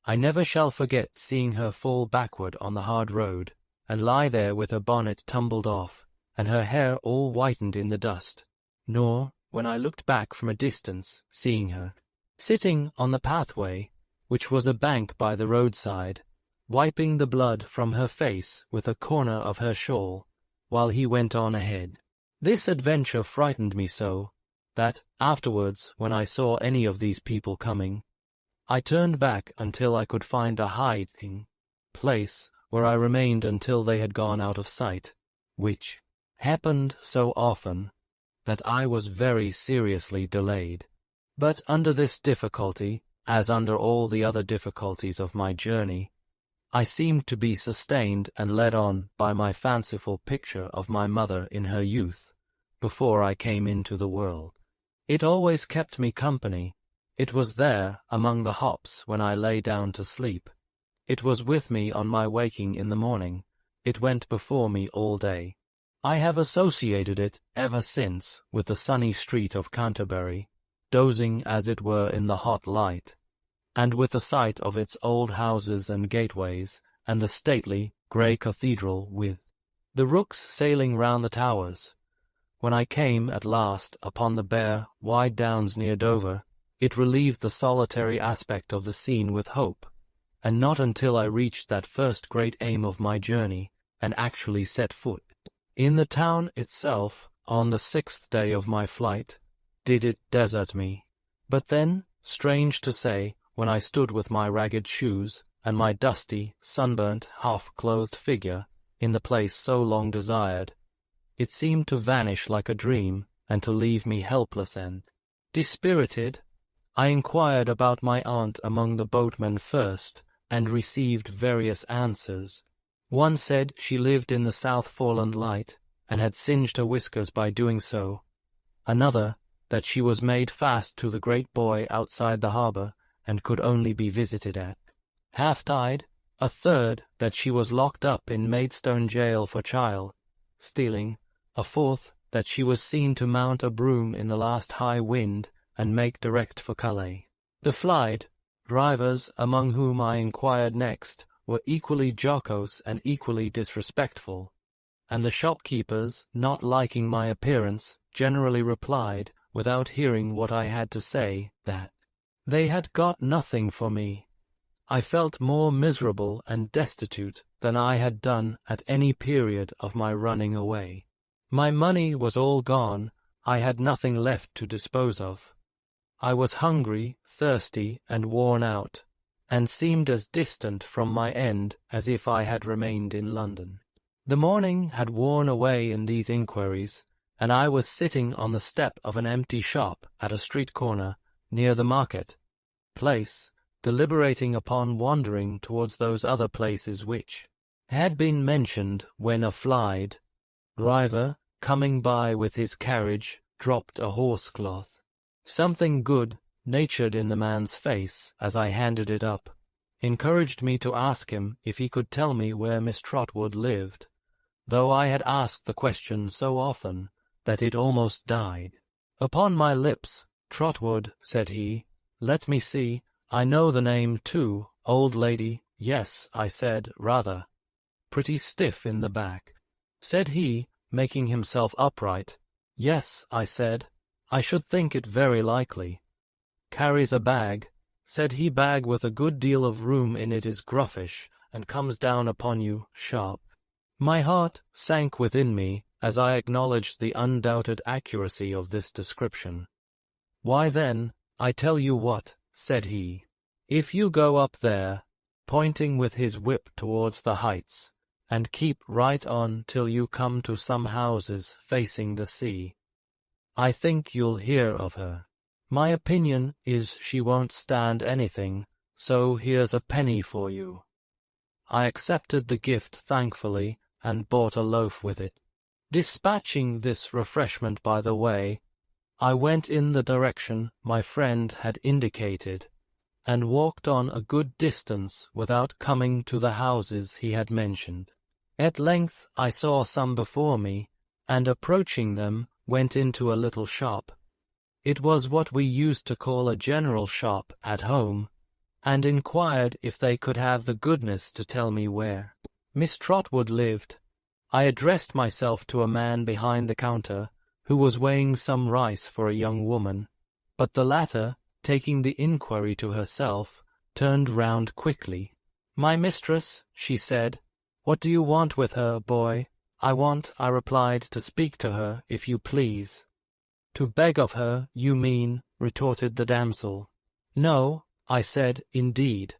I never shall forget seeing her fall backward on the hard road, and lie there with her bonnet tumbled off, and her hair all whitened in the dust, nor, when I looked back from a distance, seeing her sitting on the pathway, which was a bank by the roadside, wiping the blood from her face with a corner of her shawl, while he went on ahead. This adventure frightened me so, that, afterwards, when I saw any of these people coming, I turned back until I could find a hiding place, where I remained until they had gone out of sight, which happened so often that I was very seriously delayed. But under this difficulty, as under all the other difficulties of my journey, I seemed to be sustained and led on by my fanciful picture of my mother in her youth, before I came into the world. It always kept me company. It was there, among the hops, when I lay down to sleep. It was with me on my waking in the morning. It went before me all day. I have associated it, ever since, with the sunny street of Canterbury, dozing as it were in the hot light, and with the sight of its old houses and gateways, and the stately, grey cathedral with the rooks sailing round the towers. When I came at last upon the bare, wide downs near Dover, it relieved the solitary aspect of the scene with hope, and not until I reached that first great aim of my journey, and actually set foot in the town itself, on the 6th day of my flight, did it desert me. But then, strange to say, when I stood with my ragged shoes, and my dusty, sunburnt, half-clothed figure, in the place so long desired, it seemed to vanish like a dream and to leave me helpless and dispirited. I inquired about my aunt among the boatmen first, and received various answers. One said she lived in the South Foreland Light, and had singed her whiskers by doing so. Another, that she was made fast to the great buoy outside the harbour, and could only be visited at half-tide. A third, that she was locked up in Maidstone jail for stealing. A fourth, that she was seen to mount a broom in the last high wind, and make direct for Calais. The flied drivers, among whom I inquired next, were equally jocose and equally disrespectful, and the shopkeepers, not liking my appearance, generally replied, without hearing what I had to say, that they had got nothing for me. I felt more miserable and destitute than I had done at any period of my running away. My money was all gone, I had nothing left to dispose of. I was hungry, thirsty, and worn out, and seemed as distant from my end as if I had remained in London. The morning had worn away in these inquiries, and I was sitting on the step of an empty shop at a street corner near the market place, deliberating upon wandering towards those other places which had been mentioned, when a flied driver, coming by with his carriage, dropped a horsecloth. Something good-natured in the man's face, as I handed it up, encouraged me to ask him if he could tell me where Miss Trotwood lived, though I had asked the question so often that it almost died upon my lips. "Trotwood," said he. "Let me see, I know the name too, old lady." "Yes," I said, "rather." "Pretty stiff in the back," said he, making himself upright. "Yes," I said, "I should think it very likely." "Carries a bag," said he. "Bag with a good deal of room in it is gruffish, and comes down upon you sharp." My heart sank within me as I acknowledged the undoubted accuracy of this description. "Why then, I tell you what," said he, "if you go up there," pointing with his whip towards the heights, "and keep right on till you come to some houses facing the sea, I think you'll hear of her. My opinion is she won't stand anything, so here's a penny for you." I accepted the gift thankfully, and bought a loaf with it. Dispatching this refreshment by the way, I went in the direction my friend had indicated, and walked on a good distance without coming to the houses he had mentioned. At length I saw some before me, and approaching them, went into a little shop. It was what we used to call a general shop at home, and inquired if they could have the goodness to tell me where Miss Trotwood lived. I addressed myself to a man behind the counter, who was weighing some rice for a young woman, but the latter, taking the inquiry to herself, turned round quickly. "My mistress," she said. "What do you want with her, boy?" I replied, "to speak to her, if you please." "To beg of her, you mean," retorted the damsel. "No," I said, "indeed."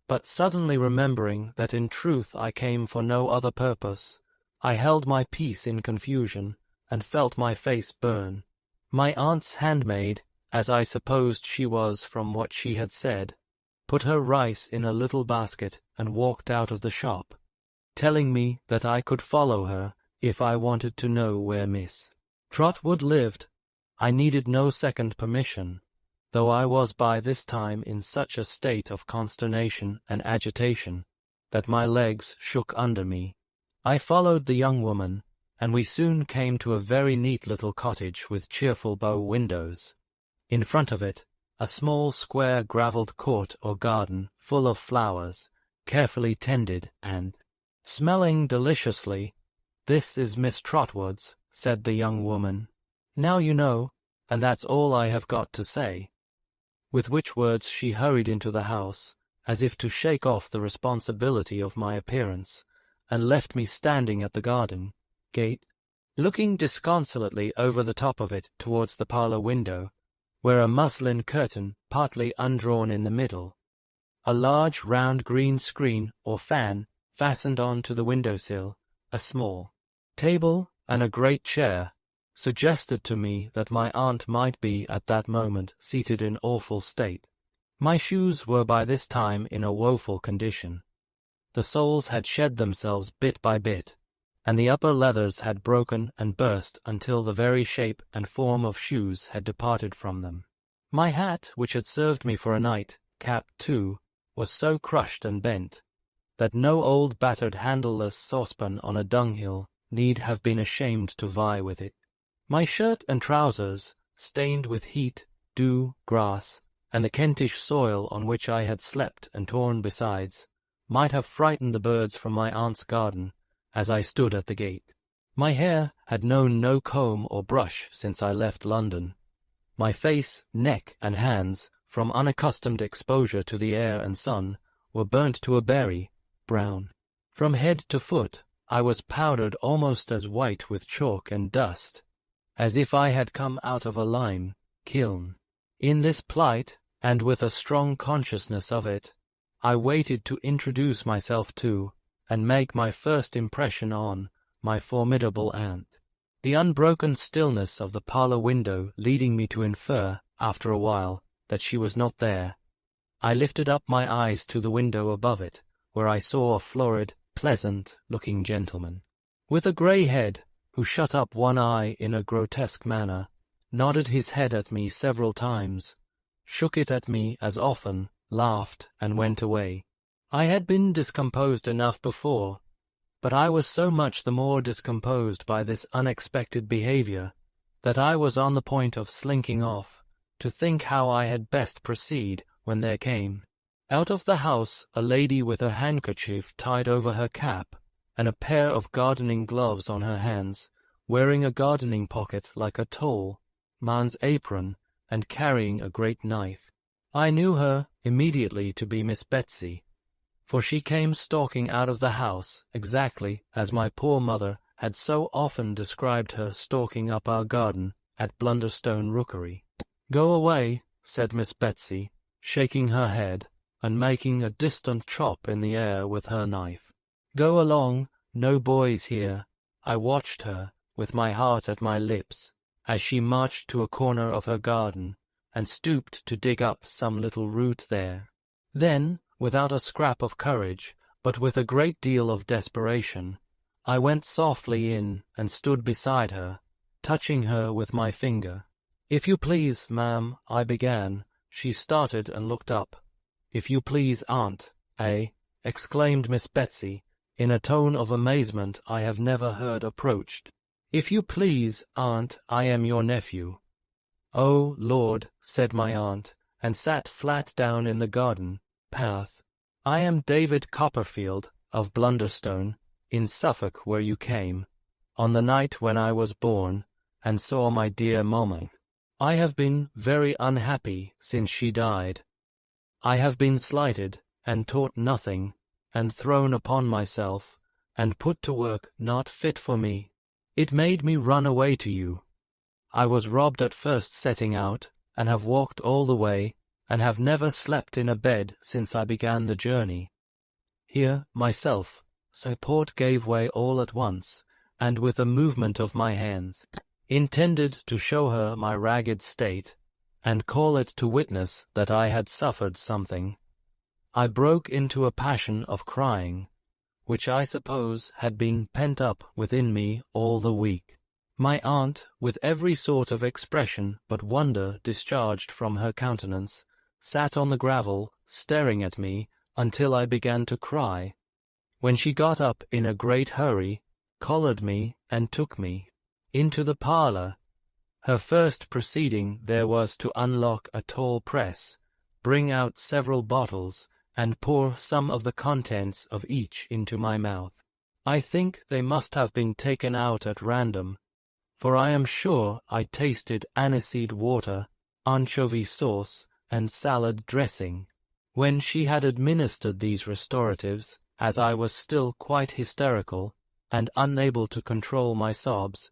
But suddenly remembering that in truth I came for no other purpose, I held my peace in confusion, and felt my face burn. My aunt's handmaid, as I supposed she was from what she had said, put her rice in a little basket and walked out of the shop, telling me that I could follow her if I wanted to know where Miss Trotwood lived. I needed no second permission, though I was by this time in such a state of consternation and agitation that my legs shook under me. I followed the young woman, and we soon came to a very neat little cottage with cheerful bow windows. In front of it, a small square gravelled court or garden full of flowers, carefully tended and smelling deliciously. "This is Miss Trotwood's," said the young woman. "Now you know, and that's all I have got to say." With which words she hurried into the house, as if to shake off the responsibility of my appearance, and left me standing at the garden gate, looking disconsolately over the top of it towards the parlour window, where a muslin curtain, partly undrawn in the middle, a large round green screen or fan fastened on to the window-sill, a small table, and a great chair, suggested to me that my aunt might be at that moment seated in awful state. My shoes were by this time in a woeful condition. The soles had shed themselves bit by bit, and the upper leathers had broken and burst until the very shape and form of shoes had departed from them. My hat, which had served me for a night, cap too, was so crushed and bent, that no old battered handleless saucepan on a dunghill need have been ashamed to vie with it. My shirt and trousers, stained with heat, dew, grass, and the Kentish soil on which I had slept and torn besides, might have frightened the birds from my aunt's garden as I stood at the gate. My hair had known no comb or brush since I left London. My face, neck, and hands, from unaccustomed exposure to the air and sun, were burnt to a berry brown. From head to foot I was powdered almost as white with chalk and dust, as if I had come out of a lime kiln. In this plight, and with a strong consciousness of it, I waited to introduce myself to, and make my first impression on, my formidable aunt. The unbroken stillness of the parlour window leading me to infer, after a while, that she was not there, I lifted up my eyes to the window above it, where I saw a florid, pleasant-looking gentleman, with a grey head, who shut up one eye in a grotesque manner, nodded his head at me several times, shook it at me as often, laughed, and went away. I had been discomposed enough before, but I was so much the more discomposed by this unexpected behaviour, that I was on the point of slinking off, to think how I had best proceed, when there came out of the house a lady with a handkerchief tied over her cap, and a pair of gardening gloves on her hands, wearing a gardening pocket like a tall man's apron, and carrying a great knife. I knew her immediately to be Miss Betsy, for she came stalking out of the house exactly as my poor mother had so often described her stalking up our garden at Blunderstone Rookery. "Go away," said Miss Betsy, shaking her head, and making a distant chop in the air with her knife. "Go along, no boys here." I watched her, with my heart at my lips, as she marched to a corner of her garden, and stooped to dig up some little root there. Then, without a scrap of courage, but with a great deal of desperation, I went softly in and stood beside her, touching her with my finger. "If you please, ma'am," I began. She started and looked up. "If you please, aunt, eh?" exclaimed Miss Betsy, in a tone of amazement I have never heard approached. "If you please, aunt, I am your nephew." "Oh, Lord," said my aunt, and sat flat down in the garden path. "I am David Copperfield, of Blunderstone, in Suffolk, where you came, on the night when I was born, and saw my dear mamma. I have been very unhappy since she died. I have been slighted, and taught nothing, and thrown upon myself, and put to work not fit for me. It made me run away to you. I was robbed at first setting out, and have walked all the way, and have never slept in a bed since I began the journey. Here, myself, support gave way all at once, and with a movement of my hands, intended to show her my ragged state, and call it to witness that I had suffered something. I broke into a passion of crying, which I suppose had been pent up within me all the week. My aunt, with every sort of expression but wonder discharged from her countenance, sat on the gravel, staring at me, until I began to cry, when she got up in a great hurry, collared me, and took me into the parlour. Her first proceeding there was to unlock a tall press, bring out several bottles, and pour some of the contents of each into my mouth. I think they must have been taken out at random, for I am sure I tasted aniseed water, anchovy sauce, and salad dressing. When she had administered these restoratives, as I was still quite hysterical, and unable to control my sobs,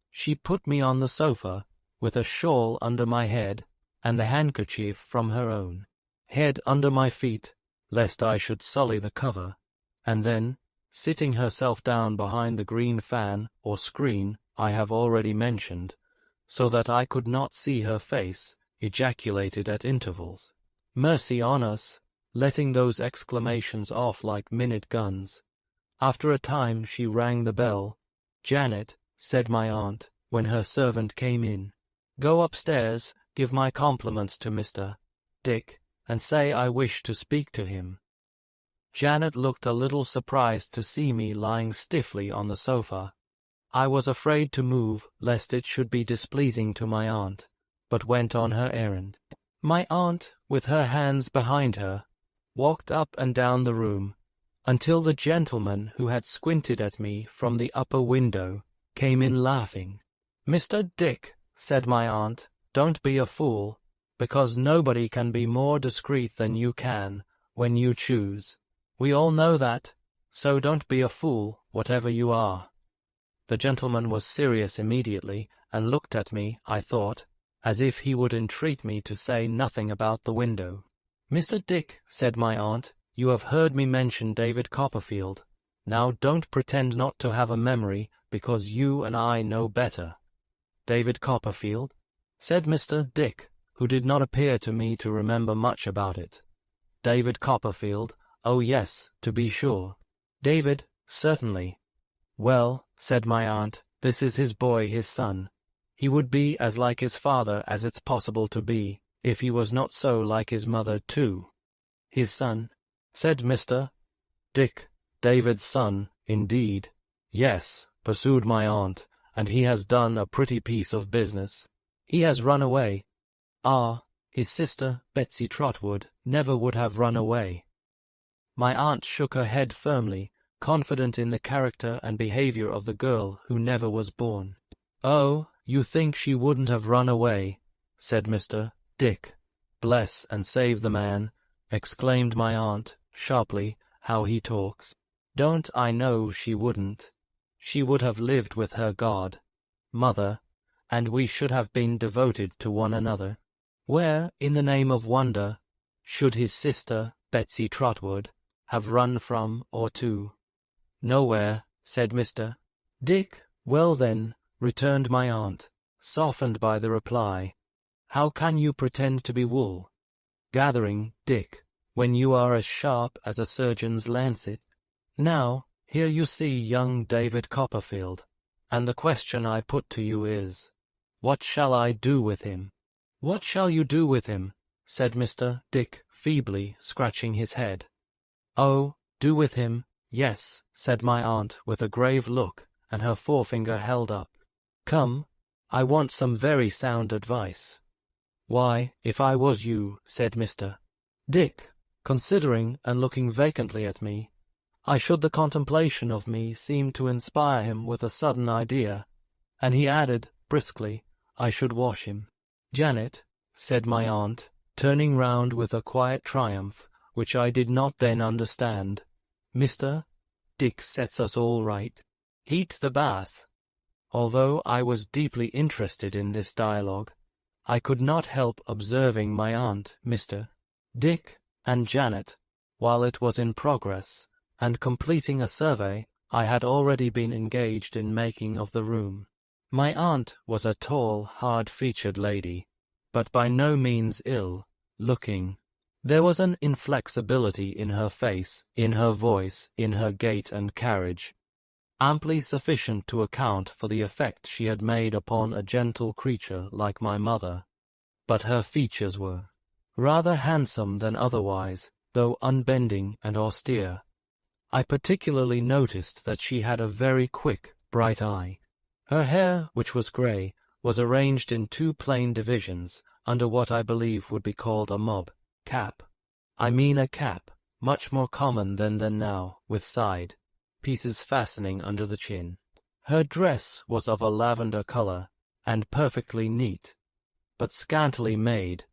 she put me on the sofa, with a shawl under my head, and the handkerchief from her own head under my feet, lest I should sully the cover, and then, sitting herself down behind the green fan or screen I have already mentioned, so that I could not see her face, ejaculated at intervals, "Mercy on us," letting those exclamations off like minute guns. After a time she rang the bell. "Janet," said my aunt, when her servant came in, "go upstairs, give my compliments to Mr. Dick, and say I wish to speak to him." Janet looked a little surprised to see me lying stiffly on the sofa. I was afraid to move, lest it should be displeasing to my aunt, but went on her errand. My aunt, with her hands behind her, walked up and down the room, until the gentleman who had squinted at me from the upper window came in laughing. "Mr. Dick," said my aunt, "don't be a fool, because nobody can be more discreet than you can, when you choose. We all know that, so don't be a fool, whatever you are." The gentleman was serious immediately, and looked at me, I thought, as if he would entreat me to say nothing about the window. "Mr. Dick," said my aunt, "you have heard me mention David Copperfield. Now don't pretend not to have a memory, because you and I know better." "David Copperfield?" said Mr. Dick, who did not appear to me to remember much about it. "David Copperfield? Oh yes, to be sure. David, certainly." "Well," said my aunt, "this is his boy, his son. He would be as like his father as it's possible to be, if he was not so like his mother too." "His son?" said Mr. Dick. "David's son, indeed." "Yes," pursued my aunt, "and he has done a pretty piece of business. He has run away." "Ah, his sister, Betsy Trotwood, never would have run away." My aunt shook her head firmly, confident in the character and behavior of the girl who never was born. "Oh, you think she wouldn't have run away?" said Mr. Dick. "Bless and save the man," exclaimed my aunt, sharply, "how he talks. Don't I know she wouldn't? She would have lived with her God, mother, and we should have been devoted to one another. Where, in the name of wonder, should his sister, Betsy Trotwood, have run from or to?" "Nowhere," said Mr. Dick. "Well then," returned my aunt, softened by the reply, "how can you pretend to be wool gathering, Dick, when you are as sharp as a surgeon's lancet? Now, here you see young David Copperfield, and the question I put to you is, what shall I do with him?" "What shall you do with him?" said Mr. Dick, feebly, scratching his head. "Oh, do with him, yes," said my aunt with a grave look, and her forefinger held up. "Come, I want some very sound advice." "Why, if I was you," said Mr. Dick, considering and looking vacantly at me, "I should the contemplation of me seem to inspire him with a sudden idea," and he added, briskly, "I should wash him." "Janet," said my aunt, turning round with a quiet triumph, which I did not then understand, "Mr. Dick sets us all right. Heat the bath." Although I was deeply interested in this dialogue, I could not help observing my aunt, Mr. Dick, and Janet, while it was in progress, and completing a survey I had already been engaged in making of the room. My aunt was a tall, hard-featured lady, but by no means ill-looking. There was an inflexibility in her face, in her voice, in her gait and carriage, amply sufficient to account for the effect she had made upon a gentle creature like my mother. But her features were rather handsome than otherwise, though unbending and austere. I particularly noticed that she had a very quick, bright eye. Her hair, which was grey, was arranged in two plain divisions, under what I believe would be called a mob cap. I mean a cap, much more common then than now, with side pieces fastening under the chin. Her dress was of a lavender colour, and perfectly neat, but scantily made,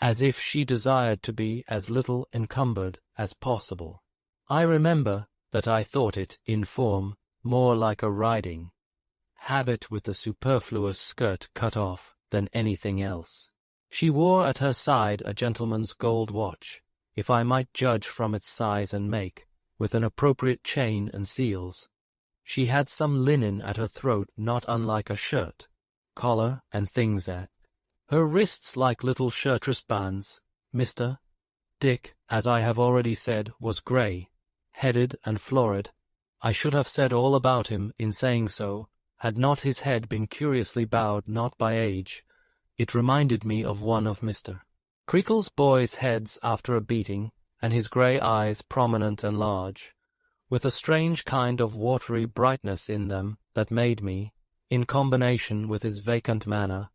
as if she desired to be as little encumbered as possible. I remember that I thought it, in form, more like a riding habit with the superfluous skirt cut off than anything else. She wore at her side a gentleman's gold watch, if I might judge from its size and make, with an appropriate chain and seals. She had some linen at her throat not unlike a shirt, collar and things at her wrists like little shirt wristbands. Mr. Dick, as I have already said, was grey, headed and florid. I should have said all about him in saying so, had not his head been curiously bowed not by age. It reminded me of one of Mr. Creakle's boys' heads after a beating, and his grey eyes prominent and large, with a strange kind of watery brightness in them that made me, in combination with his vacant manner,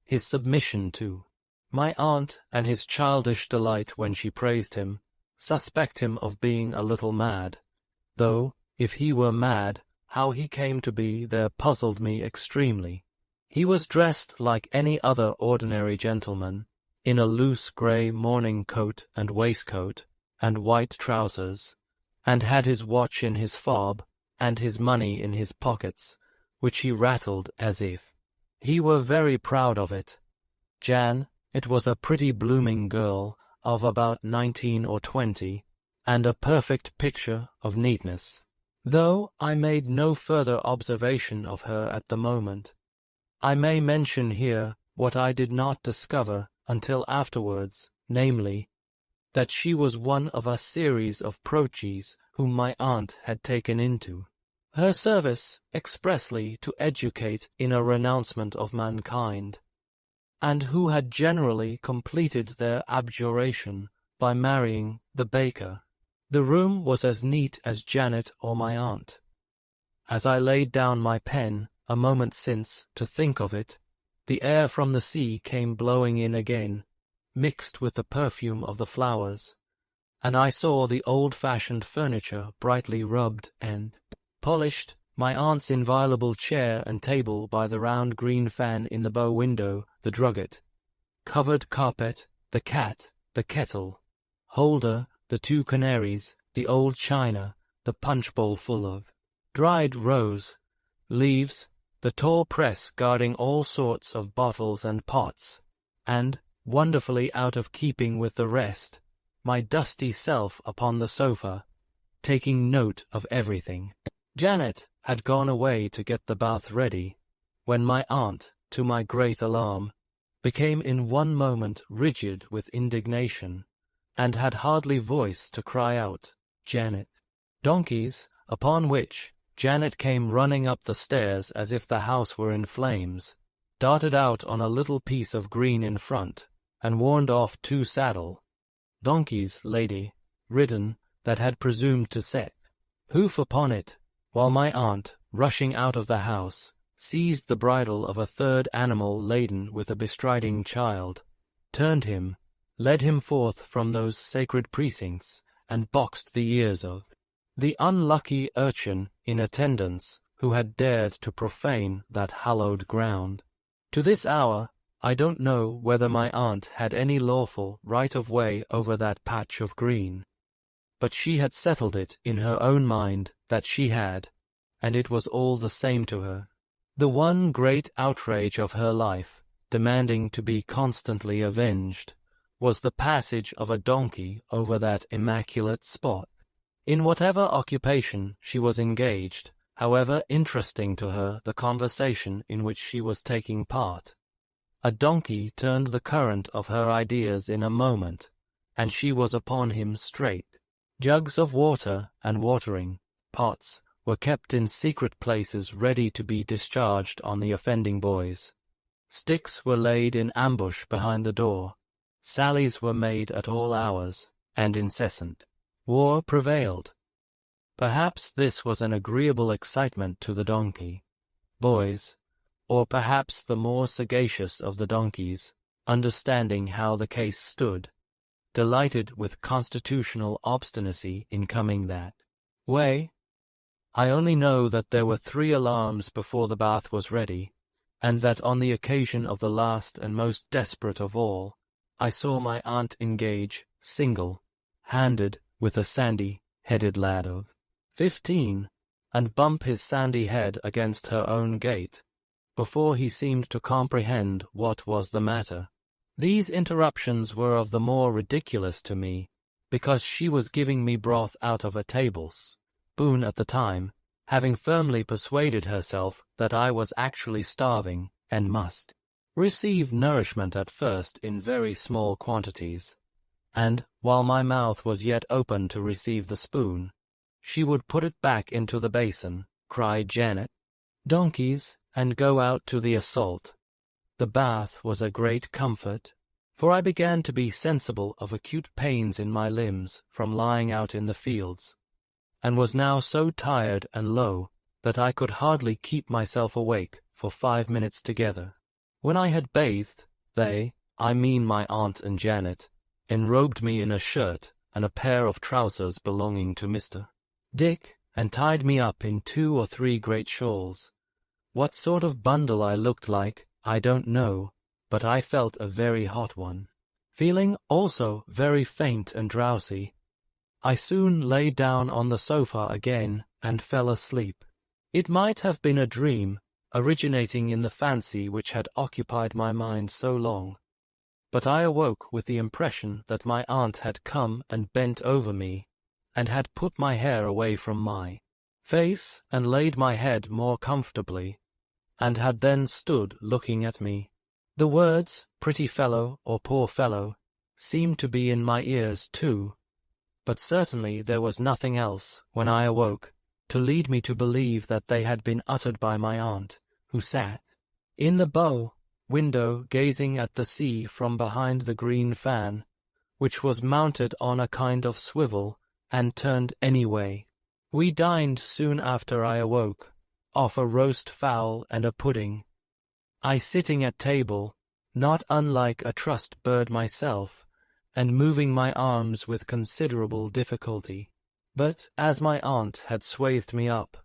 his submission to my aunt and his childish delight when she praised him, suspect him of being a little mad, though, if he were mad, how he came to be there puzzled me extremely. He was dressed like any other ordinary gentleman, in a loose grey morning coat and waistcoat, and white trousers, and had his watch in his fob, and his money in his pockets, which he rattled as if he were very proud of it. Jan, it was a pretty blooming girl of about 19 or 20, and a perfect picture of neatness, though I made no further observation of her at the moment. I may mention here what I did not discover until afterwards, namely, that she was one of a series of Proteas whom my aunt had taken into her service expressly to educate in a renouncement of mankind, and who had generally completed their abjuration by marrying the baker. The room was as neat as Janet or my aunt. As I laid down my pen a moment since to think of it, the air from the sea came blowing in again, mixed with the perfume of the flowers, and I saw the old-fashioned furniture brightly rubbed and polished, my aunt's inviolable chair and table by the round green fan in the bow window, the drugget, covered carpet, the cat, the kettle, holder, the 2 canaries, the old china, the punch-bowl full of dried rose leaves, the tall press guarding all sorts of bottles and pots, and, wonderfully out of keeping with the rest, my dusty self upon the sofa, taking note of everything. Janet had gone away to get the bath ready, when my aunt, to my great alarm, became in one moment rigid with indignation, and had hardly voice to cry out, "Janet!" Donkeys, upon which Janet came running up the stairs as if the house were in flames, darted out on a little piece of green in front, and warned off 2 saddle donkeys, lady, ridden, that had presumed to set hoof upon it, while my aunt, rushing out of the house, seized the bridle of a 3rd animal laden with a bestriding child, turned him, led him forth from those sacred precincts, and boxed the ears of the unlucky urchin in attendance who had dared to profane that hallowed ground. To this hour, I don't know whether my aunt had any lawful right of way over that patch of green, but she had settled it in her own mind that she had, and it was all the same to her. The one great outrage of her life, demanding to be constantly avenged, was the passage of a donkey over that immaculate spot. In whatever occupation she was engaged, however interesting to her the conversation in which she was taking part, a donkey turned the current of her ideas in a moment, and she was upon him straight. Jugs of water and watering pots were kept in secret places ready to be discharged on the offending boys. Sticks were laid in ambush behind the door. Sallies were made at all hours, and incessant. War prevailed. Perhaps this was an agreeable excitement to the donkey. Boys, or perhaps the more sagacious of the donkeys, understanding how the case stood, delighted with constitutional obstinacy in coming that way. I only know that there were 3 alarms before the bath was ready, and that on the occasion of the last and most desperate of all, I saw my aunt engage, single-handed, with a sandy-headed lad of 15, and bump his sandy head against her own gate, before he seemed to comprehend what was the matter. These interruptions were of the more ridiculous to me, because she was giving me broth out of a tablespoon at the time, having firmly persuaded herself that I was actually starving and must receive nourishment at first in very small quantities, and, while my mouth was yet open to receive the spoon, she would put it back into the basin, cry Janet, donkeys, and go out to the assault. The bath was a great comfort, for I began to be sensible of acute pains in my limbs from lying out in the fields, and was now so tired and low that I could hardly keep myself awake for 5 minutes together. When I had bathed, they, I mean my aunt and Janet, enrobed me in a shirt and a pair of trousers belonging to Mr. Dick, and tied me up in 2 or 3 great shawls. What sort of bundle I looked like, I don't know, but I felt a very hot one. Feeling also very faint and drowsy, I soon lay down on the sofa again and fell asleep. It might have been a dream, originating in the fancy which had occupied my mind so long, but I awoke with the impression that my aunt had come and bent over me, and had put my hair away from my face and laid my head more comfortably, and had then stood looking at me. The words, pretty fellow or poor fellow, seemed to be in my ears too, but certainly there was nothing else, when I awoke, to lead me to believe that they had been uttered by my aunt, who sat in the bow window gazing at the sea from behind the green fan, which was mounted on a kind of swivel and turned any way. We dined soon after I awoke, off a roast fowl and a pudding, I sitting at table, not unlike a trussed bird myself, and moving my arms with considerable difficulty. But, as my aunt had swathed me up,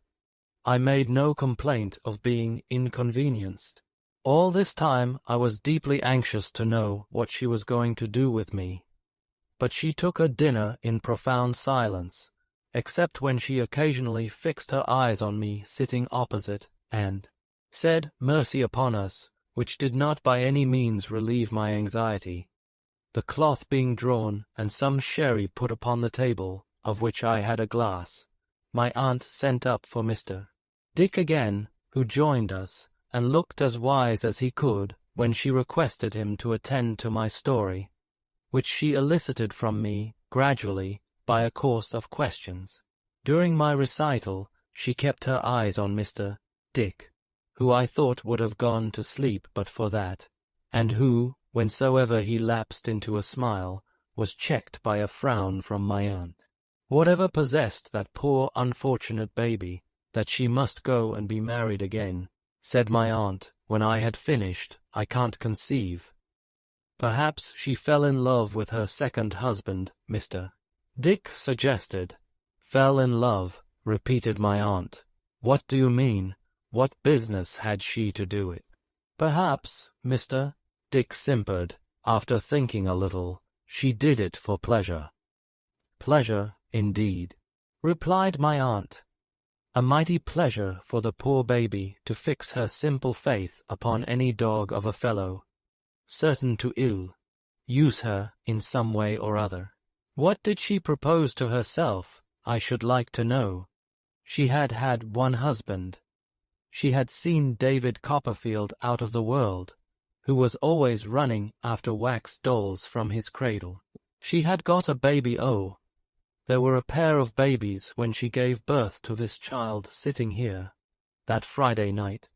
I made no complaint of being inconvenienced. All this time I was deeply anxious to know what she was going to do with me, but she took her dinner in profound silence, except when she occasionally fixed her eyes on me sitting opposite, and said, "Mercy upon us," which did not by any means relieve my anxiety. The cloth being drawn, and some sherry put upon the table, of which I had a glass, my aunt sent up for Mr. Dick again, who joined us, and looked as wise as he could when she requested him to attend to my story, which she elicited from me gradually by a course of questions. During my recital she kept her eyes on Mr. Dick, who I thought would have gone to sleep but for that, and who, whensoever he lapsed into a smile, was checked by a frown from my aunt. Whatever possessed that poor unfortunate baby, that she must go and be married again, said my aunt, when I had finished, I can't conceive. Perhaps she fell in love with her second husband, Mr. Dick suggested. Fell in love, repeated my aunt. What do you mean? What business had she to do it? Perhaps, Mr. Dick simpered, after thinking a little, she did it for pleasure. Pleasure, indeed, replied my aunt. A mighty pleasure for the poor baby to fix her simple faith upon any dog of a fellow, certain to use her in some way or other. What did she propose to herself, I should like to know? She had had one husband. She had seen David Copperfield out of the world, who was always running after wax dolls from his cradle. She had got a baby. Oh, there were a pair of babies when she gave birth to this child sitting here, that Friday night.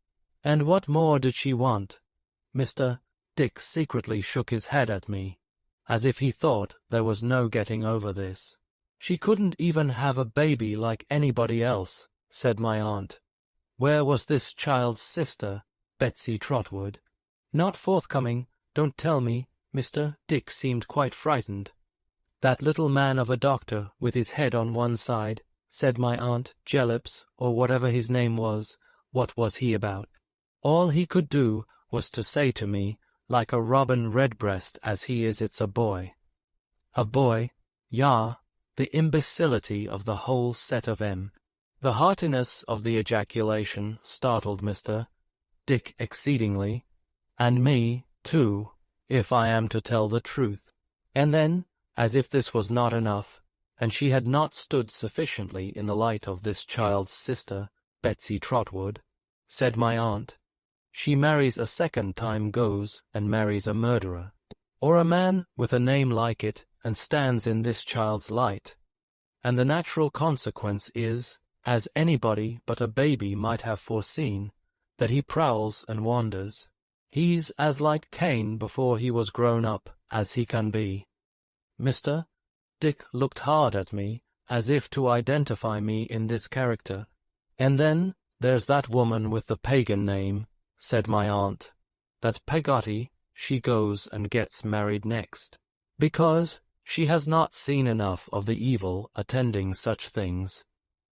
And what more did she want? Mr. Dick secretly shook his head at me, as if he thought there was no getting over this. She couldn't even have a baby like anybody else, said my aunt. Where was this child's sister, Betsy Trotwood? Not forthcoming, don't tell me. Mr. Dick seemed quite frightened. That little man of a doctor, with his head on one side, said my aunt, Jellips, or whatever his name was, what was he about? All he could do was to say to me, like a robin redbreast as he is, it's a boy. A boy? Yah, the imbecility of the whole set of 'em. The heartiness of the ejaculation startled Mr. Dick exceedingly, and me, too, if I am to tell the truth. And then, as if this was not enough, and she had not stood sufficiently in the light of this child's sister, Betsy Trotwood," said my aunt. "She marries a second time goes and marries a murderer, or a man with a name like it, and stands in this child's light. And the natural consequence is, as anybody but a baby might have foreseen, that he prowls and wanders. He's as like Cain before he was grown up as he can be." Mr. Dick looked hard at me, as if to identify me in this character. "And then there's that woman with the pagan name," said my aunt. "That Peggotty, she goes and gets married next, because she has not seen enough of the evil attending such things.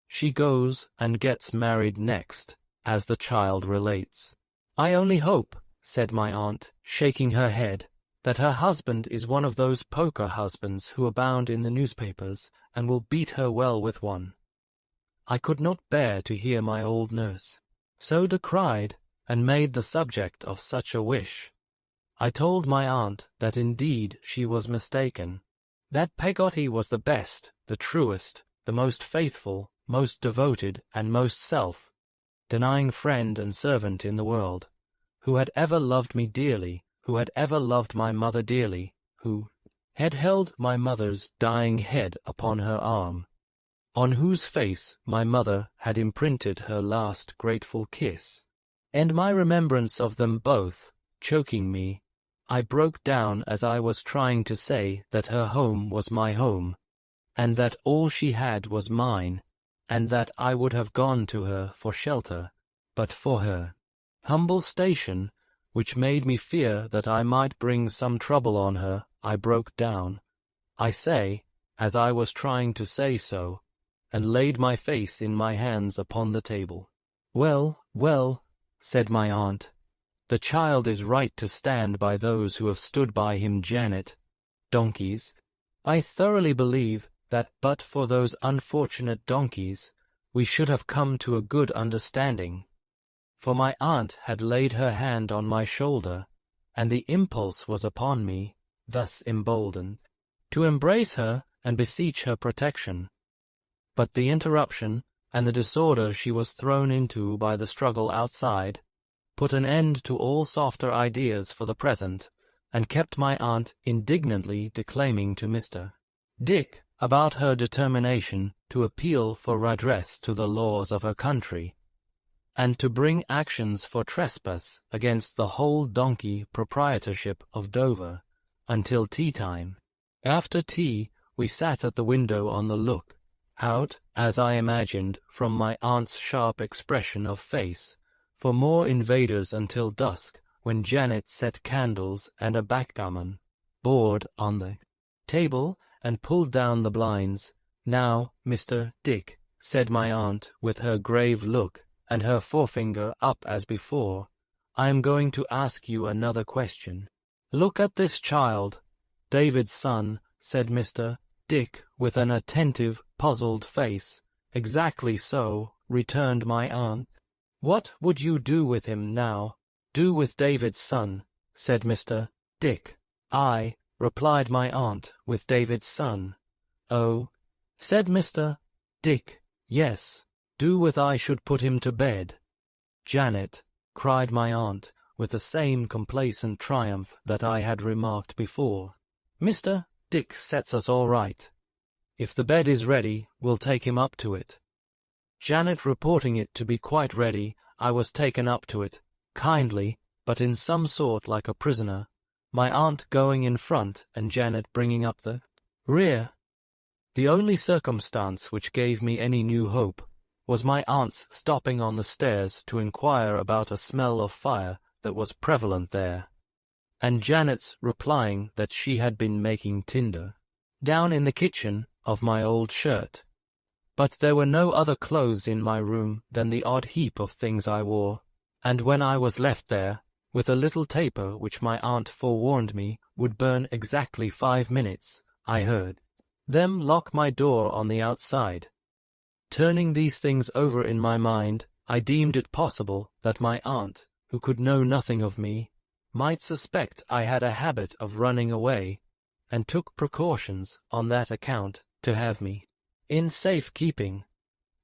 She goes and gets married next, as the child relates." "I only hope," said my aunt, shaking her head, "that her husband is one of those poker husbands who abound in the newspapers, and will beat her well with one." I could not bear to hear my old nurse so decried and made the subject of such a wish. I told my aunt that indeed she was mistaken, that Peggotty was the best, the truest, the most faithful, most devoted, and most self-denying friend and servant in the world, who had ever loved me dearly, who had ever loved my mother dearly, who had held my mother's dying head upon her arm, on whose face my mother had imprinted her last grateful kiss. And my remembrance of them both, choking me, I broke down as I was trying to say that her home was my home, and that all she had was mine, and that I would have gone to her for shelter, but for her humble station, which made me fear that I might bring some trouble on her. I broke down, I say, as I was trying to say so, and laid my face in my hands upon the table. "Well, well," said my aunt, "the child is right to stand by those who have stood by him, Janet. Donkeys. I thoroughly believe that but for those unfortunate donkeys, we should have come to a good understanding." For my aunt had laid her hand on my shoulder, and the impulse was upon me, thus emboldened, to embrace her and beseech her protection. But the interruption, and the disorder she was thrown into by the struggle outside, put an end to all softer ideas for the present, and kept my aunt indignantly declaiming to Mr. Dick about her determination to appeal for redress to the laws of her country, and to bring actions for trespass against the whole donkey proprietorship of Dover, until tea-time. After tea, we sat at the window on the look out, as I imagined, from my aunt's sharp expression of face, for more invaders until dusk, when Janet set candles and a backgammon board on the table and pulled down the blinds. "Now, Mr. Dick," said my aunt, with her grave look, and her forefinger up as before, "I am going to ask you another question. Look at this child." "David's son," said Mr. Dick, with an attentive, puzzled face. "Exactly so," returned my aunt. "What would you do with him now?" "Do with David's son," said Mr. Dick. "Aye," replied my aunt, "with David's son." "Oh," said Mr. Dick, "yes, do with I should put him to bed." "Janet," cried my aunt, with the same complacent triumph that I had remarked before, "Mr. Dick sets us all right. If the bed is ready, we'll take him up to it." Janet reporting it to be quite ready, I was taken up to it, kindly, but in some sort like a prisoner, my aunt going in front and Janet bringing up the rear. The only circumstance which gave me any new hope was my aunt's stopping on the stairs to inquire about a smell of fire that was prevalent there, and Janet's replying that she had been making tinder, down in the kitchen, of my old shirt. But there were no other clothes in my room than the odd heap of things I wore, and when I was left there, with a little taper which my aunt forewarned me would burn exactly 5 minutes, I heard them lock my door on the outside. Turning these things over in my mind, I deemed it possible that my aunt, who could know nothing of me, might suspect I had a habit of running away, and took precautions on that account to have me in safe keeping.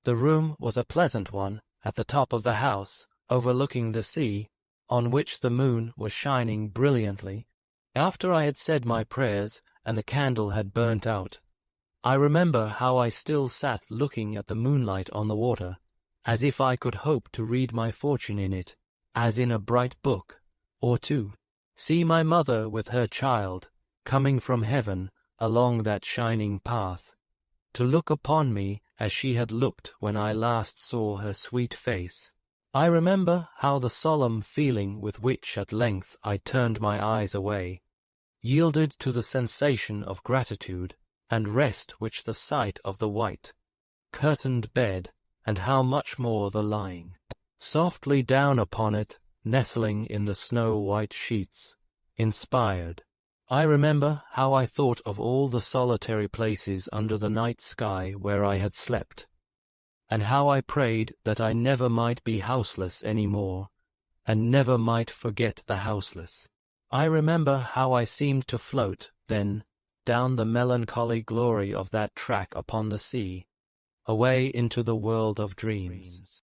The room was a pleasant one, at the top of the house, overlooking the sea, on which the moon was shining brilliantly. After I had said my prayers and the candle had burnt out, I remember how I still sat looking at the moonlight on the water, as if I could hope to read my fortune in it, as in a bright book, or to see my mother with her child, coming from heaven along that shining path, to look upon me as she had looked when I last saw her sweet face. I remember how the solemn feeling with which at length I turned my eyes away, yielded to the sensation of gratitude and rest which the sight of the white, curtained bed, and how much more the lying softly down upon it, nestling in the snow-white sheets, inspired. I remember how I thought of all the solitary places under the night sky where I had slept, and how I prayed that I never might be houseless any more, and never might forget the houseless. I remember how I seemed to float, then, down the melancholy glory of that track upon the sea, away into the world of dreams.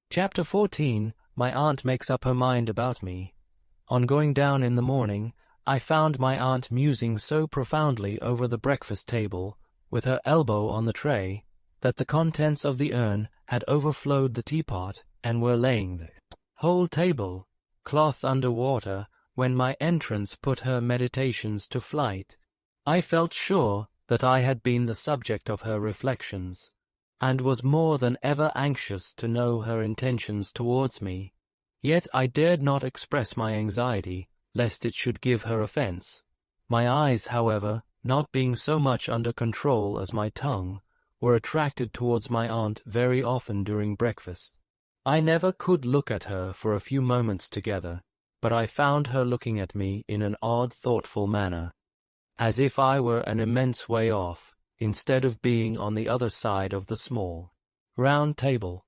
Chapter 14. My aunt makes up her mind about me. On going down in the morning, I found my aunt musing so profoundly over the breakfast table, with her elbow on the tray, that the contents of the urn had overflowed the teapot and were laying the whole table, cloth under water, when my entrance put her meditations to flight. I felt sure that I had been the subject of her reflections, and was more than ever anxious to know her intentions towards me. Yet I dared not express my anxiety, lest it should give her offence. My eyes, however, not being so much under control as my tongue, were attracted towards my aunt very often during breakfast. I never could look at her for a few moments together, but I found her looking at me in an odd, thoughtful manner, as if I were an immense way off, instead of being on the other side of the small, round table.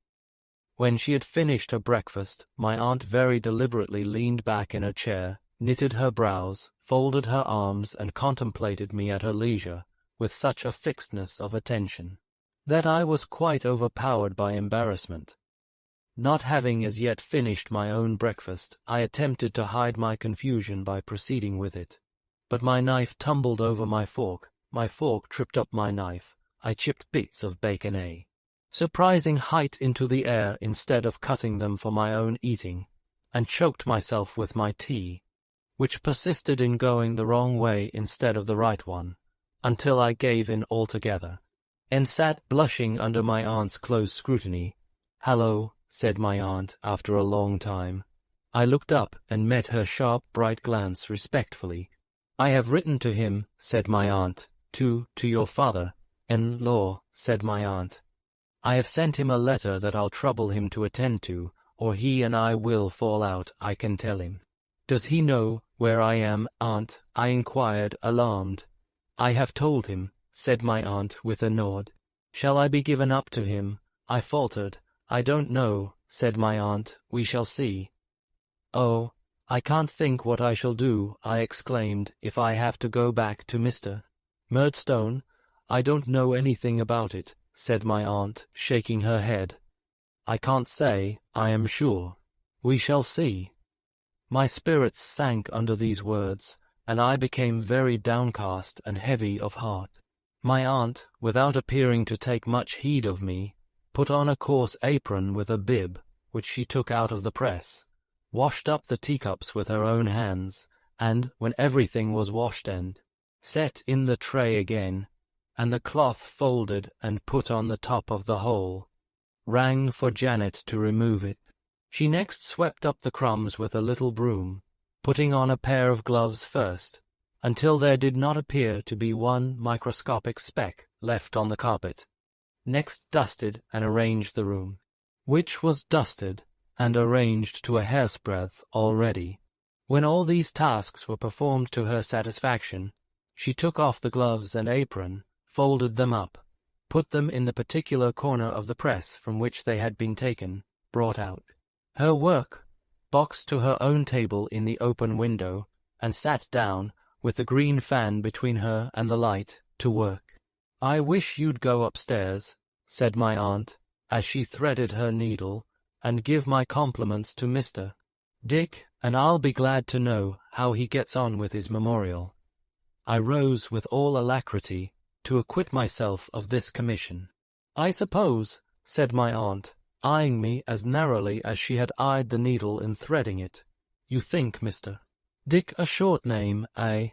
When she had finished her breakfast, my aunt very deliberately leaned back in her chair, knitted her brows, folded her arms, and contemplated me at her leisure, with such a fixedness of attention, that I was quite overpowered by embarrassment. Not having as yet finished my own breakfast, I attempted to hide my confusion by proceeding with it. But my knife tumbled over my fork tripped up my knife, I chipped bits of bacon a surprising height into the air instead of cutting them for my own eating, and choked myself with my tea, which persisted in going the wrong way instead of the right one, until I gave in altogether, and sat blushing under my aunt's close scrutiny. "Hallo," said my aunt after a long time. I looked up and met her sharp, bright glance respectfully. "I have written to him," said my aunt. To your father-in-law," said my aunt. "I have sent him a letter that I'll trouble him to attend to, or he and I will fall out, I can tell him." "Does he know where I am, aunt?" I inquired, alarmed. "I have told him," said my aunt with a nod. "Shall I be given up to him?" I faltered. "I don't know," said my aunt. "We shall see." "Oh, I can't think what I shall do," I exclaimed, "if I have to go back to Mr. Murdstone." "I don't know anything about it," said my aunt, shaking her head. "I can't say, I am sure. We shall see." My spirits sank under these words, and I became very downcast and heavy of heart. My aunt, without appearing to take much heed of me, put on a coarse apron with a bib, which she took out of the press, washed up the teacups with her own hands, and, when everything was washed and set in the tray again, and the cloth folded and put on the top of the whole, rang for Janet to remove it. She next swept up the crumbs with a little broom, putting on a pair of gloves first, until there did not appear to be one microscopic speck left on the carpet. Next dusted and arranged the room, which was dusted and arranged to a hair's breadth already. When all these tasks were performed to her satisfaction, she took off the gloves and apron, folded them up, put them in the particular corner of the press from which they had been taken, brought out her work box to her own table in the open window, and sat down, with the green fan between her and the light, to work. "I wish you'd go upstairs," said my aunt, as she threaded her needle, "and give my compliments to Mr. Dick, and I'll be glad to know how he gets on with his memorial." I rose with all alacrity to acquit myself of this commission. "I suppose," said my aunt, eyeing me as narrowly as she had eyed the needle in threading it, "you think Mr. Dick a short name, eh?"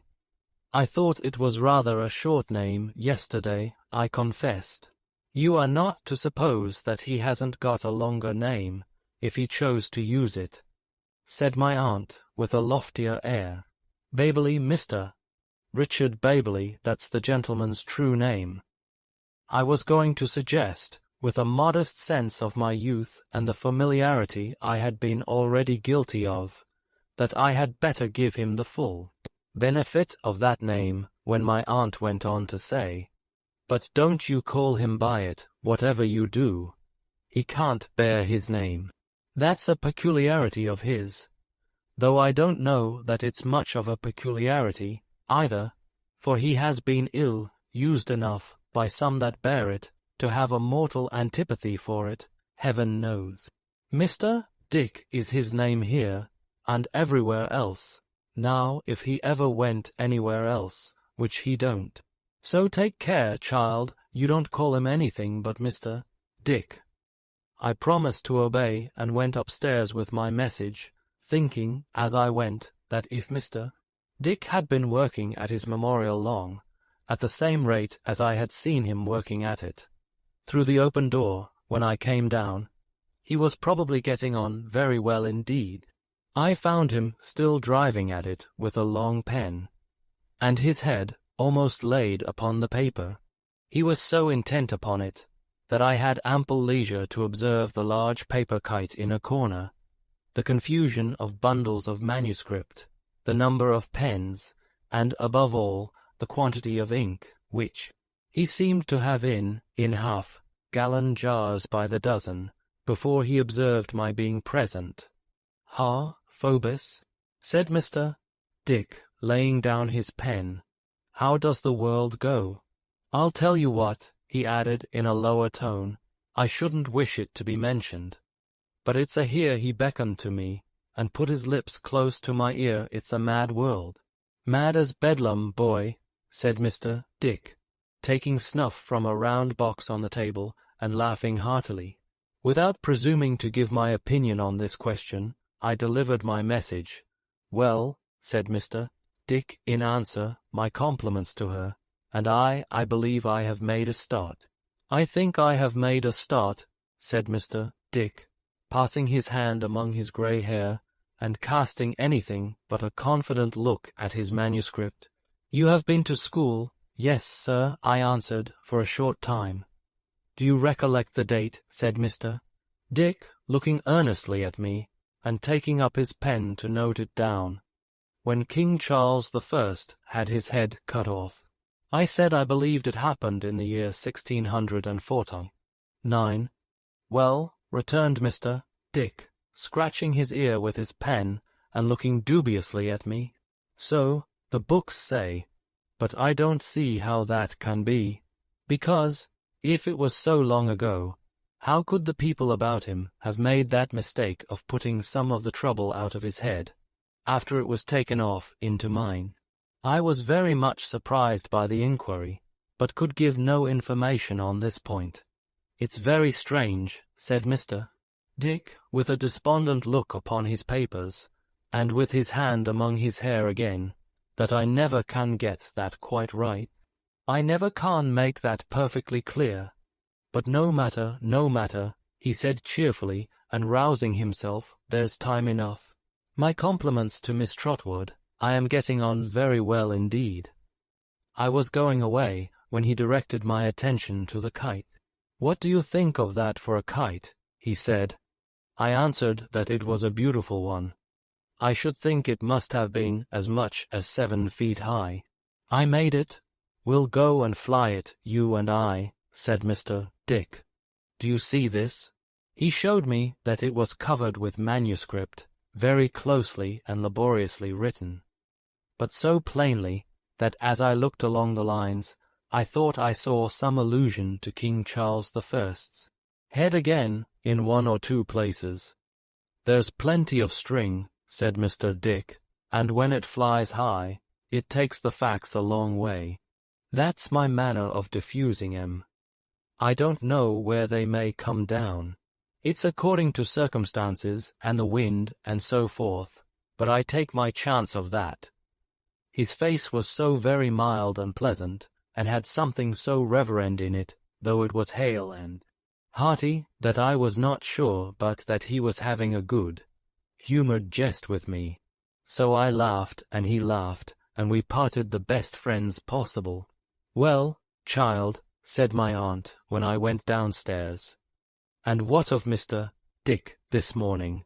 "I thought it was rather a short name yesterday," I confessed. "You are not to suppose that he hasn't got a longer name, if he chose to use it," said my aunt with a loftier air. "Baberley, Mr. Richard Baberley, that's the gentleman's true name." I was going to suggest, with a modest sense of my youth and the familiarity I had been already guilty of, that I had better give him the full benefit of that name, when my aunt went on to say, "But don't you call him by it, whatever you do. He can't bear his name. That's a peculiarity of his, though I don't know that it's much of a peculiarity, either, for he has been ill-used enough by some that bear it, to have a mortal antipathy for it, heaven knows. Mr. Dick is his name here, and everywhere else, now if he ever went anywhere else, which he don't. So take care, child, you don't call him anything but Mr. Dick." I promised to obey and went upstairs with my message, thinking, as I went, that if Mr. Dick had been working at his memorial long, at the same rate as I had seen him working at it, through the open door, when I came down, he was probably getting on very well indeed. I found him still driving at it with a long pen, and his head almost laid upon the paper. He was so intent upon it that I had ample leisure to observe the large paper kite in a corner, the confusion of bundles of manuscript, the number of pens, and, above all, the quantity of ink, which he seemed to have in half-gallon jars by the dozen, before he observed my being present. "Ha, Phoebus," said Mr. Dick, laying down his pen, "how does the world go? I'll tell you what," he added in a lower tone, "I shouldn't wish it to be mentioned, but it's a here." He beckoned to me, and put his lips close to my ear. "It's a mad world." "Mad as bedlam, boy," said Mr. Dick, taking snuff from a round box on the table, and laughing heartily. Without presuming to give my opinion on this question, I delivered my message. "Well," said Mr. Dick in answer, "my compliments to her, and I believe I have made a start." "I think I have made a start," said Mr. Dick, passing his hand among his grey hair, and casting anything but a confident look at his manuscript. "You have been to school?" "Yes, sir," I answered, "for a short time." "Do you recollect the date?" said Mr. Dick, looking earnestly at me, and taking up his pen to note it down. "When King Charles I had his head cut off." I said I believed it happened in the year 1649. "Well," returned Mr. Dick, scratching his ear with his pen and looking dubiously at me, "so the books say, but I don't see how that can be, because, if it was so long ago, how could the people about him have made that mistake of putting some of the trouble out of his head, after it was taken off, into mine?" I was very much surprised by the inquiry, but could give no information on this point. "It's very strange," said Mr. Dick, with a despondent look upon his papers, and with his hand among his hair again, "that I never can get that quite right. I never can make that perfectly clear. But no matter, no matter," he said cheerfully, and rousing himself, "there's time enough. My compliments to Miss Trotwood. I am getting on very well indeed." I was going away, when he directed my attention to the kite. "What do you think of that for a kite?" he said. I answered that it was a beautiful one. "I should think it must have been as much as 7 feet high." "I made it. We'll go and fly it, you and I," said Mr. Dick. "Do you see this?" He showed me that it was covered with manuscript, very closely and laboriously written, but so plainly that as I looked along the lines, I thought I saw some allusion to King Charles I's head again in one or two places. There's plenty of string, said Mr. Dick, and when it flies high, it takes the facts a long way. That's my manner of diffusing 'em. I don't know where they may come down. It's according to circumstances and the wind and so forth, but I take my chance of that. His face was so very mild and pleasant, and had something so reverend in it, though it was hale and hearty, that I was not sure but that he was having a good-humoured jest with me. So I laughed and he laughed, and we parted the best friends possible. "Well, child," said my aunt when I went downstairs, "and what of Mr. Dick this morning?"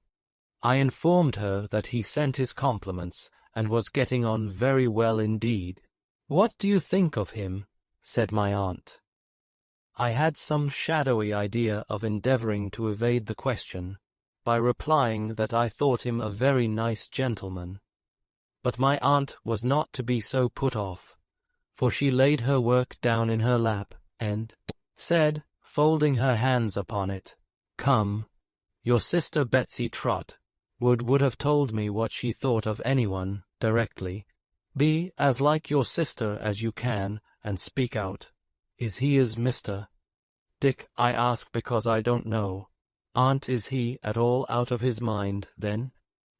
I informed her that he sent his compliments, and was getting on very well indeed. "What do you think of him?" said my aunt. I had some shadowy idea of endeavouring to evade the question, by replying that I thought him a very nice gentleman. But my aunt was not to be so put off, for she laid her work down in her lap, and said, folding her hands upon it, "Come, your sister Betsy Trott would have told me what she thought of anyone, directly. Be as like your sister as you can, and speak out. Is he as Mr. Dick? I ask because I don't know. Aunt, is he at all out of his mind, then?"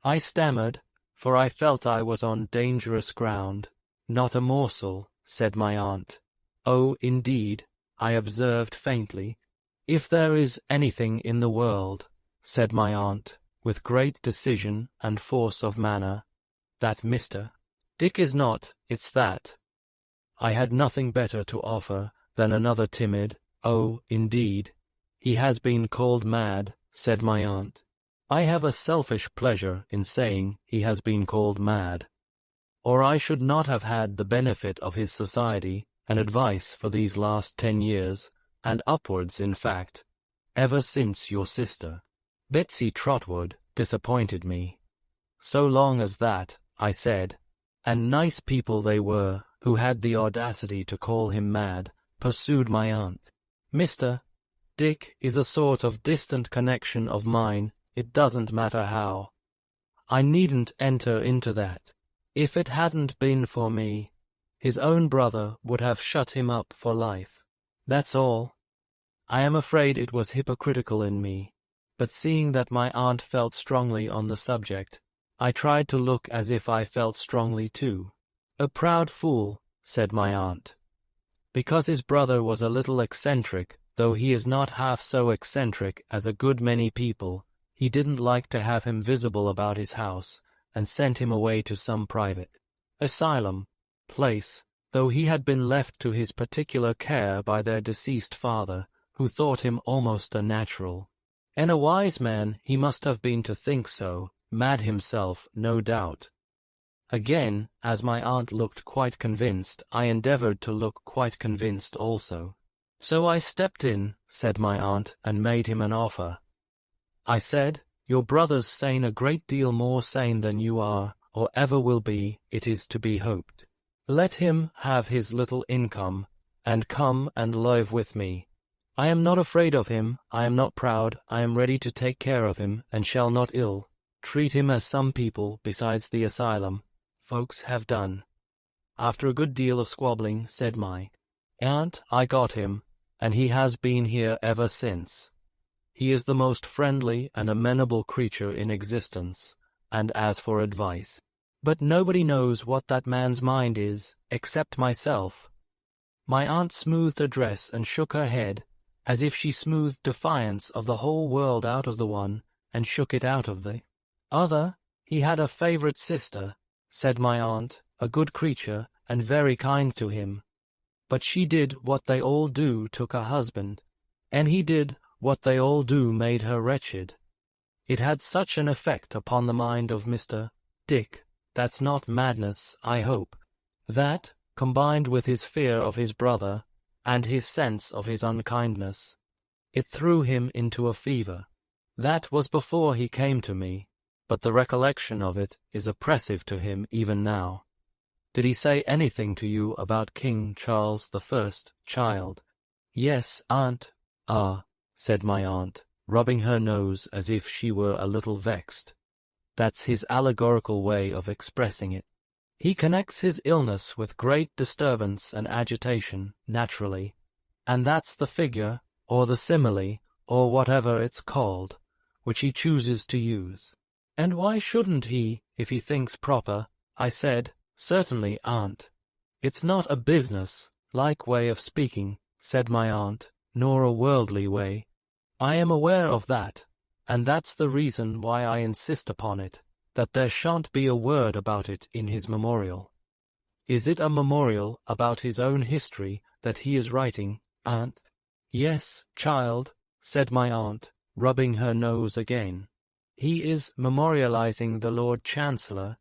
I stammered, for I felt I was on dangerous ground. "Not a morsel," said my aunt. "Oh, indeed," I observed faintly. "If there is anything in the world," said my aunt, with great decision and force of manner, "that Mr. Dick is not, it's that." I had nothing better to offer than another timid, "Oh, indeed, he has been called mad," said my aunt. I have a selfish pleasure in saying he has been called mad, or I should not have had the benefit of his society and advice for these last 10 years, and upwards, in fact, ever since your sister Betsy Trotwood disappointed me. "So long as that," I said. "And nice people they were who had the audacity to call him mad," pursued my aunt. "Mr. Dick is a sort of distant connection of mine, it doesn't matter how. I needn't enter into that. If it hadn't been for me, his own brother would have shut him up for life. That's all. I am afraid it was hypocritical in me, but seeing that my aunt felt strongly on the subject, I tried to look as if I felt strongly too. "A proud fool," said my aunt. "Because his brother was a little eccentric, though he is not half so eccentric as a good many people, he didn't like to have him visible about his house, and sent him away to some private asylum place, though he had been left to his particular care by their deceased father, who thought him almost a natural. And a wise man he must have been to think so, mad himself, no doubt." Again, as my aunt looked quite convinced, I endeavoured to look quite convinced also. "So I stepped in," said my aunt, "and made him an offer. I said, 'Your brother's sane, a great deal more sane than you are, or ever will be, it is to be hoped. Let him have his little income, and come and live with me. I am not afraid of him, I am not proud, I am ready to take care of him, and shall not treat him as some people, besides the asylum folks, have done.' After a good deal of squabbling, said my aunt, I got him, and he has been here ever since. He is the most friendly and amenable creature in existence, and as for advice, but nobody knows what that man's mind is, except myself." My aunt smoothed her dress and shook her head, as if she smoothed defiance of the whole world out of the one, and shook it out of the other. "He had a favourite sister," said my aunt, "a good creature, and very kind to him. But she did what they all do, took a husband, and he did what they all do, made her wretched. It had such an effect upon the mind of Mr. Dick, that's not madness, I hope, that, combined with his fear of his brother, and his sense of his unkindness, it threw him into a fever. That was before he came to me, but the recollection of it is oppressive to him even now. Did he say anything to you about King Charles I, child? Yes, aunt. Ah, said my aunt, rubbing her nose as if she were a little vexed. That's his allegorical way of expressing it. He connects his illness with great disturbance and agitation, naturally, and that's the figure, or the simile, or whatever it's called, which he chooses to use. And why shouldn't he, if he thinks proper? I said, certainly, aunt. It's not a business-like way of speaking, said my aunt, nor a worldly way. I am aware of that, and that's the reason why I insist upon it, that there shan't be a word about it in his memorial. Is it a memorial about his own history that he is writing, aunt? Yes, child, said my aunt, rubbing her nose again. He is memorializing the Lord Chancellor,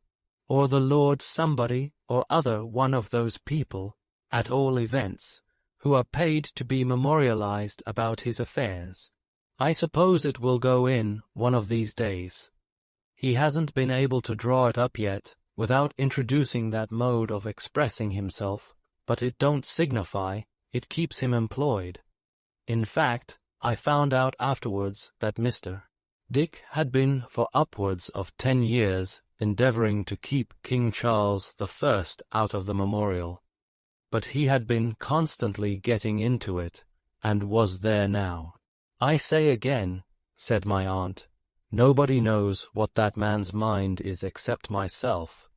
or the Lord somebody or other one of those people, at all events, who are paid to be memorialized about his affairs. I suppose it will go in one of these days. He hasn't been able to draw it up yet, without introducing that mode of expressing himself, but it don't signify, it keeps him employed. In fact, I found out afterwards that Mr. Dick had been for upwards of 10 years endeavouring to keep King Charles I out of the memorial, but he had been constantly getting into it, and was there now. I say again, said my aunt, nobody knows what that man's mind is except myself,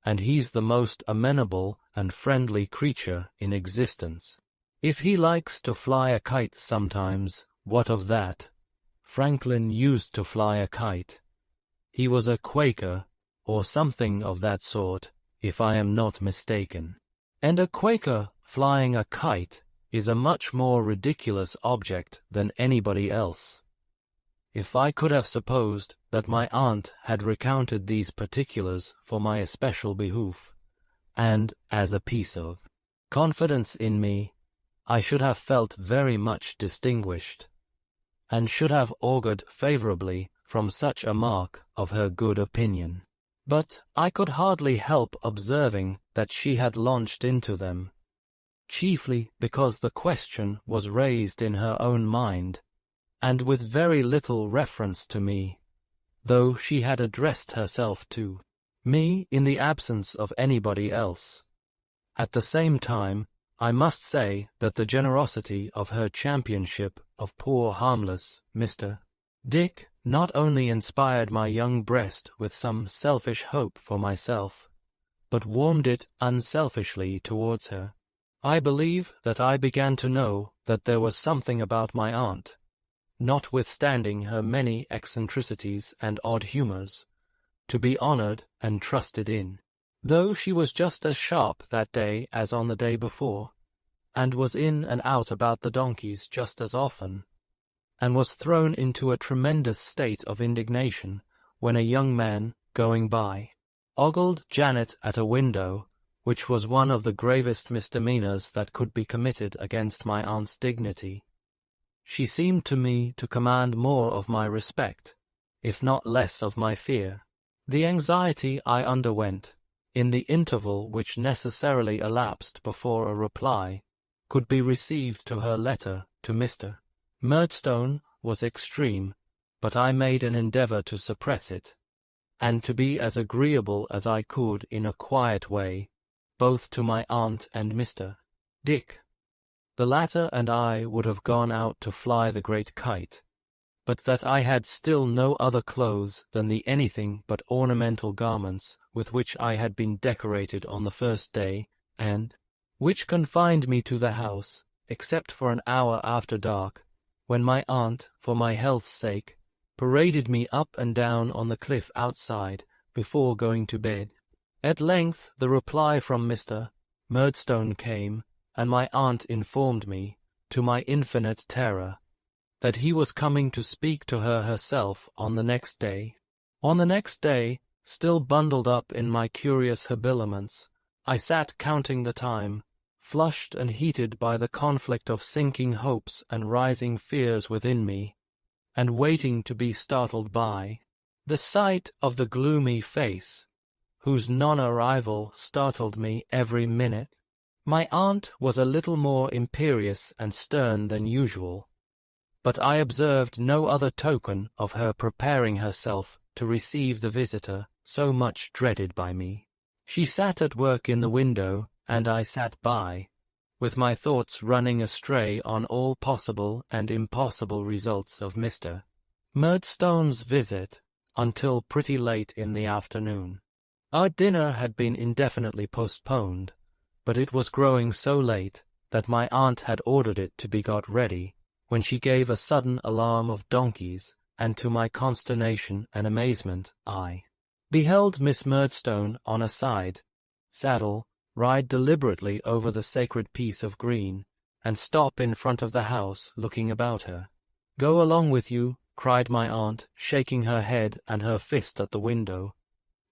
and he's the most amenable and friendly creature in existence. If he likes to fly a kite sometimes, what of that? Franklin used to fly a kite. He was a Quaker, or something of that sort, if I am not mistaken. And a Quaker flying a kite is a much more ridiculous object than anybody else. If I could have supposed that my aunt had recounted these particulars for my especial behoof, and as a piece of confidence in me, I should have felt very much distinguished, and should have augured favourably from such a mark of her good opinion. But I could hardly help observing that she had launched into them, chiefly because the question was raised in her own mind, and with very little reference to me, though she had addressed herself to me in the absence of anybody else. At the same time, I must say that the generosity of her championship of poor harmless Mr. Dick not only inspired my young breast with some selfish hope for myself, but warmed it unselfishly towards her. I believe that I began to know that there was something about my aunt, notwithstanding her many eccentricities and odd humours, to be honoured and trusted in, though she was just as sharp that day as on the day before, and was in and out about the donkeys just as often, and was thrown into a tremendous state of indignation when a young man, going by, ogled Janet at a window, which was one of the gravest misdemeanours that could be committed against my aunt's dignity. She seemed to me to command more of my respect, if not less of my fear. The anxiety I underwent, in the interval which necessarily elapsed before a reply could be received to her letter to Mr. Murdstone, was extreme, but I made an endeavour to suppress it, and to be as agreeable as I could in a quiet way, both to my aunt and Mr. Dick. The latter and I would have gone out to fly the great kite, but that I had still no other clothes than the anything but ornamental garments with which I had been decorated on the first day, and which confined me to the house, except for an hour after dark, when my aunt, for my health's sake, paraded me up and down on the cliff outside before going to bed. At length the reply from Mr. Murdstone came, and my aunt informed me, to my infinite terror, that he was coming to speak to her herself on the next day. On the next day, still bundled up in my curious habiliments, I sat counting the time, flushed and heated by the conflict of sinking hopes and rising fears within me, and waiting to be startled by the sight of the gloomy face, whose non-arrival startled me every minute. My aunt was a little more imperious and stern than usual, but I observed no other token of her preparing herself to receive the visitor so much dreaded by me. She sat at work in the window, and I sat by, with my thoughts running astray on all possible and impossible results of Mr. Murdstone's visit, until pretty late in the afternoon. Our dinner had been indefinitely postponed, but it was growing so late that my aunt had ordered it to be got ready, when she gave a sudden alarm of donkeys, and to my consternation and amazement I beheld Miss Murdstone on a side saddle ride deliberately over the sacred piece of green, and stop in front of the house looking about her. "Go along with you," cried my aunt, shaking her head and her fist at the window.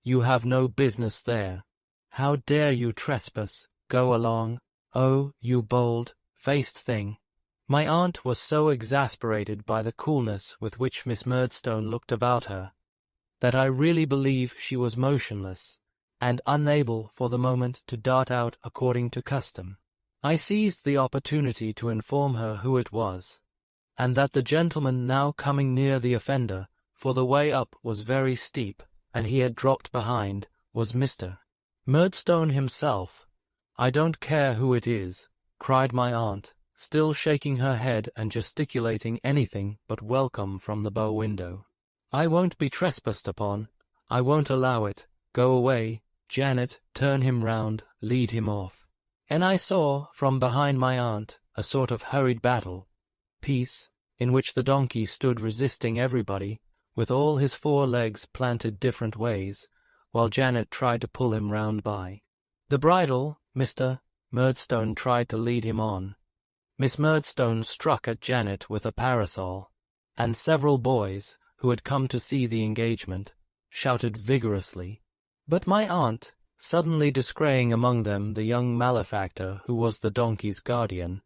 "You have no business there. How dare you trespass? Go along. Oh, you bold-faced thing." My aunt was so exasperated by the coolness with which Miss Murdstone looked about her, that I really believe she was motionless, and unable for the moment to dart out according to custom. I seized the opportunity to inform her who it was, and that the gentleman now coming near the offender, for the way up was very steep, and he had dropped behind, was Mr. Murdstone himself. "I don't care who it is," cried my aunt, still shaking her head and gesticulating anything but welcome from the bow window. "I won't be trespassed upon. I won't allow it. Go away, Janet, turn him round, lead him off." And I saw, from behind my aunt, a sort of hurried battle, piece, in which the donkey stood resisting everybody, with all his 4 legs planted different ways, while Janet tried to pull him round by the bridle. Mr. Murdstone tried to lead him on. Miss Murdstone struck at Janet with a parasol, and several boys, who had come to see the engagement, shouted vigorously. But my aunt, suddenly descrying among them the young malefactor who was the donkey's guardian,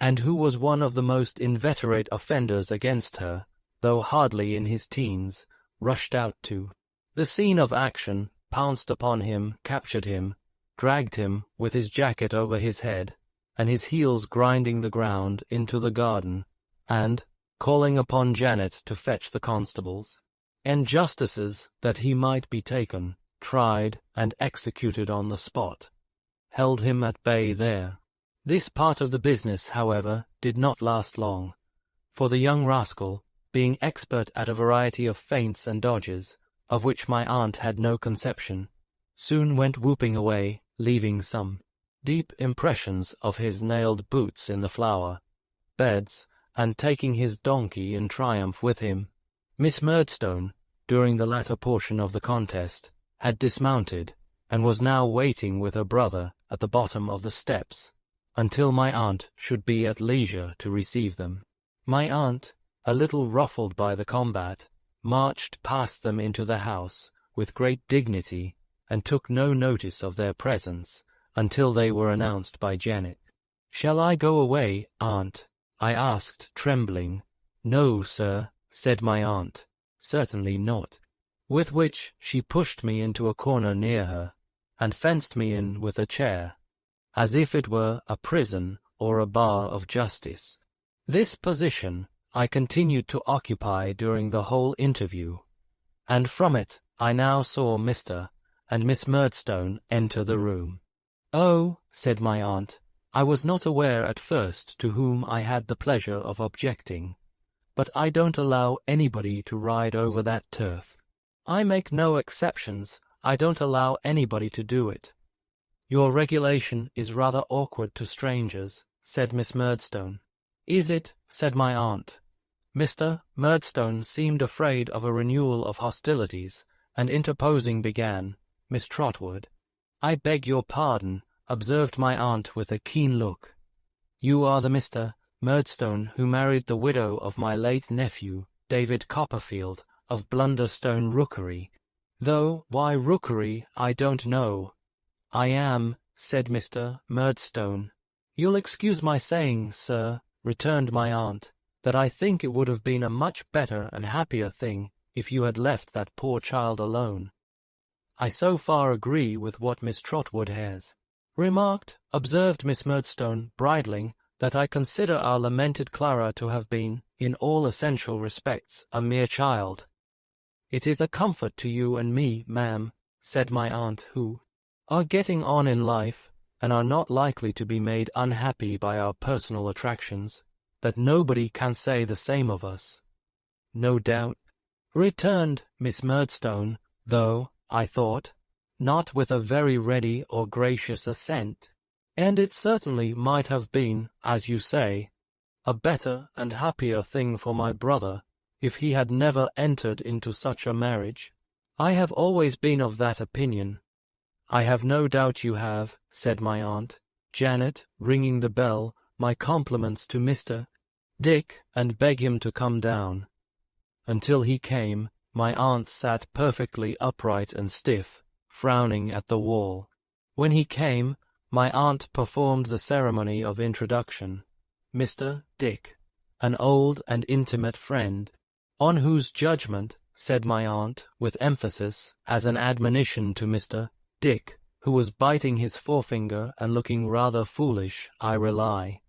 and who was one of the most inveterate offenders against her, though hardly in his teens, rushed out to the scene of action, pounced upon him, captured him, dragged him, with his jacket over his head, and his heels grinding the ground, into the garden, and, calling upon Janet to fetch the constables and justices that he might be taken, tried, and executed on the spot, held him at bay there. This part of the business, however, did not last long, for the young rascal, being expert at a variety of feints and dodges, of which my aunt had no conception, soon went whooping away, leaving some deep impressions of his nailed boots in the flower beds, and taking his donkey in triumph with him. Miss Murdstone, during the latter portion of the contest, had dismounted, and was now waiting with her brother at the bottom of the steps, until my aunt should be at leisure to receive them. My aunt, a little ruffled by the combat, marched past them into the house with great dignity, and took no notice of their presence until they were announced by Janet. "Shall I go away, aunt?" I asked, trembling. "No, sir," said my aunt, "certainly not." With which she pushed me into a corner near her, and fenced me in with a chair, as if it were a prison or a bar of justice. This position I continued to occupy during the whole interview, and from it I now saw Mr. and Miss Murdstone enter the room. "Oh," said my aunt, "I was not aware at first to whom I had the pleasure of objecting, but I don't allow anybody to ride over that turf. I make no exceptions. I don't allow anybody to do it." "Your regulation is rather awkward to strangers," said Miss Murdstone. "Is it?" said my aunt. Mr. Murdstone seemed afraid of a renewal of hostilities, and interposing began, "Miss Trotwood." "I beg your pardon," observed my aunt with a keen look. "You are the Mr. Murdstone who married the widow of my late nephew, David Copperfield, of Blunderstone Rookery, though why Rookery I don't know." "I am," said Mr. Murdstone. "You'll excuse my saying, sir," returned my aunt, "that I think it would have been a much better and happier thing if you had left that poor child alone." I so far agree with what Miss Trotwood has remarked, observed Miss Murdstone, bridling, that I consider our lamented Clara to have been, in all essential respects, a mere child. It is a comfort to you and me, ma'am, said my aunt, who are getting on in life, and are not likely to be made unhappy by our personal attractions, that nobody can say the same of us. No doubt, returned Miss Murdstone, though, I thought, not with a very ready or gracious assent. And it certainly might have been, as you say, a better and happier thing for my brother if he had never entered into such a marriage. I have always been of that opinion. I have no doubt you have, said my aunt. Janet, ringing the bell, my compliments to Mr. Dick, and beg him to come down. Until he came, my aunt sat perfectly upright and stiff, frowning at the wall. When he came, my aunt performed the ceremony of introduction. Mr. Dick, an old and intimate friend, on whose judgment, said my aunt, with emphasis, as an admonition to Mr. Dick, who was biting his forefinger and looking rather foolish, I rely.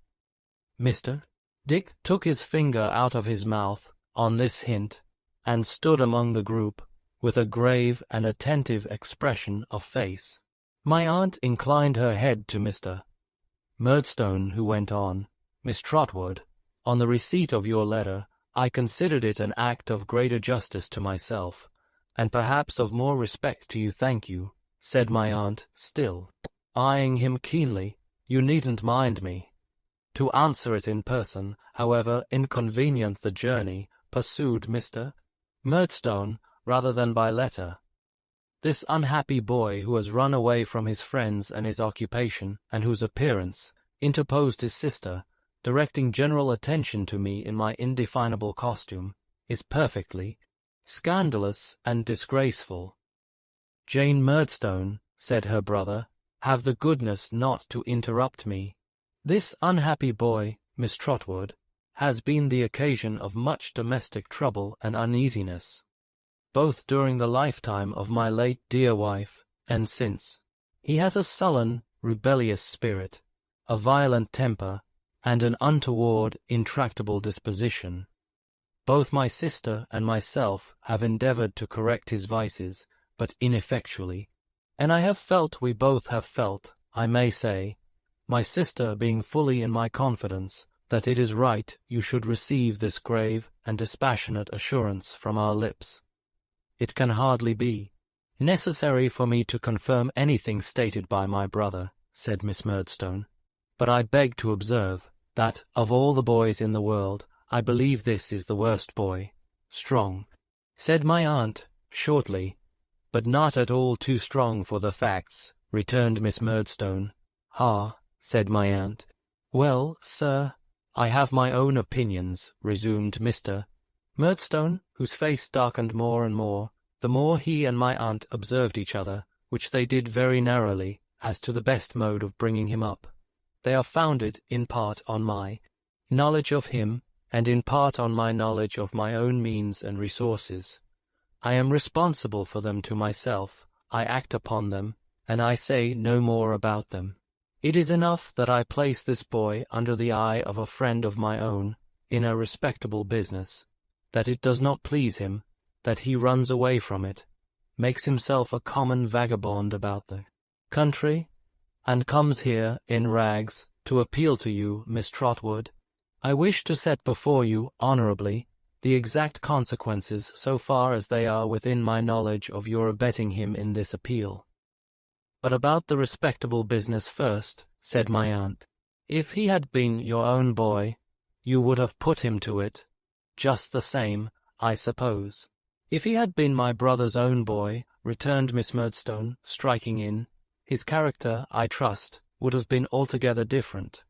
Mr. Dick took his finger out of his mouth, on this hint, and stood among the group, with a grave and attentive expression of face. My aunt inclined her head to Mr. Murdstone, who went on, Miss Trotwood, on the receipt of your letter, I considered it an act of greater justice to myself, and perhaps of more respect to you. Thank you, said my aunt, still eyeing him keenly. You needn't mind me. To answer it in person, however inconvenient the journey, pursued Mr. Murdstone, rather than by letter. This unhappy boy who has run away from his friends and his occupation, and whose appearance, interposed his sister, directing general attention to me in my indefinable costume, is perfectly scandalous and disgraceful. Jane Murdstone, said her brother, have the goodness not to interrupt me. This unhappy boy, Miss Trotwood, has been the occasion of much domestic trouble and uneasiness, both during the lifetime of my late dear wife, and since. He has a sullen, rebellious spirit, a violent temper, and an untoward, intractable disposition. Both my sister and myself have endeavored to correct his vices, but ineffectually, and we both have felt, I may say, my sister being fully in my confidence, that it is right you should receive this grave and dispassionate assurance from our lips. It can hardly be necessary for me to confirm anything stated by my brother, said Miss Murdstone, but I beg to observe that, of all the boys in the world, I believe this is the worst boy. Strong, said my aunt, shortly, but not at all too strong for the facts, returned Miss Murdstone. Ha, said my aunt. Well, sir, I have my own opinions, resumed Mr. Murdstone, whose face darkened more and more, the more he and my aunt observed each other, which they did very narrowly, as to the best mode of bringing him up. They are founded, in part, on my knowledge of him, and in part on my knowledge of my own means and resources. I am responsible for them to myself, I act upon them, and I say no more about them. It is enough that I place this boy under the eye of a friend of my own, in a respectable business, that it does not please him, that he runs away from it, makes himself a common vagabond about the country, and comes here, in rags, to appeal to you, Miss Trotwood. I wish to set before you, honourably, the exact consequences so far as they are within my knowledge of your abetting him in this appeal. But about the respectable business first, said my aunt. If he had been your own boy, you would have put him to it, just the same, I suppose. If he had been my brother's own boy, returned Miss Murdstone, striking in, his character, I trust, would have been altogether different.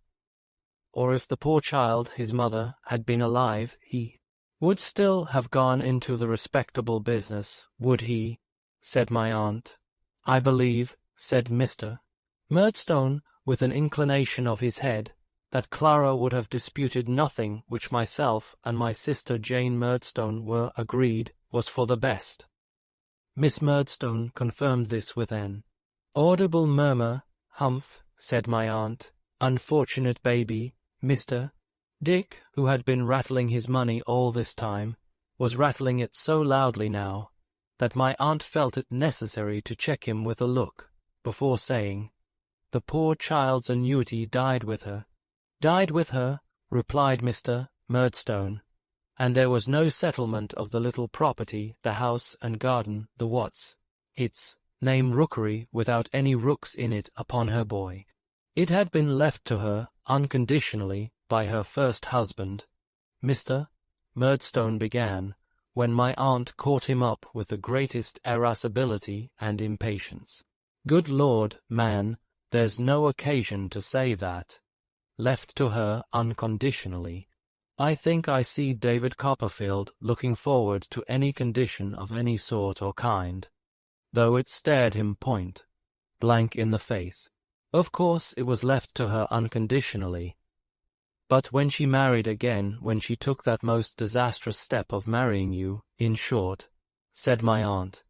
Or if the poor child, his mother, had been alive, he would still have gone into the respectable business, would he? Said my aunt. I believe, said Mr. Murdstone, with an inclination of his head, that Clara would have disputed nothing which myself and my sister Jane Murdstone were agreed was for the best. Miss Murdstone confirmed this with an audible murmur. "Humph," said my aunt. "Unfortunate baby." Mr. Dick, who had been rattling his money all this time, was rattling it so loudly now that my aunt felt it necessary to check him with a look, before saying, "The poor child's annuity died with her." "Died with her," replied Mr. Murdstone, "and there was no settlement of the little property, the house and garden, the what's its name rookery without any rooks in it upon her boy. It had been left to her unconditionally by her first husband," Mr. Murdstone began, when my aunt caught him up with the greatest irascibility and impatience. "Good Lord, man, there's no occasion to say that. Left to her unconditionally. I think I see David Copperfield looking forward to any condition of any sort or kind, though it stared him point blank in the face. Of course it was left to her unconditionally. But when she married again, when she took that most disastrous step of marrying you, in short," said my aunt,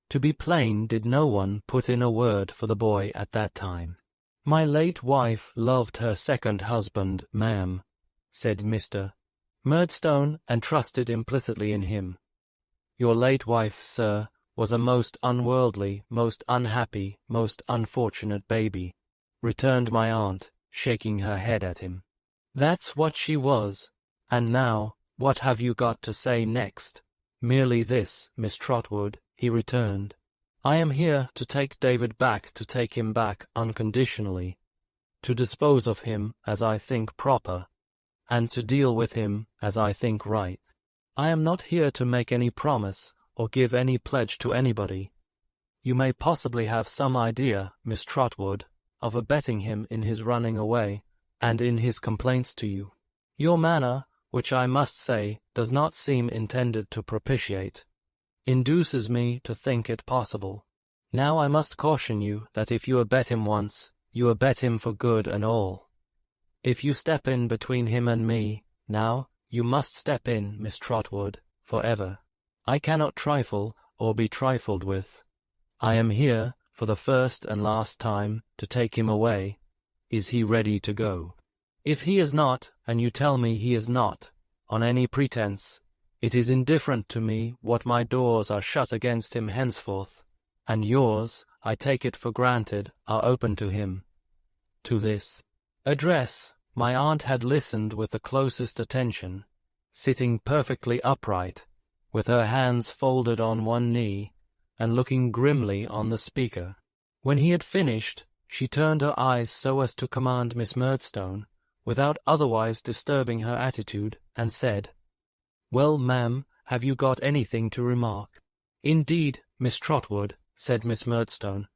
"to be plain, did no one put in a word for the boy at that time?" "My late wife loved her second husband, ma'am," said Mr. Murdstone, "and trusted implicitly in him." "Your late wife, sir, was a most unworldly, most unhappy, most unfortunate baby," returned my aunt, shaking her head at him. "That's what she was. And now, what have you got to say next?" "Merely this, Miss Trotwood," he returned. "I am here to take David back, to take him back unconditionally, to dispose of him as I think proper, and to deal with him as I think right. I am not here to make any promise or give any pledge to anybody. You may possibly have some idea, Miss Trotwood, of abetting him in his running away, and in his complaints to you. Your manner, which I must say does not seem intended to propitiate, induces me to think it possible. Now I must caution you that if you abet him once, you abet him for good and all. If you step in between him and me, now, you must step in, Miss Trotwood, forever. I cannot trifle or be trifled with. I am here, for the first and last time, to take him away. Is he ready to go? If he is not, and you tell me he is not, on any pretense, it is indifferent to me what my doors are shut against him henceforth, and yours, I take it for granted, are open to him." To this address, my aunt had listened with the closest attention, sitting perfectly upright, with her hands folded on one knee, and looking grimly on the speaker. When he had finished, she turned her eyes so as to command Miss Murdstone, without otherwise disturbing her attitude, and said, "Well, ma'am, have you got anything to remark?" "Indeed, Miss Trotwood," said Miss Murdstone,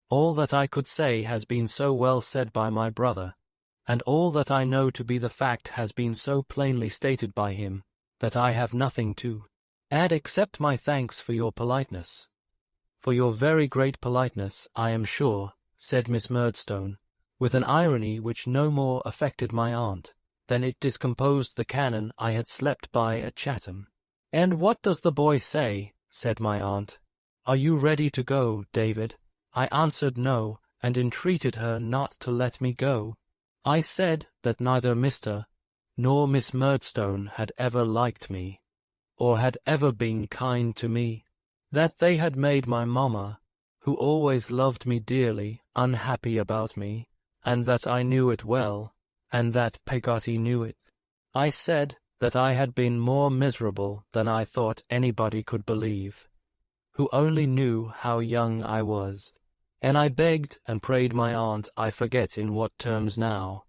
"all that I could say has been so well said by my brother, and all that I know to be the fact has been so plainly stated by him, that I have nothing to add except my thanks for your politeness." "For your very great politeness, I am sure," said Miss Murdstone, with an irony which no more affected my aunt than it discomposed the cannon I had slept by at Chatham. "And what does the boy say?" said my aunt. "Are you ready to go, David?" I answered no, and entreated her not to let me go. I said that neither Mr. nor Miss Murdstone had ever liked me, or had ever been kind to me, that they had made my mamma, who always loved me dearly, unhappy about me, and that I knew it well, and that Peggotty knew it. I said that I had been more miserable than I thought anybody could believe, who only knew how young I was, and I begged and prayed my aunt, I forget in what terms now,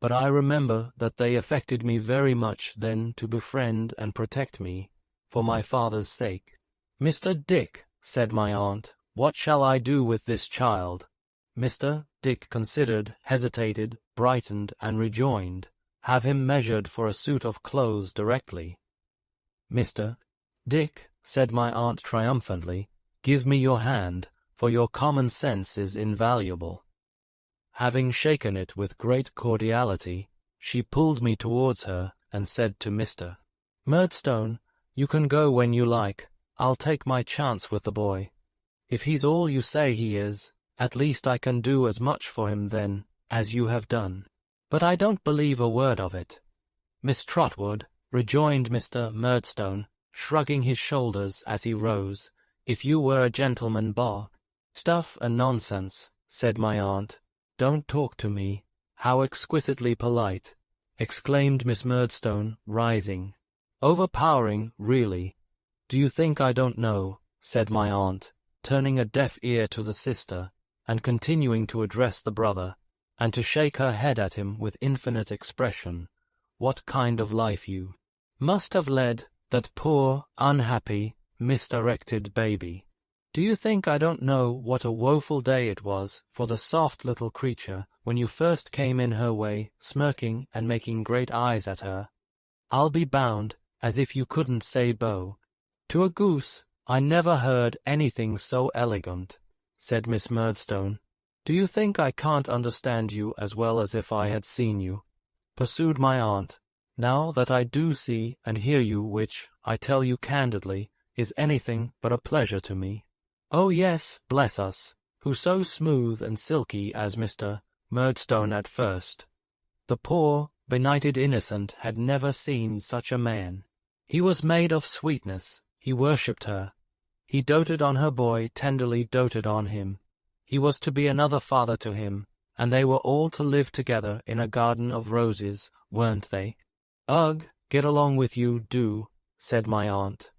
but I remember that they affected me very much then to befriend and protect me, for my father's sake. "Mr. Dick," said my aunt, "what shall I do with this child?" Mr. Dick considered, hesitated, brightened, and rejoined, "Have him measured for a suit of clothes directly." "Mr. Dick," said my aunt triumphantly, "give me your hand, for your common sense is invaluable." Having shaken it with great cordiality, she pulled me towards her, and said to Mr. Murdstone, "You can go when you like. I'll take my chance with the boy. If he's all you say he is, at least I can do as much for him then, as you have done. But I don't believe a word of it, Miss Trotwood, rejoined Mr. Murdstone, shrugging his shoulders as he rose. If you were a gentleman, bar. Stuff and nonsense, said my aunt. Don't talk to me. How exquisitely polite, exclaimed Miss Murdstone, rising. Overpowering, really. Do you think I don't know, said my aunt, turning a deaf ear to the sister, and continuing to address the brother, and to shake her head at him with infinite expression, what kind of life you must have led, that poor, unhappy, misdirected baby. Do you think I don't know what a woeful day it was for the soft little creature when you first came in her way, smirking and making great eyes at her? I'll be bound, as if you couldn't say bo. To a goose, I never heard anything so elegant, said Miss Murdstone. Do you think I can't understand you as well as if I had seen you? Pursued my aunt. Now that I do see and hear you, which, I tell you candidly, is anything but a pleasure to me. Oh yes, bless us, who's so smooth and silky as Mr. Murdstone at first. The poor, benighted innocent had never seen such a man. He was made of sweetness, he worshipped her. He doted on her boy, tenderly doted on him. He was to be another father to him, and they were all to live together in a garden of roses, weren't they? Ugh, get along with you, do, said my aunt.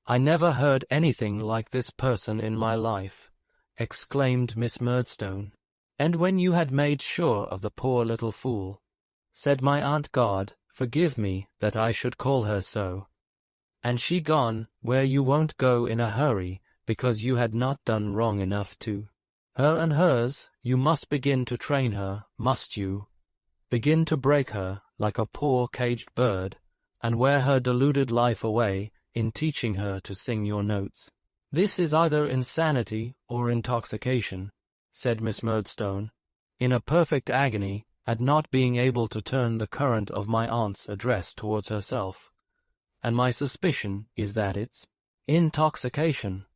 I never heard anything like this person in my life, exclaimed Miss Murdstone. And when you had made sure of the poor little fool, said my aunt, God, forgive me that I should call her so. And she gone where you won't go in a hurry, because you had not done wrong enough to her and hers, you must begin to train her, must you? Begin to break her, like a poor caged bird, and wear her deluded life away, in teaching her to sing your notes. This is either insanity or intoxication, said Miss Murdstone, in a perfect agony at not being able to turn the current of my aunt's address towards herself. And my suspicion is that it's intoxication.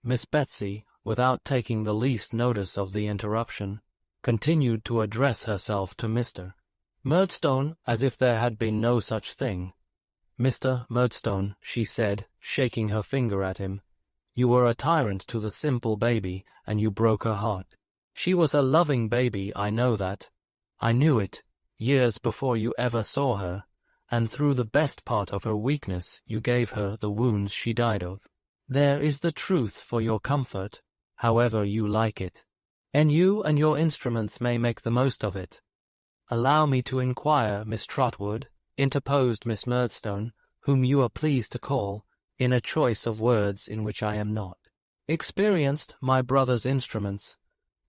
Miss Betsy, without taking the least notice of the interruption, continued to address herself to Mr. Murdstone as if there had been no such thing. Mr. Murdstone, she said, shaking her finger at him, you were a tyrant to the simple baby, and you broke her heart. She was a loving baby, I know that. I knew it, years before you ever saw her, and through the best part of her weakness you gave her the wounds she died of. There is the truth for your comfort, however you like it, and you and your instruments may make the most of it. Allow me to inquire, Miss Trotwood, interposed Miss Murdstone, whom you are pleased to call, in a choice of words in which I am not experienced, my brother's instruments.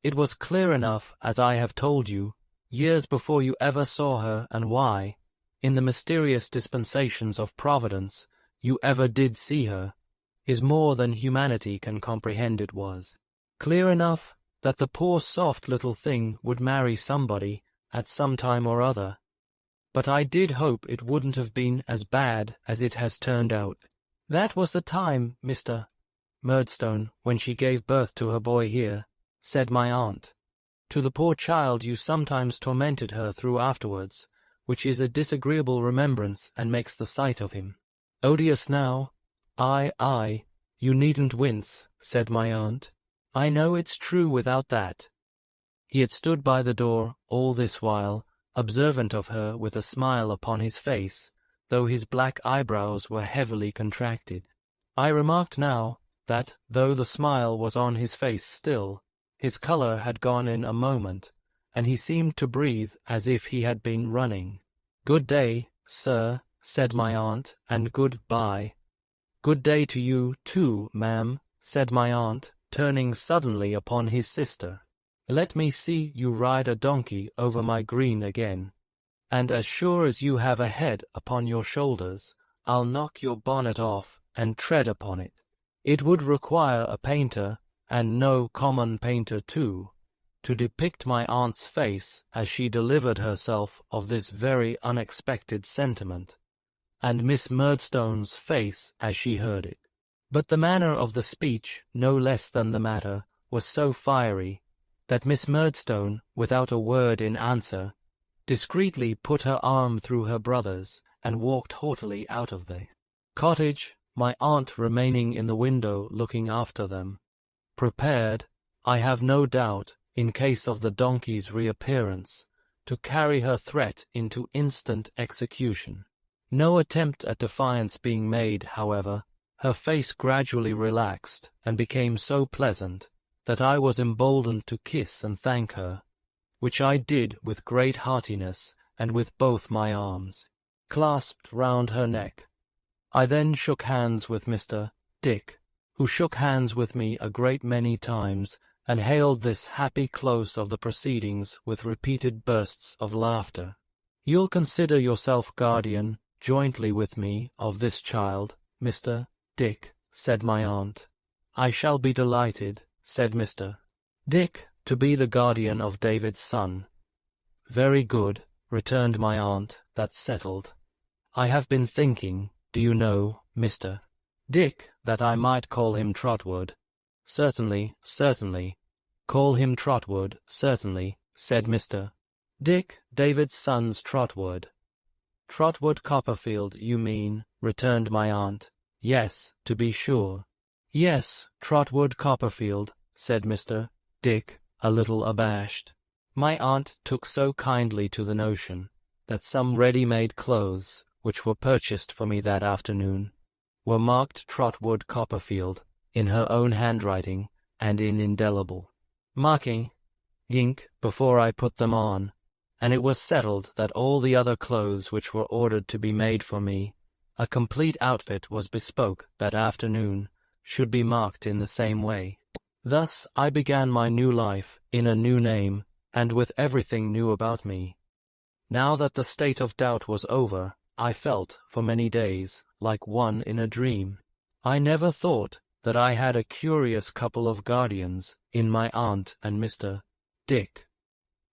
It was clear enough, as I have told you, years before you ever saw her, and why, in the mysterious dispensations of Providence, you ever did see her, is more than humanity can comprehend. It was clear enough that the poor soft little thing would marry somebody at some time or other. But I did hope it wouldn't have been as bad as it has turned out. That was the time, Mr. Murdstone, when she gave birth to her boy here, said my aunt. To the poor child you sometimes tormented her through afterwards, which is a disagreeable remembrance and makes the sight of him odious now. Aye, you needn't wince, said my aunt. I know it's true without that. He had stood by the door all this while, observant of her with a smile upon his face, though his black eyebrows were heavily contracted. I remarked now that, though the smile was on his face still, his colour had gone in a moment, and he seemed to breathe as if he had been running. Good day, sir, said my aunt, and good-bye. Good day to you, too, ma'am, said my aunt, turning suddenly upon his sister. Let me see you ride a donkey over my green again, and as sure as you have a head upon your shoulders, I'll knock your bonnet off and tread upon it. It would require a painter, and no common painter too, to depict my aunt's face as she delivered herself of this very unexpected sentiment, and Miss Murdstone's face as she heard it. But the manner of the speech, no less than the matter, was so fiery, that Miss Murdstone, without a word in answer, discreetly put her arm through her brother's, and walked haughtily out of the cottage, my aunt remaining in the window looking after them, prepared, I have no doubt, in case of the donkey's reappearance, to carry her threat into instant execution. No attempt at defiance being made, however, her face gradually relaxed and became so pleasant that I was emboldened to kiss and thank her, which I did with great heartiness and with both my arms clasped round her neck. I then shook hands with Mr. Dick, who shook hands with me a great many times, and hailed this happy close of the proceedings with repeated bursts of laughter. You'll consider yourself guardian, jointly with me, of this child, Mr. Dick, said my aunt. I shall be delighted, said Mr. Dick, to be the guardian of David's son. Very good, returned my aunt, that's settled. I have been thinking, do you know, Mr. Dick, that I might call him Trotwood. Certainly, certainly. Call him Trotwood, certainly, said Mr. Dick, David's son's Trotwood. Trotwood Copperfield, you mean, returned my aunt. Yes, to be sure. Yes, Trotwood Copperfield, said Mr. Dick, a little abashed. My aunt took so kindly to the notion that some ready-made clothes, which were purchased for me that afternoon, were marked Trotwood Copperfield, in her own handwriting, and in indelible marking ink before I put them on, and it was settled that all the other clothes which were ordered to be made for me, a complete outfit was bespoke that afternoon, should be marked in the same way. Thus I began my new life, in a new name, and with everything new about me. Now that the state of doubt was over, I felt, for many days, like one in a dream. I never thought that I had a curious couple of guardians in my aunt and Mr. Dick.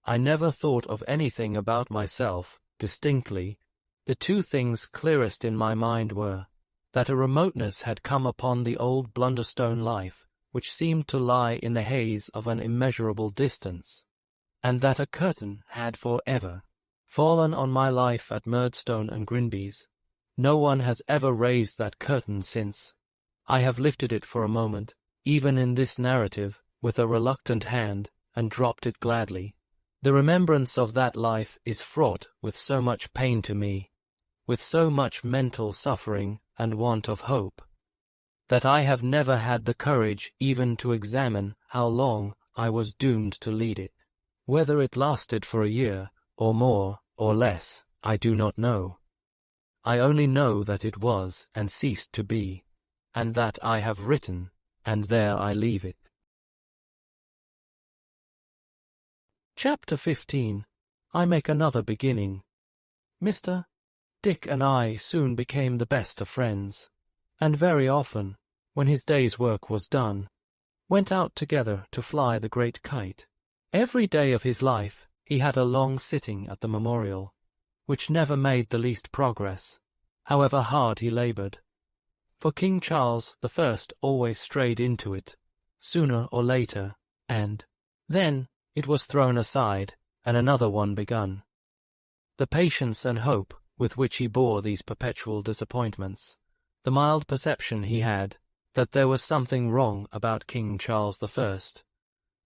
I never thought of anything about myself, distinctly. The two things clearest in my mind were, that a remoteness had come upon the old Blunderstone life, which seemed to lie in the haze of an immeasurable distance, and that a curtain had for ever fallen on my life at Murdstone and Grinby's. No one has ever raised that curtain since. I have lifted it for a moment, even in this narrative, with a reluctant hand, and dropped it gladly. The remembrance of that life is fraught with so much pain to me, with so much mental suffering and want of hope, that I have never had the courage even to examine how long I was doomed to lead it. Whether it lasted for a year, or more, or less, I do not know. I only know that it was and ceased to be, and that I have written, and there I leave it. Chapter 15. I make another beginning. Mr. Dick and I soon became the best of friends, and very often, when his day's work was done, went out together to fly the great kite. Every day of his life he had a long sitting at the memorial, which never made the least progress, however hard he laboured. For King Charles I always strayed into it, sooner or later, and then it was thrown aside, and another one begun. The patience and hope with which he bore these perpetual disappointments, the mild perception he had that there was something wrong about King Charles I,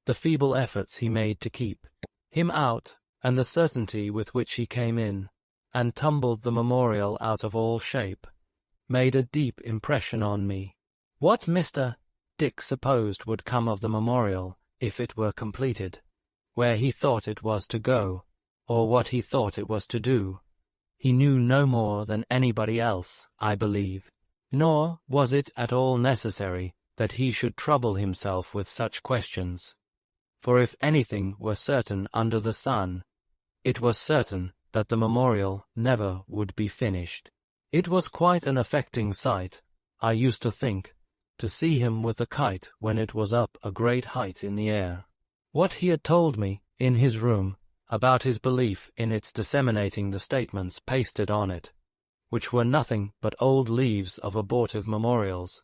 the feeble efforts he made to keep him out, and the certainty with which he came in, and tumbled the memorial out of all shape, made a deep impression on me. What Mr. Dick supposed would come of the memorial, if it were completed, where he thought it was to go, or what he thought it was to do, he knew no more than anybody else, I believe. Nor was it at all necessary that he should trouble himself with such questions. For if anything were certain under the sun, it was certain that the memorial never would be finished. It was quite an affecting sight, I used to think, to see him with the kite when it was up a great height in the air. What he had told me, in his room, about his belief in its disseminating the statements pasted on it, which were nothing but old leaves of abortive memorials,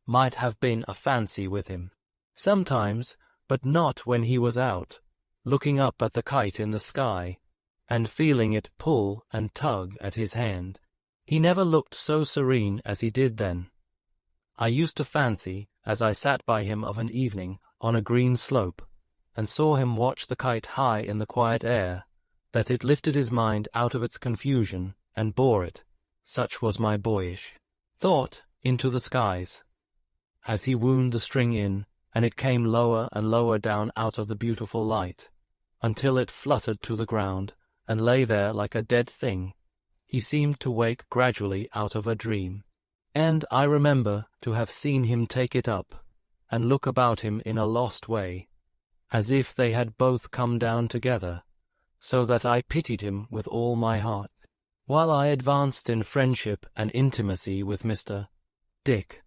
might have been a fancy with him. Sometimes, but not when he was out, looking up at the kite in the sky, and feeling it pull and tug at his hand. He never looked so serene as he did then. I used to fancy, as I sat by him of an evening on a green slope, and saw him watch the kite high in the quiet air, that it lifted his mind out of its confusion and bore it, such was my boyish thought, into the skies. As he wound the string in, and it came lower and lower down out of the beautiful light, until it fluttered to the ground, and lay there like a dead thing, he seemed to wake gradually out of a dream. And I remember to have seen him take it up, and look about him in a lost way, as if they had both come down together, so that I pitied him with all my heart. While I advanced in friendship and intimacy with Mr. Dick,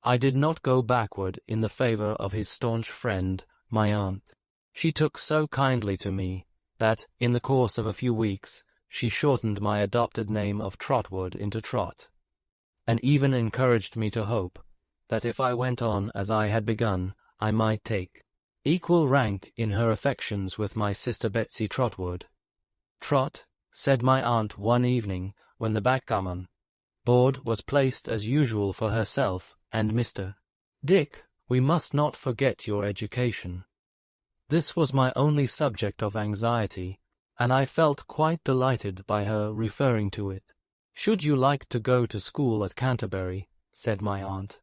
I did not go backward in the favour of his staunch friend, my aunt. She took so kindly to me, that, in the course of a few weeks, she shortened my adopted name of Trotwood into Trot, and even encouraged me to hope that if I went on as I had begun, I might take equal rank in her affections with my sister Betsy Trotwood. Trot, said my aunt one evening when the backgammon board was placed as usual for herself and Mr. Dick, we must not forget your education. This was my only subject of anxiety, and I felt quite delighted by her referring to it. Should you like to go to school at Canterbury? Said my aunt.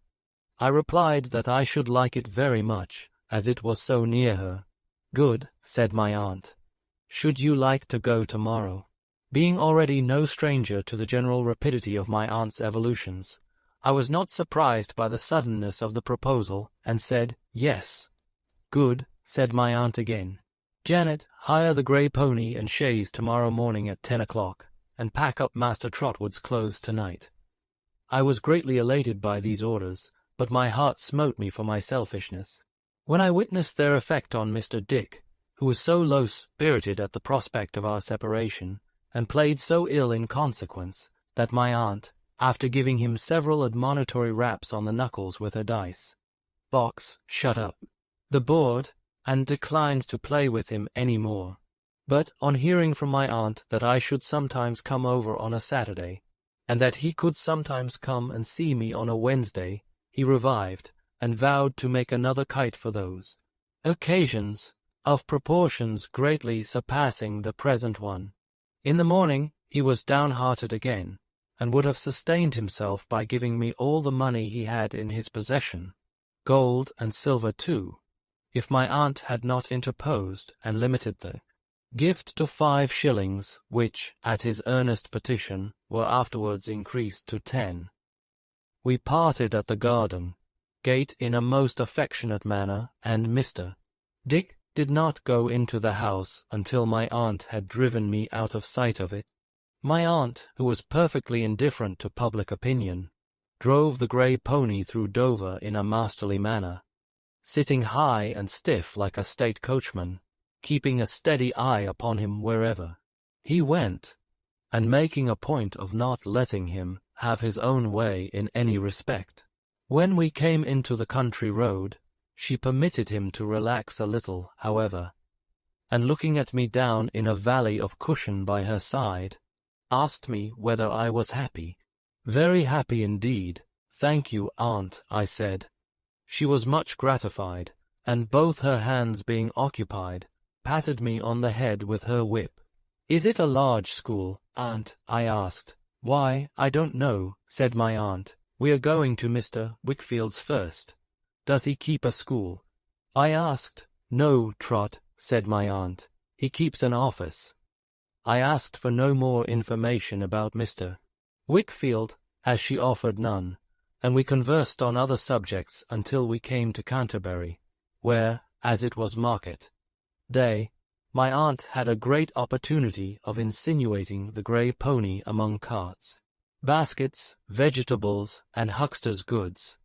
I replied that I should like it very much, as it was so near her. Good, said my aunt. Should you like to go tomorrow? Being already no stranger to the general rapidity of my aunt's evolutions, I was not surprised by the suddenness of the proposal, and said, yes. Good, said my aunt again. Janet, hire the grey pony and chaise tomorrow morning at 10 o'clock, and pack up Master Trotwood's clothes tonight. I was greatly elated by these orders, but my heart smote me for my selfishness. When I witnessed their effect on Mr. Dick, who was so low-spirited at the prospect of our separation, and played so ill in consequence, that my aunt, after giving him several admonitory raps on the knuckles with her dice box, shut up the board, and declined to play with him any more. But on hearing from my aunt that I should sometimes come over on a Saturday, and that he could sometimes come and see me on a Wednesday, he revived, and vowed to make another kite for those occasions, of proportions greatly surpassing the present one. In the morning he was downhearted again, and would have sustained himself by giving me all the money he had in his possession, gold and silver too, if my aunt had not interposed and limited the gift to 5 shillings, which, at his earnest petition, were afterwards increased to 10. We parted at the garden gate in a most affectionate manner, and Mr. Dick did not go into the house until my aunt had driven me out of sight of it. My aunt, who was perfectly indifferent to public opinion, drove the grey pony through Dover in a masterly manner, sitting high and stiff like a state coachman, keeping a steady eye upon him wherever he went, and making a point of not letting him have his own way in any respect. When we came into the country road, she permitted him to relax a little, however, and looking at me down in a valley of cushion by her side, asked me whether I was happy. Very happy indeed, thank you, aunt, I said. She was much gratified, and both her hands being occupied, patted me on the head with her whip. Is it a large school, aunt? I asked. Why, I don't know, said my aunt. We are going to Mr. Wickfield's first. Does he keep a school? I asked. No, Trot, said my aunt. He keeps an office. I asked for no more information about Mr. Wickfield, as she offered none, and we conversed on other subjects until we came to Canterbury, where, as it was market day, my aunt had a great opportunity of insinuating the grey pony among carts, baskets, vegetables, and huckster's goods.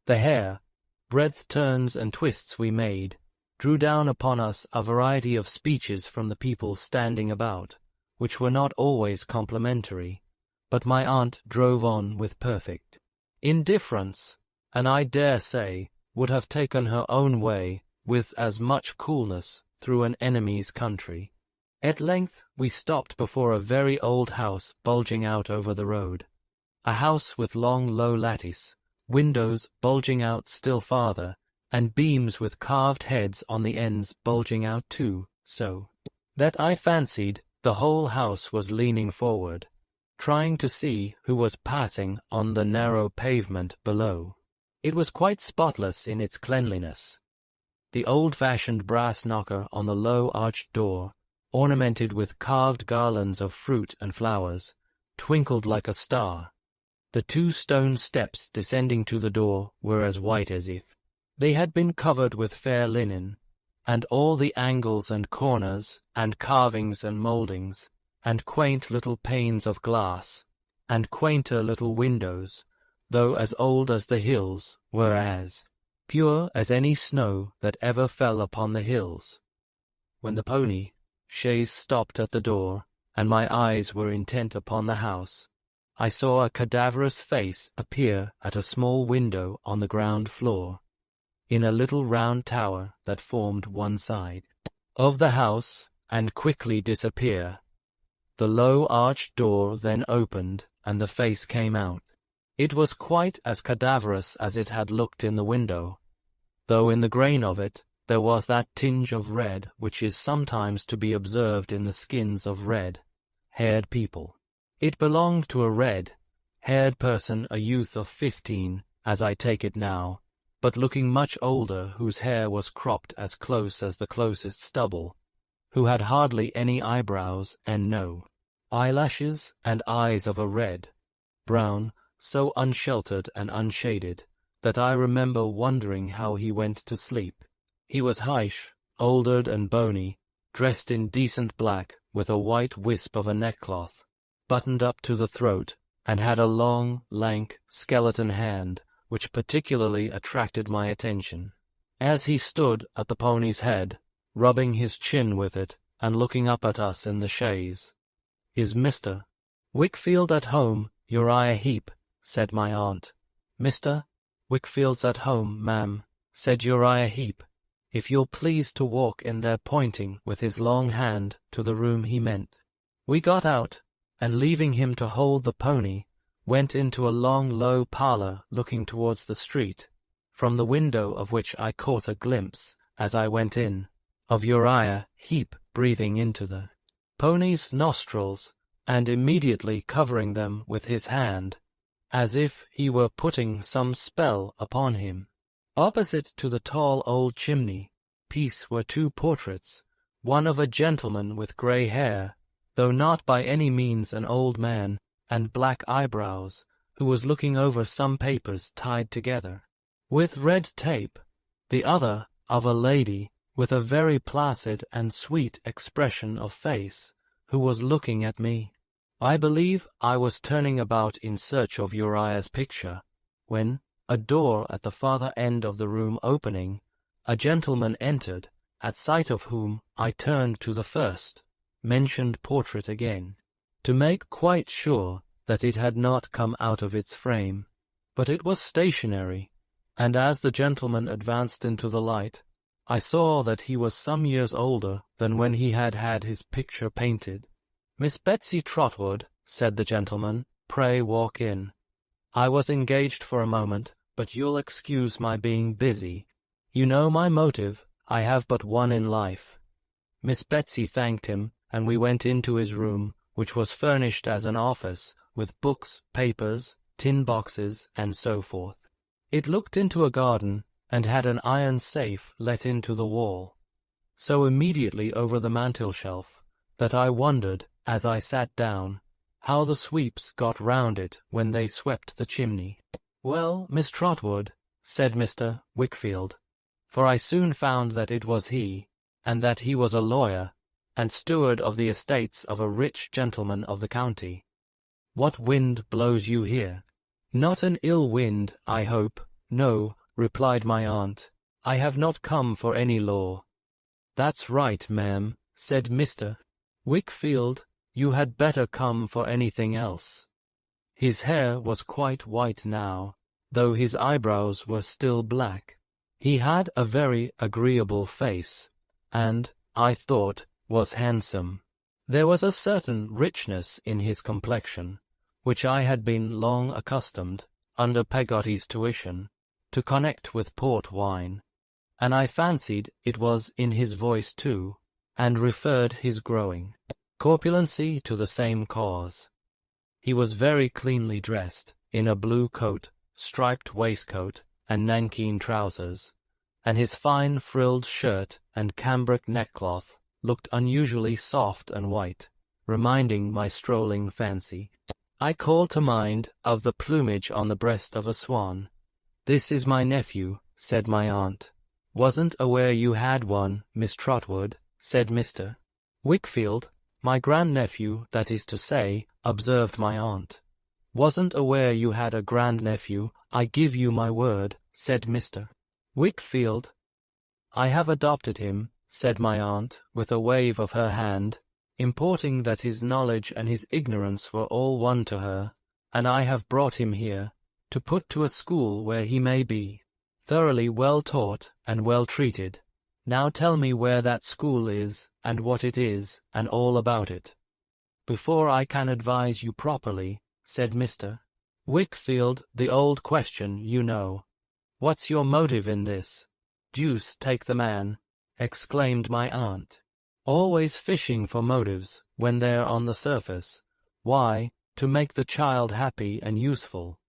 The hare, breadth turns and twists we made, drew down upon us a variety of speeches from the people standing about, which were not always complimentary, but my aunt drove on with perfect indifference, and I dare say would have taken her own way with as much coolness through an enemy's country. At length we stopped before a very old house bulging out over the road. A house with long low lattice, windows bulging out still farther, and beams with carved heads on the ends bulging out too, so that I fancied the whole house was leaning forward, trying to see who was passing on the narrow pavement below. It was quite spotless in its cleanliness. The old-fashioned brass knocker on the low arched door, ornamented with carved garlands of fruit and flowers, twinkled like a star. The 2 stone steps descending to the door were as white as if they had been covered with fair linen, and all the angles and corners, and carvings and mouldings, and quaint little panes of glass, and quainter little windows, though as old as the hills, were as pure as any snow that ever fell upon the hills. When the pony chaise stopped at the door, and my eyes were intent upon the house, I saw a cadaverous face appear at a small window on the ground floor, in a little round tower that formed one side of the house, and quickly disappear. The low arched door then opened, and the face came out. It was quite as cadaverous as it had looked in the window, though in the grain of it there was that tinge of red which is sometimes to be observed in the skins of red-haired people. It belonged to a red-haired person, a youth of 15, as I take it now, but looking much older, whose hair was cropped as close as the closest stubble, who had hardly any eyebrows and no eyelashes, and eyes of a red-brown, so unsheltered and unshaded, that I remember wondering how he went to sleep. He was heish, oldered and bony, dressed in decent black, with a white wisp of a neckcloth, buttoned up to the throat, and had a long, lank, skeleton hand, which particularly attracted my attention. As he stood at the pony's head, rubbing his chin with it, and looking up at us in the chaise. "Is Mr. Wickfield at home, Uriah Heep?" said my aunt. "Mr. Wickfield's at home, ma'am," said Uriah Heep. "If you'll please to walk in there," pointing with his long hand to the room he meant. We got out, and leaving him to hold the pony, went into a long low parlour looking towards the street, from the window of which I caught a glimpse, as I went in, of Uriah Heep breathing into the pony's nostrils, and immediately covering them with his hand, as if he were putting some spell upon him. Opposite to the tall old chimney-piece were 2 portraits, one of a gentleman with grey hair, though not by any means an old man, and black eyebrows, who was looking over some papers tied together with red tape, the other of a lady with a very placid and sweet expression of face, who was looking at me. I believe I was turning about in search of Uriah's picture, when, a door at the farther end of the room opening, a gentleman entered, at sight of whom I turned to the first mentioned portrait again, to make quite sure that it had not come out of its frame, but it was stationary, and as the gentleman advanced into the light, I saw that he was some years older than when he had had his picture painted. "Miss Betsy Trotwood," said the gentleman, "pray walk in. I was engaged for a moment, but you'll excuse my being busy. You know my motive, I have but one in life." Miss Betsy thanked him, and we went into his room, which was furnished as an office, with books, papers, tin boxes, and so forth. It looked into a garden, and had an iron safe let into the wall, so immediately over the mantel-shelf, that I wondered, as I sat down, how the sweeps got round it when they swept the chimney. "Well, Miss Trotwood," said Mr. Wickfield, for I soon found that it was he, and that he was a lawyer, and steward of the estates of a rich gentleman of the county. "What wind blows you here?" "Not an ill wind, I hope." "No," replied my aunt, "I have not come for any law." "That's right, ma'am," said Mr. Wickfield, "you had better come for anything else." His hair was quite white now, though his eyebrows were still black. He had a very agreeable face, and, I thought, was handsome. There was a certain richness in his complexion, which I had been long accustomed, under Peggotty's tuition, to connect with port wine, and I fancied it was in his voice too, and referred his growing corpulency to the same cause. He was very cleanly dressed, in a blue coat, striped waistcoat, and nankeen trousers, and his fine frilled shirt and cambric neckcloth looked unusually soft and white, reminding my strolling fancy. I called to mind of the plumage on the breast of a swan. "This is my nephew," said my aunt. "Wasn't aware you had one, Miss Trotwood," said Mr. Wickfield. "My grandnephew, that is to say," observed my aunt. "Wasn't aware you had a grandnephew, I give you my word," said Mr. Wickfield. "I have adopted him," said my aunt, with a wave of her hand, importing that his knowledge and his ignorance were all one to her, "and I have brought him here, to put to a school where he may be thoroughly well taught and well treated. Now tell me where that school is, and what it is, and all about it." "Before I can advise you properly," said Mr. Wickfield, "the old question, you know. What's your motive in this?" "Deuce take the man," exclaimed my aunt. "Always fishing for motives, when they're on the surface. Why, to make the child happy and useful."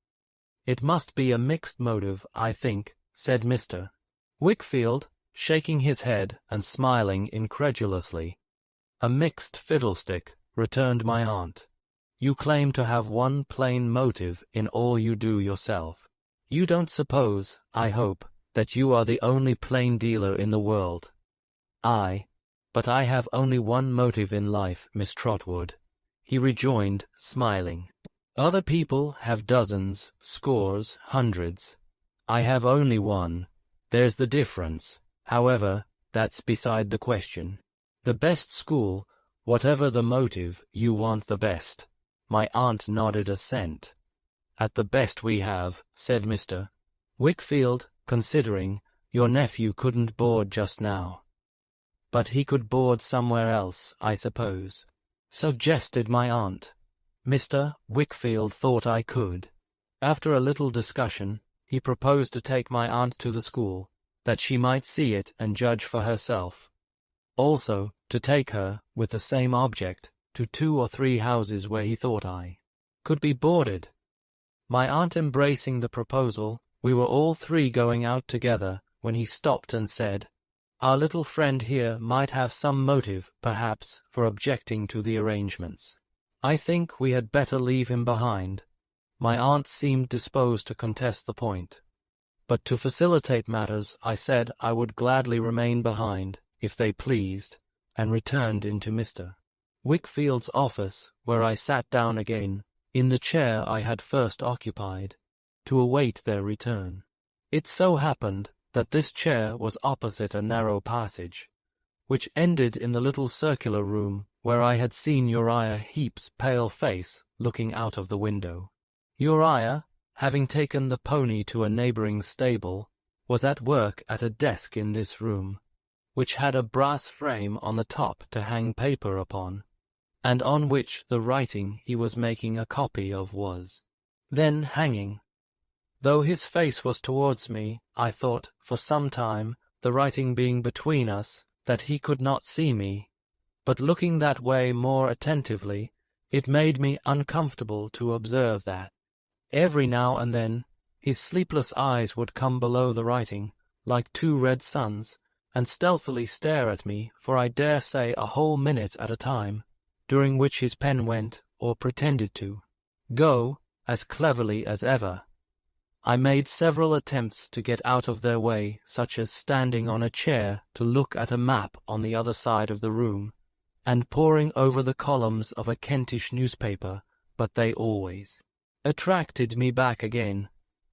"It must be a mixed motive, I think," said Mr. Wickfield, shaking his head and smiling incredulously. "A mixed fiddlestick," returned my aunt. "You claim to have one plain motive in all you do yourself. You don't suppose, I hope, that you are the only plain dealer in the world." "But I have only one motive in life, Miss Trotwood," he rejoined, smiling. "Other people have dozens, scores, hundreds. I have only one. There's the difference. However, that's beside the question. The best school, whatever the motive, you want the best." My aunt nodded assent. "At the best we have," said Mr. Wickfield, considering, "your nephew couldn't board just now." "But he could board somewhere else, I suppose," suggested my aunt. Mr. Wickfield thought I could. After a little discussion, he proposed to take my aunt to the school, that she might see it and judge for herself. Also, to take her, with the same object, to 2 or 3 houses where he thought I could be boarded. My aunt embracing the proposal, we were all 3 going out together, when he stopped and said, "Our little friend here might have some motive, perhaps, for objecting to the arrangements. I think we had better leave him behind." My aunt seemed disposed to contest the point, but to facilitate matters I said I would gladly remain behind, if they pleased, and returned into Mr. Wickfield's office, where I sat down again, in the chair I had first occupied, to await their return. It so happened that this chair was opposite a narrow passage, which ended in the little circular room where I had seen Uriah Heep's pale face looking out of the window. Uriah, having taken the pony to a neighboring stable, was at work at a desk in this room, which had a brass frame on the top to hang paper upon, and on which the writing he was making a copy of was then hanging. Though his face was towards me, I thought, for some time, the writing being between us, that he could not see me, but looking that way more attentively, it made me uncomfortable to observe that, every now and then, his sleepless eyes would come below the writing, like 2 red suns, and stealthily stare at me for I dare say a whole minute at a time, during which his pen went, or pretended to go, as cleverly as ever. I made several attempts to get out of their way, such as standing on a chair to look at a map on the other side of the room, and poring over the columns of a Kentish newspaper, but they always attracted me back again,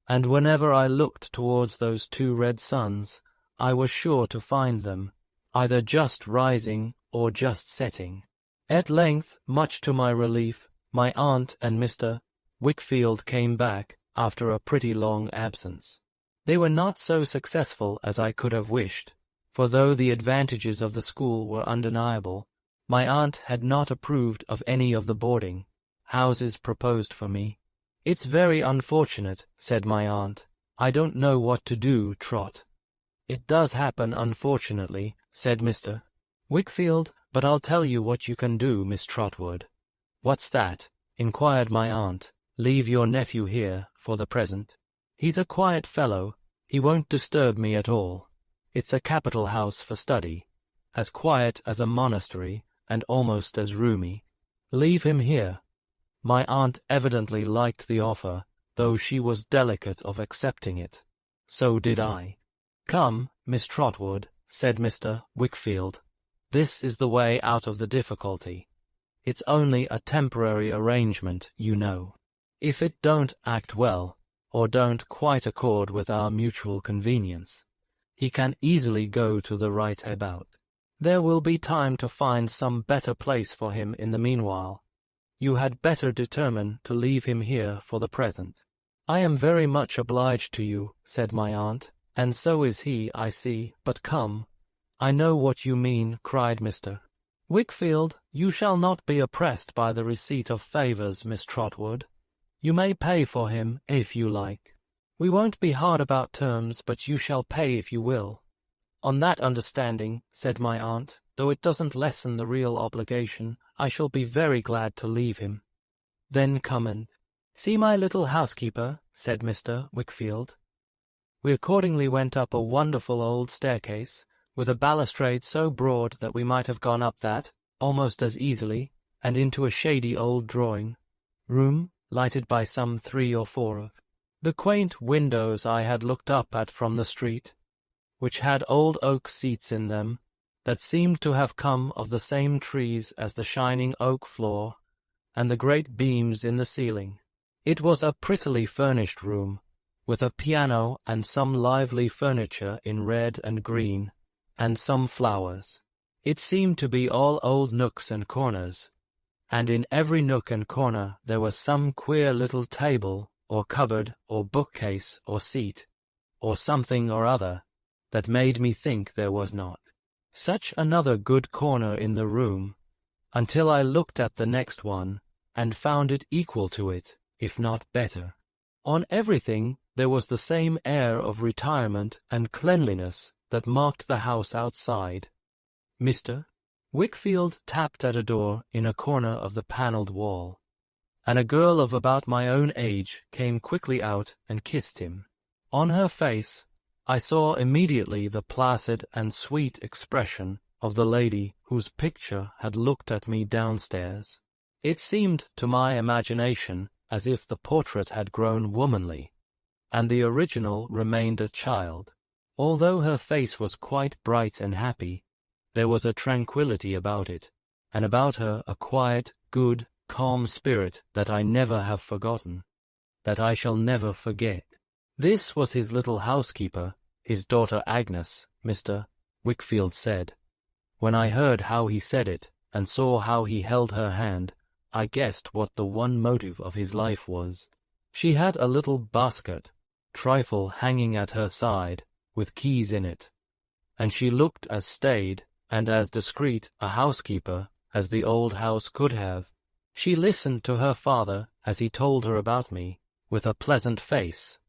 and whenever I looked towards those 2 red suns, I was sure to find them, either just rising or just setting. At length, much to my relief, my aunt and Mr. Wickfield came back, after a pretty long absence. They were not so successful as I could have wished, for though the advantages of the school were undeniable, my aunt had not approved of any of the boarding houses proposed for me. "It's very unfortunate," said my aunt. "I don't know what to do, Trot." "It does happen, unfortunately," said Mr. Wickfield, "but I'll tell you what you can do, Miss Trotwood." "What's that?" inquired my aunt. "Leave your nephew here, for the present. He's a quiet fellow. He won't disturb me at all. It's a capital house for study, as quiet as a monastery, and almost as roomy. Leave him here." My aunt evidently liked the offer, though she was delicate of accepting it. So did I. "Come, Miss Trotwood," said Mr. Wickfield. "This is the way out of the difficulty. It's only a temporary arrangement, you know. If it don't act well, or don't quite accord with our mutual convenience, he can easily go to the right about. There will be time to find some better place for him in the meanwhile. You had better determine to leave him here for the present." "I am very much obliged to you," said my aunt, "and so is he, I see. But come." "I know what you mean," cried Mr. Wickfield. "You shall not be oppressed by the receipt of favours, Miss Trotwood. You may pay for him, if you like. We won't be hard about terms, but you shall pay if you will." "On that understanding," said my aunt, "though it doesn't lessen the real obligation, I shall be very glad to leave him." "Then come and see my little housekeeper," said Mr. Wickfield. We accordingly went up a wonderful old staircase, with a balustrade so broad that we might have gone up that, almost as easily, and into a shady old drawing-room, lighted by some 3 or 4 of the quaint windows I had looked up at from the street, which had old oak seats in them, that seemed to have come of the same trees as the shining oak floor and the great beams in the ceiling. It was a prettily furnished room, with a piano and some lively furniture in red and green, and some flowers. It seemed to be all old nooks and corners, and in every nook and corner there was some queer little table, or cupboard, or bookcase, or seat, or something or other, that made me think there was not such another good corner in the room, until I looked at the next one, and found it equal to it, if not better. On everything there was the same air of retirement and cleanliness that marked the house outside. Mr. Wickfield tapped at a door in a corner of the panelled wall, and a girl of about my own age came quickly out and kissed him. On her face I saw immediately the placid and sweet expression of the lady whose picture had looked at me downstairs. It seemed to my imagination as if the portrait had grown womanly, and the original remained a child. Although her face was quite bright and happy, there was a tranquillity about it, and about her a quiet, good, calm spirit that I never have forgotten, that I shall never forget. This was his little housekeeper, his daughter Agnes, Mr. Wickfield said. When I heard how he said it, and saw how he held her hand, I guessed what the one motive of his life was. She had a little basket, trifle hanging at her side, with keys in it, and she looked as staid and as discreet a housekeeper as the old house could have. She listened to her father as he told her about me, with a pleasant face,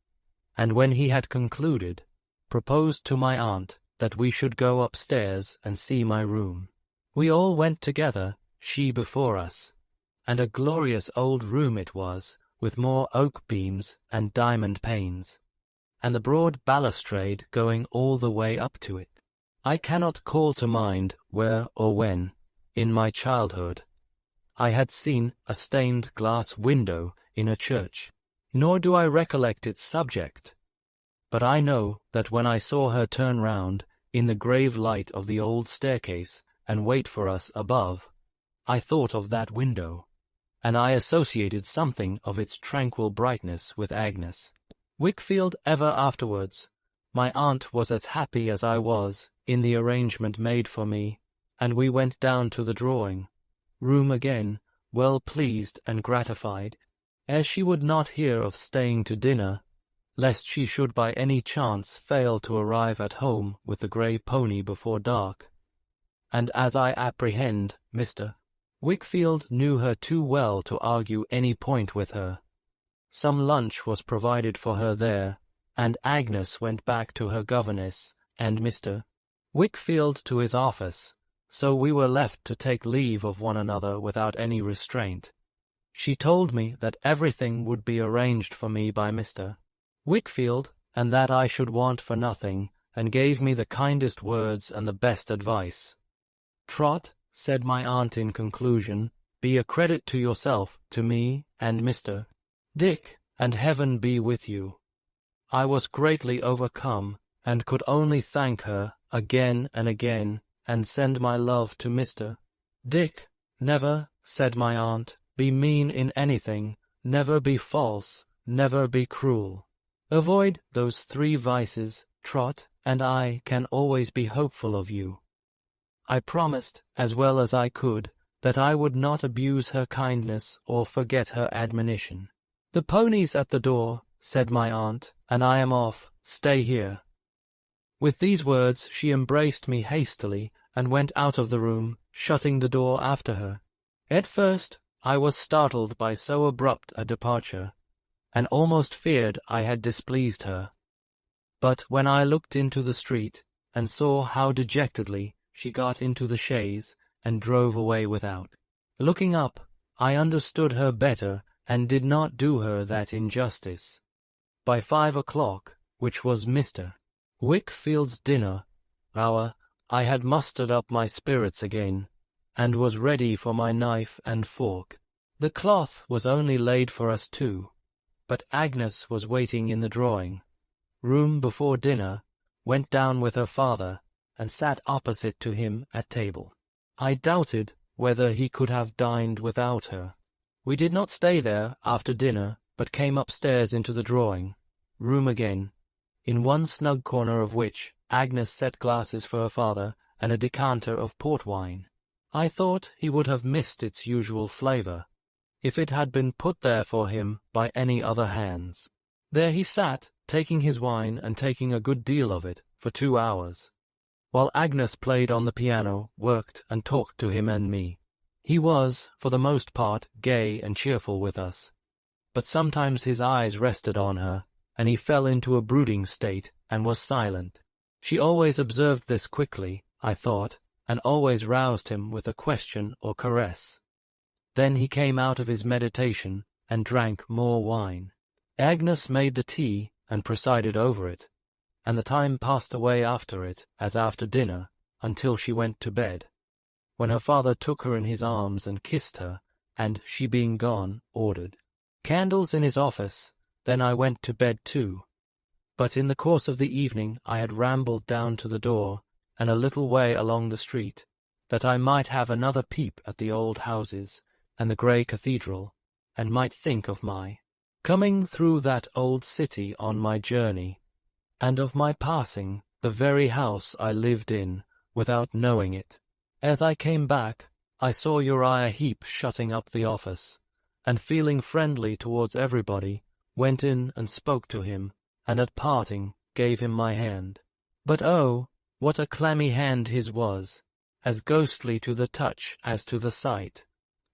and when he had concluded, proposed to my aunt that we should go upstairs and see my room. We all went together, she before us, and a glorious old room it was, with more oak beams and diamond panes, and the broad balustrade going all the way up to it. I cannot call to mind where or when, in my childhood, I had seen a stained glass window in a church, nor do I recollect its subject, but I know that when I saw her turn round in the grave light of the old staircase and wait for us above, I thought of that window, and I associated something of its tranquil brightness with Agnes. Wickfield ever afterwards. My aunt was as happy as I was in the arrangement made for me, and we went down to the drawing-room again, well pleased and gratified. as she would not hear of staying to dinner, lest she should by any chance fail to arrive at home with the grey pony before dark, and as I apprehend Mr. Wickfield knew her too well to argue any point with her. Some lunch was provided for her there, and Agnes went back to her governess, and Mr. Wickfield to his office, so we were left to take leave of one another without any restraint. She told me that everything would be arranged for me by Mr. Wickfield, and that I should want for nothing, and gave me the kindest words and the best advice. "Trot," said my aunt in conclusion, "be a credit to yourself, to me, and Mr. Dick, and heaven be with you." I was greatly overcome, and could only thank her again and again, and send my love to Mr. Dick. "Never," said my aunt, "be mean in anything, never be false, never be cruel. Avoid those 3 vices, Trot, and I can always be hopeful of you." I promised, as well as I could, that I would not abuse her kindness or forget her admonition. "The pony's at the door," said my aunt, "and I am off. Stay here." With these words she embraced me hastily and went out of the room, shutting the door after her. At first I was startled by so abrupt a departure, and almost feared I had displeased her. But when I looked into the street, and saw how dejectedly she got into the chaise and drove away without looking up, I understood her better and did not do her that injustice. By 5 o'clock, which was Mr. Wickfield's dinner hour, I had mustered up my spirits again, and was ready for my knife and fork. The cloth was only laid for us 2, but Agnes was waiting in the drawing-room before dinner, went down with her father, and sat opposite to him at table. I doubted whether he could have dined without her. We did not stay there after dinner, but came upstairs into the drawing-room again, in one snug corner of which Agnes set glasses for her father and a decanter of port wine. I thought he would have missed its usual flavour, if it had been put there for him by any other hands. There he sat, taking his wine and taking a good deal of it, for 2 hours, while Agnes played on the piano, worked, and talked to him and me. He was, for the most part, gay and cheerful with us, but sometimes his eyes rested on her, and he fell into a brooding state, and was silent. She always observed this quickly, I thought, and always roused him with a question or caress. Then he came out of his meditation, and drank more wine. Agnes made the tea, and presided over it, and the time passed away after it, as after dinner, until she went to bed, when her father took her in his arms and kissed her, and, she being gone, ordered candles in his office. Then I went to bed too. But in the course of the evening I had rambled down to the door, and a little way along the street, that I might have another peep at the old houses, and the grey cathedral, and might think of my coming through that old city on my journey, and of my passing the very house I lived in, without knowing it. As I came back, I saw Uriah Heep shutting up the office, and feeling friendly towards everybody, went in and spoke to him, and at parting gave him my hand. But oh, what a clammy hand his was, as ghostly to the touch as to the sight.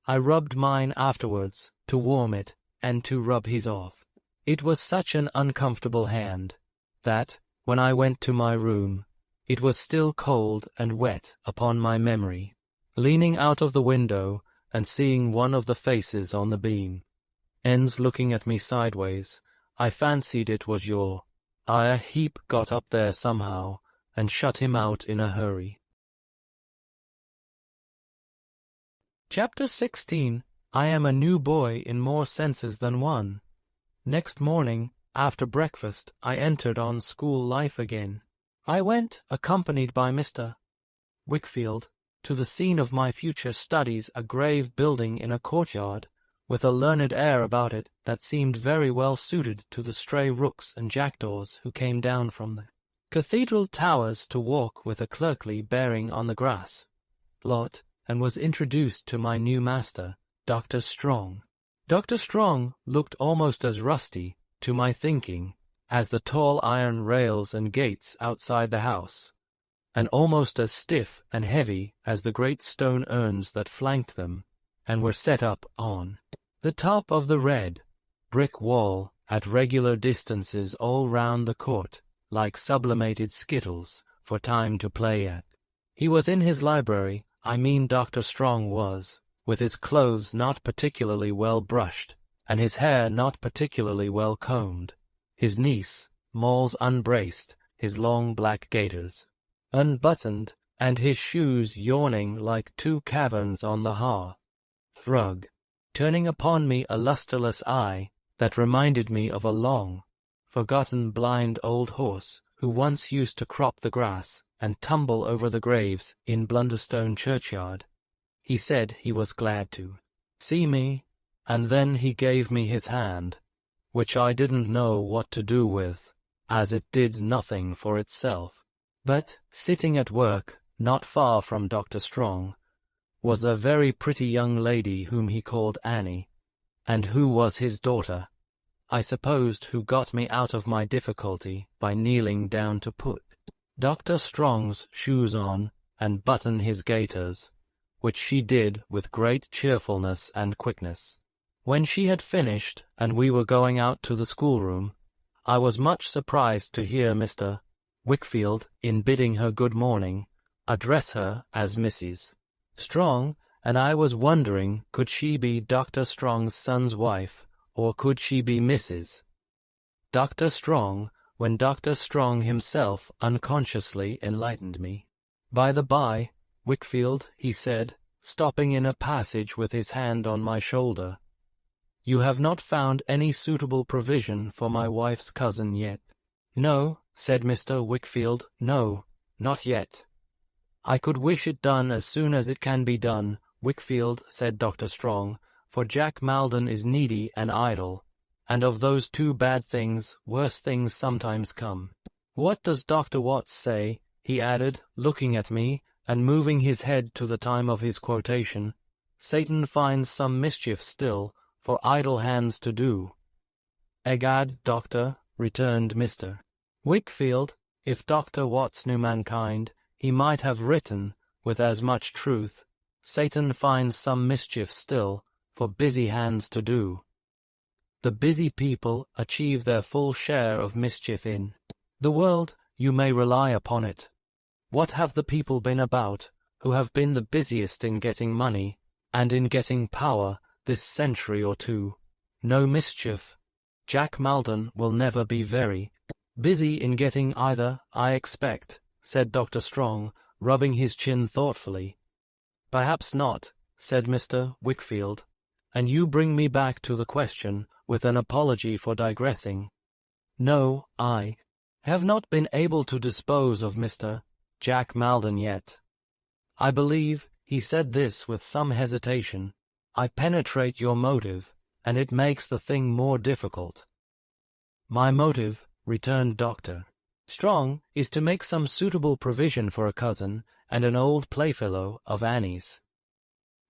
I rubbed mine afterwards, to warm it, and to rub his off. It was such an uncomfortable hand, that, when I went to my room, it was still cold and wet upon my memory. Leaning out of the window, and seeing one of the faces on the beam, ends looking at me sideways, I fancied it was Uriah Heep got up there somehow, and shut him out in a hurry. Chapter 16. I am a new boy in more senses than one. Next morning, after breakfast, I entered on school life again. I went, accompanied by Mr. Wickfield, to the scene of my future studies, a grave building in a courtyard, with a learned air about it that seemed very well suited to the stray rooks and jackdaws who came down from the cathedral towers to walk with a clerkly bearing on the grass lot, and was introduced to my new master, Dr. Strong. Dr. Strong looked almost as rusty, to my thinking, as the tall iron rails and gates outside the house, and almost as stiff and heavy as the great stone urns that flanked them, and were set up on the top of the red brick wall at regular distances all round the court, like sublimated skittles for time to play at. He was in his library, I mean Dr. Strong was, with his clothes not particularly well brushed, and his hair not particularly well combed, his niece, Moll's unbraced, his long black gaiters unbuttoned, and his shoes yawning like two caverns on the hearth. Thrug, turning upon me a lustreless eye that reminded me of a long, forgotten blind old horse who once used to crop the grass and tumble over the graves in Blunderstone churchyard. He said he was glad to see me, and then he gave me his hand, which I didn't know what to do with, as it did nothing for itself. But, sitting at work, not far from Dr. Strong, was a very pretty young lady whom he called Annie, and who was his daughter, I supposed, who got me out of my difficulty by kneeling down to put Dr. Strong's shoes on and button his gaiters, which she did with great cheerfulness and quickness. When she had finished, and we were going out to the schoolroom, I was much surprised to hear Mr. Wickfield, in bidding her good morning, address her as Mrs. Strong, and I was wondering, could she be Dr. Strong's son's wife, or could she be Mrs. Dr. Strong, when Dr. Strong himself unconsciously enlightened me. By the by, Wickfield, he said, stopping in a passage with his hand on my shoulder, you have not found any suitable provision for my wife's cousin yet? No, said Mr. Wickfield, no, not yet. I could wish it done as soon as it can be done, Wickfield, said Dr. Strong, for Jack Maldon is needy and idle, and of those two bad things, worse things sometimes come. What does Dr. Watts say? He added, looking at me, and moving his head to the time of his quotation. Satan finds some mischief still, for idle hands to do. Egad, doctor, returned Mr. Wickfield, if Dr. Watts knew mankind, he might have written, with as much truth, Satan finds some mischief still, for busy hands to do. The busy people achieve their full share of mischief in the world, you may rely upon it. What have the people been about, who have been the busiest in getting money, and in getting power, this century or two? No mischief. Jack Maldon will never be very busy in getting either, I expect, said Dr. Strong, rubbing his chin thoughtfully. Perhaps not, said Mr. Wickfield, and you bring me back to the question with an apology for digressing. No, I have not been able to dispose of Mr. Jack Maldon yet. I believe, he said this with some hesitation, I penetrate your motive, and it makes the thing more difficult. My motive, returned Dr. Strong, is to make some suitable provision for a cousin and an old playfellow of Annie's.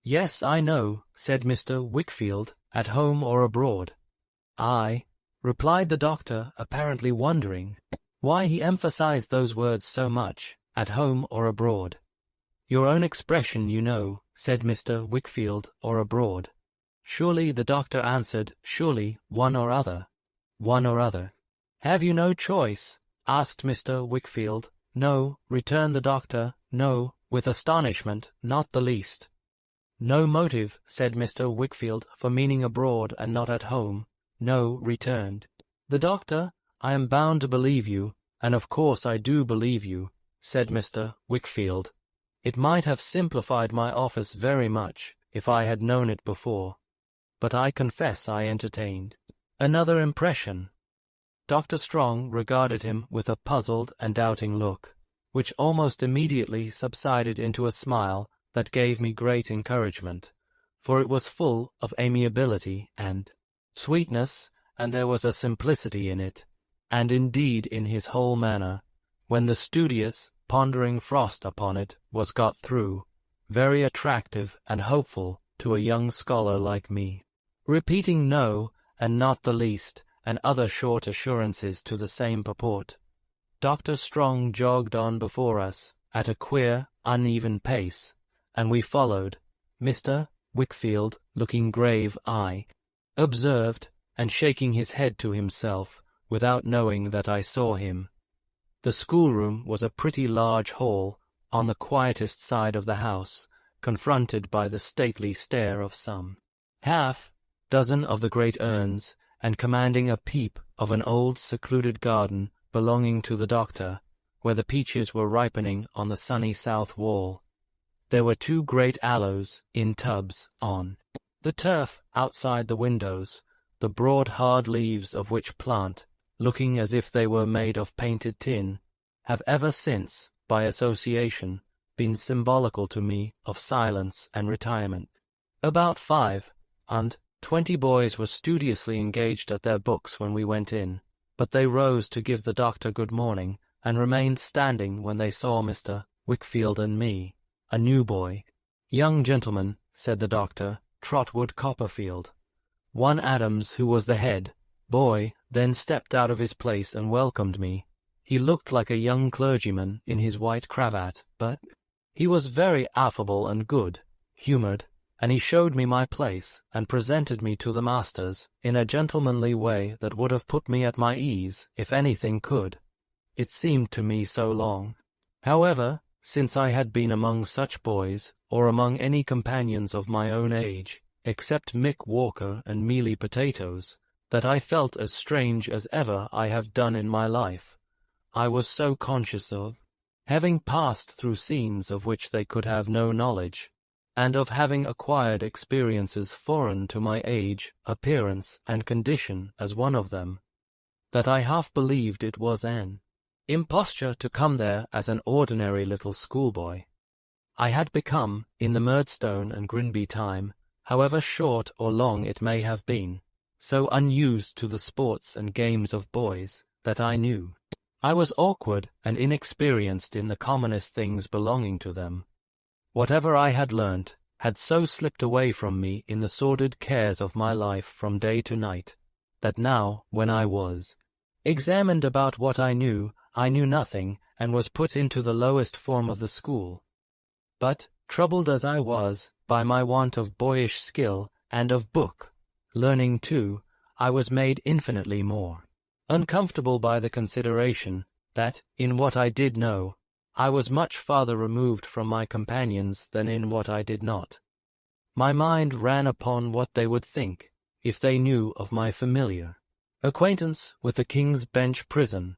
Yes, I know, said Mr. Wickfield, at home or abroad. Aye, replied the doctor, apparently wondering why he emphasized those words so much, at home or abroad. Your own expression, you know, said Mr. Wickfield, or abroad. Surely, the doctor answered, surely, one or other. One or other. Have you no choice? Asked Mr. Wickfield. No, returned the doctor, no, with astonishment, not the least. No motive, said Mr. Wickfield, for meaning abroad and not at home. No, returned the doctor. I am bound to believe you, and of course I do believe you, said Mr. Wickfield. It might have simplified my office very much if I had known it before, but I confess I entertained another impression. Dr. Strong regarded him with a puzzled and doubting look, which almost immediately subsided into a smile that gave me great encouragement, for it was full of amiability and sweetness, and there was a simplicity in it, and indeed in his whole manner, when the studious, pondering frost upon it was got through, very attractive and hopeful to a young scholar like me. repeating no, and not the least, and other short assurances to the same purport. Dr. Strong jogged on before us, at a queer, uneven pace, and we followed. Mr. Wickfield, looking grave, I observed, and shaking his head to himself, without knowing that I saw him. The schoolroom was a pretty large hall, on the quietest side of the house, confronted by the stately stair of some half-dozen of the great urns, and commanding a peep of an old secluded garden belonging to the doctor, where the peaches were ripening on the sunny south wall. There were 2 great aloes in tubs on the turf outside the windows, the broad hard leaves of which plant, looking as if they were made of painted tin, have ever since, by association, been symbolical to me of silence and retirement. About 5-20 boys were studiously engaged at their books when we went in, but they rose to give the doctor good morning, and remained standing when they saw Mr. Wickfield and me, a new boy. "Young gentleman," said the doctor, "Trotwood Copperfield." One Adams, who was the head boy, then stepped out of his place and welcomed me. He looked like a young clergyman in his white cravat, but he was very affable and good-humoured, and he showed me my place, and presented me to the masters, in a gentlemanly way that would have put me at my ease, if anything could. It seemed to me so long, however, since I had been among such boys, or among any companions of my own age, except Mick Walker and Mealy Potatoes, that I felt as strange as ever I have done in my life. I was so conscious of having passed through scenes of which they could have no knowledge, and of having acquired experiences foreign to my age, appearance, and condition as one of them, that I half believed it was an imposture to come there as an ordinary little schoolboy. I had become, in the Murdstone and Grinby time, however short or long it may have been, so unused to the sports and games of boys, that I knew I was awkward and inexperienced in the commonest things belonging to them. Whatever I had learnt had so slipped away from me in the sordid cares of my life from day to night, that now, when I was examined about what I knew nothing, and was put into the lowest form of the school. But, troubled as I was by my want of boyish skill, and of book learning too, I was made infinitely more uncomfortable by the consideration that, in what I did know, I was much farther removed from my companions than in what I did not. My mind ran upon what they would think, if they knew of my familiar acquaintance with the King's Bench prison.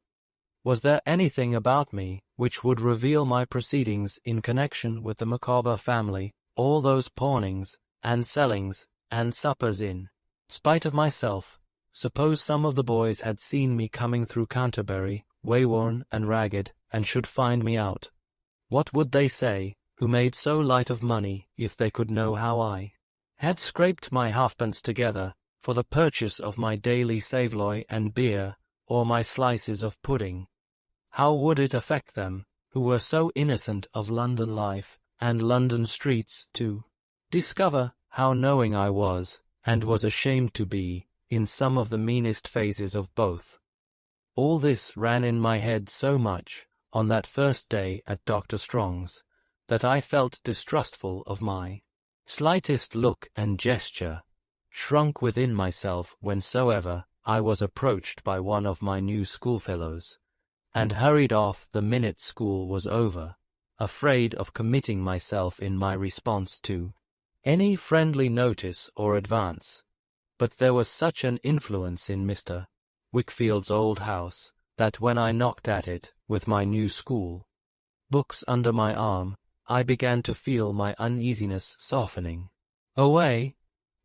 Was there anything about me which would reveal my proceedings in connection with the Micawber family, all those pawnings, and sellings, and suppers in spite of myself? Suppose some of the boys had seen me coming through Canterbury, wayworn and ragged, and should find me out. What would they say, who made so light of money, if they could know how I had scraped my halfpence together for the purchase of my daily saveloy and beer, or my slices of pudding? How would it affect them, who were so innocent of London life and London streets, to discover how knowing I was, and was ashamed to be, in some of the meanest phases of both? All this ran in my head so much, on that first day at Dr. Strong's, that I felt distrustful of my slightest look and gesture, shrunk within myself whensoever I was approached by one of my new schoolfellows, and hurried off the minute school was over, afraid of committing myself in my response to any friendly notice or advance. But there was such an influence in Mr. Wickfield's old house, that when I knocked at it, with my new school books under my arm, I began to feel my uneasiness softening away.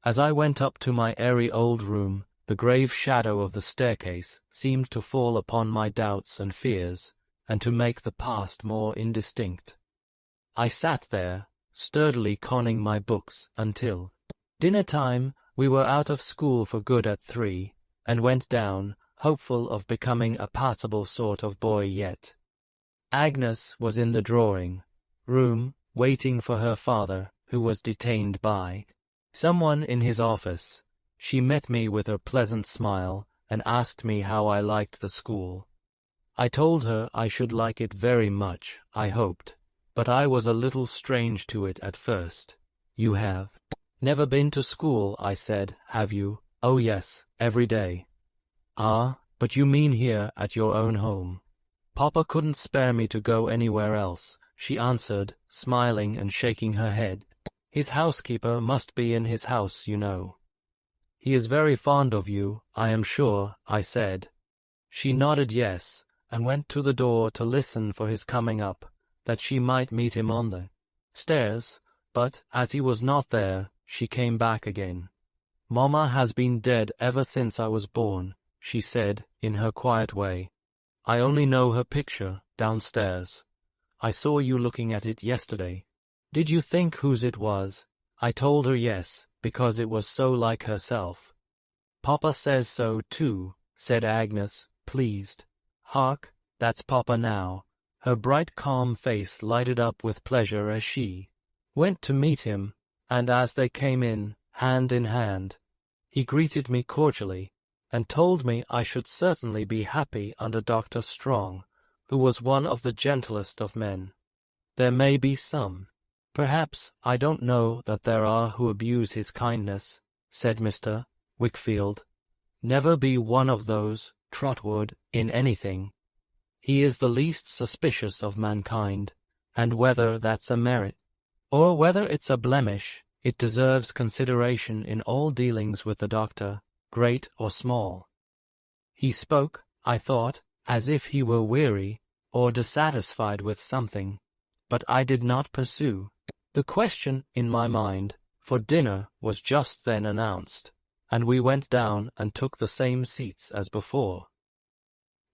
As I went up to my airy old room, the grave shadow of the staircase seemed to fall upon my doubts and fears, and to make the past more indistinct. I sat there, sturdily conning my books, until dinner-time. We were out of school for good at 3, and went down, hopeful of becoming a passable sort of boy yet. Agnes was in the drawing-room, waiting for her father, who was detained by someone in his office, She met me with her pleasant smile and asked me how I liked the school. I told her I should like it very much, I hoped, but I was a little strange to it at first. You have never been to school, I said, have you? Oh yes, every day. Ah, but you mean here at your own home. Papa couldn't spare me to go anywhere else, she answered, smiling and shaking her head. His housekeeper must be in his house, you know. He is very fond of you, I am sure, I said. She nodded yes, and went to the door to listen for his coming up, that she might meet him on the stairs, but, as he was not there, she came back again. Mamma has been dead ever since I was born, she said, in her quiet way. I only know her picture, downstairs. I saw you looking at it yesterday. Did you think whose it was? I told her yes, because it was so like herself. Papa says so, too, said Agnes, pleased. Hark, that's Papa now. Her bright calm face lighted up with pleasure as she went to meet him, and as they came in hand, he greeted me cordially, and told me I should certainly be happy under Dr. Strong, who was one of the gentlest of men. There may be some. Perhaps I don't know that there are who abuse his kindness, said Mr. Wickfield. Never be one of those, Trotwood, in anything. He is the least suspicious of mankind, and whether that's a merit, or whether it's a blemish, it deserves consideration in all dealings with the doctor, great or small. He spoke, I thought, as if he were weary, or dissatisfied with something, but I did not pursue the question in my mind, for dinner was just then announced, and we went down and took the same seats as before.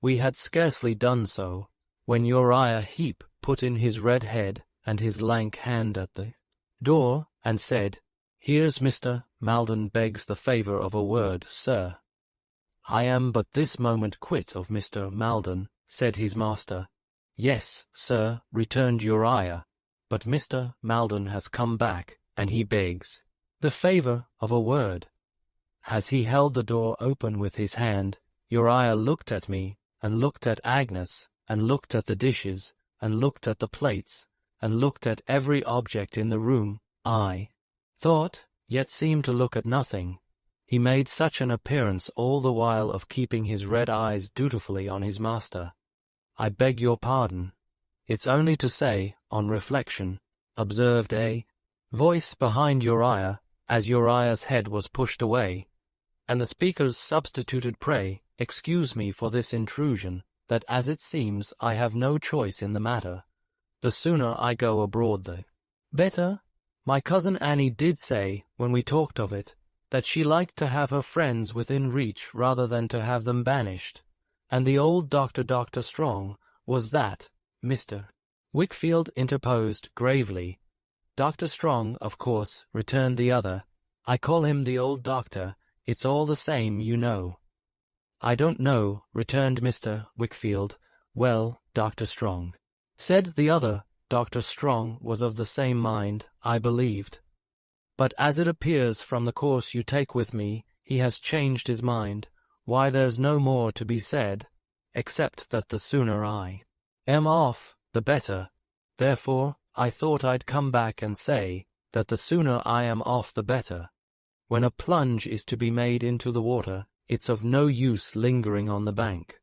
We had scarcely done so, when Uriah Heep put in his red head and his lank hand at the door, and said, Here's Mr. Maldon begs the favour of a word, sir. I am but this moment quit of Mr. Maldon, said his master. Yes, sir, returned Uriah, but Mr. Maldon has come back, and he begs the favour of a word. As he held the door open with his hand, Uriah looked at me, and looked at Agnes, and looked at the dishes, and looked at the plates, and looked at every object in the room, I thought, yet seemed to look at nothing. He made such an appearance all the while of keeping his red eyes dutifully on his master. I beg your pardon. It's only to say, on reflection, observed a voice behind Uriah, as Uriah's head was pushed away, and the speakers substituted pray, excuse me for this intrusion, that as it seems I have no choice in the matter. The sooner I go abroad the better. My cousin Annie did say, when we talked of it, that she liked to have her friends within reach rather than to have them banished, and the old Dr. Strong was that. Mr. Wickfield interposed gravely. Dr. Strong, of course, returned the other. I call him the old doctor. It's all the same, you know. I don't know, returned Mr. Wickfield. Well, Dr. Strong, said the other. Dr. Strong was of the same mind, I believed. But as it appears from the course you take with me, he has changed his mind. Why, there's no more to be said, except that the sooner I am off, the better. Therefore, I thought I'd come back and say that the sooner I am off the better. When a plunge is to be made into the water, it's of no use lingering on the bank.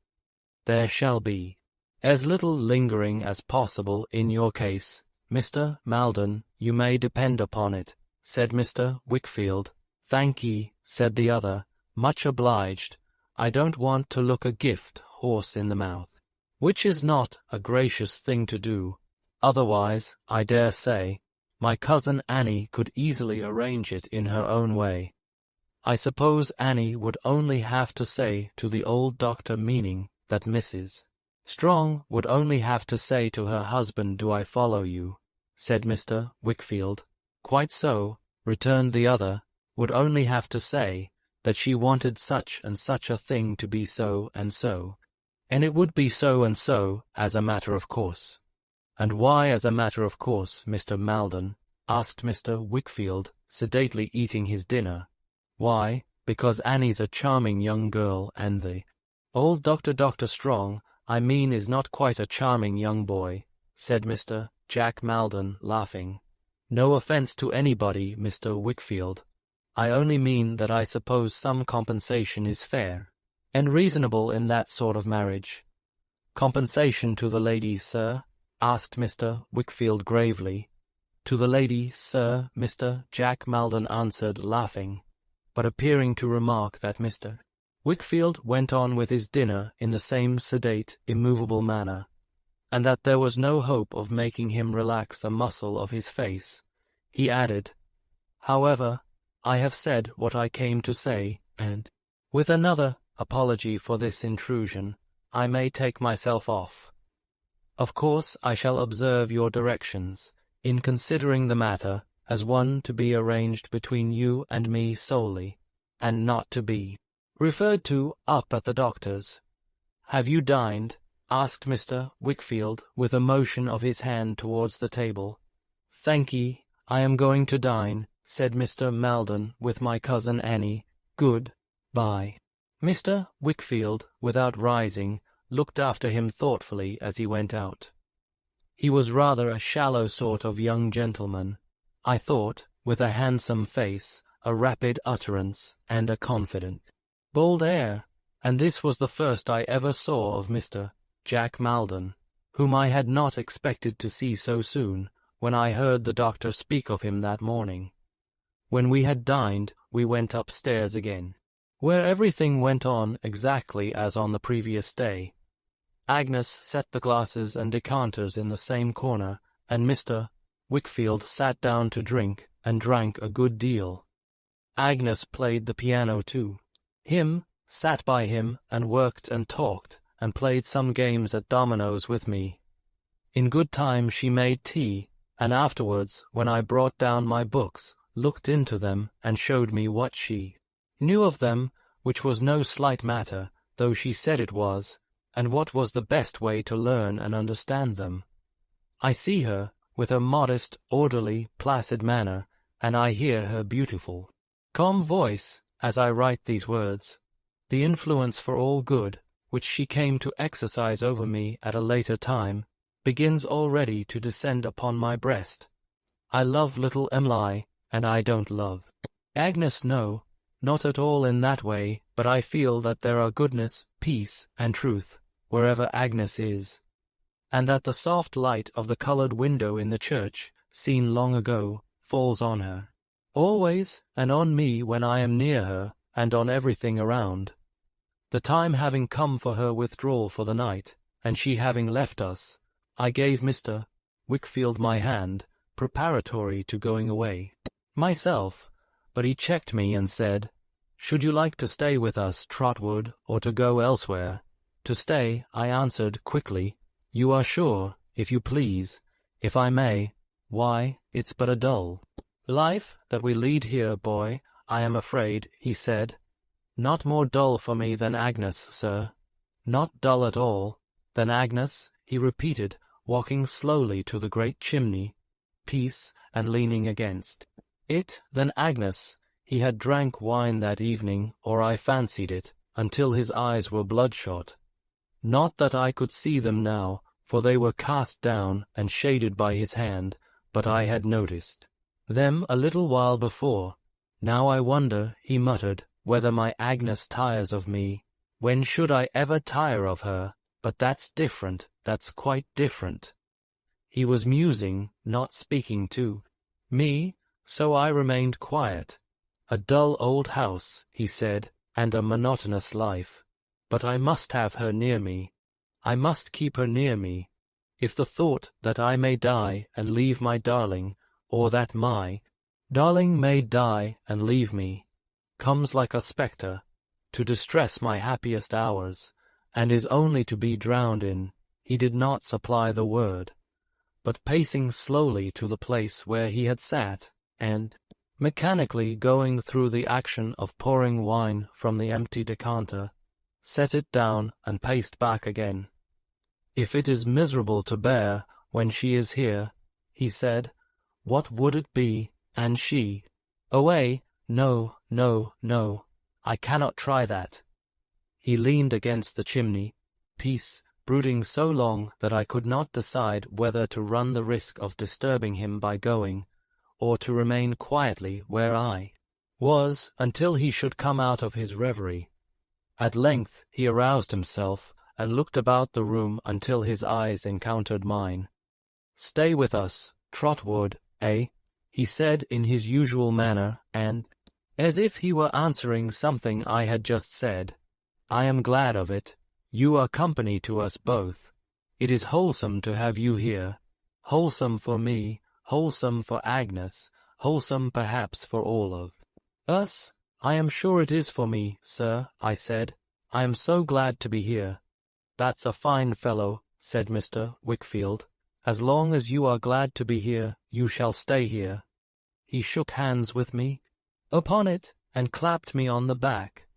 There shall be as little lingering as possible in your case, Mr. Maldon, you may depend upon it, said Mr. Wickfield. Thank ye, said the other, much obliged. I don't want to look a gift horse in the mouth, which is not a gracious thing to do. Otherwise, I dare say, my cousin Annie could easily arrange it in her own way. I suppose Annie would only have to say to the old doctor, meaning that Mrs. Strong would only have to say to her husband, do I follow you? Said Mr. Wickfield. Quite so, returned the other, would only have to say that she wanted such and such a thing to be so and so, and it would be so and so as a matter of course. And why as a matter of course, Mr. Maldon? Asked Mr. Wickfield, sedately eating his dinner. Why, because Annie's a charming young girl and the old Dr. Strong, I mean, is not quite a charming young boy," said Mr. Jack Maldon, laughing. "No offense to anybody, Mr. Wickfield. I only mean that I suppose some compensation is fair and reasonable in that sort of marriage." "Compensation to the lady, sir?" asked Mr. Wickfield gravely. "To the lady, sir," Mr. Jack Maldon answered, laughing, but appearing to remark that Mr. Wickfield went on with his dinner in the same sedate, immovable manner, and that there was no hope of making him relax a muscle of his face. He added, "However, I have said what I came to say, and, with another apology for this intrusion, I may take myself off. Of course I shall observe your directions, in considering the matter as one to be arranged between you and me solely, and not to be referred to up at the doctor's." "Have you dined?" asked Mr. Wickfield, with a motion of his hand towards the table. "Thank ye, I am going to dine," said Mr. Maldon, "with my cousin Annie. Good-bye." Mr. Wickfield, without rising, looked after him thoughtfully as he went out. He was rather a shallow sort of young gentleman, I thought, with a handsome face, a rapid utterance, and a confident, bold air, and this was the first I ever saw of Mr. Jack Maldon, whom I had not expected to see so soon, when I heard the doctor speak of him that morning. When we had dined, we went upstairs again, where everything went on exactly as on the previous day. Agnes set the glasses and decanters in the same corner, and Mr. Wickfield sat down to drink, and drank a good deal. Agnes played the piano too. Him sat by him and worked and talked, and played some games at dominoes with me. In good time she made tea, and afterwards, when I brought down my books, looked into them, and showed me what she knew of them, which was no slight matter, though she said it was, and what was the best way to learn and understand them. I see her, with her modest, orderly, placid manner, and I hear her beautiful, calm voice, as I write these words. The influence for all good, which she came to exercise over me at a later time, begins already to descend upon my breast. I love little Emily, and I don't love Agnes, no, not at all in that way, but I feel that there are goodness, peace, and truth wherever Agnes is, and that the soft light of the coloured window in the church, seen long ago, falls on her, always, and on me when I am near her, and on everything around. The time having come for her withdrawal for the night, and she having left us, I gave Mr. Wickfield my hand, preparatory to going away myself, but he checked me and said, "Should you like to stay with us, Trotwood, or to go elsewhere?" "To stay," I answered quickly. "You are sure, if you please, if I may. Why, it's but a dull life that we lead here, boy, I am afraid," he said. "Not more dull for me than Agnes, sir." "Not dull at all, than Agnes," he repeated, walking slowly to the great chimney piece and leaning against it. "Than Agnes." He had drank wine that evening, or I fancied it, until his eyes were bloodshot. Not that I could see them now, for they were cast down and shaded by his hand, but I had noticed them a little while before. "Now I wonder," he muttered, "whether my Agnes tires of me. When should I ever tire of her? But that's different, that's quite different." He was musing, not speaking to me, so I remained quiet. "A dull old house," he said, "and a monotonous life. But I must have her near me. I must keep her near me. If the thought that I may die and leave my darling, or that my darling may die and leave me, comes like a spectre, to distress my happiest hours, and is only to be drowned in," he did not supply the word, but pacing slowly to the place where he had sat, and mechanically going through the action of pouring wine from the empty decanter, set it down and paced back again. "If it is miserable to bear when she is here," he said, "what would it be, and she away? No, no, no. I cannot try that. He leaned against the chimney piece, brooding so long that I could not decide whether to run the risk of disturbing him by going, or to remain quietly where I was until he should come out of his reverie. At length he aroused himself and looked about the room until his eyes encountered mine. "Stay with us, Trotwood, eh?" he said in his usual manner, and, as if he were answering something I had just said, "I am glad of it. You are company to us both. It is wholesome to have you here. Wholesome for me, wholesome for Agnes, wholesome perhaps for all of us." "I am sure it is for me, sir," I said. "I am so glad to be here." "That's a fine fellow," said Mr. Wickfield. "As long as you are glad to be here, you shall stay here." He shook hands with me upon it, and clapped me on the back,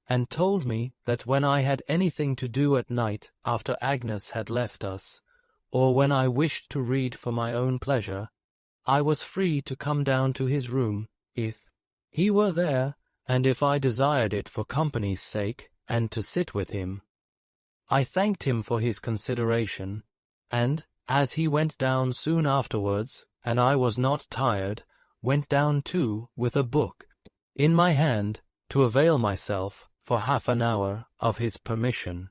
and told me that when I had anything to do at night after Agnes had left us, or when I wished to read for my own pleasure, I was free to come down to his room, if he were there, and if I desired it for company's sake, and to sit with him. I thanked him for his consideration, and, as he went down soon afterwards, and I was not tired, went down too with a book in my hand, to avail myself, for half an hour, of his permission.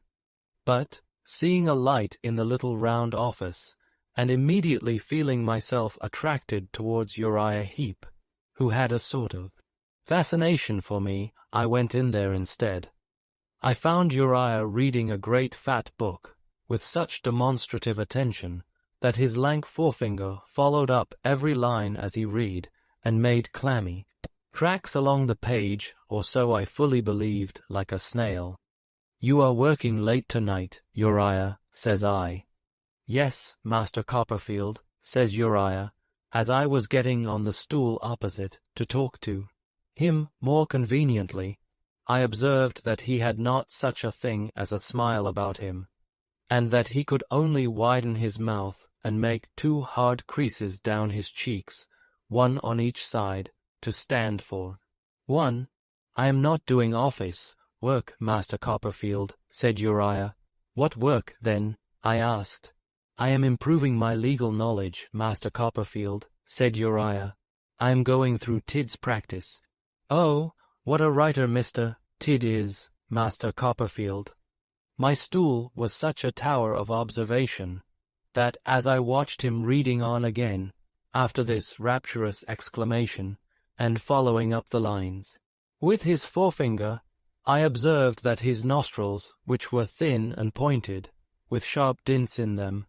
But, seeing a light in the little round office, and immediately feeling myself attracted towards Uriah Heep, who had a sort of fascination for me, I went in there instead. I found Uriah reading a great fat book, with such demonstrative attention, that his lank forefinger followed up every line as he read, and made clammy tracks along the page, or so I fully believed, like a snail. "You are working late tonight, Uriah," says I. "Yes, Master Copperfield," says Uriah, as I was getting on the stool opposite to talk to him more conveniently. I observed that he had not such a thing as a smile about him, and that he could only widen his mouth and make 2 hard creases down his cheeks, one on each side, to stand for 1. "I am not doing office work, Master Copperfield," said Uriah. "What work, then?" I asked. "I am improving my legal knowledge, Master Copperfield," said Uriah. "I am going through Tidd's practice." "Oh, what a writer Mr. Tidd is, Master Copperfield." My stool was such a tower of observation, that as I watched him reading on again, after this rapturous exclamation, and following up the lines with his forefinger, I observed that his nostrils, which were thin and pointed, with sharp dints in them,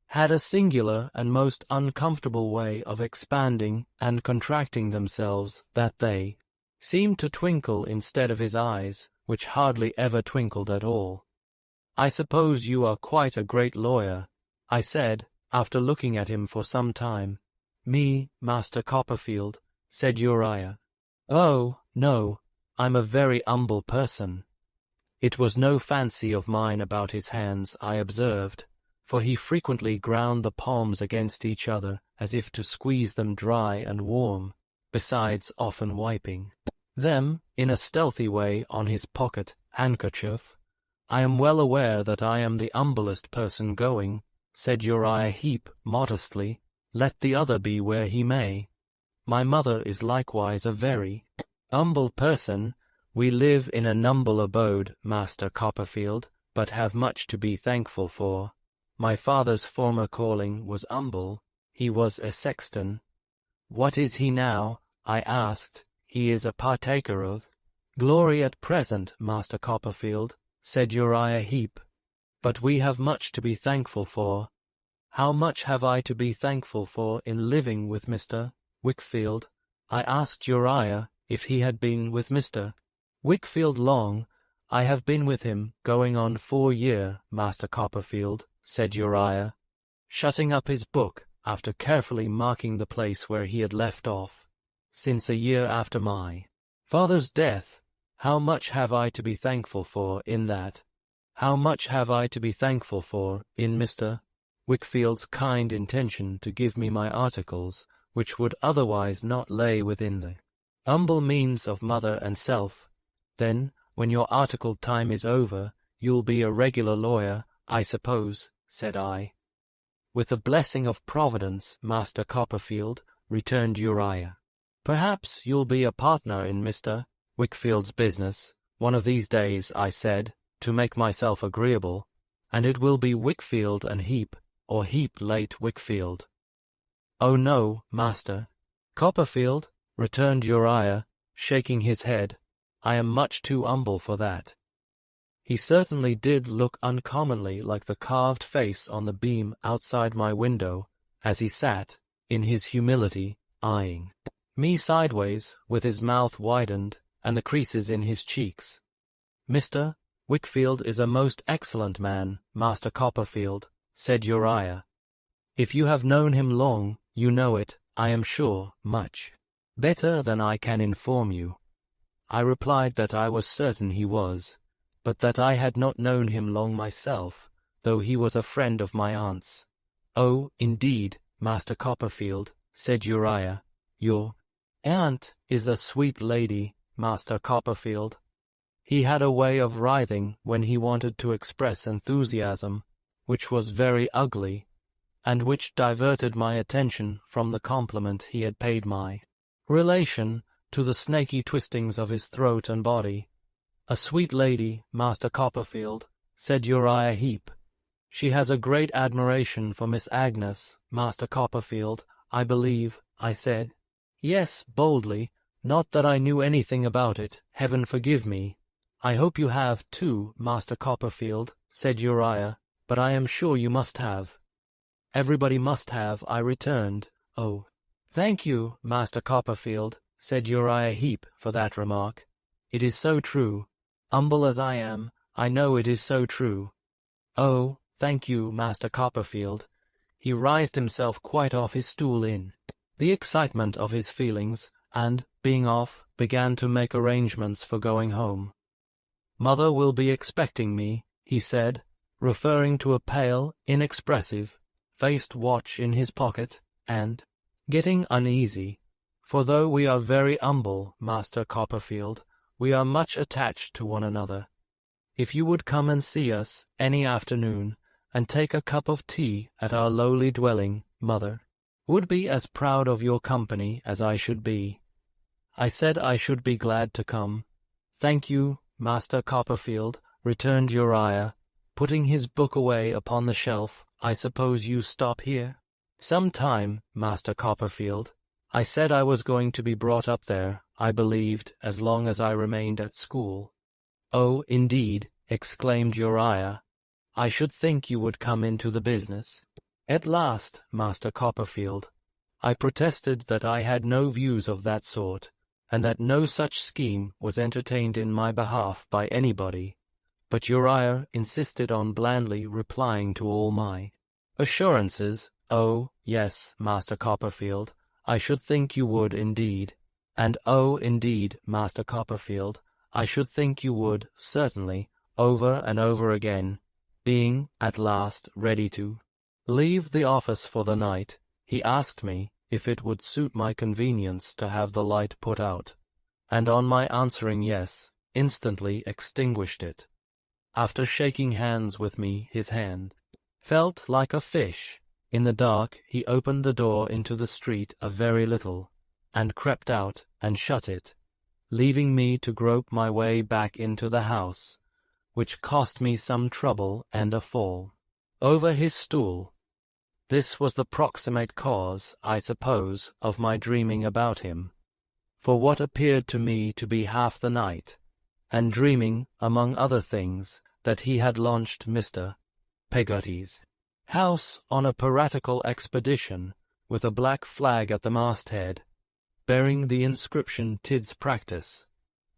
had a singular and most uncomfortable way of expanding and contracting themselves, that they seemed to twinkle instead of his eyes, which hardly ever twinkled at all. "I suppose you are quite a great lawyer," I said, after looking at him for some time. "Me, Master Copperfield," said Uriah. "Oh, no, I'm a very humble person." It was no fancy of mine about his hands, I observed, for he frequently ground the palms against each other as if to squeeze them dry and warm, besides often wiping them, in a stealthy way, on his pocket handkerchief. "I am well aware that I am the humblest person going," said Uriah Heep modestly, "let the other be where he may. My mother is likewise a very humble person. We live in an humble abode, Master Copperfield, but have much to be thankful for. My father's former calling was humble. He was a sexton." "What is he now?" I asked. "He is a partaker of glory at present, Master Copperfield," said Uriah Heep. "But we have much to be thankful for." "How much have I to be thankful for in living with Mr. Wickfield?" I asked Uriah if he had been with Mr. Wickfield long. "I have been with him going on 4 year, Master Copperfield," said Uriah, shutting up his book after carefully marking the place where he had left off. "Since a year after my father's death. How much have I to be thankful for in that? How much have I to be thankful for in Mr. Wickfield's kind intention to give me my articles, which would otherwise not lay within the humble means of mother and self, Then, when your articled time is over, you'll be a regular lawyer, I suppose, said I. With the blessing of Providence, Master Copperfield, returned Uriah. Perhaps you'll be a partner in Mr. Wickfield's business, one of these days, I said, to make myself agreeable, and it will be Wickfield and Heap, or Heap late Wickfield. Oh no, Master Copperfield, returned Uriah, shaking his head, I am much too humble for that. He certainly did look uncommonly like the carved face on the beam outside my window, as he sat, in his humility, eyeing me sideways, with his mouth widened, and the creases in his cheeks. Mr. Wickfield is a most excellent man, Master Copperfield, said Uriah. If you have known him long, you know it, I am sure, much better than I can inform you. I replied that I was certain he was, but that I had not known him long myself, though he was a friend of my aunt's. Oh, indeed, Master Copperfield, said Uriah, your aunt is a sweet lady, Master Copperfield. He had a way of writhing when he wanted to express enthusiasm, which was very ugly, and which diverted my attention from the compliment he had paid my relation to the snaky twistings of his throat and body. A sweet lady, Master Copperfield, said Uriah Heep. She has a great admiration for Miss Agnes, Master Copperfield, I believe, I said. Yes, boldly, not that I knew anything about it, heaven forgive me. I hope you have, too, Master Copperfield, said Uriah, but I am sure you must have. Everybody must have, I returned. Oh, thank you, Master Copperfield, said Uriah Heep, for that remark. It is so true. Humble as I am, I know it is so true. Oh, thank you, Master Copperfield. He writhed himself quite off his stool in the excitement of his feelings, and, being off, began to make arrangements for going home. Mother will be expecting me, he said, referring to a pale, inexpressive-faced watch in his pocket, and getting uneasy, for though we are very humble, Master Copperfield, we are much attached to one another. If you would come and see us any afternoon, and take a cup of tea at our lowly dwelling, Mother would be as proud of your company as I should be. I said I should be glad to come. Thank you, Master Copperfield, returned Uriah, putting his book away upon the shelf. I suppose you stop here? Some time, Master Copperfield. I said I was going to be brought up there, I believed, as long as I remained at school. Oh, indeed, exclaimed Uriah. I should think you would come into the business. At last, Master Copperfield. I protested that I had no views of that sort, and that no such scheme was entertained in my behalf by anybody, but Uriah insisted on blandly replying to all my assurances. Oh, yes, Master Copperfield, I should think you would indeed, and oh, indeed, Master Copperfield, I should think you would, certainly, over and over again. Being, at last, ready to leave the office for the night, he asked me if it would suit my convenience to have the light put out, and on my answering yes, instantly extinguished it. After shaking hands with me, his hand felt like a fish. In the dark, he opened the door into the street a very little, and crept out and shut it, leaving me to grope my way back into the house, which cost me some trouble and a fall over his stool. This was the proximate cause, I suppose, of my dreaming about him, for what appeared to me to be half the night, and dreaming, among other things, that he had launched Mr. Peggotty's house on a piratical expedition, with a black flag at the masthead, bearing the inscription Tidd's Practice,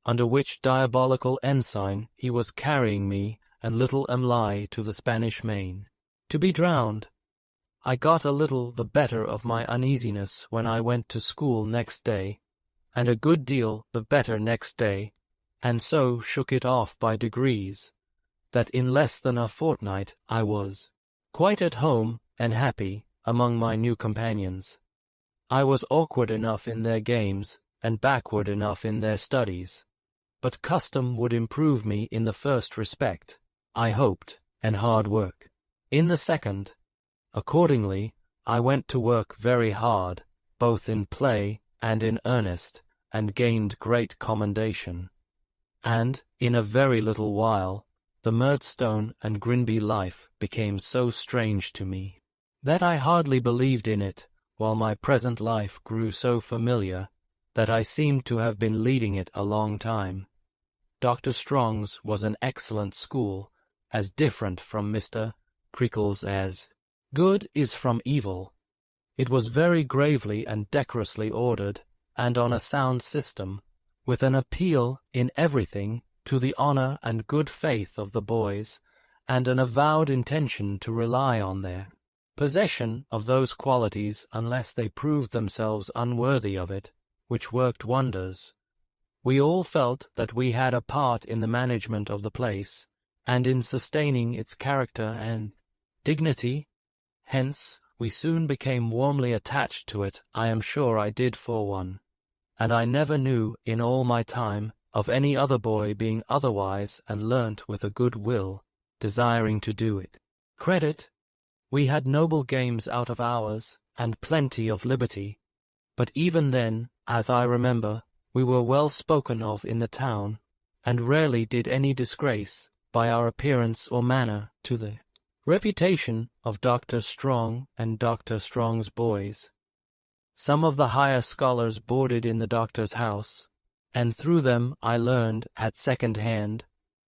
under which diabolical ensign he was carrying me and little Emily to the Spanish Main, to be drowned. I got a little the better of my uneasiness when I went to school next day, and a good deal the better next day, and so shook it off by degrees, that in less than a fortnight I was quite at home and happy among my new companions. I was awkward enough in their games, and backward enough in their studies, but custom would improve me in the first respect, I hoped, and hard work in the second. Accordingly, I went to work very hard, both in play and in earnest, and gained great commendation. And, in a very little while, the Murdstone and Grinby life became so strange to me that I hardly believed in it, while my present life grew so familiar that I seemed to have been leading it a long time. Dr. Strong's was an excellent school, as different from Mr. Creakle's as good is from evil. It was very gravely and decorously ordered, and on a sound system, with an appeal in everything to the honor and good faith of the boys, and an avowed intention to rely on their possession of those qualities unless they proved themselves unworthy of it, which worked wonders. We all felt that we had a part in the management of the place, and in sustaining its character and dignity. Hence, we soon became warmly attached to it. I am sure I did for one, and I never knew, in all my time, of any other boy being otherwise, and learnt with a good will, desiring to do it credit. We had noble games out of hours, and plenty of liberty, but even then, as I remember, we were well spoken of in the town, and rarely did any disgrace, by our appearance or manner, to the reputation of Dr. Strong and Dr. Strong's boys. Some of the higher scholars boarded in the doctor's house, and through them I learned, at second hand,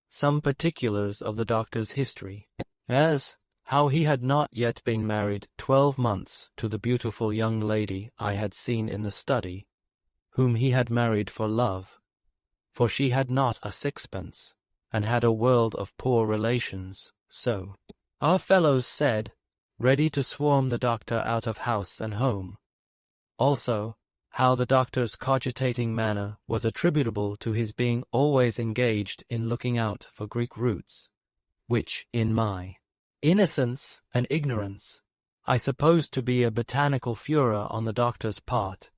some particulars of the doctor's history, as how he had not yet been married 12 months to the beautiful young lady I had seen in the study, whom he had married for love, for she had not a sixpence, and had a world of poor relations, so our fellows said, ready to swarm the doctor out of house and home. Also, how the doctor's cogitating manner was attributable to his being always engaged in looking out for Greek roots, which, in my innocence and ignorance, I supposed to be a botanical furor on the doctor's part,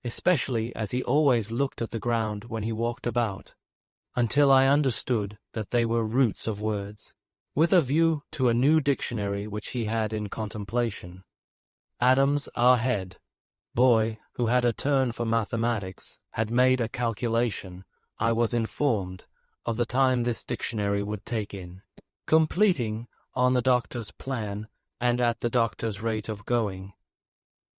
especially as he always looked at the ground when he walked about, until I understood that they were roots of words, with a view to a new dictionary which he had in contemplation. Adams, our head boy, who had a turn for mathematics, had made a calculation, I was informed, of the time this dictionary would take in completing on the doctor's plan, and at the doctor's rate of going.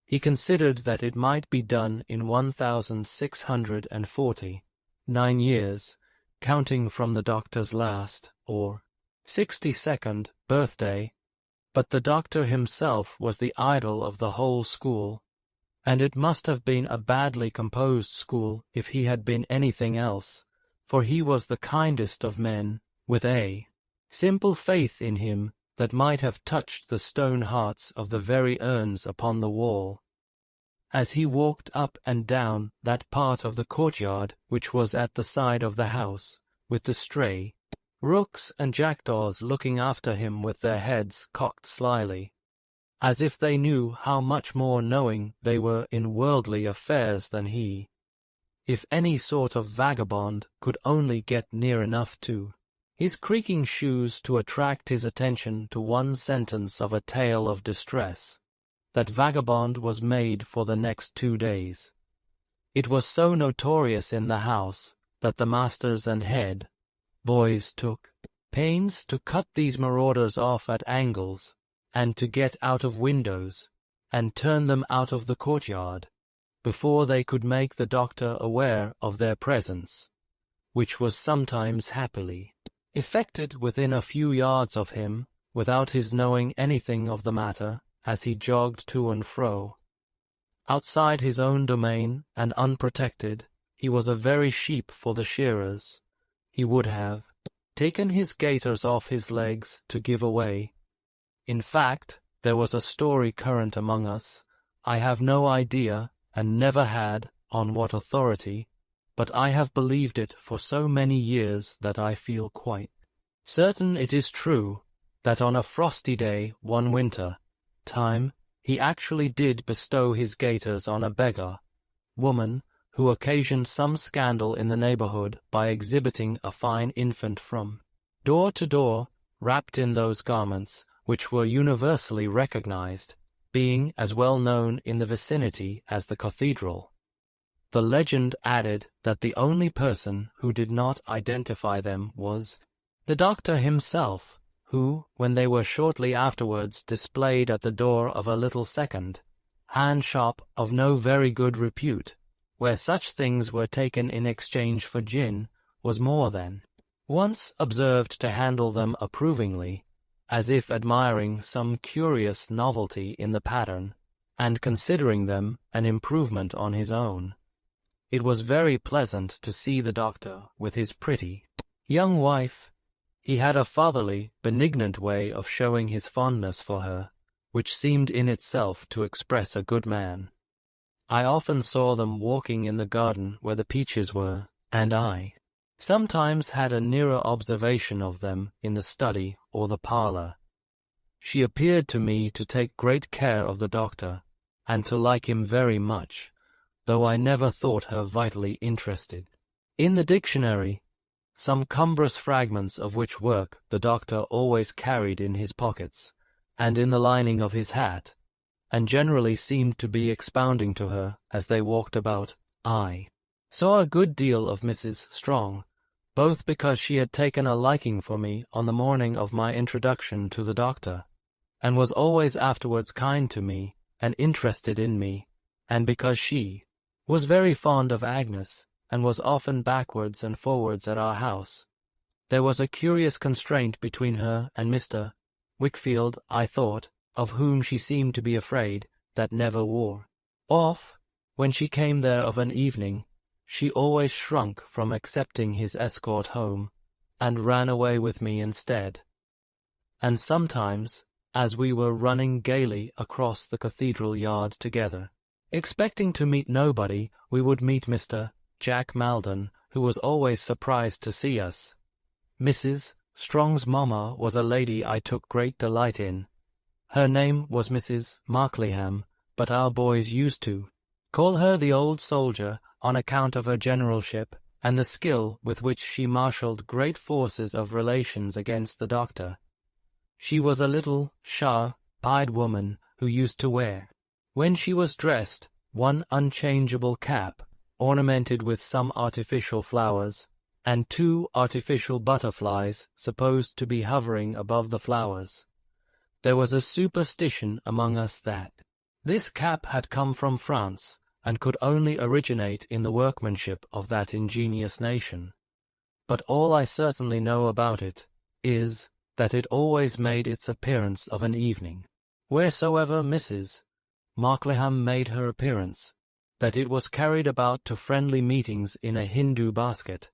He considered that it might be done in 1649 years, counting from the doctor's last, or 62nd, birthday, but the doctor himself was the idol of the whole school, and it must have been a badly composed school if he had been anything else, for he was the kindest of men, with a simple faith in him that might have touched the stone hearts of the very urns upon the wall. As he walked up and down that part of the courtyard which was at the side of the house, with the stray rooks and jackdaws looking after him with their heads cocked slyly, as if they knew how much more knowing they were in worldly affairs than he, if any sort of vagabond could only get near enough to his creaking shoes to attract his attention to one sentence of a tale of distress, that vagabond was made for the next 2 days. It was so notorious in the house that the masters and head boys took pains to cut these marauders off at angles, and to get out of windows, and turn them out of the courtyard, before they could make the doctor aware of their presence, which was sometimes happily effected within a few yards of him, without his knowing anything of the matter, as he jogged to and fro. Outside his own domain, and unprotected, he was a very sheep for the shearers. He would have taken his gaiters off his legs to give away. In fact, there was a story current among us, I have no idea, and never had, on what authority, but I have believed it for so many years that I feel quite certain it is true, that on a frosty day one winter time he actually did bestow his gaiters on a beggar woman who occasioned some scandal in the neighborhood by exhibiting a fine infant from door to door, wrapped in those garments which were universally recognized, being as well known in the vicinity as the cathedral. The legend added that the only person who did not identify them was the doctor himself, who, when they were shortly afterwards displayed at the door of a little second-hand shop of no very good repute, where such things were taken in exchange for gin, was more than once observed to handle them approvingly, as if admiring some curious novelty in the pattern, and considering them an improvement on his own. It was very pleasant to see the doctor with his pretty young wife. He had a fatherly, benignant way of showing his fondness for her, which seemed in itself to express a good man. I often saw them walking in the garden where the peaches were, and I sometimes had a nearer observation of them in the study or the parlor. She appeared to me to take great care of the doctor, and to like him very much, though I never thought her vitally interested. In the dictionary, some cumbrous fragments of which work the doctor always carried in his pockets, and in the lining of his hat, and generally seemed to be expounding to her as they walked about. I saw a good deal of Mrs. Strong, both because she had taken a liking for me on the morning of my introduction to the doctor, and was always afterwards kind to me and interested in me, and because she was very fond of Agnes, and was often backwards and forwards at our house. There was a curious constraint between her and Mr. Wickfield, I thought, of whom she seemed to be afraid, that never wore off. When she came there of an evening, she always shrunk from accepting his escort home, and ran away with me instead. And sometimes, as we were running gaily across the cathedral yard together, expecting to meet nobody, we would meet Mr. Jack Maldon, who was always surprised to see us. Mrs. Strong's mamma was a lady I took great delight in. Her name was Mrs. Markleham, but our boys used to call her the old soldier on account of her generalship and the skill with which she marshalled great forces of relations against the doctor. She was a little, sharp-eyed woman who used to wear, when she was dressed, one unchangeable cap, ornamented with some artificial flowers, and two artificial butterflies supposed to be hovering above the flowers. There was a superstition among us that this cap had come from France, and could only originate in the workmanship of that ingenious nation. But all I certainly know about it is that it always made its appearance of an evening, wheresoever Mrs. Markleham made her appearance, that it was carried about to friendly meetings in a Hindu basket,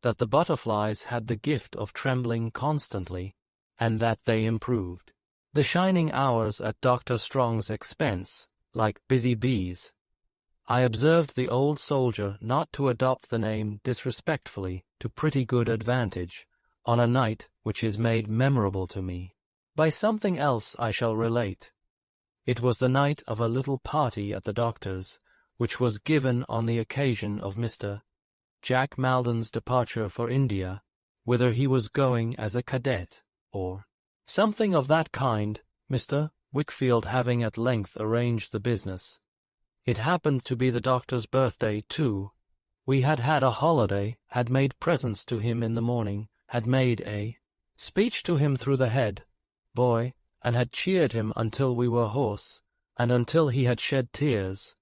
that the butterflies had the gift of trembling constantly, and that they improved the shining hours at Dr. Strong's expense, like busy bees. I observed the old soldier not to adopt the name disrespectfully to pretty good advantage, on a night which is made memorable to me by something else I shall relate. It was the night of a little party at the doctor's, which was given on the occasion of Mr. Jack Maldon's departure for India, whither he was going as a cadet, or something of that kind, Mr. Wickfield having at length arranged the business. It happened to be the doctor's birthday, too. We had had a holiday, had made presents to him in the morning, had made a speech to him through the head boy, and had cheered him until we were hoarse, and until he had shed tears.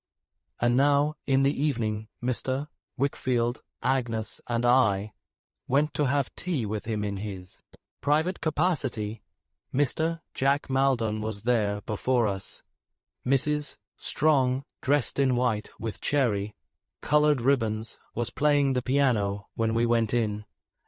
And now, in the evening, Mr. Wickfield, Agnes, and I went to have tea with him in his private capacity. Mr. Jack Maldon was there before us. Mrs. Strong, dressed in white with cherry-colored ribbons, was playing the piano when we went in,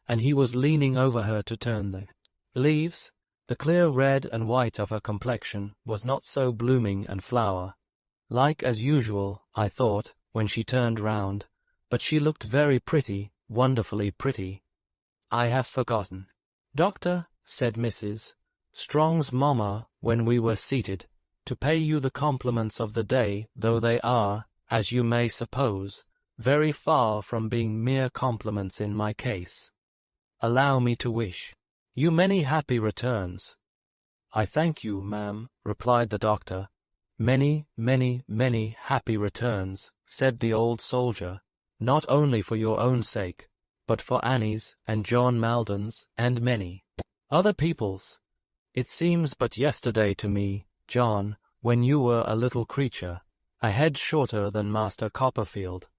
and he was leaning over her to turn the leaves. The clear red and white of her complexion was not so blooming and flower-like as usual, I thought, when she turned round, but she looked very pretty, wonderfully pretty. I have forgotten, Doctor, said Mrs. Strong's mamma when we were seated, to pay you the compliments of the day, though they are, as you may suppose, very far from being mere compliments in my case. Allow me to wish you many happy returns." "I thank you, ma'am," replied the doctor. "Many, many, many happy returns," said the old soldier, "not only for your own sake, but for Annie's and John Maldon's and many other people's. It seems but yesterday to me, John, when you were a little creature, a head shorter than Master Copperfield,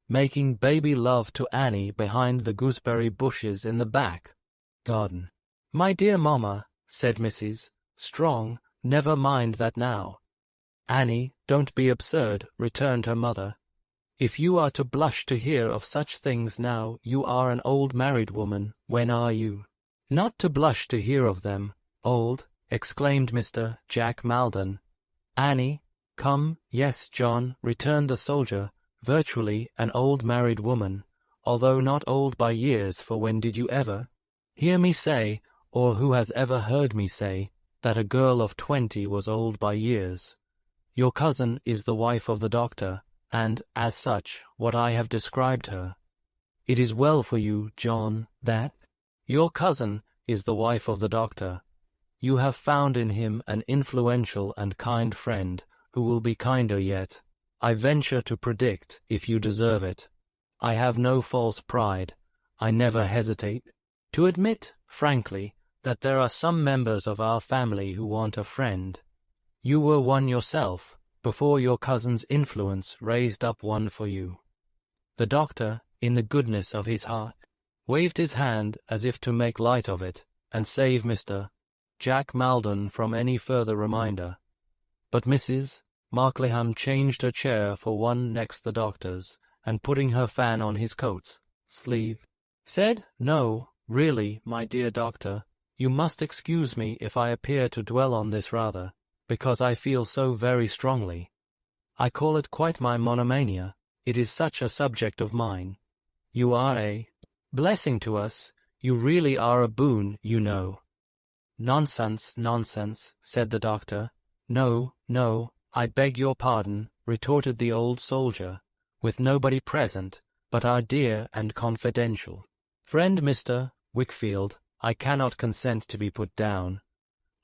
making baby love to Annie behind the gooseberry bushes in the back garden." "My dear mamma," said Mrs. Strong, "never mind that now." "Annie, don't be absurd," returned her mother. "If you are to blush to hear of such things now, you are an old married woman. When are you not to blush to hear of them?" "Old!" exclaimed Mr. Jack Maldon. "Annie, come." "Yes, John," returned the soldier, "virtually an old married woman, although not old by years, for when did you ever hear me say, or who has ever heard me say, that a girl of 20 was old by years? Your cousin is the wife of the doctor, and, as such, what I have described her. It is well for you, John, that your cousin is the wife of the doctor. You have found in him an influential and kind friend, who will be kinder yet, I venture to predict, if you deserve it. I have no false pride. I never hesitate to admit, frankly, that there are some members of our family who want a friend. You were one yourself, before your cousin's influence raised up one for you." The doctor, in the goodness of his heart, waved his hand as if to make light of it, and save Mr. Jack Maldon from any further reminder. But Mrs. Markleham changed her chair for one next the doctor's, and putting her fan on his coat sleeve, said, "No, really, my dear doctor, you must excuse me if I appear to dwell on this rather, because I feel so very strongly. I call it quite my monomania. It is such a subject of mine. You are a blessing to us. You really are a boon, you know." "Nonsense, nonsense," said the doctor. "No, no, I beg your pardon," retorted the old soldier, "with nobody present but our dear and confidential friend Mr. Wickfield, I cannot consent to be put down.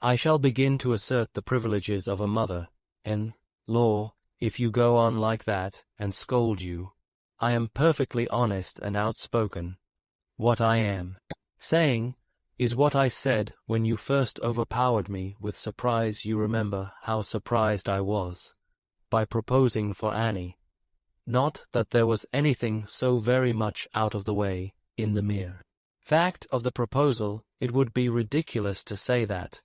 I shall begin to assert the privileges of a mother-in-law if you go on like that, and scold you. I am perfectly honest and outspoken. What I am saying is what I said when you first overpowered me with surprise. You remember how surprised I was by proposing for Annie. Not that there was anything so very much out of the way in the mere fact of the proposal, it would be ridiculous to say that,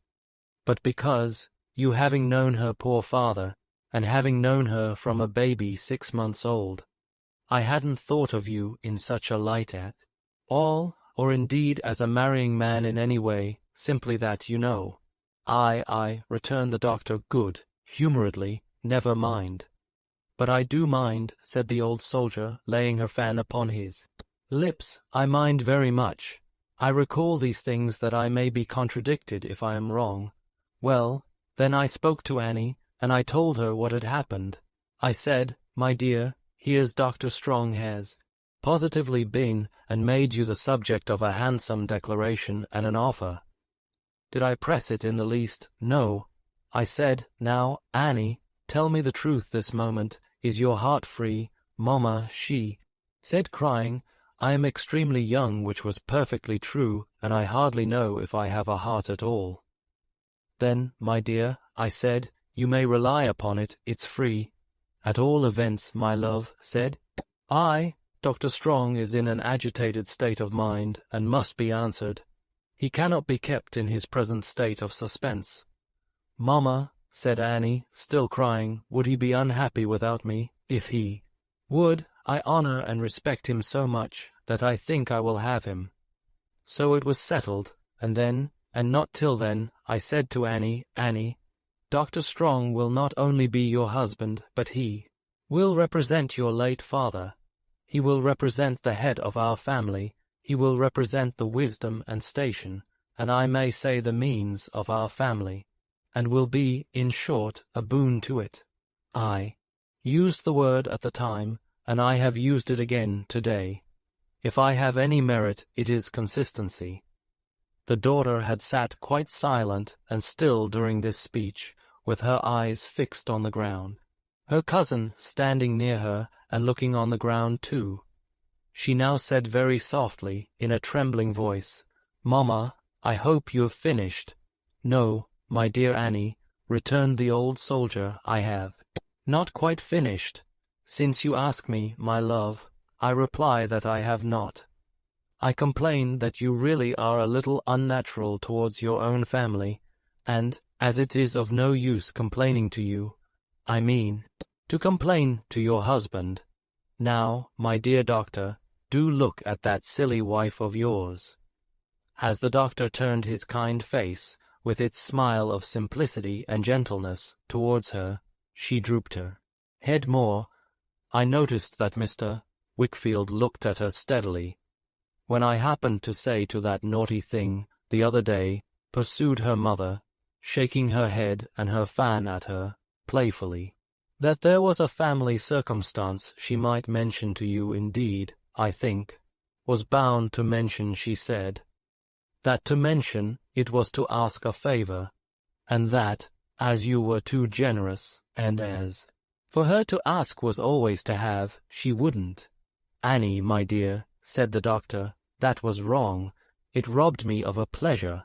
but because, you having known her poor father, and having known her from a baby 6 months old, I hadn't thought of you in such a light at all, or indeed as a marrying man in any way, simply that, you know." I, returned the doctor good-humouredly, "never mind." "But I do mind," said the old soldier, laying her fan upon his lips. "I mind very much. I recall these things that I may be contradicted if I am wrong. Well, then I spoke to Annie, and I told her what had happened. I said, 'My dear, here's Dr. Strong has positively been and made you the subject of a handsome declaration and an offer.' Did I press it in the least? No. I said, 'Now, Annie, tell me the truth this moment. Is your heart free?' 'Mamma,' she said, crying, 'I am extremely young,' which was perfectly true, and I hardly know if I have a heart at all. 'Then, my dear,' I said, 'you may rely upon it, it's free.' 'At all events, my love,' said I, 'Dr. Strong is in an agitated state of mind, and must be answered. He cannot be kept in his present state of suspense.' 'Mamma,' said Annie, still crying, 'would he be unhappy without me? If he would, I honor and respect him so much that I think I will have him.' So it was settled, and then, and not till then, I said to Annie, 'Annie, Dr. Strong will not only be your husband, but he will represent your late father. He will represent the head of our family. He will represent the wisdom and station, and I may say the means of our family, and will be, in short, a boon to it.' I used the word at the time, and I have used it again today. If I have any merit, it is consistency." The daughter had sat quite silent and still during this speech, with her eyes fixed on the ground. Her cousin standing near her and looking on the ground too. She now said very softly, in a trembling voice, "Mamma, I hope you have finished." "No, my dear Annie," returned the old soldier, "I have not quite finished. Since you ask me, my love, I reply that I have not. I complain that you really are a little unnatural towards your own family, and, as it is of no use complaining to you, I mean to complain to your husband. Now, my dear doctor, do look at that silly wife of yours." As the doctor turned his kind face, with its smile of simplicity and gentleness, towards her, she drooped her head more. I noticed that Mr. Wickfield looked at her steadily. "When I happened to say to that naughty thing, the other day," pursued her mother, shaking her head and her fan at her, playfully, "that there was a family circumstance she might mention to you, indeed, I think, was bound to mention, she said, that to mention it was to ask a favor, and that, as you were too generous, and as for her to ask was always to have, she wouldn't." "Annie, my dear," said the doctor, "that was wrong. It robbed me of a pleasure."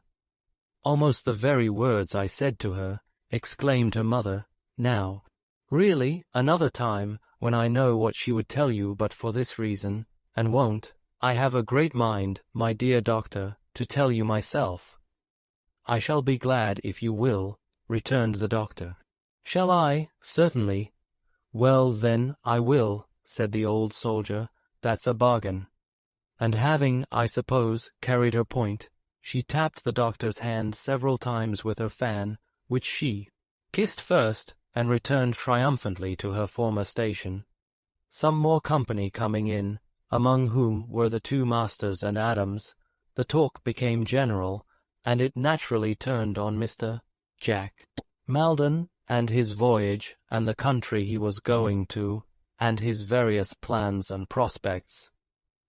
"Almost the very words I said to her," exclaimed her mother. "Now, really, another time, when I know what she would tell you but for this reason, and won't, I have a great mind, my dear doctor, to tell you myself." "I shall be glad if you will," returned the doctor. "Shall I? Certainly." "Well, then, I will," said the old soldier. "That's a bargain." And having, I suppose, carried her point, she tapped the doctor's hand several times with her fan, which she kissed first, and returned triumphantly to her former station. Some more company coming in, among whom were the two masters and Adams, the talk became general, and it naturally turned on Mr. Jack Maldon, and his voyage, and the country he was going to, and his various plans and prospects.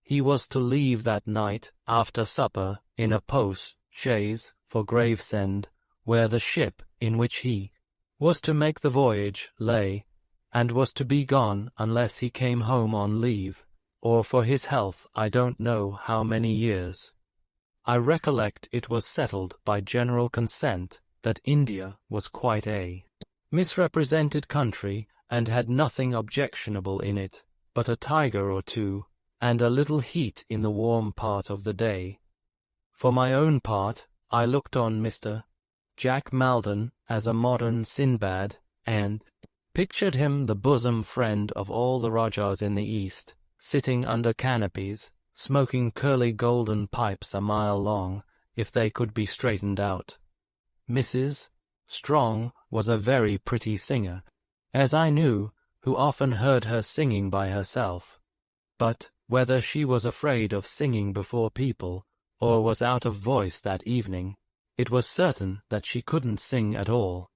He was to leave that night, after supper, in a post-chaise for Gravesend, where the ship, in which he was to make the voyage, lay, and was to be gone unless he came home on leave, or for his health I don't know how many years. I recollect it was settled by general consent that India was quite a misrepresented country, and had nothing objectionable in it, but a tiger or two, and a little heat in the warm part of the day. For my own part, I looked on Mr. Jack Maldon as a modern Sinbad, and pictured him the bosom friend of all the Rajahs in the East, sitting under canopies, smoking curly golden pipes a mile long, if they could be straightened out. Mrs. Strong was a very pretty singer, as I knew, who often heard her singing by herself. But whether she was afraid of singing before people, or was out of voice that evening, it was certain that she couldn't sing at all.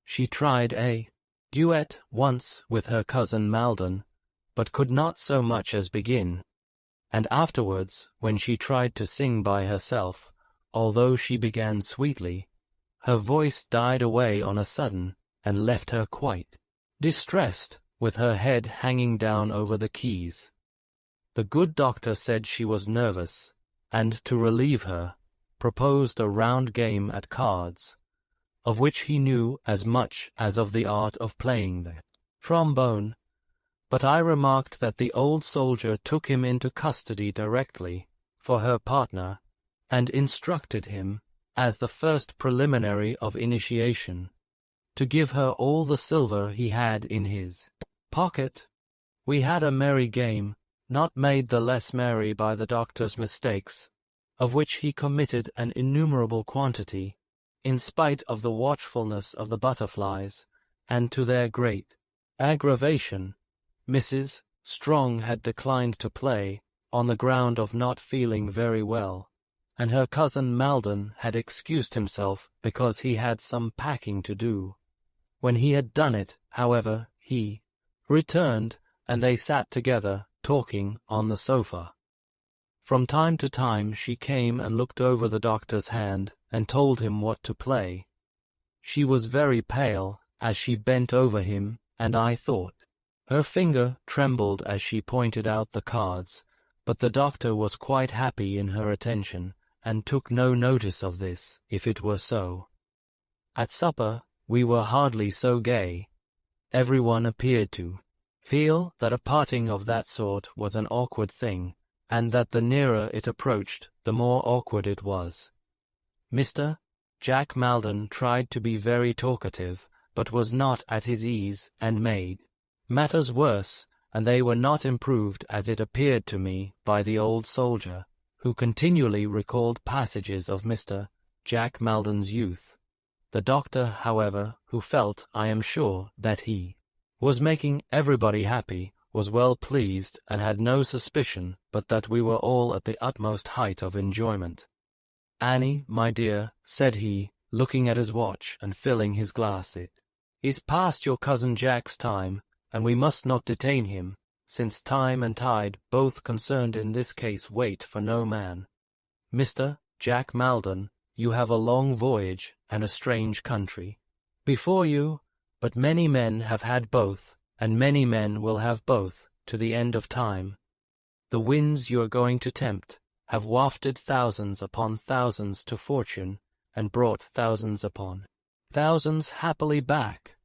She tried a duet once with her cousin Maldon, but could not so much as begin. And afterwards, when she tried to sing by herself, although she began sweetly, her voice died away on a sudden, and left her quite distressed, with her head hanging down over the keys. The good doctor said she was nervous, and to relieve her, proposed a round game at cards, of which he knew as much as of the art of playing the trombone. But I remarked that the old soldier took him into custody directly, for her partner, and instructed him, as the first preliminary of initiation, to give her all the silver he had in his pocket. We had a merry game, not made the less merry by the doctor's mistakes, of which he committed an innumerable quantity, in spite of the watchfulness of the butterflies, and to their great aggravation. Mrs. Strong had declined to play, on the ground of not feeling very well, and her cousin Maldon had excused himself because he had some packing to do. When he had done it, however, he returned, and they sat together, talking, on the sofa. From time to time she came and looked over the doctor's hand, and told him what to play. She was very pale, as she bent over him, and I thought. Her finger trembled as she pointed out the cards, but the doctor was quite happy in her attention, and took no notice of this, if it were so. At supper, we were hardly so gay. Everyone appeared to feel that a parting of that sort was an awkward thing, and that the nearer it approached, the more awkward it was. Mr. Jack Maldon tried to be very talkative, but was not at his ease, and made matters worse, and they were not improved, as it appeared to me, by the old soldier, who continually recalled passages of Mr. Jack Maldon's youth. The doctor, however, who felt, I am sure, that he was making everybody happy, was well pleased, and had no suspicion but that we were all at the utmost height of enjoyment. "Annie, my dear," said he, looking at his watch and filling his glass, "it is past your cousin Jack's time, and we must not detain him, since time and tide, both concerned in this case, wait for no man. Mr. Jack Maldon, you have a long voyage and a strange country before you, but many men have had both, and many men will have both, to the end of time. The winds you are going to tempt have wafted thousands upon thousands to fortune, and brought thousands upon thousands happily back.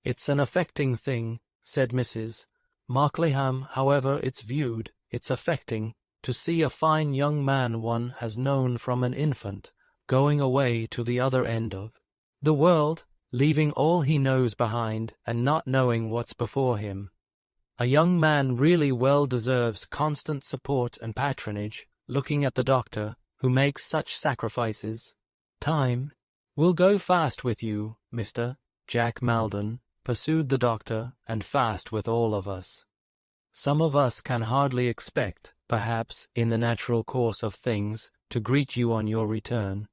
It's an affecting thing," said Mrs. Markleham, "however it's viewed, it's affecting, to see a fine young man one has known from an infant, going away to the other end of the world, leaving all he knows behind, and not knowing what's before him. A young man really well deserves constant support and patronage," looking at the doctor, "who makes such sacrifices. Time will go fast with you, Mr. Jack Maldon," pursued the doctor, "and fast with all of us. Some of us can hardly expect, perhaps, in the natural course of things, to greet you on your return.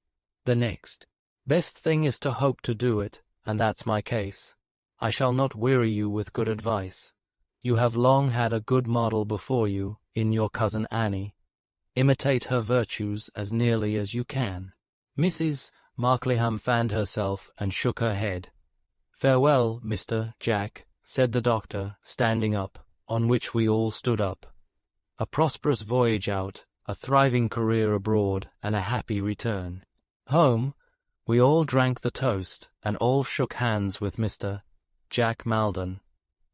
The next best thing is to hope to do it, and that's my case. I shall not weary you with good advice. You have long had a good model before you, in your cousin Annie. Imitate her virtues as nearly as you can." Mrs. Markleham fanned herself and shook her head. "Farewell, Mr. Jack," said the doctor, standing up, on which we all stood up. "A prosperous voyage out, a thriving career abroad, and a happy return home." We all drank the toast, and all shook hands with Mr. Jack Maldon,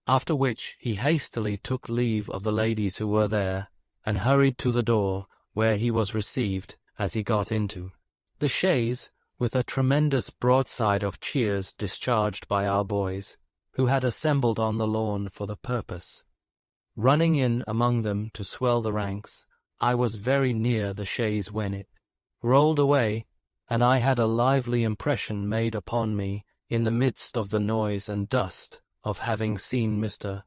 after which he hastily took leave of the ladies who were there, and hurried to the door, where he was received, as he got into the chaise, with a tremendous broadside of cheers discharged by our boys, who had assembled on the lawn for the purpose. Running in among them to swell the ranks, I was very near the chaise when it rolled away, and I had a lively impression made upon me, in the midst of the noise and dust, of having seen Mr.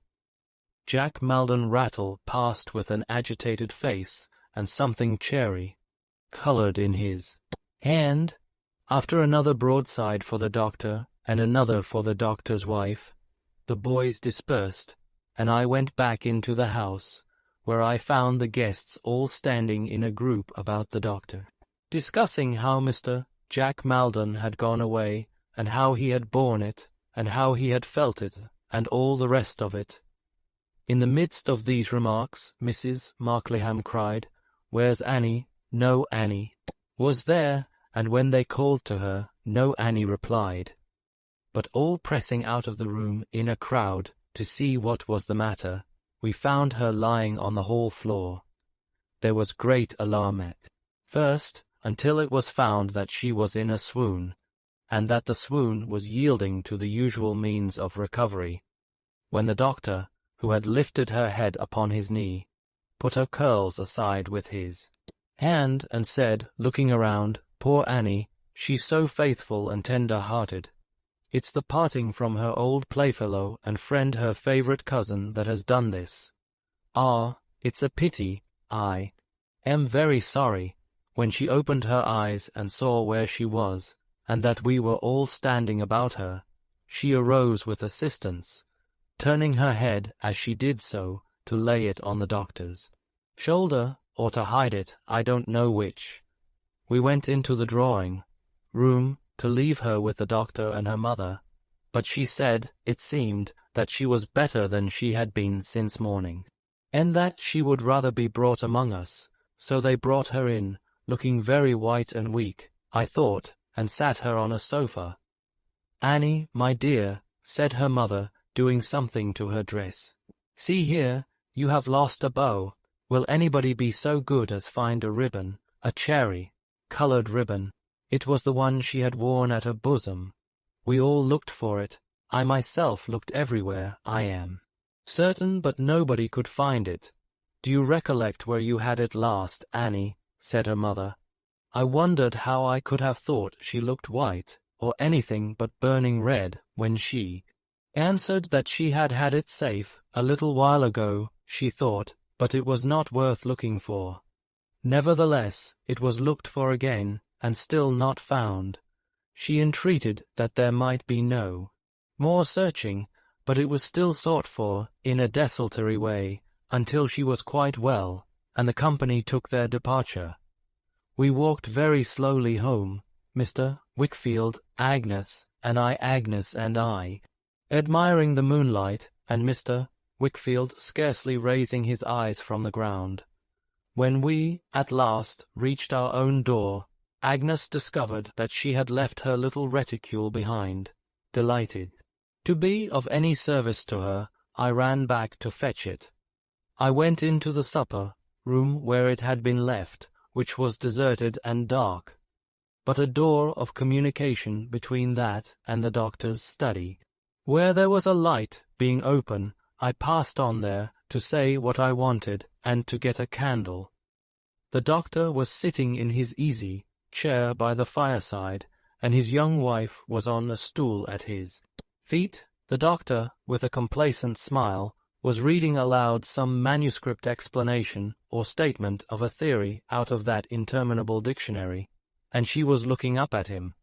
Jack Maldon rattle past with an agitated face, and something cherry-coloured in his hand. After another broadside for the doctor, and another for the doctor's wife, the boys dispersed, and I went back into the house, where I found the guests all standing in a group about the doctor, discussing how Mr. Jack Maldon had gone away, and how he had borne it, and how he had felt it, and all the rest of it. In the midst of these remarks, Mrs. Markleham cried, "Where's Annie?" No Annie was there, and when they called to her, no Annie replied. But all pressing out of the room in a crowd to see what was the matter, we found her lying on the hall floor. There was great alarm at first, until it was found that she was in a swoon, and that the swoon was yielding to the usual means of recovery, when the doctor, who had lifted her head upon his knee, put her curls aside with his hand, and said, looking around, "Poor Annie, she's so faithful and tender-hearted. It's the parting from her old playfellow and friend, her favourite cousin, that has done this. Ah, it's a pity. I am very sorry." When she opened her eyes and saw where she was, and that we were all standing about her, she arose with assistance, turning her head as she did so to lay it on the doctor's shoulder, or to hide it, I don't know which. We went into the drawing-room to leave her with the doctor and her mother, but she said, it seemed, that she was better than she had been since morning, and that she would rather be brought among us. So they brought her in, looking very white and weak, I thought, and sat her on a sofa. "Annie, my dear," said her mother, doing something to her dress. "See here, you have lost a bow. Will anybody be so good as find a ribbon, a cherry-coloured ribbon?" It was the one she had worn at her bosom. We all looked for it. I myself looked everywhere, I am certain, but nobody could find it. "Do you recollect where you had it last, Annie?" said her mother. I wondered how I could have thought she looked white, or anything but burning red, when she answered that she had had it safe a little while ago, she thought, but it was not worth looking for. Nevertheless, it was looked for again, and still not found. She entreated that there might be no more searching, but it was still sought for, in a desultory way, until she was quite well, and the company took their departure. We walked very slowly home, Mr. Wickfield, Agnes, and I, admiring the moonlight, and Mr. Wickfield scarcely raising his eyes from the ground. When we, at last, reached our own door, Agnes discovered that she had left her little reticule behind. Delighted to be of any service to her, I ran back to fetch it. I went into the supper-room where it had been left, which was deserted and dark, but a door of communication between that and the doctor's study, where there was a light, being open, I passed on there to say what I wanted and to get a candle. The doctor was sitting in his easy-chair by the fireside, and his young wife was on a stool at his feet. The doctor, with a complacent smile, was reading aloud some manuscript explanation or statement of a theory out of that interminable dictionary, and she was looking up at him,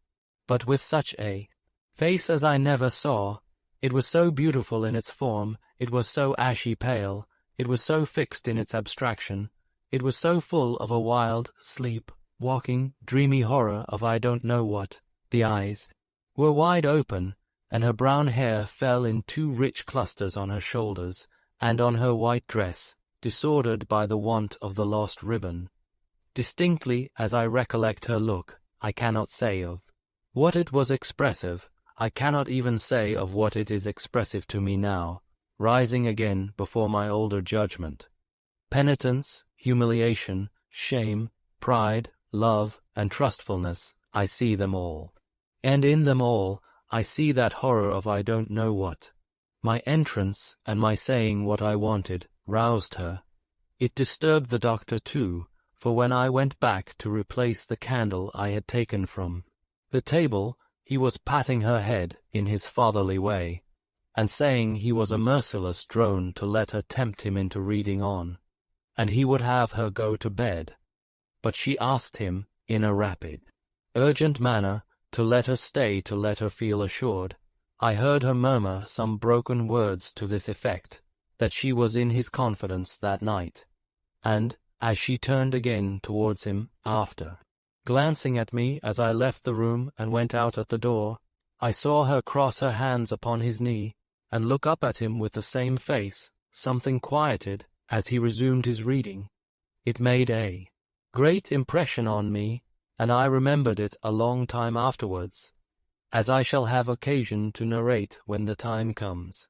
but with such a face as I never saw. It was so beautiful in its form, it was so ashy pale, it was so fixed in its abstraction, it was so full of a wild, sleep-walking, dreamy horror of I don't know what. The eyes were wide open, and her brown hair fell in two rich clusters on her shoulders, and on her white dress, disordered by the want of the lost ribbon. Distinctly as I recollect her look, I cannot say of what it was expressive. I cannot even say of what it is expressive to me now, rising again before my older judgment. Penitence, humiliation, shame, pride, love, and trustfulness, I see them all. And in them all, I see that horror of I don't know what. My entrance, and my saying what I wanted, roused her. It disturbed the doctor too, for when I went back to replace the candle I had taken from the table, he was patting her head in his fatherly way, and saying he was a merciless drone to let her tempt him into reading on, and he would have her go to bed. But she asked him, in a rapid, urgent manner, to let her stay, to let her feel assured. I heard her murmur some broken words to this effect, that she was in his confidence that night, and, as she turned again towards him, after glancing at me as I left the room and went out at the door, I saw her cross her hands upon his knee, and look up at him with the same face, something quieted, as he resumed his reading. It made a great impression on me, and I remembered it a long time afterwards, as I shall have occasion to narrate when the time comes.